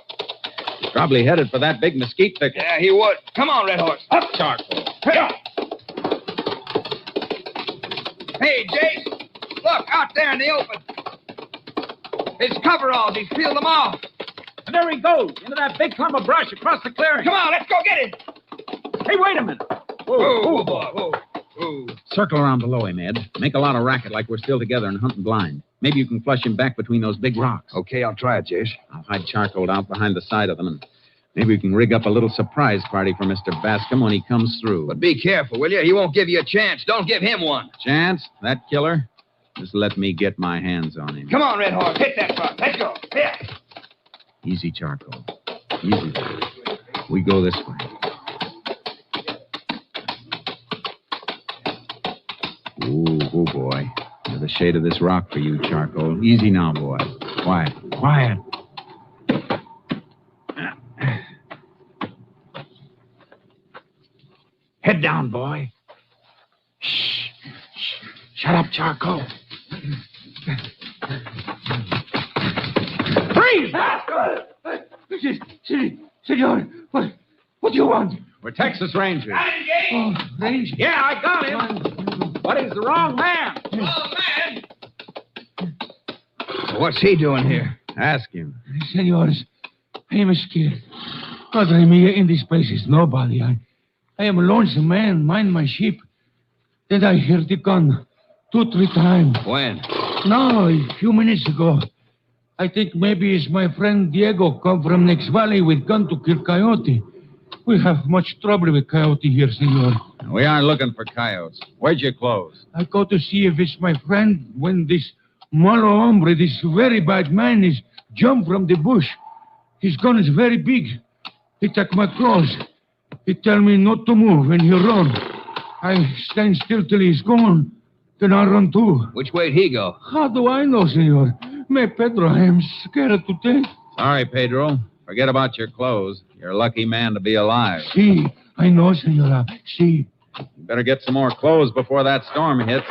He's probably headed for that big mesquite thicket.
Yeah, he would. Come on, Red Horse.
Up, Charcoal.
Hey. Hey, Jace. Look, out there in the open. His coveralls. He's peeled them off.
And there he goes, into that big clump of brush across the clearing.
Come on, let's go get him.
Hey, wait a minute.
Whoa, boy, whoa.
Circle around below him, Ed. Make a lot of racket like we're still together and hunting blind. Maybe you can flush him back between those big rocks.
Okay, I'll try it, Jace.
I'll hide Charcoal out behind the side of them, and maybe we can rig up a little surprise party for Mr. Bascom when he comes through.
But be careful, will you? He won't give you a chance. Don't give him one.
Chance? That killer? Just let me get my hands on him.
Come on, Red Horse. Hit that rock. Let's go. Here.
Easy, Charcoal. Easy. We go this way. Ooh, boy. There's the shade of this rock for you, Charcoal. Easy now, boy. Quiet. Quiet. Head down, boy. Shh. Shut up, Charcoal.
Freeze! Senor, what do you want?
We're Texas Rangers.
Oh, Ranger.
Yeah, I got him. But he's the wrong man.
What's he doing here?
Ask him.
Senors, I am scared. Padre mia, in this place is nobody. I am a lonesome man, mind my sheep. Then I hear the gun 2-3 times.
When?
No, a few minutes ago. I think maybe it's my friend Diego come from next valley with gun to kill coyote. We have much trouble with coyote here, senor.
We aren't looking for coyotes. Where'd you close?
I go to see if it's my friend when this malo hombre, this very bad man, is jump from the bush. His gun is very big. He took my clothes. He tell me not to move and he run. I stand still till he's gone. Then I run too.
Which way'd he go?
How do I know, senor? Me, Pedro, I am scared to death.
Sorry, Pedro. Forget about your clothes. You're a lucky man to be alive.
See, I know, senora. See.
You better get some more clothes before that storm hits.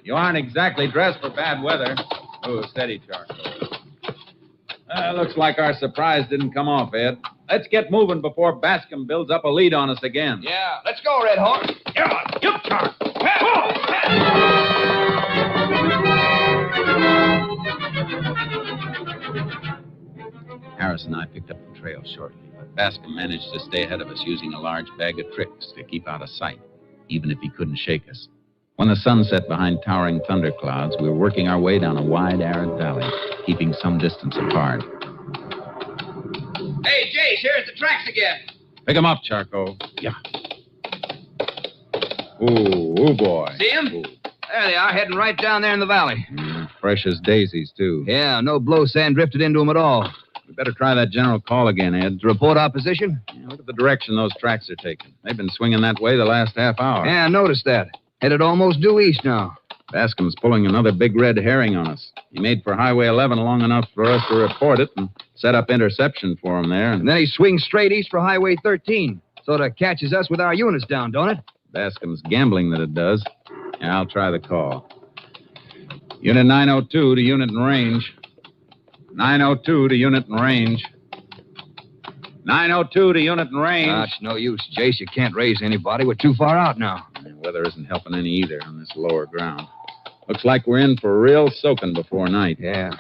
You aren't exactly dressed for bad weather. Oh, steady, Charcoal. Looks like our surprise didn't come off, Ed. Let's get moving before Bascom builds up a lead on us again.
Yeah, let's go, Red Horse.
Yeah, you Charcoal.
Harris and I picked up the trail shortly, but Bascom managed to stay ahead of us using a large bag of tricks to keep out of sight, even if he couldn't shake us. When the sun set behind towering thunderclouds, we were working our way down a wide, arid valley, keeping some distance apart.
Hey, Jace, here's the tracks again.
Pick 'em up, Charcoal. Yeah. Ooh, boy.
See 'em?
Ooh.
There they are, heading right down there in the valley.
Fresh as daisies, too.
Yeah, no blow sand drifted into them at all.
We better try that general call again, Ed.
To report opposition?
Yeah, look at the direction those tracks are taking. They've been swinging that way the last half hour.
Yeah, I noticed that. Headed almost due east now.
Bascom's pulling another big red herring on us. He made for Highway 11 long enough for us to report it and set up interception for him there.
And then he swings straight east for Highway 13. Sort of catches us with our units down, don't it?
Bascom's gambling that it does. Yeah, I'll try the call. Unit 902 to unit in range. 902 to unit in range. 902 to unit in range.
It's no use, Jace. You can't raise anybody. We're too far out now.
The weather isn't helping any either on this lower ground. Looks like we're in for real soaking before night.
Yeah.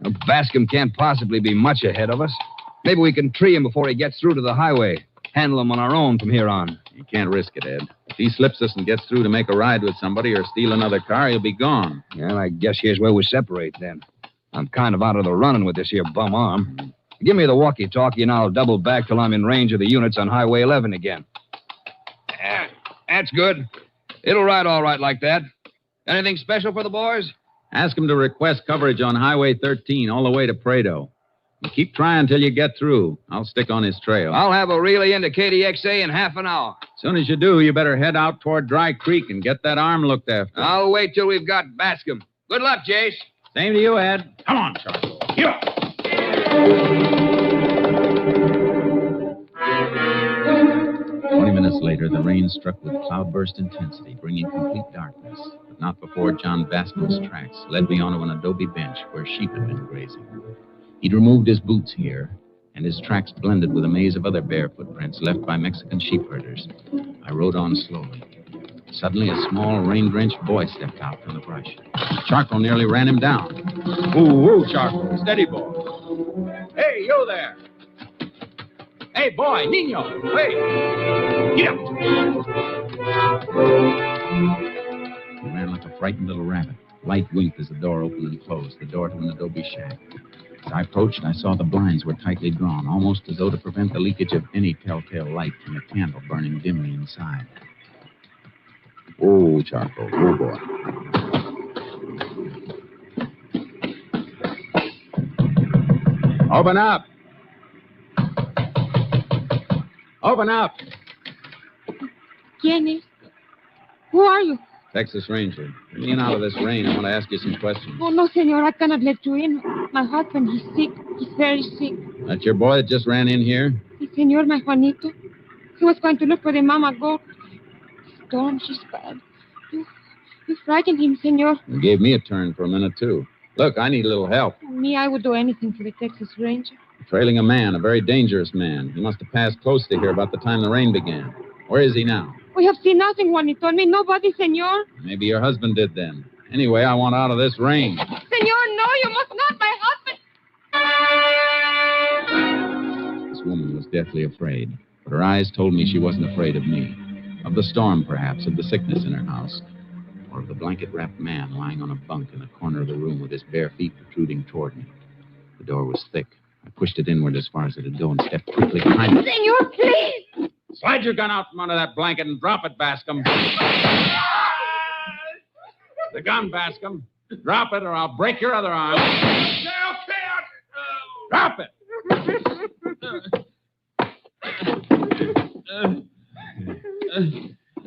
Well, Bascom can't possibly be much ahead of us. Maybe we can tree him before he gets through to the highway. Handle him on our own from here on.
You can't risk it, Ed. If he slips us and gets through to make a ride with somebody or steal another car, he'll be gone.
Well, I guess here's where we separate then. I'm kind of out of the running with this here bum arm. Give me the walkie-talkie, and I'll double back till I'm in range of the units on Highway 11 again. That's good. It'll ride all right like that. Anything special for the boys?
Ask them to request coverage on Highway 13 all the way to Prado. And keep trying till you get through. I'll stick on his trail.
I'll have a relay into KDXA in half an hour.
As soon as you do, you better head out toward Dry Creek and get that arm looked after.
I'll wait till we've got Bascom. Good luck, Jace.
Same to you, Ed.
Come on, Charlie. Here.
20 minutes later, the rain struck with cloudburst intensity, bringing complete darkness, but not before John Bascom's tracks led me onto an adobe bench where sheep had been grazing. He'd removed his boots here, and his tracks blended with a maze of other bare footprints left by Mexican sheep herders. I rode on slowly. Suddenly, a small, rain-drenched boy stepped out from the brush. Charco nearly ran him down.
Ooh, Charco. Steady, boy. Hey, you there. Hey, boy, Nino. Hey. Get up.
He ran like a frightened little rabbit. Light winked as the door opened and closed, the door to an adobe shack. As I approached, I saw the blinds were tightly drawn, almost as though to prevent the leakage of any telltale light from a candle burning dimly inside. Oh, Charco. Oh, boy. Open up. Open up.
¿Quién es? Who are you?
Texas Ranger. Get me in out of this rain. I want to ask you some questions.
Oh, no, senor. I cannot let you in. My husband, he's sick. He's very sick.
That's your boy that just ran in here?
Sí, senor, my Juanito. He was going to look for the mama goat. Storm, she's bad. You frightened him, senor.
You gave me a turn for a minute, too. Look, I need a little help.
Me, I would do anything for the Texas Ranger.
Trailing a man, a very dangerous man. He must have passed close to here about the time the rain began. Where is he now?
We have seen nothing, Juanito. I mean, nobody, senor.
Maybe your husband did then. Anyway, I want out of this rain.
Senor, no, you must not. My husband.
This woman was deathly afraid, but her eyes told me she wasn't afraid of me. Of the storm, perhaps, of the sickness in her house. Or of the blanket-wrapped man lying on a bunk in the corner of the room with his bare feet protruding toward me. The door was thick. I pushed it inward as far as it'd go and stepped quickly behind it.
Senor, please!
Slide your gun out from under that blanket and drop it, Bascom. The gun, Bascom. Drop it or I'll break your other arm. Drop it!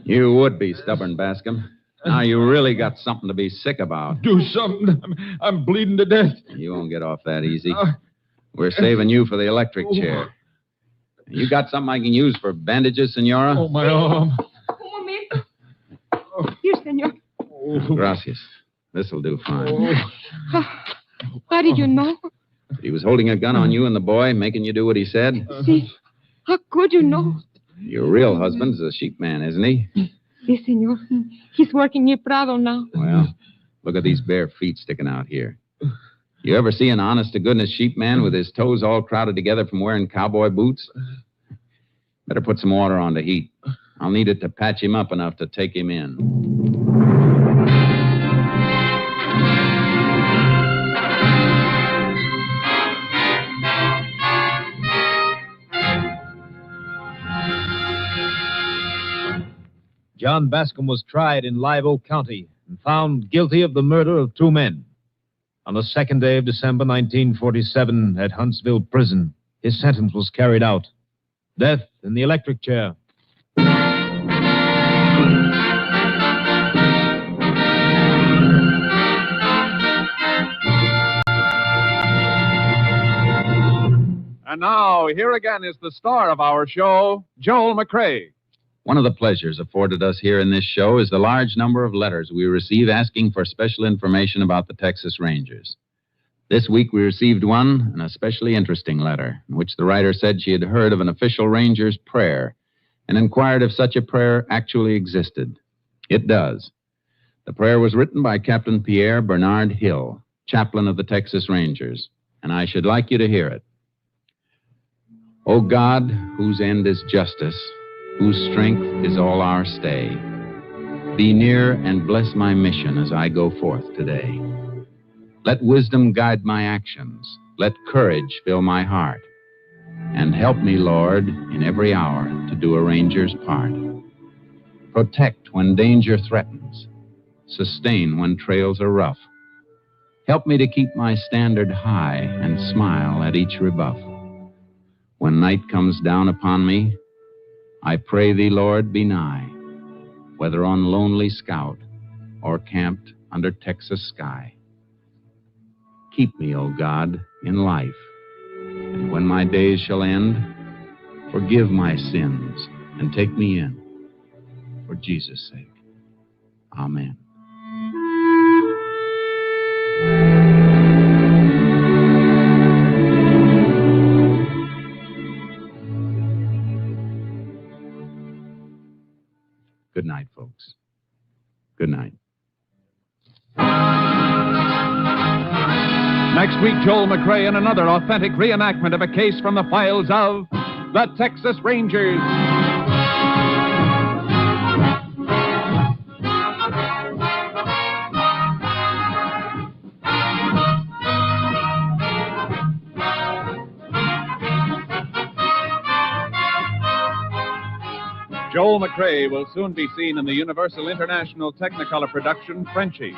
You would be stubborn, Bascom. Now you really got something to be sick about.
Do something. I'm bleeding to death.
You won't get off that easy. We're saving you for the electric chair. You got something I can use for bandages, Senora?
Oh, my arm.
Un momento. Here, senor.
Gracias. This'll do fine.
How did you know?
He was holding a gun on you and the boy, making you do what he said?
See, how could you know?
Your real husband's a sheep man, isn't he?
Yes, senor. He's working near Prado now.
Well, look at these bare feet sticking out here. You ever see an honest-to-goodness sheep man with his toes all crowded together from wearing cowboy boots? Better put some water on to heat. I'll need it to patch him up enough to take him in.
John Bascom was tried in Live Oak County and found guilty of the murder of 2 men. On the 2nd day of December 1947 at Huntsville Prison, his sentence was carried out. Death in the electric chair.
And now, here again is the star of our show, Joel McCrea.
One of the pleasures afforded us here in this show is the large number of letters we receive asking for special information about the Texas Rangers. This week we received one, an especially interesting letter, in which the writer said she had heard of an official ranger's prayer and inquired if such a prayer actually existed. It does. The prayer was written by Captain Pierre Bernard Hill, chaplain of the Texas Rangers, and I should like you to hear it. O God, whose end is justice, whose strength is all our stay, be near and bless my mission as I go forth today. Let wisdom guide my actions. Let courage fill my heart. And help me, Lord, in every hour to do a ranger's part. Protect when danger threatens. Sustain when trails are rough. Help me to keep my standard high and smile at each rebuff. When night comes down upon me, I pray thee, Lord, be nigh, whether on lonely scout or camped under Texas sky. Keep me, O God, in life, and when my days shall end, forgive my sins and take me in, for Jesus' sake. Amen. Good night, folks. Good night.
Next week, Joel McRae in another authentic reenactment of a case from the files of the Texas Rangers. Joel McRae will soon be seen in the Universal International Technicolor production, Frenchie.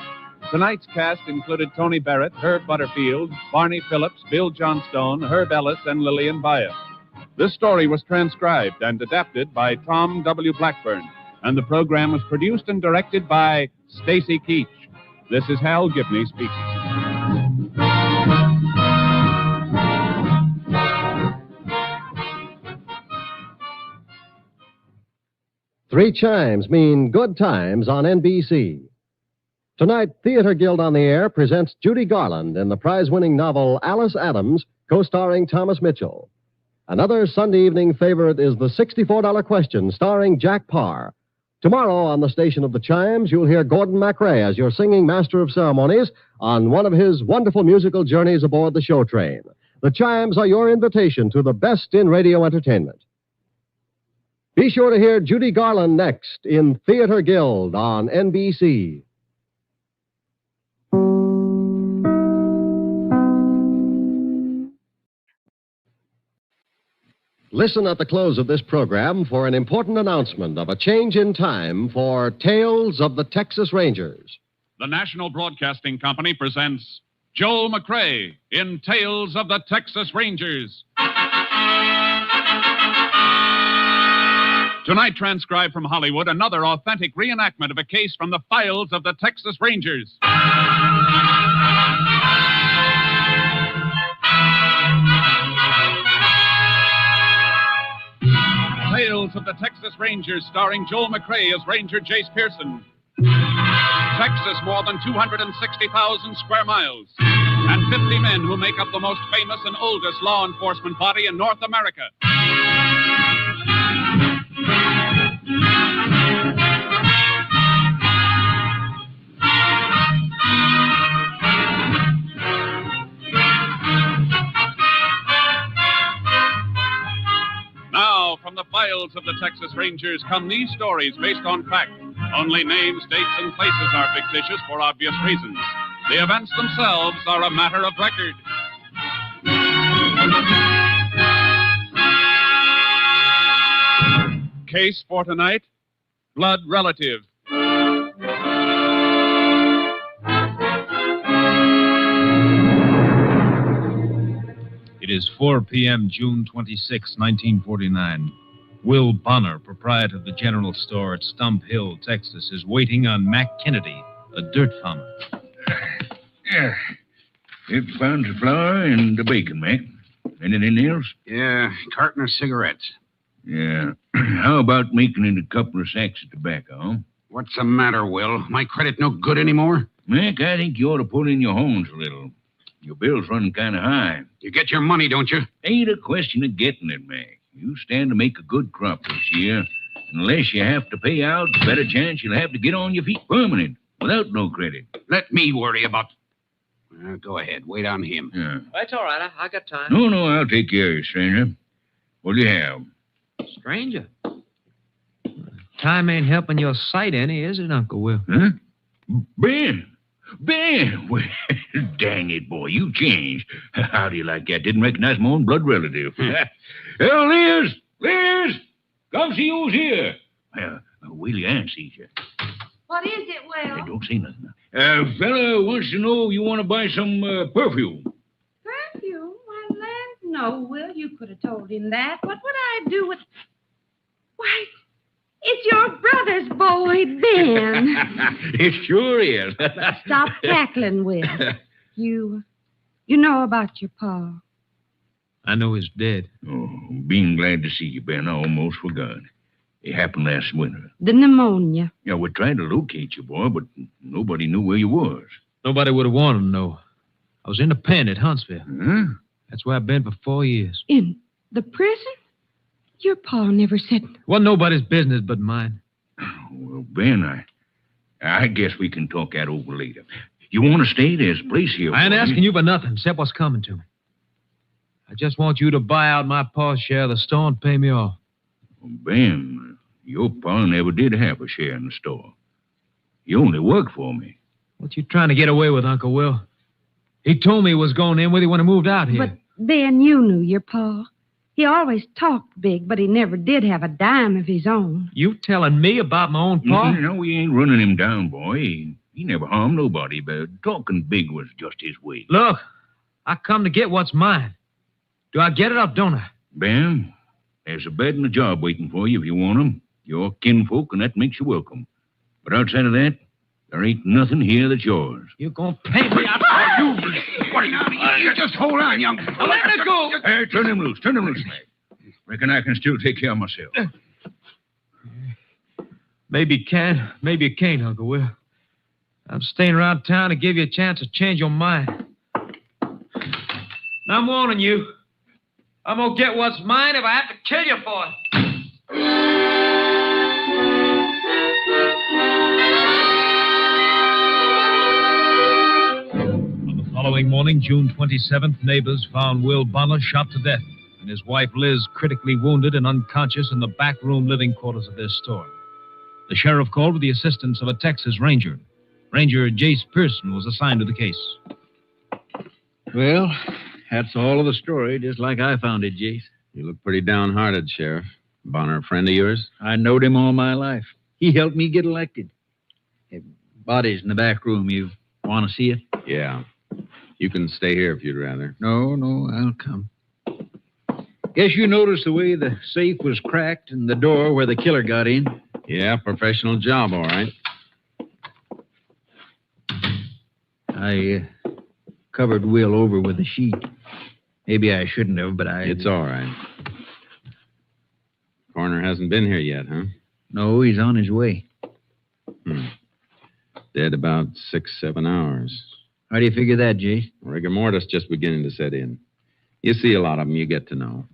Tonight's cast included Tony Barrett, Herb Butterfield, Barney Phillips, Bill Johnstone, Herb Ellis, and Lillian Baez. This story was transcribed and adapted by Tom W. Blackburn, and the program was produced and directed by Stacy Keach. This is Hal Gibney speaking.
Three chimes mean good times on NBC. Tonight, Theater Guild on the Air presents Judy Garland in the prize-winning novel Alice Adams, co-starring Thomas Mitchell. Another Sunday evening favorite is the $64 Question, starring Jack Parr. Tomorrow on the station of the Chimes, you'll hear Gordon MacRae as your singing master of ceremonies on one of his wonderful musical journeys aboard the show train. The Chimes are your invitation to the best in radio entertainment. Be sure to hear Judy Garland next in Theater Guild on NBC. Listen at the close of this program for an important announcement of a change in time for Tales of the Texas Rangers.
The National Broadcasting Company presents Joel McRae in Tales of the Texas Rangers. Tonight, transcribed from Hollywood, another authentic reenactment of a case from the files of the Texas Rangers. Tales of the Texas Rangers, starring Joel McRae as Ranger Jace Pearson. Texas, more than 260,000 square miles, and 50 men who make up the most famous and oldest law enforcement body in North America. Now, from the files of the Texas Rangers come these stories based on fact. Only names, dates, and places are fictitious for obvious reasons. The events themselves are a matter of record. Case for tonight, blood relative.
It is 4 p.m., June 26, 1949. Will Bonner, proprietor of the general store at Stump Hill, Texas, is waiting on Mac Kennedy, a dirt farmer.
Yeah. 50 pounds of flour and the bacon, Mac. Anything else?
Yeah, carton of cigarettes.
Yeah. How about making it a couple of sacks of tobacco, huh?
What's the matter, Will? My credit no good anymore?
Mac, I think you ought to pull in your horns a little. Your bill's running kind of high.
You get your money, don't you?
Ain't a question of getting it, Mac. You stand to make a good crop this year. Unless you have to pay out, better chance you'll have to get on your feet permanent without no credit.
Let me worry about... go ahead. Wait on him.
Yeah.
That's all right. I got time.
No, I'll take care of you, stranger. What do you have?
Stranger. Time ain't helping your sight any, is it, Uncle Will?
Huh? Ben, Ben, well, dang it, boy, you changed. How do you like that? Didn't recognize my own blood relative. Liz! Liz! Come see who's here. Willie Ann sees you.
What is it, Will?
Hey, don't say nothing. Fella wants to know you want to buy some perfume.
Perfume? Why, land, no, Will. You could have told him that. What would I do with... Why, it's your brother's boy, Ben.
It sure is.
Stop cackling, Will. You know about your pa.
I know he's dead.
Oh, being glad to see you, Ben. I almost forgot. It happened last winter.
The pneumonia.
Yeah, we tried to locate you, boy, but nobody knew where you was.
Nobody would have wanted to know. I was in the pen at Huntsville.
Huh?
That's where I've been for 4 years.
In the prison? Your pa never said...
Wasn't nobody's business but mine.
Well, Ben, I guess we can talk that over later. You want to stay? There's a place here.
I ain't asking you for nothing except what's coming to me. I just want you to buy out my pa's share of the store and pay me off.
Ben, your pa never did have a share in the store. You only worked for me.
What you trying to get away with, Uncle Will? He told me he was going in with you when he moved out here.
But then you knew your pa. He always talked big, but he never did have a dime of his own.
You telling me about my own pa?
No, we ain't running him down, boy. He never harmed nobody, but talking big was just his way.
Look, I come to get what's mine. Do I get it or don't I?
Ben, there's a bed and a job waiting for you if you want 'em. You're kinfolk, and that makes you welcome. But outside of that, there ain't nothing here that's yours.
You're going to pay me out for you.
What are you? Just hold on, young.
Let me go.
Hey, turn him loose. Turn him loose. Reckon I can still take care of myself.
Maybe you can, maybe you can't, Uncle Will. I'm staying around town to give you a chance to change your mind. Now, I'm warning you. I'm going to get what's mine if I have to kill you for it. The following morning, June 27th, neighbors found Will Bonner shot to death and his wife Liz critically wounded and unconscious in the back room living quarters of their store. The sheriff called with the assistance of a Texas ranger. Ranger Jace Pearson was assigned to the case.
Well, that's all of the story, just like I found it, Jace.
You look pretty downhearted, Sheriff. Bonner a friend of yours?
I knowed him all my life. He helped me get elected. Hey, body's in the back room. You want to see it?
Yeah. You can stay here if you'd rather.
No, I'll come. Guess you noticed the way the safe was cracked and the door where the killer got in?
Yeah, professional job, all right.
I covered Will over with a sheet. Maybe I shouldn't have, but
It's all right. Coroner hasn't been here yet, huh?
No, he's on his way.
Dead about 6-7 hours.
How do you figure that, Jace?
Rigor mortis just beginning to set in. You see a lot of them, you get to know.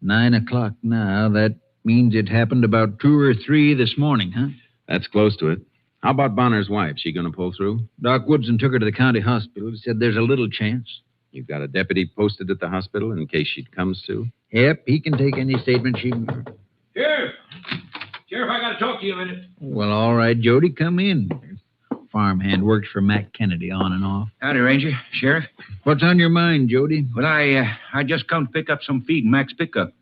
9 o'clock now. That means it happened about 2 or 3 this morning, huh?
That's close to it. How about Bonner's wife? She gonna pull through?
Doc Woodson took her to the county hospital. He said there's a little chance.
You've got a deputy posted at the hospital in case she comes to?
Yep, he can take any statement she...
Sheriff, I got to talk to you a minute.
Well, all right, Jody, come in. Farmhand works for Mac Kennedy on and off.
Howdy, Ranger. Sheriff.
What's on your mind, Jody?
Well, I just come to pick up some feed in Mac's pickup.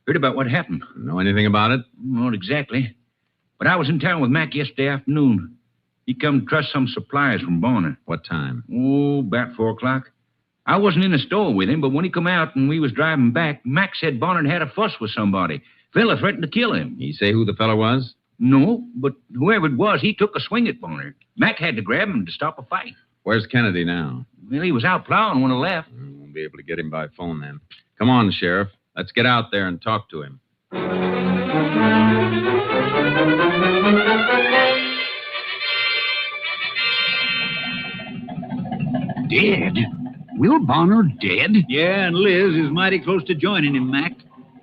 Heard about what happened.
Know anything about it?
Not exactly. But I was in town with Mac yesterday afternoon. He come to trust some supplies from Bannon.
What time?
Oh, about 4 o'clock. I wasn't in the store with him, but when he come out and we was driving back, Mac said Bannon had a fuss with somebody. Fella threatened to kill him.
He say who the fella was?
No, but whoever it was, he took a swing at Bonner. Mac had to grab him to stop a fight.
Where's Kennedy now?
Well, he was out plowing when I left.
Won't be able to get him by phone then. Come on, Sheriff. Let's get out there and talk to him.
Dead? Will Bonner dead?
Yeah, and Liz is mighty close to joining him, Mac.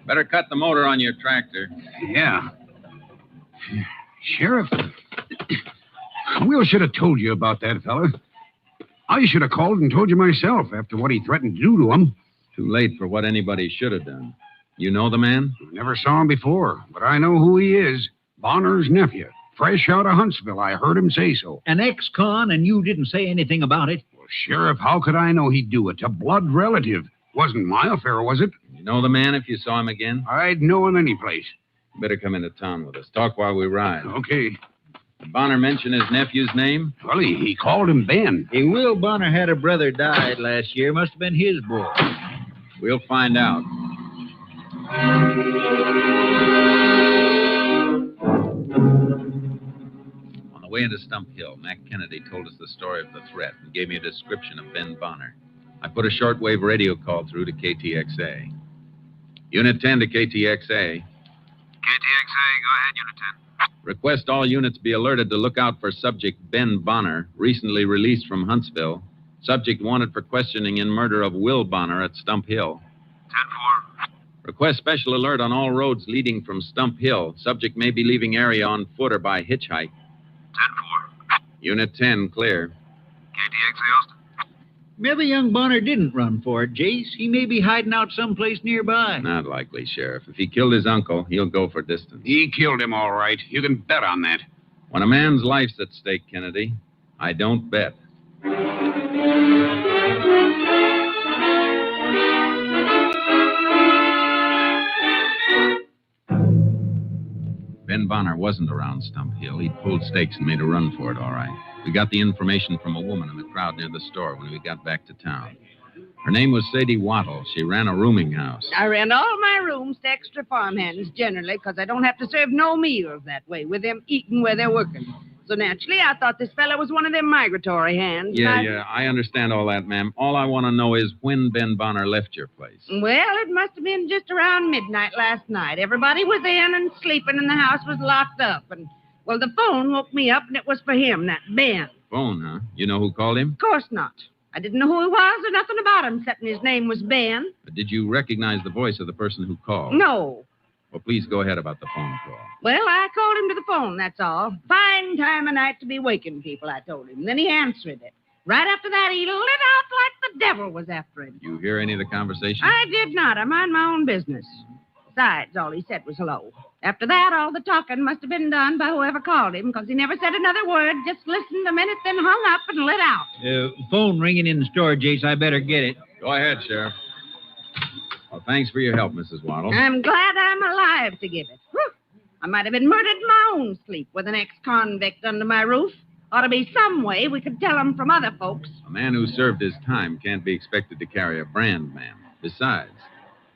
Better cut the motor on your tractor.
Yeah. Sheriff, Will should have told you about that fella. I should have called and told you myself after what he threatened to do to him.
Too late for what anybody should have done. You know the man?
Never saw him before, but I know who he is. Bonner's nephew.
Fresh out of Huntsville. I heard him say so.
An ex-con, and you didn't say anything about it?
Well, Sheriff, how could I know he'd do it? A blood relative. Wasn't my affair, was it?
You know the man if you saw him again?
I'd know him any place.
Better come into town with us. Talk while we ride.
Okay.
Did Bonner mention his nephew's name?
Well, he called him Ben.
Hey, Will Bonner had a brother died last year. Must have been his boy.
We'll find out. On the way into Stump Hill, Mac Kennedy told us the story of the threat and gave me a description of Ben Bonner. I put a shortwave radio call through to KTXA. Unit 10 to KTXA.
KTXA, go ahead, Unit 10.
Request all units be alerted to look out for subject Ben Bonner, recently released from Huntsville. Subject wanted for questioning in murder of Will Bonner at Stump Hill.
10-4.
Request special alert on all roads leading from Stump Hill. Subject may be leaving area on foot or by hitchhike.
10-4.
Unit 10, clear.
KTXA, Austin.
Maybe young Bonner didn't run for it, Jace. He may be hiding out someplace nearby.
Not likely, Sheriff. If he killed his uncle, he'll go for distance.
He killed him, all right. You can bet on that.
When a man's life's at stake, Kennedy, I don't bet. Ben Bonner wasn't around Stump Hill. He'd pulled stakes and made a run for it, all right. We got the information from a woman in the crowd near the store when we got back to town. Her name was Sadie Wattle. She ran a rooming house.
I rent all my rooms to extra farmhands, generally, because I don't have to serve no meals that way, with them eating where they're working. So naturally, I thought this fella was one of them migratory hands.
Yeah, I understand all that, ma'am. All I want to know is when Ben Bonner left your place.
Well, it must have been just around midnight last night. Everybody was in and sleeping, and the house was locked up. And, well, the phone woke me up, and it was for him, that Ben.
Phone, huh? You know who called him?
Of course not. I didn't know who he was or nothing about him, except his name was Ben.
But did you recognize the voice of the person who called?
No.
Well, please go ahead about the phone call.
Well, I called him to the phone, that's all. Fine time of night to be waking people, I told him. Then he answered it. Right after that, he lit out like the devil was after him.
You hear any of the conversation?
I did not. I mind my own business. Besides, all he said was hello. After that, all the talking must have been done by whoever called him, because he never said another word, just listened a minute, then hung up and lit out.
Phone ringing in the store, Jace. I better get it.
Go ahead, Sheriff. Well, thanks for your help, Mrs. Waddle.
I'm glad I'm alive to give it. Whew. I might have been murdered in my own sleep with an ex-convict under my roof. Ought to be some way we could tell him from other folks.
A man who served his time can't be expected to carry a brand, ma'am. Besides,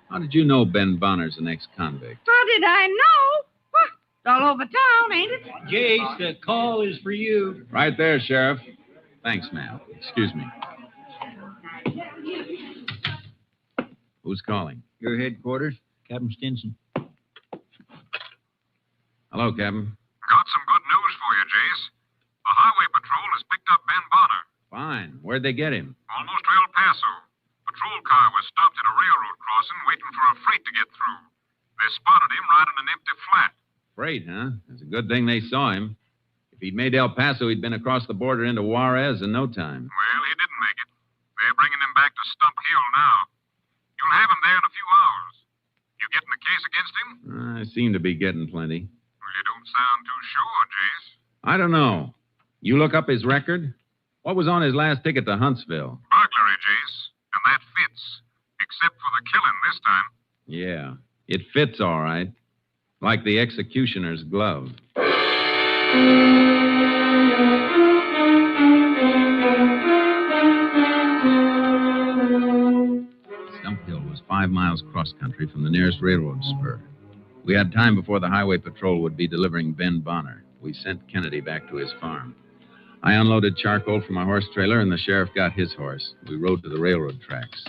how did you know Ben Bonner's an ex-convict?
How did I know? Huh. It's all over town, ain't it?
Jace, the call is for you.
Right there, Sheriff. Thanks, ma'am. Excuse me. Who's calling?
Your headquarters, Captain Stinson.
Hello, Captain.
Got some good news for you, Jace. The Highway Patrol has picked up Ben Bonner.
Fine. Where'd they get him?
Almost to El Paso. Patrol car was stopped at a railroad crossing waiting for a freight to get through. They spotted him right in an empty flat.
Freight, huh? It's a good thing they saw him. If he'd made El Paso, he'd been across the border into Juarez in no time.
Well, he didn't make it. They're bringing him back to Stump Hill now. You'll have him there in a few hours. You getting a case against him?
I seem to be getting plenty.
Well, you don't sound too sure, Jace.
I don't know. You look up his record? What was on his last ticket to Huntsville?
Burglary, Jace. And that fits. Except for the killing this time.
Yeah, it fits all right. Like the executioner's glove. Stump Hill was 5 miles cross-country from the nearest railroad spur. We had time before the highway patrol would be delivering Ben Bonner. We sent Kennedy back to his farm. I unloaded charcoal from my horse trailer, and the sheriff got his horse. We rode to the railroad tracks.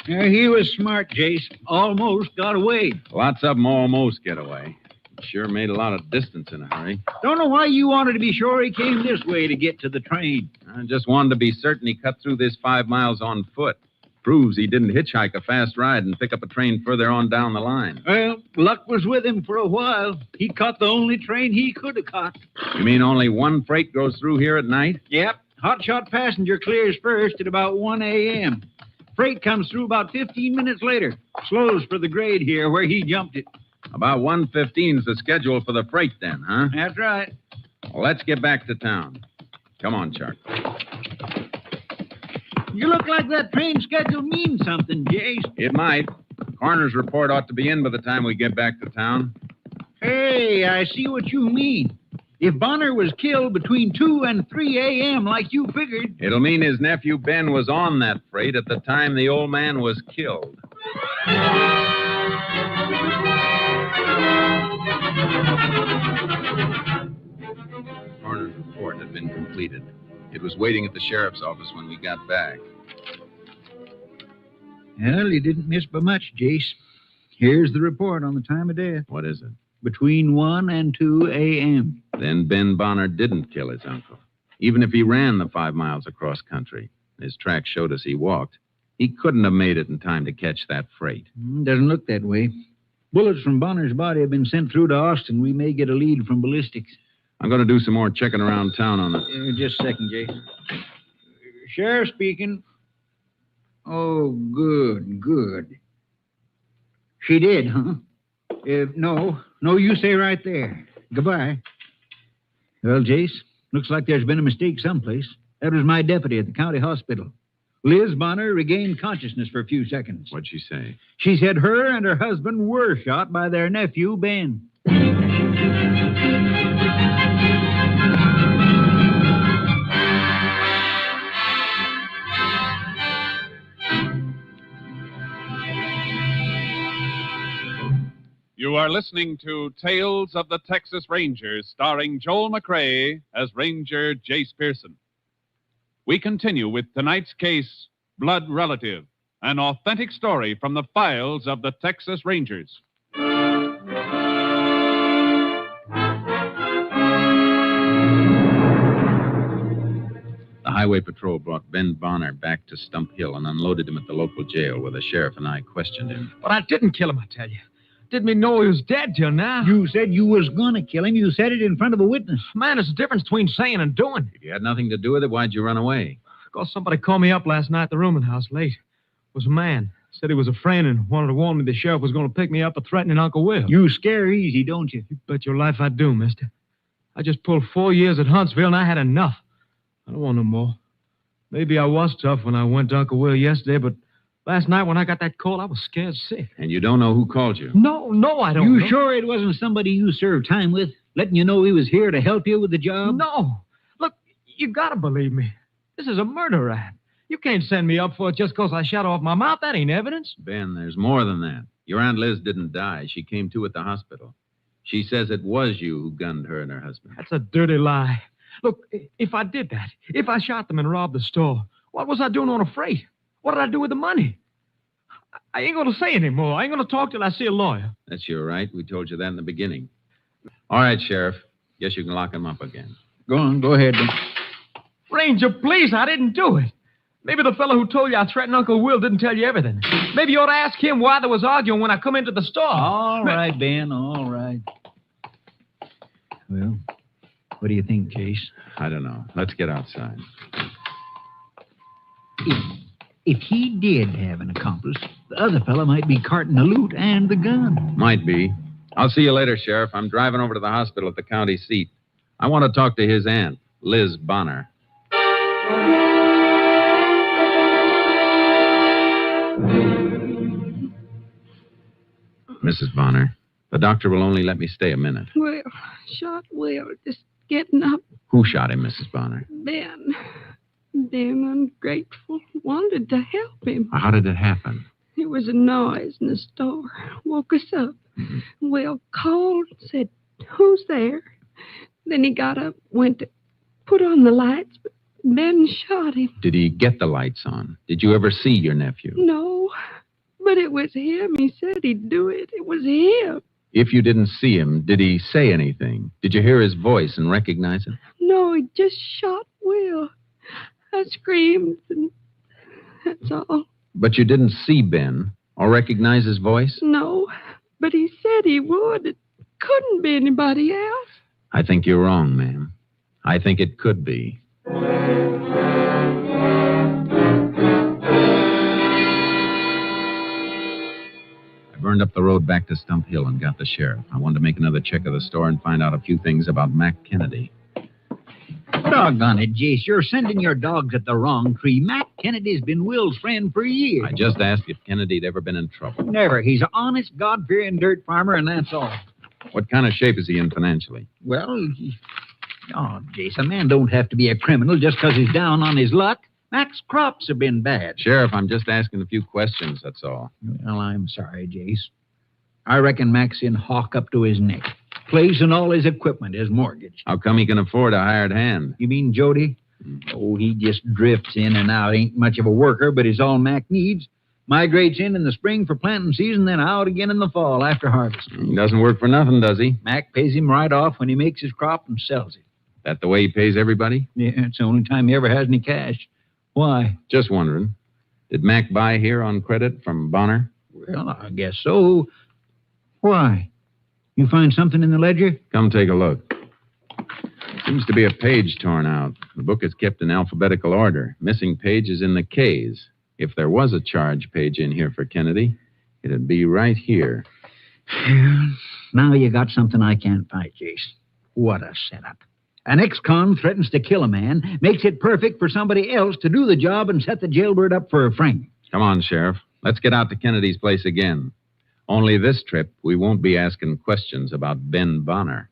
Yeah, he was smart, Jace. Almost got away.
Lots of them almost get away. Sure made a lot of distance in a hurry.
Don't know why you wanted to be sure he came this way to get to the train.
I just wanted to be certain he cut through this 5 miles on foot. Proves he didn't hitchhike a fast ride and pick up a train further on down the line.
Well, luck was with him for a while. He caught the only train he could have caught.
You mean only one freight goes through here at night?
Yep. Hotshot passenger clears first at about 1 a.m. Freight comes through about 15 minutes later. Slows for the grade here where he jumped it.
About 1:15 is the schedule for the freight then, huh?
That's right.
Well, let's get back to town. Come on, Chuck.
You look like that train schedule means something, Jace.
It might. Coroner's report ought to be in by the time we get back to town.
Hey, I see what you mean. If Bonner was killed between 2 and 3 a.m. like you figured...
It'll mean his nephew Ben was on that freight at the time the old man was killed. Coroner's report had been completed. It was waiting at the sheriff's office when we got back.
Well, you didn't miss by much, Jace. Here's the report on the time of death.
What is it?
Between 1 and 2 a.m.
Then Ben Bonner didn't kill his uncle. Even if he ran the 5 miles across country, his tracks showed us he walked. He couldn't have made it in time to catch that freight.
Doesn't look that way. Bullets from Bonner's body have been sent through to Austin. We may get a lead from ballistics.
I'm going to do some more checking around town on it.
Just a second, Jay. Sheriff speaking. Oh, good. She did, huh? No, you stay right there. Goodbye. Well, Jace, looks like there's been a mistake someplace. That was my deputy at the county hospital. Liz Bonner regained consciousness for a few seconds.
What'd she say?
She said her and her husband were shot by their nephew, Ben.
You are listening to Tales of the Texas Rangers, starring Joel McRae as Ranger Jace Pearson. We continue with tonight's case, Blood Relative, an authentic story from the files of the Texas Rangers.
The highway patrol brought Ben Bonner back to Stump Hill and unloaded him at the local jail where the sheriff and I questioned him.
But I didn't kill him, I tell you. Didn't even know he was dead till now.
You said you was gonna kill him. You said it in front of a witness.
Man, there's a difference between saying and doing.
If you had nothing to do with it, why'd you run away?
Because somebody called me up last night at the rooming house late. It was a man. Said he was a friend and wanted to warn me the sheriff was going to pick me up for threatening Uncle Will.
You scare easy, don't you?
You bet your life I do, mister. I just pulled 4 years at Huntsville and I had enough. I don't want no more. Maybe I was tough when I went to Uncle Will yesterday, but last night when I got that call, I was scared sick.
And you don't know who called you?
No, I don't know.
You sure it wasn't somebody you served time with, letting you know he was here to help you with the job?
No. Look, you gotta believe me. This is a murder rap. You can't send me up for it just because I shot off my mouth. That ain't evidence.
Ben, there's more than that. Your Aunt Liz didn't die. She came to at the hospital. She says it was you who gunned her and her husband.
That's a dirty lie. Look, if I did that, if I shot them and robbed the store, what was I doing on a freight? What did I do with the money? I ain't going to say anymore. I ain't going to talk till I see a lawyer.
That's your right. We told you that in the beginning. All right, Sheriff. Guess you can lock him up again.
Go on. Go ahead, then.
Ranger, please, I didn't do it. Maybe the fellow who told you I threatened Uncle Will didn't tell you everything. Maybe you ought to ask him why there was arguing when I come into the store.
All right, Ben, all right. Well, what do you think, Jace?
I don't know. Let's get outside.
If he did have an accomplice, the other fellow might be carting the loot and the gun.
Might be. I'll see you later, Sheriff. I'm driving over to the hospital at the county seat. I want to talk to his aunt, Liz Bonner. Mrs. Bonner, the doctor will only let me stay a minute.
Well, shot Will, just getting up.
Who shot him, Mrs. Bonner?
Ben, ungrateful, wanted to help him.
How did it happen?
There was a noise in the store. Woke us up. Will called, said, "Who's there?" Then he got up, went to put on the lights, but Ben shot him.
Did he get the lights on? Did you ever see your nephew?
No, but it was him. He said he'd do it. It was him.
If you didn't see him, did he say anything? Did you hear his voice and recognize him?
No, he just shot Will. I screamed, and that's all.
But you didn't see Ben or recognize his voice?
No, but he said he would. It couldn't be anybody else.
I think you're wrong, ma'am. I think it could be. I burned up the road back to Stump Hill and got the sheriff. I wanted to make another check of the store and find out a few things about Mac Kennedy.
Doggone it, Jace. You're sending your dogs at the wrong tree. Mac Kennedy's been Will's friend for years.
I just asked if Kennedy'd ever been in trouble.
Never. He's an honest, God-fearing dirt farmer, and that's all.
What kind of shape is he in financially?
Well, Jace, a man don't have to be a criminal just because he's down on his luck. Mac's crops have been bad.
Sheriff, I'm just asking a few questions, that's all.
Well, I'm sorry, Jace. I reckon Mac's in hawk up to his neck. Place and all his equipment, his mortgage.
How come he can afford a hired hand?
You mean Jody? Oh, he just drifts in and out. Ain't much of a worker, but he's all Mac needs. Migrates in the spring for planting season, then out again in the fall after harvest.
He doesn't work for nothing, does he?
Mac pays him right off when he makes his crop and sells it.
That the way he pays everybody?
Yeah, it's the only time he ever has any cash. Why?
Just wondering. Did Mac buy here on credit from Bonner?
Well, I guess so. Why? You find something in the ledger?
Come take a look. Seems to be a page torn out. The book is kept in alphabetical order. Missing page is in the K's. If there was a charge page in here for Kennedy, it'd be right here.
Now you got something I can't fight, Jace. What a setup. An ex-con threatens to kill a man, makes it perfect for somebody else to do the job and set the jailbird up for a frank.
Come on, Sheriff. Let's get out to Kennedy's place again. Only this trip, we won't be asking questions about Ben Bonner.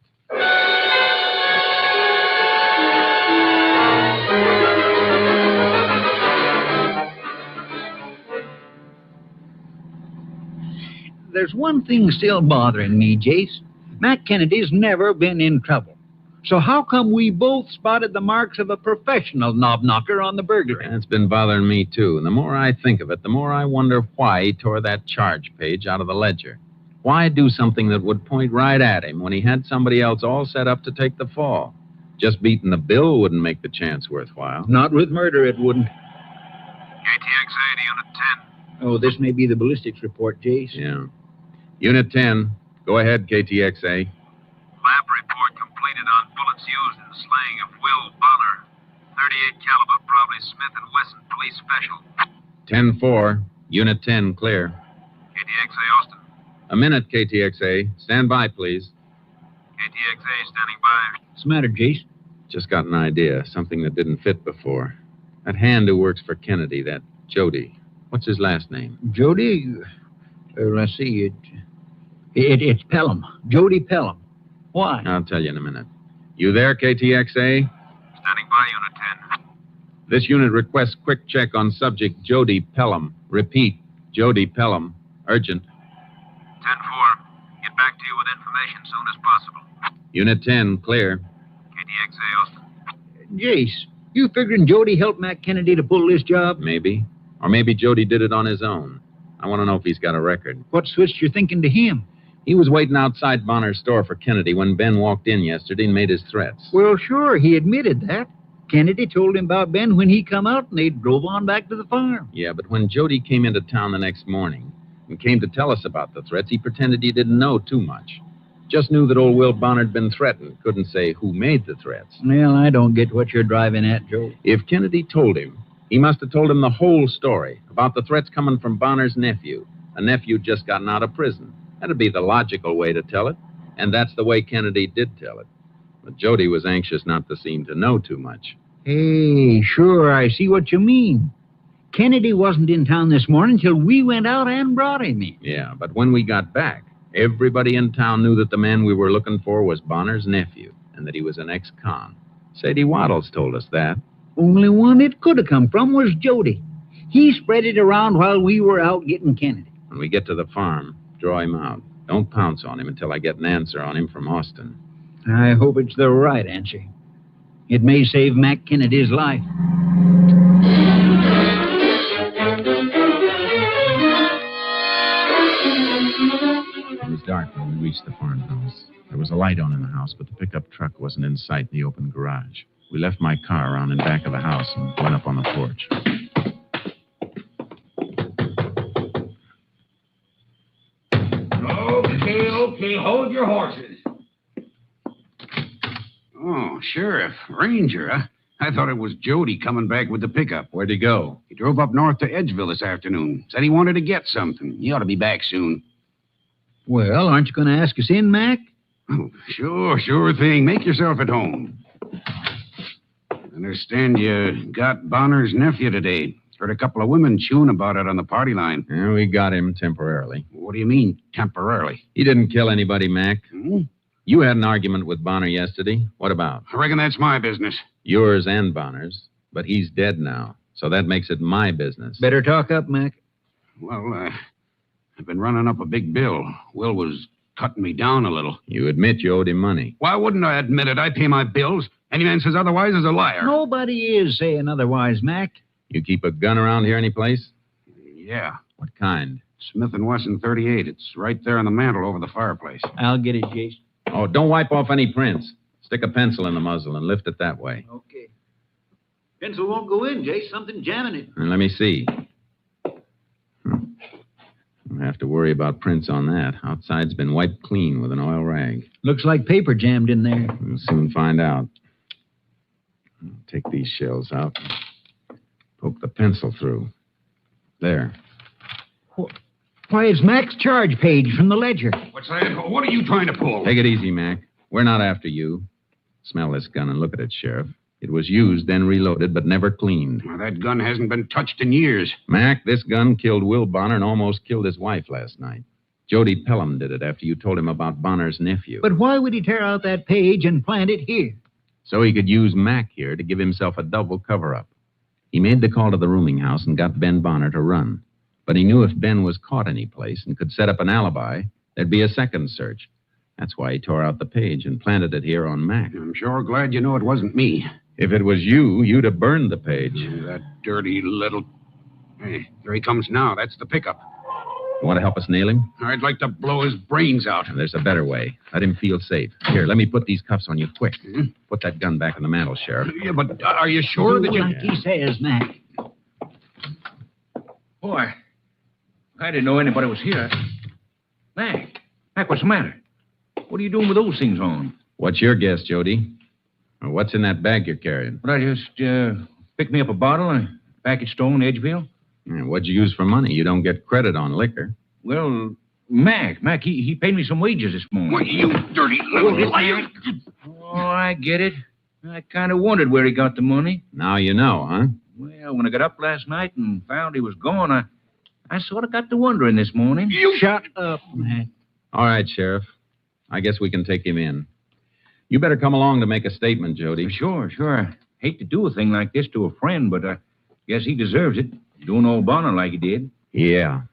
There's one thing still bothering me, Jace. Mac Kennedy's never been in trouble. So how come we both spotted the marks of a professional knob-knocker on the burglary?
It's been bothering me, too. And the more I think of it, the more I wonder why he tore that charge page out of the ledger. Why do something that would point right at him when he had somebody else all set up to take the fall? Just beating the bill wouldn't make the chance worthwhile.
Not with murder, it wouldn't.
KTXA to Unit 10.
Oh, this may be the ballistics report, Jace.
Yeah. Unit 10, go ahead, KTXA.
Lab report completed on bullets used in the slaying of Will Bonner. 38 caliber, probably Smith & Wesson Police Special.
10-4, Unit 10, clear.
KTXA Austin.
A minute, KTXA. Stand by, please.
KTXA standing by.
What's the matter, Jace?
Just got an idea, something that didn't fit before. That hand who works for Kennedy, that Jody. What's his last name?
Jody? Let's see. It's Pelham. Jody Pelham. Why?
I'll tell you in a minute. You there, KTXA?
Standing by, Unit 10.
This unit requests quick check on subject Jody Pelham. Repeat, Jody Pelham. Urgent.
10-4. Get back to you with information soon as possible.
Unit 10, clear.
KTXA Austin.
Jace, you figuring Jody helped Mac Kennedy to pull this job?
Maybe. Or maybe Jody did it on his own. I want to know if he's got a record.
What switched your thinking to him?
He was waiting outside Bonner's store for Kennedy when Ben walked in yesterday and made his threats.
Well, sure, he admitted that. Kennedy told him about Ben when he come out, and they drove on back to the farm.
Yeah, but when Jody came into town the next morning and came to tell us about the threats, he pretended he didn't know too much. Just knew that old Will Bonner had been threatened. Couldn't say who made the threats.
Well, I don't get what you're driving at, Joe.
If Kennedy told him, he must have told him the whole story about the threats coming from Bonner's nephew. A nephew just gotten out of prison. That'd be the logical way to tell it. And that's the way Kennedy did tell it. But Jody was anxious not to seem to know too much.
Hey, sure, I see what you mean. Kennedy wasn't in town this morning till we went out and brought him in.
Yeah, but when we got back, everybody in town knew that the man we were looking for was Bonner's nephew and that he was an ex-con. Sadie Waddles told us that.
Only one it could have come from was Jody. He spread it around while we were out getting Kennedy.
When we get to the farm, draw him out. Don't pounce on him until I get an answer on him from Austin.
I hope it's the right answer. It may save Mac Kennedy's life.
It was dark when we reached the farmhouse. There was a light on in the house, but the pickup truck wasn't in sight in the open garage. We left my car around in back of the house and went up on the porch.
Okay, hold your horses. Oh, Sheriff, Ranger, huh? I thought it was Jody coming back with the pickup.
Where'd he go?
He drove up north to Edgeville this afternoon. Said he wanted to get something. He ought to be back soon.
Well, aren't you going to ask us in, Mac?
Oh, sure thing. Make yourself at home. Understand you got Bonner's nephew today. Heard a couple of women chewing about it on the party line.
Yeah, we got him temporarily.
What do you mean, temporarily?
He didn't kill anybody, Mac.
Hmm?
You had an argument with Bonner yesterday. What about?
I reckon that's my business.
Yours and Bonner's. But he's dead now, so that makes it my business.
Better talk up, Mac.
Well, I've been running up a big bill. Will was cutting me down a little.
You admit you owed him money.
Why wouldn't I admit it? I pay my bills. Any man says otherwise is a liar.
Nobody is saying otherwise, Mac.
You keep a gun around here anyplace?
Yeah.
What kind?
Smith & Wesson 38. It's right there on the mantel over the fireplace.
I'll get it, Jason.
Oh, don't wipe off any prints. Stick a pencil in the muzzle and lift it that way.
Okay. Pencil won't go in, Jace. Something jamming it.
Let me see. Don't have to worry about prints on that. Outside's been wiped clean with an oil rag.
Looks like paper jammed in there.
We'll soon find out. Take these shells out. Poke the pencil through. There.
Why, it's Mac's charge page from the ledger.
What's that? What are you trying to pull?
Take it easy, Mac. We're not after you. Smell this gun and look at it, Sheriff. It was used, then reloaded, but never cleaned.
Well, that gun hasn't been touched in years.
Mac, this gun killed Will Bonner and almost killed his wife last night. Jody Pelham did it after you told him about Bonner's nephew.
But why would he tear out that page and plant it here?
So he could use Mac here to give himself a double cover-up. He made the call to the rooming house and got Ben Bonner to run. But he knew if Ben was caught any place and could set up an alibi, there'd be a second search. That's why he tore out the page and planted it here on Mac.
I'm sure glad you know it wasn't me.
If it was you, you'd have burned the page.
That dirty little... Hey, there he comes now. That's the pickup.
You want to help us nail him?
I'd like to blow his brains out.
There's a better way. Let him feel safe. Here, let me put these cuffs on you quick. Put that gun back in the mantel, Sheriff.
Yeah, but are you sure that you...
Like he says, Mac.
Boy, I didn't know anybody was here. Mac, what's the matter? What are you doing with those things on?
What's your guess, Jody? Or what's in that bag you're carrying?
Well, I just picked me up a bottle and a package store in Edgeville.
Yeah, what'd you use for money? You don't get credit on liquor.
Well, Mac, he paid me some wages this morning.
What, you dirty little liar.
Oh, I get it. I kind of wondered where he got the money.
Now you know, huh?
Well, when I got up last night and found he was gone, I sort of got to wondering this morning.
You shut up, Mac.
All right, Sheriff. I guess we can take him in. You better come along to make a statement, Jody.
Sure. I hate to do a thing like this to a friend, but I guess he deserves it. Doing old Bannon like he did.
Yeah.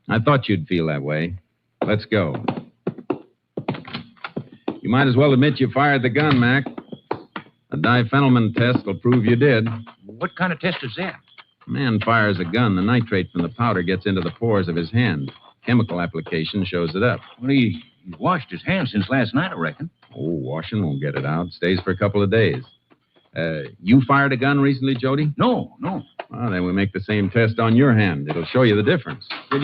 I thought you'd feel that way. Let's go. You might as well admit you fired the gun, Mac. A diphenylman test will prove you did.
What kind of test is that?
A man fires a gun. The nitrate from the powder gets into the pores of his hand. Chemical application shows it up.
Well, he washed his hands since last night, I reckon.
Oh, washing won't get it out. Stays for a couple of days. You fired a gun recently, Jody?
No.
Well, then we make the same test on your hand. It'll show you the difference.
Well,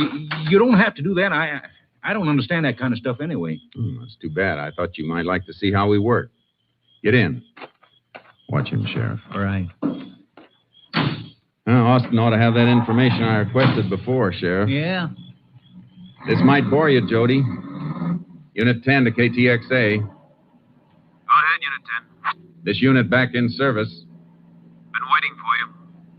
you don't have to do that. I don't understand that kind of stuff anyway.
That's too bad. I thought you might like to see how we work. Get in. Watch him, Sheriff.
All right.
Well, Austin ought to have that information I requested before, Sheriff.
Yeah?
This might bore you, Jody. Unit 10 to KTXA.
Go ahead, Unit 10.
This unit back in service.
Been waiting for you.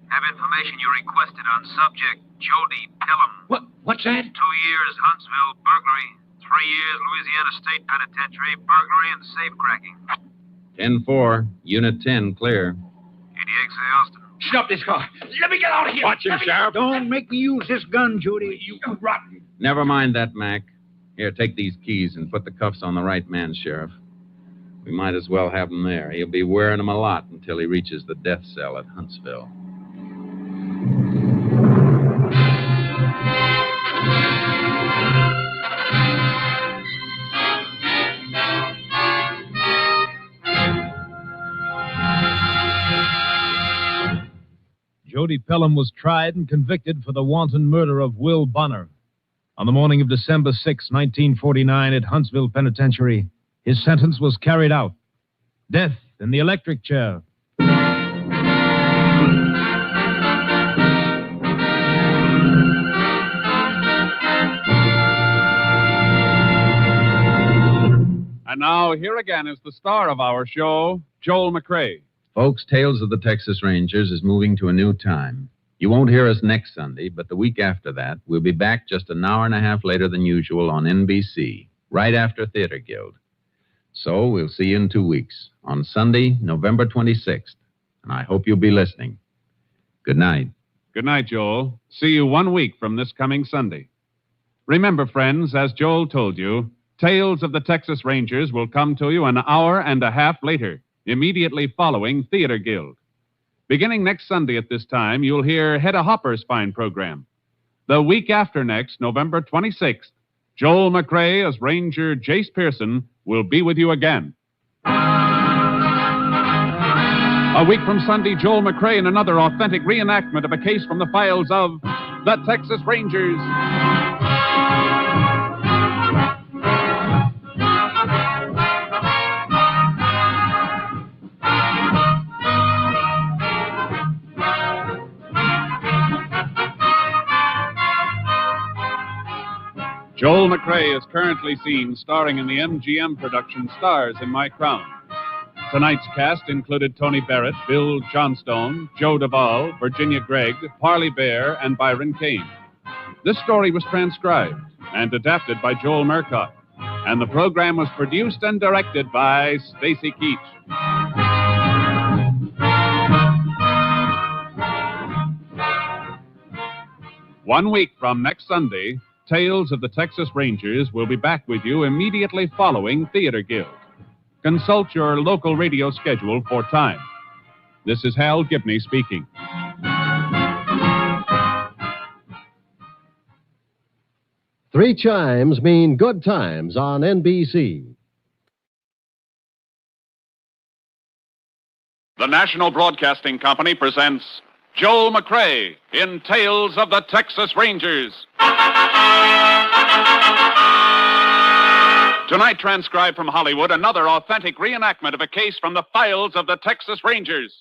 Have information you requested on subject Jody Pelham.
What's that?
2 years Huntsville burglary. 3 years Louisiana State Penitentiary burglary and safe cracking.
10-4. Unit 10 clear.
KTXA Austin.
Stop this car. Let me get out of here.
Watch him, Sheriff.
Don't make me use this gun, Jody.
You rotten.
Never mind that, Mac. Here, take these keys and put the cuffs on the right man, Sheriff. We might as well have him there. He'll be wearing them a lot until he reaches the death cell at Huntsville.
Jody Pelham was tried and convicted for the wanton murder of Will Bonner. On the morning of December 6, 1949, at Huntsville Penitentiary, his sentence was carried out. Death in the electric chair.
And now, here again is the star of our show, Joel McRae.
Folks, Tales of the Texas Rangers is moving to a new time. You won't hear us next Sunday, but the week after that, we'll be back just an hour and a half later than usual on NBC, right after Theater Guild. So we'll see you in 2 weeks, on Sunday, November 26th. And I hope you'll be listening. Good night.
Good night, Joel. See you 1 week from this coming Sunday. Remember, friends, as Joel told you, Tales of the Texas Rangers will come to you an hour and a half later, immediately following Theater Guild. Beginning next Sunday at this time, you'll hear Hedda Hopper's fine program. The week after next, November 26th, Joel McRae as Ranger Jace Pearson will be with you again. A week from Sunday, Joel McRae in another authentic reenactment of a case from the files of the Texas Rangers. Joel McRae is currently seen starring in the MGM production Stars in My Crown. Tonight's cast included Tony Barrett, Bill Johnstone, Joe Duvall, Virginia Gregg, Parley Bear, and Byron Kane. This story was transcribed and adapted by Joel Murcott, and the program was produced and directed by Stacy Keach. 1 week from next Sunday, Tales of the Texas Rangers will be back with you immediately following Theater Guild. Consult your local radio schedule for time. This is Hal Gibney speaking.
Three chimes mean good times on NBC.
The National Broadcasting Company presents Joel McRae in Tales of the Texas Rangers. Tonight, transcribed from Hollywood, another authentic reenactment of a case from the files of the Texas Rangers.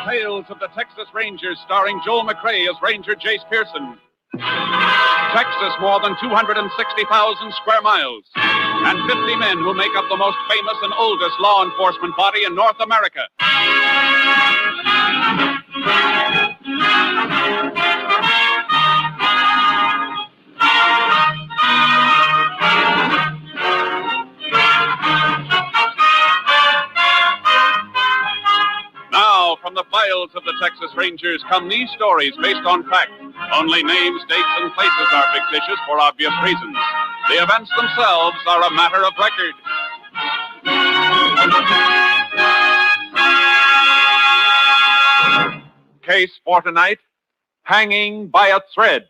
Tales of the Texas Rangers, starring Joel McRae as Ranger Jace Pearson. Texas, more than 260,000 square miles, and 50 men who make up the most famous and oldest law enforcement body in North America. Now, from the files of the Texas Rangers come these stories based on fact. Only names, dates, and places are fictitious for obvious reasons. The events themselves are a matter of record. Case for tonight, hanging by a thread.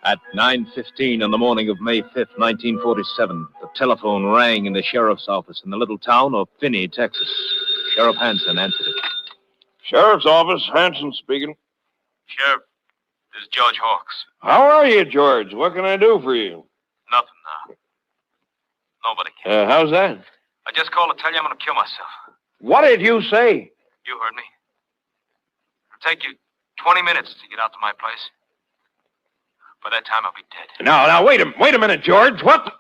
At 9:15 on the morning of May 5th, 1947, the telephone rang in the sheriff's office in the little town of Finney, Texas. Sheriff Hanson answered it.
Sheriff's office, Hanson speaking.
Sheriff, this is George Hawks.
How are you, George? What can I do for you?
Nothing now. Nobody can.
How's that?
I just called to tell you I'm going to kill myself.
What did you say?
You heard me. It'll take you 20 minutes to get out to my place. By that time, I'll be dead.
Now, wait a minute, George. What?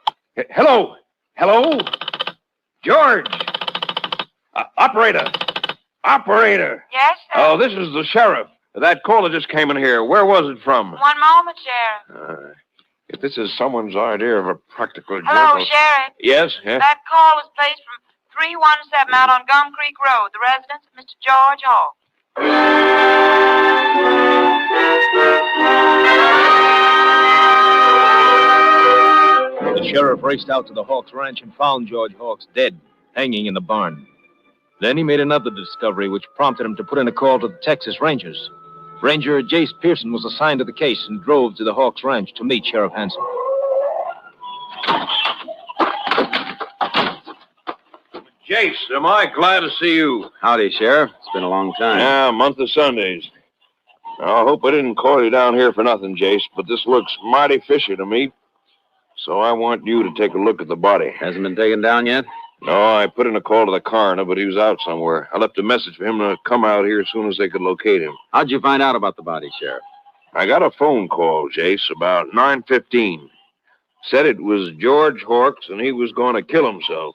Hello? George! Operator!
Yes, sir?
Oh, this is the sheriff. That caller just came in here. Where was it from?
One moment, Sheriff.
If this is someone's idea of a practical
Hello,
joke...
Sheriff.
Yes?
That call was placed from 317 out on Gum Creek Road, the residence of Mr. George Hawk.
The sheriff raced out to the Hawks Ranch and found George Hawks dead, hanging in the barn. Then he made another discovery which prompted him to put in a call to the Texas Rangers. Ranger Jace Pearson was assigned to the case and drove to the Hawks Ranch to meet Sheriff Hanson.
Jace, am I glad to see you.
Howdy, Sheriff. It's been a long time.
Yeah, a month of Sundays. Now, I hope I didn't call you down here for nothing, Jace, but this looks mighty fishy to me. So I want you to take a look at the body.
Hasn't been taken down yet?
No, I put in a call to the coroner, but he was out somewhere. I left a message for him to come out here as soon as they could locate him.
How'd you find out about the body, Sheriff?
I got a phone call, Jace, about 9:15. Said it was George Hawks and he was going to kill himself.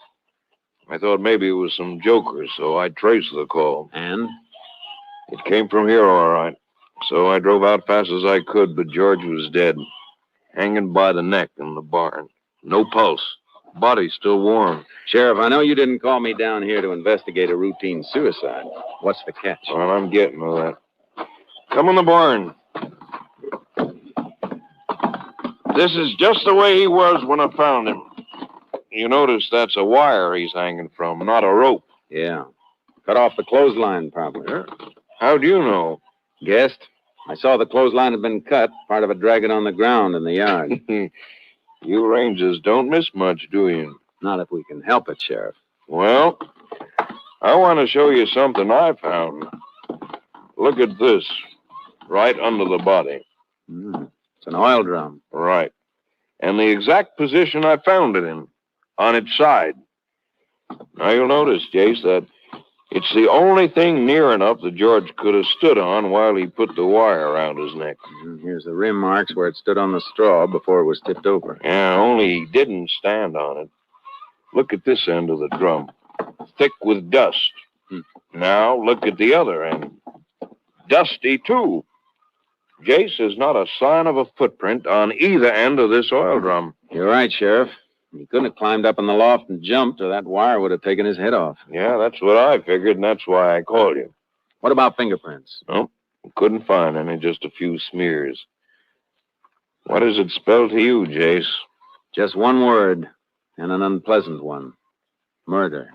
I thought maybe it was some jokers, so I traced the call.
And?
It came from here, all right. So I drove out fast as I could, but George was dead. Hanging by the neck in the barn. No pulse. Body still warm.
Sheriff, I know you didn't call me down here to investigate a routine suicide. What's the catch?
Well, I'm getting to that. Come in the barn. This is just the way he was when I found him. You notice that's a wire he's hanging from, not a rope.
Yeah. Cut off the clothesline, probably.
How'd you know?
Guessed. I saw the clothesline had been cut, part of it dragging on the ground in the yard.
You Rangers don't miss much, do you?
Not if we can help it, Sheriff.
Well, I want to show you something I found. Look at this, right under the body.
It's an oil drum.
Right. And the exact position I found it in, on its side. Now, you'll notice, Jace, that it's the only thing near enough that George could have stood on while he put the wire around his neck.
Here's the rim marks where it stood on the straw before it was tipped over.
Yeah, only he didn't stand on it. Look at this end of the drum. Thick with dust. Now, look at the other end. Dusty, too. Jace, there's not a sign of a footprint on either end of this oil drum.
You're right, Sheriff. He couldn't have climbed up in the loft and jumped, or that wire would have taken his head off.
Yeah, that's what I figured, and that's why I called you.
What about fingerprints?
Oh, couldn't find any, just a few smears. What does it spell to you, Jace?
Just one word, and an unpleasant one. Murder.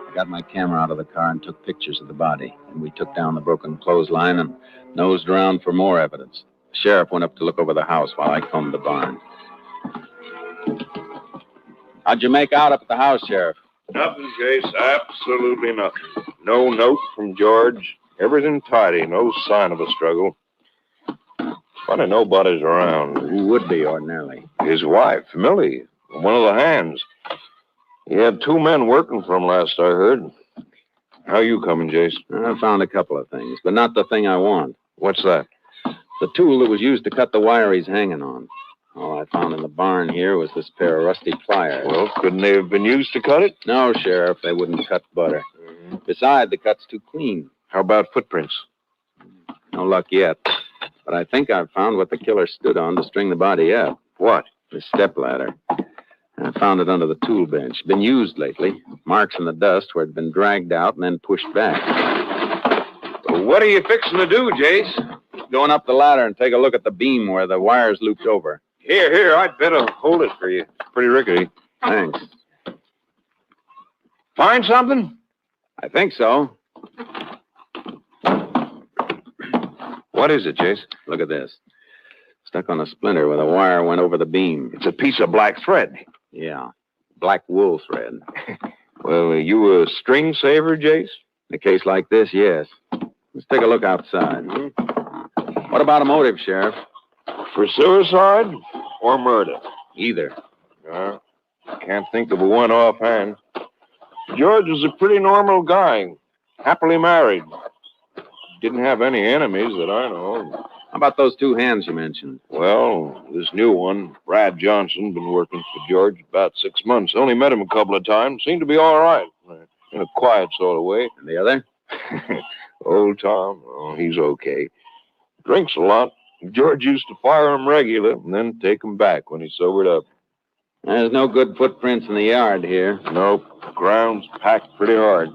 I got my camera out of the car and took pictures of the body. And we took down the broken clothesline and nosed around for more evidence. The sheriff went up to look over the house while I combed the barn. How'd you make out up at the house, Sheriff?
Nothing, Jace. Absolutely nothing. No note from George. Everything tidy. No sign of a struggle. Funny nobody's around.
Who would be ordinarily?
His wife, Millie. One of the hands. He had 2 men working for him last I heard. How you coming, Jace?
I found a couple of things, but not the thing I want.
What's that?
The tool that was used to cut the wire he's hanging on. All I found in the barn here was this pair of rusty pliers.
Well, couldn't they have been used to cut it?
No, Sheriff, they wouldn't cut butter. Besides, the cut's too clean.
How about footprints?
No luck yet. But I think I've found what the killer stood on to string the body up.
What?
The stepladder. I found it under the tool bench. Been used lately. Marks in the dust where it'd been dragged out and then pushed back.
Well, what are you fixing to do, Jace?
Going up the ladder and take a look at the beam where the wire's looped over.
Here, I'd better hold it for you. It's pretty rickety.
Thanks.
Find something?
I think so.
What is it, Jace?
Look at this. Stuck on a splinter where the wire went over the beam.
It's a piece of black thread.
Yeah, black wool thread.
Well, are you a string saver, Jace?
In a case like this, yes. Let's take a look outside. What about a motive, Sheriff?
For suicide or murder?
Either.
Can't think of a one offhand. George was a pretty normal guy. Happily married. Didn't have any enemies that I know.
How about those 2 hands you mentioned?
Well, this new one, Brad Johnson, been working for George about 6 months. Only met him a couple of times. Seemed to be all right. In a quiet sort of way.
And the other?
Old Tom. Oh, he's okay. Drinks a lot. George used to fire him regular and then take him back when he sobered up.
There's no good footprints in the yard here.
Nope. Ground's packed pretty hard.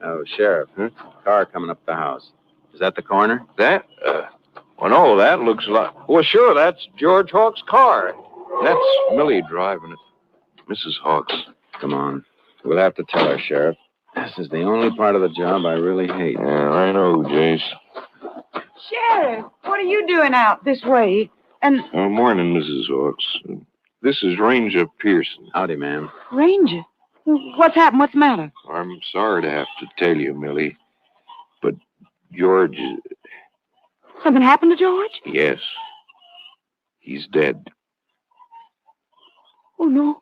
Oh, Sheriff. Car coming up the house. Is that the coroner?
That? Well, no, that looks like... Well, sure, that's George Hawks' car. That's Millie driving it. Mrs. Hawks.
Come on. We'll have to tell her, Sheriff. This is the only part of the job I really hate.
Yeah, I know, Jace.
Sheriff, what are you doing out this way? And...
Morning, Mrs. Hawks. This is Ranger Pearson.
Howdy, ma'am.
Ranger? What's happened? What's the matter?
I'm sorry to have to tell you, Millie. George,
Something happened to George?
yes. He's dead.
Oh, no.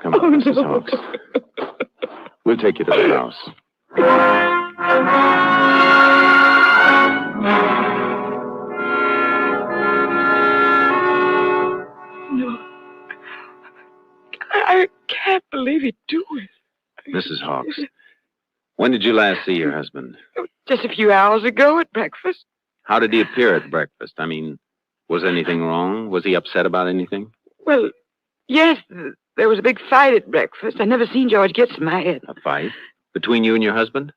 Come on, Mrs. Hawks. We'll take you to the house.
No. I can't believe he'd do it.
Mrs. Hawks, when did you last see your husband?
Just a few hours ago at breakfast.
How did he appear at breakfast? I mean, was anything wrong? Was he upset about anything?
Well, yes, there was a big fight at breakfast. I never seen George get so mad.
A fight? Between you and your husband?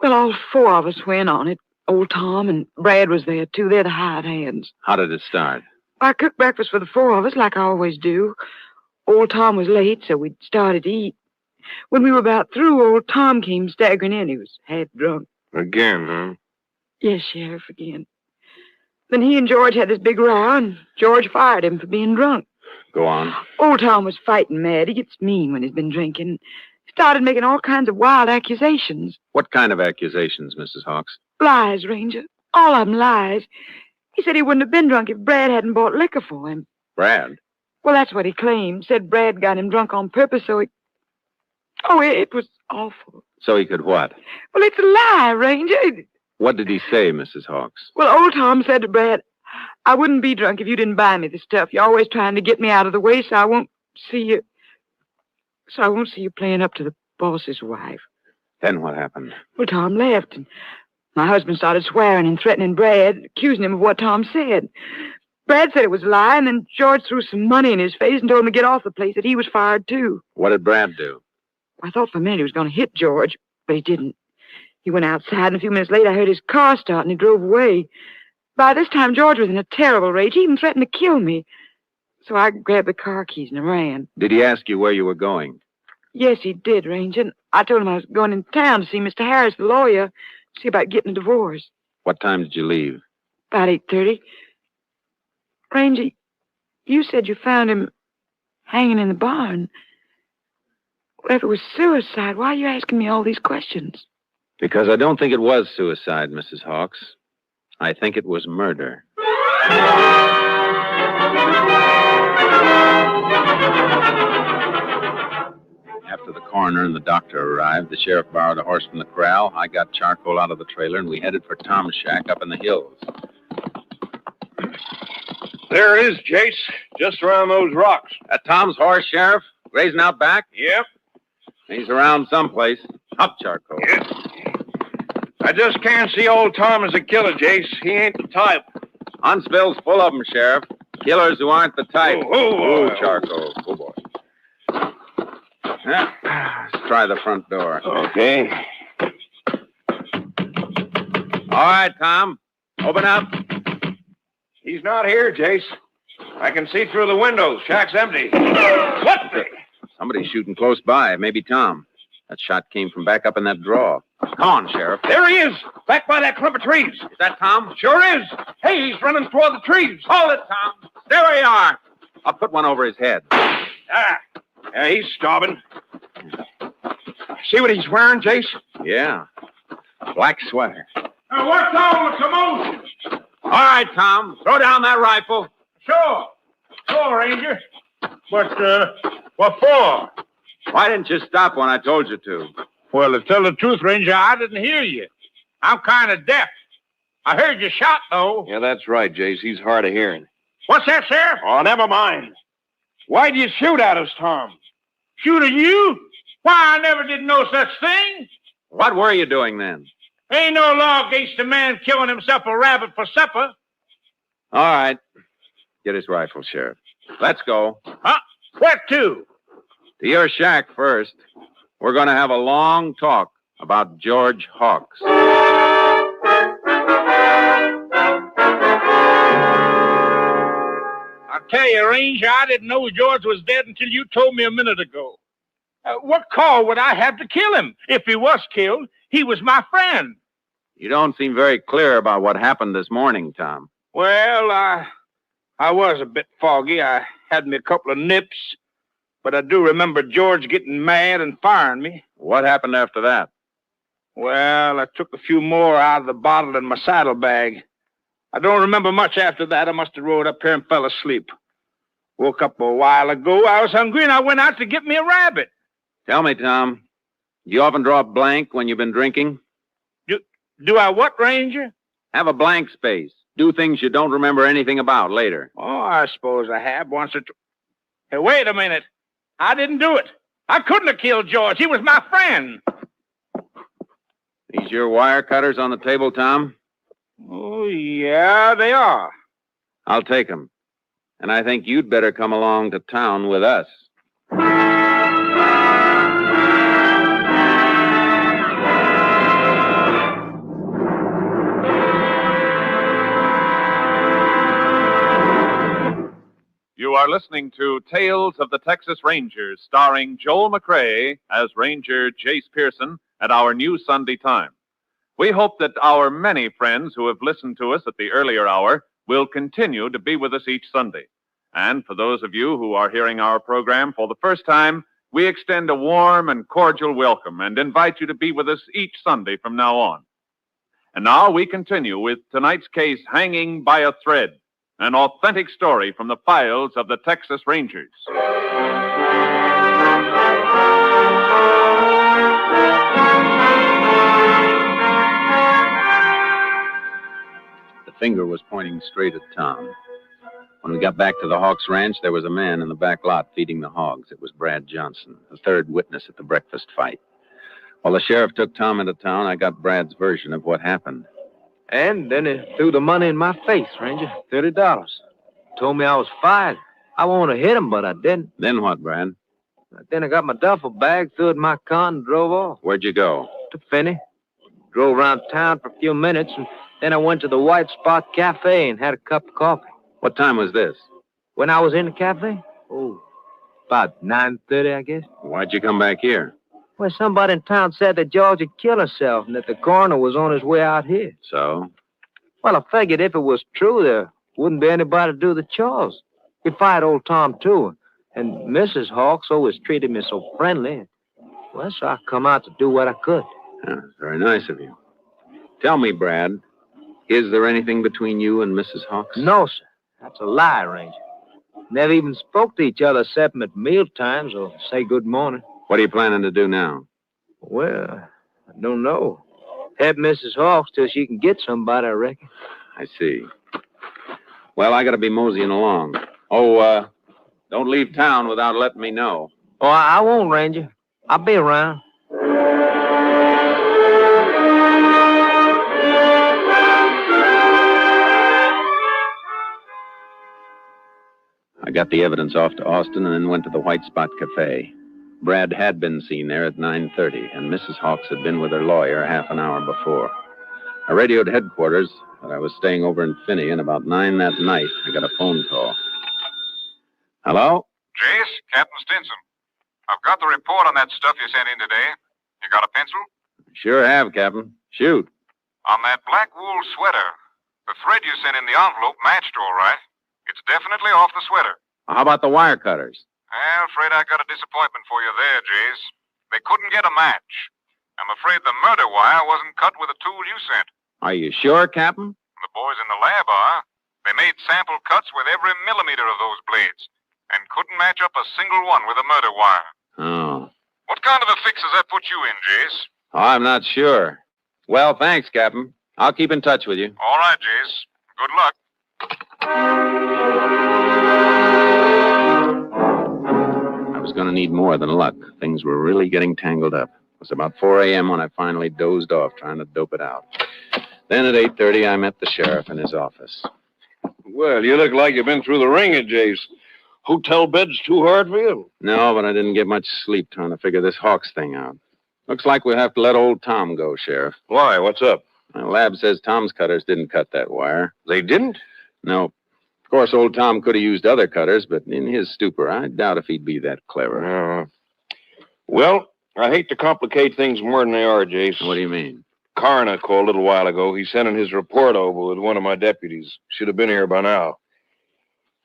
Well, all four of us went on it. Old Tom and Brad was there, too. They're the hired hands.
How did it start?
I cooked breakfast for the four of us, like I always do. Old Tom was late, so we started to eat. When we were about through, old Tom came staggering in. He was half drunk.
Again, huh?
Yes, Sheriff, again. Then he and George had this big row, and George fired him for being drunk.
Go on.
Old Tom was fighting mad. He gets mean when he's been drinking. Started making all kinds of wild accusations.
What kind of accusations, Mrs. Hawks?
Lies, Ranger. All of them lies. He said he wouldn't have been drunk if Brad hadn't bought liquor for him.
Brad?
Well, that's what he claimed. Said Brad got him drunk on purpose so he... Oh, it was awful.
So he could what?
Well, it's a lie, Ranger.
What did he say, Mrs. Hawks?
Well, old Tom said to Brad, I wouldn't be drunk if you didn't buy me the stuff. You're always trying to get me out of the way, so I won't see you. So I won't see you playing up to the boss's wife.
Then what happened?
Well, Tom left, and my husband started swearing and threatening Brad, accusing him of what Tom said. Brad said it was a lie, and then George threw some money in his face and told him to get off the place, that he was fired, too.
What did Brad do?
I thought for a minute he was going to hit George, but he didn't. He went outside, and a few minutes later I heard his car start, and he drove away. By this time, George was in a terrible rage. He even threatened to kill me. So I grabbed the car keys and ran.
Did he ask you where you were going?
Yes, he did, Ranger. And I told him I was going in town to see Mr. Harris, the lawyer, see about getting a divorce.
What time did you leave?
About 8:30. Ranger, you said you found him hanging in the barn. Well, if it was suicide, why are you asking me all these questions?
Because I don't think it was suicide, Mrs. Hawks. I think it was murder. After the coroner and the doctor arrived, the sheriff borrowed a horse from the corral. I got charcoal out of the trailer, and we headed for Tom's shack up in the hills.
There it is, Jace. Just around those rocks.
That Tom's horse, Sheriff? Grazing out back?
Yep.
He's around someplace. Up, charcoal.
Yep. I just can't see old Tom as a killer, Jace. He ain't the type.
Huntsville's full of them, Sheriff. Killers who aren't the type.
Oh,
charcoal. Oh, boy. Yeah. Let's try the front door.
Okay.
All right, Tom. Open up.
He's not here, Jace. I can see through the windows. Shack's empty. What the?
Somebody's shooting close by. Maybe Tom. That shot came from back up in that draw. Come on, Sheriff.
There he is. Back by that clump of trees.
Is that Tom?
Sure is. Hey, he's running toward the trees.
Hold it, Tom. There we are. I'll put one over his head.
Yeah, he's starving. See what he's wearing, Jace?
Yeah. Black sweater.
What's all the commotion?
All right, Tom. Throw down that rifle.
Sure. Sure, Ranger. But, what for?
Why didn't you stop when I told you to?
Well, to tell the truth, Ranger, I didn't hear you. I'm kind of deaf. I heard you shot, though.
Yeah, that's right, Jace. He's hard of hearing.
What's that, Sheriff?
Oh, never mind.
Why'd you shoot at us, Tom? Shoot at you? Why, I never did no such thing.
What were you doing then?
Ain't no law against a man killing himself a rabbit for supper.
All right. Get his rifle, Sheriff. Let's go.
Huh? Where to?
To your shack first. We're going to have a long talk about George Hawks.
I tell you, Ranger, I didn't know George was dead until you told me a minute ago. What call would I have to kill him? If he was killed, he was my friend.
You don't seem very clear about what happened this morning, Tom.
Well, I was a bit foggy. I had me a couple of nips. But I do remember George getting mad and firing me.
What happened after that?
Well, I took a few more out of the bottle in my saddlebag. I don't remember much after that. I must have rode up here and fell asleep. Woke up a while ago. I was hungry, and I went out to get me a rabbit.
Tell me, Tom, do you often draw a blank when you've been drinking?
Do I what, Ranger?
Have a blank space. Do things you don't remember anything about later.
Oh, I suppose I have once or twice. Hey, wait a minute. I didn't do it. I couldn't have killed George. He was my friend.
These your wire cutters on the table, Tom?
Oh, yeah, they are.
I'll take them. And I think you'd better come along to town with us.
You are listening to Tales of the Texas Rangers, starring Joel McCrae as Ranger Jace Pearson at our new Sunday time. We hope that our many friends who have listened to us at the earlier hour will continue to be with us each Sunday. And for those of you who are hearing our program for the first time, we extend a warm and cordial welcome and invite you to be with us each Sunday from now on. And now we continue with tonight's case, Hanging by a Thread, an authentic story from the files of the Texas Rangers.
The finger was pointing straight at Tom. When we got back to the Hawks Ranch, there was a man in the back lot feeding the hogs. It was Brad Johnson, the third witness at the breakfast fight. While the sheriff took Tom into town, I got Brad's version of what happened.
And then he threw the money in my face, Ranger. $30. Told me I was fired. I wanted to hit him, but I didn't.
Then what, Brad?
Then I got my duffel bag, threw it in my car, and drove off.
Where'd you go?
To Finney. Drove around town for a few minutes, and then I went to the White Spot Cafe and had a cup of coffee.
What time was this?
When I was in the cafe? Oh, about 9:30, I guess.
Why'd you come back here?
Well, somebody in town said that George had killed herself and that the coroner was on his way out here.
So?
Well, I figured if it was true, there wouldn't be anybody to do the chores. We fired old Tom, too. And Mrs. Hawks always treated me so friendly. Well, so I come out to do what I could.
Yeah, very nice of you. Tell me, Brad, is there anything between you and Mrs. Hawks?
No, sir. That's a lie, Ranger. Never even spoke to each other except at meal times or say good morning.
What are you planning to do now?
Well, I don't know. Help Mrs. Hawks till she can get somebody, I reckon.
I see. Well, I gotta be moseying along. Oh, don't leave town without letting me know.
Oh, I won't, Ranger. I'll be around.
I got the evidence off to Austin and then went to the White Spot Cafe. Brad had been seen there at 9:30, and Mrs. Hawks had been with her lawyer half an hour before. I radioed headquarters that I was staying over in Finney, and about 9 that night, I got a phone call. Hello?
Jace, Captain Stinson. I've got the report on that stuff you sent in today. You got a pencil?
Sure have, Captain. Shoot.
On that black wool sweater, the thread you sent in the envelope matched all right. It's definitely off the sweater.
How about the wire cutters?
I'm afraid I got a disappointment for you there, Jace. They couldn't get a match. I'm afraid the murder wire wasn't cut with the tool you sent.
Are you sure, Captain?
The boys in the lab are. They made sample cuts with every millimeter of those blades and couldn't match up a single one with a murder wire.
Oh.
What kind of a fix does that put you in, Jace?
I'm not sure. Well, thanks, Captain. I'll keep in touch with you.
All right, Jace. Good luck.
I was going to need more than luck. Things were really getting tangled up. It was about 4 a.m. when I finally dozed off trying to dope it out. Then at 8:30, I met the sheriff in his office.
Well, you look like you've been through the ringer, Jace. Hotel bed's too hard for you?
No, but I didn't get much sleep trying to figure this Hawks thing out. Looks like we'll have to let old Tom go, Sheriff.
Why? What's up?
The lab says Tom's cutters didn't cut that wire.
They didn't?
No. Of course, old Tom could have used other cutters, but in his stupor, I doubt if he'd be that clever.
Well, I hate to complicate things more than they are, Jace.
What do you mean?
Coroner called a little while ago. He's sending his report over with one of my deputies. Should have been here by now.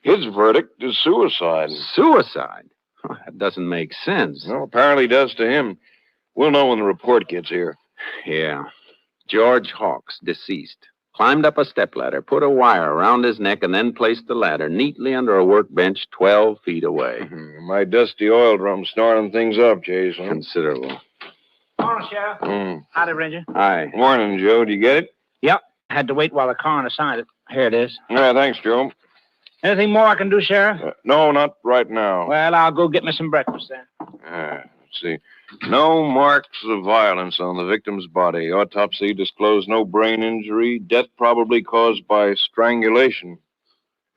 His verdict is suicide.
Suicide? Oh, that doesn't make sense.
No, apparently does to him. We'll know when the report gets here.
Yeah. George Hawks, deceased. Climbed up a stepladder, put a wire around his neck, and then placed the ladder neatly under a workbench 12 feet away.
My dusty oil drum snorting things up, Jason.
Considerable.
Morning, Sheriff. Howdy, Ranger.
Hi.
Morning, Joe. Did you get it?
Yep. Had to wait while the coroner signed it. Here it is.
Yeah, thanks, Joe.
Anything more I can do, Sheriff?
No, not right now.
Well, I'll go get me some breakfast then.
Let's see. No marks of violence on the victim's body. Autopsy disclosed no brain injury. Death probably caused by strangulation.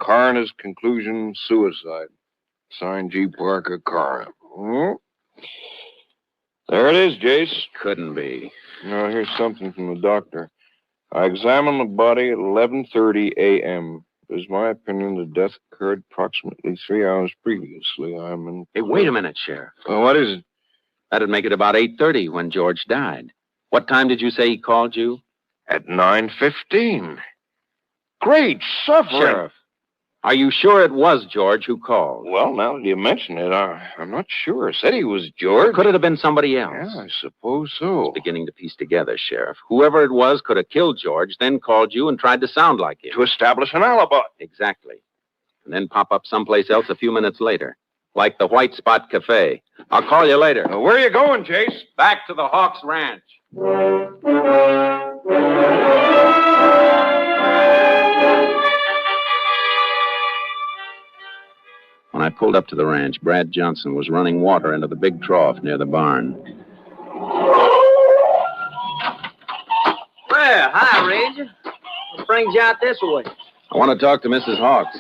Coroner's conclusion, suicide. Signed G. Parker, coroner. There it is, Jace.
Couldn't be.
No, here's something from the doctor. I examined the body at 11:30 a.m. It is my opinion the death occurred approximately 3 hours previously.
Hey, wait a minute, Sheriff.
Well, what is it?
That'd make it about 8:30 when George died. What time did you say he called you?
At 9:15. Great suffering.
Sheriff, are you sure it was George who called?
Well, now that you mention it, I'm not sure. Said he was George.
Could it have been somebody else?
Yeah, I suppose so.
It's beginning to piece together, Sheriff. Whoever it was could have killed George, then called you and tried to sound like him.
To establish an alibi.
Exactly. And then pop up someplace else a few minutes later. Like the White Spot Cafe. I'll call you later.
Where are you going, Chase?
Back to the Hawks Ranch. When I pulled up to the ranch, Brad Johnson was running water into the big trough near the barn.
Well, hi, Ranger. What brings you out this way?
I want to talk to Mrs. Hawks.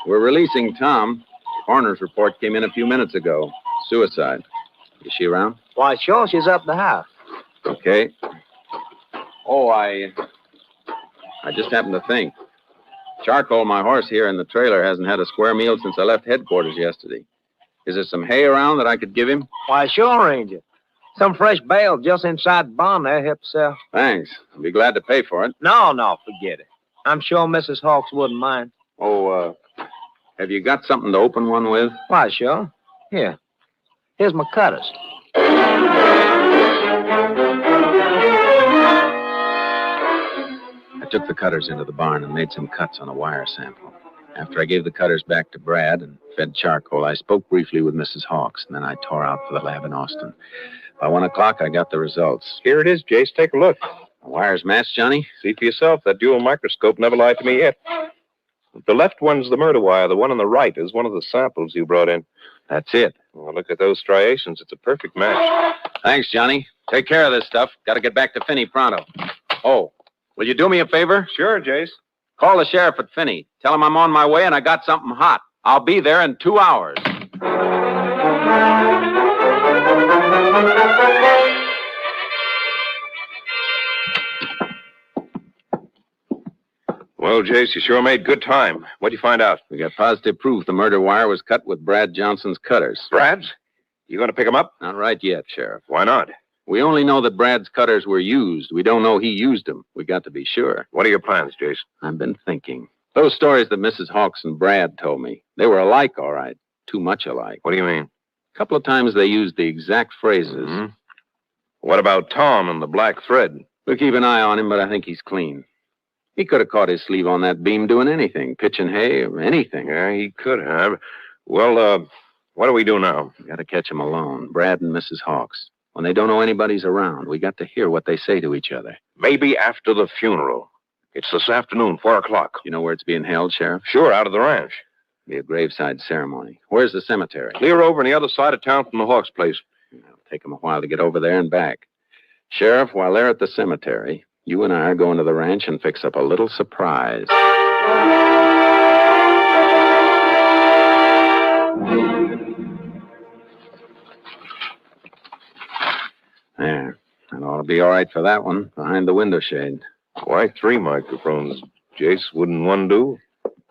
We're releasing Tom. Coroner's report came in a few minutes ago. Suicide. Is she around?
Why, sure, she's up the house.
Okay. Oh, I just happened to think. Charcoal, my horse here in the trailer, hasn't had a square meal since I left headquarters yesterday. Is there some hay around that I could give him?
Why, sure, Ranger. Some fresh bale just inside the barn there, help yourself.
Thanks. I'll be glad to pay for it.
No, forget it. I'm sure Mrs. Hawks wouldn't mind.
Oh, have you got something to open one with?
Why, sure. Here. Here's my cutters.
I took the cutters into the barn and made some cuts on a wire sample. After I gave the cutters back to Brad and fed charcoal, I spoke briefly with Mrs. Hawks, and then I tore out for the lab in Austin. By 1 o'clock, I got the results.
Here it is, Jace. Take a look.
The wires match, Johnny?
See for yourself. That dual microscope never lied to me yet. The left one's the murder wire. The one on the right is one of the samples you brought in.
That's it.
Well, look at those striations. It's a perfect match.
Thanks, Johnny. Take care of this stuff. Got to get back to Finney pronto. Oh, will you do me a favor?
Sure, Jace.
Call the sheriff at Finney. Tell him I'm on my way and I got something hot. I'll be there in 2 hours.
Well, Jace, you sure made good time. What'd you find out?
We got positive proof the murder wire was cut with Brad Johnson's cutters.
Brad's? You going to pick him up?
Not right yet, Sheriff.
Why not?
We only know that Brad's cutters were used. We don't know he used them. We got to be sure.
What are your plans, Jace?
I've been thinking. Those stories that Mrs. Hawks and Brad told me, they were alike, all right. Too much alike.
What do you mean?
A couple of times they used the exact phrases.
Mm-hmm. What about Tom and the black thread?
We'll keep an eye on him, but I think he's clean. He could have caught his sleeve on that beam doing anything, pitching hay or anything.
Yeah, he could have. Well, what do we do now?
We got to catch him alone, Brad and Mrs. Hawks. When they don't know anybody's around, we got to hear what they say to each other.
Maybe after the funeral. It's this afternoon, 4 o'clock.
You know where it's being held, Sheriff?
Sure, out of the ranch.
Be a graveside ceremony. Where's the cemetery?
Clear over on the other side of town from the Hawks' place.
It'll take them a while to get over there and back. Sheriff, while they're at the cemetery, you and I are going to the ranch and fix up a little surprise. There. That ought to be all right for that one, behind the window shade.
Why 3 microphones? Jace, wouldn't one do?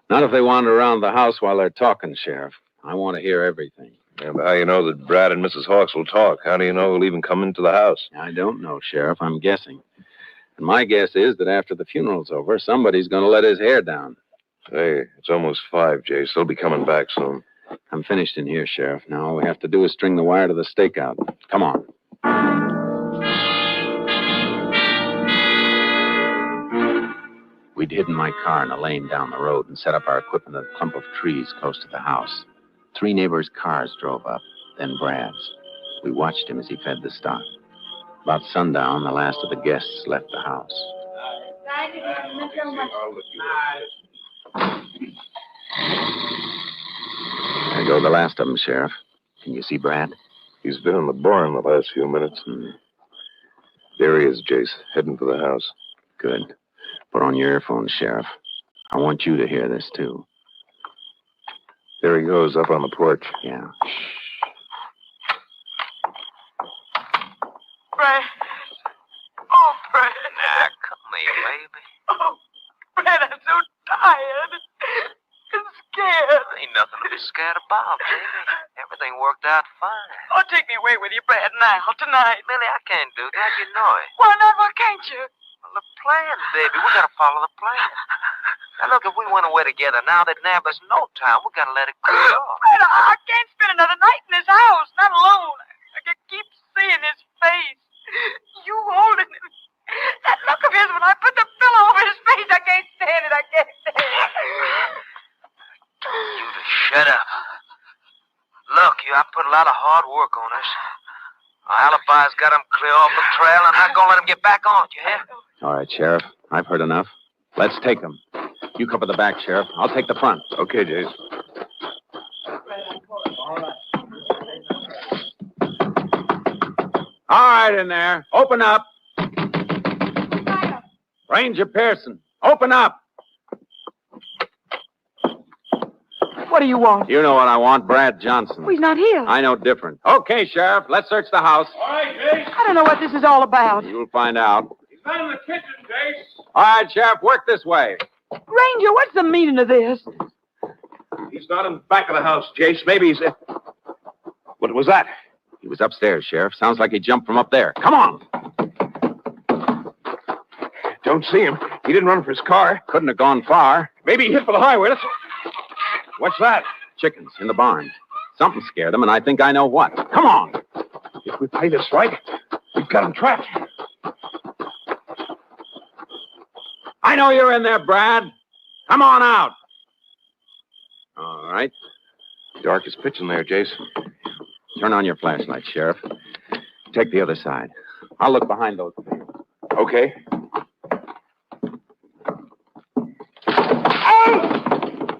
Not if they wander around the house while they're talking, Sheriff. I want to hear everything.
Yeah, but how do you know that Brad and Mrs. Hawks will talk? How do you know he'll even come into the house?
I don't know, Sheriff. I'm guessing. And my guess is that after the funeral's over, somebody's going to let his hair down.
Hey, it's almost 5, Jace. They'll be coming back soon.
I'm finished in here, Sheriff. Now all we have to do is string the wire to the stakeout. Come on.
We'd hidden my car in a lane down the road and set up our equipment in a clump of trees close to the house. 3 neighbors' cars drove up, then Brad's. We watched him as he fed the stock. About sundown, the last of the guests left the house. There go the last of them, Sheriff. Can you see Brad?
He's been in the barn the last few minutes. There he is, Jace, heading for the house.
Good. Put on your earphones, Sheriff. I want you to hear this, too.
There he goes, up on the porch.
Yeah.
Brad. Oh, Brad.
Now, come here, baby.
Oh, Brad, I'm so tired. I'm scared.
Ain't nothing to be scared about, baby. Everything worked out fine.
Oh, take me away with you, Brad, now, tonight.
Millie, I can't do that. You know it.
Why not? Why can't you?
Well, the plan, baby. We gotta follow the plan. Now, look, if we went away together now, they'd nab us in no time. We gotta let it go off.
Brad, I can't spend another night in this house, not alone. I can keep seeing his face. You holding him. That look of his when I put the pillow over his face, I can't stand it. I can't stand it.
You just shut up. Look, I put a lot of hard work on us. Our alibi's got him clear off the trail. I'm not gonna let him get back on it, you hear?
All right, Sheriff. I've heard enough. Let's take him. You cover the back, Sheriff. I'll take the front.
Okay, Jace.
All right, in there. Open up. Ranger Pearson, open up.
What do you want?
You know what I want, Brad Johnson.
Well, he's not here.
I know different.
Okay, Sheriff, let's search the house.
All right, Jace.
I don't know what this is all about.
You'll find out.
He's not in the kitchen, Jace.
All right, Sheriff, work this way.
Ranger, what's the meaning of this?
He's not in the back of the house, Jace. Maybe he's... What was that?
He was upstairs, Sheriff. Sounds like he jumped from up there. Come on.
Don't see him. He didn't run for his car.
Couldn't have gone far.
Maybe he hit for the highway. What's that?
Chickens in the barn. Something scared them, and I think I know what. Come on.
If we play this right, we've got him trapped.
I know you're in there, Brad. Come on out.
All right.
Dark as pitch in there, Jace.
Turn on your flashlight, Sheriff. Take the other side. I'll look behind those things.
Okay.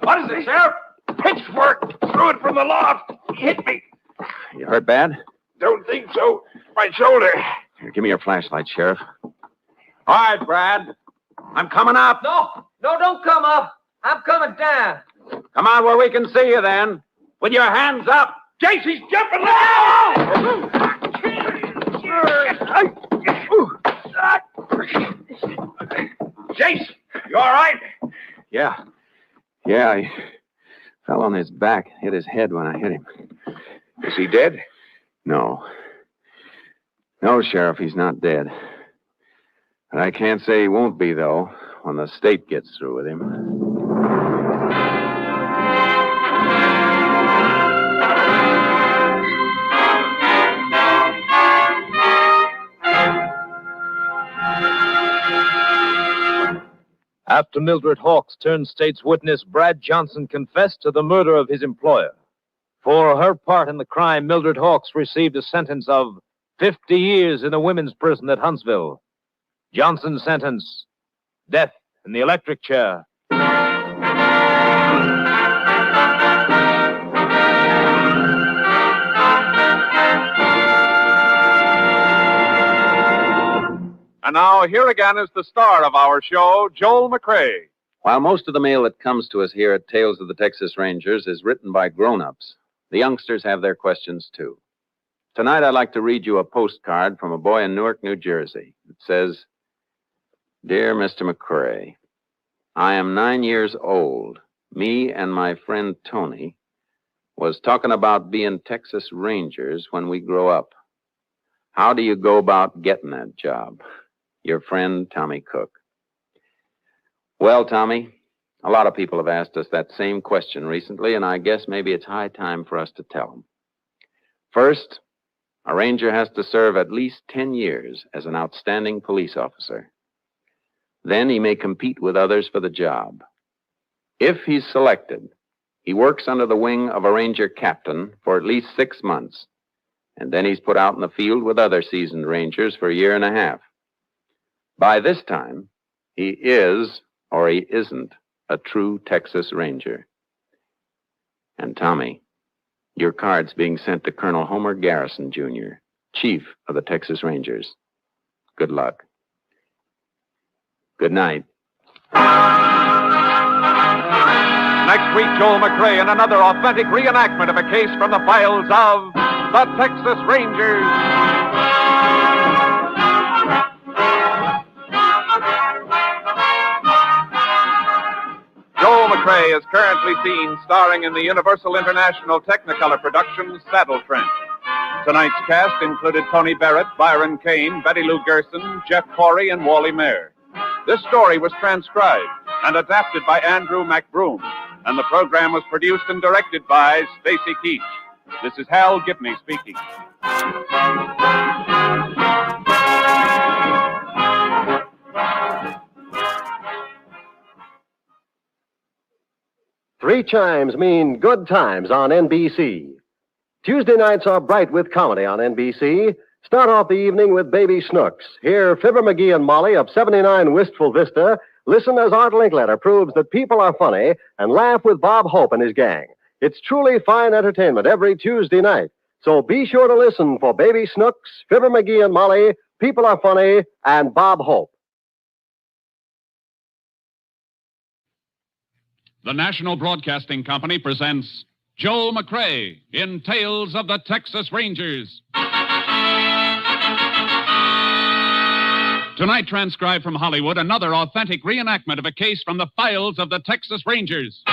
What is it, Sheriff?
Pitchfork. Threw it from the loft. Hit me.
You hurt bad?
Don't think so. My shoulder.
Here, give me your flashlight, Sheriff.
All right, Brad. I'm coming up.
No, don't come up. I'm coming down.
Come on where we can see you then. With your hands up.
Jace, he's jumping. Jace, you all right?
Yeah, he fell on his back, hit his head when I hit him.
Is he dead?
No, Sheriff, he's not dead. But I can't say he won't be, though, when the state gets through with him.
After Mildred Hawks turned state's witness, Brad Johnson confessed to the murder of his employer. For her part in the crime, Mildred Hawks received a sentence of 50 years in a women's prison at Huntsville. Johnson's sentence, death in the electric chair.
And now, here again is the star of our show, Joel McCrea.
While most of the mail that comes to us here at Tales of the Texas Rangers is written by grown-ups, the youngsters have their questions, too. Tonight, I'd like to read you a postcard from a boy in Newark, New Jersey. It says, Dear Mr. McCrea, I am 9 years old. Me and my friend Tony was talking about being Texas Rangers when we grow up. How do you go about getting that job? Your friend, Tommy Cook. Well, Tommy, a lot of people have asked us that same question recently, and I guess maybe it's high time for us to tell them. First, a ranger has to serve at least 10 years as an outstanding police officer.
Then he may compete with others for the job. If he's selected, he works under the wing of a ranger captain for at least 6 months, and then he's put out in the field with other seasoned rangers for a year and a half. By this time, he is, or he isn't, a true Texas Ranger. And Tommy, your card's being sent to Colonel Homer Garrison, Jr., Chief of the Texas Rangers. Good luck. Good night.
Next week, Joel McRae in another authentic reenactment of a case from the files of the Texas Rangers. Joel McRae is currently seen starring in the Universal International Technicolor production Saddle Trench. Tonight's cast included Tony Barrett, Byron Kane, Betty Lou Gerson, Jeff Corey, and Wally Mayer. This story was transcribed and adapted by Andrew McBroom, and the program was produced and directed by Stacy Keach. This is Hal Gibney speaking.
3 chimes mean good times on NBC. Tuesday nights are bright with comedy on NBC. Start off the evening with Baby Snooks. Hear Fibber McGee and Molly of 79 Wistful Vista. Listen as Art Linkletter proves that people are funny and laugh with Bob Hope and his gang. It's truly fine entertainment every Tuesday night. So be sure to listen for Baby Snooks, Fibber McGee and Molly, People Are Funny, and Bob Hope.
The National Broadcasting Company presents Joel McRae in Tales of the Texas Rangers. Tonight, transcribed from Hollywood, another authentic reenactment of a case from the files of the Texas Rangers.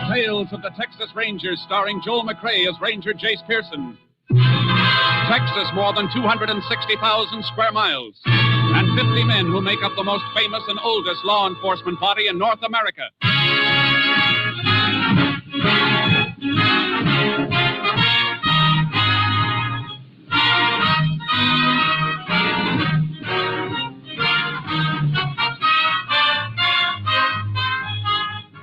Tales of the Texas Rangers, starring Joel McRae as Ranger Jace Pearson. Texas, more than 260,000 square miles, and 50 men who make up the most famous and oldest law enforcement body in North America.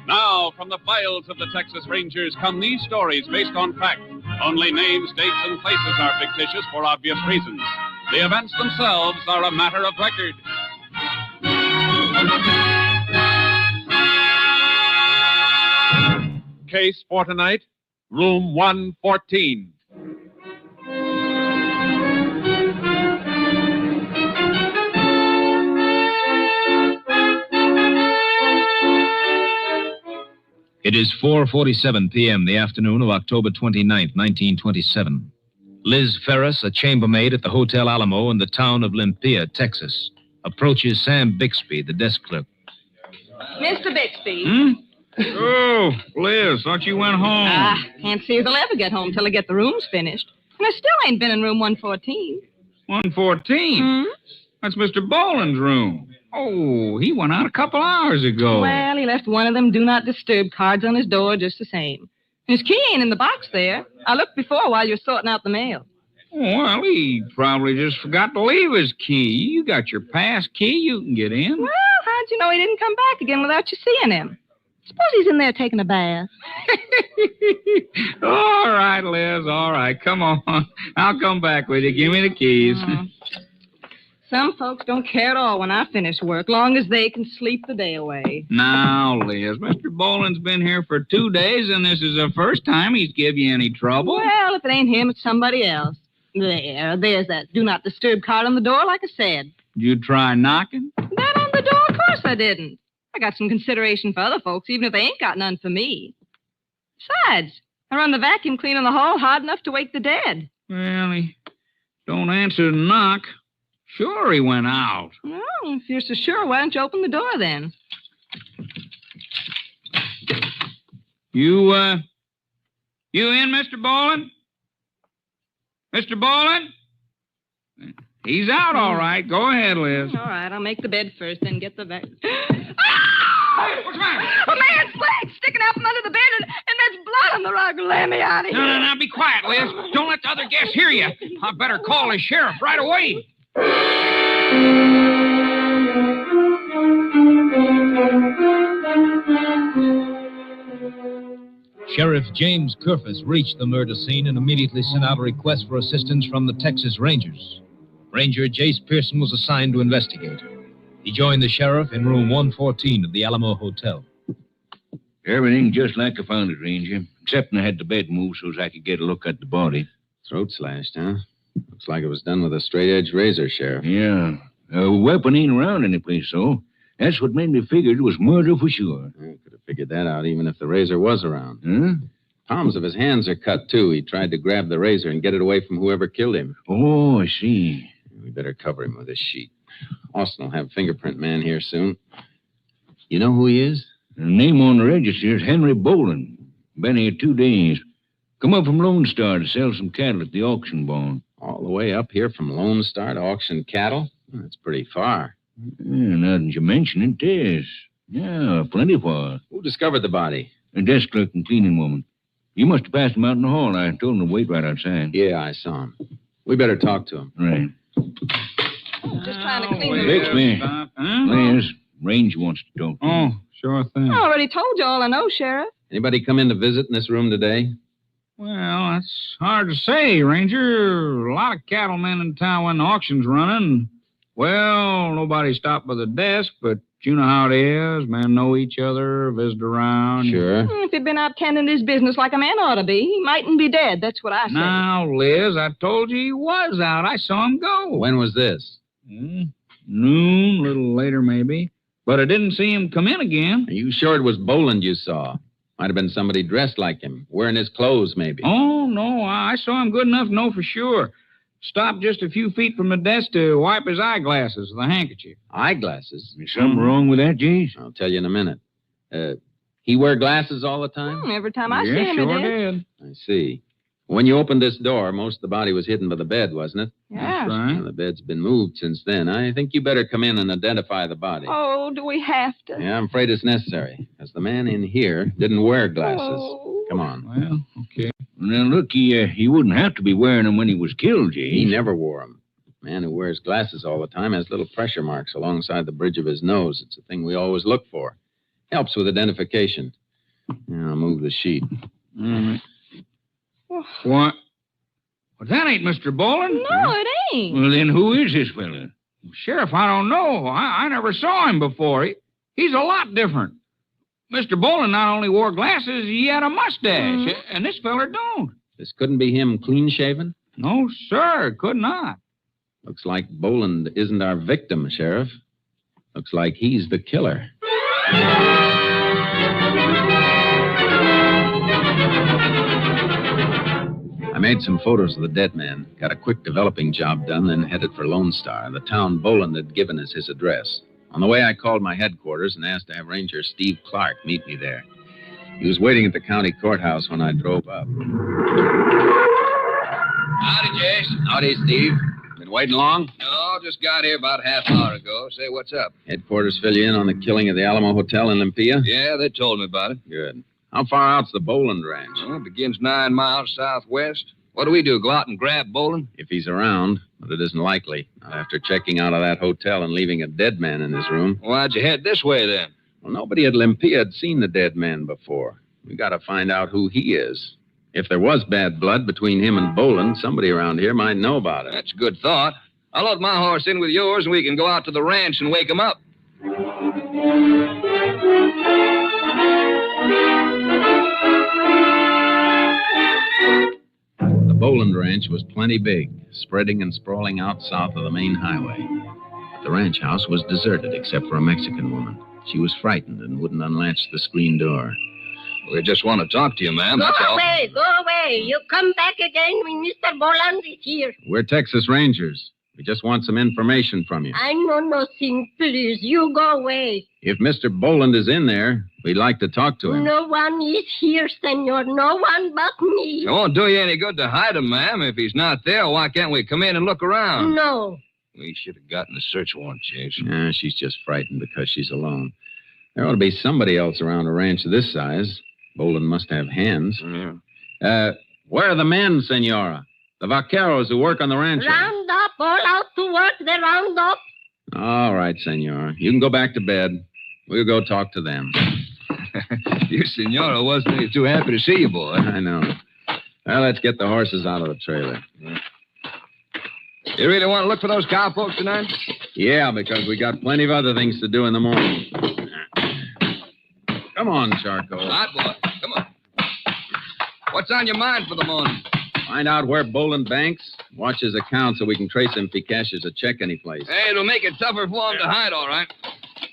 Now, from the files of the Texas Rangers come these stories based on fact. Only names, dates, and places are fictitious for obvious reasons. The events themselves are a matter of record. Case for tonight, room 114.
It is 4:47 p.m., the afternoon of October 29th, 1927. Liz Ferris, a chambermaid at the Hotel Alamo in the town of Limpia, Texas, approaches Sam Bixby, the desk clerk.
Mr. Bixby.
Oh, Liz, thought you went home.
Can't see if I'll ever get home till I get the rooms finished. And I still ain't been in room 114.
114? That's Mr. Boland's room. Oh, he went out a couple hours ago.
Well, he left one of them do not disturb cards on his door just the same. His key ain't in the box there. I looked before while you were sorting out the mail.
Well, he probably just forgot to leave his key. You got your pass key. You can get in.
Well, how'd you know he didn't come back again without you seeing him? Suppose he's in there taking a bath.
All right, Liz, all right. Come on. I'll come back with you. Give me the keys.
Some folks don't care at all when I finish work, long as they can sleep the day away.
Now, Liz, Mr. Boland's been here for 2 days, and this is the first time he's give you any trouble.
Well, if it ain't him, it's somebody else. There's that do not disturb card on the door, like I said.
Did you try knocking?
That on the door? Of course I didn't. I got some consideration for other folks, even if they ain't got none for me. Besides, I run the vacuum cleaner in the hall hard enough to wake the dead.
Well, he don't answer the knock. Sure, he went out.
Well, if you're so sure, why don't you open the door then?
You in, Mr. Boland? Mr. Boland? He's out, all right. Go ahead, Liz.
All right, I'll make the bed first, then get the vacuum.
What's the matter?
A man's leg sticking out from under the bed, and there's blood on the rug. Let me out of here.
No, be quiet, Liz. Don't let the other guests hear you. I better call the sheriff right away.
Sheriff James Kerfus reached the murder scene and immediately sent out a request for assistance from the Texas Rangers. Ranger Jace Pearson was assigned to investigate. He joined the sheriff in room 114 of the Alamo Hotel.
Everything just like I found it, Ranger. Except I had the bed moved so as I could get a look at the body.
Throat slashed, huh? Looks like it was done with a straight-edge razor, Sheriff.
Yeah. A weapon ain't around any place, so that's what made me figure it was murder for sure.
I could have figured that out even if the razor was around.
Huh?
Palms of his hands are cut, too. He tried to grab the razor and get it away from whoever killed him.
Oh, I see.
We better cover him with this sheet. Austin will have a fingerprint man here soon. You know who he is?
The name on the register is Henry Boland. Been here 2 days. Come up from Lone Star to sell some cattle at the auction barn.
All the way up here from Lone Star to auction cattle? That's pretty far.
Yeah, now that you mention it, yes. Yeah, plenty far.
Who discovered the body?
A desk clerk and cleaning woman. You must have passed him out in the hall. I told him to wait right outside.
Yeah, I saw him. We better talk to him.
Right.
Just trying to clean the
Fix me. Liz, Ranger wants to talk to you.
Oh, sure thing.
I already told you all I know, Sheriff.
Anybody come in to visit in this room today?
Well, that's hard to say, Ranger. A lot of cattlemen in town when the auction's running. Well, nobody stopped by the desk, but you know how it is. Men know each other, visit around.
Sure.
If he'd been out tending his business like a man ought to be, he mightn't be dead. That's what I say.
Now, Liz, I told you he was out. I saw him go.
When was this?
Noon, a little later maybe. But I didn't see him come in again.
Are you sure it was Boland you saw? Might have been somebody dressed like him, wearing his clothes, maybe.
Oh, no, I saw him good enough to know for sure. Stopped just a few feet from the desk to wipe his eyeglasses with a handkerchief.
Eyeglasses?
Is something wrong with that, Jace?
I'll tell you in a minute. He wear glasses all the time?
Every time I see
Yeah,
him,
sure
he did.
I see. When you opened this door, most of the body was hidden by the bed, wasn't it?
Yeah.
That's right.
Well, the bed's been moved since then. I think you better come in and identify the body.
Oh, do we have to?
Yeah, I'm afraid it's necessary, because the man in here didn't wear glasses.
Oh.
Come on.
Well, okay.
Now, look, he wouldn't have to be wearing them when he was killed, Jace.
He never wore them. Man who wears glasses all the time has little pressure marks alongside the bridge of his nose. It's a thing we always look for. Helps with identification. Now, I'll move the sheet.
All right. What? Well, that ain't Mr. Boland.
No, it ain't.
Well, then who is this fella?
Sheriff, I don't know. I never saw him before. He's a lot different. Mr. Boland not only wore glasses, he had a mustache. And this feller don't.
This couldn't be him clean-shaven?
No, sir, could not.
Looks like Boland isn't our victim, Sheriff. Looks like he's the killer. I made some photos of the dead man, got a quick developing job done, then headed for Lone Star, the town Boland had given us his address. On the way, I called my headquarters and asked to have Ranger Steve Clark meet me there. He was waiting at the county courthouse when I drove up.
Howdy, Jace.
Howdy, Steve. Been waiting long?
No, just got here about half an hour ago. Say, what's up?
Headquarters fill you in on the killing of the Alamo Hotel in Olympia?
Yeah, they told me about it.
Good. How far out's the Boland ranch?
Well, it begins 9 miles southwest. What do we do, go out and grab Boland?
If he's around, but it isn't likely. Not after checking out of that hotel and leaving a dead man in his room.
Why'd you head this way, then?
Well, nobody at Olympia had seen the dead man before. We got to find out who he is. If there was bad blood between him and Boland, somebody around here might know about it.
That's a good thought. I'll load my horse in with yours, and we can go out to the ranch and wake him up.
The Boland Ranch was plenty big, spreading and sprawling out south of the main highway. But the ranch house was deserted except for a Mexican woman. She was frightened and wouldn't unlatch the screen door.
We just want to talk to you, ma'am,
Go
that's all.
away, go away. You come back again when Mr. Boland is here.
We're Texas Rangers. We just want some information from you.
I know nothing, please. You go away.
If Mr. Boland is in there, we'd like to talk to him.
No one is here, senor. No one but me.
It won't do you any good to hide him, ma'am. If he's not there, why can't we come in and look around?
No.
We should have gotten a search warrant, Jason.
Yeah, she's just frightened because she's alone. There ought to be somebody else around a ranch of this size. Bolin must have hands.
Yeah.
Where are the men, Senora? The vaqueros who work on the ranch.
Round up, all out to work, they round up.
All right, Senora. You can go back to bed. We'll go talk to them.
Your Senora wasn't any too happy to see you, boy.
I know. Well, let's get the horses out of the trailer.
You really want to look for those cowpokes tonight?
Yeah, because we got plenty of other things to do in the morning. Come on, Charcoal.
All right, boy. Come on. What's on your mind for the morning?
Find out where Bolin banks. Watch his account so we can trace him if he cashes a check anyplace.
Hey, it'll make it tougher for him to hide, all right.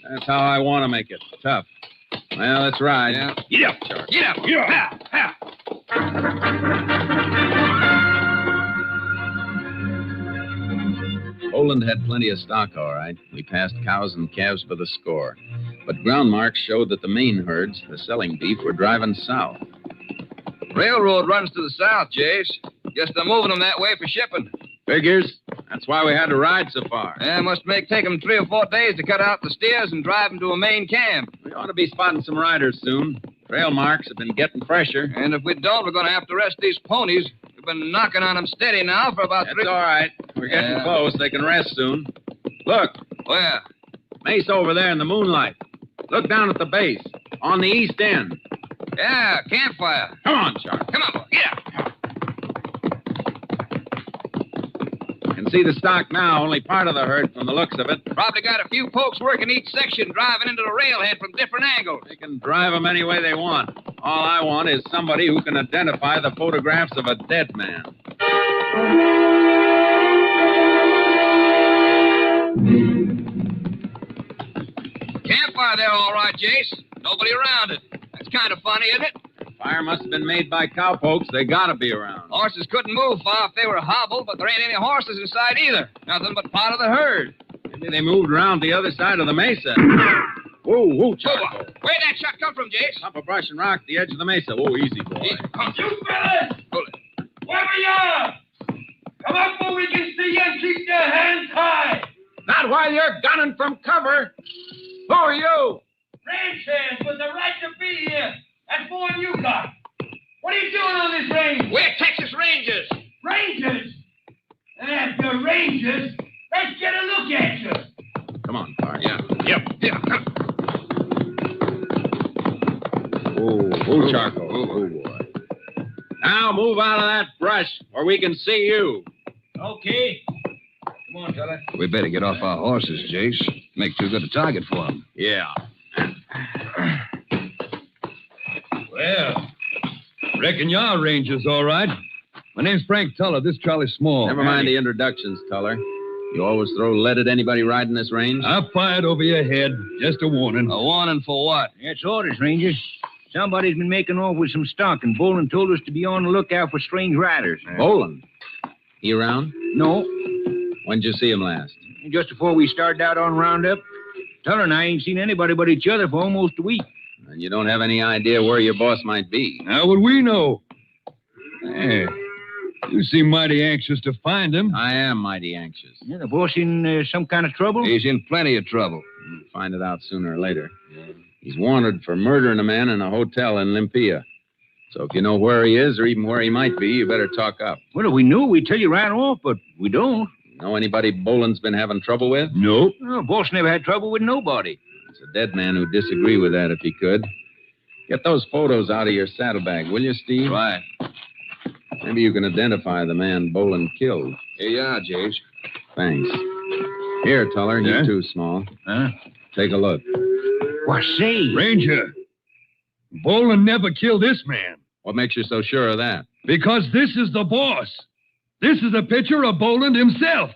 That's how I want to make it. Tough. Well, let's ride.
Yeah.
Get up, Charcoal.
Get up. Get up. Ha.
Poland had plenty of stock, all right. We passed cows and calves by the score. But ground marks showed that the main herds, the selling beef, were driving south.
Railroad runs to the south, Jace. Guess they're moving them that way for shipping.
Figures. That's why we had to ride so far.
Yeah, must take them 3 or 4 days to cut out the steers and drive them to a main camp.
We ought to be spotting some riders soon. Trail marks have been getting fresher.
And if we don't, we're going to have to rest these ponies. We've been knocking on them steady now for about
That's all right. We're getting close. They can rest soon. Look.
Where?
Mesa over there in the moonlight. Look down at the base. On the east end.
Yeah, campfire.
Come on, Charlie.
Come on, boy. Get up.
Can see the stock now, only part of the herd from the looks of it.
Probably got a few folks working each section, driving into the railhead from different angles.
They can drive them any way they want. All I want is somebody who can identify the photographs of a dead man.
Campfire there, all right, Jace. Nobody around it. That's kind of funny, isn't it?
Fire must have been made by cowpokes. They gotta be around.
Horses couldn't move far if they were hobbled, but there ain't any horses inside either. Nothing but part of the herd.
Maybe they moved around the other side of the mesa. Whoa, Charcoal.
Where'd that shot come from, Jace?
Up a brush and rock at the edge of the mesa. Whoa, easy, boy.
You fellas! Wherever you are! Come up where we can see you and keep your hands high!
Not while you're gunning from cover. Who are you?
Ranch hands with the right to be here. That's more than you got. What are you doing on this range?
We're Texas Rangers.
Rangers? And after Rangers, let's get a look at you.
Come on, Clark. Yeah.
Yep.
Oh, Charcoal. Oh, boy. Now move out of that brush where we can see you.
Okay. Come on, fella.
We better get off our horses, Jace. Make too good a target for them.
Yeah.
Well, reckon y'all Rangers, all right. My name's Frank Tuller. This Charlie Small.
Never mind the introductions, Tuller. You always throw lead at anybody riding this range?
I fired over your head. Just a warning.
A warning for what?
That's orders, Rangers. Somebody's been making off with some stock, and Bolin told us to be on the lookout for strange riders.
Bolin? He around?
No.
When'd you see him last?
Just before we started out on Roundup. Tuller and I ain't seen anybody but each other for almost a week.
And you don't have any idea where your boss might be.
How would we know? Hey, you seem mighty anxious to find him.
I am mighty anxious.
Yeah, the boss in some kind of trouble?
He's in plenty of trouble.
We'll find it out sooner or later. He's wanted for murdering a man in a hotel in Olympia. So if you know where he is or even where he might be, you better talk up.
Well, if we knew, we'd tell you right off, but we don't.
Know anybody Bolin's been having trouble with?
Nope.
No, boss never had trouble with nobody.
There's a dead man who'd disagree with that if he could. Get those photos out of your saddlebag, will you, Steve?
Right.
Maybe you can identify the man Bolin killed.
Here you are, Jace.
Thanks. Here, Tuller,
Yeah?
you too, Small.
Huh?
Take a look.
What, say?
Ranger, Bolin never killed this man.
What makes you so sure of that?
Because this is the boss. This is a picture of Bolin himself.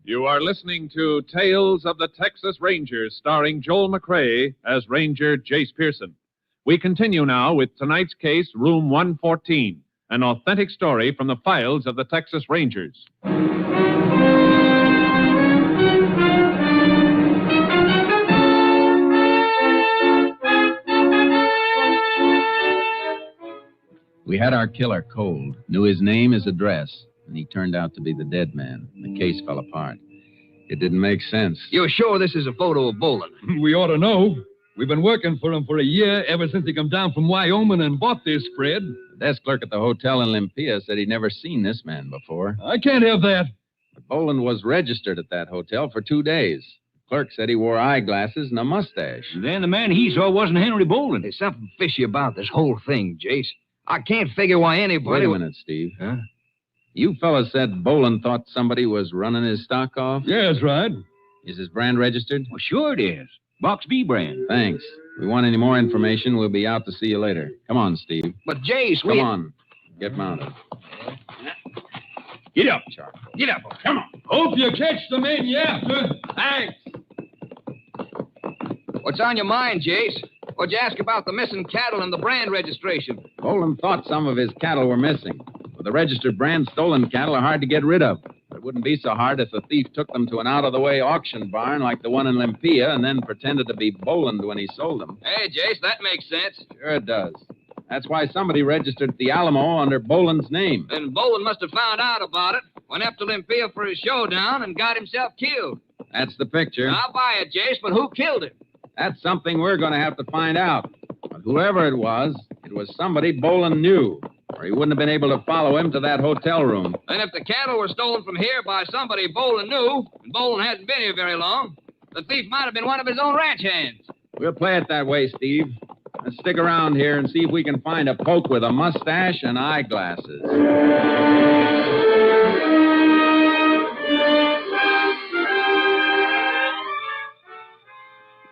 You are listening to Tales of the Texas Rangers, starring Joel McRae as Ranger Jace Pearson. We continue now with tonight's case, Room 114, an authentic story from the files of the Texas Rangers.
We had our killer cold, knew his name, his address, and he turned out to be the dead man. The case fell apart. It didn't make sense.
You're sure this is a photo of Boland?
We ought to know. We've been working for him for a year, ever since he come down from Wyoming and bought this spread.
The desk clerk at the hotel in Olympia said he'd never seen this man before.
I can't have that.
But Boland was registered at that hotel for 2 days. The clerk said he wore eyeglasses and a mustache.
Then the man he saw wasn't Henry Boland.
There's something fishy about this whole thing, Jace. I can't figure why anybody...
Wait a minute, Steve.
Huh?
You fellas said Boland thought somebody was running his stock off?
Yeah, that's right.
Is his brand registered?
Well, sure it is. Box B brand.
Thanks. If we want any more information, we'll be out to see you later. Come on, Steve.
But, Jace,
Come on. Get mounted.
Get up, Charlie. Get up. Come on. Hope you catch the man you after. Thanks.
What's on your mind, Jace? What'd you ask about the missing cattle and the brand registration?
Boland thought some of his cattle were missing. With the registered brand, stolen cattle are hard to get rid of. It wouldn't be so hard if the thief took them to an out-of-the-way auction barn like the one in Olympia and then pretended to be Boland when he sold them.
Hey, Jace, that makes sense.
Sure it does. That's why somebody registered the Alamo under Boland's name.
Then Boland must have found out about it, went up to Olympia for his showdown, and got himself killed.
That's the picture.
I'll buy it, Jace, but who killed him?
That's something we're going to have to find out. But whoever it was somebody Boland knew, or he wouldn't have been able to follow him to that hotel room.
Then if the cattle were stolen from here by somebody Boland knew, and Boland hadn't been here very long, the thief might have been one of his own ranch hands.
We'll play it that way, Steve. Let's stick around here and see if we can find a poke with a mustache and eyeglasses.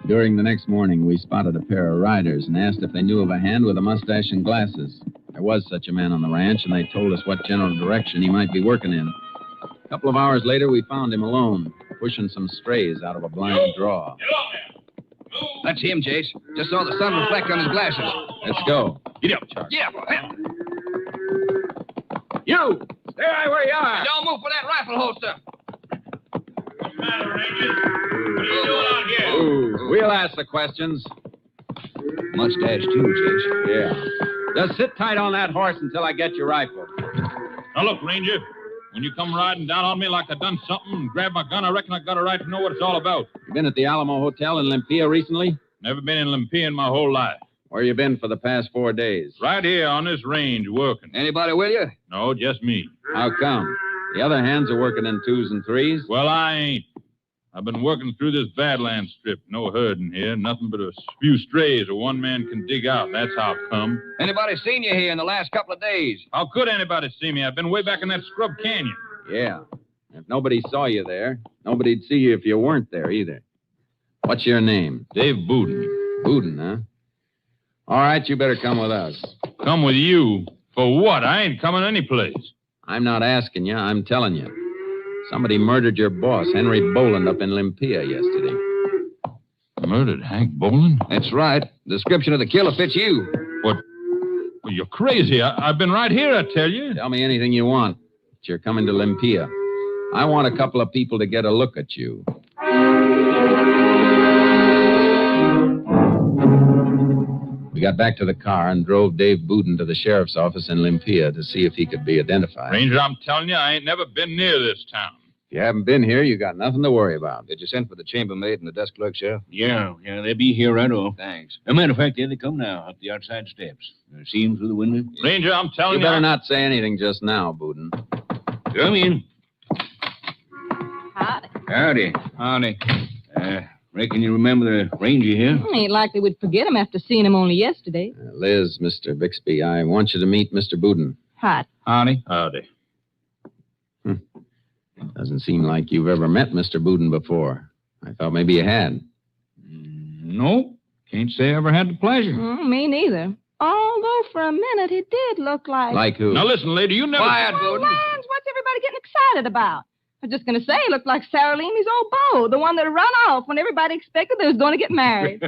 During the next morning, we spotted a pair of riders and asked if they knew of a hand with a mustache and glasses. There was such a man on the ranch, and they told us what general direction he might be working in. A couple of hours later, we found him alone, pushing some strays out of a blind draw.
That's him, Jace. Just saw the sun reflect on his glasses.
Let's go.
Get up, Charlie.
Get up.
You! Stay right where you are.
Don't move for that rifle holster.
What's the matter, Ranger? What are you doing out here?
Ooh, we'll ask the questions.
Mustache, too, Jace.
Yeah. Just sit tight on that horse until I get your rifle.
Now, look, Ranger. When you come riding down on me like I done something and grab my gun, I reckon I got a right to know what it's all about.
You been at the Alamo Hotel in Olympia recently?
Never been in Olympia in my whole life.
Where you been for the past 4 days?
Right here on this range working.
Anybody with you?
No, just me.
How come? The other hands are working in 2s and 3s?
Well, I ain't. I've been working through this Badlands strip. No herding here. Nothing but a few strays a one man can dig out. That's how it come.
Anybody seen you here in the last couple of days?
How could anybody see me? I've been way back in that scrub canyon.
Yeah. If nobody saw you there, nobody'd see you if you weren't there either. What's your name?
Dave Booden.
Booden, huh? All right, you better come with us.
Come with you? For what? I ain't coming any place.
I'm not asking you. I'm telling you. Somebody murdered your boss, Henry Boland, up in Olympia yesterday.
Murdered Hank Boland?
That's right. The description of the killer fits you.
What? Well, you're crazy. I've been right here, I tell you.
Tell me anything you want. But you're coming to Olympia. I want a couple of people to get a look at you. We got back to the car and drove Dave Booden to the sheriff's office in Olympia to see if he could be identified.
Ranger, I'm telling you, I ain't never been near this town.
If you haven't been here, you got nothing to worry about.
Did you send for the chambermaid and the desk clerk, Sheriff?
Yeah, they'll be here right off.
Thanks.
As a matter of fact, there they come now, up the outside steps. See them through the window?
Ranger, I'm telling you...
You better not say anything just now, Booden.
Come in.
Howdy.
Howdy. Reckon you remember the ranger here?
Ain't likely we'd forget him after seeing him only yesterday.
Liz, Mr. Bixby, I want you to meet Mr. Booden.
Hot.
Howdy.
Howdy.
Doesn't seem like you've ever met Mr. Booden before. I thought maybe you had.
No. Can't say I ever had the pleasure.
Me neither. Although for a minute he did look like...
Like who?
Now listen, lady, you never...
Quiet, Booden.
What's everybody getting excited about? I was just going to say he looked like Sarah Leamy's old beau, the one that run off when everybody expected they was going to get married.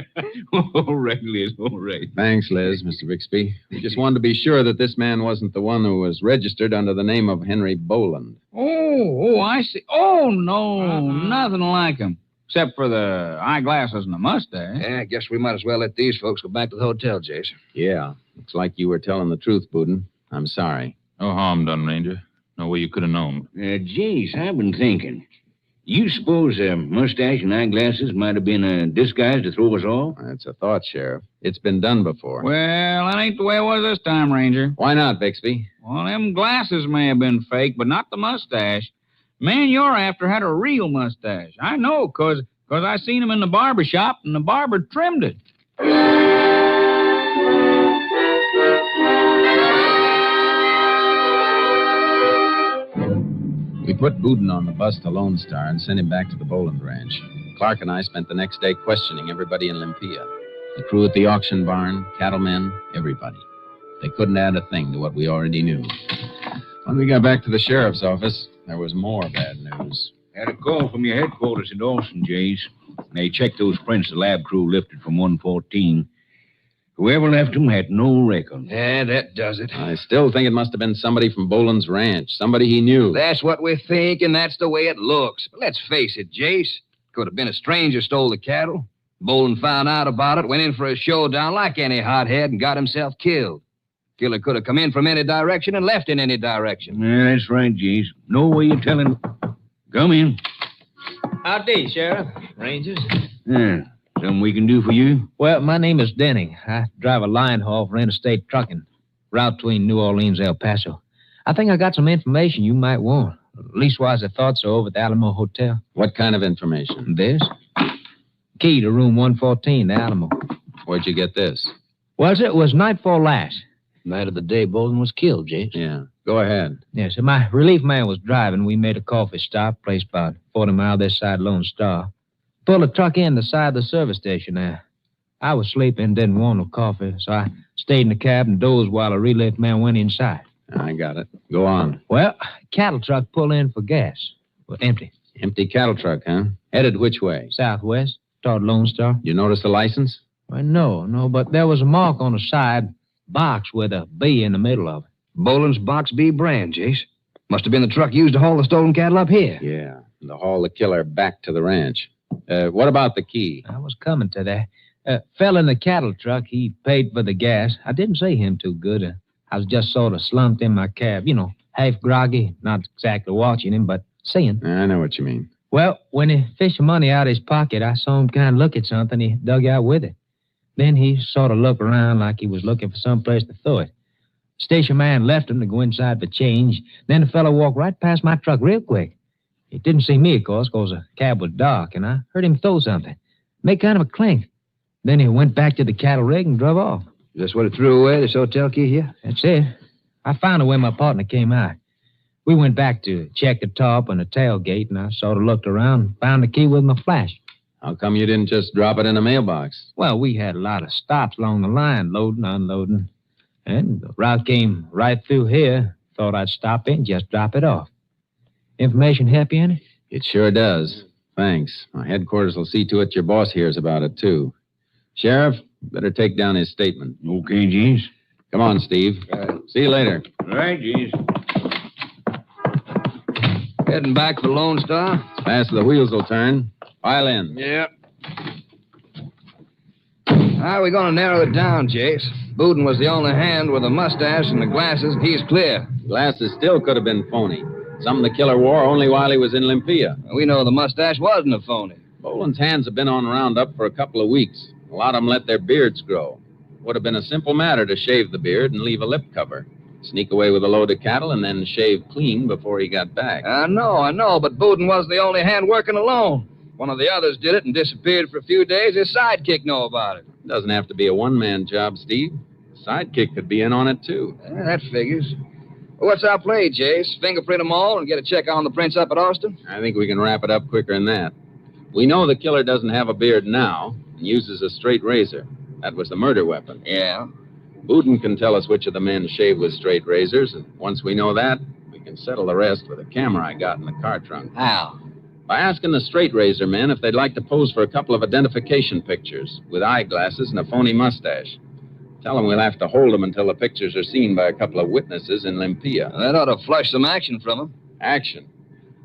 All right, Liz, all right.
Thanks, Liz, Mr. Bixby. We just wanted to be sure that this man wasn't the one who was registered under the name of Henry Boland.
Oh, I see. Oh, no, nothing like him. Except for the eyeglasses and the mustache.
Yeah, I guess we might as well let these folks go back to the hotel, Jason.
Yeah, looks like you were telling the truth, Booden. I'm sorry.
No harm done, Ranger. No way you could have known.
Jace, I've been thinking. You suppose a mustache and eyeglasses might have been a disguise to throw us off?
That's a thought, Sheriff. It's been done before.
Well, that ain't the way it was this time, Ranger.
Why not, Bixby?
Well, them glasses may have been fake, but not the mustache. Man you're after had a real mustache. I know, 'cause I seen him in the barber shop, and the barber trimmed it.
We put Boudin on the bus to Lone Star and sent him back to the Boland Ranch. Clark and I spent the next day questioning everybody in Olympia. The crew at the auction barn, cattlemen, everybody. They couldn't add a thing to what we already knew. When we got back to the sheriff's office, there was more bad news.
Had a call from your headquarters in Dawson, Jace. They checked those prints the lab crew lifted from 114. Whoever left them had no record.
Yeah, that does it.
I still think it must have been somebody from Boland's ranch, somebody he knew.
That's what we think, and that's the way it looks. But let's face it, Jace. Could have been a stranger stole the cattle. Boland found out about it, went in for a showdown like any hothead, and got himself killed. Killer could have come in from any direction and left in any direction.
Yeah, that's right, Jace. No way you're telling. Come in.
Howdy, Sheriff. Rangers.
Yeah. Something we can do for you?
Well, my name is Denny. I drive a line haul for interstate trucking. Route between New Orleans and El Paso. I think I got some information you might want. Leastwise, I thought so over at the Alamo Hotel.
What kind of information?
This? Key to room 114, the Alamo.
Where'd you get this?
Well, it was nightfall last. Night of the day Bolden was killed, Jace.
Yeah, go ahead.
Yes, so my relief man was driving. We made a coffee stop, placed about 40 miles this side Lone Star. Pulled a truck in the side of the service station there. I was sleeping, didn't want no coffee, so I stayed in the cab and dozed while a relief man went inside.
I got it. Go on.
Well, cattle truck pulled in for gas. Well, empty.
Empty cattle truck, huh? Headed which way?
Southwest, toward Lone Star.
You notice the license?
Well, no, but there was a mark on the side, box with a B in the middle of it.
Boland's Box B brand, Jace. Must have been the truck used to haul the stolen cattle up here.
Yeah, to haul the killer back to the ranch. What about the key?
I was coming to that. Fell in the cattle truck. He paid for the gas. I didn't see him too good. I was just sort of slumped in my cab, half groggy, not exactly watching him, but seeing.
I know what you mean.
Well, when he fished money out of his pocket, I saw him kind of look at something he dug out with it. Then he sort of looked around like he was looking for some place to throw it. Station man left him to go inside for change. Then the fellow walked right past my truck real quick. He didn't see me, of course, because the cab was dark, and I heard him throw something. Make kind of a clink. Then he went back to the cattle rig and drove off.
That's what he threw away, this hotel key here?
That's it. I found out where my partner came out. We went back to check the top and the tailgate, and I sort of looked around and found the key with my flash.
How come you didn't just drop it in a mailbox?
Well, we had a lot of stops along the line, loading, unloading. And the route came right through here. Thought I'd stop in, just drop it off. Information help you any?
It sure does. Thanks. My headquarters will see to it your boss hears about it, too. Sheriff, better take down his statement.
Okay, Jace.
Come on, Steve. See you later.
All right, Jace.
Heading back for Lone Star?
As fast as the wheels will turn. Pile in.
Yep. How are we going to narrow it down, Jace? Boudin was the only hand with a mustache and the glasses, and he's clear.
Glasses still could have been phony. Some the killer wore only while he was in Olympia.
We know the mustache wasn't a phony.
Boland's hands have been on roundup for a couple of weeks. A lot of them let their beards grow. Would have been a simple matter to shave the beard and leave a lip cover. Sneak away with a load of cattle and then shave clean before he got back.
I know, but Boudin wasn't the only hand working alone. One of the others did it and disappeared for a few days. His sidekick know about it.
Doesn't have to be a one-man job, Steve. The sidekick could be in on it, too.
Yeah, that figures. What's our play, Jace? Fingerprint them all and get a check on the prints up at Austin?
I think we can wrap it up quicker than that. We know the killer doesn't have a beard now and uses a straight razor. That was the murder weapon.
Yeah.
Boudin can tell us which of the men shaved with straight razors, and once we know that, we can settle the rest with a camera I got in the car trunk.
How?
By asking the straight razor men if they'd like to pose for a couple of identification pictures with eyeglasses and a phony mustache. Tell them we'll have to hold them until the pictures are seen by a couple of witnesses in Olympia.
That ought to flush some action from them.
Action?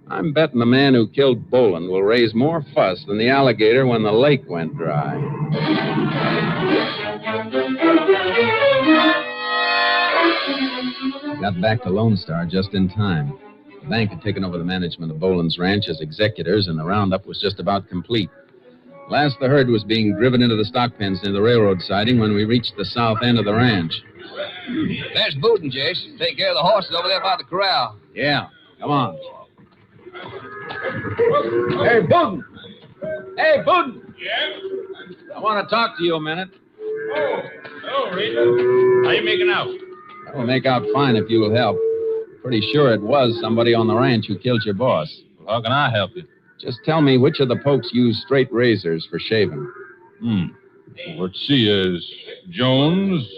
I'm betting the man who killed Boland will raise more fuss than the alligator when the lake went dry. Got back to Lone Star just in time. The bank had taken over the management of Boland's ranch as executors, and the roundup was just about complete. Last, the herd was being driven into the stock pens near the railroad siding when we reached the south end of the ranch.
There's Booten, Jace. Take care of the horses over there by the corral.
Yeah, come on.
Hey, Booten! Hey, Booten!
Yeah?
I want to talk to you a minute.
Oh, Ranger. How you making out?
I'll make out fine if you'll help. Pretty sure it was somebody on the ranch who killed your boss.
Well, how can I help you?
Just tell me which of the pokes use straight razors for shaving.
Let's see, is Jones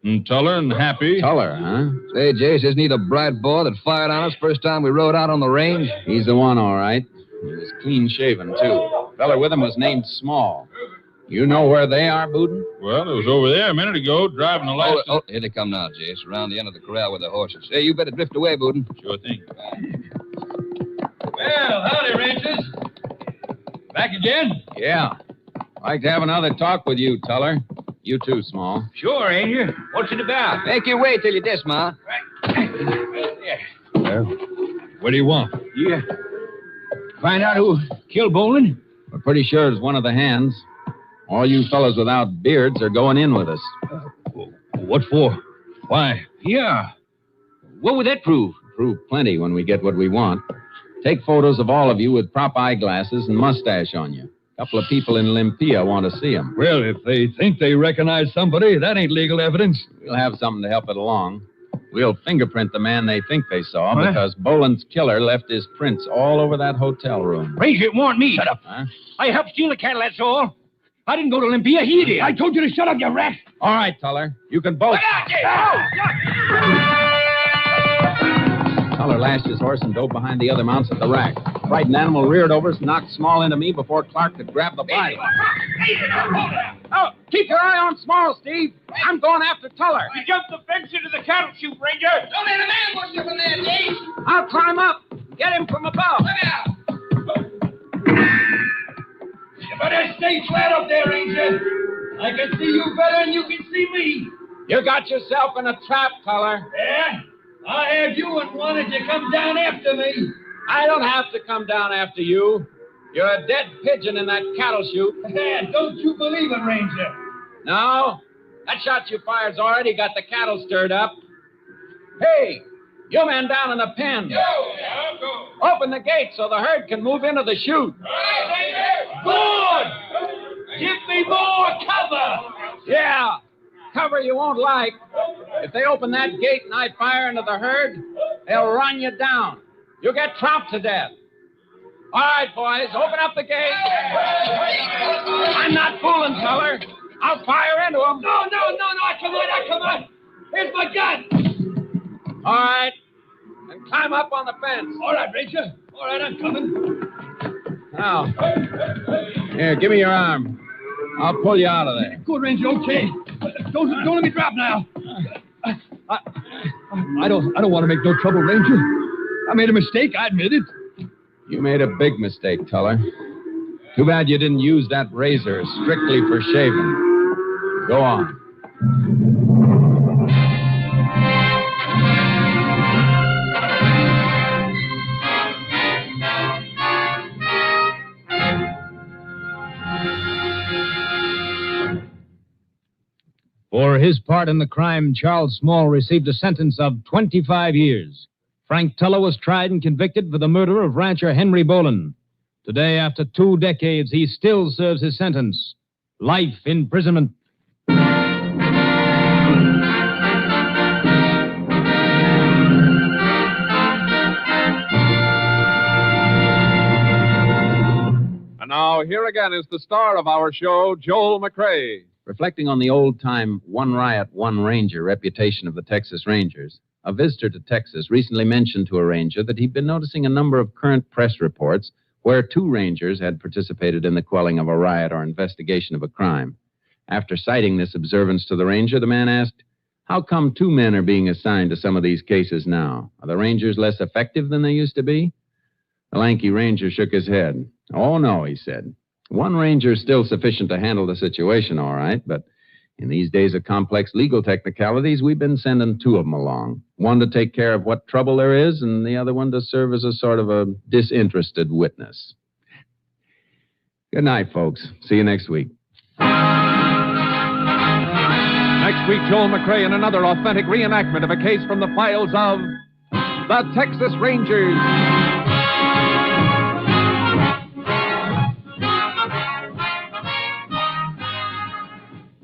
and Tuller and Happy.
Tuller, huh?
Say, Jace, isn't he the bright boy that fired on us first time we rode out on the range?
He's the one, all right. He was clean shaven, too. The feller with him was named Small. You know where they are, Booten?
Well, it was over there a minute ago, driving the last...
Oh, here they come now, Jace, around the end of the corral with the horses. Hey, you better drift away, Booten.
Sure thing.
Well, howdy, Rangers. Back again?
Yeah. Like to have another talk with you, Tuller. You too, Small.
Sure, Ranger. What's it about? Make you wait till you dismount.
Well, what do you want?
Yeah. Find out who killed Boland?
We're pretty sure it's one of the hands. All you fellas without beards are going in with us.
What for? Why?
Yeah. What would that prove?
Prove plenty when we get what we want. Take photos of all of you with prop eyeglasses and mustache on you. A couple of people in Olympia want to see them.
Well, if they think they recognize somebody, that ain't legal evidence.
We'll have something to help it along. We'll fingerprint the man they think they saw because Boland's killer left his prints all over that hotel room.
Ranger, it warned me.
Shut up.
Huh?
I helped steal the cattle, that's all. I didn't go to Olympia. He did. I told you to shut up, you rat.
All right, Tuller. You can both... Tuller lashed his horse and dove behind the other mounts at the rack. The frightened animal reared over us and knocked Small into me before Clark could grab the body.
Oh, keep your eye on Small, Steve. I'm going after Tuller.
You jumped the fence into the cattle chute, Ranger.
Don't let a man push you from there, Jace. I'll climb up. Get him from above. Look out.
You better stay flat up there, Ranger. I can see you better than you can see me.
You got yourself in a trap, Tuller.
Yeah? I had you in one as you come down after me.
I don't have to come down after you. You're a dead pigeon in that cattle chute.
Yeah, don't you believe it, Ranger?
No? That shot you fired's already got the cattle stirred up. Hey, you men down in the pen.
I'll go.
Open the gate so the herd can move into the chute.
Good! Give me more cover!
Yeah, cover you won't like. If they open that gate and I fire into the herd, they'll run you down. You'll get tromped to death. All right, boys, open up the gate. I'm not fooling, Tuller. I'll fire into them.
No, come on. Here's my gun.
All right, and climb up on the fence.
All right, Ranger. All right, I'm coming.
Now, here, give me your arm. I'll pull you out of there.
Good, Ranger, okay. Don't let me drop now. I don't want to make no trouble, Ranger. I made a mistake, I admit it.
You made a big mistake, Tuller. Too bad you didn't use that razor strictly for shaving. Go on.
For his part in the crime, Charles Small received a sentence of 25 years. Frank Tuller was tried and convicted for the murder of rancher Henry Boland. Today, after 2 decades, he still serves his sentence. Life imprisonment.
And now, here again is the star of our show, Joel McRae.
Reflecting on the old-time one riot, one ranger reputation of the Texas Rangers, a visitor to Texas recently mentioned to a ranger that he'd been noticing a number of current press reports where 2 rangers had participated in the quelling of a riot or investigation of a crime. After citing this observance to the ranger, the man asked, "How come 2 men are being assigned to some of these cases now? Are the rangers less effective than they used to be?" The lanky ranger shook his head. "Oh, no," he said. "1 ranger is still sufficient to handle the situation, all right, but
In these days of complex legal technicalities, we've been sending two of them along. One to take care of what trouble there is, and the other one to serve as a sort of a disinterested witness. Good night, folks. See you next week.
Next week, Joel McRae in another authentic reenactment of a case from the files of the Texas Rangers.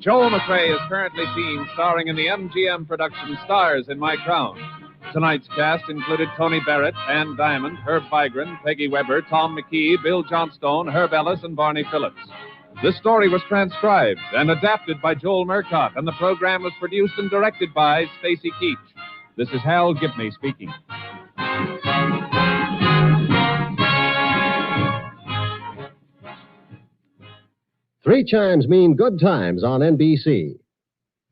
Joel McRae is currently seen starring in the MGM production Stars in My Crown. Tonight's cast included Tony Barrett, Ann Diamond, Herb Vigran, Peggy Weber, Tom McKee, Bill Johnstone, Herb Ellis, and Barney Phillips. This story was transcribed and adapted by Joel Murcott, and the program was produced and directed by Stacy Keach. This is Hal Gibney speaking.
Three chimes mean good times on NBC.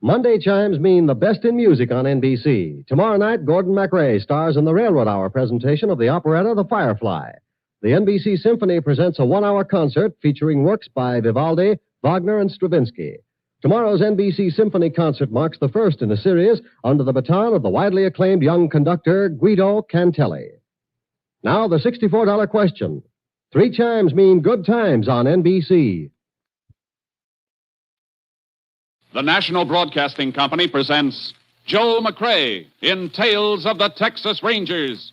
Monday chimes mean the best in music on NBC. Tomorrow night, Gordon MacRae stars in the Railroad Hour presentation of the operetta The Firefly. The NBC Symphony presents a one-hour concert featuring works by Vivaldi, Wagner, and Stravinsky. Tomorrow's NBC Symphony concert marks the first in a series under the baton of the widely acclaimed young conductor Guido Cantelli. Now, the $64 question. Three chimes mean good times on NBC.
The National Broadcasting Company presents Joel McRae in Tales of the Texas Rangers.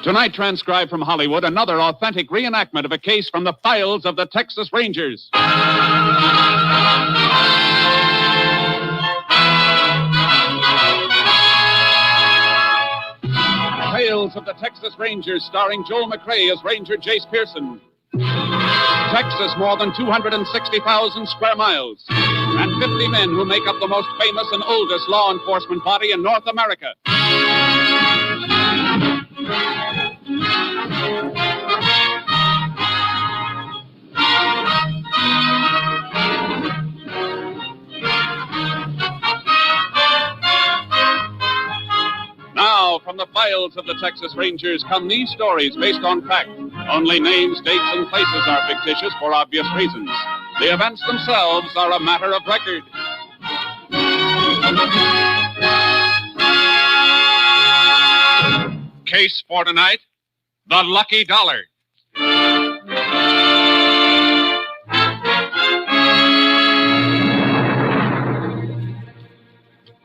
Tonight, transcribed from Hollywood, another authentic reenactment of a case from the files of the Texas Rangers. Tales of the Texas Rangers, starring Joel McRae as Ranger Jace Pearson. Texas, more than 260,000 square miles, and 50 men who make up the most famous and oldest law enforcement body in North America. Now, from the files of the Texas Rangers come these stories based on fact. Only names, dates, and places are fictitious for obvious reasons. The events themselves are a matter of record. Case for tonight, the Lucky Dollar.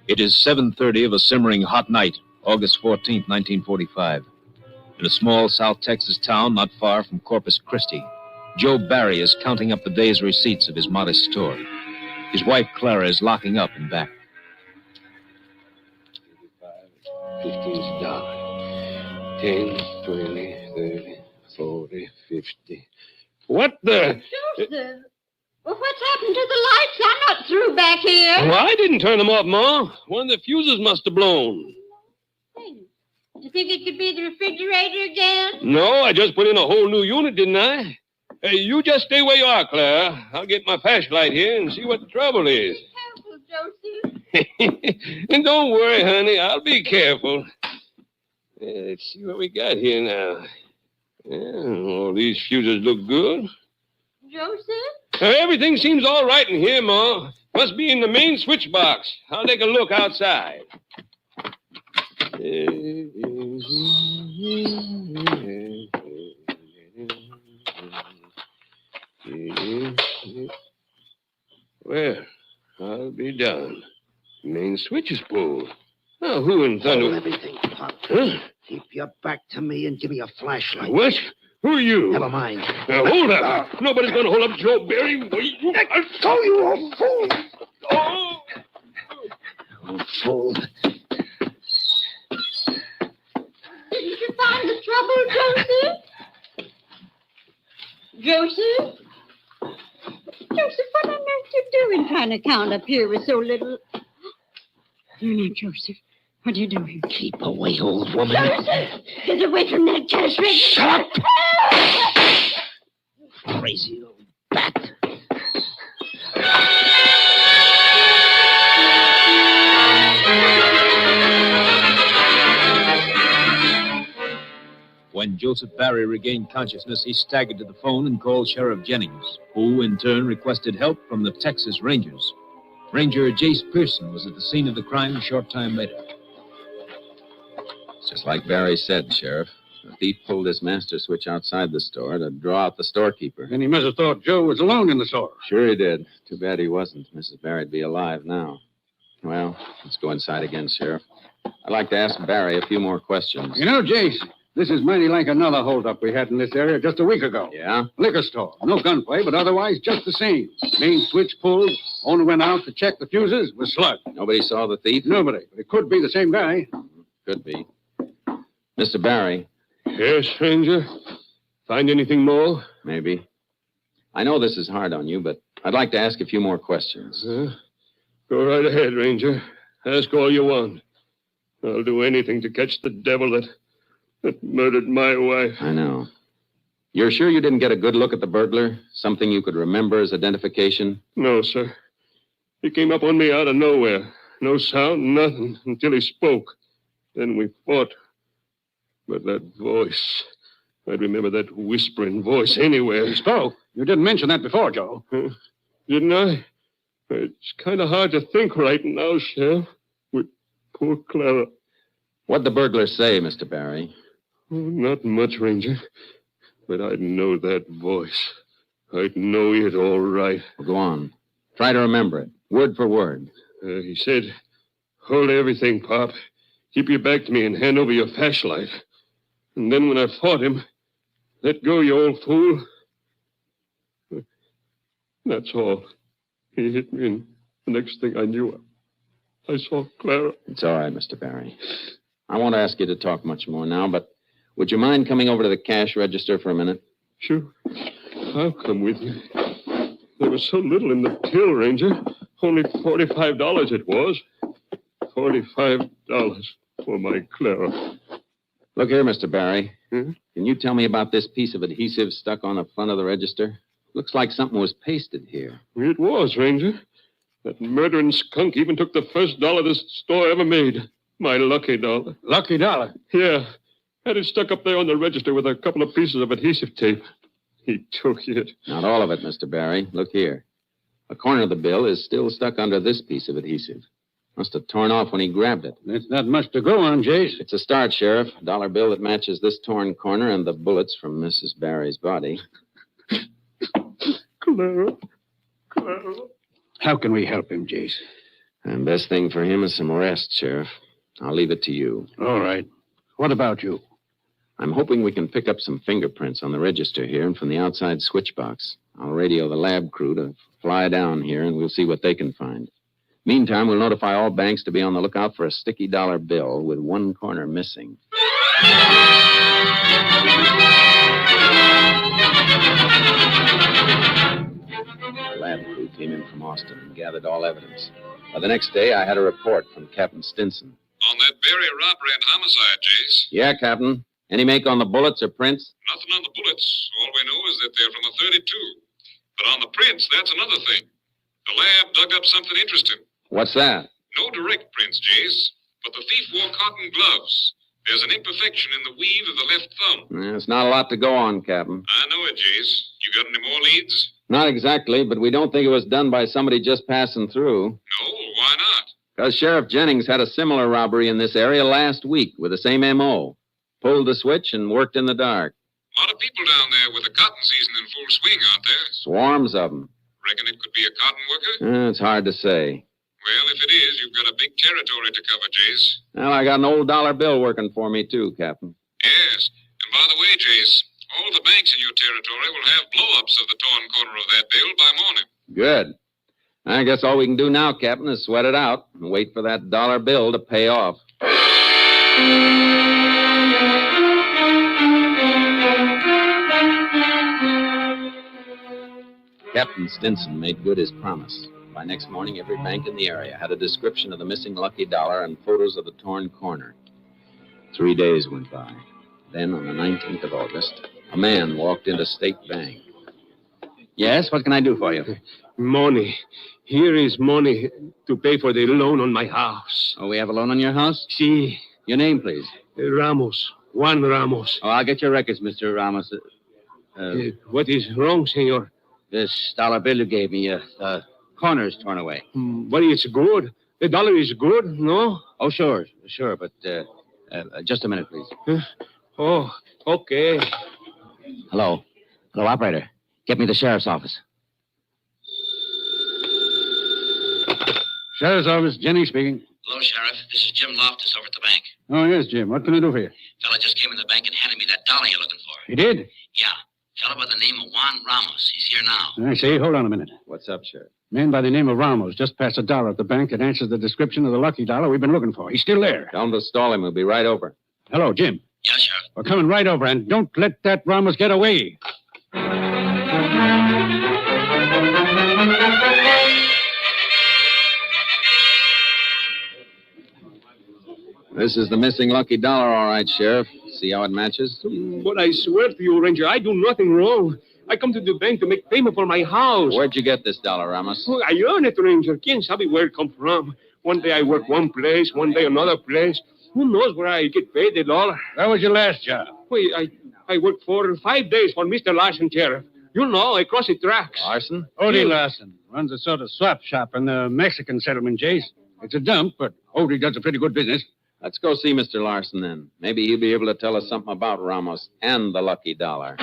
It is 7:30 of a simmering hot night, August 14th, 1945. In a small South Texas town not far from Corpus Christi, Joe Barry is counting up the day's receipts of his modest store. His wife, Clara, is locking up in back.
15 dollars. 10, 20, 30, 40, 50. What the?
Joseph! Well, what's happened to the lights? I'm not through back here.
Well, I didn't turn them off, Ma. One of the fuses must have blown.
Hey, you think it could be the refrigerator again?
No, I just put in a whole new unit, didn't I? Hey, you just stay where you are, Clara. I'll get my flashlight here and see what the trouble is.
Be careful, Joseph.
And don't worry, honey. I'll be careful. Let's see what we got here now. All these fuses look good.
Joseph?
Everything seems all right in here, Ma. Must be in the main switch box. I'll take a look outside. Well, I'll be done. Main switch is pulled. Now, who in thunder...
Hold everything, Pop.
Huh?
Keep your back to me and give me a flashlight.
What? Who are you?
Never mind.
Now, hold up. Nobody's going to hold up Joe Barry. Wait.
Let go, you old fool.
Oh.
Old fool.
Didn't you find the trouble, Joseph? Joseph? Joseph, what on earth you doing trying to count up here with so little... Now, Joseph, what are you doing?
Keep away, old woman.
Joseph! Get away from that cash register.
Shut up! Crazy old bat.
When Joseph Barry regained consciousness, he staggered to the phone and called Sheriff Jennings, who, in turn, requested help from the Texas Rangers. Ranger Jace Pearson was at the scene of the crime a short time later.
It's just like Barry said, Sheriff. The thief pulled his master switch outside the store to draw out the storekeeper.
And he must have thought Joe was alone in the store.
Sure he did. Too bad he wasn't. Mrs. Barry'd be alive now. Well, let's go inside again, Sheriff. I'd like to ask Barry a few more questions.
You know, Jace, this is mighty like another holdup we had in this area just a week ago.
Yeah?
Liquor store. No gunplay, but otherwise just the same. Main switch pulled. Owner went out to check the fuses. Was slugged.
Nobody saw the thief?
Nobody. But it could be the same guy.
Could be. Mr. Barry.
Yes, Ranger. Find anything more?
Maybe. I know this is hard on you, but I'd like to ask a few more questions.
Go right ahead, Ranger. Ask all you want. I'll do anything to catch the devil that murdered my wife.
I know. You're sure you didn't get a good look at the burglar? Something you could remember as identification?
No, sir. He came up on me out of nowhere. No sound, nothing, until he spoke. Then we fought. But that voice, I'd remember that whispering voice anywhere.
He spoke. You didn't mention that before, Joe.
Didn't I? It's kind of hard to think right now, Sheriff. With poor Clara.
What'd the burglar say, Mr. Barry?
Oh, not much, Ranger. But I'd know that voice. I'd know it all right.
Well, go on. Try to remember it, word for word.
He said, hold everything, Pop. Keep your back to me and hand over your flashlight. And then when I fought him, let go, you old fool. That's all. He hit me, and the next thing I knew, I saw Clara.
It's all right, Mr. Barry. I won't ask you to talk much more now, but would you mind coming over to the cash register for a minute?
Sure. I'll come with you. There was so little in the till, Ranger. Only $45 it was. $45 for my Clara.
Look here, Mr. Barry.
Hmm?
Can you tell me about this piece of adhesive stuck on the front of the register? Looks like something was pasted here.
It was, Ranger. That murdering skunk even took the first dollar this store ever made. My lucky dollar.
Lucky dollar?
Yeah. Had it stuck up there on the register with a couple of pieces of adhesive tape. He took it.
Not all of it, Mr. Barry. Look here. A corner of the bill is still stuck under this piece of adhesive. Must have torn off when he grabbed it.
That's not much to go on, Jace.
It's a start, Sheriff. A dollar bill that matches this torn corner and the bullets from Mrs. Barry's body.
Clara.
How can we help him, Jace?
And best thing for him is some rest, Sheriff. I'll leave it to you.
All right. What about you?
I'm hoping we can pick up some fingerprints on the register here and from the outside switch box. I'll radio the lab crew to fly down here, and we'll see what they can find. Meantime, we'll notify all banks to be on the lookout for a sticky dollar bill with one corner missing. The lab crew came in from Austin and gathered all evidence. By the next day, I had a report from Captain Stinson.
On that Berry robbery and homicide, Jace.
Yeah, Captain. Any make on the bullets or prints?
Nothing on the bullets. All we know is that they're from a 32. But on the prints, that's another thing. The lab dug up something interesting.
What's that?
No direct prints, Jace. But the thief wore cotton gloves. There's an imperfection in the weave of the left thumb.
It's not a lot to go on, Captain.
I know it, Jace. You got any more leads?
Not exactly, but we don't think it was done by somebody just passing through.
No, why not?
Because Sheriff Jennings had a similar robbery in this area last week with the same M.O. Pulled the switch and worked in the dark.
A lot of people down there with the cotton season in full swing, aren't there?
Swarms of them.
Reckon it could be a cotton worker?
It's hard to say.
Well, if it is, you've got a big territory to cover, Jace.
Well, I got an old dollar bill working for me, too, Captain.
Yes. And by the way, Jace, all the banks in your territory will have blow-ups of the torn corner of that bill by morning.
Good. I guess all we can do now, Captain, is sweat it out and wait for that dollar bill to pay off. Captain Stinson made good his promise. By next morning, every bank in the area had a description of the missing lucky dollar and photos of the torn corner. 3 days went by. Then, on the 19th of August, a man walked into State Bank.
Yes, what can I do for you?
Money. Here is money to pay for the loan on my house.
Oh, we have a loan on your house?
Si.
Your name, please.
Ramos. Juan Ramos.
Oh, I'll get your records, Mr. Ramos.
What is wrong, senor?
This dollar bill you gave me, the corner's torn away.
But it's good. The dollar is good, no?
Oh, sure, but just a minute, please.
Oh, okay.
Hello, operator. Get me the sheriff's office.
Sheriff's office, Jenny speaking.
Hello, Sheriff. This is Jim Loftus over at the bank.
Oh, yes, Jim. What can I do for you?
Fella just came in the bank and handed me that dollar you're looking for.
He did?
Yeah. Fella by the name of Juan Ramos. He's here now.
I see. Hold on a minute.
What's up, Sheriff?
Man by the name of Ramos just passed a dollar at the bank that answers the description of the lucky dollar we've been looking for. He's still there.
Tell him to stall him. We'll be right over.
Hello, Jim.
Yeah, Sheriff.
We're coming right over, and don't let that Ramos get away.
This is the missing lucky dollar, all right, Sheriff. See how it matches?
But I swear to you, Ranger, I do nothing wrong. I come to the bank to make payment for my house.
Where'd you get this dollar, Ramos?
Oh, I earn it, Ranger. Quien sabe where it come from? One day I work one place, one day another place. Who knows where I get paid the dollar?
That was your last job.
Wait, I worked 4 or 5 days for Mr. Larson, Sheriff. You know, I cross the tracks.
Larson?
Odie Larson runs a sort of swap shop in the Mexican settlement, Jace. It's a dump, but Odie does a pretty good business.
Let's go see Mr. Larson, then. Maybe he'll be able to tell us something about Ramos and the lucky dollar.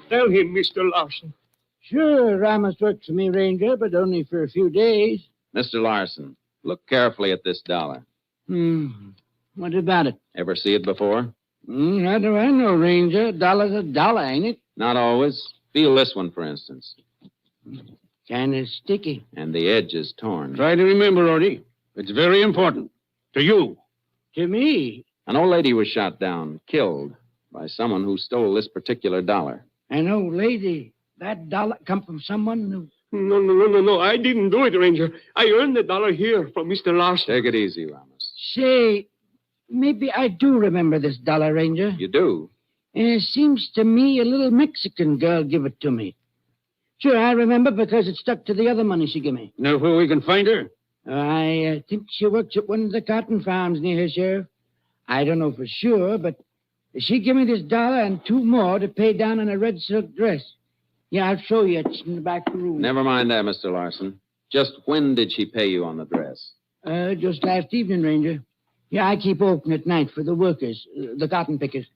Tell him, Mr. Larson.
Sure, Ramos works for me, Ranger, but only for a few days.
Mr. Larson, look carefully at this dollar.
What about it?
Ever see it before?
How do I know, Ranger? A dollar's a dollar, ain't it?
Not always. Feel this one, for instance.
Kind of sticky.
And the edge is torn.
Try to remember, Odie. It's very important. To you.
To me?
An old lady was shot down, killed, by someone who stole this particular dollar.
An old lady? That dollar come from someone who...
No. I didn't do it, Ranger. I earned the dollar here from Mr. Larson.
Take it easy, Ramos.
Say, maybe I do remember this dollar, Ranger.
You do?
It seems to me a little Mexican girl give it to me. Sure, I remember because it stuck to the other money she gave me.
Know where we can find her?
I think she works at one of the cotton farms near here, Sheriff. I don't know for sure, but she gave me this dollar and 2 more to pay down on a red silk dress. Yeah, I'll show you. It's in the back room.
Never mind that, Mr. Larson. Just when did she pay you on the dress?
Just last evening, Ranger. Yeah, I keep open at night for the workers, the cotton pickers.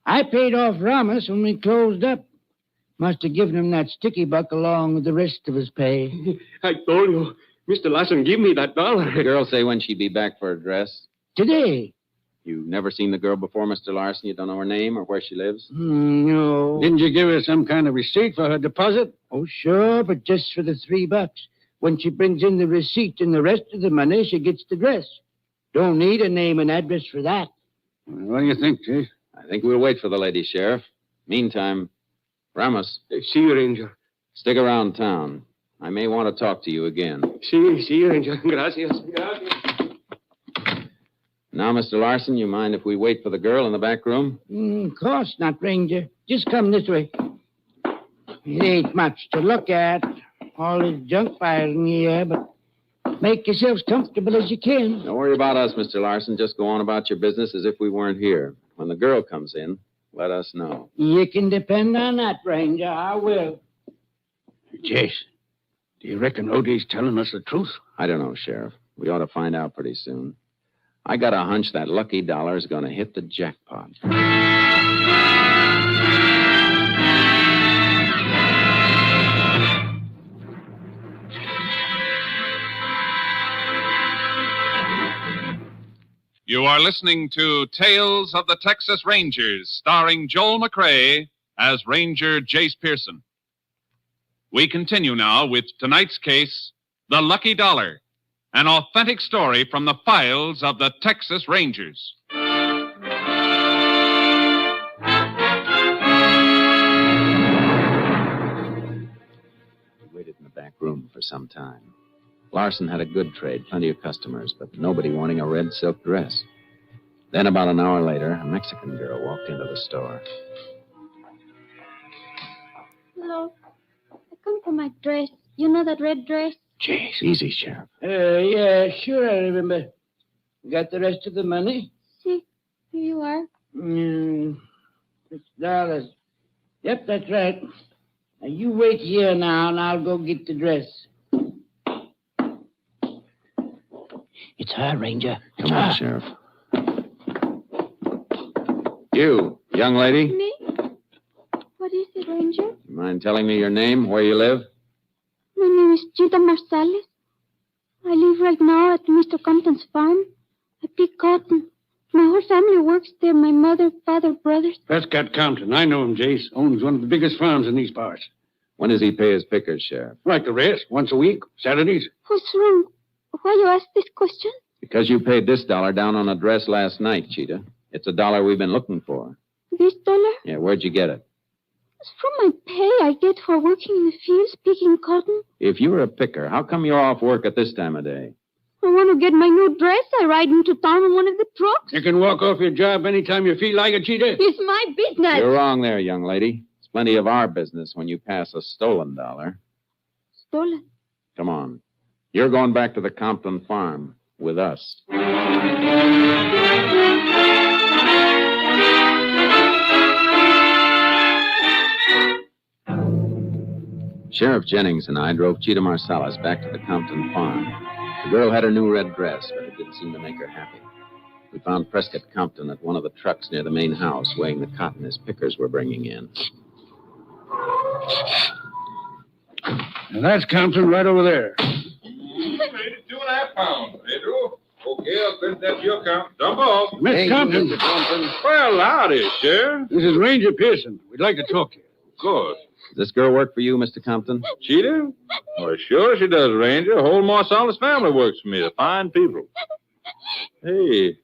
I paid off Ramos when we closed up. Must have given him that sticky buck along with the rest of his pay.
I told you, Mr. Larson give me that dollar.
The girl say when she'd be back for a dress?
Today.
You've never seen the girl before, Mr. Larson? You don't know her name or where she lives?
No.
Didn't you give her some kind of receipt for her deposit?
Oh, sure, but just for the $3. When she brings in the receipt and the rest of the money, she gets the dress. Don't need a name and address for that.
What do you think, Chief?
I think we'll wait for the lady, Sheriff. Meantime, Ramos.
See you, Ranger.
Stick around town. I may want to talk to you again.
See you, Ranger. Gracias.
Now, Mr. Larson, you mind if we wait for the girl in the back room?
Of course not, Ranger. Just come this way. It ain't much to look at. All this junk piled in here, but make yourselves comfortable as you can.
Don't worry about us, Mr. Larson. Just go on about your business as if we weren't here. When the girl comes in, let us know.
You can depend on that, Ranger. I will.
Jace, do you reckon Odie's telling us the truth?
I don't know, Sheriff. We ought to find out pretty soon. I got a hunch that lucky dollar is going to hit the jackpot.
You are listening to Tales of the Texas Rangers, starring Joel McRae as Ranger Jace Pearson. We continue now with tonight's case, The Lucky Dollar, an authentic story from the files of the Texas Rangers.
We waited in the back room for some time. Larson had a good trade, plenty of customers, but nobody wanting a red silk dress. Then about an hour later, a Mexican girl walked into the store.
Hello. I come for my dress. You know that red dress?
Jeez, easy, Sheriff.
Yeah, sure, I remember. Got the rest of the money?
See, here you are.
$6. Yep, that's right. Now, you wait here now, and I'll go get the dress.
It's her, Ranger.
Come on, Sheriff. You, young lady.
Me? What is it, Ranger?
You mind telling me your name, where you live?
My name is Gita Marsalis. I live right now at Mr. Compton's farm. I pick cotton. My whole family works there. My mother, father, brothers.
Prescott Compton. I know him, Jace. Owns one of the biggest farms in these parts.
When does he pay his pickers, Sheriff?
Like the rest, once a week, Saturdays.
What's wrong? Why you ask this question?
Because you paid this $1 down on a dress last night, Cheetah. It's $1 we've been looking for.
This $1?
Yeah, where'd you get it?
It's from my pay I get for working in the fields picking cotton.
If you were a picker, how come you're off work at this time of day?
I want to get my new dress. I ride into town in one of the trucks.
You can walk off your job anytime you feel like it, Cheetah.
It's my business.
You're wrong there, young lady. It's plenty of our business when you pass a stolen $1.
Stolen?
Come on. You're going back to the Compton farm with us. Sheriff Jennings and I drove Cheetah Marsalis back to the Compton farm. The girl had her new red dress, but it didn't seem to make her happy. We found Prescott Compton at one of the trucks near the main house, weighing the cotton his pickers were bringing in.
And that's Compton right over there.
You made it 2.5 pounds, Pedro. Okay, I'll print that to your account. Dump off.
Miss Compton.
Well, howdy, Sheriff.
This is Ranger Pearson. We'd like to talk to you.
Of course.
Does this girl work for you, Mr. Compton?
Cheetah? Well, sure she does, Ranger. The whole Marsalis family works for me. They're fine people. Hey,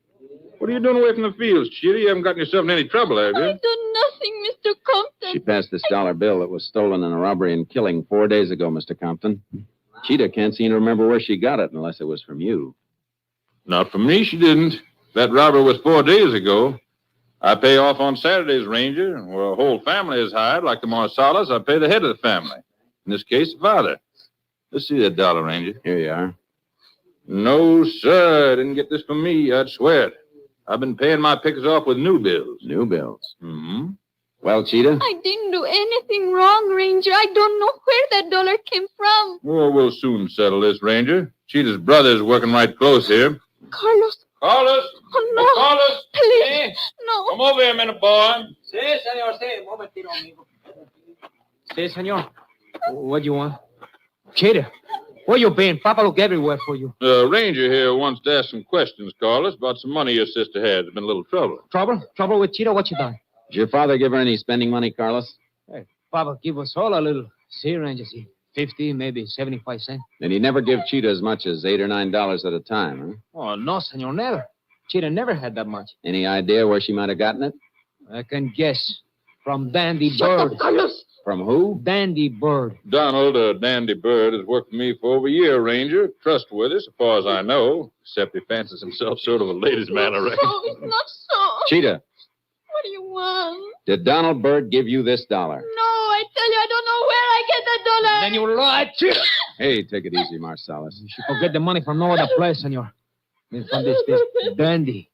what are you doing away from the fields, Cheetah? You haven't gotten yourself in any trouble, have you?
I do nothing, Mr. Compton.
She passed this $1 bill that was stolen in a robbery and killing 4 days ago, Mr. Compton. Cheetah can't seem to remember where she got it unless it was from you.
Not from me, she didn't. That robbery was 4 days ago. I pay off on Saturdays, Ranger. Where a whole family is hired, like the Marsalis, I pay the head of the family. In this case, the father. Let's see that $1, Ranger.
Here you are.
No, sir. I didn't get this from me. I'd swear it. I've been paying my pickers off with new bills.
New bills?
Mm-hmm.
Well, Cheetah?
I didn't do anything wrong, Ranger. I don't know where that $1 came from.
Well, we'll soon settle this, Ranger. Cheetah's brother's working right close here.
Carlos.
Carlos!
Oh, no.
Carlos!
Please. No.
Come over here a minute, boy.
Sí, señor, sí. Un momentito, amigo. Sí, señor. What do you want? Cheetah, where you been? Papa look everywhere for you.
Ranger here wants to ask some questions, Carlos, about some money your sister had. There's been a little trouble.
Trouble? Trouble with Cheetah? What you done?
Did your father give her any spending money, Carlos?
Hey, Papa give us all a little. See, Ranger, see. 50, maybe 75 cents.
Then he never give Cheetah as much as $8 or $9 at a time, huh?
Oh, no, senor, never. Cheetah never had that much.
Any idea where she might have gotten it?
I can guess. From Dandy
Shut
Bird.
up, Carlos.
From who?
Dandy Bird.
Donald, Dandy Bird, has worked for me for over a year, Ranger. Trustworthy, so far as I know. Except he fancies himself sort of a ladies' man, I reckon.
No, it's not so.
Cheetah,
What do you want?
did Donald Bird give you this $1?
No, I tell you, I don't know where I get that $1.
Then you lied, Cheetah.
Hey, take it easy, Marsalis.
You should forget the money from no other place, senor. It's from this Dandy.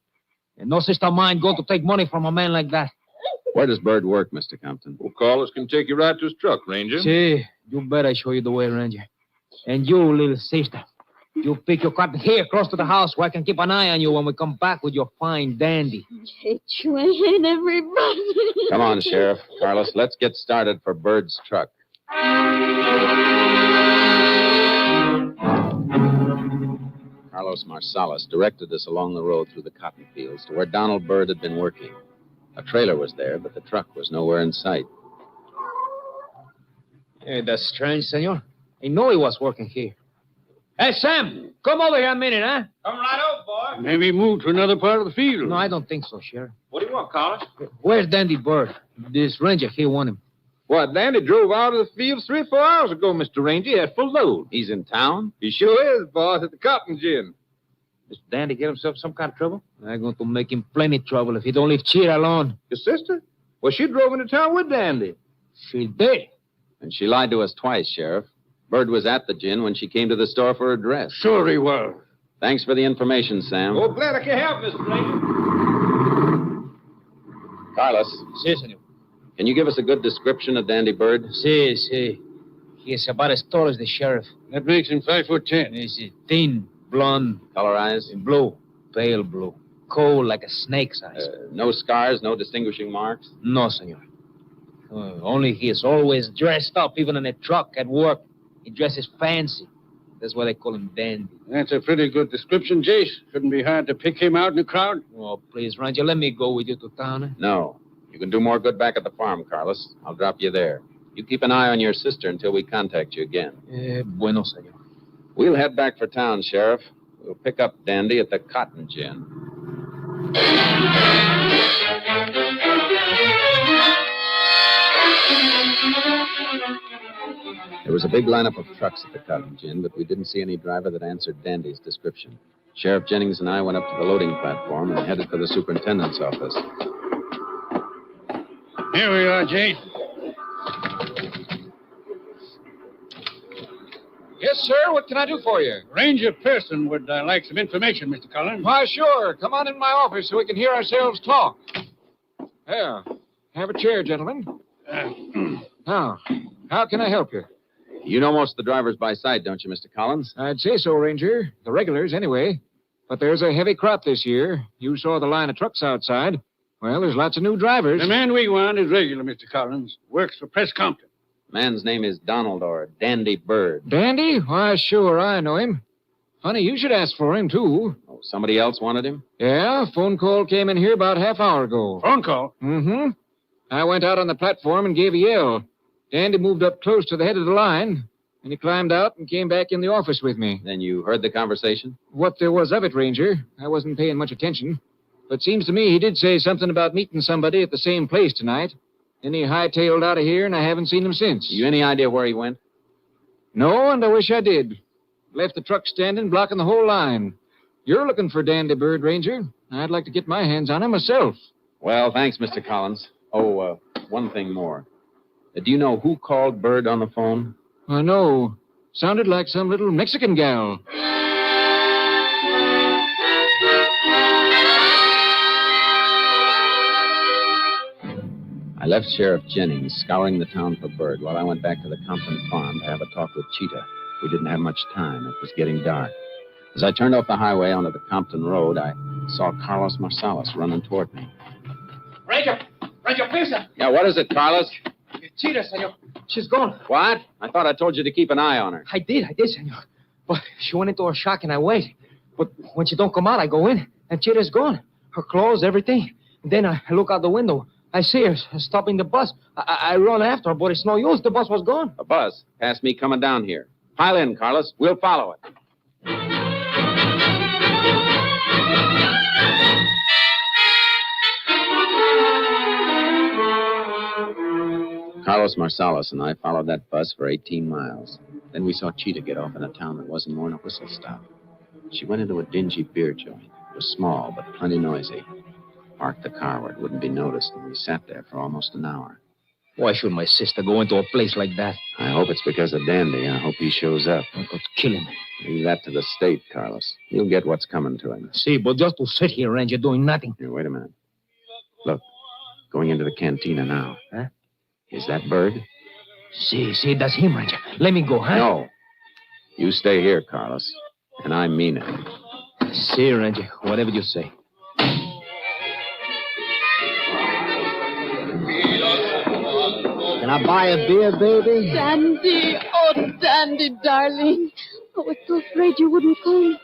And no sister of mine go to take money from a man like that.
Where does Bird work, Mr. Compton?
Well, Carlos can take you right to his truck, Ranger.
See, you better show you the way, Ranger. And you, little sister, you pick your cotton here close to the house where I can keep an eye on you when we come back with your fine Dandy.
I hate you. I hate everybody.
Come on, Sheriff. Carlos, let's get started for Bird's truck. Carlos Marsalis directed us along the road through the cotton fields to where Donald Bird had been working. A trailer was there, but the truck was nowhere in sight.
Hey, that's strange, senor. I know he was working here. Hey, Sam, come over here a minute, huh? Come right over, boy.
Maybe he moved to another part of the field.
No, I don't think so, Sheriff.
What do you want, Carlos?
Where's Dandy Bird? This ranger here want him.
What, Dandy drove out of the field 3 or 4 hours ago, Mr. Ranger. He had full load.
He's in town?
He sure is, boss, at the cotton gin.
Does Dandy get himself some kind of trouble? I'm going to make him plenty trouble if he don't leave Cheetah alone.
Your sister? Well, she drove into town with Dandy.
She did.
And she lied to us twice, Sheriff.
Bird was at the gin when she came to the store for her dress.
Sure he was.
Thanks for the information, Sam.
Oh, glad I can help, Mr. Ranger.
Carlos.
Si, senor.
Can you give us a good description of Dandy Bird?
Si. He is about as tall as the sheriff.
That makes him 5'10".
He's thin, blonde.
Color eyes?
Blue. Pale blue. Cold like a snake's eyes.
No scars, no distinguishing marks?
No, senor. Only he is always dressed up, even in a truck at work. He dresses fancy. That's why they call him Dandy.
That's a pretty good description, Jace. Shouldn't be hard to pick him out in the crowd.
Oh, please, Ranger, let me go with you to town.
No. You can do more good back at the farm, Carlos. I'll drop you there. You keep an eye on your sister until we contact you again.
Bueno, senor.
We'll head back for town, Sheriff. We'll pick up Dandy at the Cotton Gin. There was a big lineup of trucks at the Cotton Gin, but we didn't see any driver that answered Dandy's description. Sheriff Jennings and I went up to the loading platform and headed for the superintendent's office.
Here we are, Jase.
Yes, sir. What can I do for you?
Ranger Pearson would like some information, Mr. Collins.
Why, sure. Come on in my office so we can hear ourselves talk. There. Have a chair, gentlemen. Now, how can I help you?
You know most of the drivers by sight, don't you, Mr. Collins?
I'd say so, Ranger. The regulars, anyway. But there's a heavy crop this year. You saw the line of trucks outside. Well, there's lots of new drivers.
The man we want is regular, Mr. Collins. Works for Press Compton.
Man's name is Donald or Dandy Bird.
Dandy? Why, sure, I know him. Funny, you should ask for him, too.
Oh, somebody else wanted him?
Yeah, phone call came in here about half hour ago.
Phone call?
Mm-hmm. I went out on the platform and gave a yell. Dandy moved up close to the head of the line, and he climbed out and came back in the office with me.
Then you heard the conversation?
What there was of it, Ranger. I wasn't paying much attention. But seems to me he did say something about meeting somebody at the same place tonight. Then he hightailed out of here, and I haven't seen him since.
You any idea where he went?
No, and I wish I did. Left the truck standing, blocking the whole line. You're looking for Dandy Bird, Ranger. I'd like to get my hands on him myself.
Well, thanks, Mr. Collins. Oh, one thing more. Do you know who called Bird on the phone?
No. Sounded like some little Mexican gal.
I left Sheriff Jennings scouring the town for Bird while I went back to the Compton farm to have a talk with Cheetah. We didn't have much time. It was getting dark. As I turned off the highway onto the Compton Road, I saw Carlos Marsalis running toward me.
Ranger, please, sir.
Yeah, what is it, Carlos?
Cheetah, senor. She's gone.
What? I thought I told you to keep an eye on her.
I did, senor. But she went into a shock and I wait. But when she don't come out, I go in, and Cheetah's gone. Her clothes, everything. And then I look out the window. I see her stopping the bus. I run after her, but it's no use. The bus was gone.
A bus? Past me coming down here. Pile in, Carlos. We'll follow it. Carlos Marsalis and I followed that bus for 18 miles. Then we saw Cheetah get off in a town that wasn't more than a whistle stop. She went into a dingy beer joint. It was small, but plenty noisy. Parked the car where it wouldn't be noticed, and we sat there for almost an hour.
Why should my sister go into a place like that?
I hope it's because of Dandy. I hope he shows up.
I could kill him.
Leave that to the state, Carlos. He'll get what's coming to him.
See, but just to sit here, Ranger, doing nothing.
Here, wait a minute. Look, going into the cantina now.
Huh?
Is that Bird?
See, that's him, Ranger. Let me go, huh?
No. You stay here, Carlos. And I mean it.
See, Ranger, whatever you say.
Can I buy a beer, baby?
Dandy, oh, Dandy, darling. I was so afraid you wouldn't come.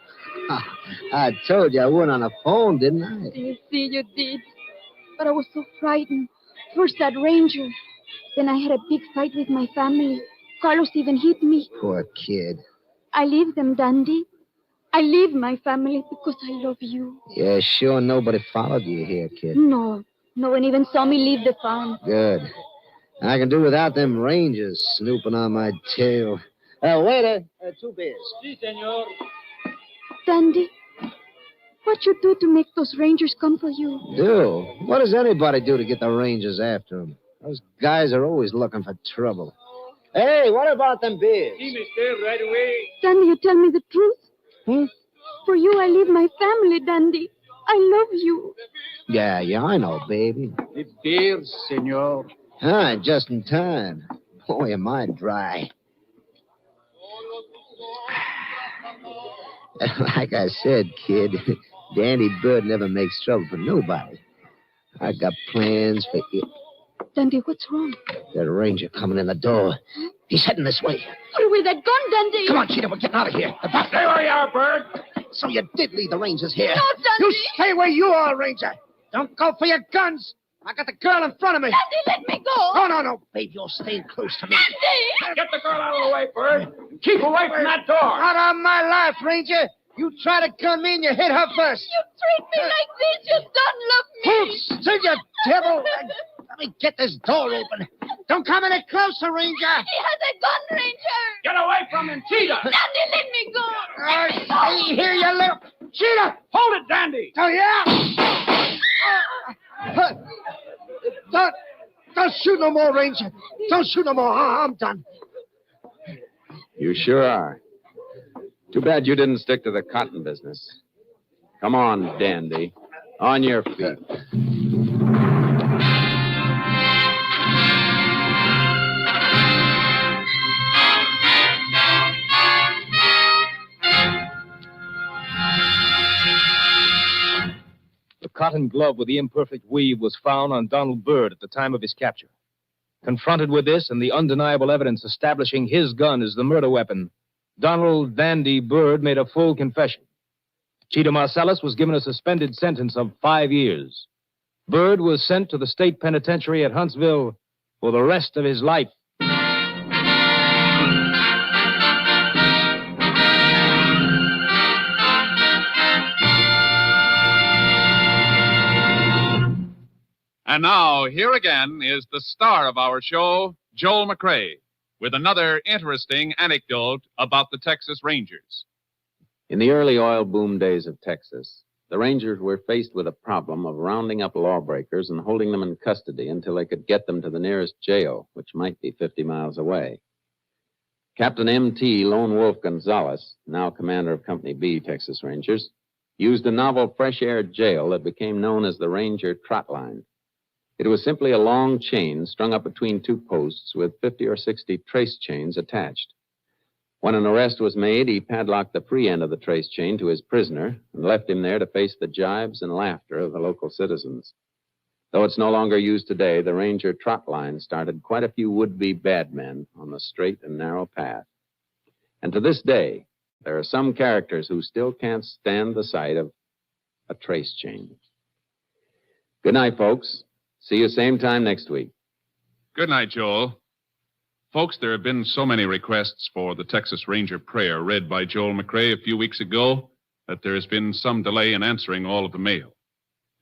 I told you I went on the phone, didn't I?
You see, you did. But I was so frightened. First that ranger. Then I had a big fight with my family. Carlos even hit me.
Poor kid.
I leave them, Dandy. I leave my family because I love you.
Yeah, sure nobody followed you here, kid.
No one even saw me leave the farm.
Good. I can do without them rangers snooping on my tail. Waiter, 2 beers.
Si, senor.
Dandy, what you do to make those rangers come for you?
Do? What does anybody do to get the rangers after them? Those guys are always looking for trouble.
Hey, what about them beers?
See, mister, right away.
Dandy, you tell me the truth? For you, I leave my family, Dandy. I love you.
Yeah, I know, baby.
The beers, senor.
Ah, just in time. Boy, am I dry. Like I said, kid, Dandy Bird never makes trouble for nobody. I got plans for it.
Dandy, what's wrong?
That ranger coming in the door. He's heading this way.
Put away that gun, Dandy.
Come on, Cheetah, we're getting out of here.
Stay where you are, Bird.
So you did leave the Rangers here.
No, Dandy.
You stay where you are, Ranger. Don't go for your guns. I got the girl in front of me.
Dandy, let me go.
No, babe. You're staying close to me.
Dandy!
Get the girl out of the way, Bird. Keep away from that door.
Not on my life, Ranger. You try to gun me and you hit her first.
You treat me like this. You don't love me.
Oops, to you, devil. Let me get this door open. Don't come any closer, Ranger.
He has a gun, Ranger.
Get away from him, Cheetah.
Dandy, let me go.
Stay here, you little... Cheetah!
Hold it, Dandy.
Oh, yeah? Don't shoot no more, Ranger. Don't shoot no more. I'm done.
You sure are. Too bad you didn't stick to the cotton business. Come on, Dandy. On your feet.
The cotton glove with the imperfect weave was found on Donald Bird at the time of his capture. Confronted with this and the undeniable evidence establishing his gun as the murder weapon, Donald Dandy Bird made a full confession. Cheetah Marcellus was given a suspended sentence of 5 years. Bird was sent to the state penitentiary at Huntsville for the rest of his life.
And now, here again is the star of our show, Joel McCrea, with another interesting anecdote about the Texas Rangers.
In the early oil boom days of Texas, the Rangers were faced with a problem of rounding up lawbreakers and holding them in custody until they could get them to the nearest jail, which might be 50 miles away. Captain M.T. Lone Wolf Gonzalez, now commander of Company B, Texas Rangers, used a novel fresh air jail that became known as the Ranger Trot Line. It was simply a long chain strung up between two posts with 50 or 60 trace chains attached. When an arrest was made, he padlocked the free end of the trace chain to his prisoner and left him there to face the jibes and laughter of the local citizens. Though it's no longer used today, the Ranger Trot Line started quite a few would-be bad men on the straight and narrow path. And to this day, there are some characters who still can't stand the sight of a trace chain. Good night, folks. See you same time next week.
Good night, Joel. Folks, there have been so many requests for the Texas Ranger prayer read by Joel McCrea a few weeks ago that there has been some delay in answering all of the mail.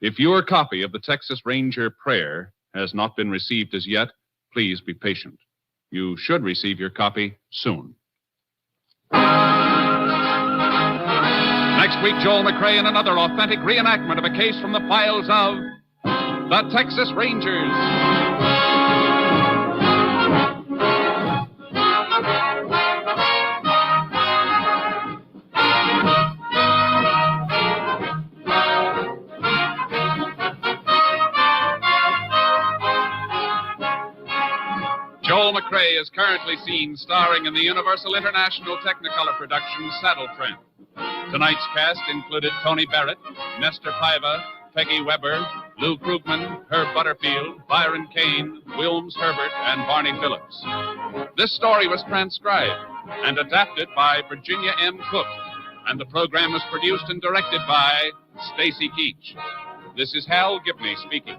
If your copy of the Texas Ranger prayer has not been received as yet, please be patient. You should receive your copy soon. Next week, Joel McCrea in another authentic reenactment of a case from the files of the Texas Rangers. Joel McCrea is currently seen starring in the Universal International Technicolor production Saddle Tramp. Tonight's cast included Tony Barrett, Nestor Paiva, Peggy Weber, Lou Krugman, Herb Butterfield, Byron Kane, Wilms Herbert, and Barney Phillips. This story was transcribed and adapted by Virginia M. Cook, and the program was produced and directed by Stacy Keach. This is Hal Gibney speaking.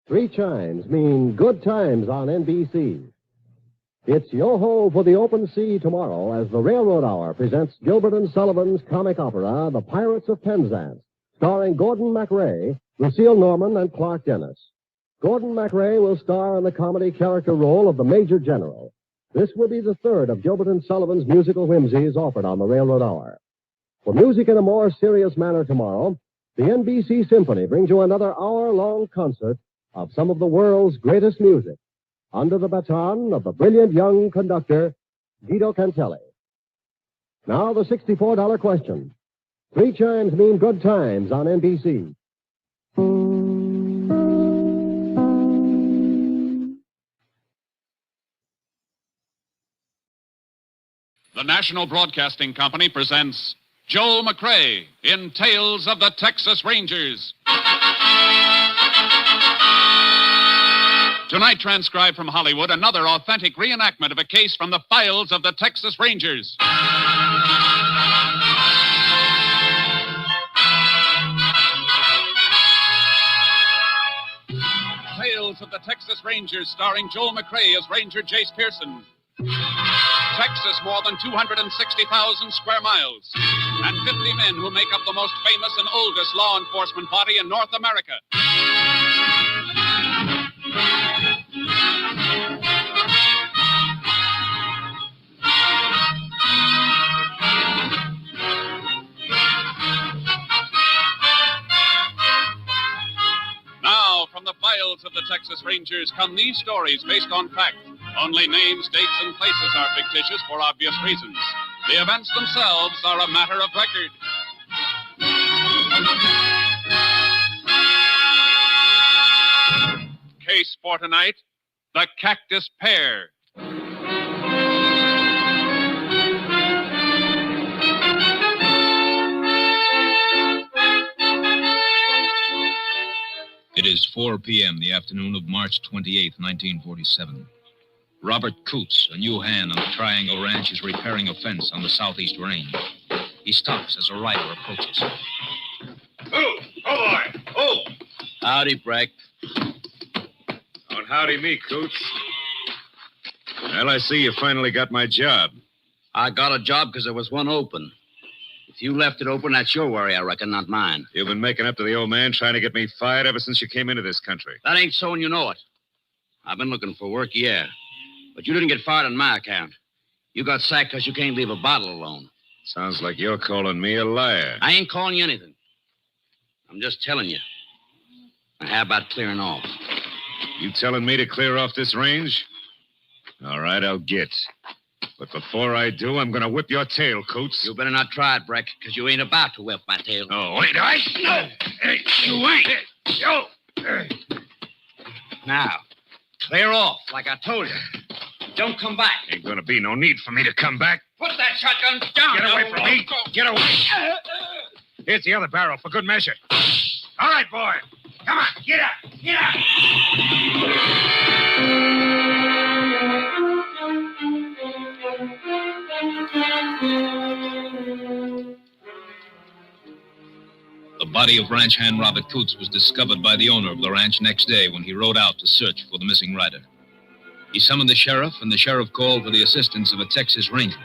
Three chimes mean good times on NBC. It's yo-ho for the open sea tomorrow as the Railroad Hour presents Gilbert and Sullivan's comic opera, The Pirates of Penzance, starring Gordon MacRae, Lucille Norman, and Clark Dennis. Gordon MacRae will star in the comedy character role of the Major General. This will be the third of Gilbert and Sullivan's musical whimsies offered on the Railroad Hour. For music in a more serious manner tomorrow, the NBC Symphony brings you another hour-long concert of some of the world's greatest music, under the baton of the brilliant young conductor, Guido Cantelli. Now, the $64 question. 3 chimes mean good times on NBC.
The National Broadcasting Company presents Joel McCrea in Tales of the Texas Rangers. Tonight, transcribed from Hollywood, another authentic reenactment of a case from the files of the Texas Rangers. Tales of the Texas Rangers, starring Joel McCrea as Ranger Jace Pearson. Texas, more than 260,000 square miles, and 50 men who make up the most famous and oldest law enforcement body in North America. Now, from the files of the Texas Rangers come these stories based on fact. Only names, dates, and places are fictitious for obvious reasons. The events themselves are a matter of record. Case for tonight, the Cactus Pear.
It is 4 p.m., the afternoon of March 28, 1947. Robert Coots, a new hand on the Triangle Ranch, is repairing a fence on the southeast range. He stops as a rider approaches.
Oh, boy. Oh.
Howdy, Breck.
Don't howdy me, Coots. Well, I see you finally got my job.
I got a job because there was one open. If you left it open, that's your worry, I reckon, not mine.
You've been making up to the old man, trying to get me fired ever since you came into this country.
That ain't so, and you know it. I've been looking for work, yeah. But you didn't get fired on my account. You got sacked because you can't leave a bottle alone.
Sounds like you're calling me a liar.
I ain't calling you anything. I'm just telling you. Now, how about clearing off?
You telling me to clear off this range? All right, I'll get. But before I do, I'm going to whip your tail, Coots.
You better not try it, Breck, because you ain't about to whip my tail.
Oh, wait, I... No!
Hey, you ain't.
Yo!
Now, clear off, like I told you. Don't come back.
Ain't going to be no need for me to come back.
Put that shotgun down.
Get away from me. Get away. Here's the other barrel for good measure. All right, boy. Come on, get up. Get up.
The body of ranch hand Robert Coots was discovered by the owner of the ranch next day when he rode out to search for the missing rider. He summoned the sheriff, and the sheriff called for the assistance of a Texas Ranger.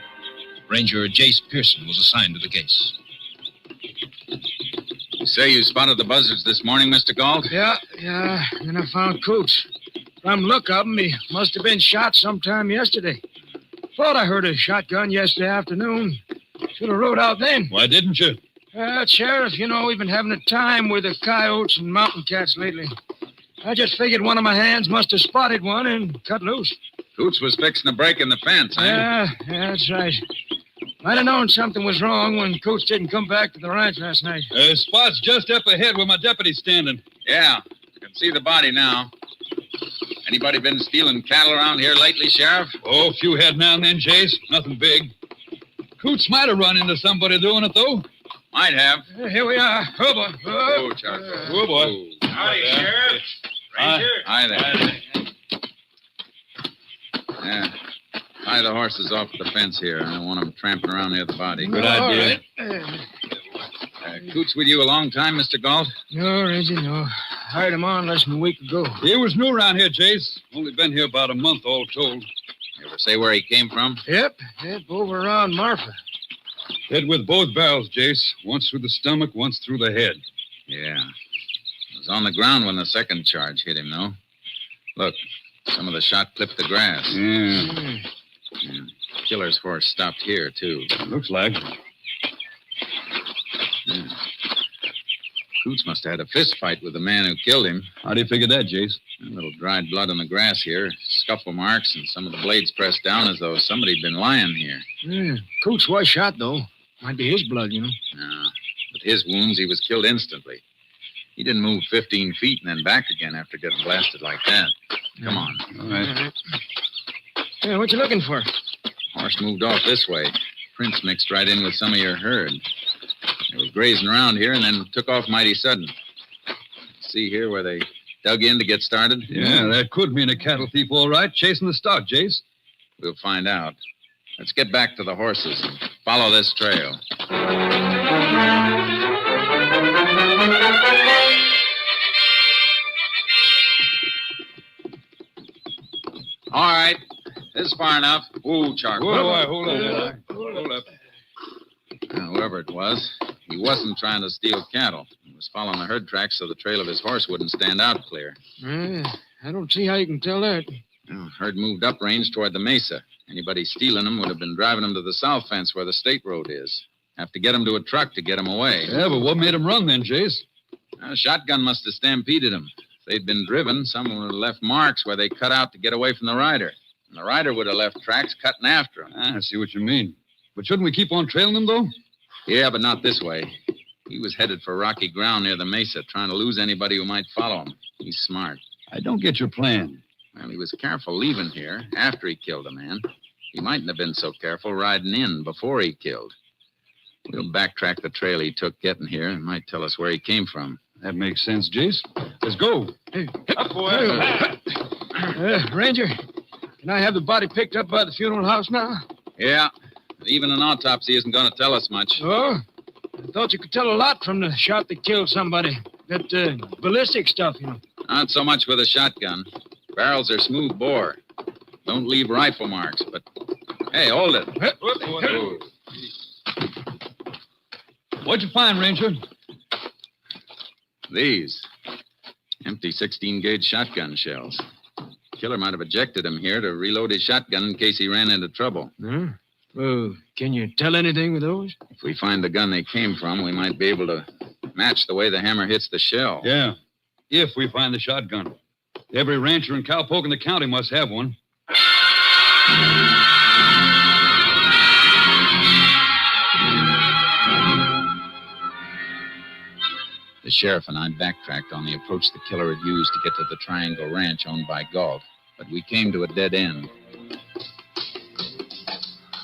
Ranger Jace Pearson was assigned to the case.
You say you spotted the buzzards this morning, Mr. Galt?
Yeah, and I found Coots. From the look of him, he must have been shot sometime yesterday. Thought I heard a shotgun yesterday afternoon. Should have rode out then.
Why didn't you?
Sheriff, you know, we've been having a time with the coyotes and mountain cats lately. I just figured one of my hands must have spotted one and cut loose.
Coots was fixing to break in the fence, huh?
Yeah, that's right. Might have known something was wrong when Coots didn't come back to the ranch last night.
Spot's just up ahead where my deputy's standing.
Yeah, I can see the body now. Anybody been stealing cattle around here lately, Sheriff?
Oh, a few head now and then, Jace. Nothing big. Coots might have run into somebody doing it, though.
Might have.
Here we are. Oh, boy.
Oh, Charlie.
Oh, boy. Howdy, Sheriff.
Ranger. Hi there. Yeah. Tie the horses off the fence here. I don't want them tramping around near the body.
Good idea.
Coots with you a long time, Mr. Galt?
No, Reggie, no. Hired him on less than a week ago.
He was new around here, Jace. Only been here about a month, all told.
You ever say where he came from?
Yep, over around Marfa.
Hit with both barrels, Jace. Once through the stomach, once through the head.
Yeah. He was on the ground when the second charge hit him, though. Look, some of the shot clipped the grass.
Yeah.
Killer's horse stopped here, too.
Looks like.
Yeah. Coots must have had a fist fight with the man who killed him.
How do you figure that, Jace?
A little dried blood on the grass here, scuffle marks, and some of the blades pressed down as though somebody'd been lying here.
Yeah, Coots was shot, though. Might be his blood, you know.
No, with his wounds, he was killed instantly. He didn't move 15 feet and then back again after getting blasted like that. Come on.
All right.
Yeah, what you looking for?
Horse moved off this way. Prints mixed right in with some of your herd. They were grazing around here and then took off mighty sudden. See here where they dug in to get started?
Yeah, that could mean a cattle thief, all right, chasing the stock, Jace.
We'll find out. Let's get back to the horses and follow this trail. All right. This is far enough. Ooh, Charlie.
Hold up.
Now, whoever it was, he wasn't trying to steal cattle. He was following the herd tracks so the trail of his horse wouldn't stand out clear.
I don't see how you can tell that.
Herd moved uprange toward the mesa. Anybody stealing them would have been driving them to the south fence where the state road is. Have to get them to a truck to get them away.
Yeah, but what made them run then, Jace?
A shotgun must have stampeded them. If they'd been driven, someone would have left marks where they cut out to get away from the rider. And the rider would have left tracks cutting after him.
I see what you mean. But shouldn't we keep on trailing them, though?
Yeah, but not this way. He was headed for rocky ground near the mesa, trying to lose anybody who might follow him. He's smart.
I don't get your plan.
Well, he was careful leaving here after he killed a man. He mightn't have been so careful riding in before he killed. We'll backtrack the trail he took getting here and might tell us where he came from.
That makes sense, Jace. Let's go.
Hey,
up, boy.
Ranger, can I have the body picked up by the funeral house now?
Yeah. Even an autopsy isn't going to tell us much.
Oh? I thought you could tell a lot from the shot that killed somebody. That ballistic stuff, you know.
Not so much with a shotgun. Barrels are smooth bore. Don't leave rifle marks, but... Hey, hold it.
What'd you find, Ranger?
These. Empty 16-gauge shotgun shells. Killer might have ejected him here to reload his shotgun in case he ran into trouble.
Well, can you tell anything with those?
If we find the gun they came from, we might be able to match the way the hammer hits the shell.
Yeah, if we find the shotgun. Every rancher and cowpoke in the county must have one.
The sheriff and I backtracked on the approach the killer had used to get to the Triangle Ranch owned by Galt, but we came to a dead end.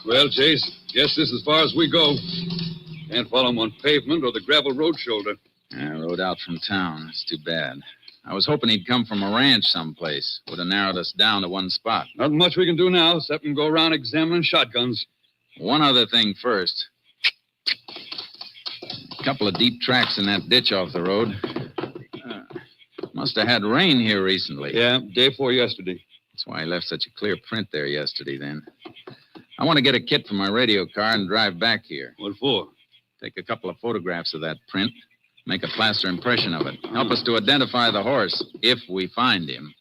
Well, Jace, guess this is as far as we go. Can't follow him on pavement or the gravel road shoulder.
I rode out from town. It's too bad. I was hoping he'd come from a ranch someplace. Would have narrowed us down to one spot.
Nothing much we can do now, except go around examining shotguns.
One other thing first. A couple of deep tracks in that ditch off the road. Must have had rain here recently.
Yeah, day before yesterday.
That's why he left such a clear print there yesterday, then. I want to get a kit for my radio car and drive back here.
What for?
Take a couple of photographs of that print. Make a plaster impression of it. Help us to identify the horse, if we find him.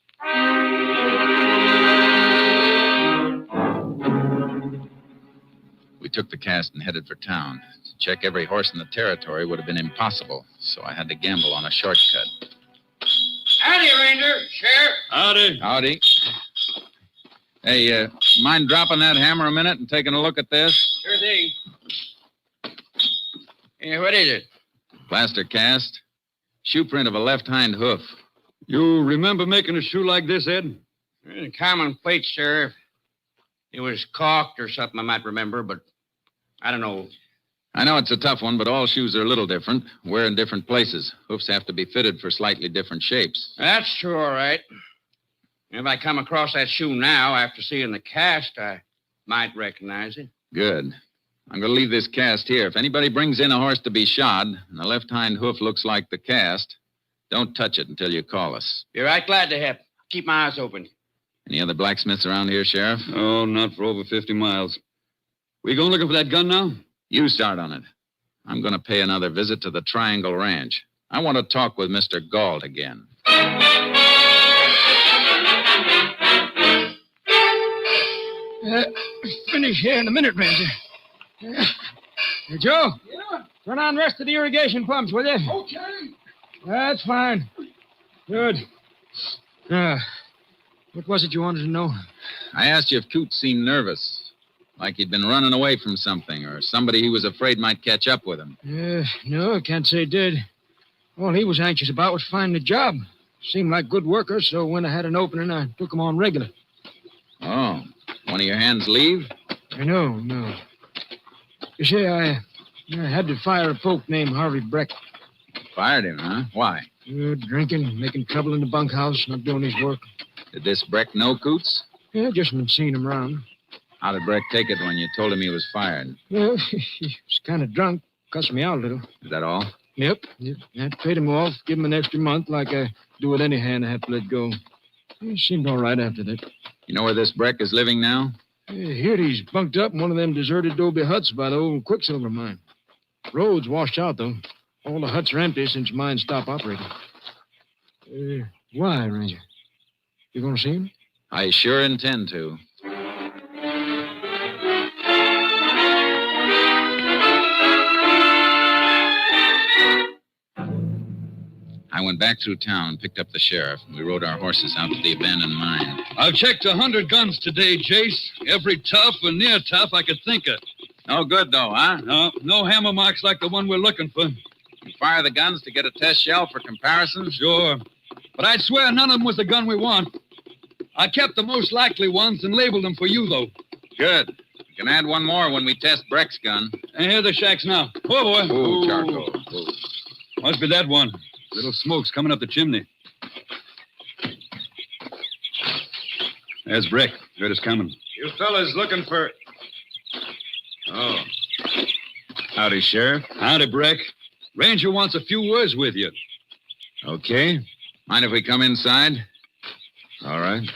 We took the cast and headed for town. To check every horse in the territory would have been impossible, so I had to gamble on a shortcut.
Howdy, Ranger. Sheriff.
Howdy.
Howdy. Hey, mind dropping that hammer a minute and taking a look at this?
Sure thing. Yeah, what is it?
Plaster cast. Shoe print of a left hind hoof.
You remember making a shoe like this, Ed?
Common plate, Sheriff. It was caulked or something I might remember, but I don't know.
I know it's a tough one, but all shoes are a little different. Wear in different places. Hoofs have to be fitted for slightly different shapes.
That's true, all right. If I come across that shoe now, after seeing the cast, I might recognize it.
Good. I'm going to leave this cast here. If anybody brings in a horse to be shod, and the left hind hoof looks like the cast, don't touch it until you call us.
Be right glad to help. Keep my eyes open.
Any other blacksmiths around here, Sheriff?
Oh, not for over 50 miles. We going looking for that gun now?
You start on it. I'm going to pay another visit to the Triangle Ranch. I want to talk with Mr. Galt again.
Finish here in a minute, Ranger. Hey, Joe?
Yeah?
Turn on the rest of the irrigation pumps, will you?
Okay.
That's fine. Good. What was it you wanted to know?
I asked you if Coote seemed nervous, like he'd been running away from something, or somebody he was afraid might catch up with him.
No, I can't say he did. All he was anxious about was finding a job. Seemed like good worker, so when I had an opening, I took him on regular.
Oh, one of your hands leave?
No. You see, I had to fire a poke named Harvey Breck.
Fired him, huh? Why?
Drinking, making trouble in the bunkhouse, not doing his work.
Did this Breck know Coots?
Yeah, just been seeing him around.
How did Breck take it when you told him he was fired?
Well, he was kind of drunk. Cussed me out a little.
Is that all?
Yep. I paid him off, give him an extra month like I do with any hand I have to let go. He seemed all right after that.
You know where this Breck is living now?
Here he's bunked up in one of them deserted adobe huts by the old Quicksilver mine. Road's washed out, though. All the huts are empty since mine stopped operating. Why, Ranger? You gonna see him?
I sure intend to. I went back through town, picked up the sheriff, and we rode our horses out to the abandoned mine.
I've checked 100 guns today, Jace. Every tough and near tough I could think of.
No good, though, huh?
No hammer marks like the one we're looking for.
You fire the guns to get a test shell for comparison?
Sure. But I'd swear none of them was the gun we want. I kept the most likely ones and labeled them for you, though.
Good. You can add one more when we test Breck's gun.
And here are the shacks now. Oh, boy.
Ooh, charcoal. Ooh.
Must be that one. Little smoke's coming up the chimney. There's Breck. Heard us coming.
You fellas looking for... Oh. Howdy, Sheriff.
Howdy, Breck. Ranger wants a few words with you.
Okay.
Mind if we come inside?
All right.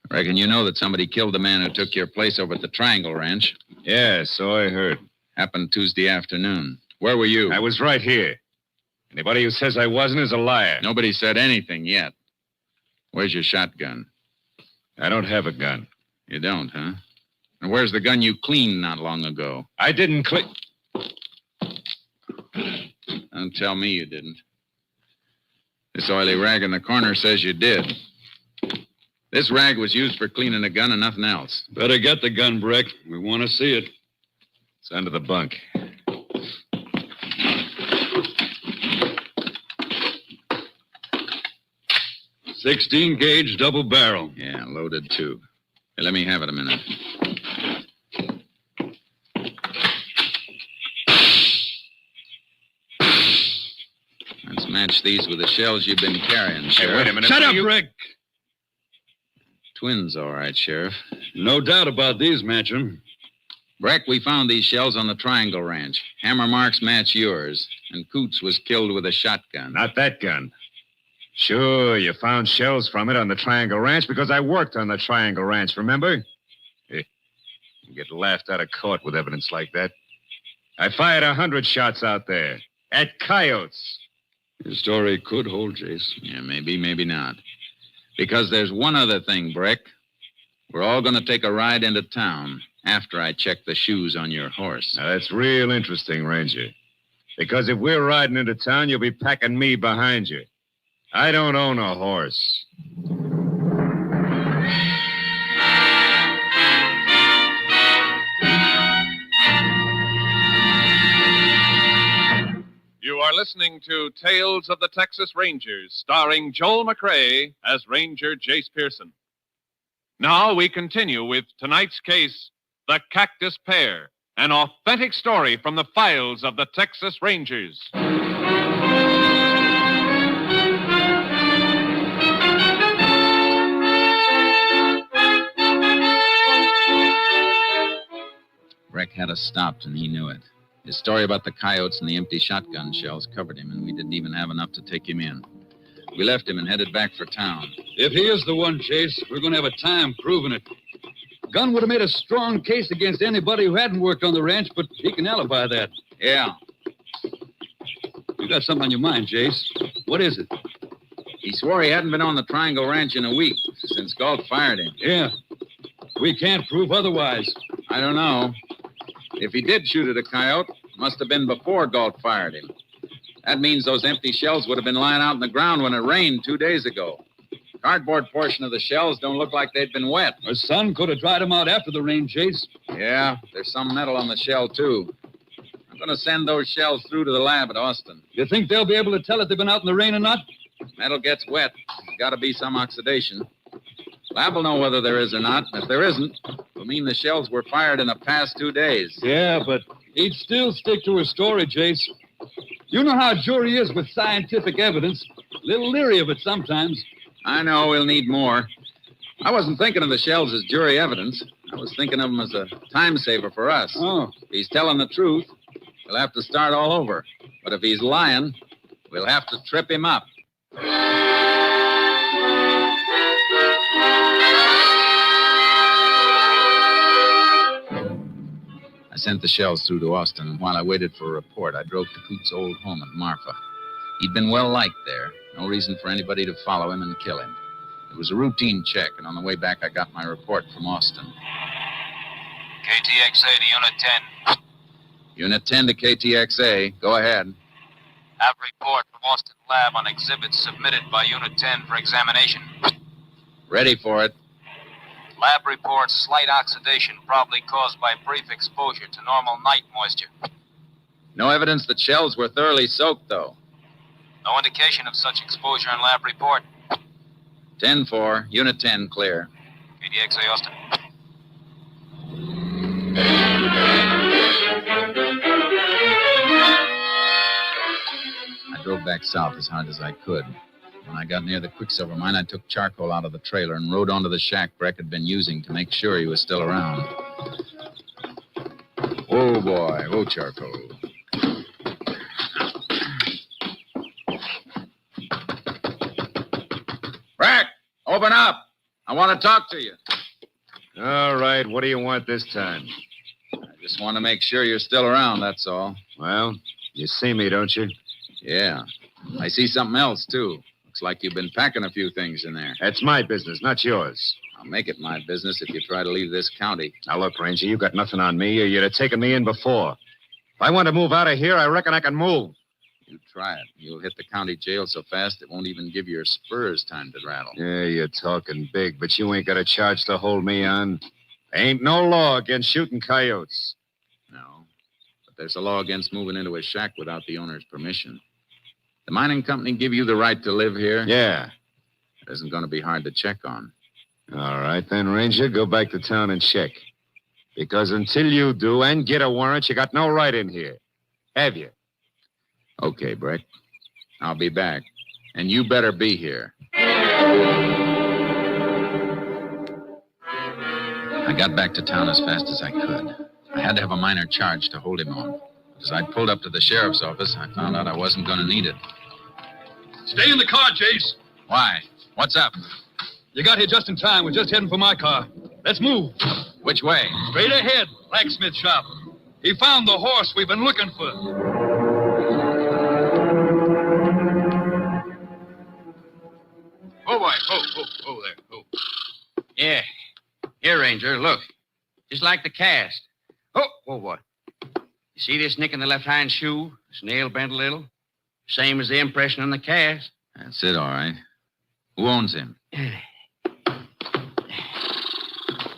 Reckon you know that somebody killed the man who took your place over at the Triangle Ranch.
Yeah, so I heard.
Happened Tuesday afternoon. Where were you?
I was right here. Anybody who says I wasn't is a liar.
Nobody said anything yet. Where's your shotgun?
I don't have a gun.
You don't, huh? And where's the gun you cleaned not long ago?
I didn't clean...
Don't tell me you didn't. This oily rag in the corner says you did. This rag was used for cleaning a gun and nothing else.
Better get the gun, Breck. We want to see it.
It's under the bunk.
.16 gauge double barrel.
Yeah, loaded too. Hey, let me have it a minute. Let's match these with the shells you've been carrying, Sheriff.
Hey, wait a minute.
Shut up, Breck.
Twins, all right, Sheriff.
No doubt about these matching.
Breck, we found these shells on the Triangle Ranch. Hammer marks match yours, and Coots was killed with a shotgun.
Not that gun. Sure, you found shells from it on the Triangle Ranch because I worked on the Triangle Ranch, remember? You get laughed out of court with evidence like that. I fired 100 shots out there. At coyotes.
Your story could hold, Jace.
Yeah, maybe, maybe not. Because there's one other thing, Breck. We're all going to take a ride into town after I check the shoes on your horse.
Now, that's real interesting, Ranger. Because if we're riding into town, you'll be packing me behind you. I don't own a horse.
You are listening to Tales of the Texas Rangers, starring Joel McRae as Ranger Jace Pearson. Now we continue with tonight's case, The Cactus Pear, an authentic story from the files of the Texas Rangers.
Breck had us stopped, and he knew it. His story about the coyotes and the empty shotgun shells covered him, and we didn't even have enough to take him in.
We left him and headed back for town.
If he is the one, Chase, we're going to have a time proving it. Gunn would have made a strong case against anybody who hadn't worked on the ranch, but he can alibi that.
Yeah.
You got something on your mind, Chase. What is it?
He swore he hadn't been on the Triangle Ranch in a week since Galt fired him.
Yeah. We can't prove otherwise.
I don't know. If he did shoot at a coyote, it must have been before Galt fired him. That means those empty shells would have been lying out in the ground when it rained 2 days ago. Cardboard portion of the shells don't look like they'd been wet.
The sun could have dried them out after the rain, Chase.
Yeah, there's some metal on the shell, too. I'm going to send those shells through to the lab at Austin.
You think they'll be able to tell if they've been out in the rain or not?
Metal gets wet. There's got to be some oxidation. Lab will know whether there is or not. If there isn't, it'll mean the shells were fired in the past 2 days.
Yeah, but he'd still stick to his story, Chase. You know how a jury is with scientific evidence. A little leery of it sometimes.
I know we'll need more. I wasn't thinking of the shells as jury evidence. I was thinking of them as a time saver for us.
Oh.
If he's telling the truth, we'll have to start all over. But if he's lying, we'll have to trip him up. I sent the shells through to Austin, and while I waited for a report, I drove to Coutts' old home at Marfa. He'd been well liked there. No reason for anybody to follow him and kill him. It was a routine check, and on the way back, I got my report from Austin.
KTXA to Unit 10.
Unit 10 to KTXA. Go ahead.
Have report from Austin Lab on exhibits submitted by Unit 10 for examination.
Ready for it.
Lab reports slight oxidation, probably caused by brief exposure to normal night moisture.
No evidence that shells were thoroughly soaked, though.
No indication of such exposure in lab report.
10-4. Unit 10, clear.
KTXA Austin.
I drove back south as hard as I could. When I got near the Quicksilver mine, I took charcoal out of the trailer and rode onto the shack Breck had been using to make sure he was still around. Whoa, boy. Whoa, charcoal. Breck, open up. I want to talk to you.
All right, what do you want this time?
I just want to make sure you're still around, that's all.
Well, you see me, don't you?
Yeah. I see something else, too. Looks like you've been packing a few things in there.
That's my business, not yours.
I'll make it my business if you try to leave this county.
Now, look, Ranger, you got nothing on me, or you'd have taken me in before. If I want to move out of here, I reckon I can move.
You try it. You'll hit the county jail so fast it won't even give your spurs time to rattle.
Yeah, you're talking big, but you ain't got a charge to hold me on. There ain't no law against shooting coyotes.
No, but there's a law against moving into a shack without the owner's permission. The mining company give you the right to live here?
Yeah.
It isn't going to be hard to check on.
All right, then, Ranger, go back to town and check. Because until you do and get a warrant, you got no right in here. Have you?
Okay, Breck. I'll be back. And you better be here. I got back to town as fast as I could. I had to have a minor charge to hold him on. As I pulled up to the sheriff's office, I found out I wasn't going to need it.
Stay in the car, Chase.
Why? What's up?
You got here just in time. We're just heading for my car. Let's move.
Which way?
Straight ahead. Blacksmith shop. He found the horse we've been looking for.
Oh, boy. Oh, there. Oh. Yeah. Here, Ranger, look. Just like the cast. Oh, boy. You see this nick in the left hind shoe? This nail bent a little? Same as the impression on the cast.
That's it, all right. Who owns him?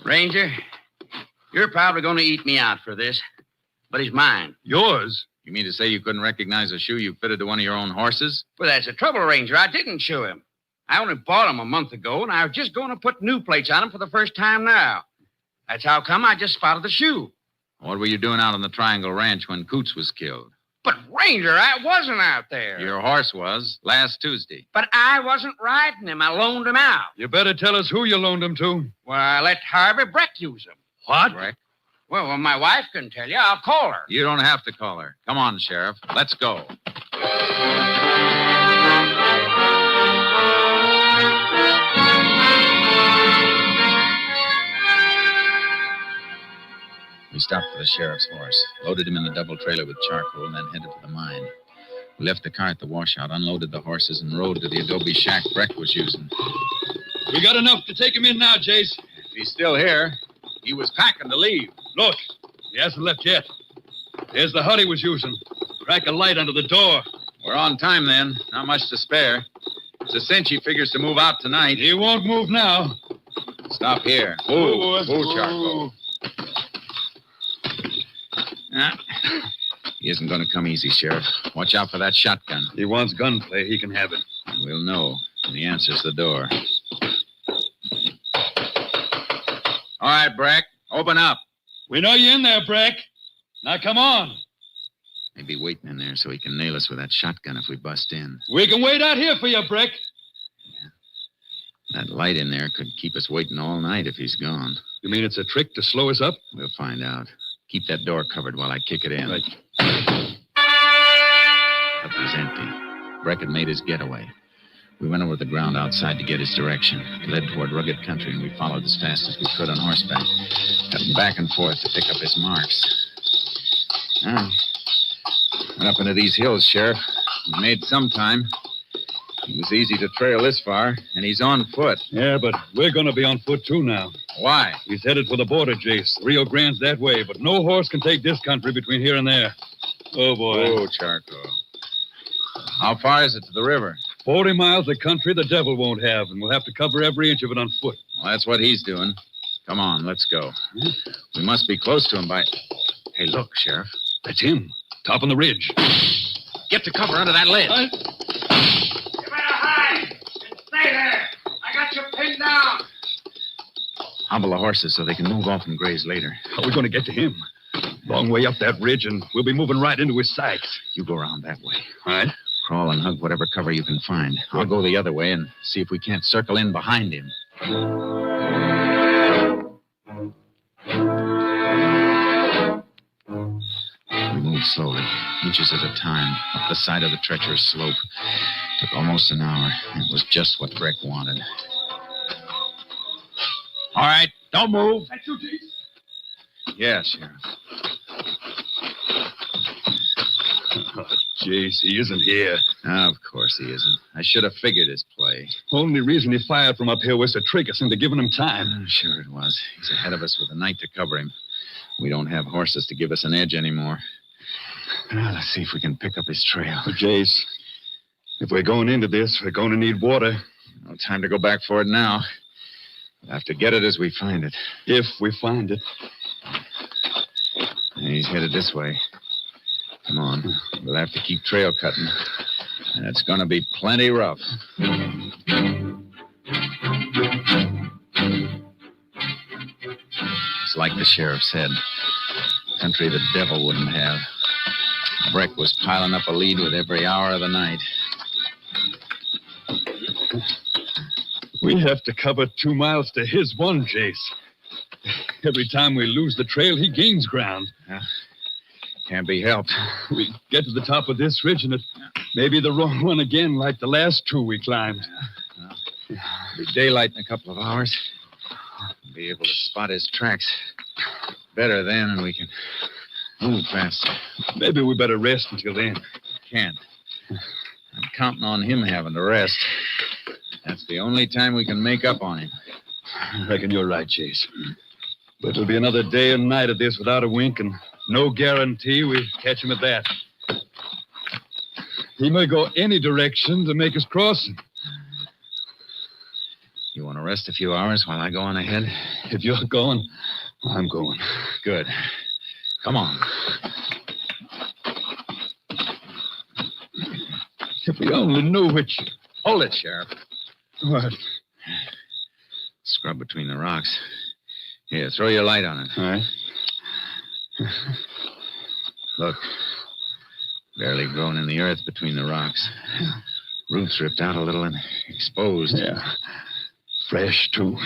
Ranger, you're probably going to eat me out for this, but he's mine.
Yours?
You mean to say you couldn't recognize a shoe you fitted to one of your own horses?
Well, that's the trouble, Ranger. I didn't shoe him. I only bought him a month ago, and I was just going to put new plates on him for the first time now. That's how come I just spotted the shoe.
What were you doing out on the Triangle Ranch when Coutts was killed?
But, Ranger, I wasn't out there.
Your horse was last Tuesday.
But I wasn't riding him. I loaned him out.
You better tell us who you loaned him to.
Well, I let Harvey Breck use him.
What?
Breck?
Well, my wife can tell you. I'll call her.
You don't have to call her. Come on, Sheriff. Let's go. sheriff's horse, loaded him in the double trailer with charcoal, and then headed for the mine. We left the car at the washout, unloaded the horses, and rode to the adobe shack Breck was using.
We got enough to take him in now, Jace.
If he's still here, he was packing to leave.
Look, he hasn't left yet. There's the hut he was using. Crack a light under the door.
We're on time, then. Not much to spare. It's a cinch he figures to move out tonight.
He won't move now.
Stop here.
Move,
Charcoal. He isn't going to come easy, Sheriff. Watch out for that shotgun.
He wants gunplay. He can have it.
We'll know when he answers the door. All right, Breck. Open up.
We know you're in there, Breck. Now, come on.
Maybe waiting in there so he can nail us with that shotgun if we bust in.
We can wait out here for you, Breck.
That light in there could keep us waiting all night if he's gone.
You mean it's a trick to slow us up?
We'll find out. Keep that door covered while I kick it in.
Right.
It was empty. Breck had made his getaway. We went over the ground outside to get his direction. It led toward rugged country, and we followed as fast as we could on horseback, cutting back and forth to pick up his marks. Went up into these hills, Sheriff. We made some time. It was easy to trail this far, and he's on foot.
Yeah, but we're going to be on foot, too, now.
Why?
He's headed for the border, Jace. Rio Grande's that way, but no horse can take this country between here and there. Oh, boy.
Oh, charcoal. How far is it to the river?
40 miles of country the devil won't have, and we'll have to cover every inch of it on foot.
Well, that's what he's doing. Come on, let's go. We must be close to him by... Hey, look, Sheriff.
That's him. Top on the ridge.
Get to cover under that ledge.
You better hide and stay there. I got you pinned down.
Hobble the horses so they can move off and graze later.
How are we going to get to him? Long way up that ridge, and we'll be moving right into his sights.
You go around that way.
All right.
Crawl and hug whatever cover you can find. I'll go the other way and see if we can't circle in behind him. We moved slowly, inches at a time, up the side of the treacherous slope. Took almost an hour. It was just what Breck wanted. All right, don't move.
That's you, Jace?
Yeah, Sheriff.
Oh, Jace, he isn't here.
Of course he isn't. I should have figured his play.
Only reason he fired from up here was to trick us into giving him time.
Sure it was. He's ahead of us with the night to cover him. We don't have horses to give us an edge anymore. Now, let's see if we can pick up his trail.
But, Jace, if we're going into this, we're going to need water.
No time to go back for it now. We'll have to get it as we find it.
If we find it.
He's headed this way. Come on. We'll have to keep trail cutting. And it's going to be plenty rough. It's like the sheriff said. Country the devil wouldn't have. Breck was piling up a lead with every hour of the night.
We have to cover 2 miles to his one, Jace. Every time we lose the trail, he gains ground.
Can't be helped.
We get to the top of this ridge, and it may be the wrong one again, like the last two we climbed.
It'll be daylight in a couple of hours. We'll be able to spot his tracks better then, and we can move faster.
Maybe we better rest until then.
Can't. I'm counting on him having to rest. That's the only time we can make up on him.
I reckon you're right, Chase. But it'll be another day and night of this without a wink, and no guarantee we catch him at that. He may go any direction to make us cross him.
You want to rest a few hours while I go on ahead?
If you're going, I'm going.
Good. Come on.
If we only knew which...
Hold it, Sheriff.
What?
Scrub between the rocks. Here, throw your light on it.
All right.
Look. Barely grown in the earth between the rocks. Roots ripped out a little and exposed.
Yeah. Fresh, too.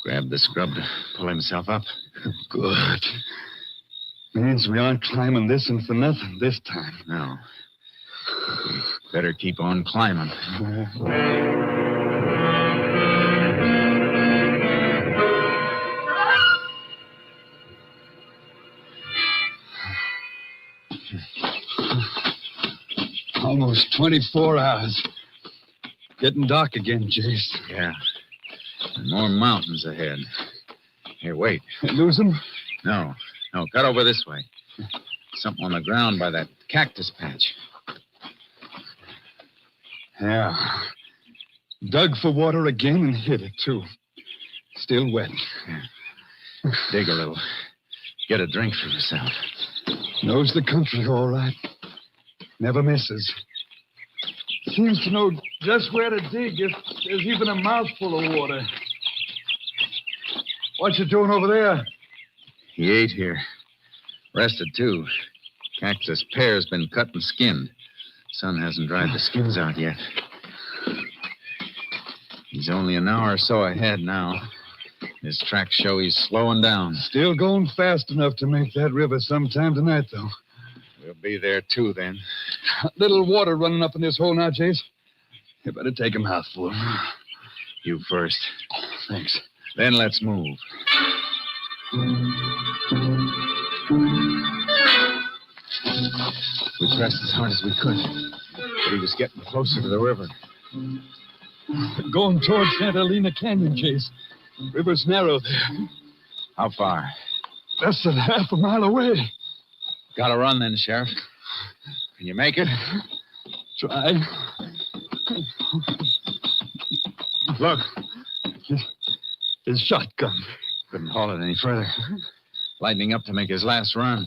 Grabbed the scrub to pull himself up.
Good. Means we aren't climbing this one for nothing this time.
No. We better keep on climbing.
Almost 24 hours. Getting dark again, Chase.
Yeah. And more mountains ahead. Here, wait.
Lose him?
No. Cut over this way. Something on the ground by that cactus patch.
Yeah. Dug for water again and hit it, too. Still wet.
Yeah. Dig a little. Get a drink for yourself.
Knows the country all right. Never misses. Seems to know just where to dig if there's even a mouthful of water. What you doing over there?
He ate here. Rested, too. Cactus pear's been cut and skinned. Sun hasn't dried the skins out yet. He's only an hour or so ahead now. His tracks show he's slowing down.
Still going fast enough to make that river sometime tonight, though.
We'll be there, too, then.
Little water running up in this hole now, Chase. You better take a mouthful.
You first.
Thanks.
Then let's move. We pressed as hard as we could, but he was getting closer to the river.
Going towards Santa Elena Canyon, Chase. River's narrow there.
How far?
Less than half a mile away.
Gotta run then, Sheriff. Can you make it?
Try.
Look.
His shotgun.
Couldn't haul it any further. Lightening up to make his last run.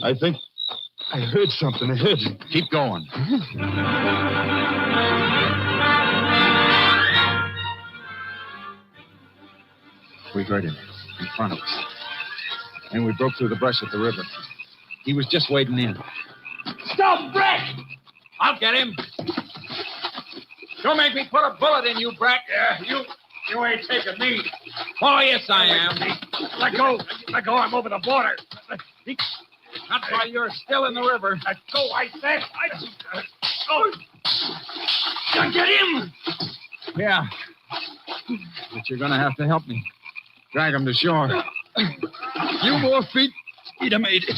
I think I heard something ahead.
Keep going. We heard him in front of us. And we broke through the brush at the river. He was just wading in.
Stop, Brett! I'll get him. Don't make me put a bullet in you, Brett. You ain't taking me. Oh, yes, I am. Let go. Let go. I'm over the border. Not while you're still in the river. Let go, I said. Get him.
Yeah. But you're going to have to help me. Drag him to shore.
Few more feet, he'd have made it.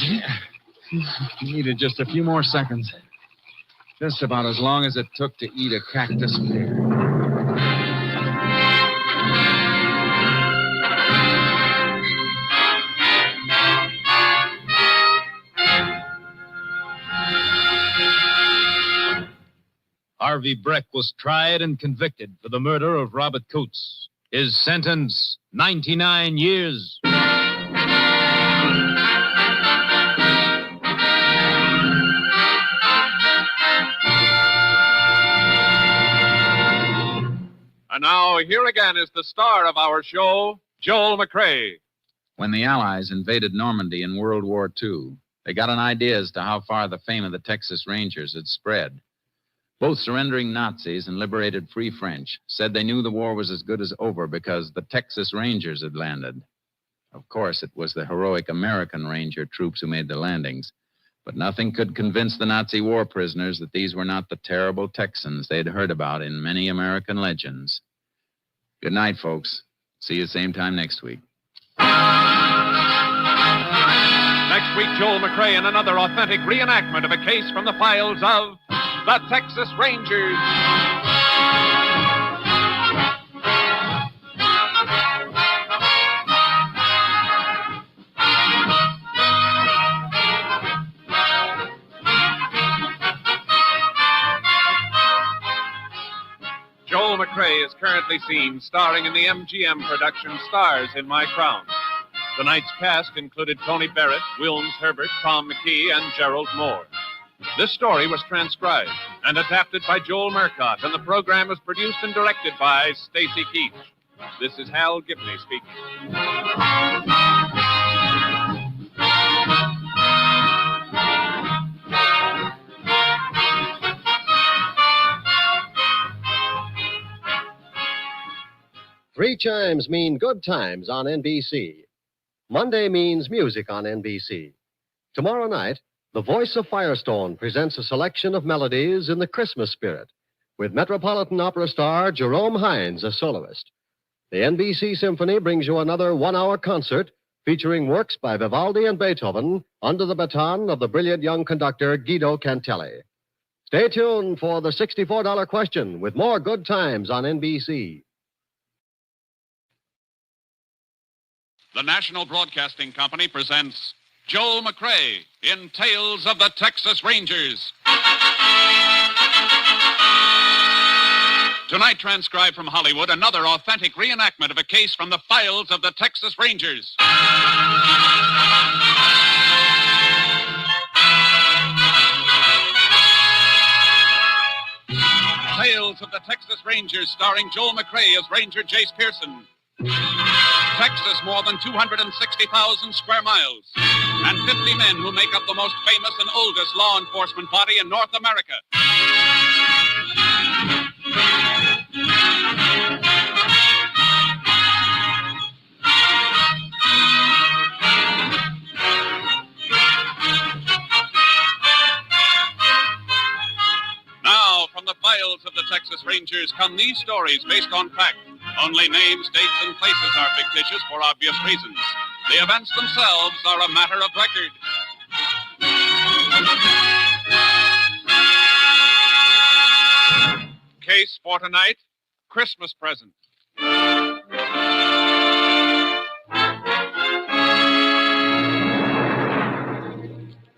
He needed just a few more seconds. Just about as long as it took to eat a cactus pear.
Harvey Breck was tried and convicted for the murder of Robert Coates. His sentence, 99 years.
And now, here again is the star of our show, Joel McCrea.
When the Allies invaded Normandy in World War II, they got an idea as to how far the fame of the Texas Rangers had spread. Both surrendering Nazis and liberated Free French said they knew the war was as good as over because the Texas Rangers had landed. Of course, it was the heroic American Ranger troops who made the landings, but nothing could convince the Nazi war prisoners that these were not the terrible Texans they'd heard about in many American legends. Good night, folks. See you same time next week.
Next week, Joel McCrea in another authentic reenactment of a case from the files of the Texas Rangers. Joel McCrea is currently seen starring in the MGM production Stars in My Crown. Tonight's cast included Tony Barrett, Wilms Herbert, Tom McKee, and Gerald Moore. This story was transcribed and adapted by Joel Murcott, and the program was produced and directed by Stacy Keach. This is Hal Gibney speaking.
Three chimes mean good times on NBC. Monday means music on NBC. Tomorrow night, the voice of Firestone presents a selection of melodies in the Christmas spirit, with Metropolitan Opera star Jerome Hines as soloist. The NBC Symphony brings you another one-hour concert featuring works by Vivaldi and Beethoven under the baton of the brilliant young conductor Guido Cantelli. Stay tuned for the $64 question with more good times on NBC.
The National Broadcasting Company presents Joel McCrea in Tales of the Texas Rangers. Tonight, transcribed from Hollywood, another authentic reenactment of a case from the files of the Texas Rangers. Tales of the Texas Rangers, starring Joel McCrea as Ranger Jace Pearson. Texas, more than 260,000 square miles, and 50 men who make up the most famous and oldest law enforcement body in North America. Now, from the files of the Texas Rangers come these stories based on fact. Only names, dates, and places are fictitious for obvious reasons. The events themselves are a matter of record. Case for tonight, Christmas present.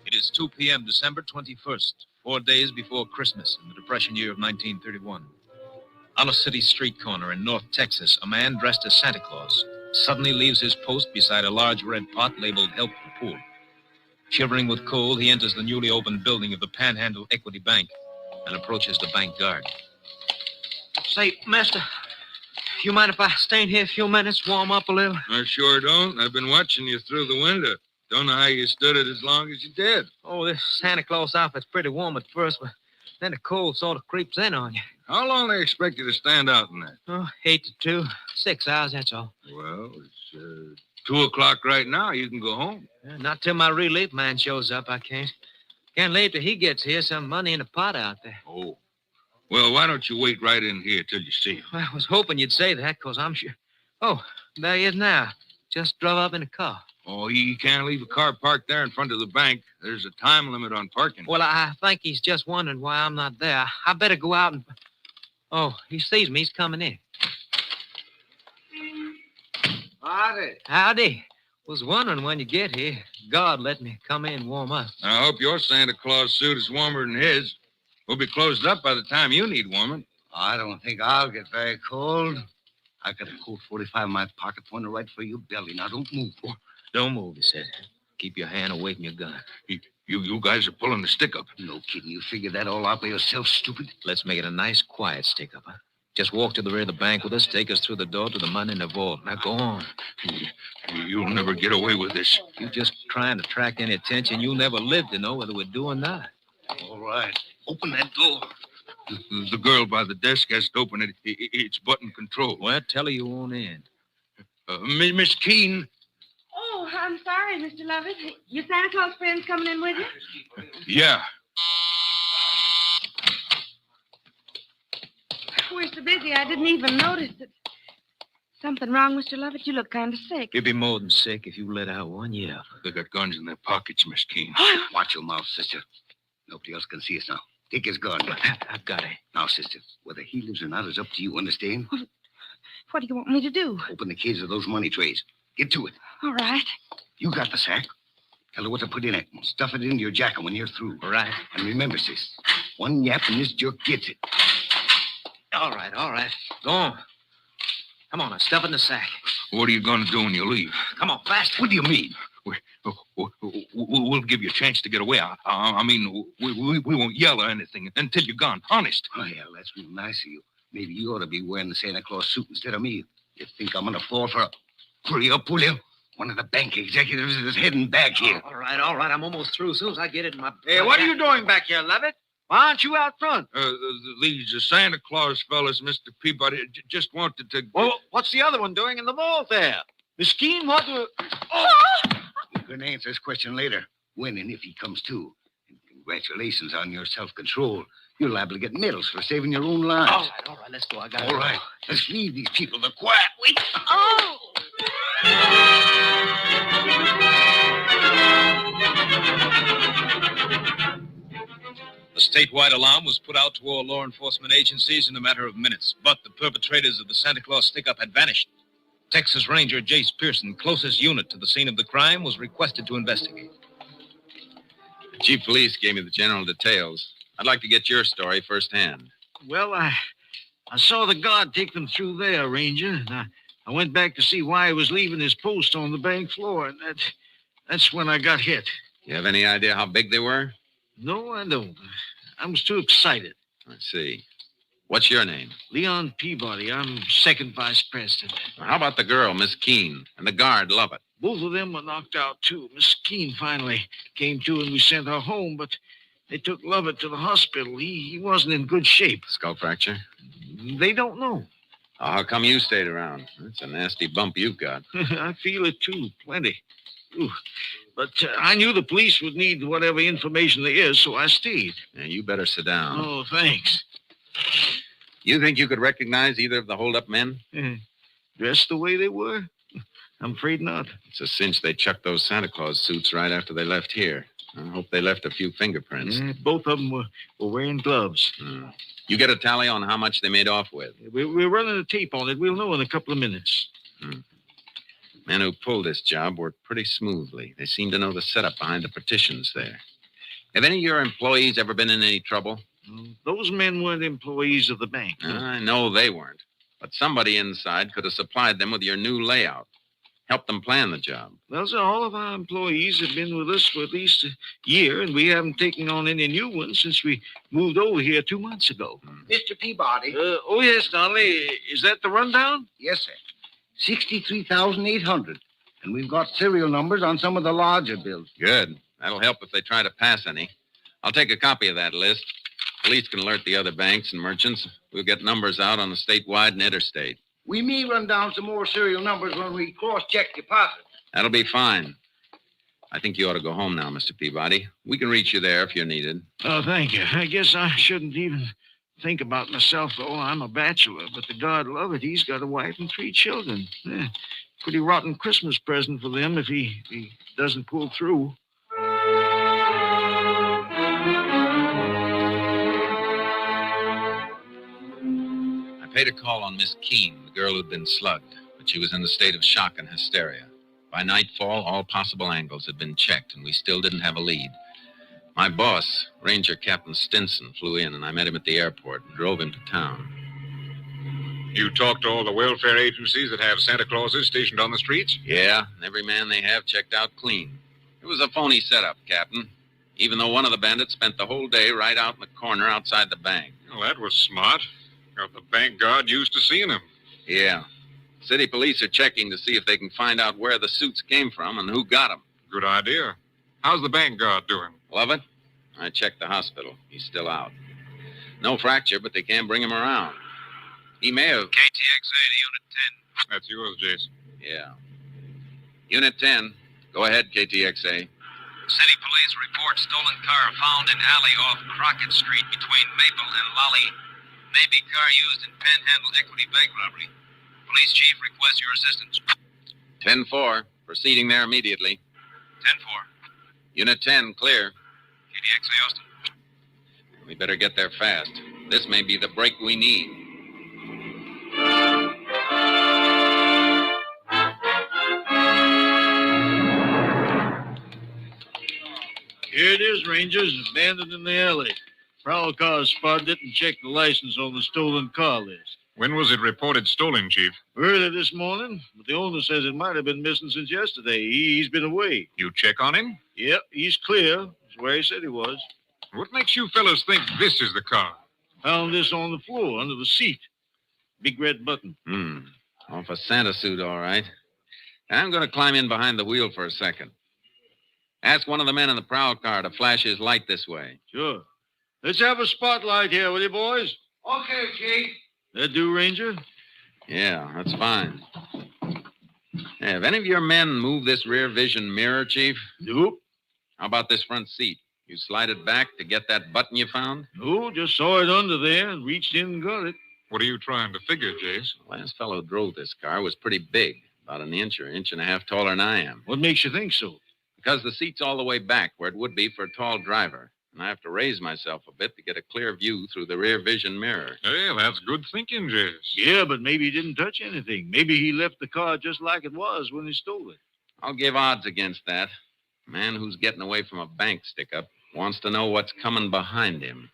It is 2 p.m., December 21st, 4 days before Christmas in the Depression year of 1931. On a city street corner in North Texas, a man dressed as Santa Claus suddenly leaves his post beside a large red pot labeled Help the Poor. Shivering with cold, he enters the newly opened building of the Panhandle Equity Bank and approaches the bank guard.
Say, mister, you mind if I stay in here a few minutes, warm up a little?
I sure don't. I've been watching you through the window. Don't know how you stood it as long as you did.
Oh, this Santa Claus outfit's pretty warm at first, but then the cold sort of creeps in on you.
How long they expect you to stand out in that?
Oh, 8 to 2. 6 hours, that's all.
Well, it's 2 o'clock right now. You can go home.
Not till my relief man shows up, I can't. Can't leave till he gets here. Some money in the pot out there.
Oh. Well, why don't you wait right in here till you see him?
Well, I was hoping you'd say that, because I'm sure... Oh, there he is now. Just drove up in a car.
Oh, he can't leave a car parked there in front of the bank. There's a time limit on parking.
Well, I think he's just wondering why I'm not there. I better go out and... Oh, he sees me. He's coming in.
Howdy.
Howdy. Was wondering when you get here. God let me come in and warm up.
I hope your Santa Claus suit is warmer than his. We'll be closed up by the time you need warming.
I don't think I'll get very cold. I got a Colt 45 in my pocket pointed right for your belly. Now, don't move.
Don't move, he said. Keep your hand away from your gun.
You guys are pulling the stick up.
No kidding. You figured that all out by yourself, stupid?
Let's make it a nice, quiet stick-up, huh? Just walk to the rear of the bank with us, take us through the door to the money in the vault. Now, go on.
You'll never get away with this.
You're just trying to attract any attention. You'll never live to know whether we're doing or not.
All right. Open that door.
The girl by the desk has to open it. It's button control.
Well, tell her you won't in.
Miss Keene.
Oh, I'm sorry, Mr. Lovett. Your Santa Claus friend's coming in with you?
Yeah.
We're so busy, I didn't even notice it. Something wrong, Mr. Lovett? You look kind of sick.
You'd be more than sick if you let out one yell.
They got guns in their pockets, Miss Keene.
Watch your mouth, sister. Nobody else can see us now. Take his gun.
I've got it.
Now, sister, whether he lives or not is up to you, understand?
What do you want me to do?
Open the cages of those money trays. Get to it.
All right.
You got the sack. Tell her what to put in it. Stuff it into your jacket when you're through.
All right.
And remember, sis, one yap and this jerk gets it.
All right. Go on. Come on, now, stuff it in the sack.
What are you going to do when you leave?
Come on, fast.
What do you mean?
We'll give you a chance to get away. I mean, we won't yell or anything until you're gone. Honest.
Oh, yeah, that's real nice of you. Maybe you ought to be wearing the Santa Claus suit instead of me. You think I'm going to fall for a... Hurry up, will you? One of the bank executives is heading back here.
All right. I'm almost through. As soon as I get it in my...
Hey, what are you doing back here, Lovett? Why aren't you out front?
These Santa Claus fellas, Mr. Peabody, just wanted to...
Well, what's the other one doing in the vault there? Miss Keene, what the... Oh! You can answer this question later, when and if he comes to. And congratulations on your self-control. You're liable to get medals for saving your own lives.
All right, let's go. I got it.
All right, let's leave these people to quiet. Wait.
Oh!
A statewide alarm was put out to all law enforcement agencies in a matter of minutes, but the perpetrators of the Santa Claus stick-up had vanished. Texas Ranger Jace Pearson, closest unit to the scene of the crime, was requested to investigate.
The chief of police gave me the general details. I'd like to get your story firsthand.
Well, I saw the guard take them through there, Ranger, and I went back to see why he was leaving his post on the bank floor, and that's when I got hit.
You have any idea how big they were?
No, I don't. I was too excited.
I see. What's your name?
Leon Peabody. I'm second vice president.
How about the girl, Miss Keene, and the guard, Lovett?
Both of them were knocked out, too. Miss Keene finally came to, and we sent her home, but they took Lovett to the hospital. He wasn't in good shape.
Skull fracture?
They don't know.
Oh, how come you stayed around? That's a nasty bump you've got.
I feel it, too. Plenty. Ooh. But I knew the police would need whatever information there is, so I stayed.
Yeah, you better sit down.
Oh, thanks.
You think you could recognize either of the hold-up men?
Dressed the way they were? I'm afraid not.
It's a cinch they chucked those Santa Claus suits right after they left here. I hope they left a few fingerprints.
Both of them were wearing gloves.
You get a tally on how much they made off with?
We're running a tape on it. We'll know in a couple of minutes.
Men who pulled this job worked pretty smoothly. They seem to know the setup behind the partitions there. Have any of your employees ever been in any trouble?
Those men weren't employees of the bank.
I know they weren't. But somebody inside could have supplied them with your new layout. Helped them plan the job.
Well, sir, all of our employees have been with us for at least a year, and we haven't taken on any new ones since we moved over here 2 months ago.
Mr. Peabody.
Oh, yes, Donnelly. Is that the rundown?
Yes, sir. 63,800. And we've got serial numbers on some of the larger bills.
Good. That'll help if they try to pass any. I'll take a copy of that list. Police can alert the other banks and merchants. We'll get numbers out on the statewide and interstate.
We may run down some more serial numbers when we cross-check deposits.
That'll be fine. I think you ought to go home now, Mr. Peabody. We can reach you there if you're needed.
Oh, thank you. I guess I shouldn't even think about myself, though. I'm a bachelor, but the God love it, he's got a wife and 3 children. Pretty rotten Christmas present for them if he doesn't pull through.
I paid a call on Miss Keene, the girl who'd been slugged, but she was in a state of shock and hysteria. By nightfall, all possible angles had been checked, and we still didn't have a lead. My boss, Ranger Captain Stinson, flew in, and I met him at the airport and drove him to town.
You talked to all the welfare agencies that have Santa Clauses stationed on the streets?
Yeah, and every man they have checked out clean. It was a phony setup, Captain, even though one of the bandits spent the whole day right out in the corner outside the bank.
Well, that was smart. Got the bank guard used to seeing him.
Yeah. City police are checking to see if they can find out where the suits came from and who got them.
Good idea. How's the bank guard doing?
Love it? I checked the hospital. He's still out. No fracture, but they can't bring him around. He may have...
KTXA to Unit 10.
That's yours, Jason.
Yeah. Unit 10. Go ahead, KTXA.
City police report stolen car found in alley off Crockett Street between Maple and Lolly. May be car used in Panhandle equity bank robbery. Police chief requests your assistance.
10-4. Proceeding there immediately.
10-4.
Unit 10, clear.
KTXA Austin.
We better get there fast. This may be the break we need.
Here it is, Rangers, abandoned in the alley. Prowl car spotted it and checked the license on the stolen car list.
When was it reported stolen, Chief?
Early this morning, but the owner says it might have been missing since yesterday. He's been away.
You check on him?
Yep, he's clear. That's where he said he was.
What makes you fellas think this is the car?
Found this on the floor, under the seat. Big red button.
Off a Santa suit, all right. I'm going to climb in behind the wheel for a second. Ask one of the men in the prowl car to flash his light this way.
Sure. Let's have a spotlight here, will you, boys?
Okay, Chief.
That do, Ranger?
Yeah, that's fine. Hey, have any of your men moved this rear vision mirror, Chief?
Nope.
How about this front seat? You slide it back to get that button you found?
No, just saw it under there and reached in and got it.
What are you trying to figure, Jace?
The last fellow who drove this car was pretty big, about an inch or inch and a half taller than I am.
What makes you think so?
Because the seat's all the way back where it would be for a tall driver.
and I have to raise myself a bit to get a clear view through the rear vision mirror.
Hey, that's good thinking, Jase.
Yeah, but maybe he didn't touch anything. Maybe he left the car just like it was when he stole it.
I'll give odds against that. A man who's getting away from a bank stick-up wants to know what's coming behind him.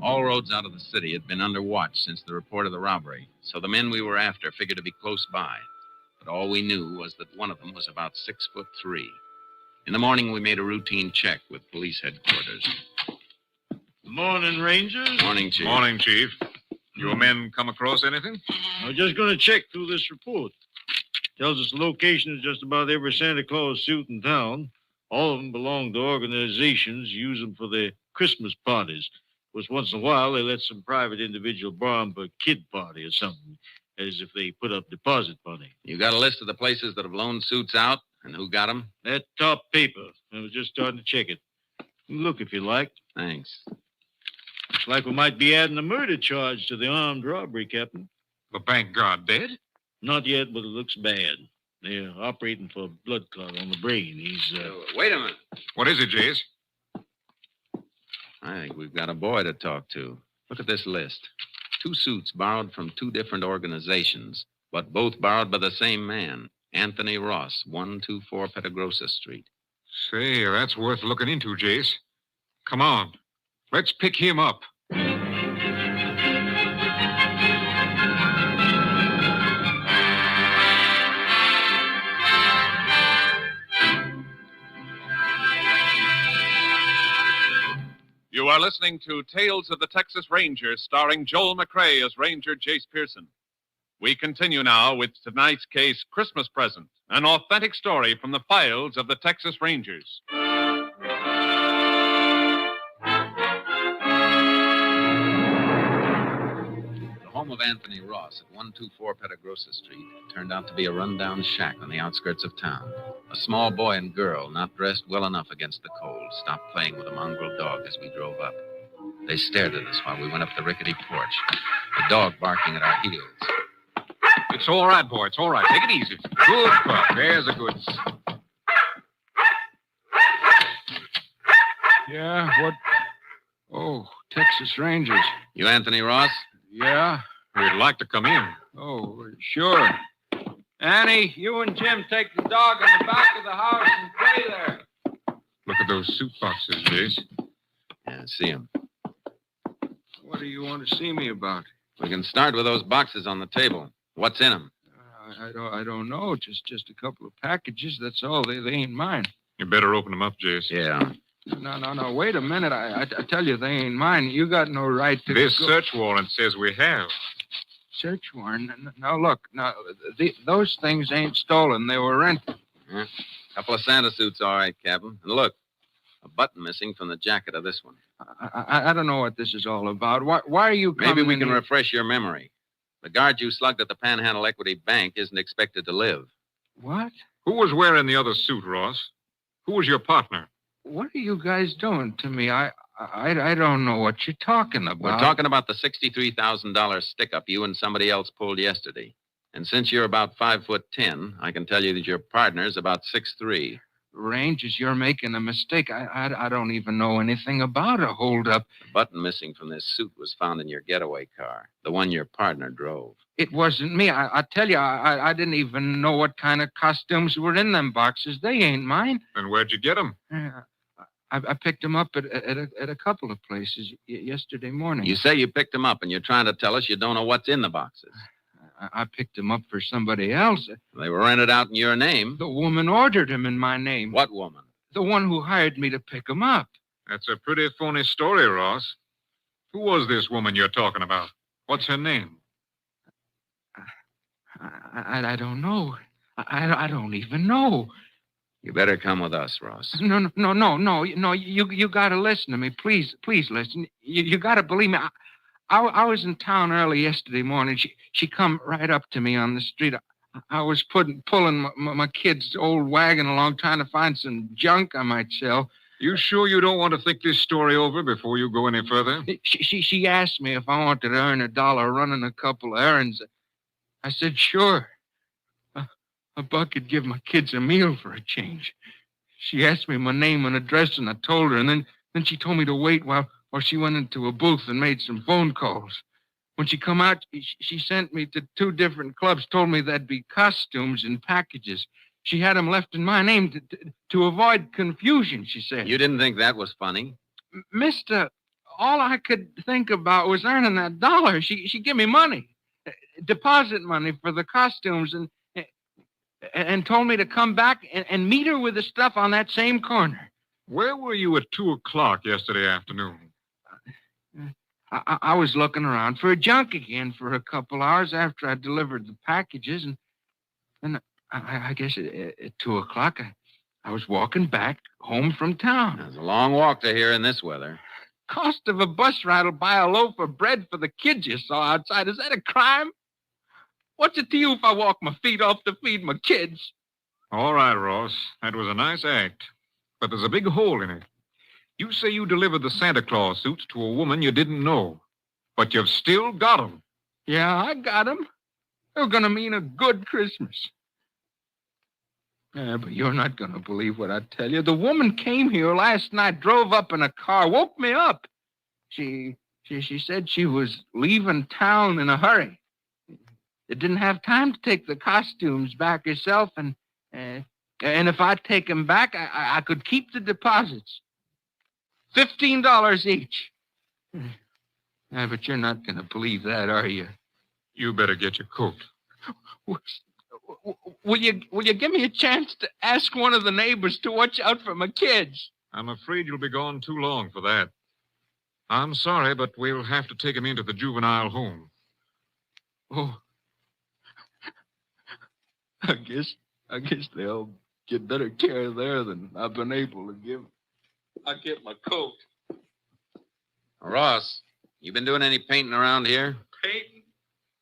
All roads out of the city had been under watch since the report of the robbery, so the men we were after figured to be close by. But all we knew was that one of them was about 6'3". In the morning, we made a routine check with police headquarters.
Morning, Rangers.
Morning, Chief.
Morning, Chief. Your men come across anything?
I was just going to check through this report. Tells us the location of just about every Santa Claus suit in town. All of them belong to organizations, use them for their Christmas parties. Of course, once in a while, they let some private individual borrow them for a kid party or something, as if they put up deposit money.
You got a list of the places that have loaned suits out and who got them?
That top paper. I was just starting to check it. Look if you like.
Thanks.
Looks like we might be adding a murder charge to the armed robbery, Captain.
The bank guard dead?
Not yet, but it looks bad. They're operating for a blood clot on the brain. He's,
Wait a minute.
What is it, Jase?
I think we've got a boy to talk to. Look at this list. 2 suits borrowed from 2 different organizations, but both borrowed by the same man, Anthony Ross, 124 Petagrosa Street.
Say, that's worth looking into, Jase. Come on. Let's pick him up.
You are listening to Tales of the Texas Rangers, starring Joel McRae as Ranger Jace Pearson. We continue now with tonight's case, Christmas Present, an authentic story from the files of the Texas Rangers.
The home of Anthony Ross at 124 Petagrosa Street turned out to be a rundown shack on the outskirts of town. A small boy and girl, not dressed well enough against the cold, stopped playing with a mongrel dog as we drove up. They stared at us while we went up the rickety porch, the dog barking at our heels.
It's all right, boy. It's all right. Take it easy. Good pup. There's a good...
Yeah, what? Oh, Texas Rangers.
You Anthony Ross?
Yeah?
We'd like to come in.
Oh, sure. Annie, you and Jim take the dog in the back of the house and play there.
Look at those suit boxes, Jase.
Yeah, see them.
What do you want to see me about?
We can start with those boxes on the table. What's in them?
I don't know. Just a couple of packages. That's all. They ain't mine.
You better open them up, Jase.
Yeah.
No. Wait a minute. I tell you, they ain't mine. You got no right to...
This search warrant says we have.
Search warrant? Now, look. Now, those things ain't stolen. They were rented.
Yeah. Couple of Santa suits, all right, Captain. And look, a button missing from the jacket of this one.
I don't know what this is all about. Why are you coming...
Maybe we can refresh your memory. The guard you slugged at the Panhandle Equity Bank isn't expected to live.
What?
Who was wearing the other suit, Ross? Who was your partner?
What are you guys doing to me? I don't know what you're talking about.
We're talking about the $63,000 stick-up you and somebody else pulled yesterday. And since you're about 5'10", I can tell you that your partner's about 6'3".
Rangers, you're making a mistake. I don't even know anything about a holdup.
The button missing from this suit was found in your getaway car, the one your partner drove.
It wasn't me. I tell you, I didn't even know what kind of costumes were in them boxes. They ain't mine.
And where'd you get them?
I picked them up at a couple of places yesterday morning.
You say you picked them up, and you're trying to tell us you don't know what's in the boxes.
I picked them up for somebody else.
They were rented out in your name.
The woman ordered them in my name.
What woman?
The one who hired me to pick them up.
That's a pretty phony story, Ross. Who was this woman you're talking about? What's her name?
I don't know. I don't even know.
You better come with us, Ross.
No. You got to listen to me. Please listen. You got to believe me. I was in town early yesterday morning. She come right up to me on the street. I was pulling my kid's old wagon along, trying to find some junk I might sell.
You sure you don't want to think this story over before you go any further?
She asked me if I wanted to earn $1 running a couple of errands. I said, sure. a buck could give my kids a meal for a change. She asked me my name and address, and I told her, and then she told me to wait while she went into a booth and made some phone calls. When she come out, she sent me to 2 different clubs, told me there'd be costumes and packages. She had them left in my name to avoid confusion, she said.
You didn't think that was funny?
Mister, all I could think about was earning that dollar. She gave me money, deposit money for the costumes, and told me to come back and meet her with the stuff on that same corner.
Where were you at 2 o'clock yesterday afternoon?
I was looking around for a junk again for a couple hours after I delivered the packages, and I guess at 2 o'clock I was walking back home from town.
It's a long walk to here in this weather.
Cost of a bus ride will buy a loaf of bread for the kids you saw outside. Is that a crime? What's it to you if I walk my feet off to feed my kids?
All right, Ross. That was a nice act. But there's a big hole in it. You say you delivered the Santa Claus suits to a woman you didn't know. But you've still got them.
Yeah, I got them. They're going to mean a good Christmas. Yeah, but you're not going to believe what I tell you. The woman came here last night, drove up in a car, woke me up. She said she was leaving town in a hurry. They didn't have time to take the costumes back herself, and if I'd take them back, I could keep the deposits. $15 each. Yeah, but you're not going to believe that, are you?
You better get your coat.
Will you give me a chance to ask one of the neighbors to watch out for my kids?
I'm afraid you'll be gone too long for that. I'm sorry, but we'll have to take him into the juvenile home.
Oh. I guess they'll get better care there than I've been able to give. I'll get my coat.
Ross, you been doing any painting around here?
Painting?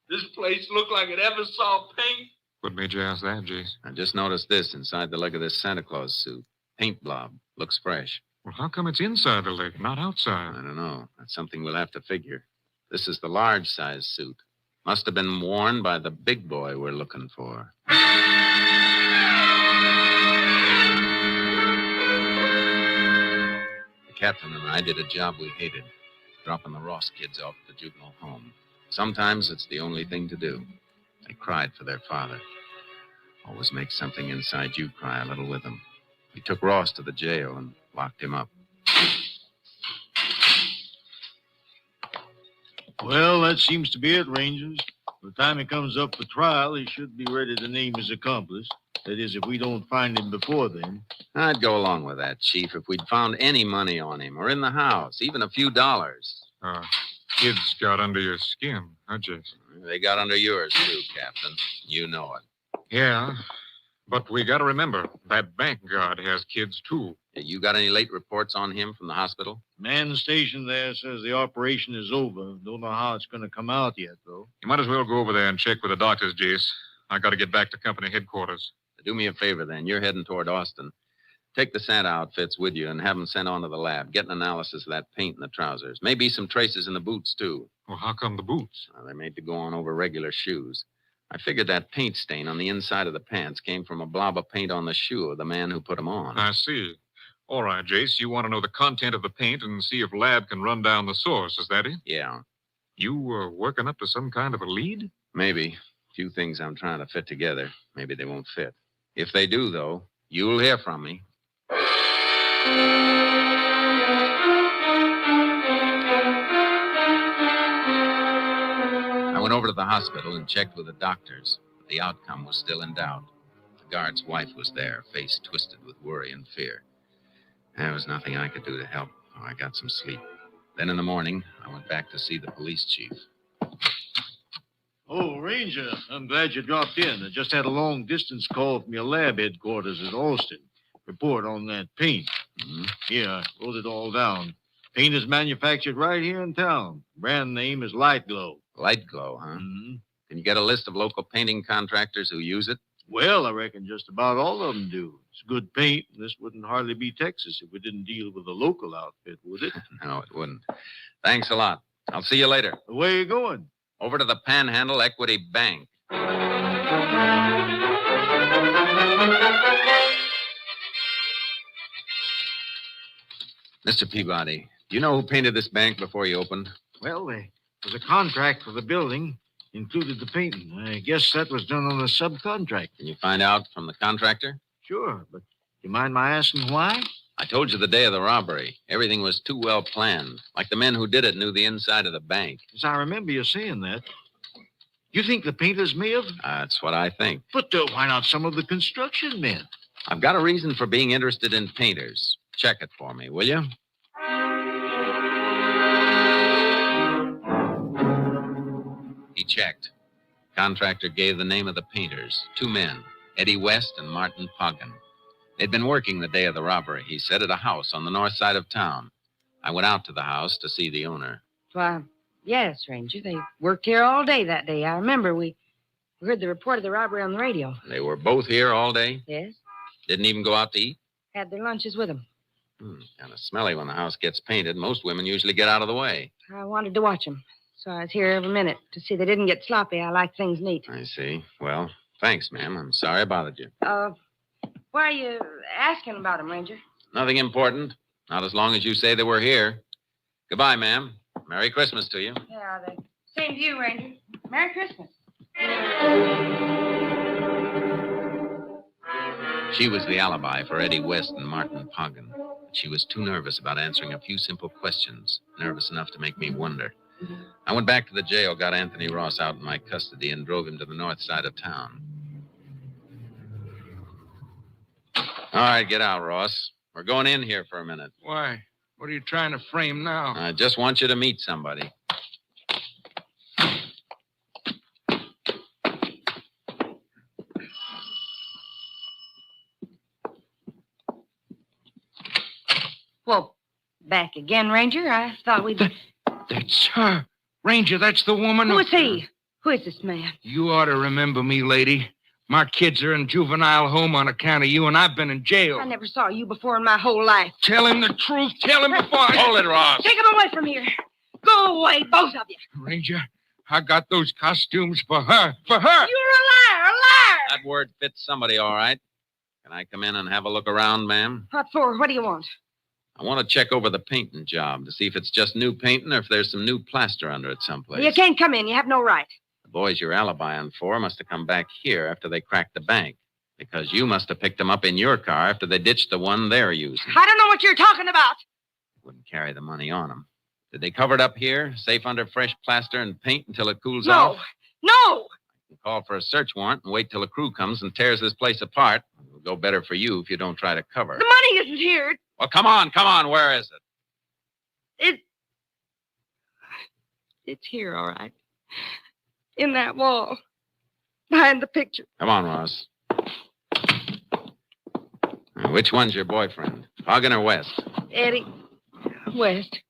This place looked like it ever saw paint.
What made you ask that, Jace?
I just noticed this inside the leg of this Santa Claus suit. Paint blob. Looks fresh.
Well, how come it's inside the leg, not outside?
I don't know. That's something we'll have to figure. This is the large size suit. Must have been worn by the big boy we're looking for. The captain and I did a job we hated, dropping the Ross kids off at the juvenile home. Sometimes it's the only thing to do. They cried for their father. Always makes something inside you cry a little with them. We took Ross to the jail and locked him up.
Well, that seems to be it, Rangers. By the time he comes up for trial, he should be ready to name his accomplice. That is, if we don't find him before then.
I'd go along with that, Chief, if we'd found any money on him or in the house, even a few dollars.
Kids got under your skin, huh, Jason?
They got under yours, too, Captain. You know it.
Yeah, but we got to remember, that bank guard has kids, too.
You got any late reports on him from the hospital?
Man stationed there says the operation is over. Don't know how it's going to come out yet, though.
You might as well go over there and check with the doctors, Jace. I got to get back to company headquarters.
Do me a favor, then. You're heading toward Austin. Take the Santa outfits with you and have them sent on to the lab. Get an analysis of that paint in the trousers. Maybe some traces in the boots, too.
Well, how come the boots?
Well, they're made to go on over regular shoes. I figured that paint stain on the inside of the pants came from a blob of paint on the shoe of the man who put them on.
I see. All right, Jace, you want to know the content of the paint and see if lab can run down the source, is that it?
Yeah.
You working up to some kind of a lead?
Maybe. A few things I'm trying to fit together. Maybe they won't fit. If they do, though, you'll hear from me. I went over to the hospital and checked with the doctors. The outcome was still in doubt. The guard's wife was there, face twisted with worry and fear. There was nothing I could do to help, so I got some sleep. Then in the morning, I went back to see the police chief.
Oh, Ranger, I'm glad you dropped in. I just had a long-distance call from your lab headquarters at Austin. Report on that paint.
Mm-hmm.
Here, I wrote it all down. Paint is manufactured right here in town. Brand name is Light Glow.
Light Glow, huh?
Mm-hmm.
Can you get a list of local painting contractors who use it?
Well, I reckon just about all of them do. It's good paint. This wouldn't hardly be Texas if we didn't deal with a local outfit, would it?
No, it wouldn't. Thanks a lot. I'll see you later.
Where you going?
Over to the Panhandle Equity Bank. Mr. Peabody, do you know who painted this bank before you opened?
Well, there was a contract for the building, included the painting. I guess that was done on a subcontract.
Can you find out from the contractor?
Sure, but you mind my asking why?
I told you the day of the robbery. Everything was too well planned. Like the men who did it knew the inside of the bank.
Yes, I remember you saying that. You think the painters may have?
That's what I think.
But why not some of the construction men?
I've got a reason for being interested in painters. Check it for me, will you? He checked. Contractor gave the name of the painters. 2 men, Eddie West and Martin Poggen. They'd been working the day of the robbery, he said, at a house on the north side of town. I went out to the house to see the owner.
Why, yes, Ranger. They worked here all day that day. I remember we heard the report of the robbery on the radio.
They were both here all day?
Yes.
Didn't even go out to eat?
Had their lunches with them.
Kind of smelly when the house gets painted. Most women usually get out of the way.
I wanted to watch them, so I was here every minute to see they didn't get sloppy. I like things neat.
I see. Well, thanks, ma'am. I'm sorry I bothered you.
Why are you asking about them, Ranger?
Nothing important. Not as long as you say they were here. Goodbye, ma'am. Merry Christmas to you.
Yeah, the same to you, Ranger. Merry Christmas.
She was the alibi for Eddie West and Martin Poggen. She was too nervous about answering a few simple questions, nervous enough to make me wonder. I went back to the jail, got Anthony Ross out in my custody, and drove him to the north side of town. All right, get out, Ross. We're going in here for a minute.
Why? What are you trying to frame now?
I just want you to meet somebody.
Well, back again, Ranger. I thought we'd...
That's her. Ranger, that's the woman
Who is he? Who is this man?
You ought to remember me, lady. My kids are in juvenile home on account of you, and I've been in jail.
I never saw you before in my whole life.
Tell him the truth. Tell him before I...
Hold it, Ross.
Take him away from here. Go away, both of you.
Ranger, I got those costumes for her. For her!
You're a liar, a liar!
That word fits somebody, all right. Can I come in and have a look around, ma'am?
What for? What do you want?
I want to check over the painting job to see if it's just new painting or if there's some new plaster under it someplace.
You can't come in. You have no right.
The boys you're alibying for must have come back here after they cracked the bank, because you must have picked them up in your car after they ditched the one they're using.
I don't know what you're talking about.
Wouldn't carry the money on them. Did they cover it up here, safe under fresh plaster and paint until it cools off?
No!
Call for a search warrant and wait till a crew comes and tears this place apart. It'll go better for you if you don't try to cover it.
The money isn't here.
Well, come on. Where is it?
It's here, all right. In that wall. Behind the picture.
Come on, Ross. Now, which one's your boyfriend? Poggen or West?
Eddie West.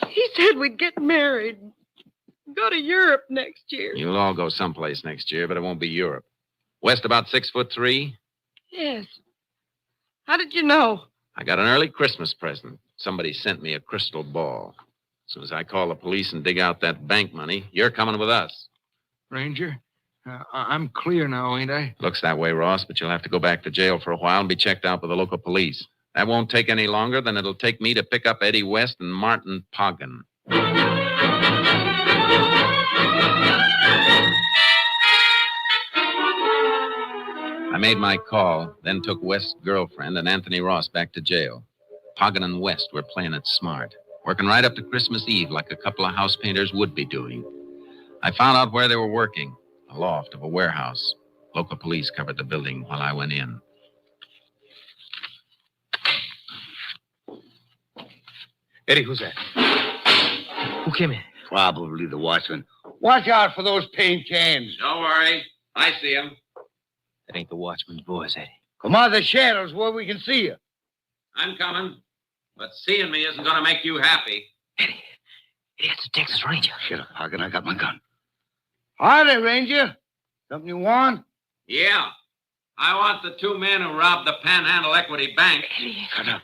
He said we'd get married. Go to Europe next year.
You'll all go someplace next year, but it won't be Europe. West about 6'3".
Yes. How did you know?
I got an early Christmas present. Somebody sent me a crystal ball. As soon as I call the police and dig out that bank money, you're coming with us.
Ranger, I'm clear now, ain't I?
Looks that way, Ross, but you'll have to go back to jail for a while and be checked out by the local police. That won't take any longer than it'll take me to pick up Eddie West and Martin Poggen. I made my call, then took West's girlfriend and Anthony Ross back to jail. Poggen and West were playing it smart, working right up to Christmas Eve like a couple of house painters would be doing. I found out where they were working, a loft of a warehouse. Local police covered the building while I went in.
Eddie, who's that?
Who came in?
Probably the watchman. Watch out for those paint cans.
Don't worry. I see him.
That ain't the watchman's boys, Eddie.
Come out of the shadows where we can see you.
I'm coming. But seeing me isn't going to make you happy.
Eddie, it's the Texas Ranger.
Shut up, Poggen. I got my gun. Howdy, Ranger. Something you want?
Yeah. I want the 2 men who robbed the Panhandle Equity Bank.
Eddie.
Shut up.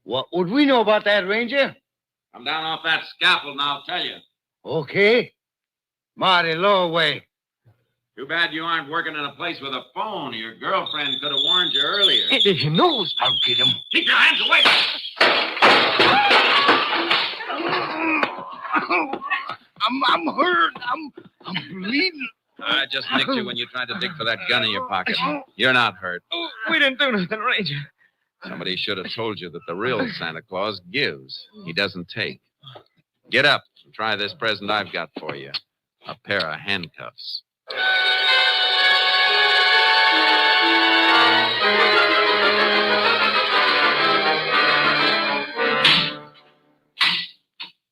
What would we know about that, Ranger?
I'm down off that scaffold and I'll tell you.
Okay. Marty, lower away.
Too bad you aren't working in a place with a phone. Your girlfriend could have warned you earlier.
He knows. I'll get him.
Keep your hands away!
I'm hurt. I'm bleeding.
I just nicked you when you tried to dig for that gun in your pocket. You're not hurt.
We didn't do nothing, Ranger.
Somebody should have told you that the real Santa Claus gives. He doesn't take. Get up and try this present I've got for you. A pair of handcuffs.